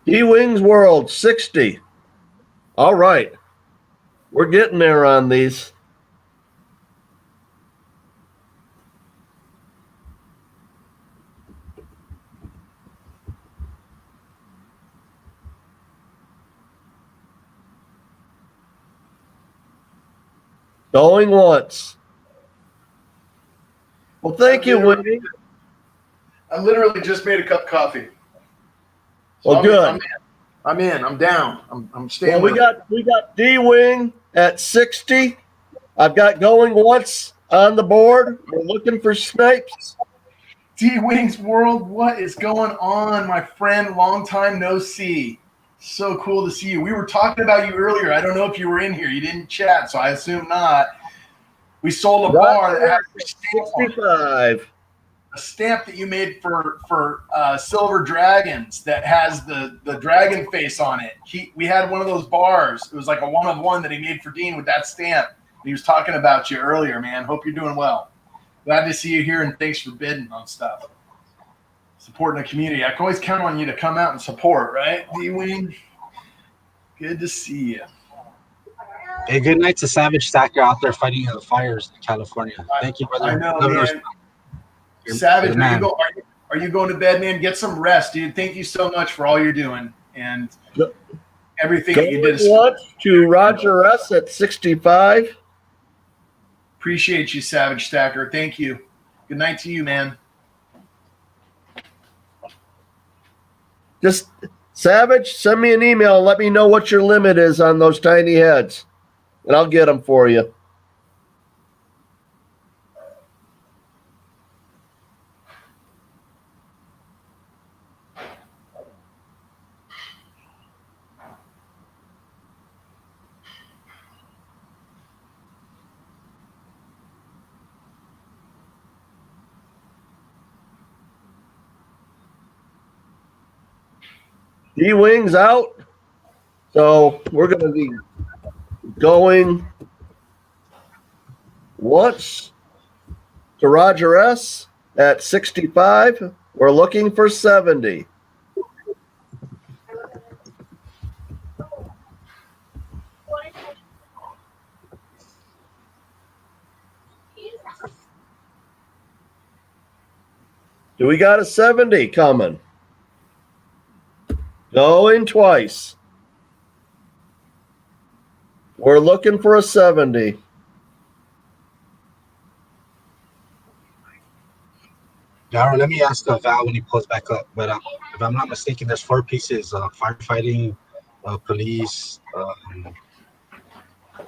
D-Wings World, 60. All right. We're getting there on these. Going once. Well, thank you, Winnie. I literally just made a cup of coffee. So Well, good. I'm in. I'm down. I'm staying. Well, we got D-Wing at 60. I've got going once on the board. We're looking for snipes. D-Wings World, what is going on, my friend? Long time no see. So cool to see you. We were talking about you earlier. I don't know if you were in here. You didn't chat, so I assume not. We sold a bar that has 65. A stamp that you made for Silver Dragons that has the dragon face on it. We had one of those bars. It was like a one-of-one that he made for Dean with that stamp. He was talking about you earlier, man. Hope you're doing well. Glad to see you here, and thanks for bidding on stuff. Supporting the community. I can always count on you to come out and support, right, D-Wing? Good to see you. Hey, good night to Savage Stacker out there fighting the fires in California. Thank you, brother. I know, man. Savage, are you going to bed, man? Get some rest, dude. Thank you so much for all you're doing and everything that you did. To Roger S. at 65. Appreciate you, Savage Stacker. Thank you. Good night to you, man. Just Savage, send me an email and let me know what your limit is on those tiny heads, and I'll get them for you. D-Wings out. So we're going to be going once to Roger S. at 65. We're looking for 70. Do we got a 70 coming? Going twice. We're looking for a 70. Now, let me ask Val when he pulls back up. But if I'm not mistaken, there's 4 pieces: firefighting, police. I'm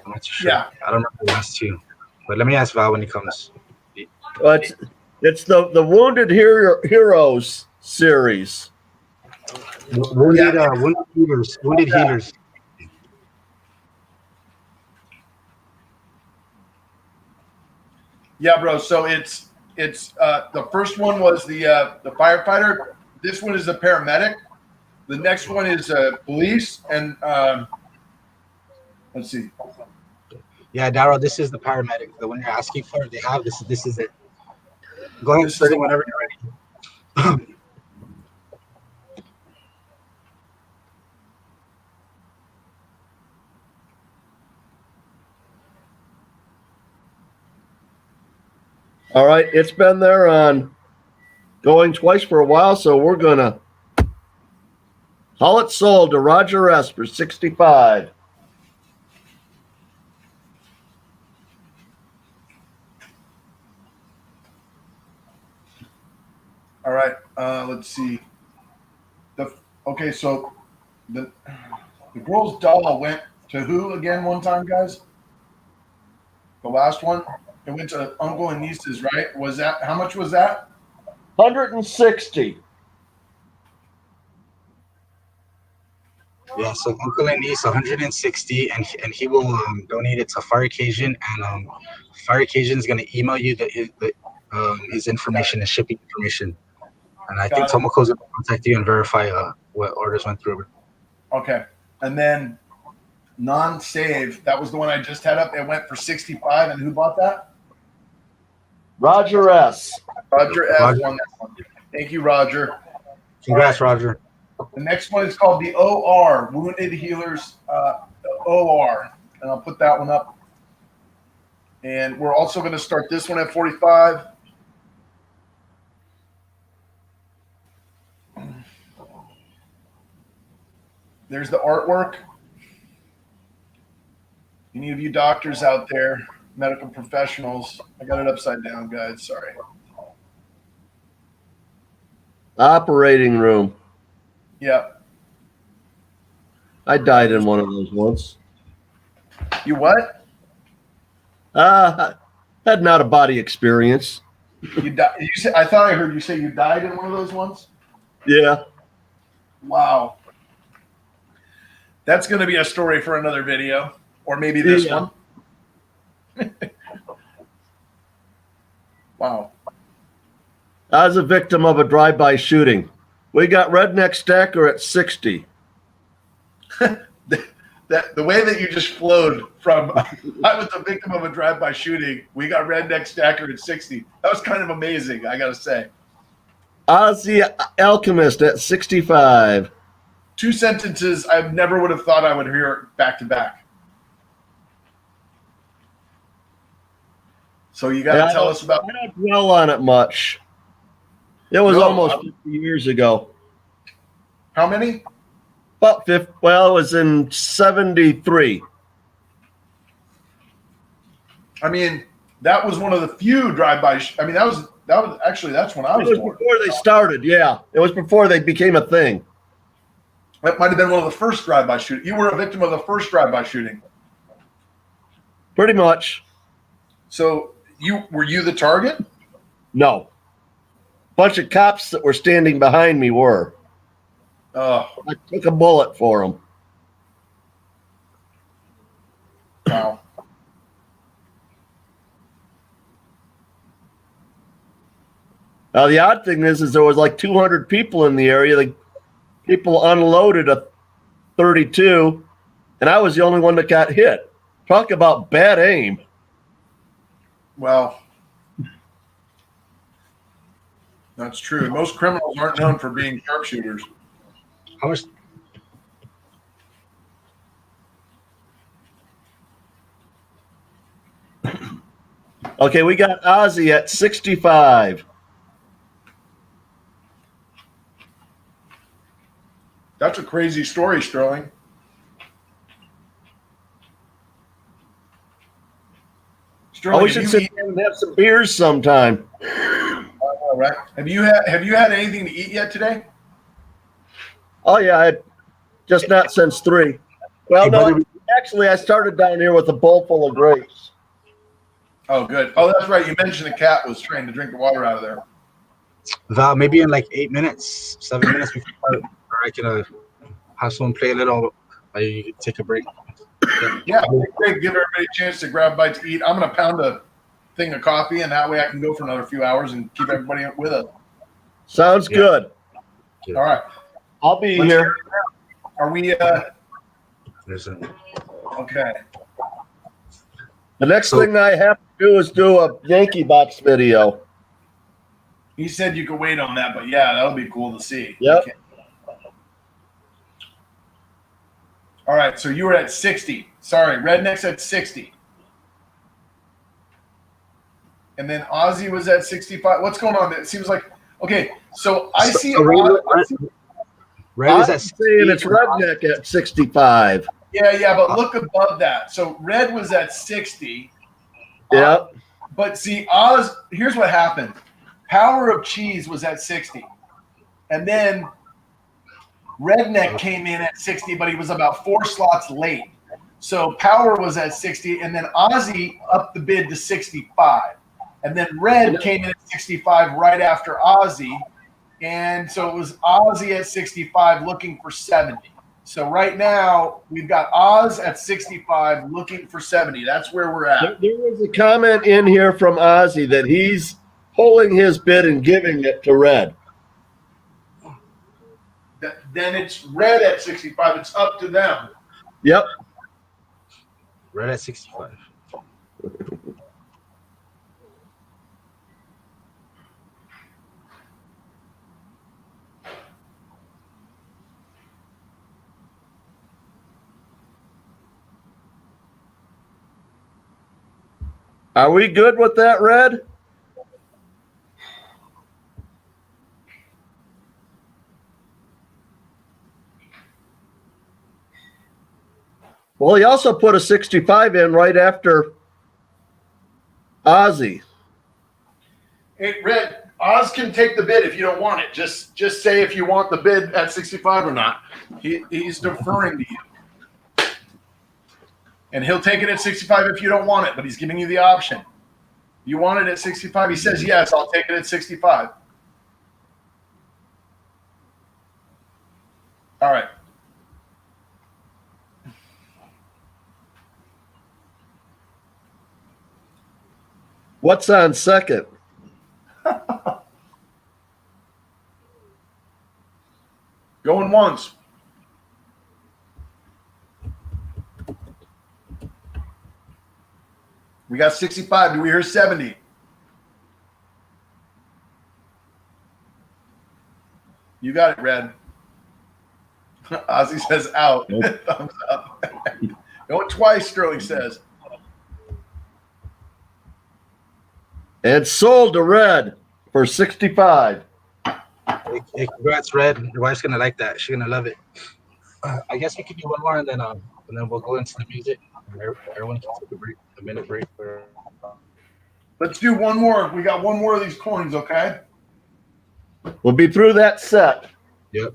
not too sure. Yeah. I don't remember the last 2. But let me ask Val when he comes. But it's the Wounded Heroes series. Wounded healers. Wounded healers. Yeah, bro. So it's the first one was the firefighter. This one is a paramedic. The next one is police, and let's see. Yeah, Daryl, this is the paramedic. The one you're asking for, they have this. This is it. Go ahead, start it whenever you're ready. All right, it's been there on going twice for a while, so we're gonna haul it sold to Roger S for 65. All right. Let's see. Okay, so the girl's dollar went to who again? One time, guys. The last one. It went to uncle and nieces, right? Was that how much was that? 160. Yeah, so uncle and niece 160, and he will donate it to Fire Occasion, and Fire Occasion is gonna email you his information and shipping information, and I think Tomoko's gonna contact you and verify what orders went through. Okay, and then non-save. That was the one I just had up. It went for 65, and who bought that? Roger S. Roger F. won that one. Thank you, Roger. Congrats, Roger. The next one is called the OR, Wounded Healers OR, and I'll put that one up. And we're also going to start this one at 45. There's the artwork. Any of you doctors out there, medical professionals, I got it upside down, guys. Sorry. Operating room. Yep. I died in one of those once. You what? Had not a body experience. You died. You said, I thought I heard you say you died in one of those ones. Yeah. Wow. That's going to be a story for another video, or maybe this one. Wow. I was a victim of a drive-by shooting. We got Redneck Stacker at 60. The way that you just flowed from I was a victim of a drive-by shooting, we got Redneck Stacker at 60. That was kind of amazing, I got to say. Ozzy Alchemist at 65. Two sentences I never would have thought I would hear back to back. So you got to tell us about. I don't dwell on it much. It was almost 50 years ago. How many? About 50. Well, it was in 73. I mean, that was one of the few drive-by. I mean, that was actually that's when I was born. Before they started. Yeah, it was before they became a thing. That might have been one of the first drive-by shootings. You were a victim of the first drive-by shooting. Pretty much. So were you the target? No. Bunch of cops that were standing behind me were. Oh. I took a bullet for them. Wow. Now, the odd thing is there was like 200 people in the area. Like, people unloaded a 32, and I was the only one that got hit. Talk about bad aim. Well, that's true. Most criminals aren't known for being sharpshooters. How much? Okay, we got Ozzy at 65. That's a crazy story, Sterling. Sterling, We should sit down and have some beers sometime. All right. Have you had anything to eat yet today? Oh yeah, just not since 3. Well, no, actually, I started down here with a bowl full of grapes. Oh, good. Oh, that's right. You mentioned the cat was trying to drink the water out of there. Val, maybe in like 8 minutes, 7 minutes before. I can have someone play a little. You can take a break. Yeah, great. Give everybody a chance to grab a bite to eat. I'm going to pound a thing of coffee, and that way I can go for another few hours and keep everybody with us. Sounds good. All right. I'll be Let's here. Are we? Listen. Okay. The next thing I have to do is do a Yankee Box video. He said you could wait on that, but yeah, that'll be cool to see. Yep. Okay. All right, so you were at 60. Sorry, Redneck's at 60. And then Ozzy was at 65. What's going on? It seems like, okay, so I see. Red is at saying it's Redneck at 65. Yeah, but look above that. So Red was at 60. Yep. But see, Oz, here's what happened. Power of Cheese was at 60. And then Redneck came in at 60, but he was about 4 slots late. So Power was at 60, and then Ozzy upped the bid to 65. And then Red came in at 65 right after Ozzy. And so it was Ozzy at 65 looking for 70. So right now we've got Oz at 65 looking for 70. That's where we're at. There was a comment in here from Ozzy that he's pulling his bid and giving it to Red. Then it's Red at 65. It's up to them. Yep. Red at 65. Are we good with that, Red? Well, he also put a 65 in right after Ozzy. Hey, Red, Oz can take the bid if you don't want it. Just say if you want the bid at 65 or not. He's deferring to you. And he'll take it at 65 if you don't want it, but he's giving you the option. You want it at 65? He says, yes, I'll take it at 65. All right. What's on second? Going once. We got 65. Do we hear 70? You got it, Red. Ozzy says out. Nope. Thumbs up. Going twice, Sterling says. And sold to Red for 65. Hey, congrats, Red. Your wife's gonna like that. She's gonna love it. I guess we can do one more, and then we'll go into the music. Everyone can take a minute break. Let's do one more. We got one more of these coins, okay? We'll be through that set. Yep.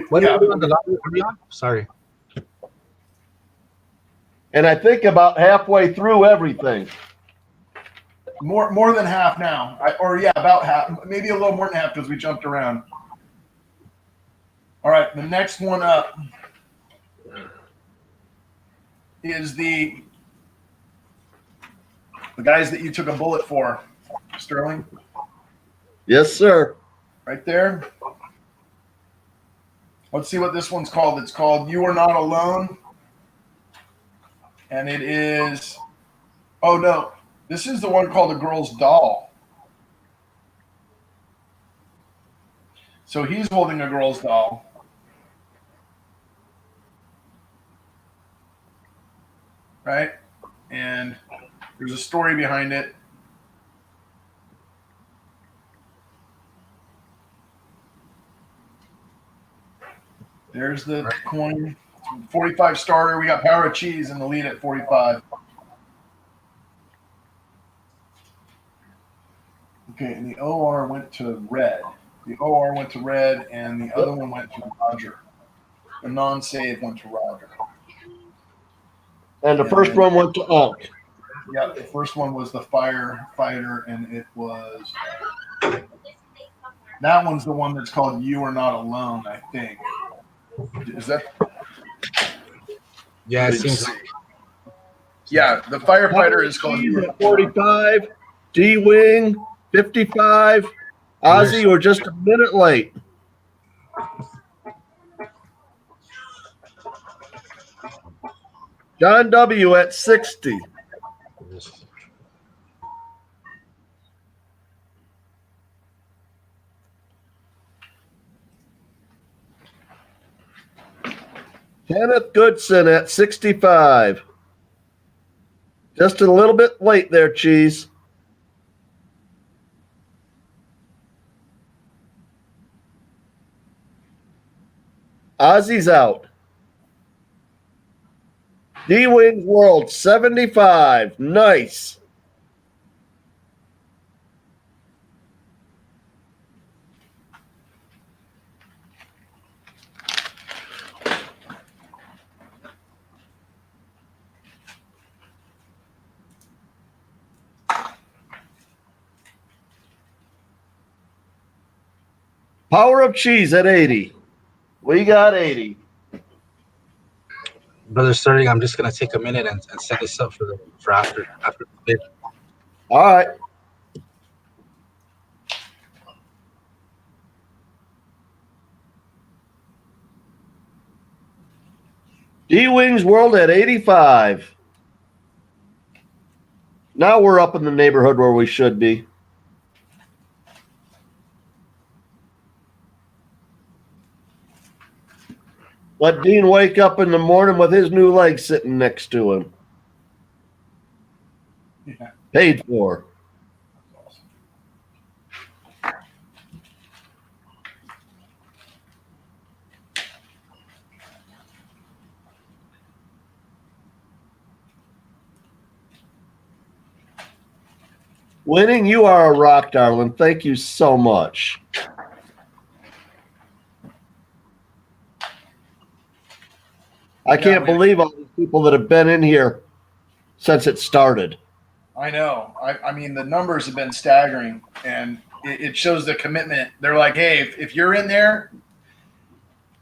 What are we on the lobby? Sorry. And I think about halfway through everything. More than half now. About half. Maybe a little more than half because we jumped around. All right, the next one up is the guys that you took a bullet for, Sterling. Yes, sir. Right there. Let's see what this one's called. It's called You Are Not Alone. And it is, oh no, this is the one called A Girl's Doll. So he's holding a girl's doll. Right? And there's a story behind it. There's the coin. 45 starter. We got Power of Cheese in the lead at 45. Okay, and the OR went to Red. The OR went to Red, and the other one went to Roger. The non-save went to Roger. And the first one went to Unk. Yeah, the first one was the firefighter, and it was that one's the one that's called You Are Not Alone, I think. Is that? Yeah, it seems like. Yeah, the firefighter is calling you. At 45, D-Wing, 55. Ozzy, we're just a minute late. John W. at 60. Kenneth Goodson at 65. Just a little bit late there, Cheese. Ozzy's out. D-Wings World, 75. Nice. Power of Cheese at 80. We got 80. Brother Sterling, I'm just gonna take a minute and set this up for after the bid. All right. D-Wings World at 85. Now we're up in the neighborhood where we should be. Let Dean wake up in the morning with his new leg sitting next to him. Yeah. Paid for. Winning, you are a rock, darling. Thank you so much. I can't believe all these people that have been in here since it started. I know. I mean, the numbers have been staggering, and it shows the commitment. They're like, hey, if you're in there,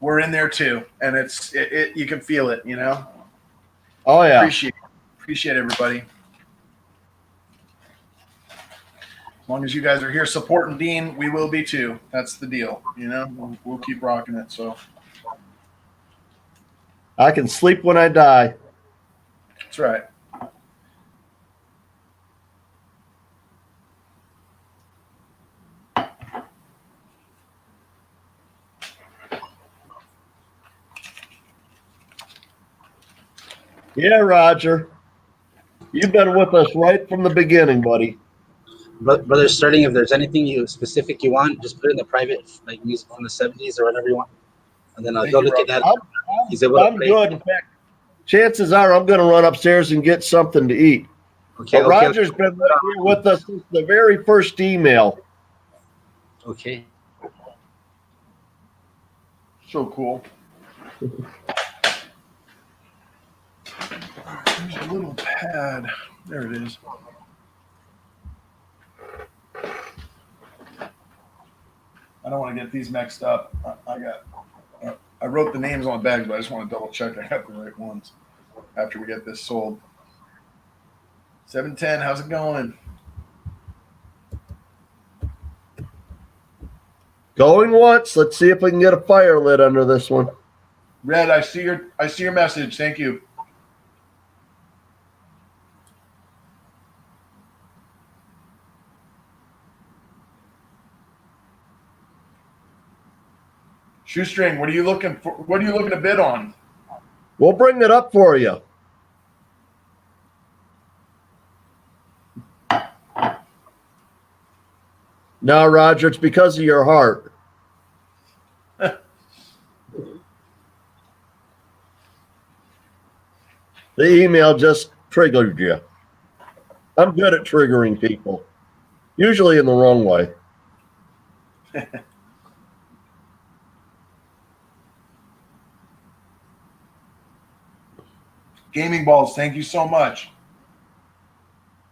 we're in there too, and you can feel it, you know. Oh yeah. Appreciate everybody. As long as you guys are here supporting Dean, we will be too. That's the deal, you know. We'll keep rocking it. So I can sleep when I die. that's right. Yeah, Roger. You've been with us right from the beginning, buddy. But Brother Sterling, if there's anything specific you want, just put it in the private, like music from the 70s or whatever you want, and then I'll go look at that. I'm good. In fact, chances are I'm going to run upstairs and get something to eat. Okay. But Roger's been right here with us since the very first email. Okay. So cool. There's a little pad. There it is. I don't want to get these mixed up. I wrote the names on the bags, but I just want to double check I have the right ones after we get this sold. 710, how's it going? Going once. Let's see if we can get a fire lit under this one. Red, I see your message. Thank you. Shoestring, what are you looking for? What are you looking to bid on? We'll bring it up for you. No, Roger, it's because of your heart. The email just triggered you. I'm good at triggering people, usually in the wrong way. Gaming balls, thank you so much.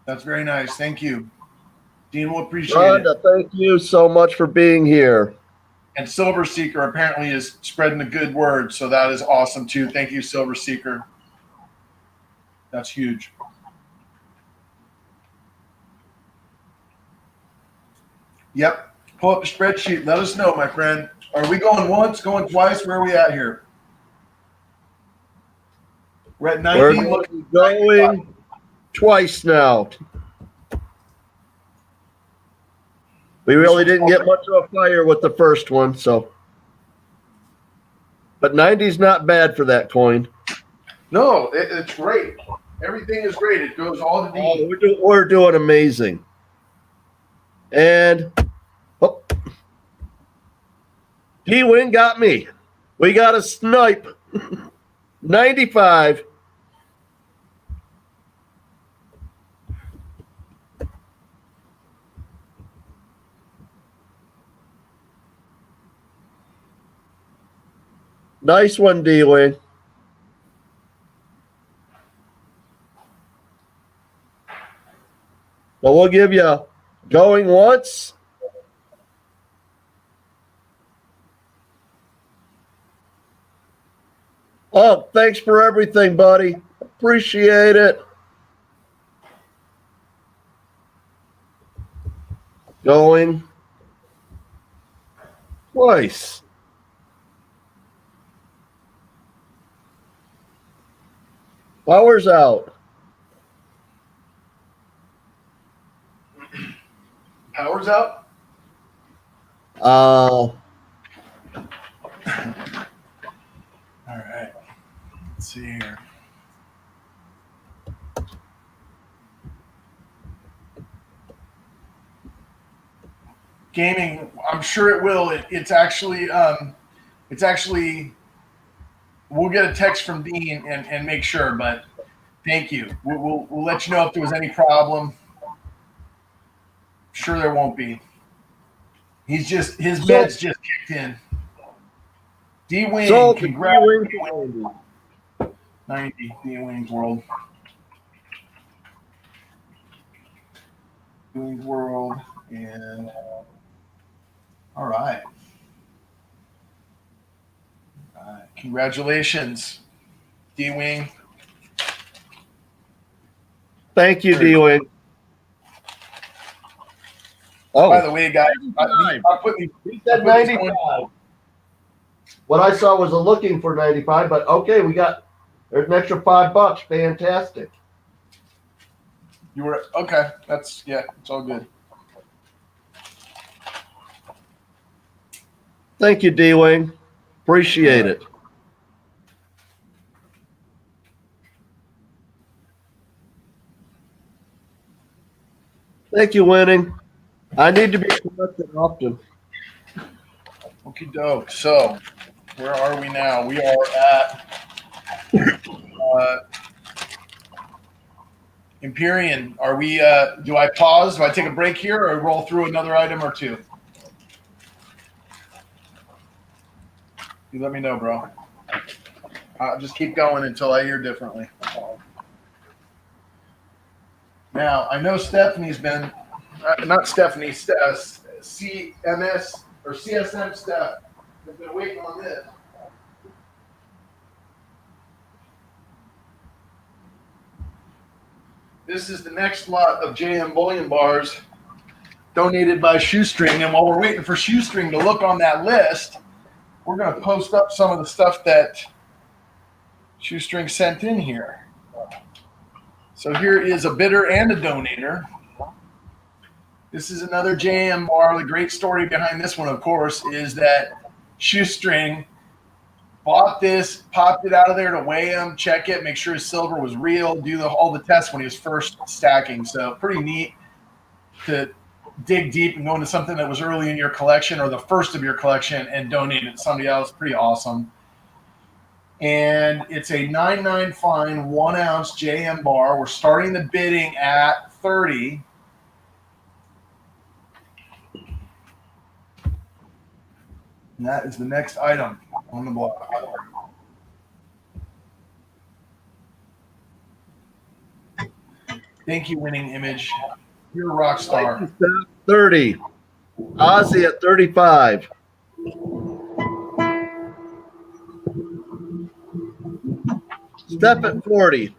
That's very nice. Thank you. Dean will appreciate Rhonda, it. thank you so much for being here. And Silver Seeker apparently is spreading the good word, so that is awesome too. Thank you, Silver Seeker. That's huge. Yep. Pull up the spreadsheet. Let us know, my friend. Are we going once, going twice? Where are we at here? We're at 90. We're going twice now. We really didn't get much of a fire with the first one, so. But 90's not bad for that coin. No, it's great. Everything is great. It goes all to D. We're doing amazing. And D-Wing got me. We got a snipe. 95. Nice one, D-Wing. Well, we'll give you going once. Oh, thanks for everything, buddy. Appreciate it. Going twice. Power's out. Power's out? All right. Let's see here. Gaming, I'm sure it will. It's actually, we'll get a text from Dean and make sure, but thank you. We'll let you know if there was any problem. Sure there won't be. His bed's just kicked in. D-Wing, so congrats. D-Wing. 90, D-Wing's World. D-Wing's World, and all right. Congratulations, D-Wing. Thank you, D-Wing. Oh, by the way, guys, I put he said 95. What I saw was a looking for 95, but okay, there's an extra $5. Fantastic. You were okay. It's all good. Thank you, D-Wing. Appreciate it. Thank you, Winning. I need to be corrected often. Okie doke. So, where are we now? We are at Empyrean. Are we? Do I pause? Do I take a break here, or roll through another item or two? You let me know, bro. I'll just keep going until I hear differently. Now, I know Stephanie's been, not Stephanie, CMS or CSM Steph has been waiting on this. This is the next lot of JM Bullion bars donated by Shoestring. And while we're waiting for Shoestring to look on that list, we're going to post up some of the stuff that Shoestring sent in here. So here is a bidder and a donator. This is another JM bar. The great story behind this one, of course, is that Shoestring bought this, popped it out of there to weigh him, check it, make sure his silver was real, do all the tests when he was first stacking. So pretty neat to dig deep and go into something that was early in your collection or the first of your collection and donate it to somebody else. Pretty awesome. And it's a 9.9 fine 1 ounce JM bar. We're starting the bidding at 30. And that is the next item on the block. Thank you, Winning Image. You're a rock star. 30. Ozzy at 35. Steph at 40.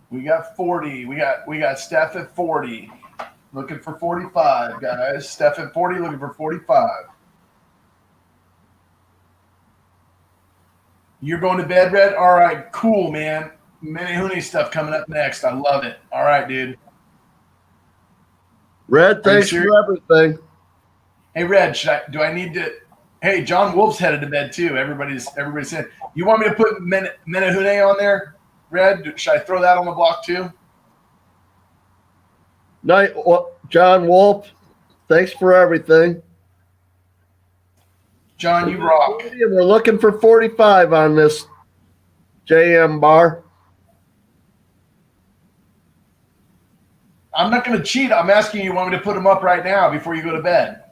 We got 40. We got Steph at 40. Looking for 45, guys. Steph at 40, looking for 45. You're going to bed, Red? All right, cool, man. Menehune stuff coming up next. I love it. All right, dude. Red, thanks for everything. Hey, Red, do I need to? Hey, John Wolf's headed to bed too. Everybody's saying, you want me to put Menehune on there, Red? Should I throw that on the block too? Night, John Wolf, thanks for everything. John, you rock. We're looking for 45 on this JM bar. I'm not going to cheat. I'm asking you want me to put them up right now before you go to bed.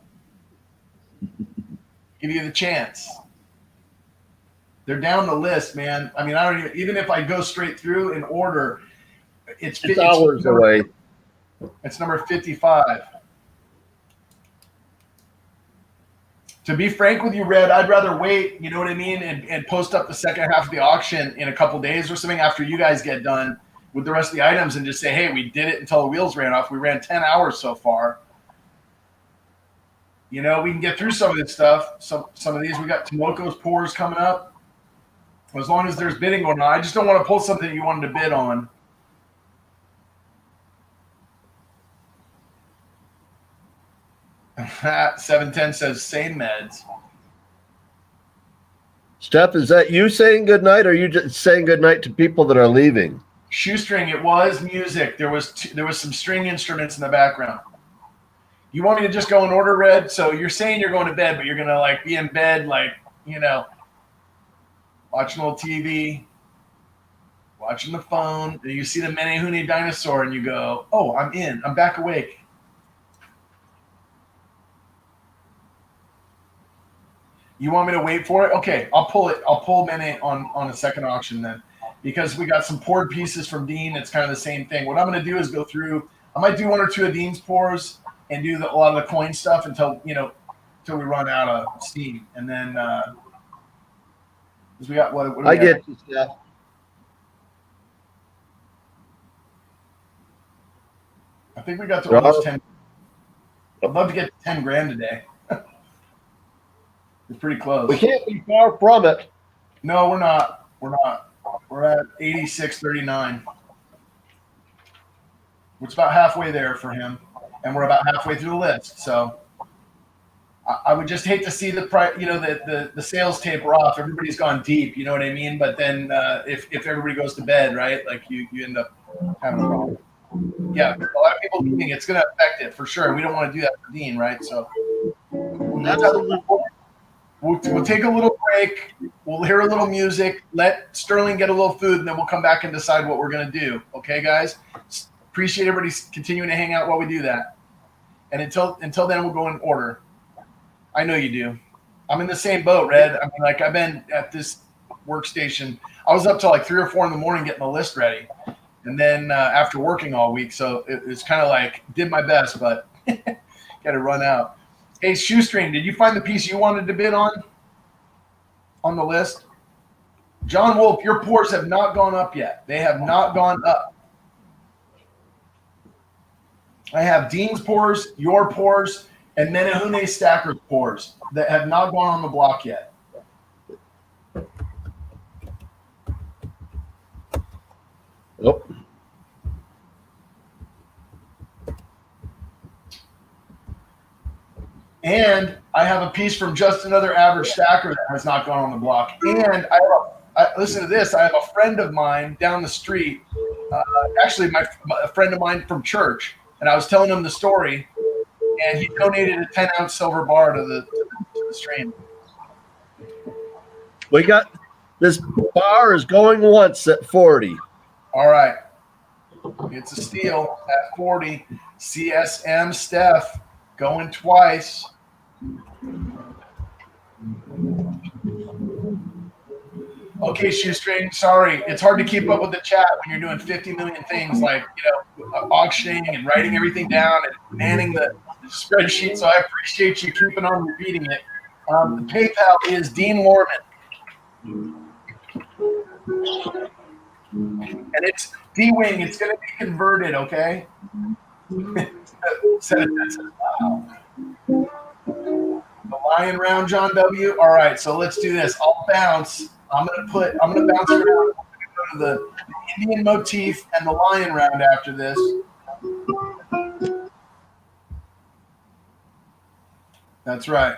Give you the chance. They're down the list, man. I mean, I don't even if I go straight through in order, it's hours away. It's number 55. To be frank with you, Red, I'd rather wait, you know what I mean, and post up the second half of the auction in a couple days or something after you guys get done with the rest of the items and just say, hey, we did it until the wheels ran off. We ran 10 hours so far. You know, we can get through some of this stuff. Some of these, we got Tomoko's pours coming up. As long as there's bidding going on. I just don't want to pull something you wanted to bid on. $710 says same meds. Steph, is that you saying goodnight, or are you just saying goodnight to people that are leaving? Shoestring, it was music. There was some string instruments in the background. You want me to just go in order, Red? So you're saying you're going to bed, but you're going to like be in bed, like, you know, watching a little TV, watching the phone. And you see the Menehune dinosaur and you go, oh, I'm in. I'm back awake. You want me to wait for it? Okay, I'll pull it. I'll pull Mene on a second auction then, because we got some poured pieces from Dean. It's kind of the same thing. What I'm going to do is go through. I might do one or two of Dean's pours and do a lot of the coin stuff until we run out of steam, and then because we got what do we I got? get you, Steph. I think we got to almost 10. I'd love to get 10 grand today. We're pretty close. We can't be far from it. No, we're not. We're at 86.39. It's about halfway there for him, and we're about halfway through the list. So I would just hate to see the price, the sales taper off. Everybody's gone deep, you know what I mean? But then if everybody goes to bed, right, like you end up having a problem. Yeah, a lot of people leaving, it's going to affect it for sure. We don't want to do that for Dean, right? So that's how we'll take a little break. We'll hear a little music. Let Sterling get a little food, and then we'll come back and decide what we're going to do. Okay, guys? Appreciate everybody continuing to hang out while we do that. And until then, we'll go in order. I know you do. I'm in the same boat, Red. I mean, like, I've been at this workstation. I was up till like 3 or 4 in the morning getting the list ready. And then after working all week, so it's kind of like did my best, but got to run out. Hey, Shoestring, did you find the piece you wanted to bid on the list? John Wolf, your pours have not gone up yet. They have not gone up. I have Dean's pours, your pours, and Menehune Stacker's pours that have not gone on the block yet. Nope. And I have a piece from Just Another Average Stacker that has not gone on the block. And listen to this. I have a friend of mine down the street, actually a friend of mine from church, and I was telling him the story, and he donated a 10-ounce silver bar to the stream. We got this bar is going once at 40. All right. It's a steal at 40. CSM Steph going twice. Okay, Shoestring, sorry. It's hard to keep up with the chat when you're doing 50 million things like, auctioning and writing everything down and manning the spreadsheet. So I appreciate you keeping on repeating it. The PayPal is Dean Lorman. And it's D-Wing. It's going to be converted, okay? Wow. The lion round, John W. All right, so let's do this. I'll bounce. I'm gonna bounce around. I'm gonna go to the Indian motif and the lion round after this. That's right.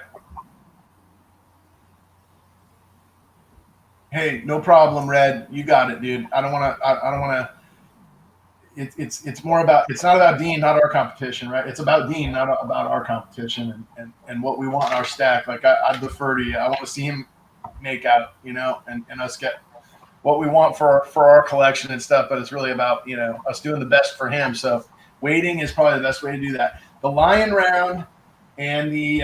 Hey, no problem, Red. You got it, dude. I don't want to. It's more about. It's not about Dean, not our competition, right? It's about Dean, not about our competition and what we want in our stack. Like I defer to you. I want to see him make out, and us get what we want for our collection and stuff. But it's really about us doing the best for him. So waiting is probably the best way to do that. The lion round. And the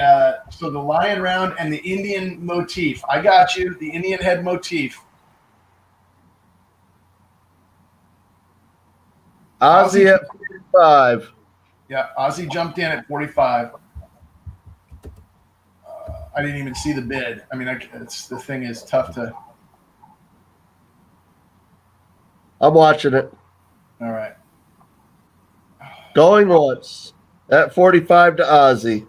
lion round and the Indian motif. I got you. The Indian head motif. Ozzy at 45. Yeah, Ozzy jumped in at 45. I didn't even see the bid. I mean, the thing is tough to. I'm watching it. All right. Going once at 45 to Ozzy.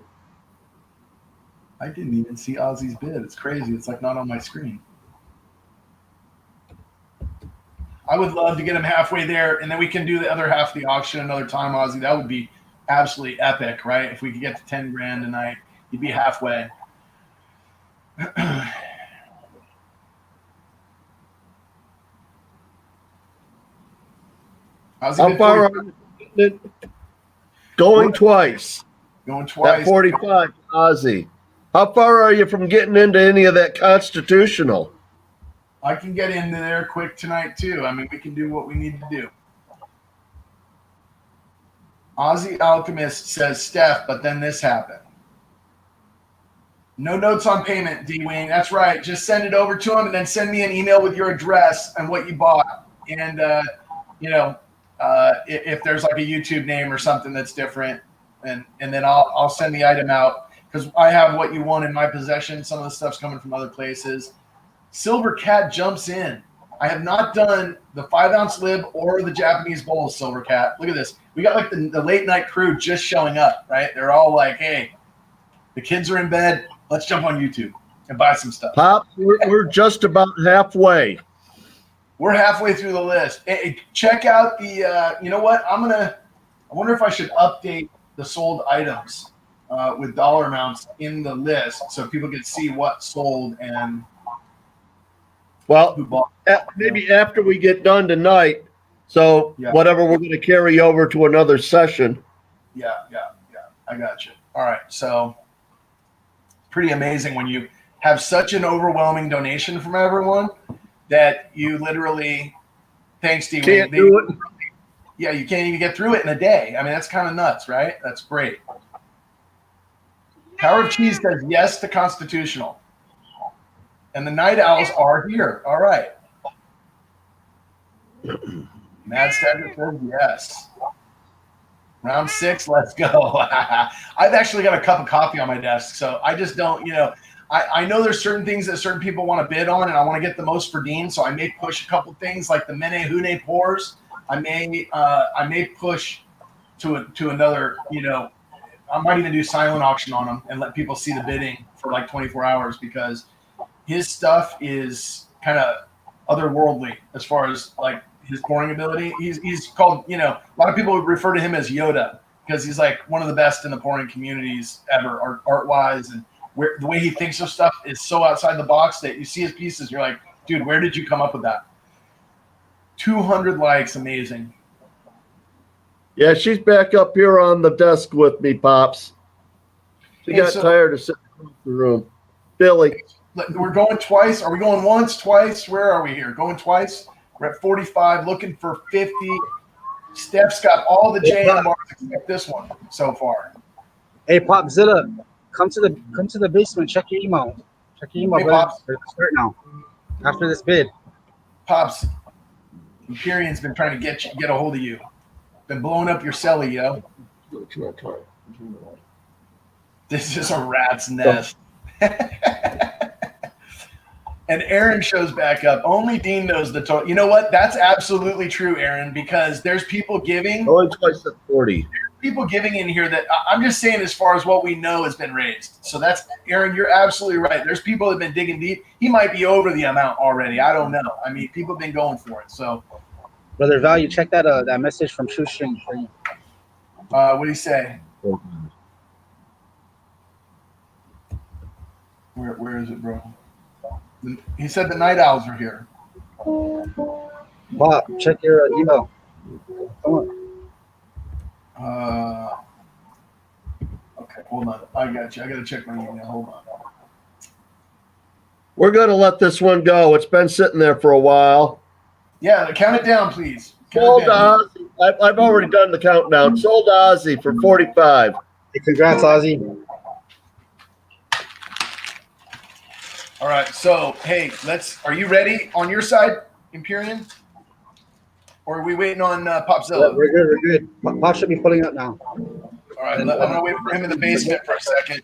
I didn't even see Ozzy's bid. It's crazy. It's like not on my screen. I would love to get him halfway there, and then we can do the other half of the auction another time, Ozzy. That would be absolutely epic, right? If we could get to 10 grand tonight, you'd be halfway. How far are you? Going twice. Going twice. At 45 to Ozzy. How far are you from getting into any of that constitutional? I can get into there quick tonight, too. I mean, we can do what we need to do. Aussie Alchemist says, Steph, but then this happened. No notes on payment, D-Wing. That's right. Just send it over to him and then send me an email with your address and what you bought. And, if there's like a YouTube name or something that's different, and then I'll send the item out. Because I have what you want in my possession. Some of the stuff's coming from other places. Silver Cat jumps in. I have not done the 5-ounce lib or the Japanese bowls, Silver Cat. Look at this. We got like the late night crew just showing up, right? They're all like, hey, the kids are in bed. Let's jump on YouTube and buy some stuff. Pop, we're just about halfway. We're halfway through the list. Hey, check out the, you know what? I wonder if I should update the sold items. With dollar amounts in the list so people can see what sold and who bought. Maybe after we get done tonight, so whatever we're going to carry over to another session. Yeah. I got you. All right. So pretty amazing when you have such an overwhelming donation from everyone that you literally, thanks, Steve. Can't do it. Yeah, you can't even get through it in a day. I mean, that's kind of nuts, right? That's great. Power of Cheese says yes to constitutional. And the Night Owls are here. All right. Mad Stagger says yes. Round 6, let's go. I've actually got a cup of coffee on my desk, so I just don't, I know there's certain things that certain people want to bid on, and I want to get the most for Dean, so I may push a couple things like the Mene Hune Pours. I may push to another, I might even do silent auction on them and let people see the bidding for like 24 hours because his stuff is kind of otherworldly as far as like his pouring ability. He's called, a lot of people would refer to him as Yoda because he's like one of the best in the pouring communities ever, art-wise. And the way he thinks of stuff is so outside the box that you see his pieces, you're like, dude, where did you come up with that? 200 likes, amazing. Yeah, she's back up here on the desk with me, Pops. She got tired of sitting across the room. Billy. We're going twice. Are we going once, twice? Where are we here? Going twice? We're at 45, looking for 50. Steph's got all the JM bars except this one so far. Hey, Popzilla, come to the basement. Check your email. Check your email, Hey, brother. Start now. After this bid. Pops, Imperium's been trying to get a hold of you. Been blowing up your celly, yo. This is a rat's nest. And Aaron shows back up. Only Dean knows the total. You know what? That's absolutely true, Aaron, because there's people giving. Only twice at 40. People giving in here that I'm just saying as far as what we know has been raised. So that's, Aaron, you're absolutely right. There's people that have been digging deep. He might be over the amount already. I don't know. I mean, people have been going for it. So, Brother Val, you check that that message from Shoestring for you. what do you say? Where is it, bro? He said the night owls are here. Bob, check your email. Come on. Okay, hold on. I got you. I got to check my email. Hold on. We're going to let this one go. It's been sitting there for a while. Yeah, count it down, please. Sold to Ozzy. I've already done the countdown. Sold to Ozzy for 45. Hey, congrats, Ozzy. All right, so hey, are you ready on your side, Imperium? Or are we waiting on Popzilla? Yeah, we're good. We're good. Pop should be pulling up now. All right, I'm gonna wait for him in the basement for a second.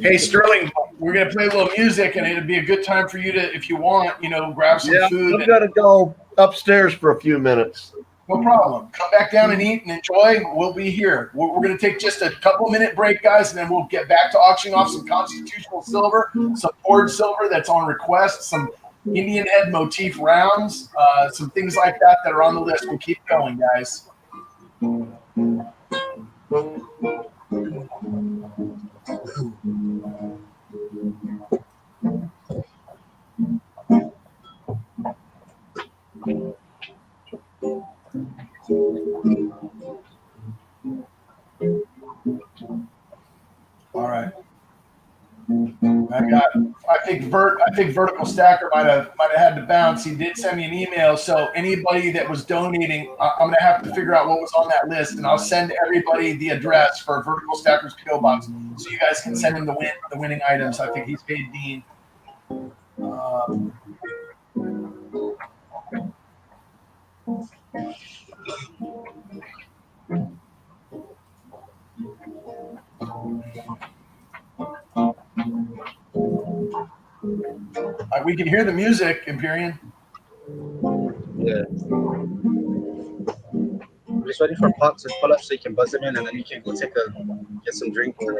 Hey, Sterling, we're gonna play a little music, and it'd be a good time for you to, if you want, grab some food. I've got to go upstairs for a few minutes. No problem. Come back down and eat and enjoy. We'll be here. We're going to take just a couple-minute break, guys, and then we'll get back to auctioning off some constitutional silver, some poured silver that's on request, some Indian head motif rounds, some things like that are on the list. We'll keep going, guys. All right. I think Vertical Stacker might have had to bounce. He did send me an email. So anybody that was donating, I'm gonna have to figure out what was on that list, and I'll send everybody the address for Vertical Stacker's PO box, so you guys can send him the winning items. I think he's paid Dean. We can hear the music, Imperium. Yeah. I'm just waiting for Pop to pull up so you can buzz him in, and then you can go get some drink or.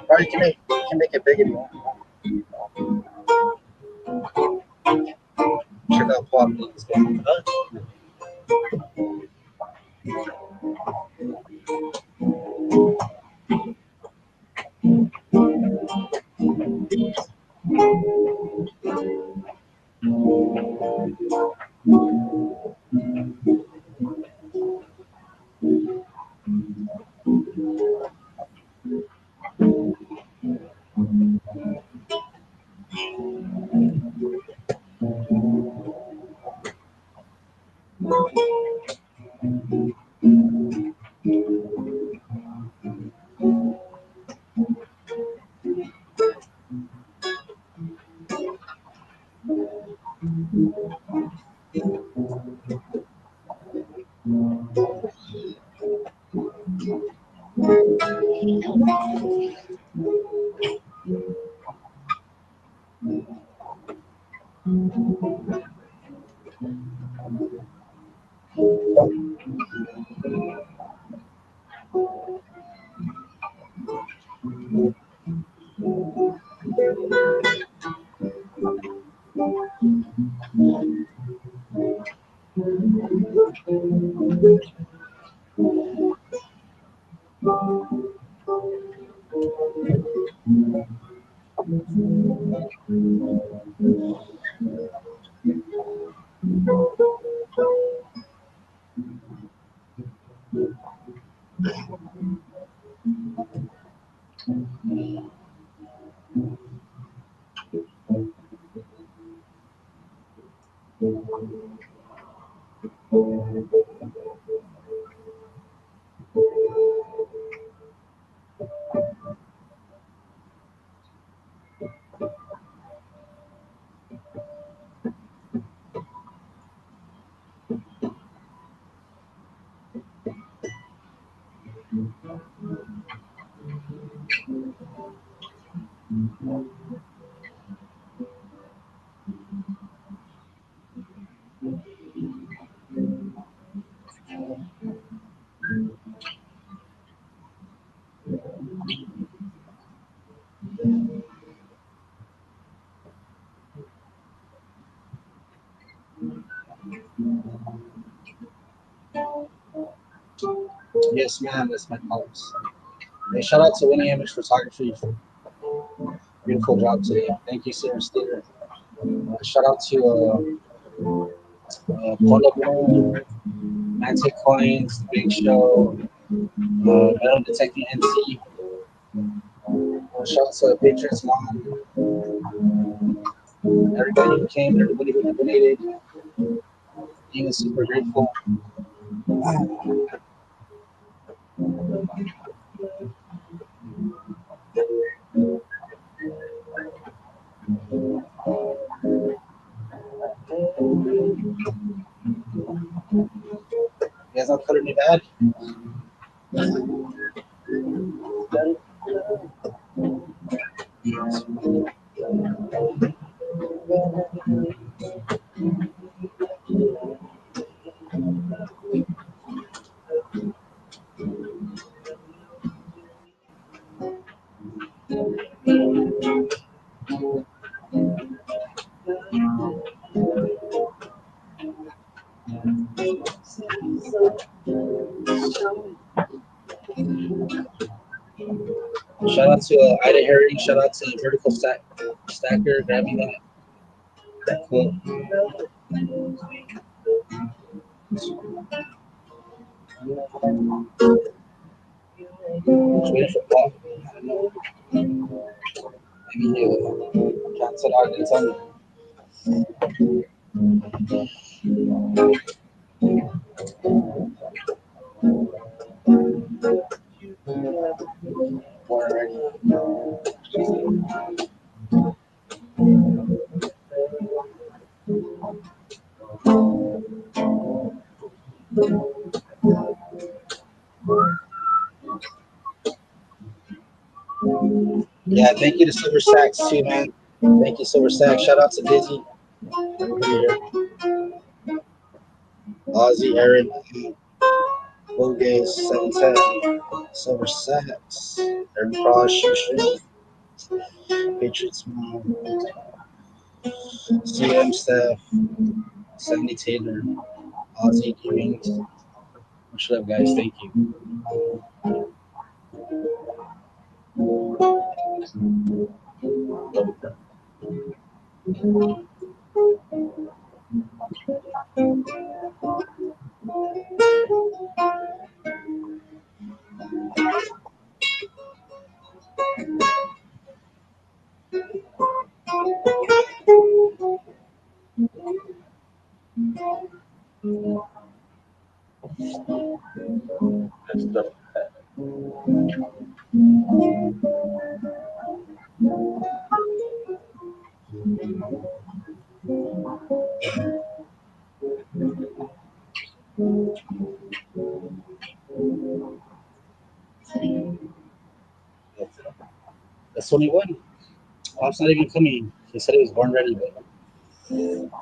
Or you can make it big if you want. Check out Pop. Yes, ma'am. That's my pops. Hey, shout out to Winnie Image Photography for beautiful job today. Thank you, Sarah Steer. Shout out to Paula Bloom, Mantic Coins, The Big Show, Metal Detecting NC. Shout out to Patriots Mom, everybody who came, everybody who donated. Being super grateful. You guys not colored me bad? Shout out to Ida Harry. Shout out to Vertical Stacker. Grabbing that quote. Just waiting for Paul. I don't know. Maybe he'll cancel out and tell me. Already. Yeah, thank you to Silver Sacks too, man. Thank you, Silver Sacks. Shout out to Dizzy. Everybody here. Ozzy, Aaron, Bogus, 710, Silver Sacks, Aaron Cross, Shushu, Patriots Mom, CM Staff, Sandy Taylor, Ozzy Gaming. Much love, guys. Thank you. That's only one. Pop's not even coming. He said he was born ready, but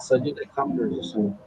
so did the Commodores or something.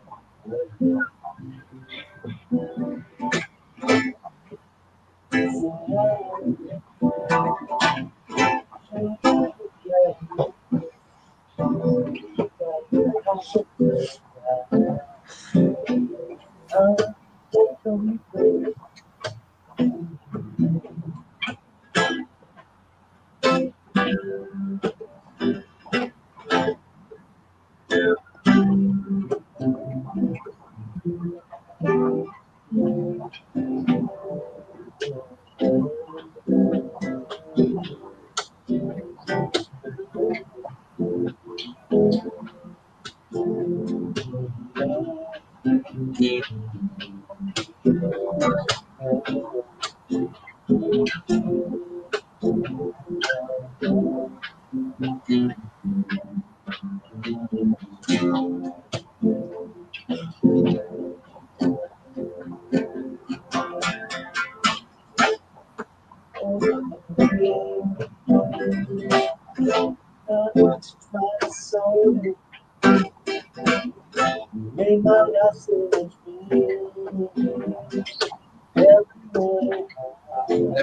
Let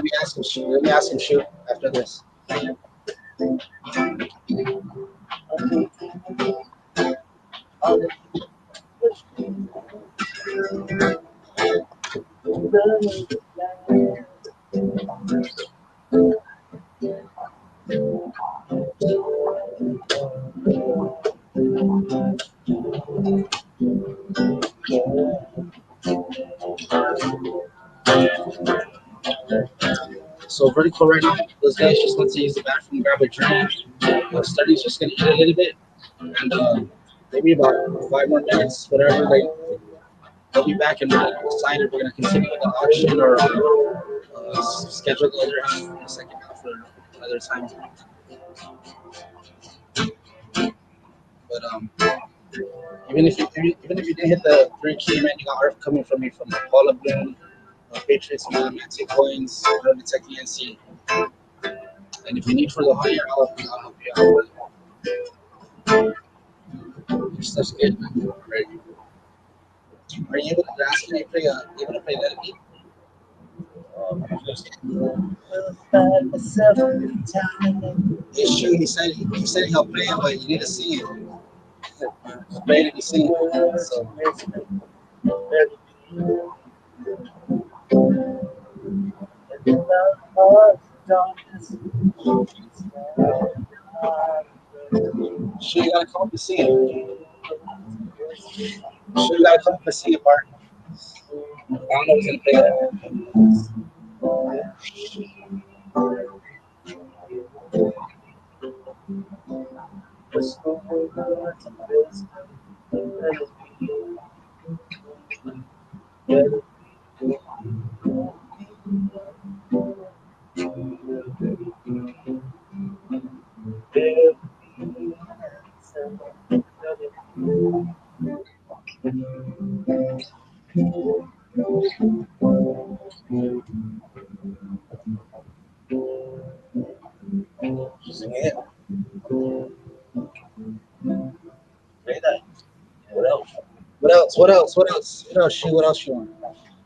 me ask him. Let me ask him. Shoot after this. So vertical right now, those guys just went to use the bathroom, grab a drink. Study's just gonna eat a little bit, and maybe about 5 more minutes, whatever. They'll be back and we're gonna decide if we're gonna continue with the auction or schedule the other half, the second half for another time. But even if you didn't hit the 3K, man, you got art coming from me from the Paula Bloom, Patriots, man, Mantic Coins, Tech ENC. And if you need for the hire, I'll help you out. Your stuff's good, man. Right. Are you able to ask me to play Let It Be? It's true. He said he'll play it, but you need to sing it. Play it and you sing it. So. Sure, you gotta come up and sing it. Sure, you gotta come up and sing it, Bart. I don't know who's gonna play that. Sing it. Play that. What else? What else? Shoot, what else you want?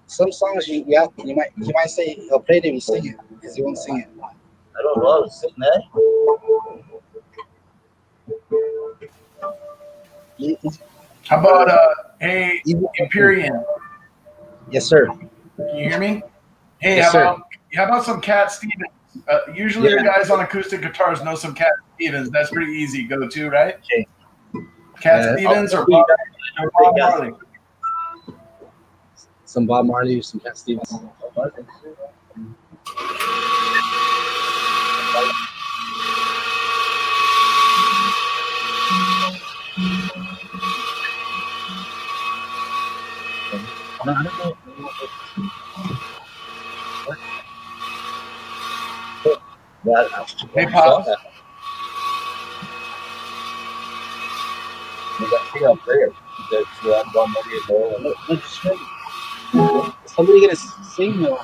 Some songs you might say he'll play it if you sing it, because he won't sing it. I don't know how to sing that. How about hey Empyrean? Yes, sir. Can you hear me? Hey, Yes, how about some Cat Stevens? Usually Yeah. the guys on acoustic guitars know some Cat Stevens. That's pretty easy go to, right? Okay. Cat Stevens or Bob Marley? Some Bob Marley, some Cat Stevens. No, I don't know. Hey, Pops. Somebody gonna sing though.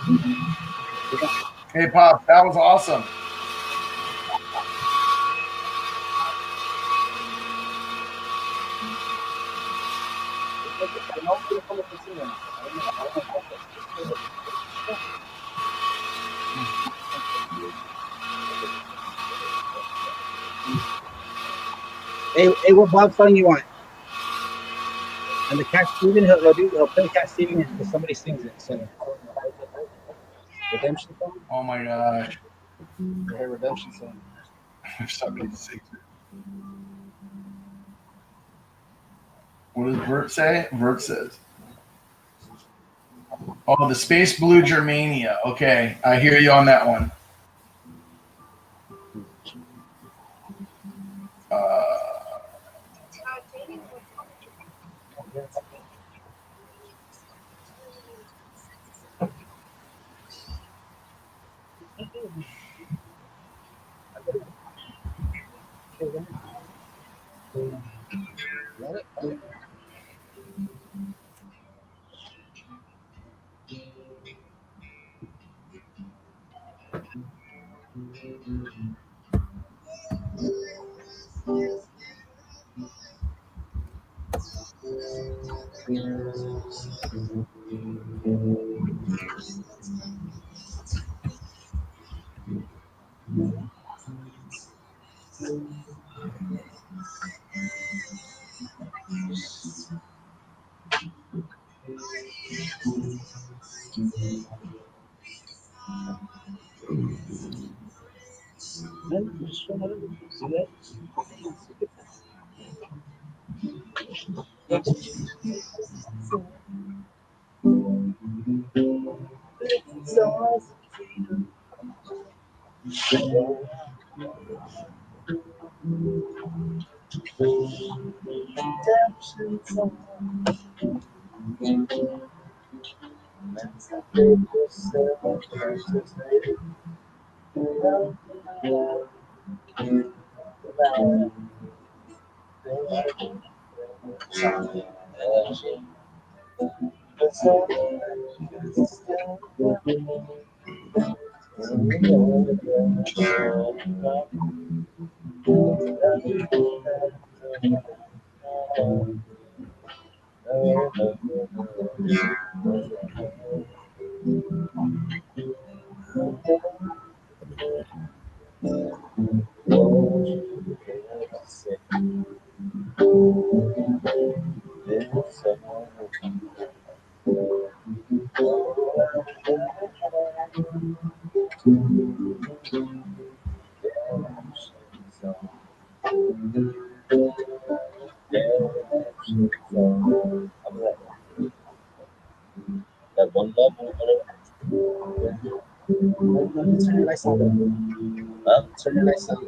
Hey, Pops, that was awesome. Hey, what Bob song you want? And the Cat Steven, he'll play Cat Steven if somebody sings it. So Redemption song? Oh my gosh. Hey, Redemption song. If somebody sings it. What does Vert say? Vert says. Oh, the Space Blue Germania. Okay, I hear you on that one. Turn your lights on. Turn your lights on.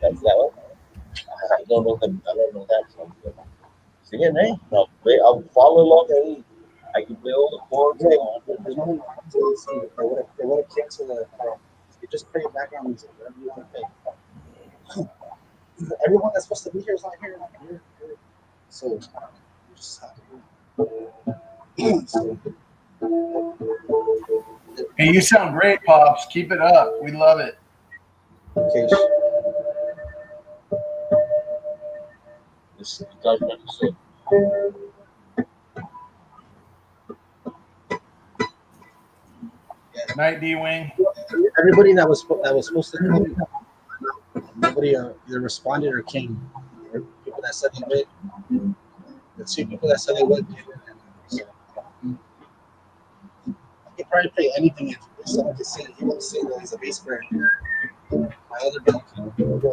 That's that one. I don't know that song. Sing it, eh? No, wait, I'll follow along and I can play all the chords. There's nothing to sing. They would have canceled the. You just play background music, whatever you want to play. Everyone that's supposed to be here is not here. So, you just have to. Hey, you sound great, Pops. Keep it up. We love it. Okay. This guitar's not so. Night, D-Wing. Everybody that was supposed to come, nobody either responded or came. Or people that said they would. The two people that said they would. So, I could probably play anything if someone could sing. He won't sing though. He's a bass player. My other brother can.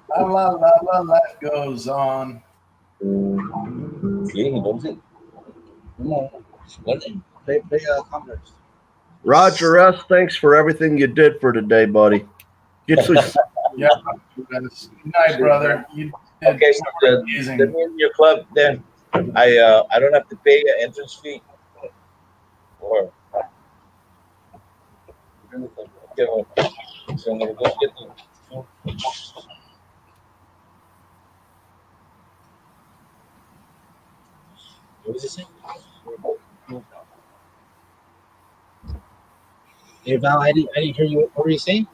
La la la la, life goes on. Yeah, he knows it. Come on. Play Converse. Roger S., thanks for everything you did for today, buddy. Get some. Yeah. Good night, brother. You did Okay, so amazing. let me in your club then. I don't have to pay an entrance fee. Or okay, well, so I'm gonna go get the what was it saying? Hey Val, I didn't hear you. What were you saying?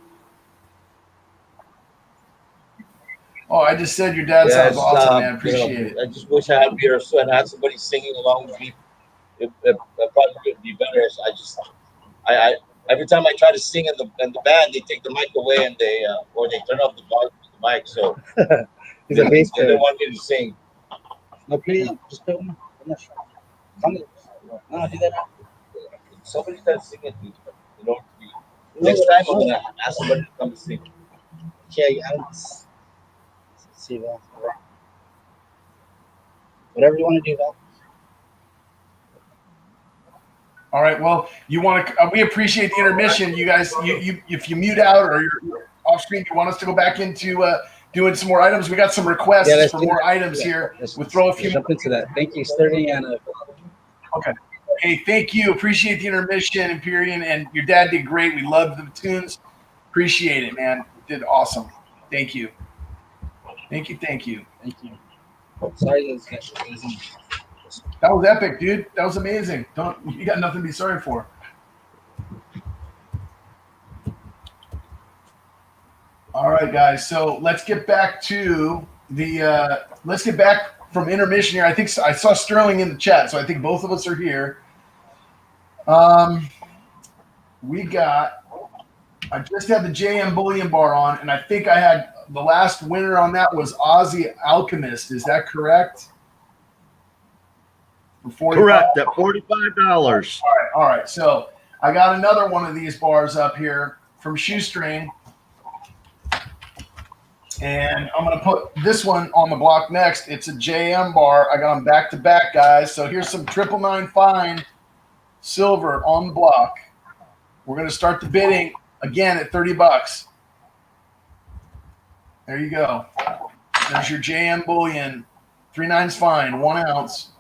Oh, I just said your dad sounds awesome, man. Appreciate it. I just wish I had beer so and had somebody singing along with me. It probably would be better. I every time I try to sing in the band, they take the mic away and they or they turn off the volume of the mic. So He's a bass they player. don't want me to sing. No, please, just play one. I'm not sure. No, do that now. Somebody starts singing, you know. Next time I'm gonna ask somebody to come and sing. Okay, let's see Val. Whatever you want to do, Val. All right. Well, you want to? We appreciate the intermission, you guys. You if you mute out or you're off screen, you want us to go back into doing some more items. We got some requests for more items here. We'll throw a few. Jump into that. Thank you, Sturdy and. Okay. Hey, thank you. Appreciate the intermission, Empyrean, and your dad did great. We loved the tunes. Appreciate it, man. Did awesome. Thank you. Thank you. Thank you. Sorry, that was epic, dude. That was amazing. You got nothing to be sorry for. All right, guys. So let's get back to the. Let's get back from intermission here. I think I saw Sterling in the chat, so I think both of us are here. We got. I just had the JM Bullion Bar on, and I think I had the last winner on that was Aussie Alchemist. Is that correct? Correct, at $45. All right. So I got another one of these bars up here from Shoestring. And I'm going to put this one on the block next. It's a JM bar. I got them back to back, guys. So here's some 999 fine silver on the block. We're going to start the bidding again at $30. There you go. There's your JM Bullion. 3/9 fine, 1 ounce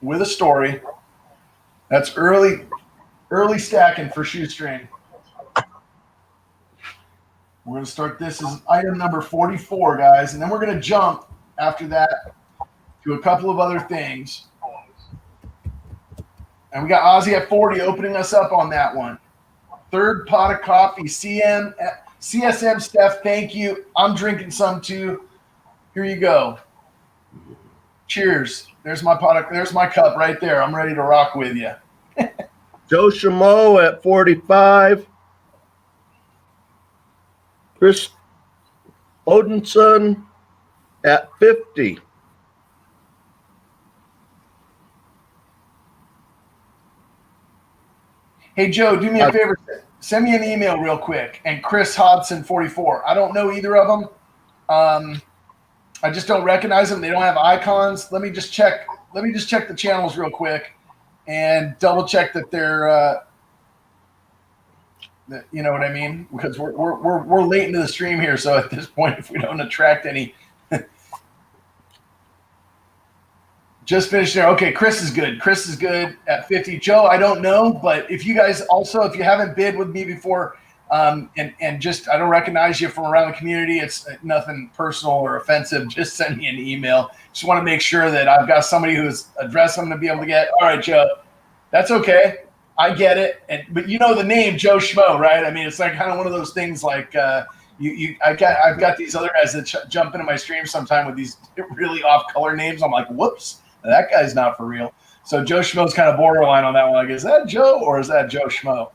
with a story. That's early stacking for Shoestring. We're going to start this as item number 44, guys, and then we're going to jump after that to a couple of other things. And we got Ozzy at 40 opening us up on that one. Third pot of coffee, CSM Steph, thank you. I'm drinking some too. Here you go. Cheers. There's my pot. There's my cup right there. I'm ready to rock with you. Joe Schmo at 45. Chris Odinson at 50. Hey, Joe, do me a favor. Send me an email real quick. And Chris Hodson, 44. I don't know either of them. I just don't recognize them. They don't have icons. Let me just check the channels real quick and double check that they're you know what I mean? Because we're late into the stream here, so at this point, if we don't attract any, just finished there. Okay, Chris is good. Chris is good at 50. Joe, I don't know, but if you guys also, if you haven't bid with me before, and just I don't recognize you from around the community, it's nothing personal or offensive. Just send me an email. Just want to make sure that I've got somebody whose address I'm going to be able to get. All right, Joe, that's okay. I get it, but you know the name Joe Schmo, right? I mean, it's like kind of one of those things. Like I've got these other guys that jump into my stream sometime with these really off-color names. I'm like, whoops, that guy's not for real. So Joe Schmo's kind of borderline on that one. Like, is that Joe or is that Joe Schmo?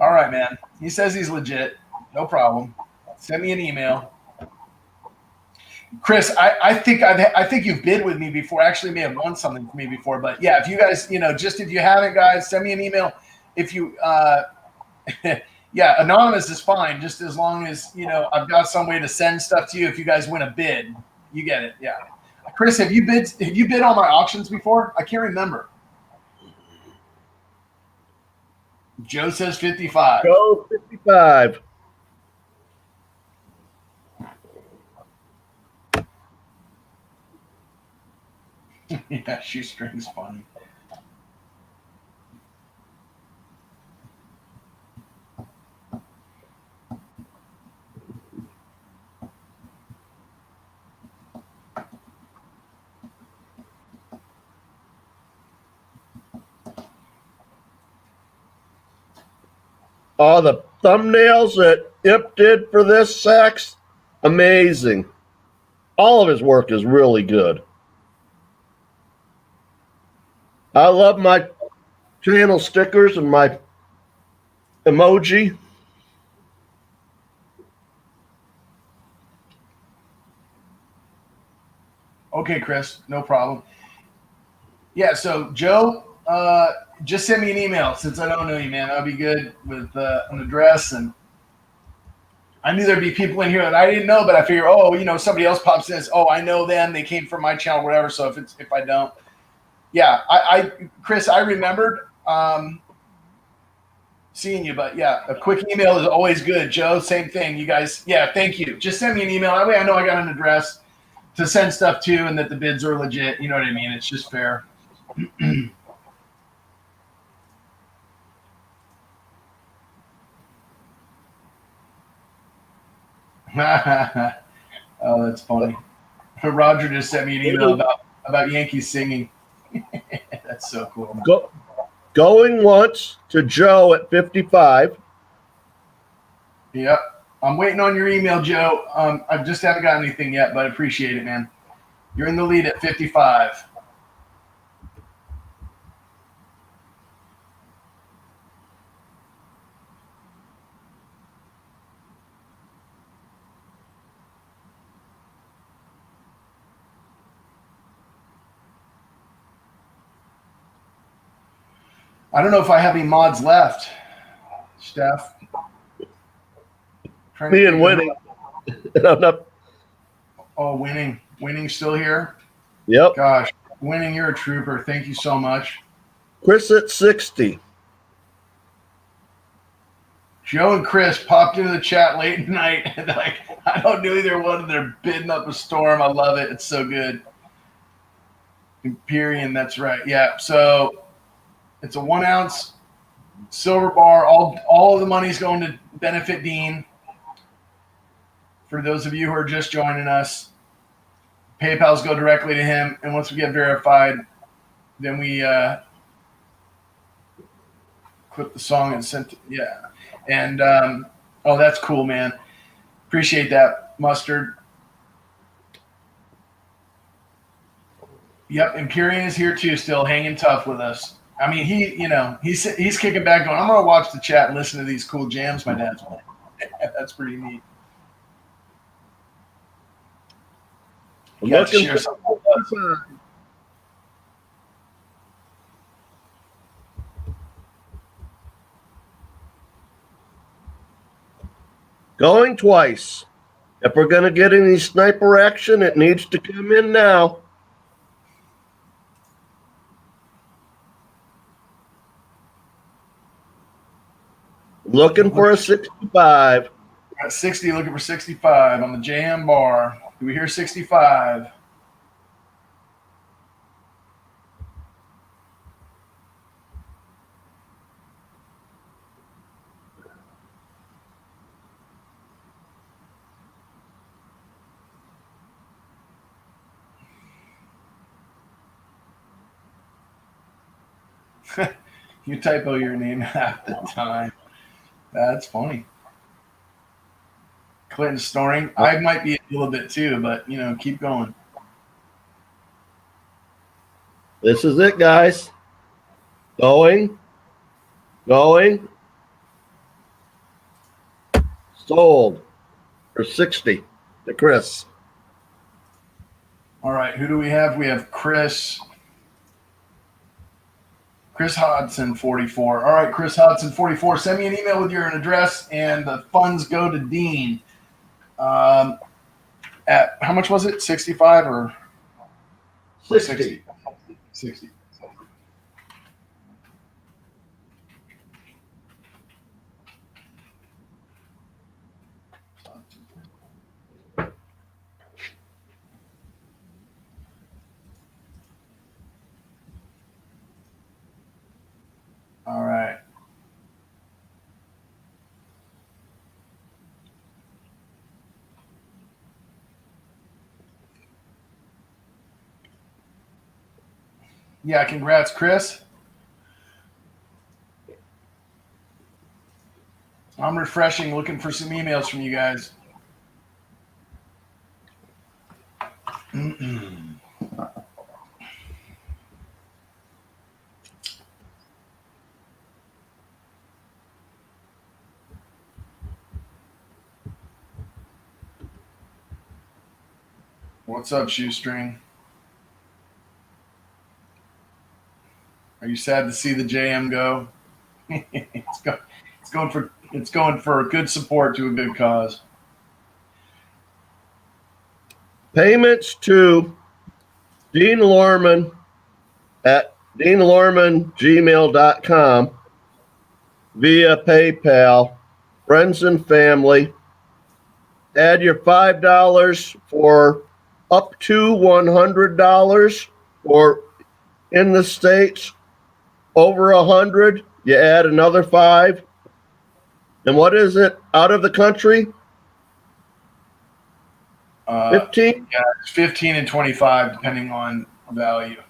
All right, man. He says he's legit. No problem. Send me an email. Chris, I think you've bid with me before. Actually, may have won something for me before. But yeah, if you guys, just if you haven't, guys, send me an email. If you, yeah, anonymous is fine, just as long as I've got some way to send stuff to you. If you guys win a bid, you get it. Yeah, Chris, have you bid on my auctions before? I can't remember. Joe says 55. Go 55. Yeah, shoestring's funny. Oh, the thumbnails that Ip did for this sax, amazing. All of his work is really good. I love my channel stickers and my emoji. Okay, Chris, no problem. Yeah, so Joe, just send me an email since I don't know you, man. I'll be good with an address. And I knew there'd be people in here that I didn't know, but I figure, somebody else pops in and says, oh, I know them. They came from my channel, whatever. So if I don't, yeah, Chris, I remembered seeing you, but yeah, a quick email is always good. Joe, same thing. You guys, yeah, thank you. Just send me an email. That way I know I got an address to send stuff to and that the bids are legit. You know what I mean? It's just fair. Oh, that's funny. Roger just sent me an email about Yankees singing. That's so cool. Going once to Joe at 55. Yep. I'm waiting on your email, Joe. I just haven't got anything yet, but I appreciate it, man. You're in the lead at 55. I don't know if I have any mods left, Steph. Me and Winning. Oh, Winning. Winning's still here? Yep. Gosh, Winning, you're a trooper. Thank you so much. Chris at 60. Joe and Chris popped into the chat late at night. And I don't know either one, and they're bidding up a storm. I love it. It's so good. Imperium, that's right. Yeah, so it's a 1 ounce silver bar. All of the money's going to benefit Dean. For those of you who are just joining us, PayPal's go directly to him, and once we get verified, then we clip the song and send it. Yeah. And, that's cool, man. Appreciate that, Mustard. Yep, Empyrean is here too, still hanging tough with us. I mean, he's kicking back going, I'm going to watch the chat and listen to these cool jams my dad's playing. That's pretty neat. Looking share something with us. Going twice. If we're going to get any sniper action, it needs to come in now. Looking for a 65. 60, looking for 65 on the JM bar. Do we hear 65? You typo your name half the time. That's funny. Clinton snoring. I might be a little bit too, but keep going. This is it, guys. Going. Sold for 60 to Chris. All right, who do we have? We have Chris Hodson, 44. All right, Chris Hodson, 44. Send me an email with your address, and the funds go to Dean. At how much was it? 65 or 60? 60. Yeah, congrats, Chris. I'm refreshing, looking for some emails from you guys. What's up, Shoestring? Are you sad to see the JM go? It's going for a good support to a good cause. Payments to Dean Lorman at deanlormangmail.com via PayPal, friends and family. Add your $5 for up to $100, or in the States, over 100, you add another 5. And what is it out of the country? 15? Yeah, it's 15 and 25, depending on value.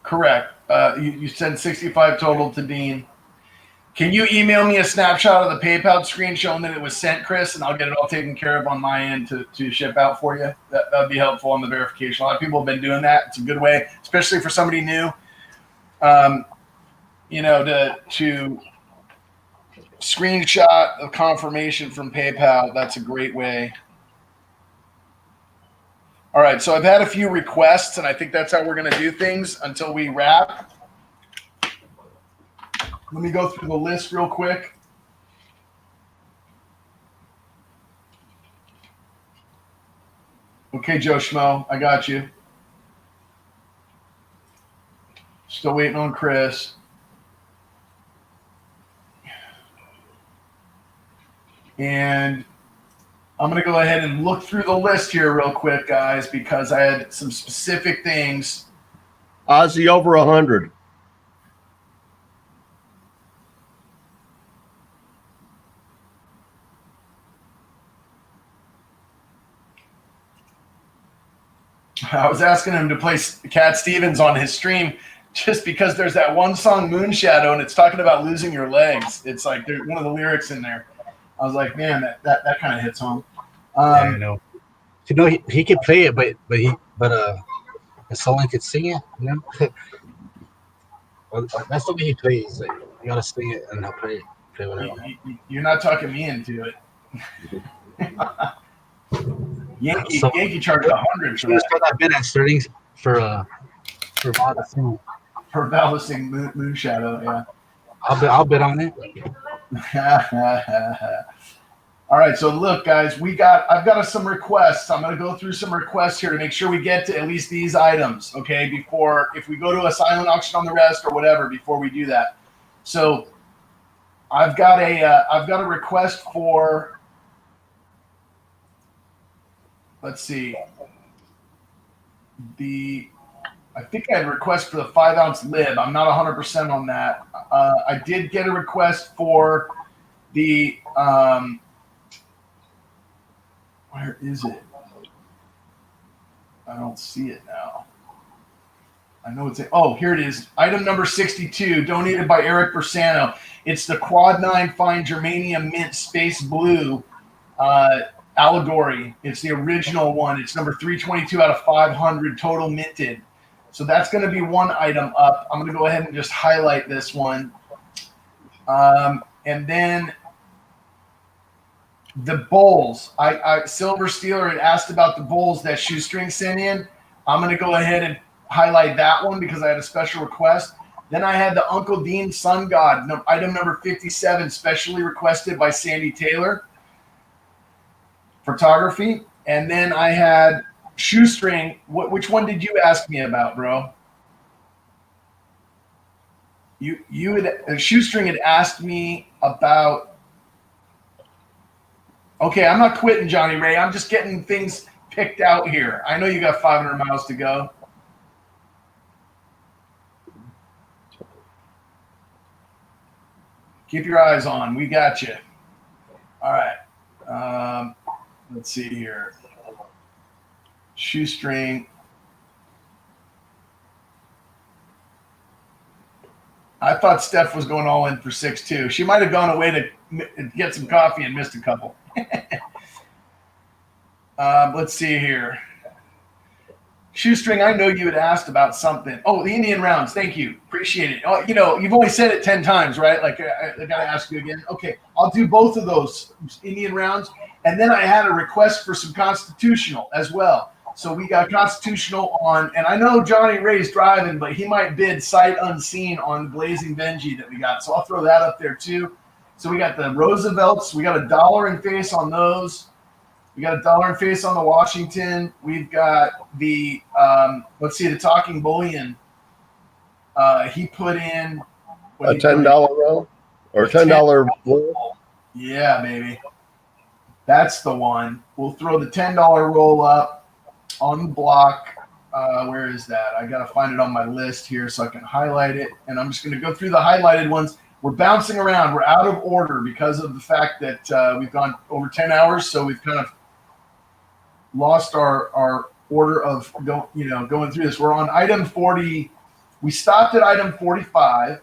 Correct. You send 65 total to Dean. Can you email me a snapshot of the PayPal screen showing that it was sent, Chris, and I'll get it all taken care of on my end to ship out for you? That would be helpful on the verification. A lot of people have been doing that. It's a good way, especially for somebody new. To screenshot a confirmation from PayPal. That's a great way. All right, so I've had a few requests, and I think that's how we're going to do things until we wrap. Let me go through the list real quick. Okay, Joe Schmo, I got you. Still waiting on Chris. And I'm going to go ahead and look through the list here real quick, guys, because I had some specific things. Ozzy over 100. I was asking him to play Cat Stevens on his stream just because there's that one song, Moonshadow, and it's talking about losing your legs. It's like there's one of the lyrics in there. I was like, man, that kind of hits home. Yeah, I know. You know, he could play it, but someone could sing it. You know, well, that's the way he plays. Like, you gotta sing it and he'll play whatever. You're not talking me into it. Yankee charged 100 for that. I've been at Sterling for Val to sing. For Val to sing Moonshadow, yeah. I'll bet on it. All right, so look, guys, I've got some requests. I'm going to go through some requests here to make sure we get to at least these items, okay? Before, if we go to a silent auction on the rest or whatever, before we do that. So, I've got a request for. Let's see. I think I had a request for the 5-ounce lib. I'm not 100% on that. I did get a request for the. Where is it? I don't see it now. I know it's here it is. Item number 62, donated by Eric Bersano. It's the Quad 9 Fine Germania Mint Space Blue allegory. It's the original one. It's number 322 out of 500 total minted. So that's going to be one item up. I'm going to go ahead and just highlight this one. And then the bowls. Silver Steeler had asked about the bowls that Shoestring sent in. I'm going to go ahead and highlight that one because I had a special request. Then I had the Uncle Dean Sun God, item number 57, specially requested by Sandy Taylor. Photography. And then I had Shoestring. Which one did you ask me about, bro? Shoestring had asked me about. Okay, I'm not quitting, Johnny Ray. I'm just getting things picked out here. I know you got 500 miles to go. Keep your eyes on. We got you. All right. Let's see here. Shoestring. I thought Steph was going all in for 6-2. She might have gone away to get some coffee and missed a couple. Let's see here. Shoestring, I know you had asked about something. Oh, the Indian rounds. Thank you. Appreciate it. Oh, you know, you've only said it 10 times, right? Like, I got to ask you again. Okay, I'll do both of those Indian rounds. And then I had a request for some constitutional as well. So we got constitutional on, and I know Johnny Ray's driving, but he might bid sight unseen on Blazing Benji that we got. So I'll throw that up there too. So we got the Roosevelts. We got $1 in face on those. We got $1 in face on the Washington. We've got the, let's see, the Talking Bullion. He put in a $10 roll or $10 roll. Yeah, baby. That's the one. We'll throw the $10 roll up on the block. Where is that? I got to find it on my list here so I can highlight it. And I'm just going to go through the highlighted ones. We're bouncing around. We're out of order because of the fact that we've gone over 10 hours. So we've kind of lost our order of going through this. We're on item 40. We stopped at item 45.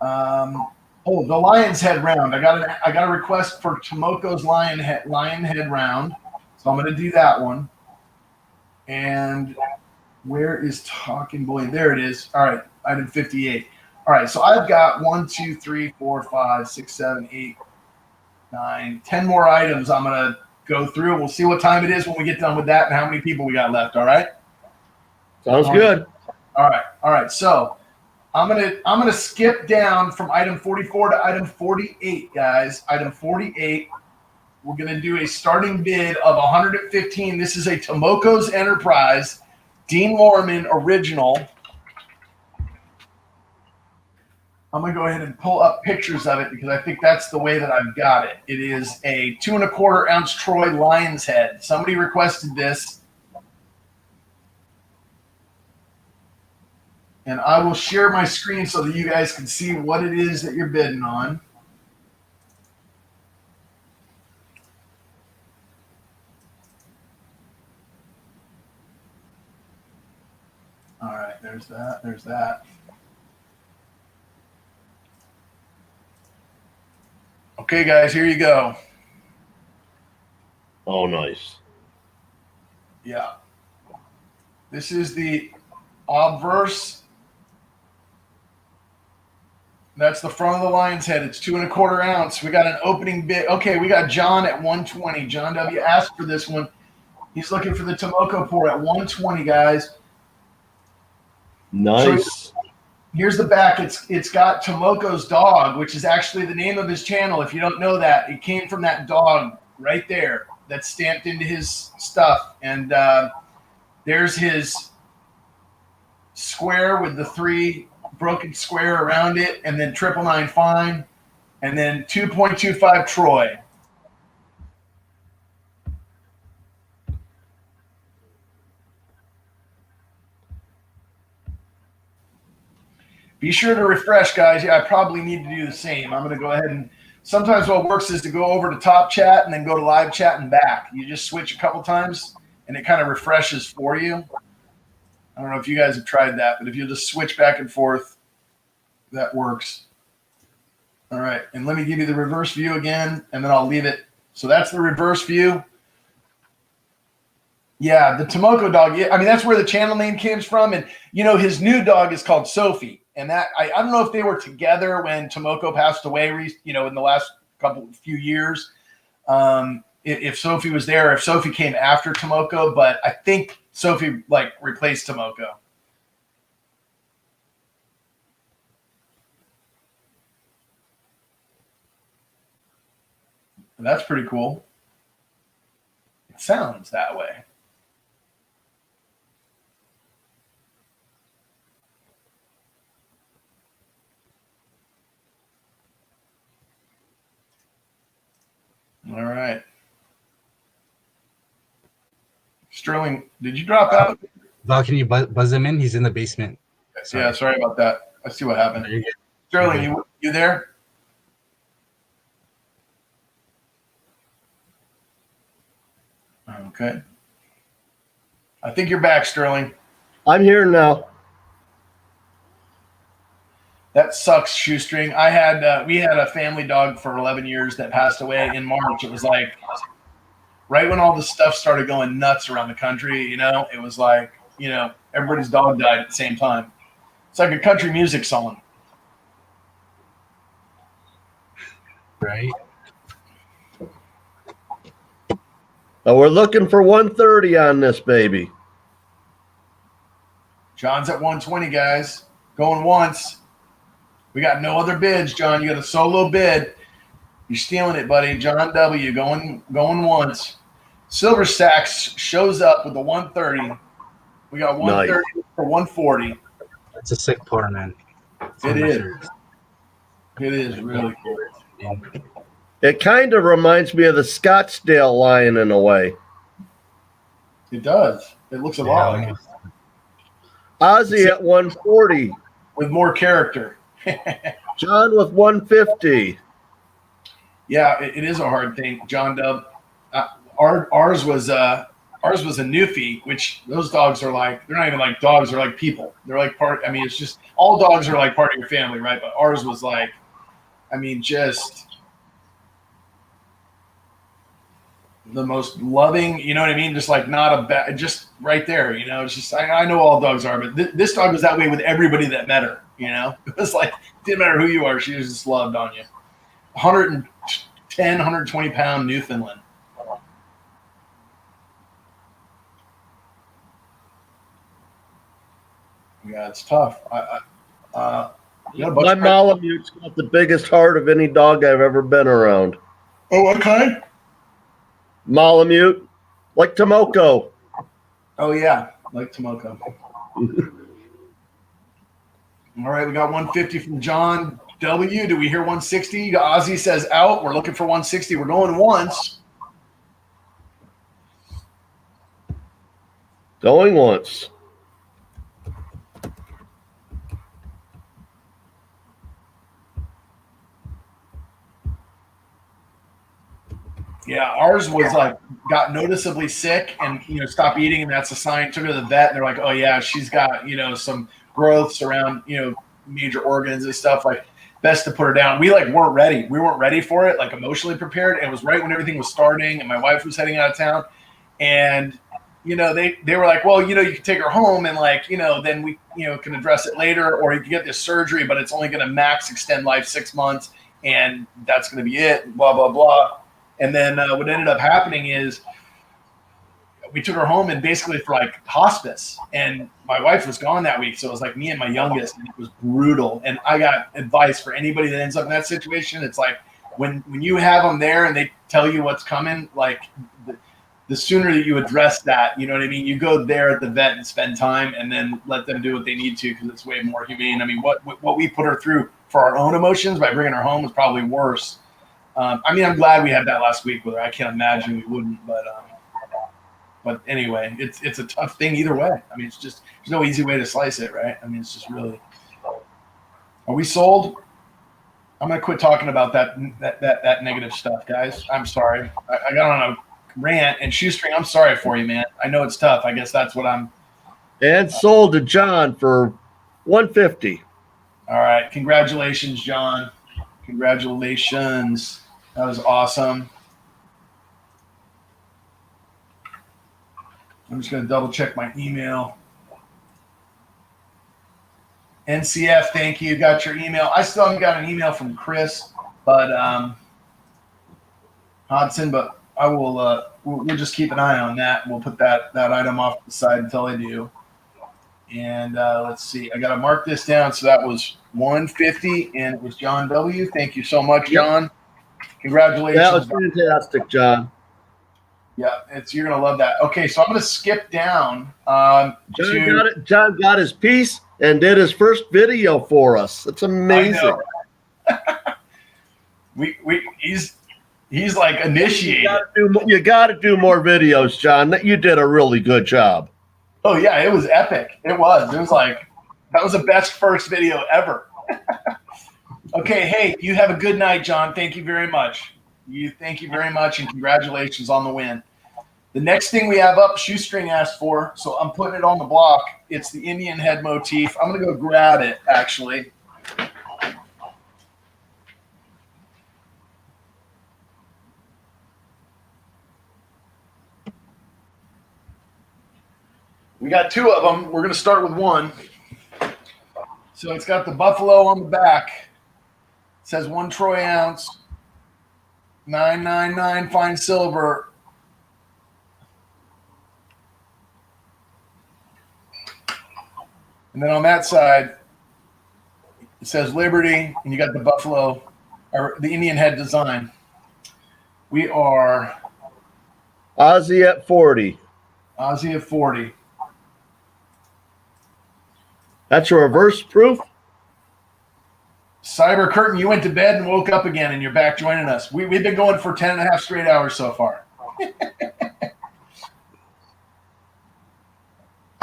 Oh, the Lion's Head round. I got a request for Tomoko's Lion Head round. So I'm going to do that one. And where is Talking Bullion? There it is. All right, item 58. All right, so I've got 1, 2, 3, 4, 5, 6, 7, 8, 9, 10 more items I'm going to go through. We'll see what time it is when we get done with that and how many people we got left, all right? Sounds good. All right. So I'm gonna skip down from item 44 to item 48, guys. Item 48. We're gonna do a starting bid of 115. This is a Tomoko's Enterprize, Dean Lorman original. I'm gonna go ahead and pull up pictures of it because I think that's the way that I've got it. It is a 2 1/4 ounce Troy Lion's Head. Somebody requested this. And I will share my screen so that you guys can see what it is that you're bidding on. All right, there's that. Okay, guys, here you go. Oh, nice. Yeah. This is the obverse. That's the front of the Lion's Head. It's 2 1/4 ounce. We got an opening bid. Okay, we got John at 120. John W. asked for this one. He's looking for the Tomoko pour at 120, guys. Nice. So here's the back. It's got Tomoko's dog, which is actually the name of his channel. If you don't know that, it came from that dog right there that's stamped into his stuff. And there's his square with the 3 broken square around it, and then 999 fine, and then 2.25 Troy. Be sure to refresh, guys. Yeah, I probably need to do the same. I'm going to go ahead and sometimes what works is to go over to top chat and then go to live chat and back. You just switch a couple times and it kind of refreshes for you. I don't know if you guys have tried that, but if you just switch back and forth, that works. All right, and let me give you the reverse view again, and then I'll leave it. So that's the reverse view. Yeah, the Tomoko dog. I mean, that's where the channel name came from. And, his new dog is called Sophie. And that I don't know if they were together when Tomoko passed away, in the last few years. If Sophie was there, if Sophie came after Tomoko, but I think Sophie replaced Tomoko. And that's pretty cool. It sounds that way. All right. Sterling, did you drop out? Val, can you buzz him in? He's in the basement. Yeah, sorry about that. I see what happened. Sterling, you there? Okay. I think you're back, Sterling. I'm here now. That sucks, Shoestring. I had we had a family dog for 11 years that passed away in March. It was like right when all the stuff started going nuts around the country, you know, it was like, you know, everybody's dog died at the same time. It's like a country music song. Right. Now we're looking for 130 on this baby. John's at 120, guys. Going once. We got no other bids, John. You got a solo bid. You're stealing it, buddy. John W. going once. Silver Sacks shows up with the 130. We got 130 for 140. That's a sick pour, man. It is. It is really cool. It kind of reminds me of the Scottsdale lion in a way. It does. It looks a lot like it. Ozzy at 140. With more character. John with 150. Yeah, it is a hard thing, John Dub. Ours was a newfie, which those dogs are like, they're not even like dogs, they're like people. They're like part, I mean, it's just, all dogs are like part of your family, right? But ours was like, I mean, just the most loving, you know what I mean? Just like not a bad, just right there, you know, it's just, I know all dogs are, but this dog was that way with everybody that met her, you know? It was like, didn't matter who you are, she was just loved on you. 110, 120 pound Newfoundland. Yeah, it's tough. My Malamute's got the biggest heart of any dog I've ever been around. Oh, what kind? Malamute, like Tomoko. Oh, yeah, like Tomoko. All right, we got 150 from John W. Do we hear 160? Ozzy says out. We're looking for 160. We're going once. Going once. Yeah, ours was like got noticeably sick and stopped eating, and that's a sign. Took her to the vet, and they're like, "Oh yeah, she's got some growths around major organs and stuff. Like, best to put her down." We like weren't ready. We weren't ready for it, like emotionally prepared. And it was right when everything was starting, and my wife was heading out of town, and they were like, "Well, you can take her home, and like then we can address it later, or you can get this surgery, but it's only going to max extend life 6 months, and that's going to be it." Blah blah blah. And then what ended up happening is we took her home and basically for like hospice. And my wife was gone that week. So it was like me and my youngest, and it was brutal. And I got advice for anybody that ends up in that situation. It's like when you have them there and they tell you what's coming, like the sooner that you address that, you know what I mean? You go there at the vet and spend time and then let them do what they need to, because it's way more humane. I mean, what we put her through for our own emotions by bringing her home was probably worse. I mean, I'm glad we had that last week with her. I can't imagine we wouldn't, but anyway, it's a tough thing either way. I mean, it's just there's no easy way to slice it, right? I mean, it's just really. Are we sold? I'm gonna quit talking about that negative stuff, guys. I'm sorry. I got on a rant, and Shoestring, I'm sorry for you, man. I know it's tough. I guess that's what I'm. And sold to John for 150. All right, congratulations, John. Congratulations. That was awesome. I'm just going to double check my email. NCF, thank you. Got your email. I still haven't got an email from Chris, but Hodson, but I will we'll just keep an eye on that. We'll put that item off to the side until I do. And let's see. I got to mark this down. So that was 150, and it was John W. Thank you so much, John. Congratulations. That was fantastic, John. Yeah, you're gonna love that. Okay, so I'm gonna skip down. John got his piece and did his first video for us. It's amazing. He's like initiated. You got to do more videos, John. You did a really good job. Oh yeah, it was epic. It was like that was the best first video ever. Okay, hey, you have a good night, John. Thank you very much. Thank you very much, and congratulations on the win. The next thing we have up, Shoestring asked for, so I'm putting it on the block. It's the Indian head motif. I'm going to go grab it, actually. We got two of them. We're going to start with one. So it's got the buffalo on the back. It says 1 troy ounce, 999 fine silver. And then on that side, it says Liberty, and you got the buffalo, or the Indian head design. We are Aussie at 40. Aussie at 40. That's a reverse proof. Cyber Curtain, you went to bed and woke up again, and you're back joining us. We've been going for 10 and a half straight hours so far.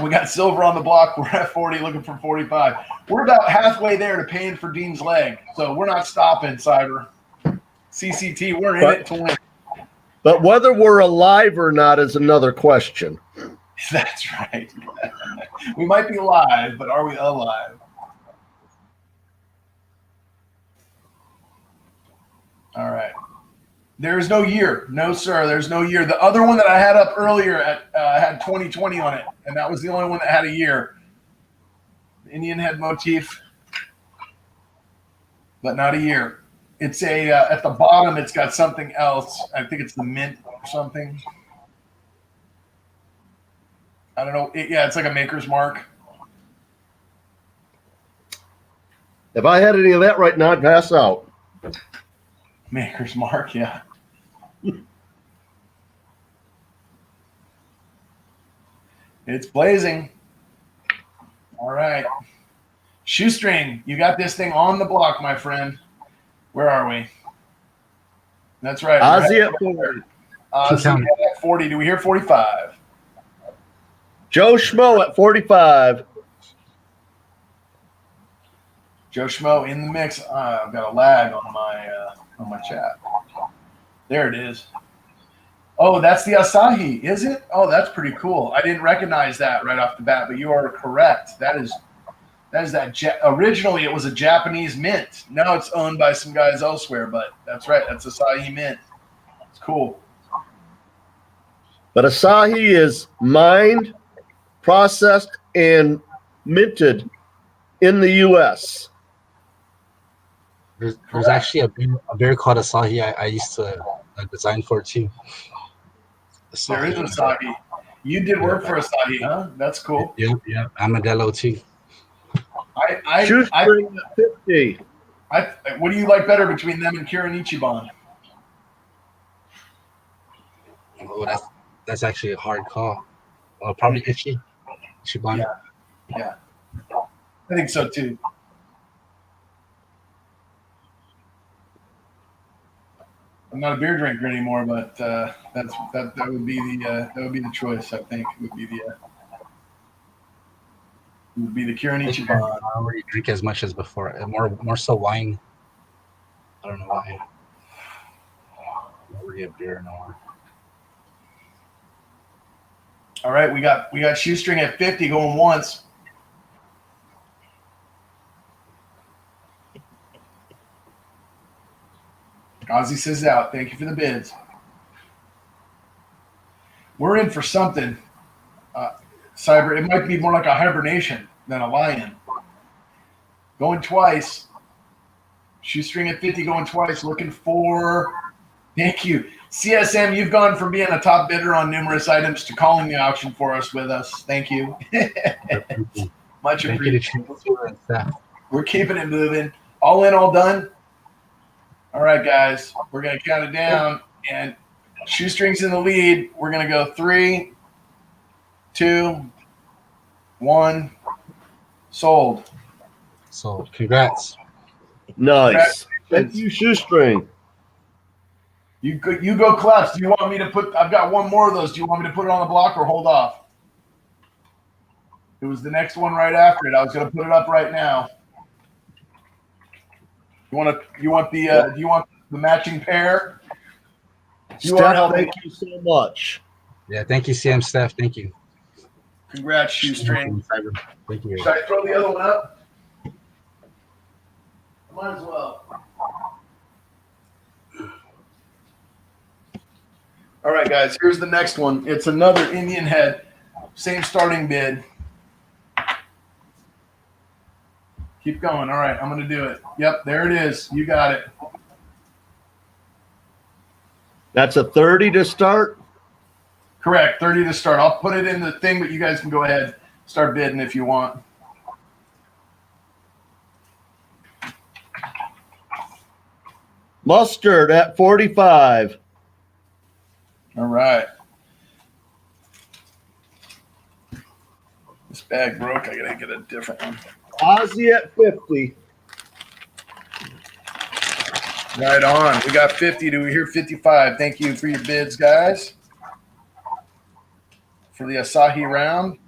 We got silver on the block. We're at 40, looking for 45. We're about halfway there to paying for Dean's leg, so we're not stopping, Cyber. CCT, we're in it to win. But whether we're alive or not is another question. That's right. We might be live, but are we alive? All right. There's no year. No, sir. There's no year. The other one that I had up earlier had 2020 on it, and that was the only one that had a year. Indian head motif, but not a year. It's a at the bottom. It's got something else. I think it's the mint or something. I don't know. Yeah, it's like a maker's mark. If I had any of that right now, I'd pass out. Maker's mark, yeah. It's blazing. All right. Shoestring, you got this thing on the block, my friend. Where are we? That's right. Aussie at 40. Aussie at 40. Do we hear 45? Joe Schmo at 45. Joe Schmo in the mix. I've got a lag on my chat. There it is. Oh, that's the Asahi, is it? Oh, that's pretty cool. I didn't recognize that right off the bat, but you are correct. That is that. Originally, it was a Japanese mint. Now it's owned by some guys elsewhere, but that's right. That's Asahi mint. It's cool. But Asahi is mined, processed, and minted in the U.S. There's actually a beer called Asahi I used to design for too. There is Asahi. You did work for Asahi, huh? That's cool. Yep. Amadelo too. Shoestring at 50. What do you like better between them and Kirin Ichiban? Oh, that's actually a hard call. Probably Ichiban. Yeah. I think so too. I'm not a beer drinker anymore, but that would be the choice. I think would be the Kirin Ichiban. I don't really drink as much as before. More so wine. I don't know why. I'm not really a beer anymore. All right, we got Shoestring at 50 going once. Ozzy says out. Thank you for the bids. We're in for something. Cyber, it might be more like a hibernation than a lion. Going twice. Shoestring at 50 going twice. Looking for. Thank you. CSM, you've gone from being a top bidder on numerous items to calling the auction for us with us. Thank you. Much appreciated. We're keeping it moving. All in, all done. All right, guys. We're going to count it down. And Shoestring's in the lead. We're going to go 3, 2, 1. Sold. So, congrats. Nice. Thank you, Shoestring. You go, Clefs. Do you want me to put? I've got one more of those. Do you want me to put it on the block or hold off? It was the next one right after it. I was going to put it up right now. You want the matching pair? Steph, thank you so much. Yeah, thank you, CM Steph. Thank you. Congrats, Shoestring. Thank you. Should I throw the other one up? Might as well. All right, guys, here's the next one. It's another Indian head. Same starting bid. Keep going. All right, I'm going to do it. Yep, there it is. You got it. That's a 30 to start? Correct, 30 to start. I'll put it in the thing, but you guys can go ahead, start bidding if you want. Mustard at 45. All right. This bag broke. I got to get a different one. Ozzy at 50. Right on. We got 50. Do we hear 55? Thank you for your bids, guys. For the Asahi round.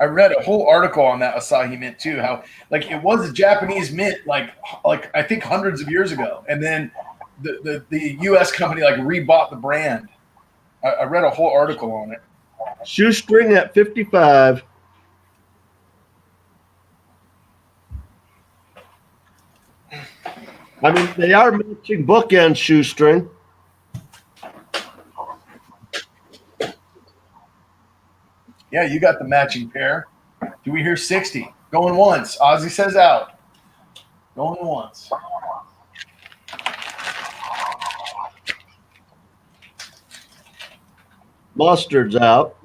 I read a whole article on that Asahi mint too. How like it was a Japanese mint, like I think hundreds of years ago, and then the U.S. company like rebought the brand. I read a whole article on it. Shoestring at 55. I mean, they are matching bookend Shoestring. Yeah, you got the matching pair. Do we hear 60? Going once. Ozzy says out. Going once. Mustard's out.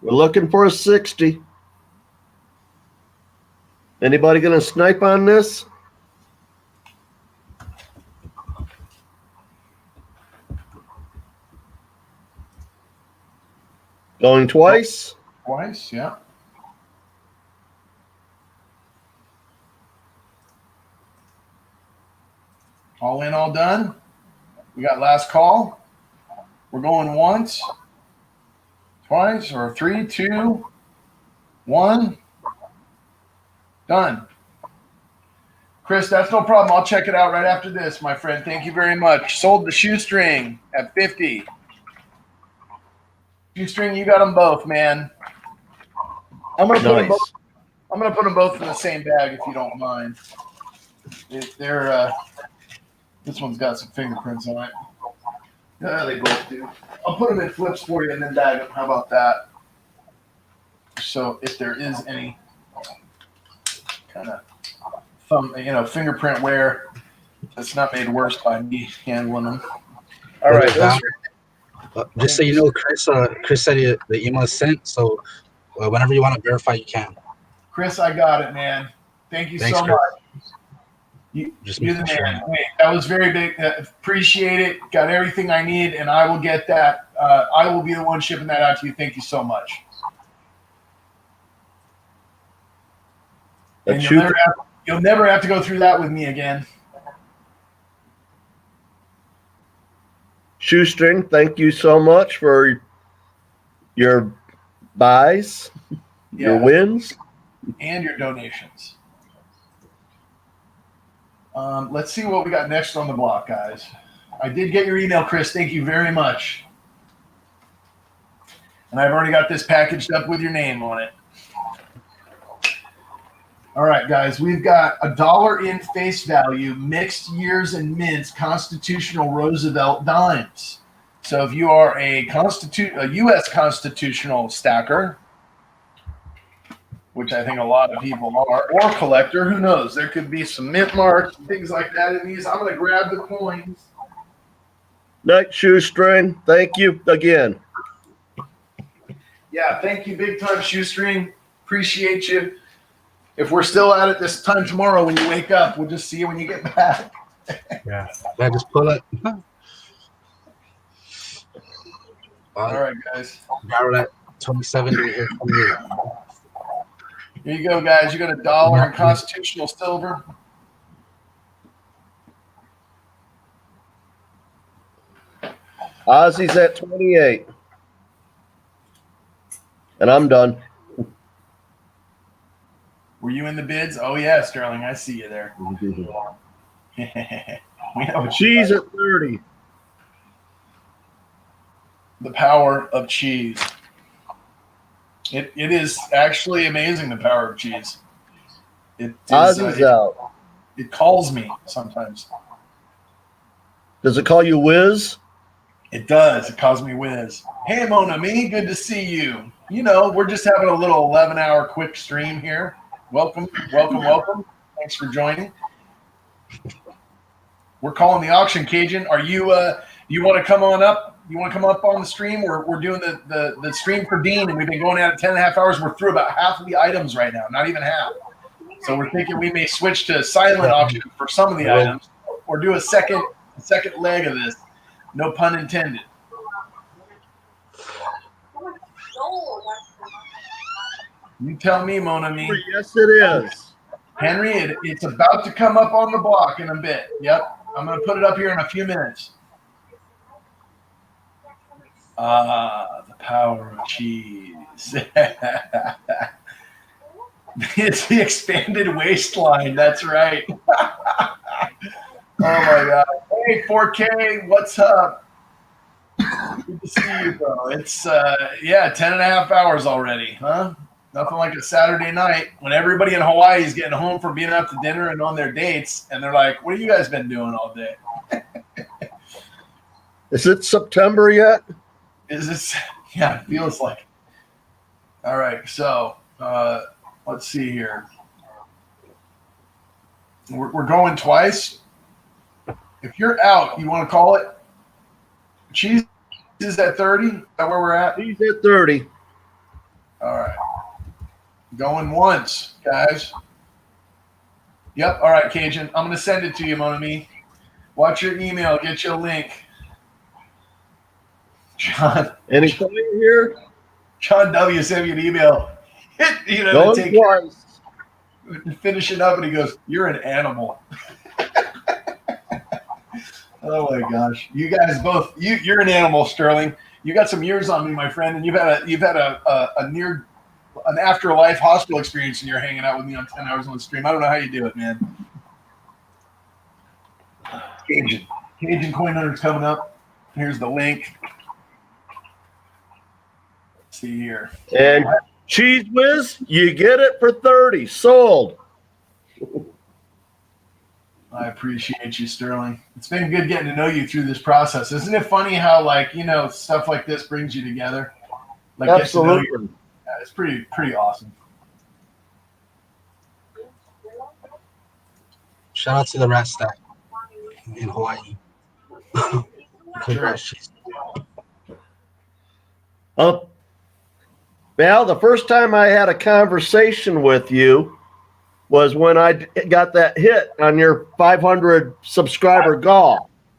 We're looking for a 60. Anybody going to snipe on this? Going twice? Twice, yeah. All in, all done. We got last call. We're going once, twice, or 3, 2, 1. Done. Chris, that's no problem. I'll check it out right after this, my friend. Thank you very much. Sold the Shoestring at 50. Shoestring, you got them both, man. I'm gonna put them both. I'm gonna put them both in the same bag if you don't mind. They're this one's got some fingerprints on it. Yeah, they both do. I'll put them in flips for you and then bag them. How about that? So if there is any kind of fingerprint wear, it's not made worse by me handling them. All right. Just so you know, Chris said the email is sent, so whenever you want to verify, you can. Chris, I got it, man. Thank you so Chris. much. You're the man. Wait, that was very big. Appreciate it. Got everything I need, and I will get that. I will be the one shipping that out to you. Thank you so much. And you'll never have to go through that with me again. Shoestring, thank you so much for your buys, your wins, and your donations. Let's see what we got next on the block, guys. I did get your email, Chris. Thank you very much. And I've already got this packaged up with your name on it. All right, guys, we've got $1 in face value, mixed years and mints, constitutional Roosevelt dimes. So if you are a U.S. constitutional stacker, which I think a lot of people are, or collector, who knows? There could be some mint marks, things like that in these. I'm going to grab the coins. Night, Shoestring. Thank you again. Yeah, thank you big time, Shoestring. Appreciate you. If we're still at it this time tomorrow when you wake up, we'll just see you when you get back. Yeah, just pull it. All right, guys. Got at 27 here. Here you go, guys. You got $1 in constitutional silver. Ozzy's at 28. And I'm done. Were you in the bids? Oh yeah, Sterling, I see you there. We know what Cheese at 30. The power of cheese. It is actually amazing, the power of cheese. It is. Ozzy's out. It calls me sometimes. Does it call you Wiz? It does. It calls me Wiz. Hey, Mon Ami, good to see you. You know, we're just having a little 11-hour quick stream here. Welcome, welcome, welcome. Thanks for joining. We're calling the auction, Cajun. Are you? You want to come on up? You want to come up on the stream? We're doing the stream for Dean, and we've been going at it 10.5 hours. We're through about half of the items right now, not even half. So we're thinking we may switch to silent auction for some of the items, or do a second leg of this. No pun intended. You tell me, Mon Ami. Yes, it is. Henry, it's about to come up on the block in a bit. Yep. I'm going to put it up here in a few minutes. The power of cheese. It's the expanded waistline. That's right. Oh, my God. Hey, 4K, what's up? Good to see you, bro. It's, 10.5 hours already, huh? Nothing like a Saturday night when everybody in Hawaii is getting home from being out to dinner and on their dates, and they're like, what have you guys been doing all day? Is it September yet? Is this? Yeah, it feels like. All right, so let's see here. We're going twice. If you're out, you want to call it? Cheese is at 30? Is that where we're at? Cheese at 30. All right. Going once, guys. Yep. All right, Cajun. I'm going to send it to you, Mon Ami. Watch your email. Get you a link. John. Any comment here? John W. sent me an email. Going to take twice. finish it up, and he goes, "You're an animal." Oh my gosh, you guys both. You're an animal, Sterling. You got some years on me, my friend, and you've had an afterlife hospital experience, and you're hanging out with me on 10 hours on the stream. I don't know how you do it, man. Cajun Coin Hunter's coming up. Here's the link. Let's see here. And Cheese Whiz, you get it for 30. Sold. I appreciate you, Sterling. It's been good getting to know you through this process. Isn't it funny how, stuff like this brings you together? Absolutely. Yeah, it's pretty awesome. Shout out to the Rat Stack in Hawaii. Congrats. Val, the first time I had a conversation with you was when I got that hit on your 500 subscriber GAW.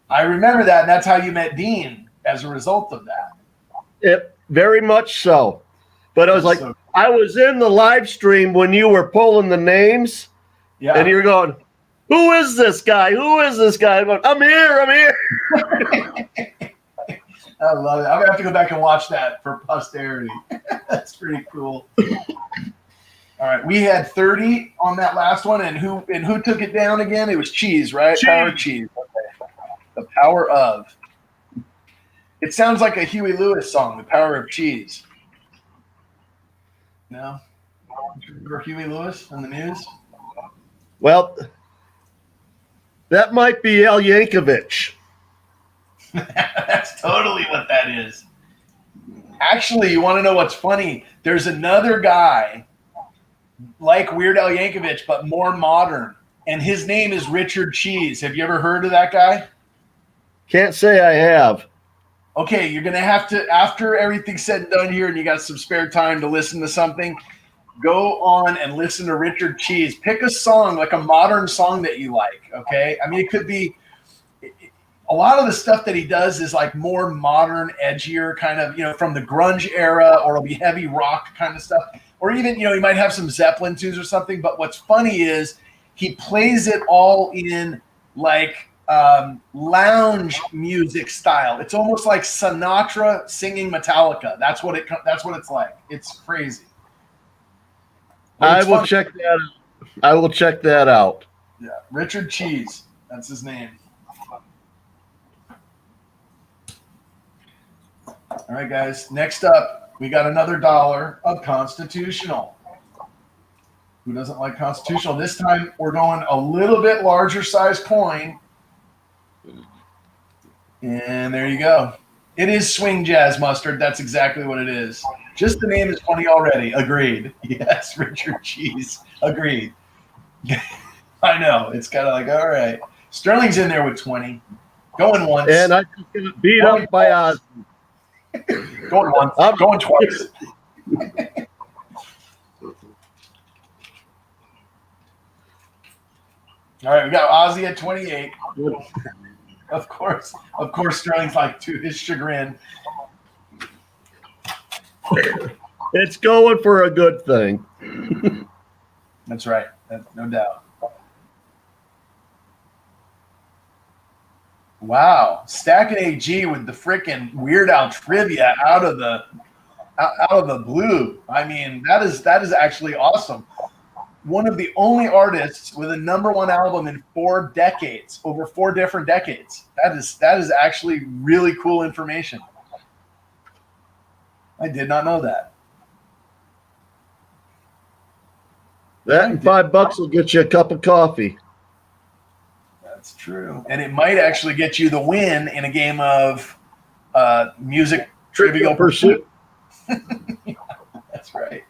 I remember that, and that's how you met Dean as a result of that. It very much so. But I was like, I was in the live stream when you were pulling the names, and you're going, who is this guy? Who is this guy? I'm going, I'm here. I love it. I'm going to have to go back and watch that for posterity. That's pretty cool. All right, we had 30 on that last one, and who took it down again? It was Cheese, right? Cheese. Power of Cheese. Okay. The Power of. It sounds like a Huey Lewis song, The Power of Cheese. No? Remember Huey Lewis on the news? Well, that might be Al Yankovic. That's totally what that is. Actually, you want to know what's funny? There's another guy like Weird Al Yankovic, but more modern, and his name is Richard Cheese. Have you ever heard of that guy? Can't say I have. Okay, you're going to have to, after everything's said and done here and you got some spare time to listen to something, go on and listen to Richard Cheese. Pick a song, like a modern song that you like, okay? I mean, it could be, a lot of the stuff that he does is like more modern, edgier, kind of, from the grunge era, or it'll be heavy rock kind of stuff. Or even, he might have some Zeppelin tunes or something. But what's funny is he plays it all in like lounge music style. It's almost like Sinatra singing Metallica. That's what it's like. It's crazy. I will check that out. I will check that out. Yeah, Richard Cheese. That's his name. All right, guys. Next up, we got another $1 of constitutional. Who doesn't like constitutional? This time, we're going a little bit larger size coin. And there you go. It is swing jazz mustard. That's exactly what it is. Just the name is funny already. Agreed. Yes, Richard Cheese. Agreed. I know. It's kind of like, all right. Sterling's in there with 20. Going once. And I just got beat up by Oz. Going once. Going twice. All right, we got Ozzy at 28. Of course, Sterling's like, to his chagrin. It's going for a good thing. That's right. No doubt. Wow, stacking AG with the freaking Weird Al trivia out of the blue. I mean, that is actually awesome. One of the only artists with a #1 album in 4 decades, over 4 different decades. That is actually really cool information. I did not know that. That and $5 will get you a cup of coffee. That's true. And it might actually get you the win in a game of music Trivial Pursuit. That's right.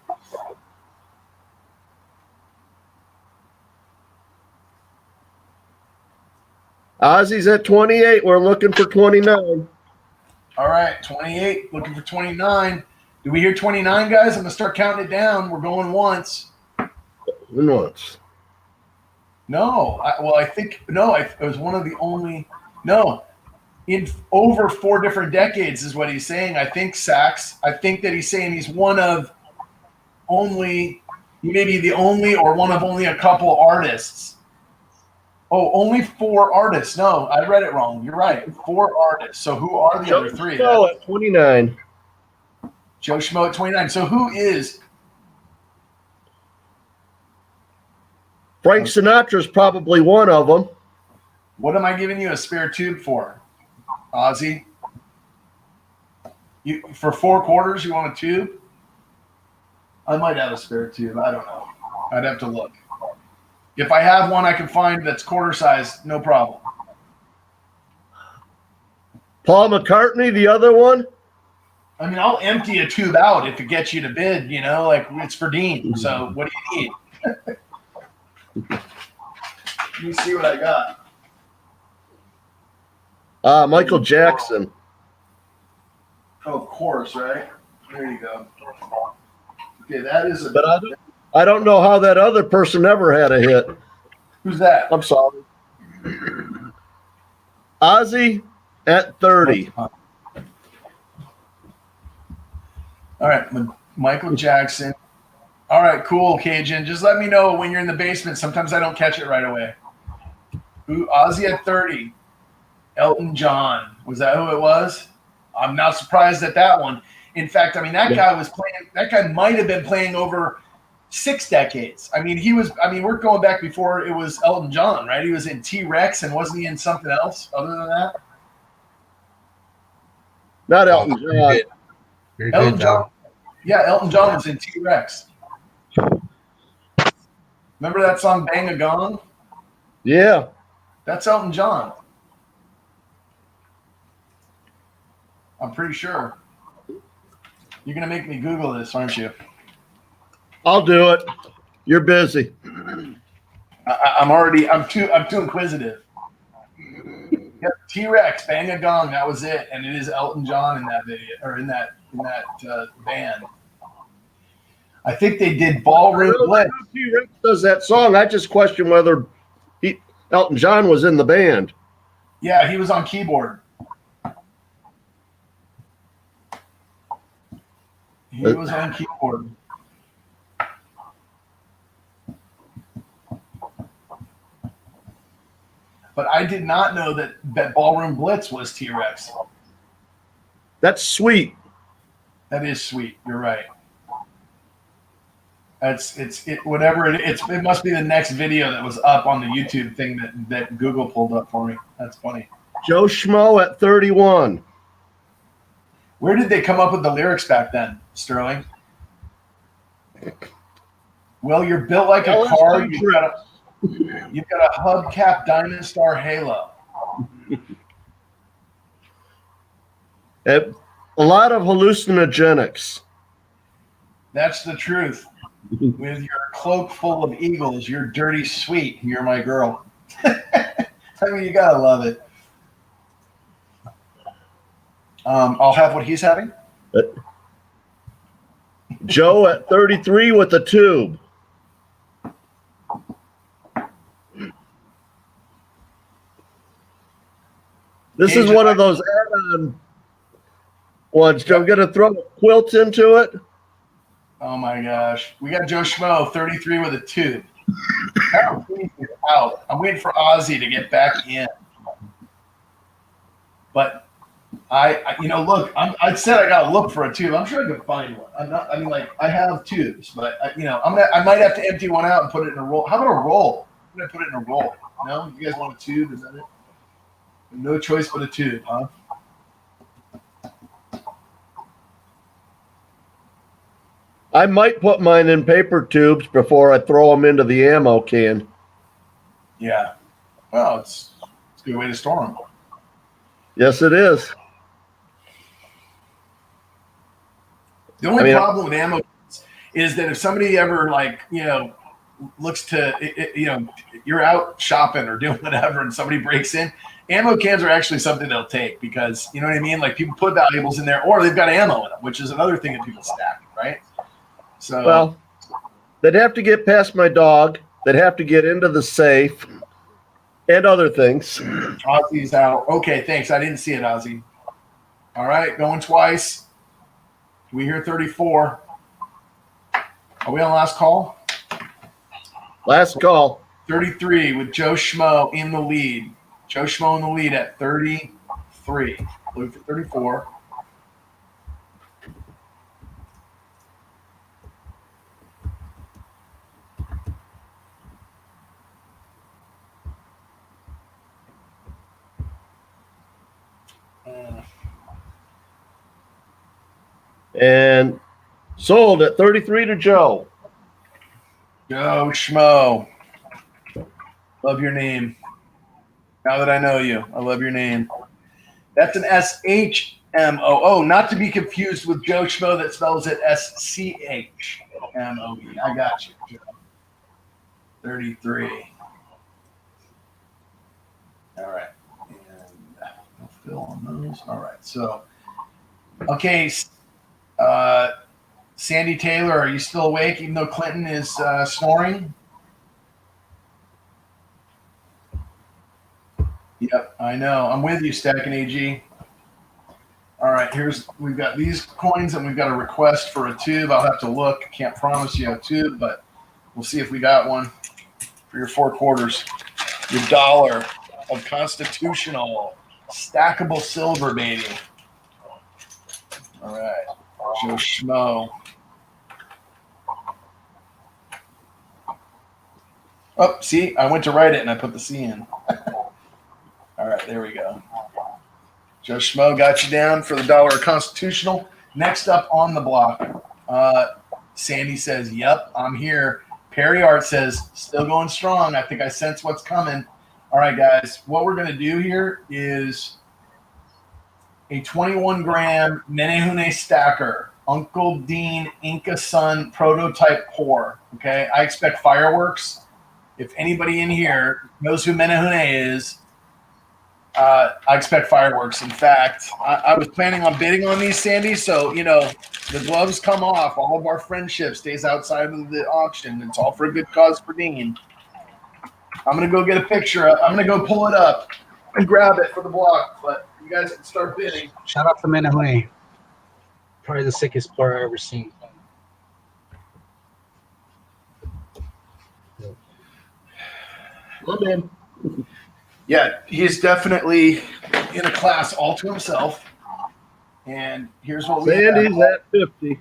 Ozzy's at 28. We're looking for 29. All right, 28. Looking for 29. Do we hear 29, guys? I'm going to start counting it down. We're going once. Once. No. I think it was one of the only. No. In over 4 different decades is what he's saying. I think, Sax. I think that he's saying he's one of only, maybe the only or one of only a couple artists. Oh, only 4 artists. No, I read it wrong. You're right. 4 artists. So who are the other 3? Joe at 29. Joe Schmo at 29. So who is? Frank Sinatra's probably one of them. What am I giving you a spare tube for, Ozzy? For 4 quarters, you want a tube? I might have a spare tube. I don't know. I'd have to look. If I have one I can find that's quarter size, no problem. Paul McCartney, the other one? I mean, I'll empty a tube out if it gets you to bid, like it's for Dean. So what do you need? Let me see what I got. Michael Jackson. Oh, of course, right? There you go. Okay, that is a... But I don't know how that other person ever had a hit. Who's that? I'm sorry. Ozzy at 30. All right, Michael Jackson. All right, cool, Cajun. Just let me know when you're in the basement. Sometimes I don't catch it right away. Ozzy at 30. Elton John. Was that who it was? I'm not surprised at that one. In fact, I mean, that guy was playing. That guy might have been playing over 6 decades. I mean, we're going back before it was Elton John, right? He was in T-Rex, and wasn't he in something else other than that? Not Elton John. Elton John. Yeah, Elton John was in T-Rex. Remember that song Bang a Gong? Yeah. That's Elton John. I'm pretty sure. You're going to make me Google this, aren't you? I'll do it. You're busy. I'm too inquisitive. Yep, T-Rex, Bang a Gong, that was it. And it is Elton John in that video, or in that band. I think they did Ballroom Blitz. T-Rex does that song. I just question whether Elton John was in the band. Yeah, he was on keyboard. He was on keyboard. But I did not know that Ballroom Blitz was T-Rex. That's sweet. That is sweet. You're right. It must be the next video that was up on the YouTube thing that Google pulled up for me. That's funny. Joe Schmo at 31. Where did they come up with the lyrics back then, Sterling? Well, you're built like a car. You've got a hubcap Diamond Star Halo. A lot of hallucinogenics. That's the truth. With your cloak full of eagles, you're dirty sweet. You're my girl. I mean, you gotta love it. I'll have what he's having. Joe at 33 with the tube. This is one of those add-on ones. I'm going to throw a quilt into it. Oh my gosh. We got Joe Schmo, 33 with a tube. Out. I'm waiting for Ozzy to get back in. But look, I said I got to look for a tube. I'm sure I can find one. I have tubes, but I might have to empty one out and put it in a roll. How about a roll? I'm going to put it in a roll. No? You guys want a tube? Is that it? No choice but a tube, huh? I might put mine in paper tubes before I throw them into the ammo can. Yeah. Well, it's a good way to store them. Yes, it is. The only problem with ammo is that if somebody ever looks to, you're out shopping or doing whatever and somebody breaks in, ammo cans are actually something they'll take because, you know what I mean? Like people put valuables in there or they've got ammo in them, which is another thing that people stack, right? So, well, they'd have to get past my dog. They'd have to get into the safe and other things. Ozzy's out. Okay, thanks. I didn't see it, Ozzy. All right, going twice. We hear 34. Are we on last call? Last call. 33 with Joe Schmo in the lead. Joe Schmo in the lead at 33. Look for 34. And sold at 33 to Joe. Joe Schmo. Love your name. Now that I know you, I love your name. That's an S-H-M-O-O, not to be confused with Joe Schmo that spells it S-C-H-M-O-E. I got you, Joe. 33. All right. And we'll fill on those. All right. So, okay. Sandy Taylor, are you still awake even though Clinton is snoring? Yep, I know. I'm with you, Stacking AG. All right, we've got these coins and we've got a request for a tube. I'll have to look. Can't promise you a tube, but we'll see if we got one for your 4 quarters. Your dollar of constitutional stackable silver, baby. All right, Joe Schmo. Oh, see, I went to write it and I put the C in. All right, there we go. Joe Schmo got you down for the dollar constitutional. Next up on the block, Sandy says, yep, I'm here. Perry Art says, still going strong. I think I sense what's coming. All right, guys, what we're going to do here is a 21-gram Menehune stacker, Uncle Dean Inca Sun prototype pour. Okay, I expect fireworks. If anybody in here knows who Menehune is, I expect fireworks. In fact, I was planning on bidding on these, Sandy, so, the gloves come off. All of our friendship stays outside of the auction. It's all for a good cause for Dean. I'm going to go get a picture. I'm going to go pull it up and grab it for the block, but you guys can start bidding. Shout out to Menehune. Probably the sickest player I've ever seen. Well, man. Yeah, he's definitely in a class all to himself. And here's what we Sandy's have. at 50.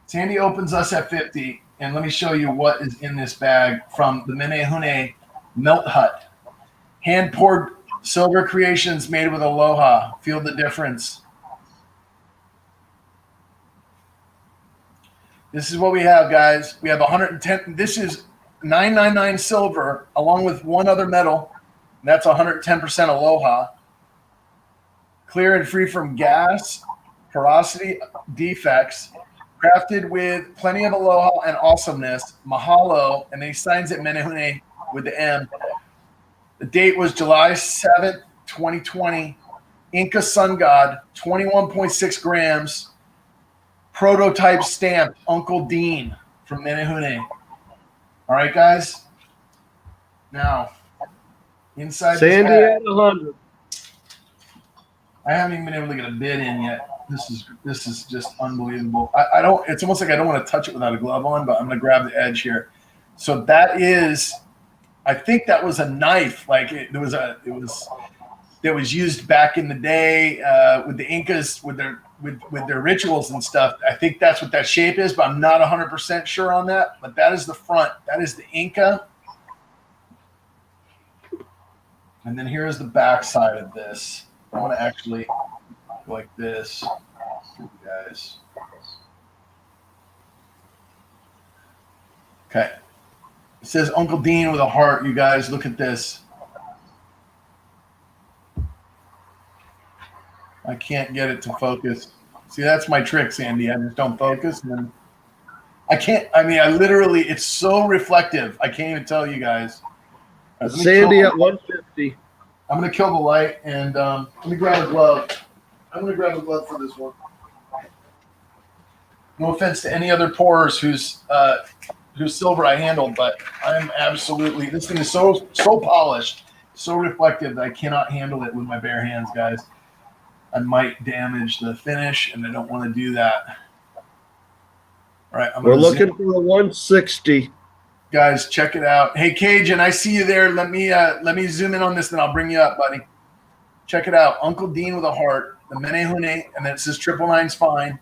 Sandy opens us at 50. and let me show you what is in this bag from the Menehune Melt Hut. Hand poured silver creations made with aloha. Feel the difference. This is what we have, guys. We have 110. This is 999 silver along with one other metal. And that's 110% aloha. Clear and free from gas, porosity, defects. Crafted with plenty of aloha and awesomeness. Mahalo. And then he signs it Menehune with the M. The date was July 7th, 2020. Inca Sun God, 21.6 grams. Prototype stamped Uncle Dean from Menehune. All right, guys. Now, inside Sandy this bag, at 100. I haven't even been able to get a bid in yet. This is just unbelievable. I don't. It's almost like I don't want to touch it without a glove on, but I'm going to grab the edge here. So that is, I think that was a knife. Like it was used back in the day with the Incas with their rituals and stuff. I think that's what that shape is, but I'm not 100% sure on that. But that is the front. That is the Inca. And then here's the back side of this. I want to actually go like this for you guys. Okay. It says Uncle Dean with a heart, you guys. Look at this. I can't get it to focus. See, that's my trick, Sandy. I just don't focus. And then I can't. I mean, I literally, it's so reflective. I can't even tell you guys. Sandy at 150. I'm going to kill the light and let me grab a glove. I'm going to grab a glove for this one. No offense to any other pourers whose silver I handled, but I'm absolutely, this thing is so polished, so reflective that I cannot handle it with my bare hands, guys. I might damage the finish, and I don't want to do that. All right, We're looking for a 160. Guys, check it out. Hey, Cajun, I see you there. Let me zoom in on this, then I'll bring you up, buddy. Check it out. Uncle Dean with a heart, the Menehune, and then it says 999's fine.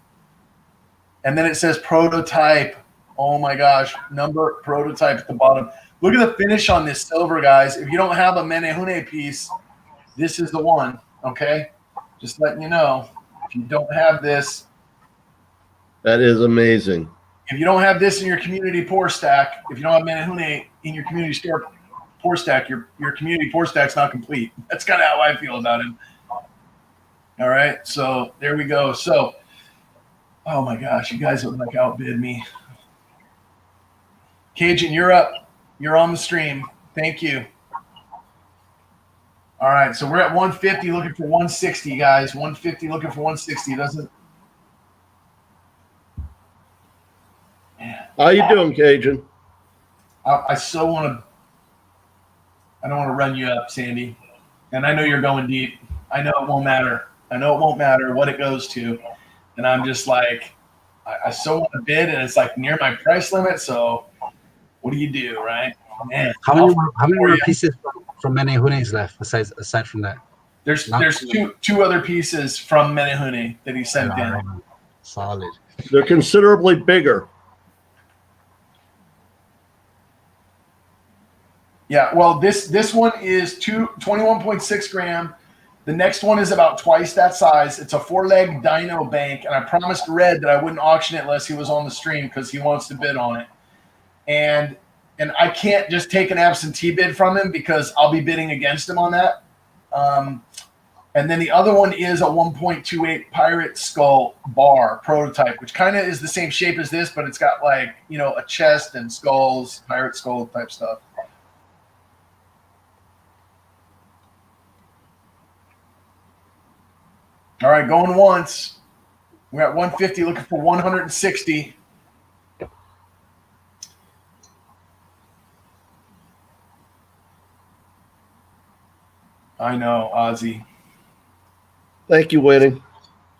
And then it says prototype. Oh my gosh, number prototype at the bottom. Look at the finish on this silver, guys. If you don't have a Menehune piece, this is the one, okay? Just letting you know. If you don't have this. That is amazing. If you don't have this in your community pour stack, if you don't have Menehune in your community store pour stack, your community pour stack's not complete. That's kind of how I feel about it. All right, so there we go. So, oh my gosh, you guys have like outbid me. Cajun, you're up. You're on the stream. Thank you. All right, so we're at 150 looking for 160, guys. 150 looking for 160. Doesn't. Man. How you doing, Cajun? I so want to. I don't want to run you up, Sandy. And I know you're going deep. I know it won't matter. I know it won't matter what it goes to. And I'm just like, I so want to bid, and it's like near my price limit. So what do you do, right? Man, How many more pieces from Menehune is left aside from that? There's two other pieces from Menehune that he sent in. Solid. They're considerably bigger. Yeah, well, this one is 21.6 gram. The next one is about twice that size. It's a 4-leg dino bank, and I promised Red that I wouldn't auction it unless he was on the stream because he wants to bid on it. And I can't just take an absentee bid from him because I'll be bidding against him on that. And then the other one is a 1.28 pirate skull bar prototype, which kind of is the same shape as this, but it's got like, you know, a chest and skulls, pirate skull type stuff. All right, going once. We're at 150, looking for 160. I know, Ozzy. Thank you, Winnie.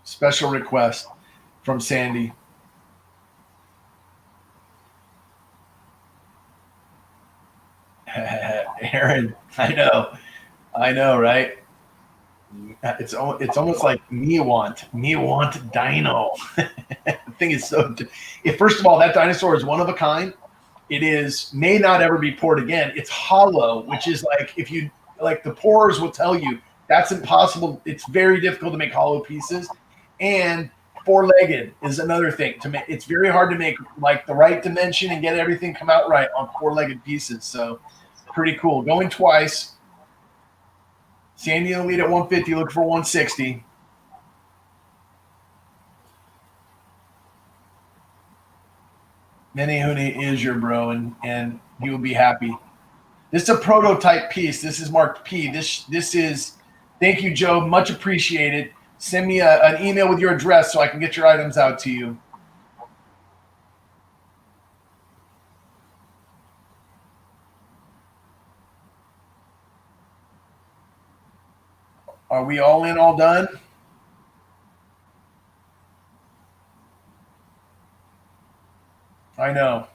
Special request from Sandy. Aaron, I know, right? It's almost like me want dino. The thing is first of all, that dinosaur is one of a kind. It may not ever be poured again. It's hollow, which is like, if you like, the pourers will tell you that's impossible. It's very difficult to make hollow pieces, and four-legged is another thing to make. It's very hard to make like the right dimension and get everything come out right on four-legged pieces. So pretty cool. Going twice. Sandy in the lead at 150, looking for 160. Menehune is your bro, and he will be happy. This is a prototype piece. This is marked P. This is, thank you, Joe. Much appreciated. Send me an email with your address so I can get your items out to you. Are we all in, all done? I know.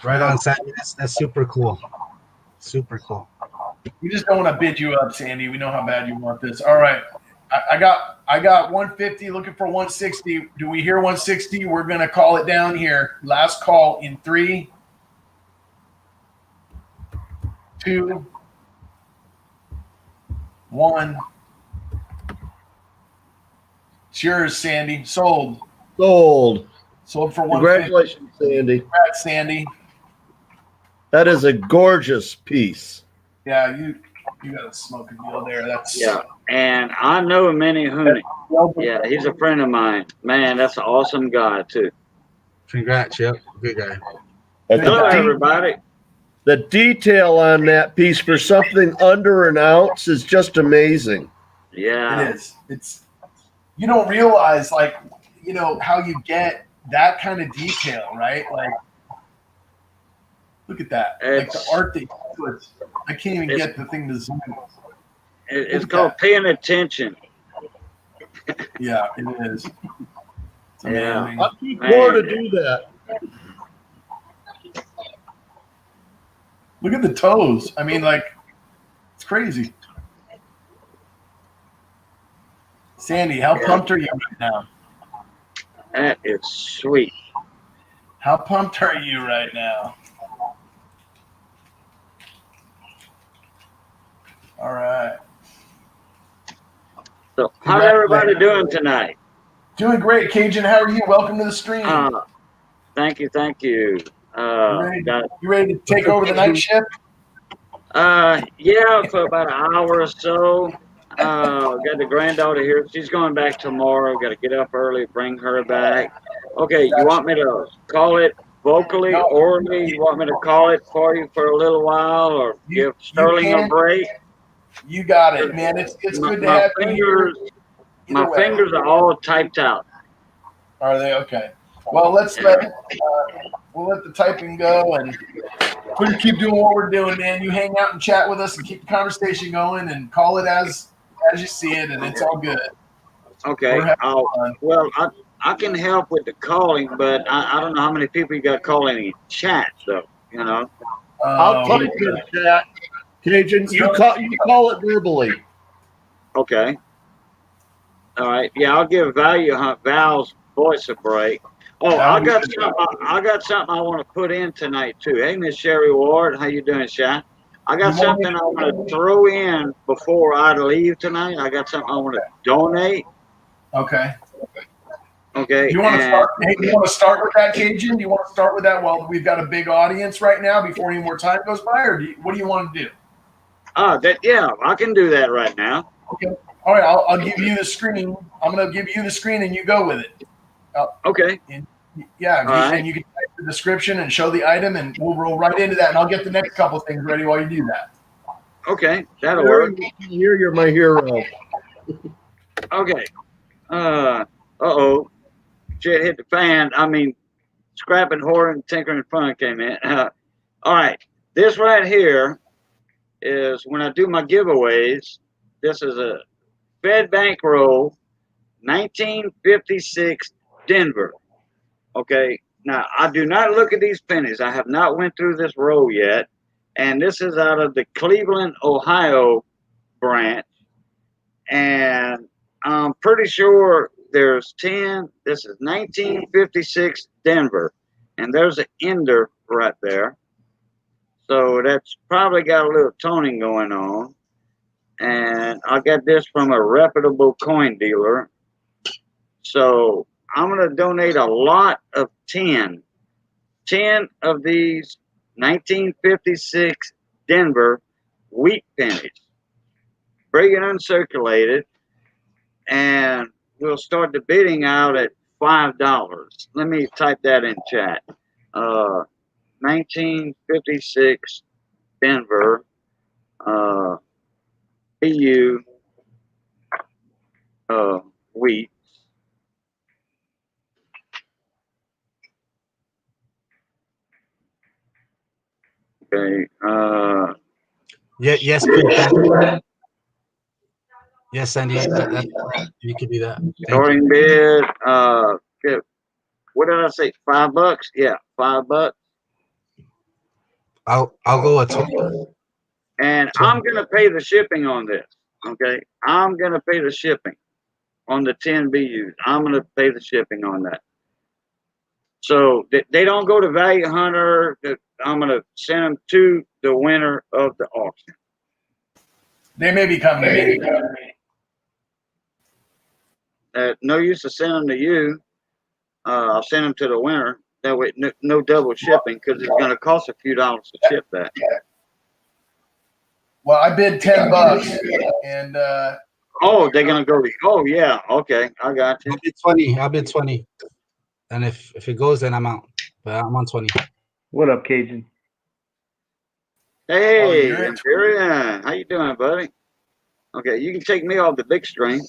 Right on, Sandy. That's super cool. Super cool. We just don't want to bid you up, Sandy. We know how bad you want this. All right. I got 150, looking for 160. Do we hear 160? We're going to call it down here. Last call in 3, 2, 1. It's yours, Sandy. Sold. Sold. Sold for 150. Congratulations, Sandy. Congrats, Sandy. That is a gorgeous piece. Yeah, you got a smoking deal there. That's yeah. And I know Menehune. Yeah, he's a friend of mine. Man, that's an awesome guy too. Congrats, yep. Good guy. Hello, everybody. The detail on that piece for something under an ounce is just amazing. Yeah. It is. It's, you don't realize, like, you know, how you get that kind of detail, right? Like, look at that. Like the art that you put. I can't even get the thing to zoom. It's called paying attention. Yeah, it is. It's amazing. I'll keep more to do that. Look at the toes. I mean, like, it's crazy. Sandy, how pumped are you right now? That is sweet. How pumped are you right now? All right. So, how's everybody doing tonight? Doing great, Cajun. How are you? Welcome to the stream. Thank you, thank you. You ready to take over the night shift? Yeah, for about an hour or so. Got the granddaughter here. She's going back tomorrow. Got to get up early, bring her back. Okay, you want me to call it vocally, orally? You want me to call it for you for a little while, or give Sterling a break? You got it, man. It's good to have fingers. My fingers are all typed out. Are they? Okay. Well, we'll let the typing go, and we'll keep doing what we're doing, man. You hang out and chat with us and keep the conversation going, and call it as you see it, and it's all good. Okay. Well, I can help with the calling, but I don't know how many people you got calling in chat, so you know. I'll type in the chat. Cajun, you call it verbally. Okay. All right. Yeah, I'll give Val's voice a break. Oh, I got something I want to put in tonight too. Hey, Miss Sherry Ward, how you doing, Shat? I got something I want to throw in before I leave tonight. I got something I want to donate. Okay. Okay. Do you want to start with that, Cajun? Do you want to start with that while we've got a big audience right now before any more time goes by, or what do you want to do? Yeah, I can do that right now. Okay. All right, I'll give you the screen. I'm going to give you the screen, and you go with it. Okay. And you can type the description and show the item, and we'll roll right into that, and I'll get the next couple things ready while you do that. Okay, that'll work. You're my hero. Okay. Uh-oh. Shit hit the fan. I mean, scrapping, whoring, tinkering fun came in. All right. This right here is when I do my giveaways. This is a Fed Bank roll, 1956 Denver. Okay. Now, I do not look at these pennies. I have not went through this roll yet. And this is out of the Cleveland, Ohio branch. and I'm pretty sure there's 10. This is 1956 Denver, and there's an ender right there. So that's probably got a little toning going on. And I got this from a reputable coin dealer. So I'm going to donate a lot of 10 of these 1956 Denver wheat pennies. Bring it uncirculated, and we'll start the bidding out at $5. Let me type that in chat. 1956 Denver BU wheat. Okay. Yes, please. Yes, Sandy. You can do that. Starting bid. Okay. What did I say? $5? Yeah, $5. I'll go at 20. And I'm gonna pay the shipping on this. Okay, I'm gonna pay the shipping on the 10 BUs. I'm gonna pay the shipping on that. So they don't go to Value Hunter. I'm gonna send them to the winner of the auction. They may be coming to me. No use to send them to you. I'll send them to the winner. That way, no double shipping, because it's going to cost a few dollars to ship that. Well, I bid $10, and oh, they're going to go. Oh, yeah. Okay, I got you. I'll bid 20. And if it goes, then I'm out. But I'm on 20. What up, Cajun? Hey, Imperium. How you doing, buddy? Okay, you can take me off the big string.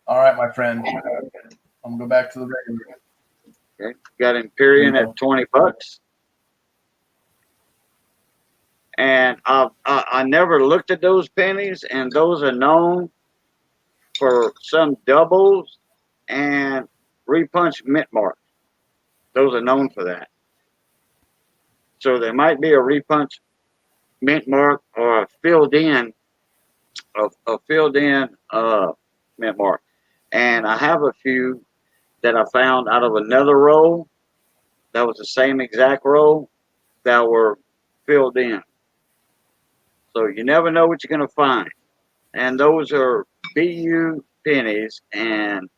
All right, my friend. I'm gonna go back to the regular. Okay, got Imperium at $20. And I never looked at those pennies, and those are known for some doubles and repunch mint marks. Those are known for that. So there might be a repunch mint mark or a filled in mint mark. And I have a few that I found out of another roll that was the same exact roll that were filled in. So you never know what you're going to find. And those are BU pennies, and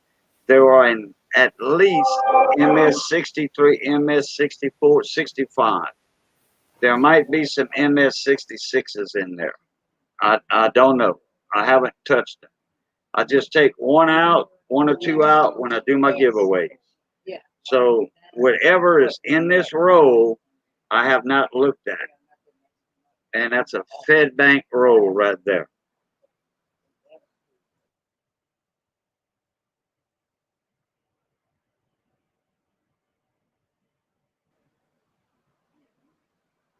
they are in at least MS 63, MS 64, 65. There might be some MS 66s in there. I don't know. I haven't touched them. I just take one or two out when I do my giveaways. Yeah. So whatever is in this roll, I have not looked at. And that's a Fed Bank roll right there.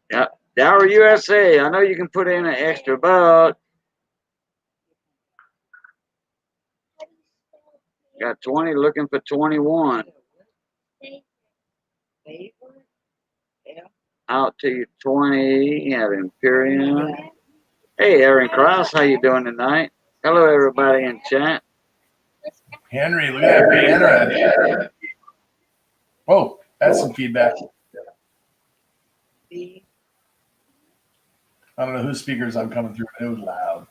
Yeah, Dower USA. I know you can put in an extra buck. Got 20 looking for 21. Out to you 20. You have Imperium. Hey, Aaron Cross, how you doing tonight? Hello, everybody in chat. Henry, look at that banner. Whoa, that's some feedback. I don't know whose speakers I'm coming through, but it was loud.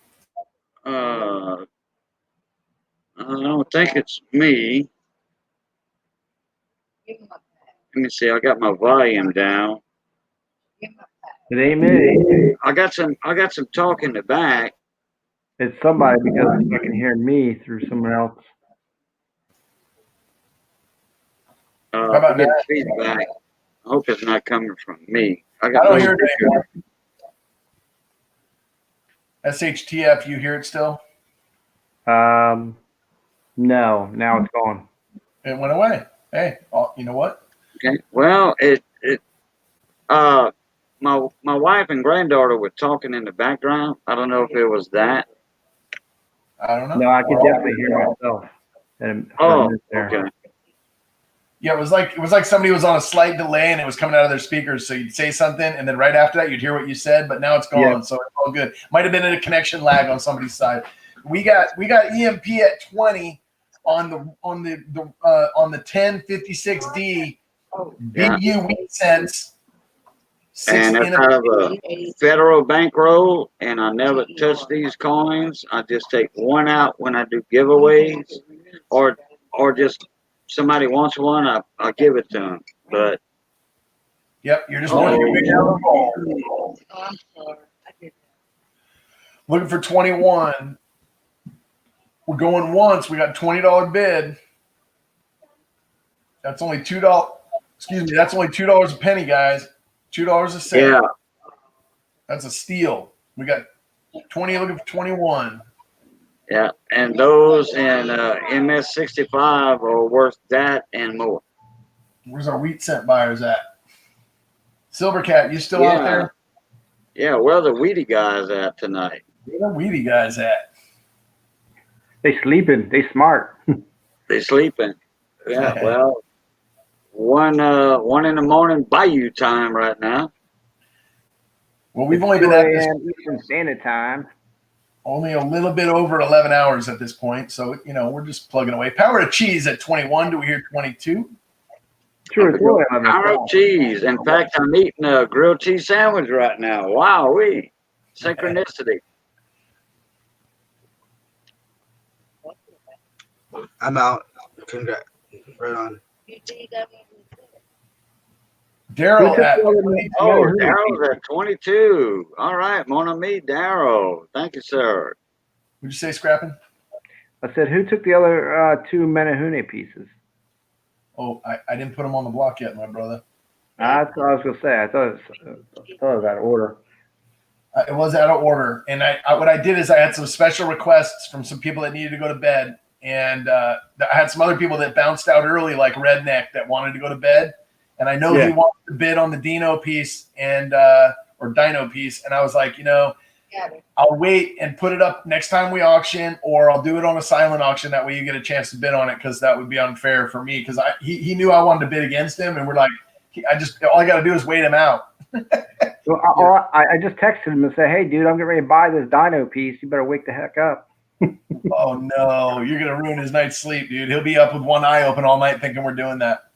I don't think it's me. Let me see. I got my volume down. It ain't me. I got some talk in the back. It's somebody, because I can hear me through someone else. How about I get that? feedback. I hope it's not coming from me. I don't hear it anymore. SHTF, you hear it still? No, now it's gone. It went away. Hey, you know what? Okay. Well, my wife and granddaughter were talking in the background. I don't know if it was that. I don't know. No, I could definitely hear myself. Okay. Yeah, it was like somebody was on a slight delay and it was coming out of their speakers. So you'd say something, and then right after that, you'd hear what you said. But now it's gone, so it's all good. Might have been a connection lag on somebody's side. We got EMP at 20 on the 1056D BU wheat cents. And if I have a federal bankroll and I never touch these coins, I just take one out when I do giveaways, or just somebody wants one, I give it to them. But yep, you're just working your way down the ball. Looking for 21. We're going once. We got $20 bid. That's only $2. Excuse me. That's only $2 a penny, guys. $2 a cent. yeah, That's a steal. We got 20 looking for 21. yeah, and those in MS65 are worth that and more. Where's our wheat cent buyers at? Silvercat, you still out there? Yeah, where the weedy guys at tonight? Where the weedy guys at? They sleeping. They smart. They sleeping. Yeah, well, one in the morning Bayou time right now. Well, we've only been at this Eastern Standard Time. only a little bit over 11 hours at this point, so we're just plugging away. Power to cheese at 21. Do we hear 22? True. Power of cheese. In fact, I'm eating a grilled cheese sandwich right now. Wow, synchronicity. I'm out. Congrats. Right on. Daryl at Daryl's at 22. All right, mon ami, Daryl. Thank you, sir. Would you say scrapping? I said, who took the other two Menahune pieces? Oh, I didn't put them on the block yet, my brother. That's what I was gonna say. I thought it was out of order. It was out of order, and what I did is I had some special requests from some people that needed to go to bed, and I had some other people that bounced out early, like Redneck, that wanted to go to bed, and I know he wanted to bid on the Dino piece and or Dino piece, and I was like, I'll wait and put it up next time we auction, or I'll do it on a silent auction. That way you get a chance to bid on it, because that would be unfair for me, because he knew I wanted to bid against him, and we're like, all I got to do is wait him out. Well, I just texted him and said, hey, dude, I'm getting ready to buy this Dino piece. You better wake the heck up. Oh, no. You're going to ruin his night's sleep, dude. He'll be up with one eye open all night thinking we're doing that.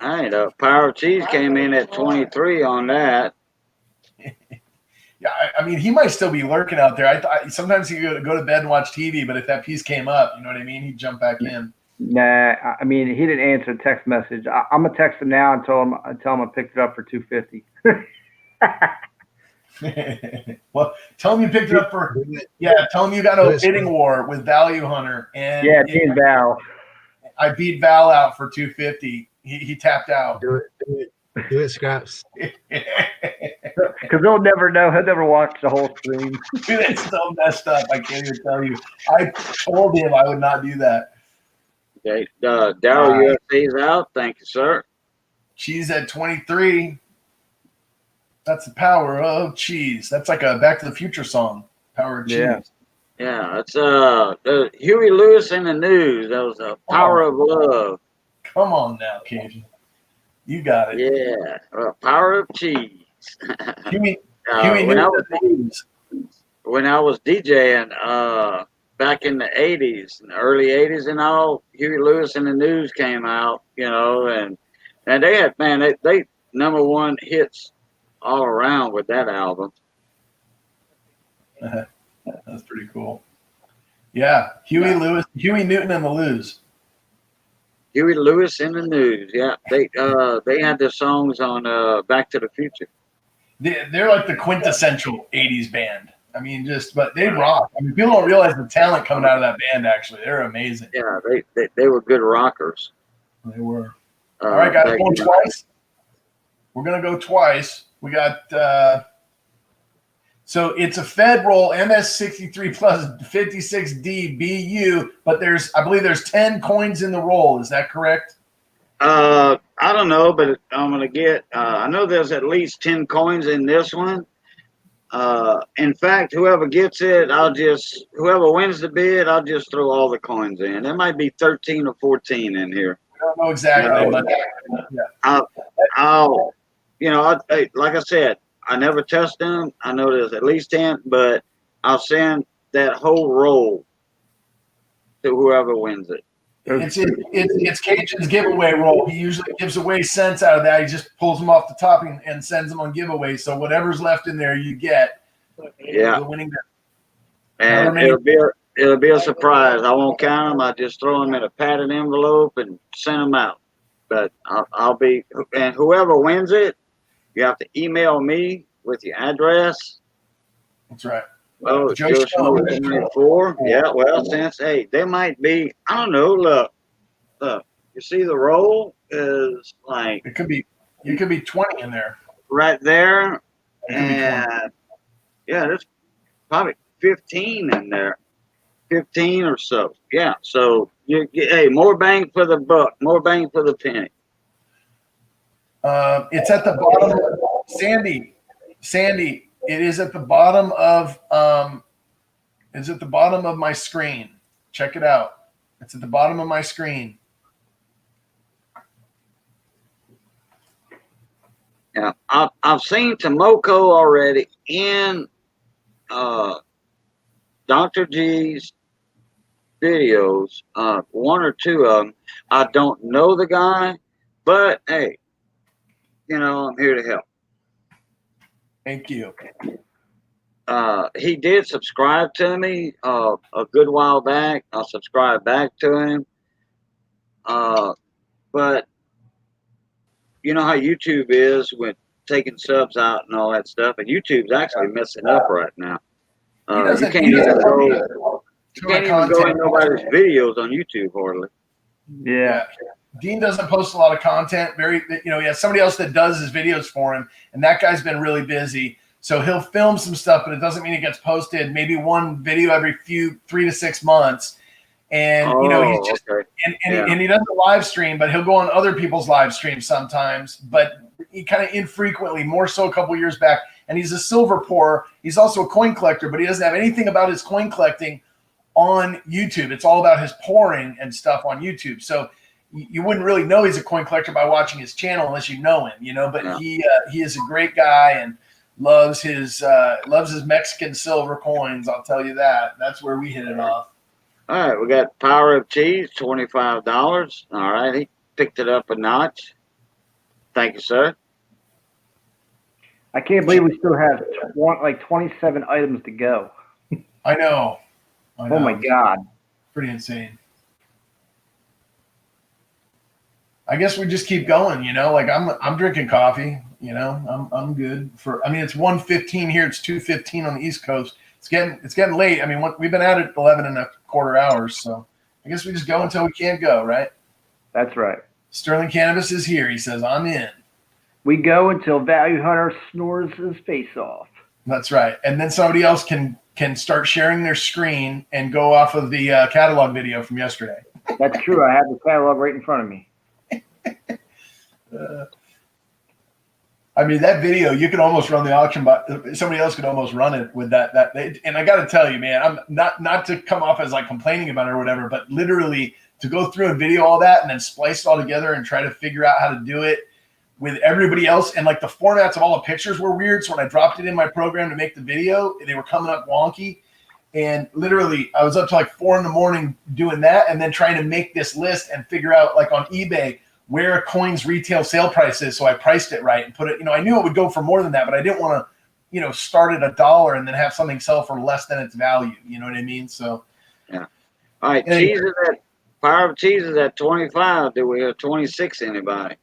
All right, Power of Cheese came in at 23 on that. Yeah, I mean, he might still be lurking out there. I thought sometimes he could go to bed and watch TV, but if that piece came up, you know what I mean, he'd jump back in. Nah, I mean, he didn't answer the text message. I'm gonna text him now and tell him I picked it up for $250. Well, tell him you picked it up for tell him you got a bidding war with Value Hunter, and being Val. I beat Val out for $250. He tapped out. Do it, Scraps. Because he'll never know. He'll never watch the whole stream. Dude, it's so messed up. I can't even tell you. I told him I would not do that. Okay, Daryl USA's out. Thank you, sir. Cheese at 23. That's the power of cheese. That's like a Back to the Future song. Power of cheese. Yeah, it's Huey Lewis in the news. That was a Power of Love. Come on now, Cajun. You got it. Yeah, Power of Cheese. Huey when I was DJing back in the 80s, in the early 80s and all, Huey Lewis in the News came out, and they had, they number one hits all around with that album. That's pretty cool. Yeah, Huey Newton and the Lose. Huey Lewis in the News. Yeah, they had their songs on Back to the Future. They're like the quintessential 80s band. I mean, but they rock. I mean, people don't realize the talent coming out of that band, actually. They're amazing. Yeah, they were good rockers. They were. All right, guys, going twice. We're going to go twice. We got, so it's a Fed roll, MS63 plus 56D BU, but I believe there's 10 coins in the roll. Is that correct? I don't know, but I'm going to get, I know there's at least 10 coins in this one. In fact, whoever gets it, whoever wins the bid, I'll just throw all the coins in. There might be 13 or 14 in here. I don't know exactly, but I'll like I said, I never touched them. I know there's at least 10, but I'll send that whole roll to whoever wins it. It's Cajun's giveaway roll. He usually gives away cents out of that. He just pulls them off the top and sends them on giveaway. So whatever's left in there, you get. Yeah. The winning. And it'll be a surprise. I won't count them. I just throw them in a padded envelope and send them out. But I'll be, and whoever wins it, you have to email me with your address. That's right. Oh, Joe Snow 24. Yeah, well, since, hey, there might be, I don't know, look, you see the roll is like. It could be 20 in there. Right there. And yeah, there's probably 15 in there. 15 or so. Yeah. So you get, hey, more bang for the buck, more bang for the penny. It's at the bottom. Sandy, it is at the bottom of my screen. Check it out. It's at the bottom of my screen. Yeah, I've seen Tomoko already in Dr. G's videos, one or two of them. I don't know the guy, but hey, I'm here to help. Thank you. He did subscribe to me a good while back. I subscribed back to him. But you know how YouTube is with taking subs out and all that stuff, and YouTube's actually messing up right now. You can't even go in nobody's videos on YouTube hardly. Yeah. Dean doesn't post a lot of content. He has somebody else that does his videos for him, and that guy's been really busy. So he'll film some stuff, but it doesn't mean it gets posted. Maybe one video every 3 to 6 months. And he's just and he doesn't live stream, but he'll go on other people's live streams sometimes, but he kind of infrequently, more so a couple years back. And he's a silver pourer. He's also a coin collector, but he doesn't have anything about his coin collecting on YouTube. It's all about his pouring and stuff on YouTube. So you wouldn't really know he's a coin collector by watching his channel unless you know him, but he is a great guy and loves his Mexican silver coins. I'll tell you that. That's where we hit it off. All right, we got Power of Cheese, $25. All right, he picked it up a notch. Thank you, sir. I can't believe we still have 27 items to go. I know. Oh my God. Pretty insane. I guess we just keep going, I'm drinking coffee, I'm good it's 1:15 here. It's 2:15 on the East Coast. It's getting late. We've been at it 11 and a quarter hours. So I guess we just go until we can't go, right? That's right. Sterling Cannabis is here. He says, I'm in. We go until Value Hunter snores his face off. That's right. And then somebody else can start sharing their screen and go off of the catalog video from yesterday. That's true. I have the catalog right in front of me. That video, you could almost run the auction, but somebody else could almost run it with that. And I got to tell you, man, I'm not to come off as like complaining about it or whatever, but literally to go through and video all that and then splice it all together and try to figure out how to do it with everybody else. And like the formats of all the pictures were weird. So when I dropped it in my program to make the video, they were coming up wonky. And literally I was up to like 4 a.m. doing that and then trying to make this list and figure out like on eBay where a coin's retail sale price is. So I priced it right and put it, I knew it would go for more than that, but I didn't want to, start at $1 and then have something sell for less than its value. You know what I mean? So, yeah. All right. Power of Cheese is at 25. Do we have 26 anybody?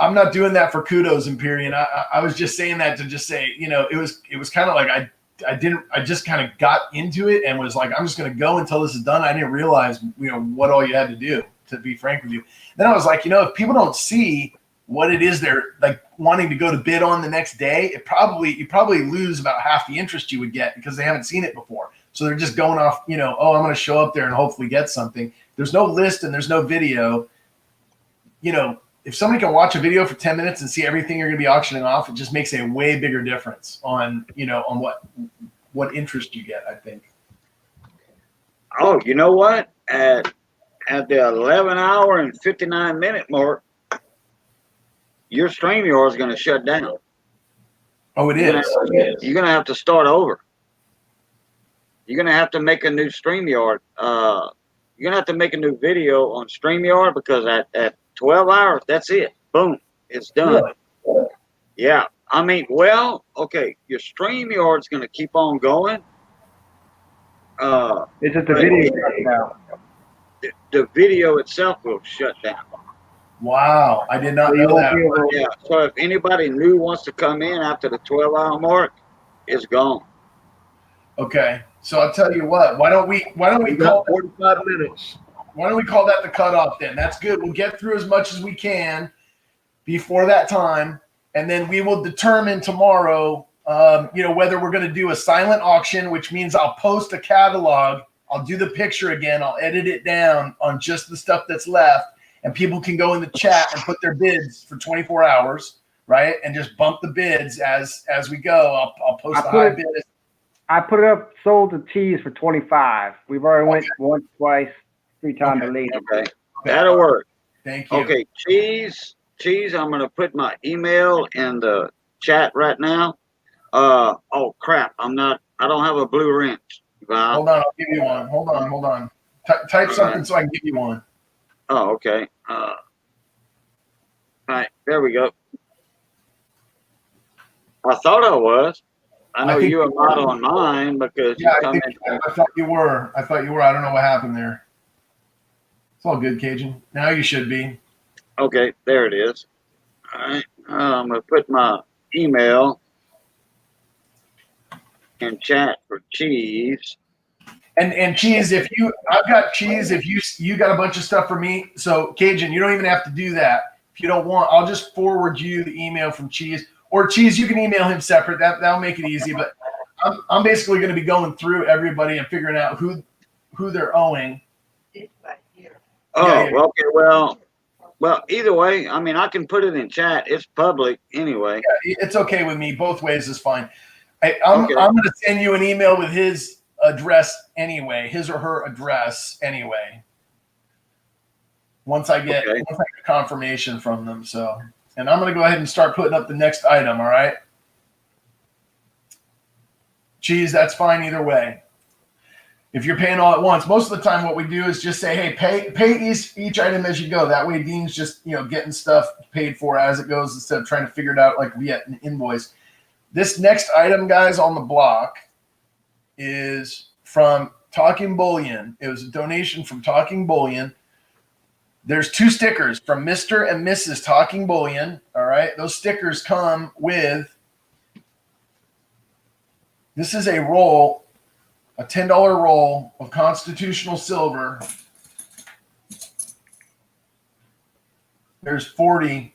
I'm not doing that for kudos, Empyrean. I was just saying that to just say, it was kind of like I just kind of got into it and was like, I'm just going to go until this is done. I didn't realize, what all you had to do, to be frank with you. Then I was like, if people don't see what it is they're like wanting to go to bid on the next day, you probably lose about half the interest you would get because they haven't seen it before. So they're just going off, I'm going to show up there and hopefully get something. There's no list and there's no video. If somebody can watch a video for 10 minutes and see everything you're going to be auctioning off, it just makes a way bigger difference on what interest you get, I think. Oh, you know what? At the 11 hour and 59 minute mark, your StreamYard is going to shut down. Oh, it is. You're going to have to start over. You're going to have to make a new StreamYard you're gonna have to make a new video on StreamYard because at 12 hours, that's it. Boom, it's done. Really? Yeah, I mean, well, okay, your StreamYard's gonna keep on going. It's just a but video now. the video itself will shut down. Wow, I did not So you know won't that. be able to. Yeah, so if anybody new wants to come in after the 12-hour mark, it's gone. Okay, so I'll tell you what. Why don't we We call got 45 minutes. why don't we call that the cutoff then? That's good. We'll get through as much as we can before that time, and then we will determine tomorrow, whether we're going to do a silent auction, which means I'll post a catalog. I'll do the picture again. I'll edit it down on just the stuff that's left, and people can go in the chat and put their bids for 24 hours, right? And just bump the bids as we go. I'll post the high bid. I put it up, sold to Cheese for 25. We've already went once, twice, 3 times at least. Okay, that'll work. Thank you. Okay, Cheese, I'm gonna put my email in the chat right now. Oh crap, I don't have a blue wrench. Hold on, I'll give you one. Hold on. Type something so I can give you one. Oh, okay. All right, there we go. I thought I was. I know you are not on mine because you come in. I thought you were. I don't know what happened there. It's all good, Cajun. Now you should be. Okay, there it is. All right, I'm gonna put my email in chat for Cheese. And Cheese, I've got Cheese. If you got a bunch of stuff for me, so Cajun, you don't even have to do that. If you don't want, I'll just forward you the email from Cheese. Or Cheese, you can email him separate. That'll make it easy. But I'm basically going to be going through everybody and figuring out who they're owing. Oh, yeah. Okay. Well, either way, I mean, I can put it in chat. It's public anyway. Yeah, it's okay with me. Both ways is fine. I'm going to send you an email with his address anyway, his or her address anyway. Once I get confirmation from them, so. And I'm going to go ahead and start putting up the next item, all right? Cheese, that's fine either way. If you're paying all at once, most of the time what we do is just say, hey, pay each item as you go. That way Dean's just, getting stuff paid for as it goes instead of trying to figure it out like via an invoice. This next item, guys, on the block is from Talking Bullion. It was a donation from Talking Bullion. There's 2 stickers from Mr. and Mrs. Talking Bullion. All right. Those stickers come with, this is a roll, a $10 roll of constitutional silver. There's 40,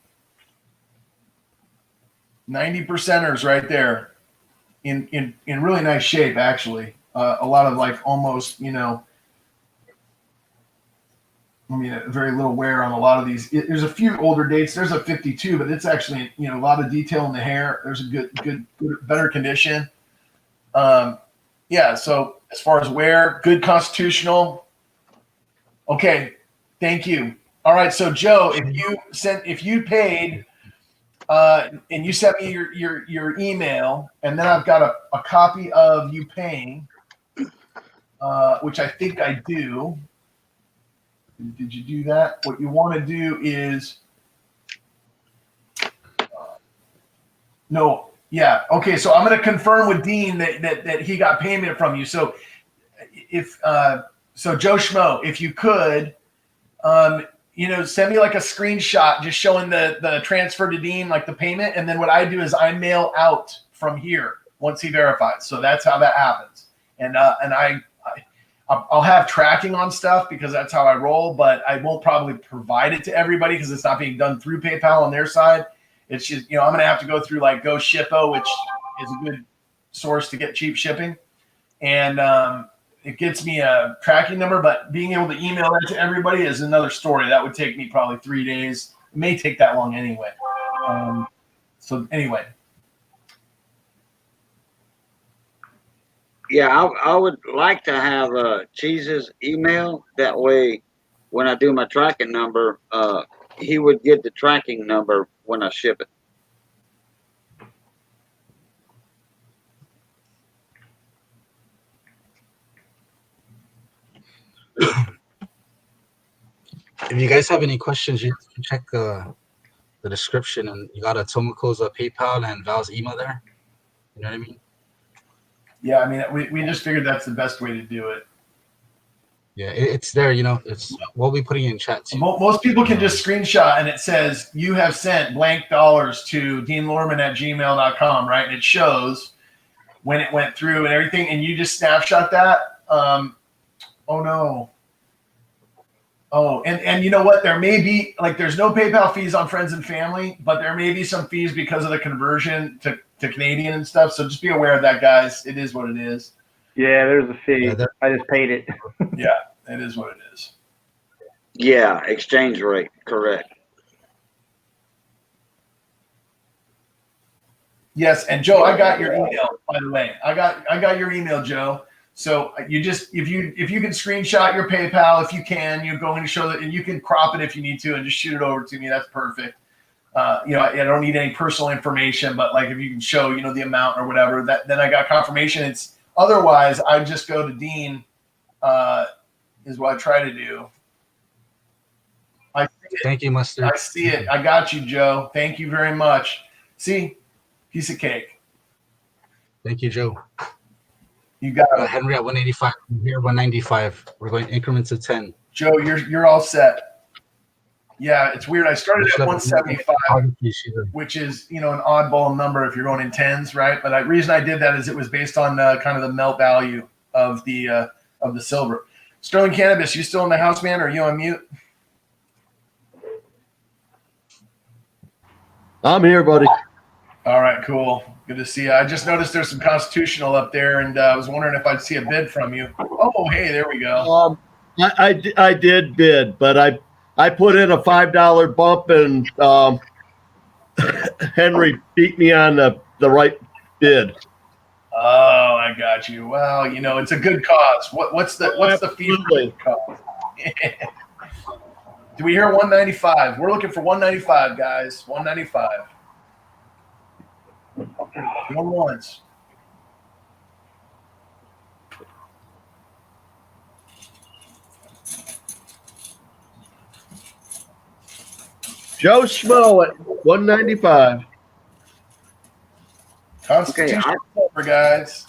90%ers right there in really nice shape, actually. A lot of like almost, very little wear on a lot of these. There's a few older dates. There's a 52, but it's actually, a lot of detail in the hair. There's a good, better condition. So as far as wear, good constitutional. Okay, thank you. All right, so Joe, if you paid, and you sent me your email, and then I've got a copy of you paying, which I think I do. Did you do that? What you want to do is no. Yeah. Okay. So I'm going to confirm with Dean that he got payment from you. So if Joe Schmo, if you could, send me like a screenshot just showing the transfer to Dean, like the payment, and then what I do is I mail out from here once he verifies. So that's how that happens. And I'll have tracking on stuff because that's how I roll, but I won't probably provide it to everybody because it's not being done through PayPal on their side. It's just, I'm going to have to go through like Go Shippo, which is a good source to get cheap shipping. And it gets me a tracking number, but being able to email that to everybody is another story. That would take me probably 3 days. It may take that long anyway. So anyway. Yeah, I would like to have Cheese's email. That way, when I do my tracking number, he would get the tracking number when I ship it. if you guys have any questions, you can check the description, and you got a Tomoko's PayPal and Val's email there. You know what I mean? Yeah, I mean, we just figured that's the best way to do it. Yeah, it's there. You know, it's we'll be putting it in chat too. Most people can just screenshot, and it says you have sent blank dollars to deanlorman@gmail.com, right? And it shows when it went through and everything, and you just snapshot that. Oh no. Oh, and you know what? There may be, like, there's no PayPal fees on friends and family, but there may be some fees because of the conversion to Canadian and stuff. So just be aware of that, guys. It is what it is. Yeah, there's a fee. I just paid it. Yeah, it is what it is. Yeah, exchange rate, correct. Yes, and Joe, I got your email, by the way. I got your email, Joe. So you just if you can screenshot your PayPal, if you can, you're going to show that, and you can crop it if you need to, and just shoot it over to me. That's perfect. I don't need any personal information, but like if you can show, the amount or whatever, then I got confirmation. It's otherwise I just go to Dean, is what I try to do. Thank you, Mustard. I see it. I got you, Joe. Thank you very much. See, piece of cake. Thank you, Joe. You got Henry at 185. Here 195. We're going increments of 10. Joe, you're all set. Yeah, it's weird. I started at 175, which is an oddball number if you're going in tens, right? But the reason I did that is it was based on kind of the melt value of the silver. Sterling Cannabis, you still in the house, man? Or are you on mute? I'm here, buddy. All right, cool. Good to see you. I just noticed there's some constitutional up there, and I was wondering if I'd see a bid from you. Oh, hey, there we go. I did bid, but I put in a $5 bump, and Henry beat me on the right bid. Oh, I got you. Well, it's a good cause. What's the fee for the cause? Do we hear 195? We're looking for 195, guys. 195. Going once. Joe Schmo at 195. Constitutional silver, guys.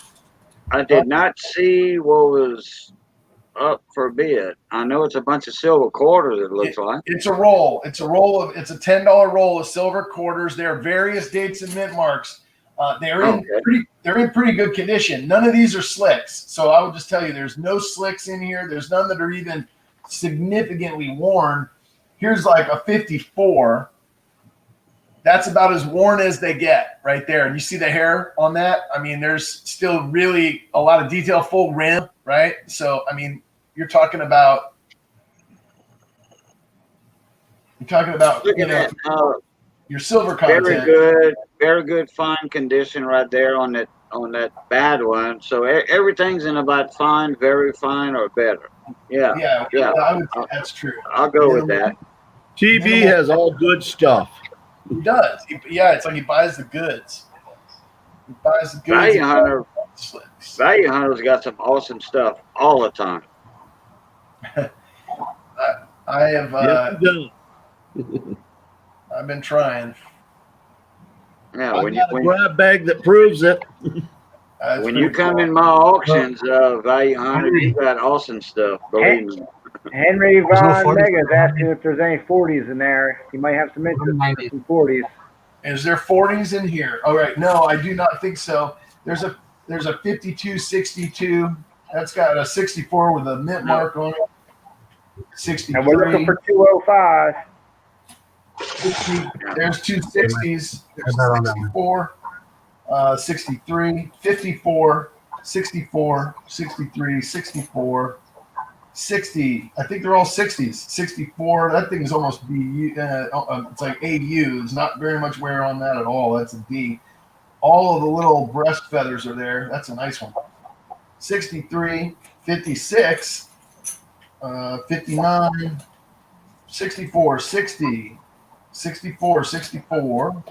I did not see what was up for bid. I know it's a bunch of silver quarters, it looks like. It's a roll. It's a $10 roll of silver quarters. There are various dates and mint marks. They're in pretty good condition. None of these are slicks. So I would just tell you there's no slicks in here. There's none that are even significantly worn. Here's like a 54. That's about as worn as they get right there. And you see the hair on that? I mean, there's still really a lot of detail, full rim, right? So, I mean, you're talking about your silver content. Very good fine condition right there on that bad one. So everything's in about fine, very fine, or better. Yeah. I would say that's true. I'll go with that. TB has all good stuff. He does. It's like he buys the goods. He buys the goods. Value Hunter's got some awesome stuff all the time. I have. I've been trying. Yeah, when you grab bag that proves it. When you come in my auctions, Value Hunter, you got awesome stuff. Believe me. Henry Von Mega's asking if there's any 40s in there. You might have some interest in some 40s. Is there 40s in here? All right. No, I do not think so. There's a 5262. That's got a 64 with a mint mark on it. 63. And we're looking for 205. 50, there's two 60s. There's 64, 63, 54, 64, 63, 64, 60. I think they're all 60s. 64. That thing is almost B. It's like AU. There's not very much wear on that at all. That's a D. All of the little breast feathers are there. That's a nice one. 63, 56, 59, 64, 60, 64, 64,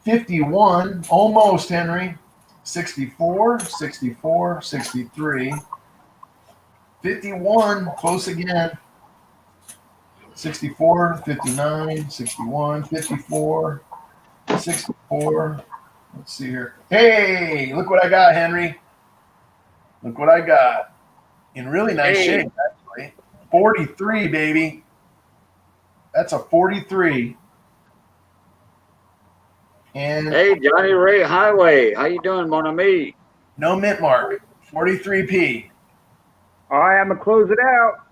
51, almost, Henry. 64, 64, 63, 51, close again. 64, 59, 61, 54, 64. Let's see here. Hey, look what I got, Henry. Look what I got. In really nice shape, actually. 43, baby. That's a 43. And hey, Johnny Ray Highway, how you doing, mon ami? no mint mark. 43p. All right, I'm gonna close it out.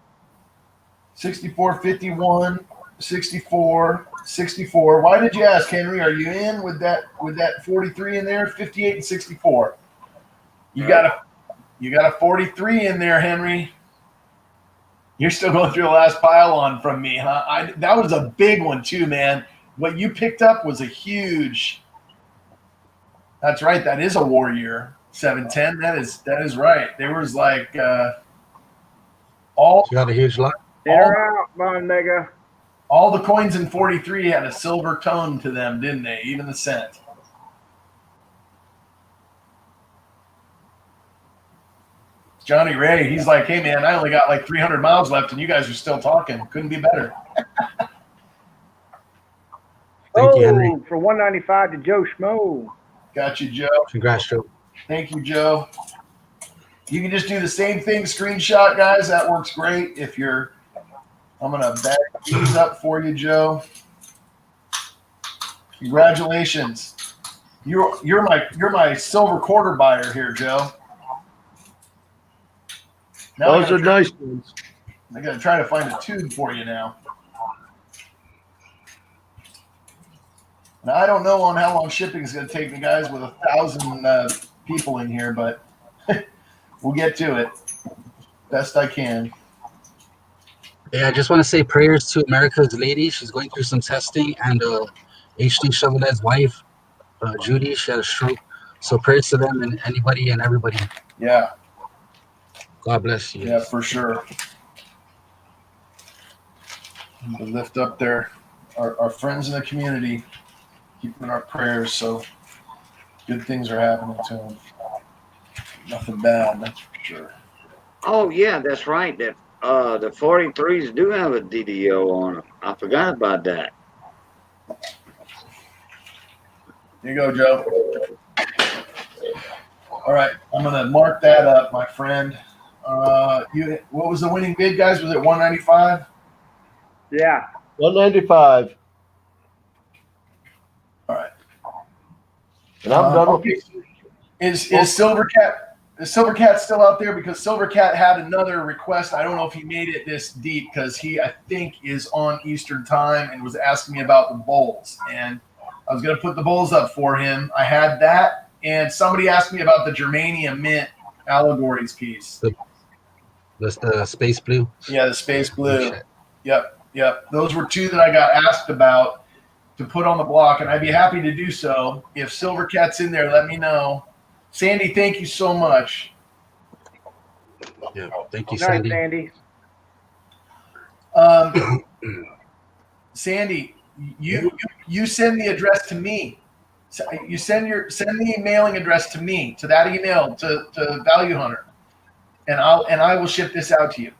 64, 51, 64, 64. Why did you ask, Henry? Are you in with that 43 in there? 58 and 64. You got a 43 in there, Henry. You're still going through the last pile on from me, huh? That was a big one too, man. What you picked up was a huge. That's right. That is a warrior 710. That is right. There was like all. You got a huge lot. In or out, Mon Mega. All the coins in 43 had a silver tone to them, didn't they? Even the cent. Johnny Ray, he's like, hey, man, I only got like 300 miles left, and you guys are still talking. Couldn't be better. Thank you, Henry. For 195 to Joe Schmo. Got you, Joe. Congrats, Joe. Thank you, Joe. You can just do the same thing, screenshot, guys. That works great. If you're, I'm gonna back these up for you, Joe. Congratulations. You're my silver quarter buyer here, Joe. Now Those are nice ones. I gotta try to find a tube for you now. Now I don't know on how long shipping is gonna take me, guys, with 1,000 people in here, but we'll get to it best I can. Yeah, I just want to say prayers to America's lady. She's going through some testing, and HD Chevrolet's wife, Judy, she had a stroke. So prayers to them and anybody and everybody. Yeah. God bless you. Yeah, for sure. To lift up our friends in the community, keep them in our prayers, so good things are happening to them. Nothing bad, that's for sure. Oh yeah, that's right. That the 43s do have a DDO on them. I forgot about that. Here you go, Joe. All right, I'm gonna mark that up, my friend. What was the winning bid, guys? Was it 195? Yeah. 195. All right. And I'm done with okay. Is Silvercat still out there? Because Silvercat had another request. I don't know if he made it this deep because he, I think, is on Eastern time and was asking me about the bowls. And I was going to put the bowls up for him. I had that. And somebody asked me about the Germania mint allegories piece. The space blue? Yeah, the space blue. Yep. Those were two that I got asked about to put on the block, and I'd be happy to do so. If Silvercat's in there, let me know. Sandy, thank you so much. Yeah, thank you, Night, Sandy. Sandy, you send the address to me. You send the mailing address to me, to that email, to Value Hunter, and I will ship this out to you.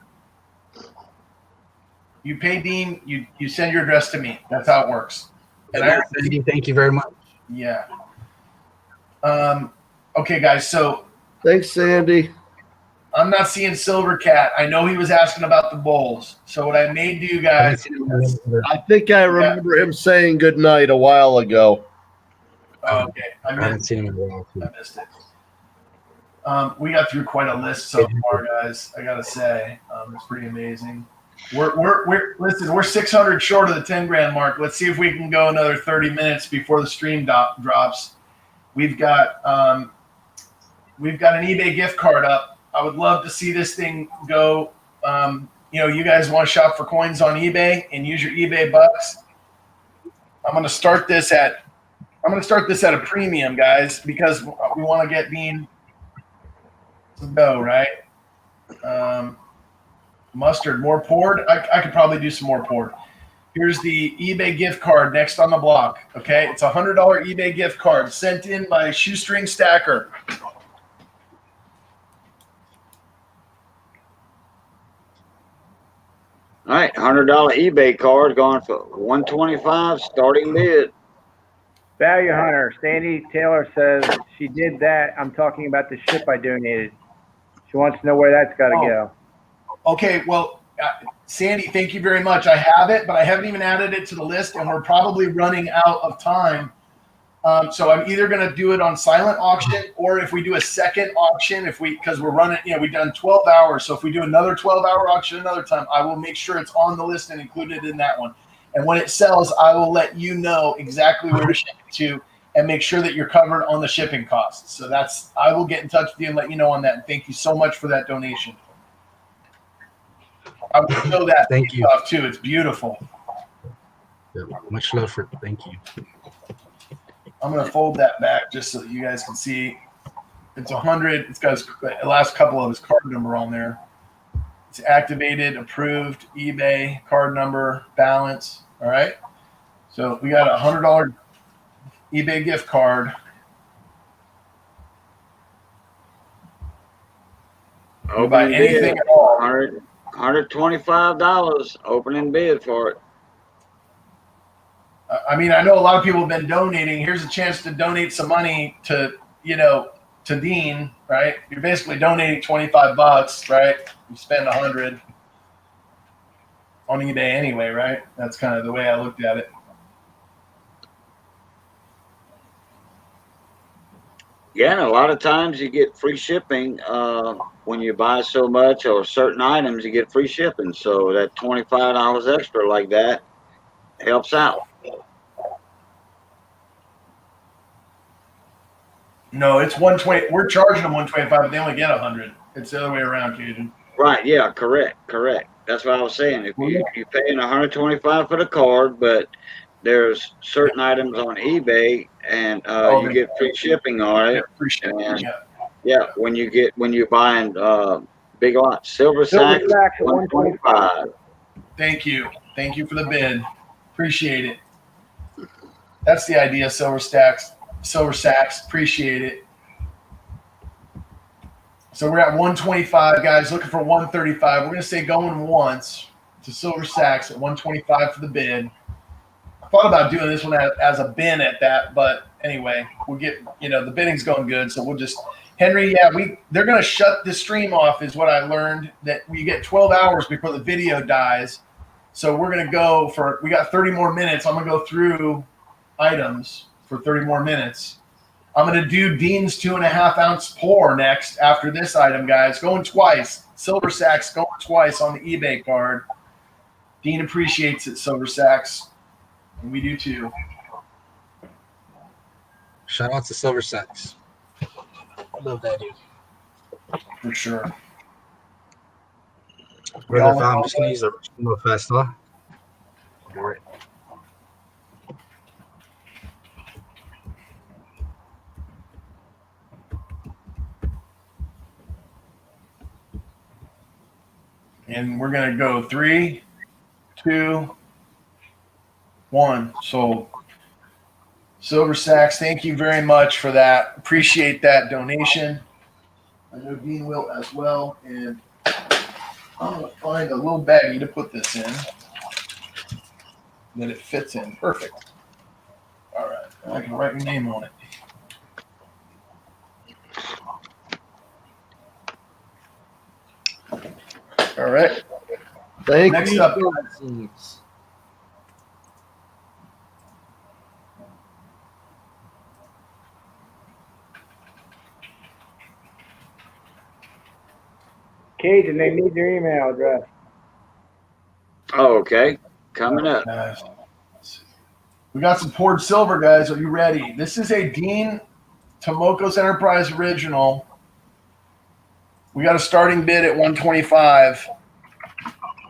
You pay Dean, you send your address to me. That's how it works. And Sandy, thank you very much. Yeah. Okay, guys. So thanks, Sandy. I'm not seeing Silvercat. I know he was asking about the bowls. So what I may do, guys, I think I remember him saying good night a while ago. Oh, okay. I haven't seen him in a while. I missed it. We got through quite a list so far, guys. I gotta say, it's pretty amazing. We're 600 short of the 10 grand mark. Let's see if we can go another 30 minutes before the stream drops. We've got an eBay gift card up. I would love to see this thing go. You guys want to shop for coins on eBay and use your eBay bucks. I'm going to start this at a premium, guys, because we want to get Dean to go, right? Mustard, more poured. I could probably do some more poured. Here's the eBay gift card next on the block. Okay, it's a $100 eBay gift card sent in by Shoestring Stacker. All right, $100 eBay card going for $125 starting bid. Value Hunter, Sandy Taylor says she did that. I'm talking about the ship I donated. She wants to know where that's got to go. Okay, well, Sandy, thank you very much. I have it, but I haven't even added it to the list, and we're probably running out of time. So I'm either going to do it on silent auction, or if we do a second auction, because we're running, we've done 12 hours. So if we do another 12-hour auction another time, I will make sure it's on the list and included in that one. And when it sells, I will let you know exactly where to ship it to and make sure that you're covered on the shipping costs. So I will get in touch with you and let you know on that. And thank you so much for that donation. I will show that Thank you. stuff too. It's beautiful. Yeah, much love for it. Thank you. I'm going to fold that back just so that you guys can see. It's 100. It's got the last couple of his card number on there. It's activated, approved, eBay, card number, balance. All right. So we got a $100 eBay gift card. Opening buy anything bid, at all. $125 opening bid for it. I mean, I know a lot of people have been donating. Here's a chance to donate some money to Dean, right? You're basically donating $25, right? You spend 100 on eBay anyway, right? That's kind of the way I looked at it. Yeah, and a lot of times you get free shipping when you buy so much or certain items, you get free shipping. So that $25 extra like that helps out. No, it's 120. We're charging them 125, but they only get 100. It's the other way around, Cajun. Right? Yeah, correct. That's what I was saying. If you're paying $125 for the card, but there's certain items on eBay and you get free shipping on it. Free shipping. And, yeah, when you're buying big lots, silver sacks, 125. Thank you for the bid. Appreciate it. That's the idea. Silver sacks. Appreciate it. So we're at 125, guys. Looking for 135. We're gonna say going once to silver sacks at 125 for the bid. I thought about doing this one as a bin at that, but anyway, we'll get the bidding's going good, so we'll just Henry. Yeah, they're gonna shut the stream off, is what I learned. That we get 12 hours before the video dies. So we're gonna we got 30 more minutes. I'm gonna go through items for 30 more minutes. I'm going to do Dean's 2.5 ounce pour next after this item, guys. Going twice. Silver Sacks going twice on the eBay card. Dean appreciates it, Silver Sacks. And we do too. Shout out to Silver Sacks. Love that dude. For sure. Brother, I'm just going to use a real fast, huh? All right. And we're going to go 3, 2, 1. So, Silver Sacks, thank you very much for that. Appreciate that donation. I know Dean will as well. And I'm going to find a little baggie to put this in that it fits in. Perfect. All right. I can write your name on it. All right. Next up. Cajun, they need your email address. Oh, okay. Coming up. We got some poured silver, guys. Are you ready? This is a Dean Tomoko's Enterprise original. We got a starting bid at 125.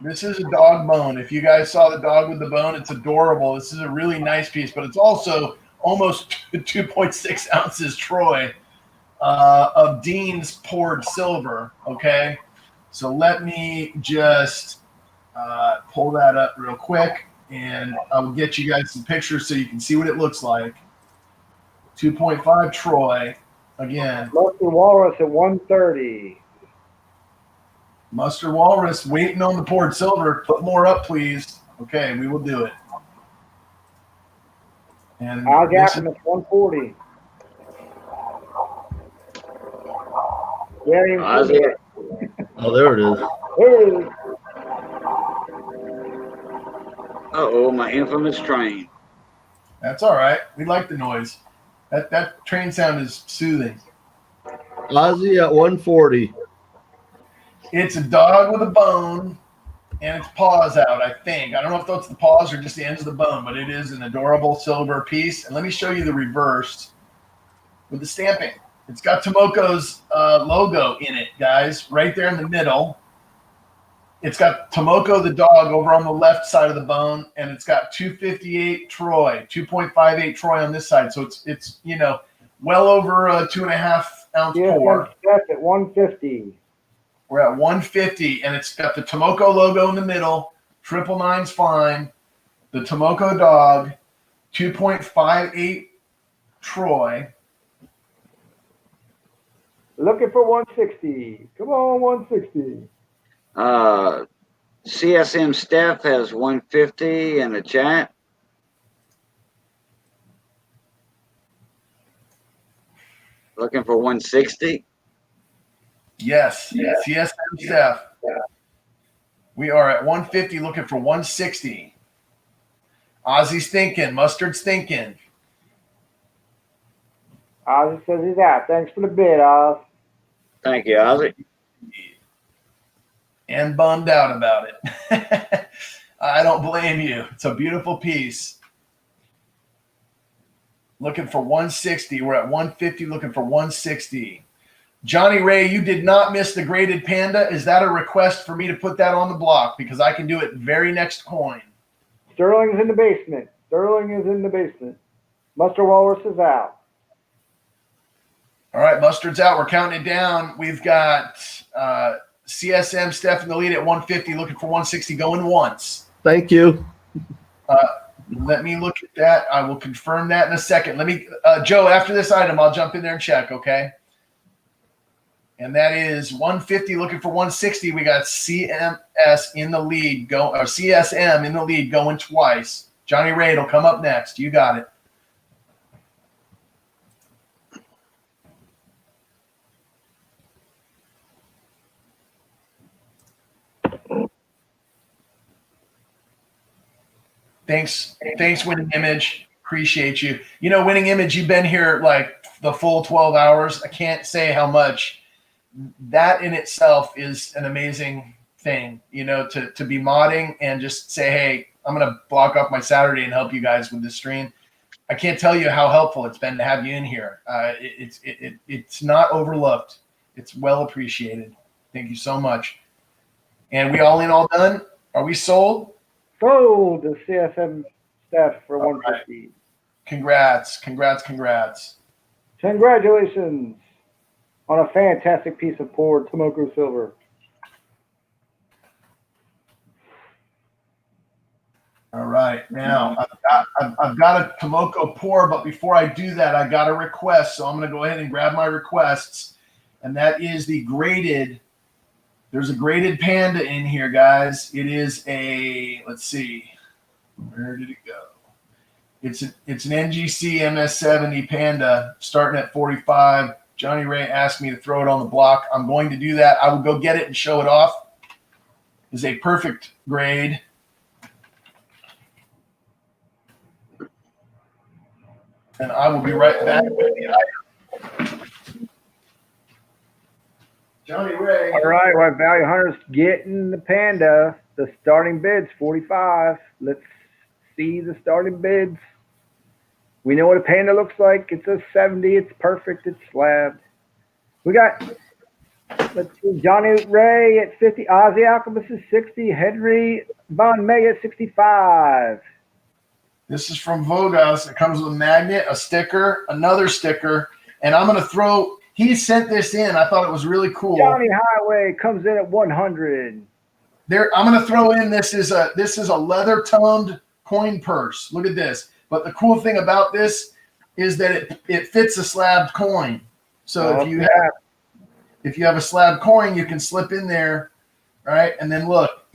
This is a dog bone. If you guys saw the dog with the bone, it's adorable. This is a really nice piece, but it's also almost 2.6 ounces Troy of Dean's poured silver. Okay, so let me just pull that up real quick, and I'll get you guys some pictures so you can see what it looks like. 2.5 Troy again. Mostly Walrus at 130. Mustard Walrus waiting on the poured silver. Put more up, please. Okay, we will do it. And I'll this get him at 140. Yeah, Ozzy, Oh, there it is. Hey, uh-oh, my infamous train. That's all right. We like the noise. That train sound is soothing. Ozzy at 140. It's a dog with a bone and its paws out, I think. I don't know if that's the paws or just the ends of the bone, but it is an adorable silver piece. And let me show you the reverse with the stamping. It's got Tomoko's logo in it, guys, right there in the middle. It's got Tomoko the dog over on the left side of the bone, and it's got 258 Troy, 2.58 Troy on this side. So it's well over a 2.5 ounce pour. That's at 150. We're at 150, and it's got the Tomoko logo in the middle. 999's fine. The Tomoko dog, 2.58 Troy. Looking for 160. Come on, 160. CSM Steph has 150 in the chat. Looking for 160. Yes. CSM Steph. We are at 150 looking for 160. Ozzy's thinking. Mustard's thinking. Ozzy says he's out. Thanks for the bid, Oz. Thank you, Ozzy. And bummed out about it. I don't blame you. It's a beautiful piece. Looking for 160. We're at 150 looking for 160. Johnny Ray, you did not miss the graded panda. Is that a request for me to put that on the block? Because I can do it very next coin. Sterling's in the basement. Mustard Walrus is out. All right, Mustard's out. We're counting it down. We've got CSM Steph in the lead at 150, looking for 160, going once. Thank you. Let me look at that. I will confirm that in a second. Let me, Joe, after this item, I'll jump in there and check, okay? And that is 150, looking for 160. We got CMS in the lead, or CSM in the lead, going twice. Johnny Ray will come up next. You got it. Thanks, Winning Image. Appreciate you. Winning Image, you've been here like the full 12 hours. I can't say how much. That in itself is an amazing thing, to be modding and just say, hey, I'm going to block off my Saturday and help you guys with this stream. I can't tell you how helpful it's been to have you in here. It's not overlooked. It's well appreciated. Thank you so much. And we all done? Are we sold? Sold to CSM Steph for 150. Right. Congrats. Congratulations on a fantastic piece of poured Tomoko silver. All right. Now, I've got a Tomoko pour, but before I do that, I got a request. So I'm going to go ahead and grab my requests. And that is the graded. There's a graded panda in here, guys. It is let's see. Where did it go? It's an NGC MS70 panda starting at 45. Johnny Ray asked me to throw it on the block. I'm going to do that. I will go get it and show it off. It's a perfect grade. And I will be right back with the item. Johnny Ray. All right, well, Value Hunter's getting the panda. The starting bid's 45. Let's see the starting bids. We know what a panda looks like. It's a 70. It's perfect. It's slabbed. We got, let's see, Johnny Ray at 50. Ozzy Alchemist is 60. Henry Von Mega at 65. This is from Vogas. It comes with a magnet, a sticker, another sticker, and I'm going to throw. He sent this in. I thought it was really cool. Johnny Highway comes in at 100. I'm going to throw in. This is a leather toned coin purse. Look at this. But the cool thing about this is that it fits a slabbed coin. So if you have a slabbed coin, you can slip in there All right, and then look,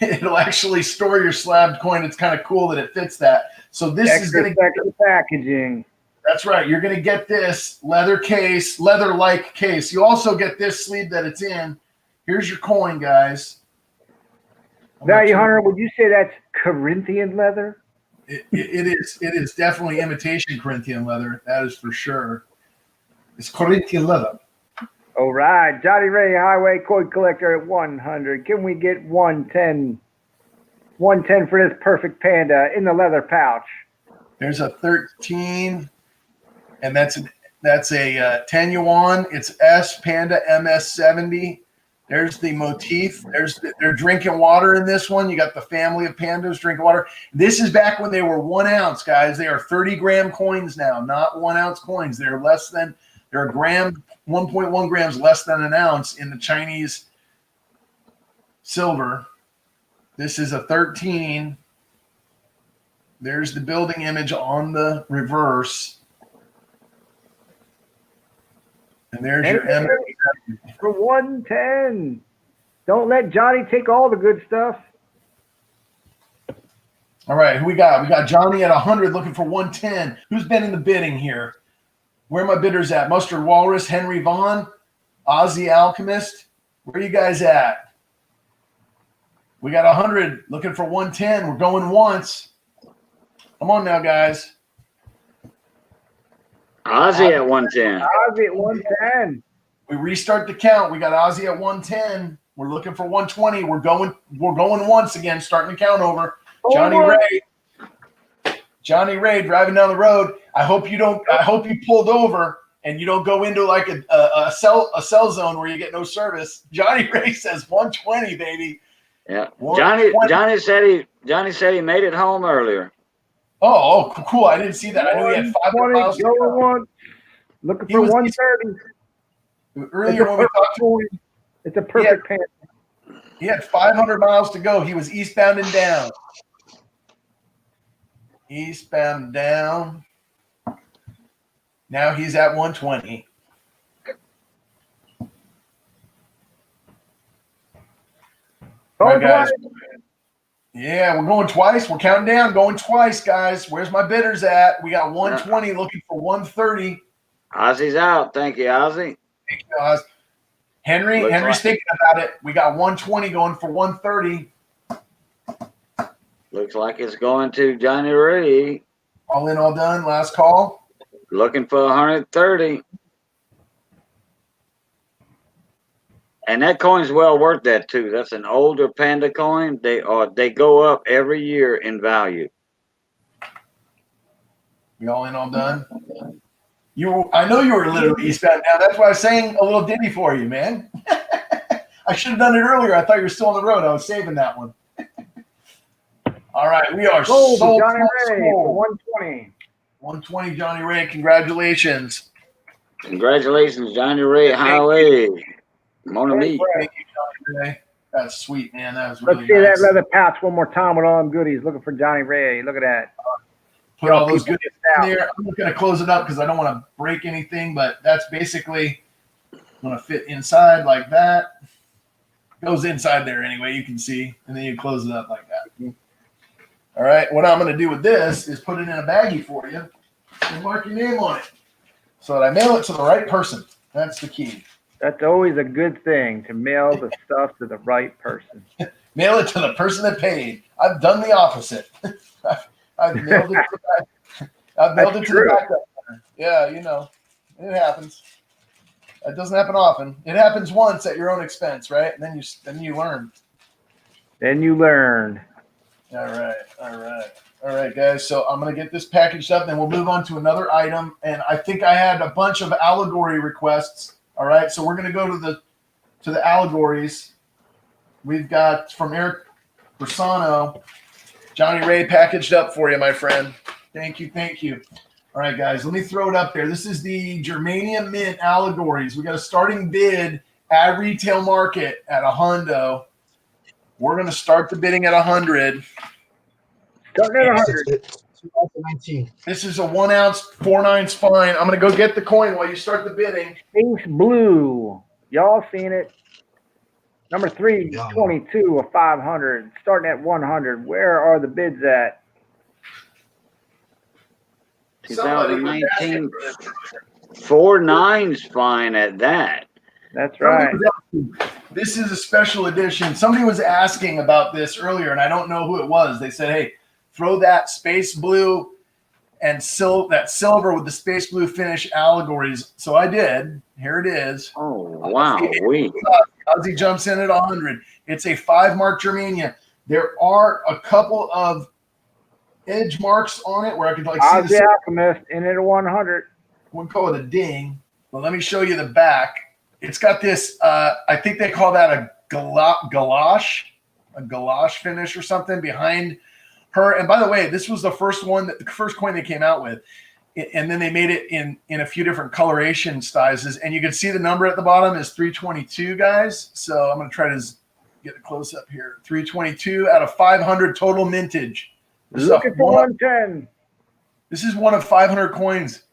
it'll actually store your slabbed coin. It's kind of cool that it fits that. So this is going to packaging. That's right. You're going to get this leather case, leather-like case. You also get this sleeve that it's in. Here's your coin, guys. Value Hunter, would you say that's Corinthian leather? It is. It is definitely imitation Corinthian leather. That is for sure. It's Corinthian leather. All right, Johnny Ray Highway Coin Collector at 100. Can we get 110? 110 for this perfect panda in the leather pouch. There's a 13, and that's a 10 yuan. It's S Panda MS70. There's the motif. They're drinking water in this one. You got the family of pandas drinking water. This is back when they were 1 ounce, guys. They are 30-gram coins now, not 1 ounce coins. They're a gram, 1.1 grams less than an ounce in the Chinese silver. This is a 13. There's the building image on the reverse. And there's your M. For 110. Don't let Johnny take all the good stuff. All right, who we got? We got Johnny at 100 looking for 110. Who's been in the bidding here? Where are my bidders at? Mustard Walrus, Henry Vaughn, Ozzy Alchemist. Where are you guys at? We got 100 looking for 110. We're going once. Come on now, guys. Ozzy at 110. Ozzy at 110. We restart the count. We got Ozzy at 110. We're looking for 120. We're going once again, starting the count over. Johnny Ray driving down the road. I hope you pulled over and you don't go into like a cell zone where you get no service. Johnny Ray says 120, baby. Yeah. Johnny said he made it home earlier. Oh, cool. I didn't see that. I knew he had 500 miles to go. Looking for 130. Earlier when we talked to him, it's a perfect pan. He had 500 miles to go. He was eastbound and down. Eastbound and down. Now he's at 120. All right, guys. Yeah, we're going twice. We're counting down, going twice, guys. Where's my bidders at? We got 120 looking for 130. Ozzy's out. Thank you, Ozzy. Thank you, Oz. Henry's thinking about it. We got 120 going for 130. Looks like it's going to Johnny Ray. All in, all done. Last call. Looking for 130. And that coin's well worth that too. That's an older panda coin. They go up every year in value. You all in, all done? I know you were literally eastbound now. That's why I sang a little ditty for you, man. I should have done it earlier. I thought you were still on the road. I was saving that one. All right, we are sold. Johnny Ray for 120. 120, Johnny Ray. Congratulations. Congratulations, Johnny Ray Highway. Mon ami. Thank you, Johnny Ray. That's sweet, man. That was really Let's see nice. that leather pouch one more time with all them goodies. Looking for Johnny Ray. Look at that. Put all those goodies in there. I'm not going to close it up because I don't want to break anything, but that's basically going to fit inside like that. Goes inside there anyway, you can see, and then you close it up like that. All right, what I'm going to do with this is put it in a baggie for you and mark your name on it so that I mail it to the right person. That's the key. That's always a good thing, to mail the stuff to the right person. Mail it to the person that paid. I've done the opposite. I've mailed it to the backup center. Yeah, you know, it happens. It doesn't happen often. It happens once at your own expense, right? And then you learn. Then you learn. All right, guys. So I'm gonna get this packaged up, and we'll move on to another item. And I think I had a bunch of allegory requests. All right, so we're gonna go to the allegories. We've got from Eric Persano, Johnny Ray packaged up for you, my friend. Thank you. All right, guys, let me throw it up there. This is the Germania Mint allegories. We got a starting bid at retail market at $100. We're going to start the bidding at 100. Starting at 100. 2019. This is a 1 ounce 4/9 spine. I'm going to go get the coin while you start the bidding. Ink's blue. Y'all seen it? Number 322 of 500, starting at 100. Where are the bids at? 2019. 49's fine at that. That's right. This is a special edition. Somebody was asking about this earlier, and I don't know who it was. They said, hey, throw that space blue and that silver with the space blue finish allegories. So I did. Here it is. Oh, wow. Ozzy jumps in at 100. It's a 5-mark Germania. There are a couple of edge marks on it where I could see Ozzy Alchemist in at 100. Wouldn't call it a ding. Well, let me show you the back. It's got this, I think they call that a galosh finish or something behind her. And by the way, this was the first coin they came out with. And then they made it in a few different coloration sizes. And you can see the number at the bottom is 322, guys. So I'm going to try to get a close up here. 322 out of 500 total mintage. Looking for 110. This is one of 500 coins.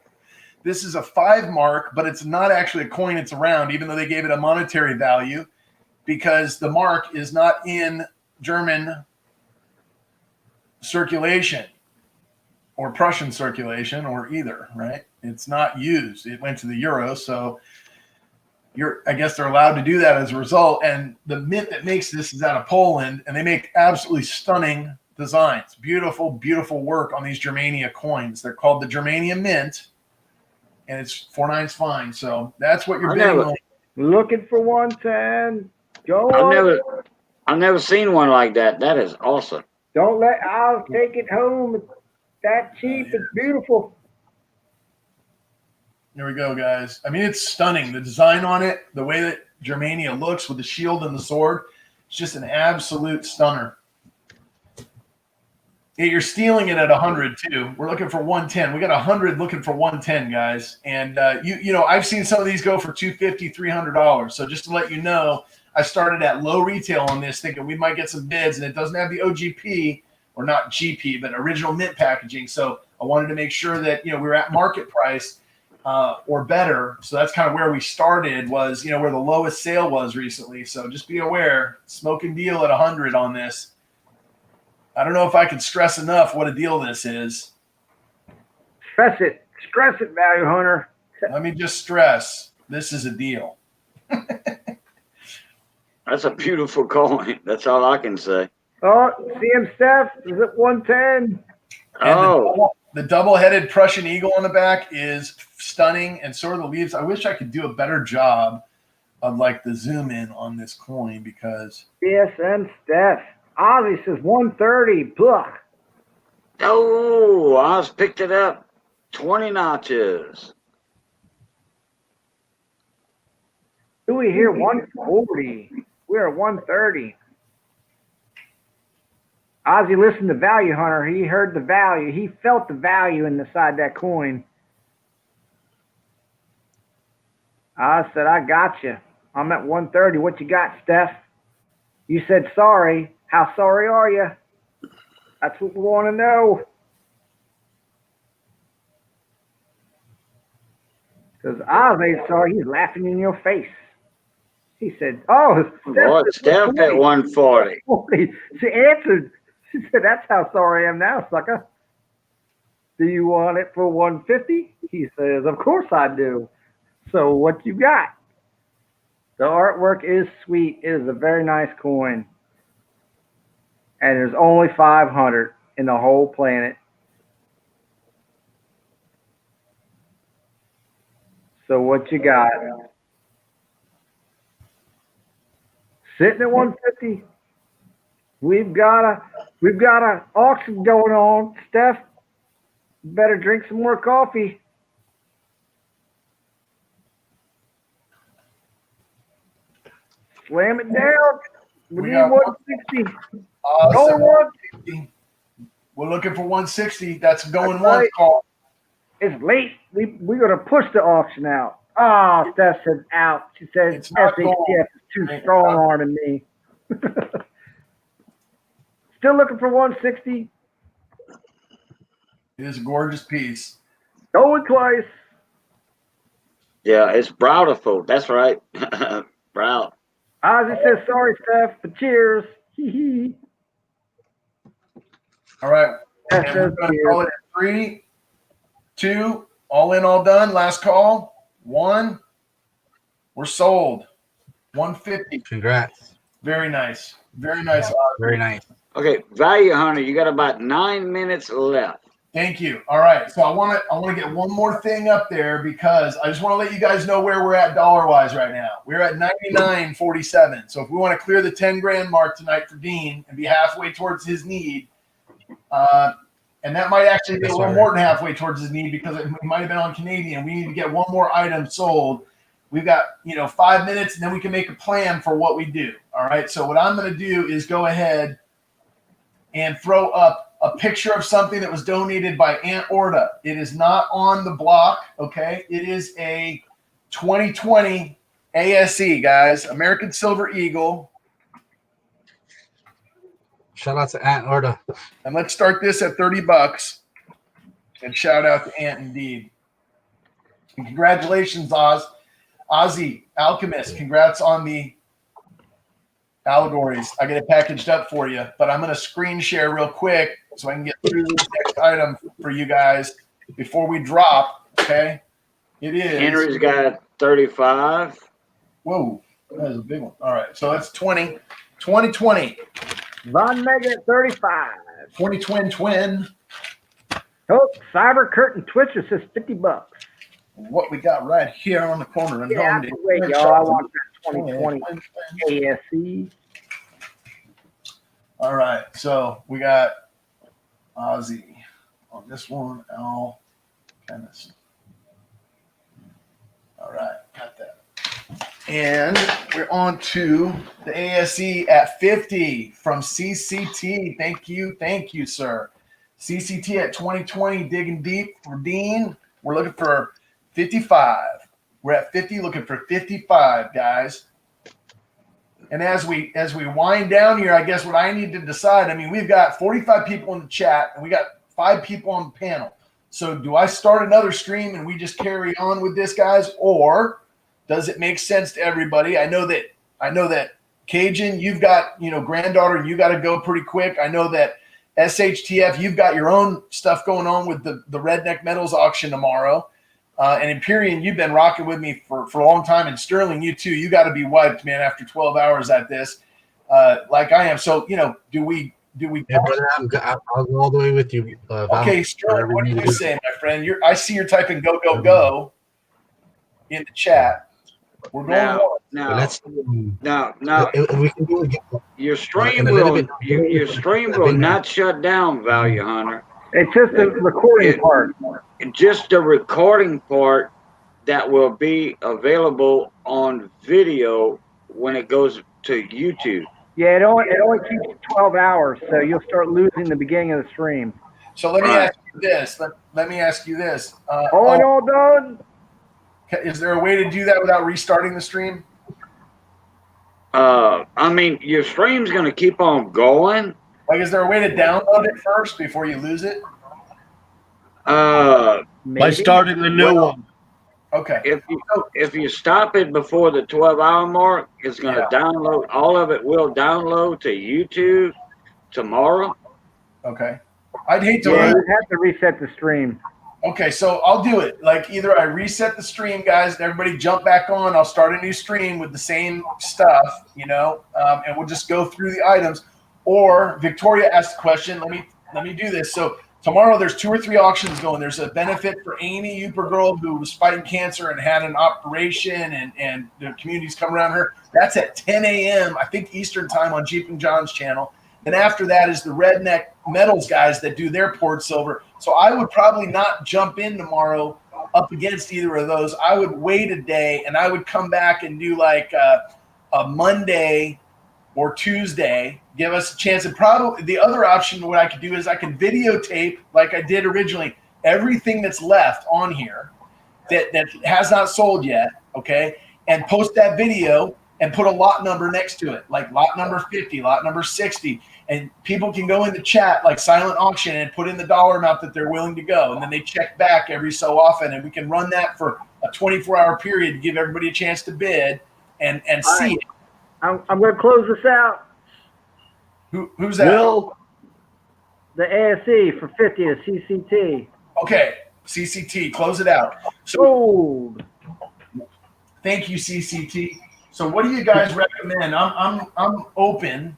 This is a 5-mark, but it's not actually a coin. It's a round, even though they gave it a monetary value, because the mark is not in German circulation or Prussian circulation or either, right? It's not used. It went to the euro, so I guess they're allowed to do that as a result. And the mint that makes this is out of Poland, and they make absolutely stunning designs. Beautiful, beautiful work on these Germania coins. They're called the Germania Mint. And it's 49's fine. So that's what you're bidding on. Looking for 110. Go on. I've never seen one like that. That is awesome. I'll take it home. It's that cheap. It's beautiful. There we go, guys. I mean, it's stunning. The design on it, the way that Germania looks with the shield and the sword, it's just an absolute stunner. Yeah, you're stealing it at 100 too. We're looking for 110. We got 100 looking for 110, guys. And you know, I've seen some of these go for $250, $300. So just to let you know, I started at low retail on this, thinking we might get some bids, and it doesn't have the OGP, or not GP, but original mint packaging. So I wanted to make sure that we were at market price or better. So that's kind of where we started, was where the lowest sale was recently. So just be aware, smoking deal at 100 on this. I don't know if I can stress enough what a deal this is. Stress it, Value Hunter. Let me just stress, this is a deal. That's a beautiful coin. That's all I can say. Oh, CM Steph is at 110. And the double-headed Prussian eagle on the back is stunning, and so are the leaves. I wish I could do a better job of the zoom in on this coin, because CSM Steph. Ozzy says 130. Blah. Oh, Oz picked it up 20 notches. Do we hear 140? We're at 130. Ozzy listened to Value Hunter. He heard the value. He felt the value inside that coin. I said, I got you. I'm at 130. What you got, Steph? You said sorry. How sorry are you? That's what we want to know. Because Ozzy sorry. He's laughing in your face. He said, oh, Steph at 140. She answered. She said, that's how sorry I am now, sucker. Do you want it for 150? He says, of course I do. So what you got? The artwork is sweet. It is a very nice coin. And there's only 500 in the whole planet. So what you got? Sitting at 150. We've got a auction going on. Steph, you better drink some more coffee. Slam it down. We need 160. Awesome. 160. We're looking for 160. That's going once, call. It's late. We're gonna push the auction out. Oh, Steph said out. She said SHTF is too strong arming me. Still looking for 160. It is a gorgeous piece. Going twice. Yeah, it's beautiful. That's right. Proud. Ozzy says sorry, Steph, but cheers. All right. That And says we're going to cheers. call it at 3, 2, all in, all done. Last call. 1. We're sold. 150. Congrats. Very nice. Very nice. Very nice. Okay, Value Hunter, you got about 9 minutes left. Thank you. All right. So I want to get one more thing up there because I just want to let you guys know where we're at dollar-wise right now. We're at 99.47. So if we want to clear the 10 grand mark tonight for Dean and be halfway towards his need, and that might actually be a little more than halfway towards his need because it might have been on Canadian. We need to get one more item sold. We've got 5 minutes, and then we can make a plan for what we do. All right. So what I'm going to do is go ahead and throw up a picture of something that was donated by Aunt Orta. It is not on the block, okay? It is a 2020 ASE, guys, American Silver Eagle. Shout out to Aunt Orta. And let's start this at $30. And shout out to Aunt indeed. And congratulations, Ozzy, Alchemist. Congrats on the allegories. I get it packaged up for you, but I'm going to screen share real quick so I can get through this next item for you guys before we drop. Okay. It is. Henry's got 35. Whoa. That is a big one. All right. So that's 20. 2020. Von Mega at 35. 20 Oh, Cyber Curtain Twitcher says $50. What we got right here on the corner. And Yeah, wait, y'all. I want that 2020 ASE. All right. So we got Ozzy on this one. Al Kennison. All right. Got that. And we're on to the ASE at 50 from CCT. Thank you, sir. CCT at 2020, digging deep for Dean. We're looking for 55. We're at 50, looking for 55, guys. And as we wind down here, I guess what I need to decide, I mean, we've got 45 people in the chat and we got 5 people on the panel. So do I start another stream and we just carry on with this, guys, or does it make sense to everybody? I know that Cajun, you've got, granddaughter, you got to go pretty quick. I know that SHTF, you've got your own stuff going on with the Redneck Metals auction tomorrow. And Empyrean, you've been rocking with me for a long time. And Sterling, you too. You got to be wiped, man, after 12 hours at this, like I am. So, do we? Yeah, brother, I'll go all the way with you. Okay, Sterling, what do you say, my friend? I see you're typing go, go, go in the chat. We're going now. We can do it. Your stream will not shut down, Value Hunter. It's just the recording part. Just the recording part that will be available on video when it goes to YouTube. Yeah, it only keeps 12 hours, so you'll start losing the beginning of the stream. So let me ask you this. Let me ask you this. All done. Is there a way to do that without restarting the stream? I mean, your stream's going to keep on going. Like, is there a way to download it first before you lose it? By starting the new one. Okay. If you stop it before the 12-hour mark, it's going to download. All of it will download to YouTube tomorrow. Okay. I'd hate to. Yeah, you have to reset the stream. Okay, so I'll do it. Like, either I reset the stream, guys, and everybody jump back on. I'll start a new stream with the same stuff, and we'll just go through the items. Or Victoria asked the question. Let me do this. So tomorrow there's 2 or 3 auctions going. There's a benefit for Amy Uper girl who was fighting cancer and had an operation, and the community's come around her. That's at 10 a.m. I think Eastern time on Jeep and John's channel. Then after that is the Redneck Metals guys that do their poured silver. So I would probably not jump in tomorrow up against either of those. I would wait a day and I would come back and do like a Monday or Tuesday, give us a chance. And probably the other option, what I could do is I can videotape like I did originally, everything that's left on here that has not sold yet, okay, and post that video and put a lot number next to it, like lot number 50, lot number 60. And people can go in the chat like silent auction and put in the dollar amount that they're willing to go. And then they check back every so often. And we can run that for a 24-hour period to give everybody a chance to bid and see it. I'm going to close this out. Who's that? Will, The ASE for 50 to CCT. Okay, CCT, close it out. So, Sold. thank you, CCT. So, what do you guys recommend? I'm open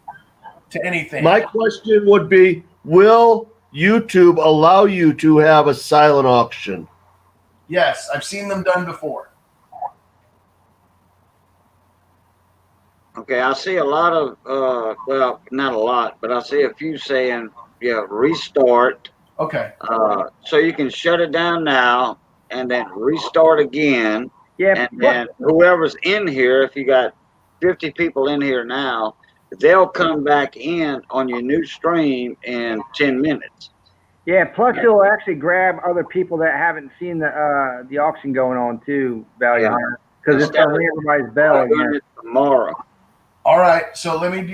to anything. my question would be, will YouTube allow you to have a silent auction? Yes, I've seen them done before. Okay, I see a lot of, well, not a lot, but I see a few saying, yeah, restart. Okay. So you can shut it down now and then restart again. Yeah. And then whoever's in here, if you got 50 people in here now, they'll come back in on your new stream in 10 minutes. Yeah, plus you'll actually grab other people that haven't seen the auction going on too, Value Hunter, because it's going to ring everybody's bell again. Tomorrow. All right, so let me do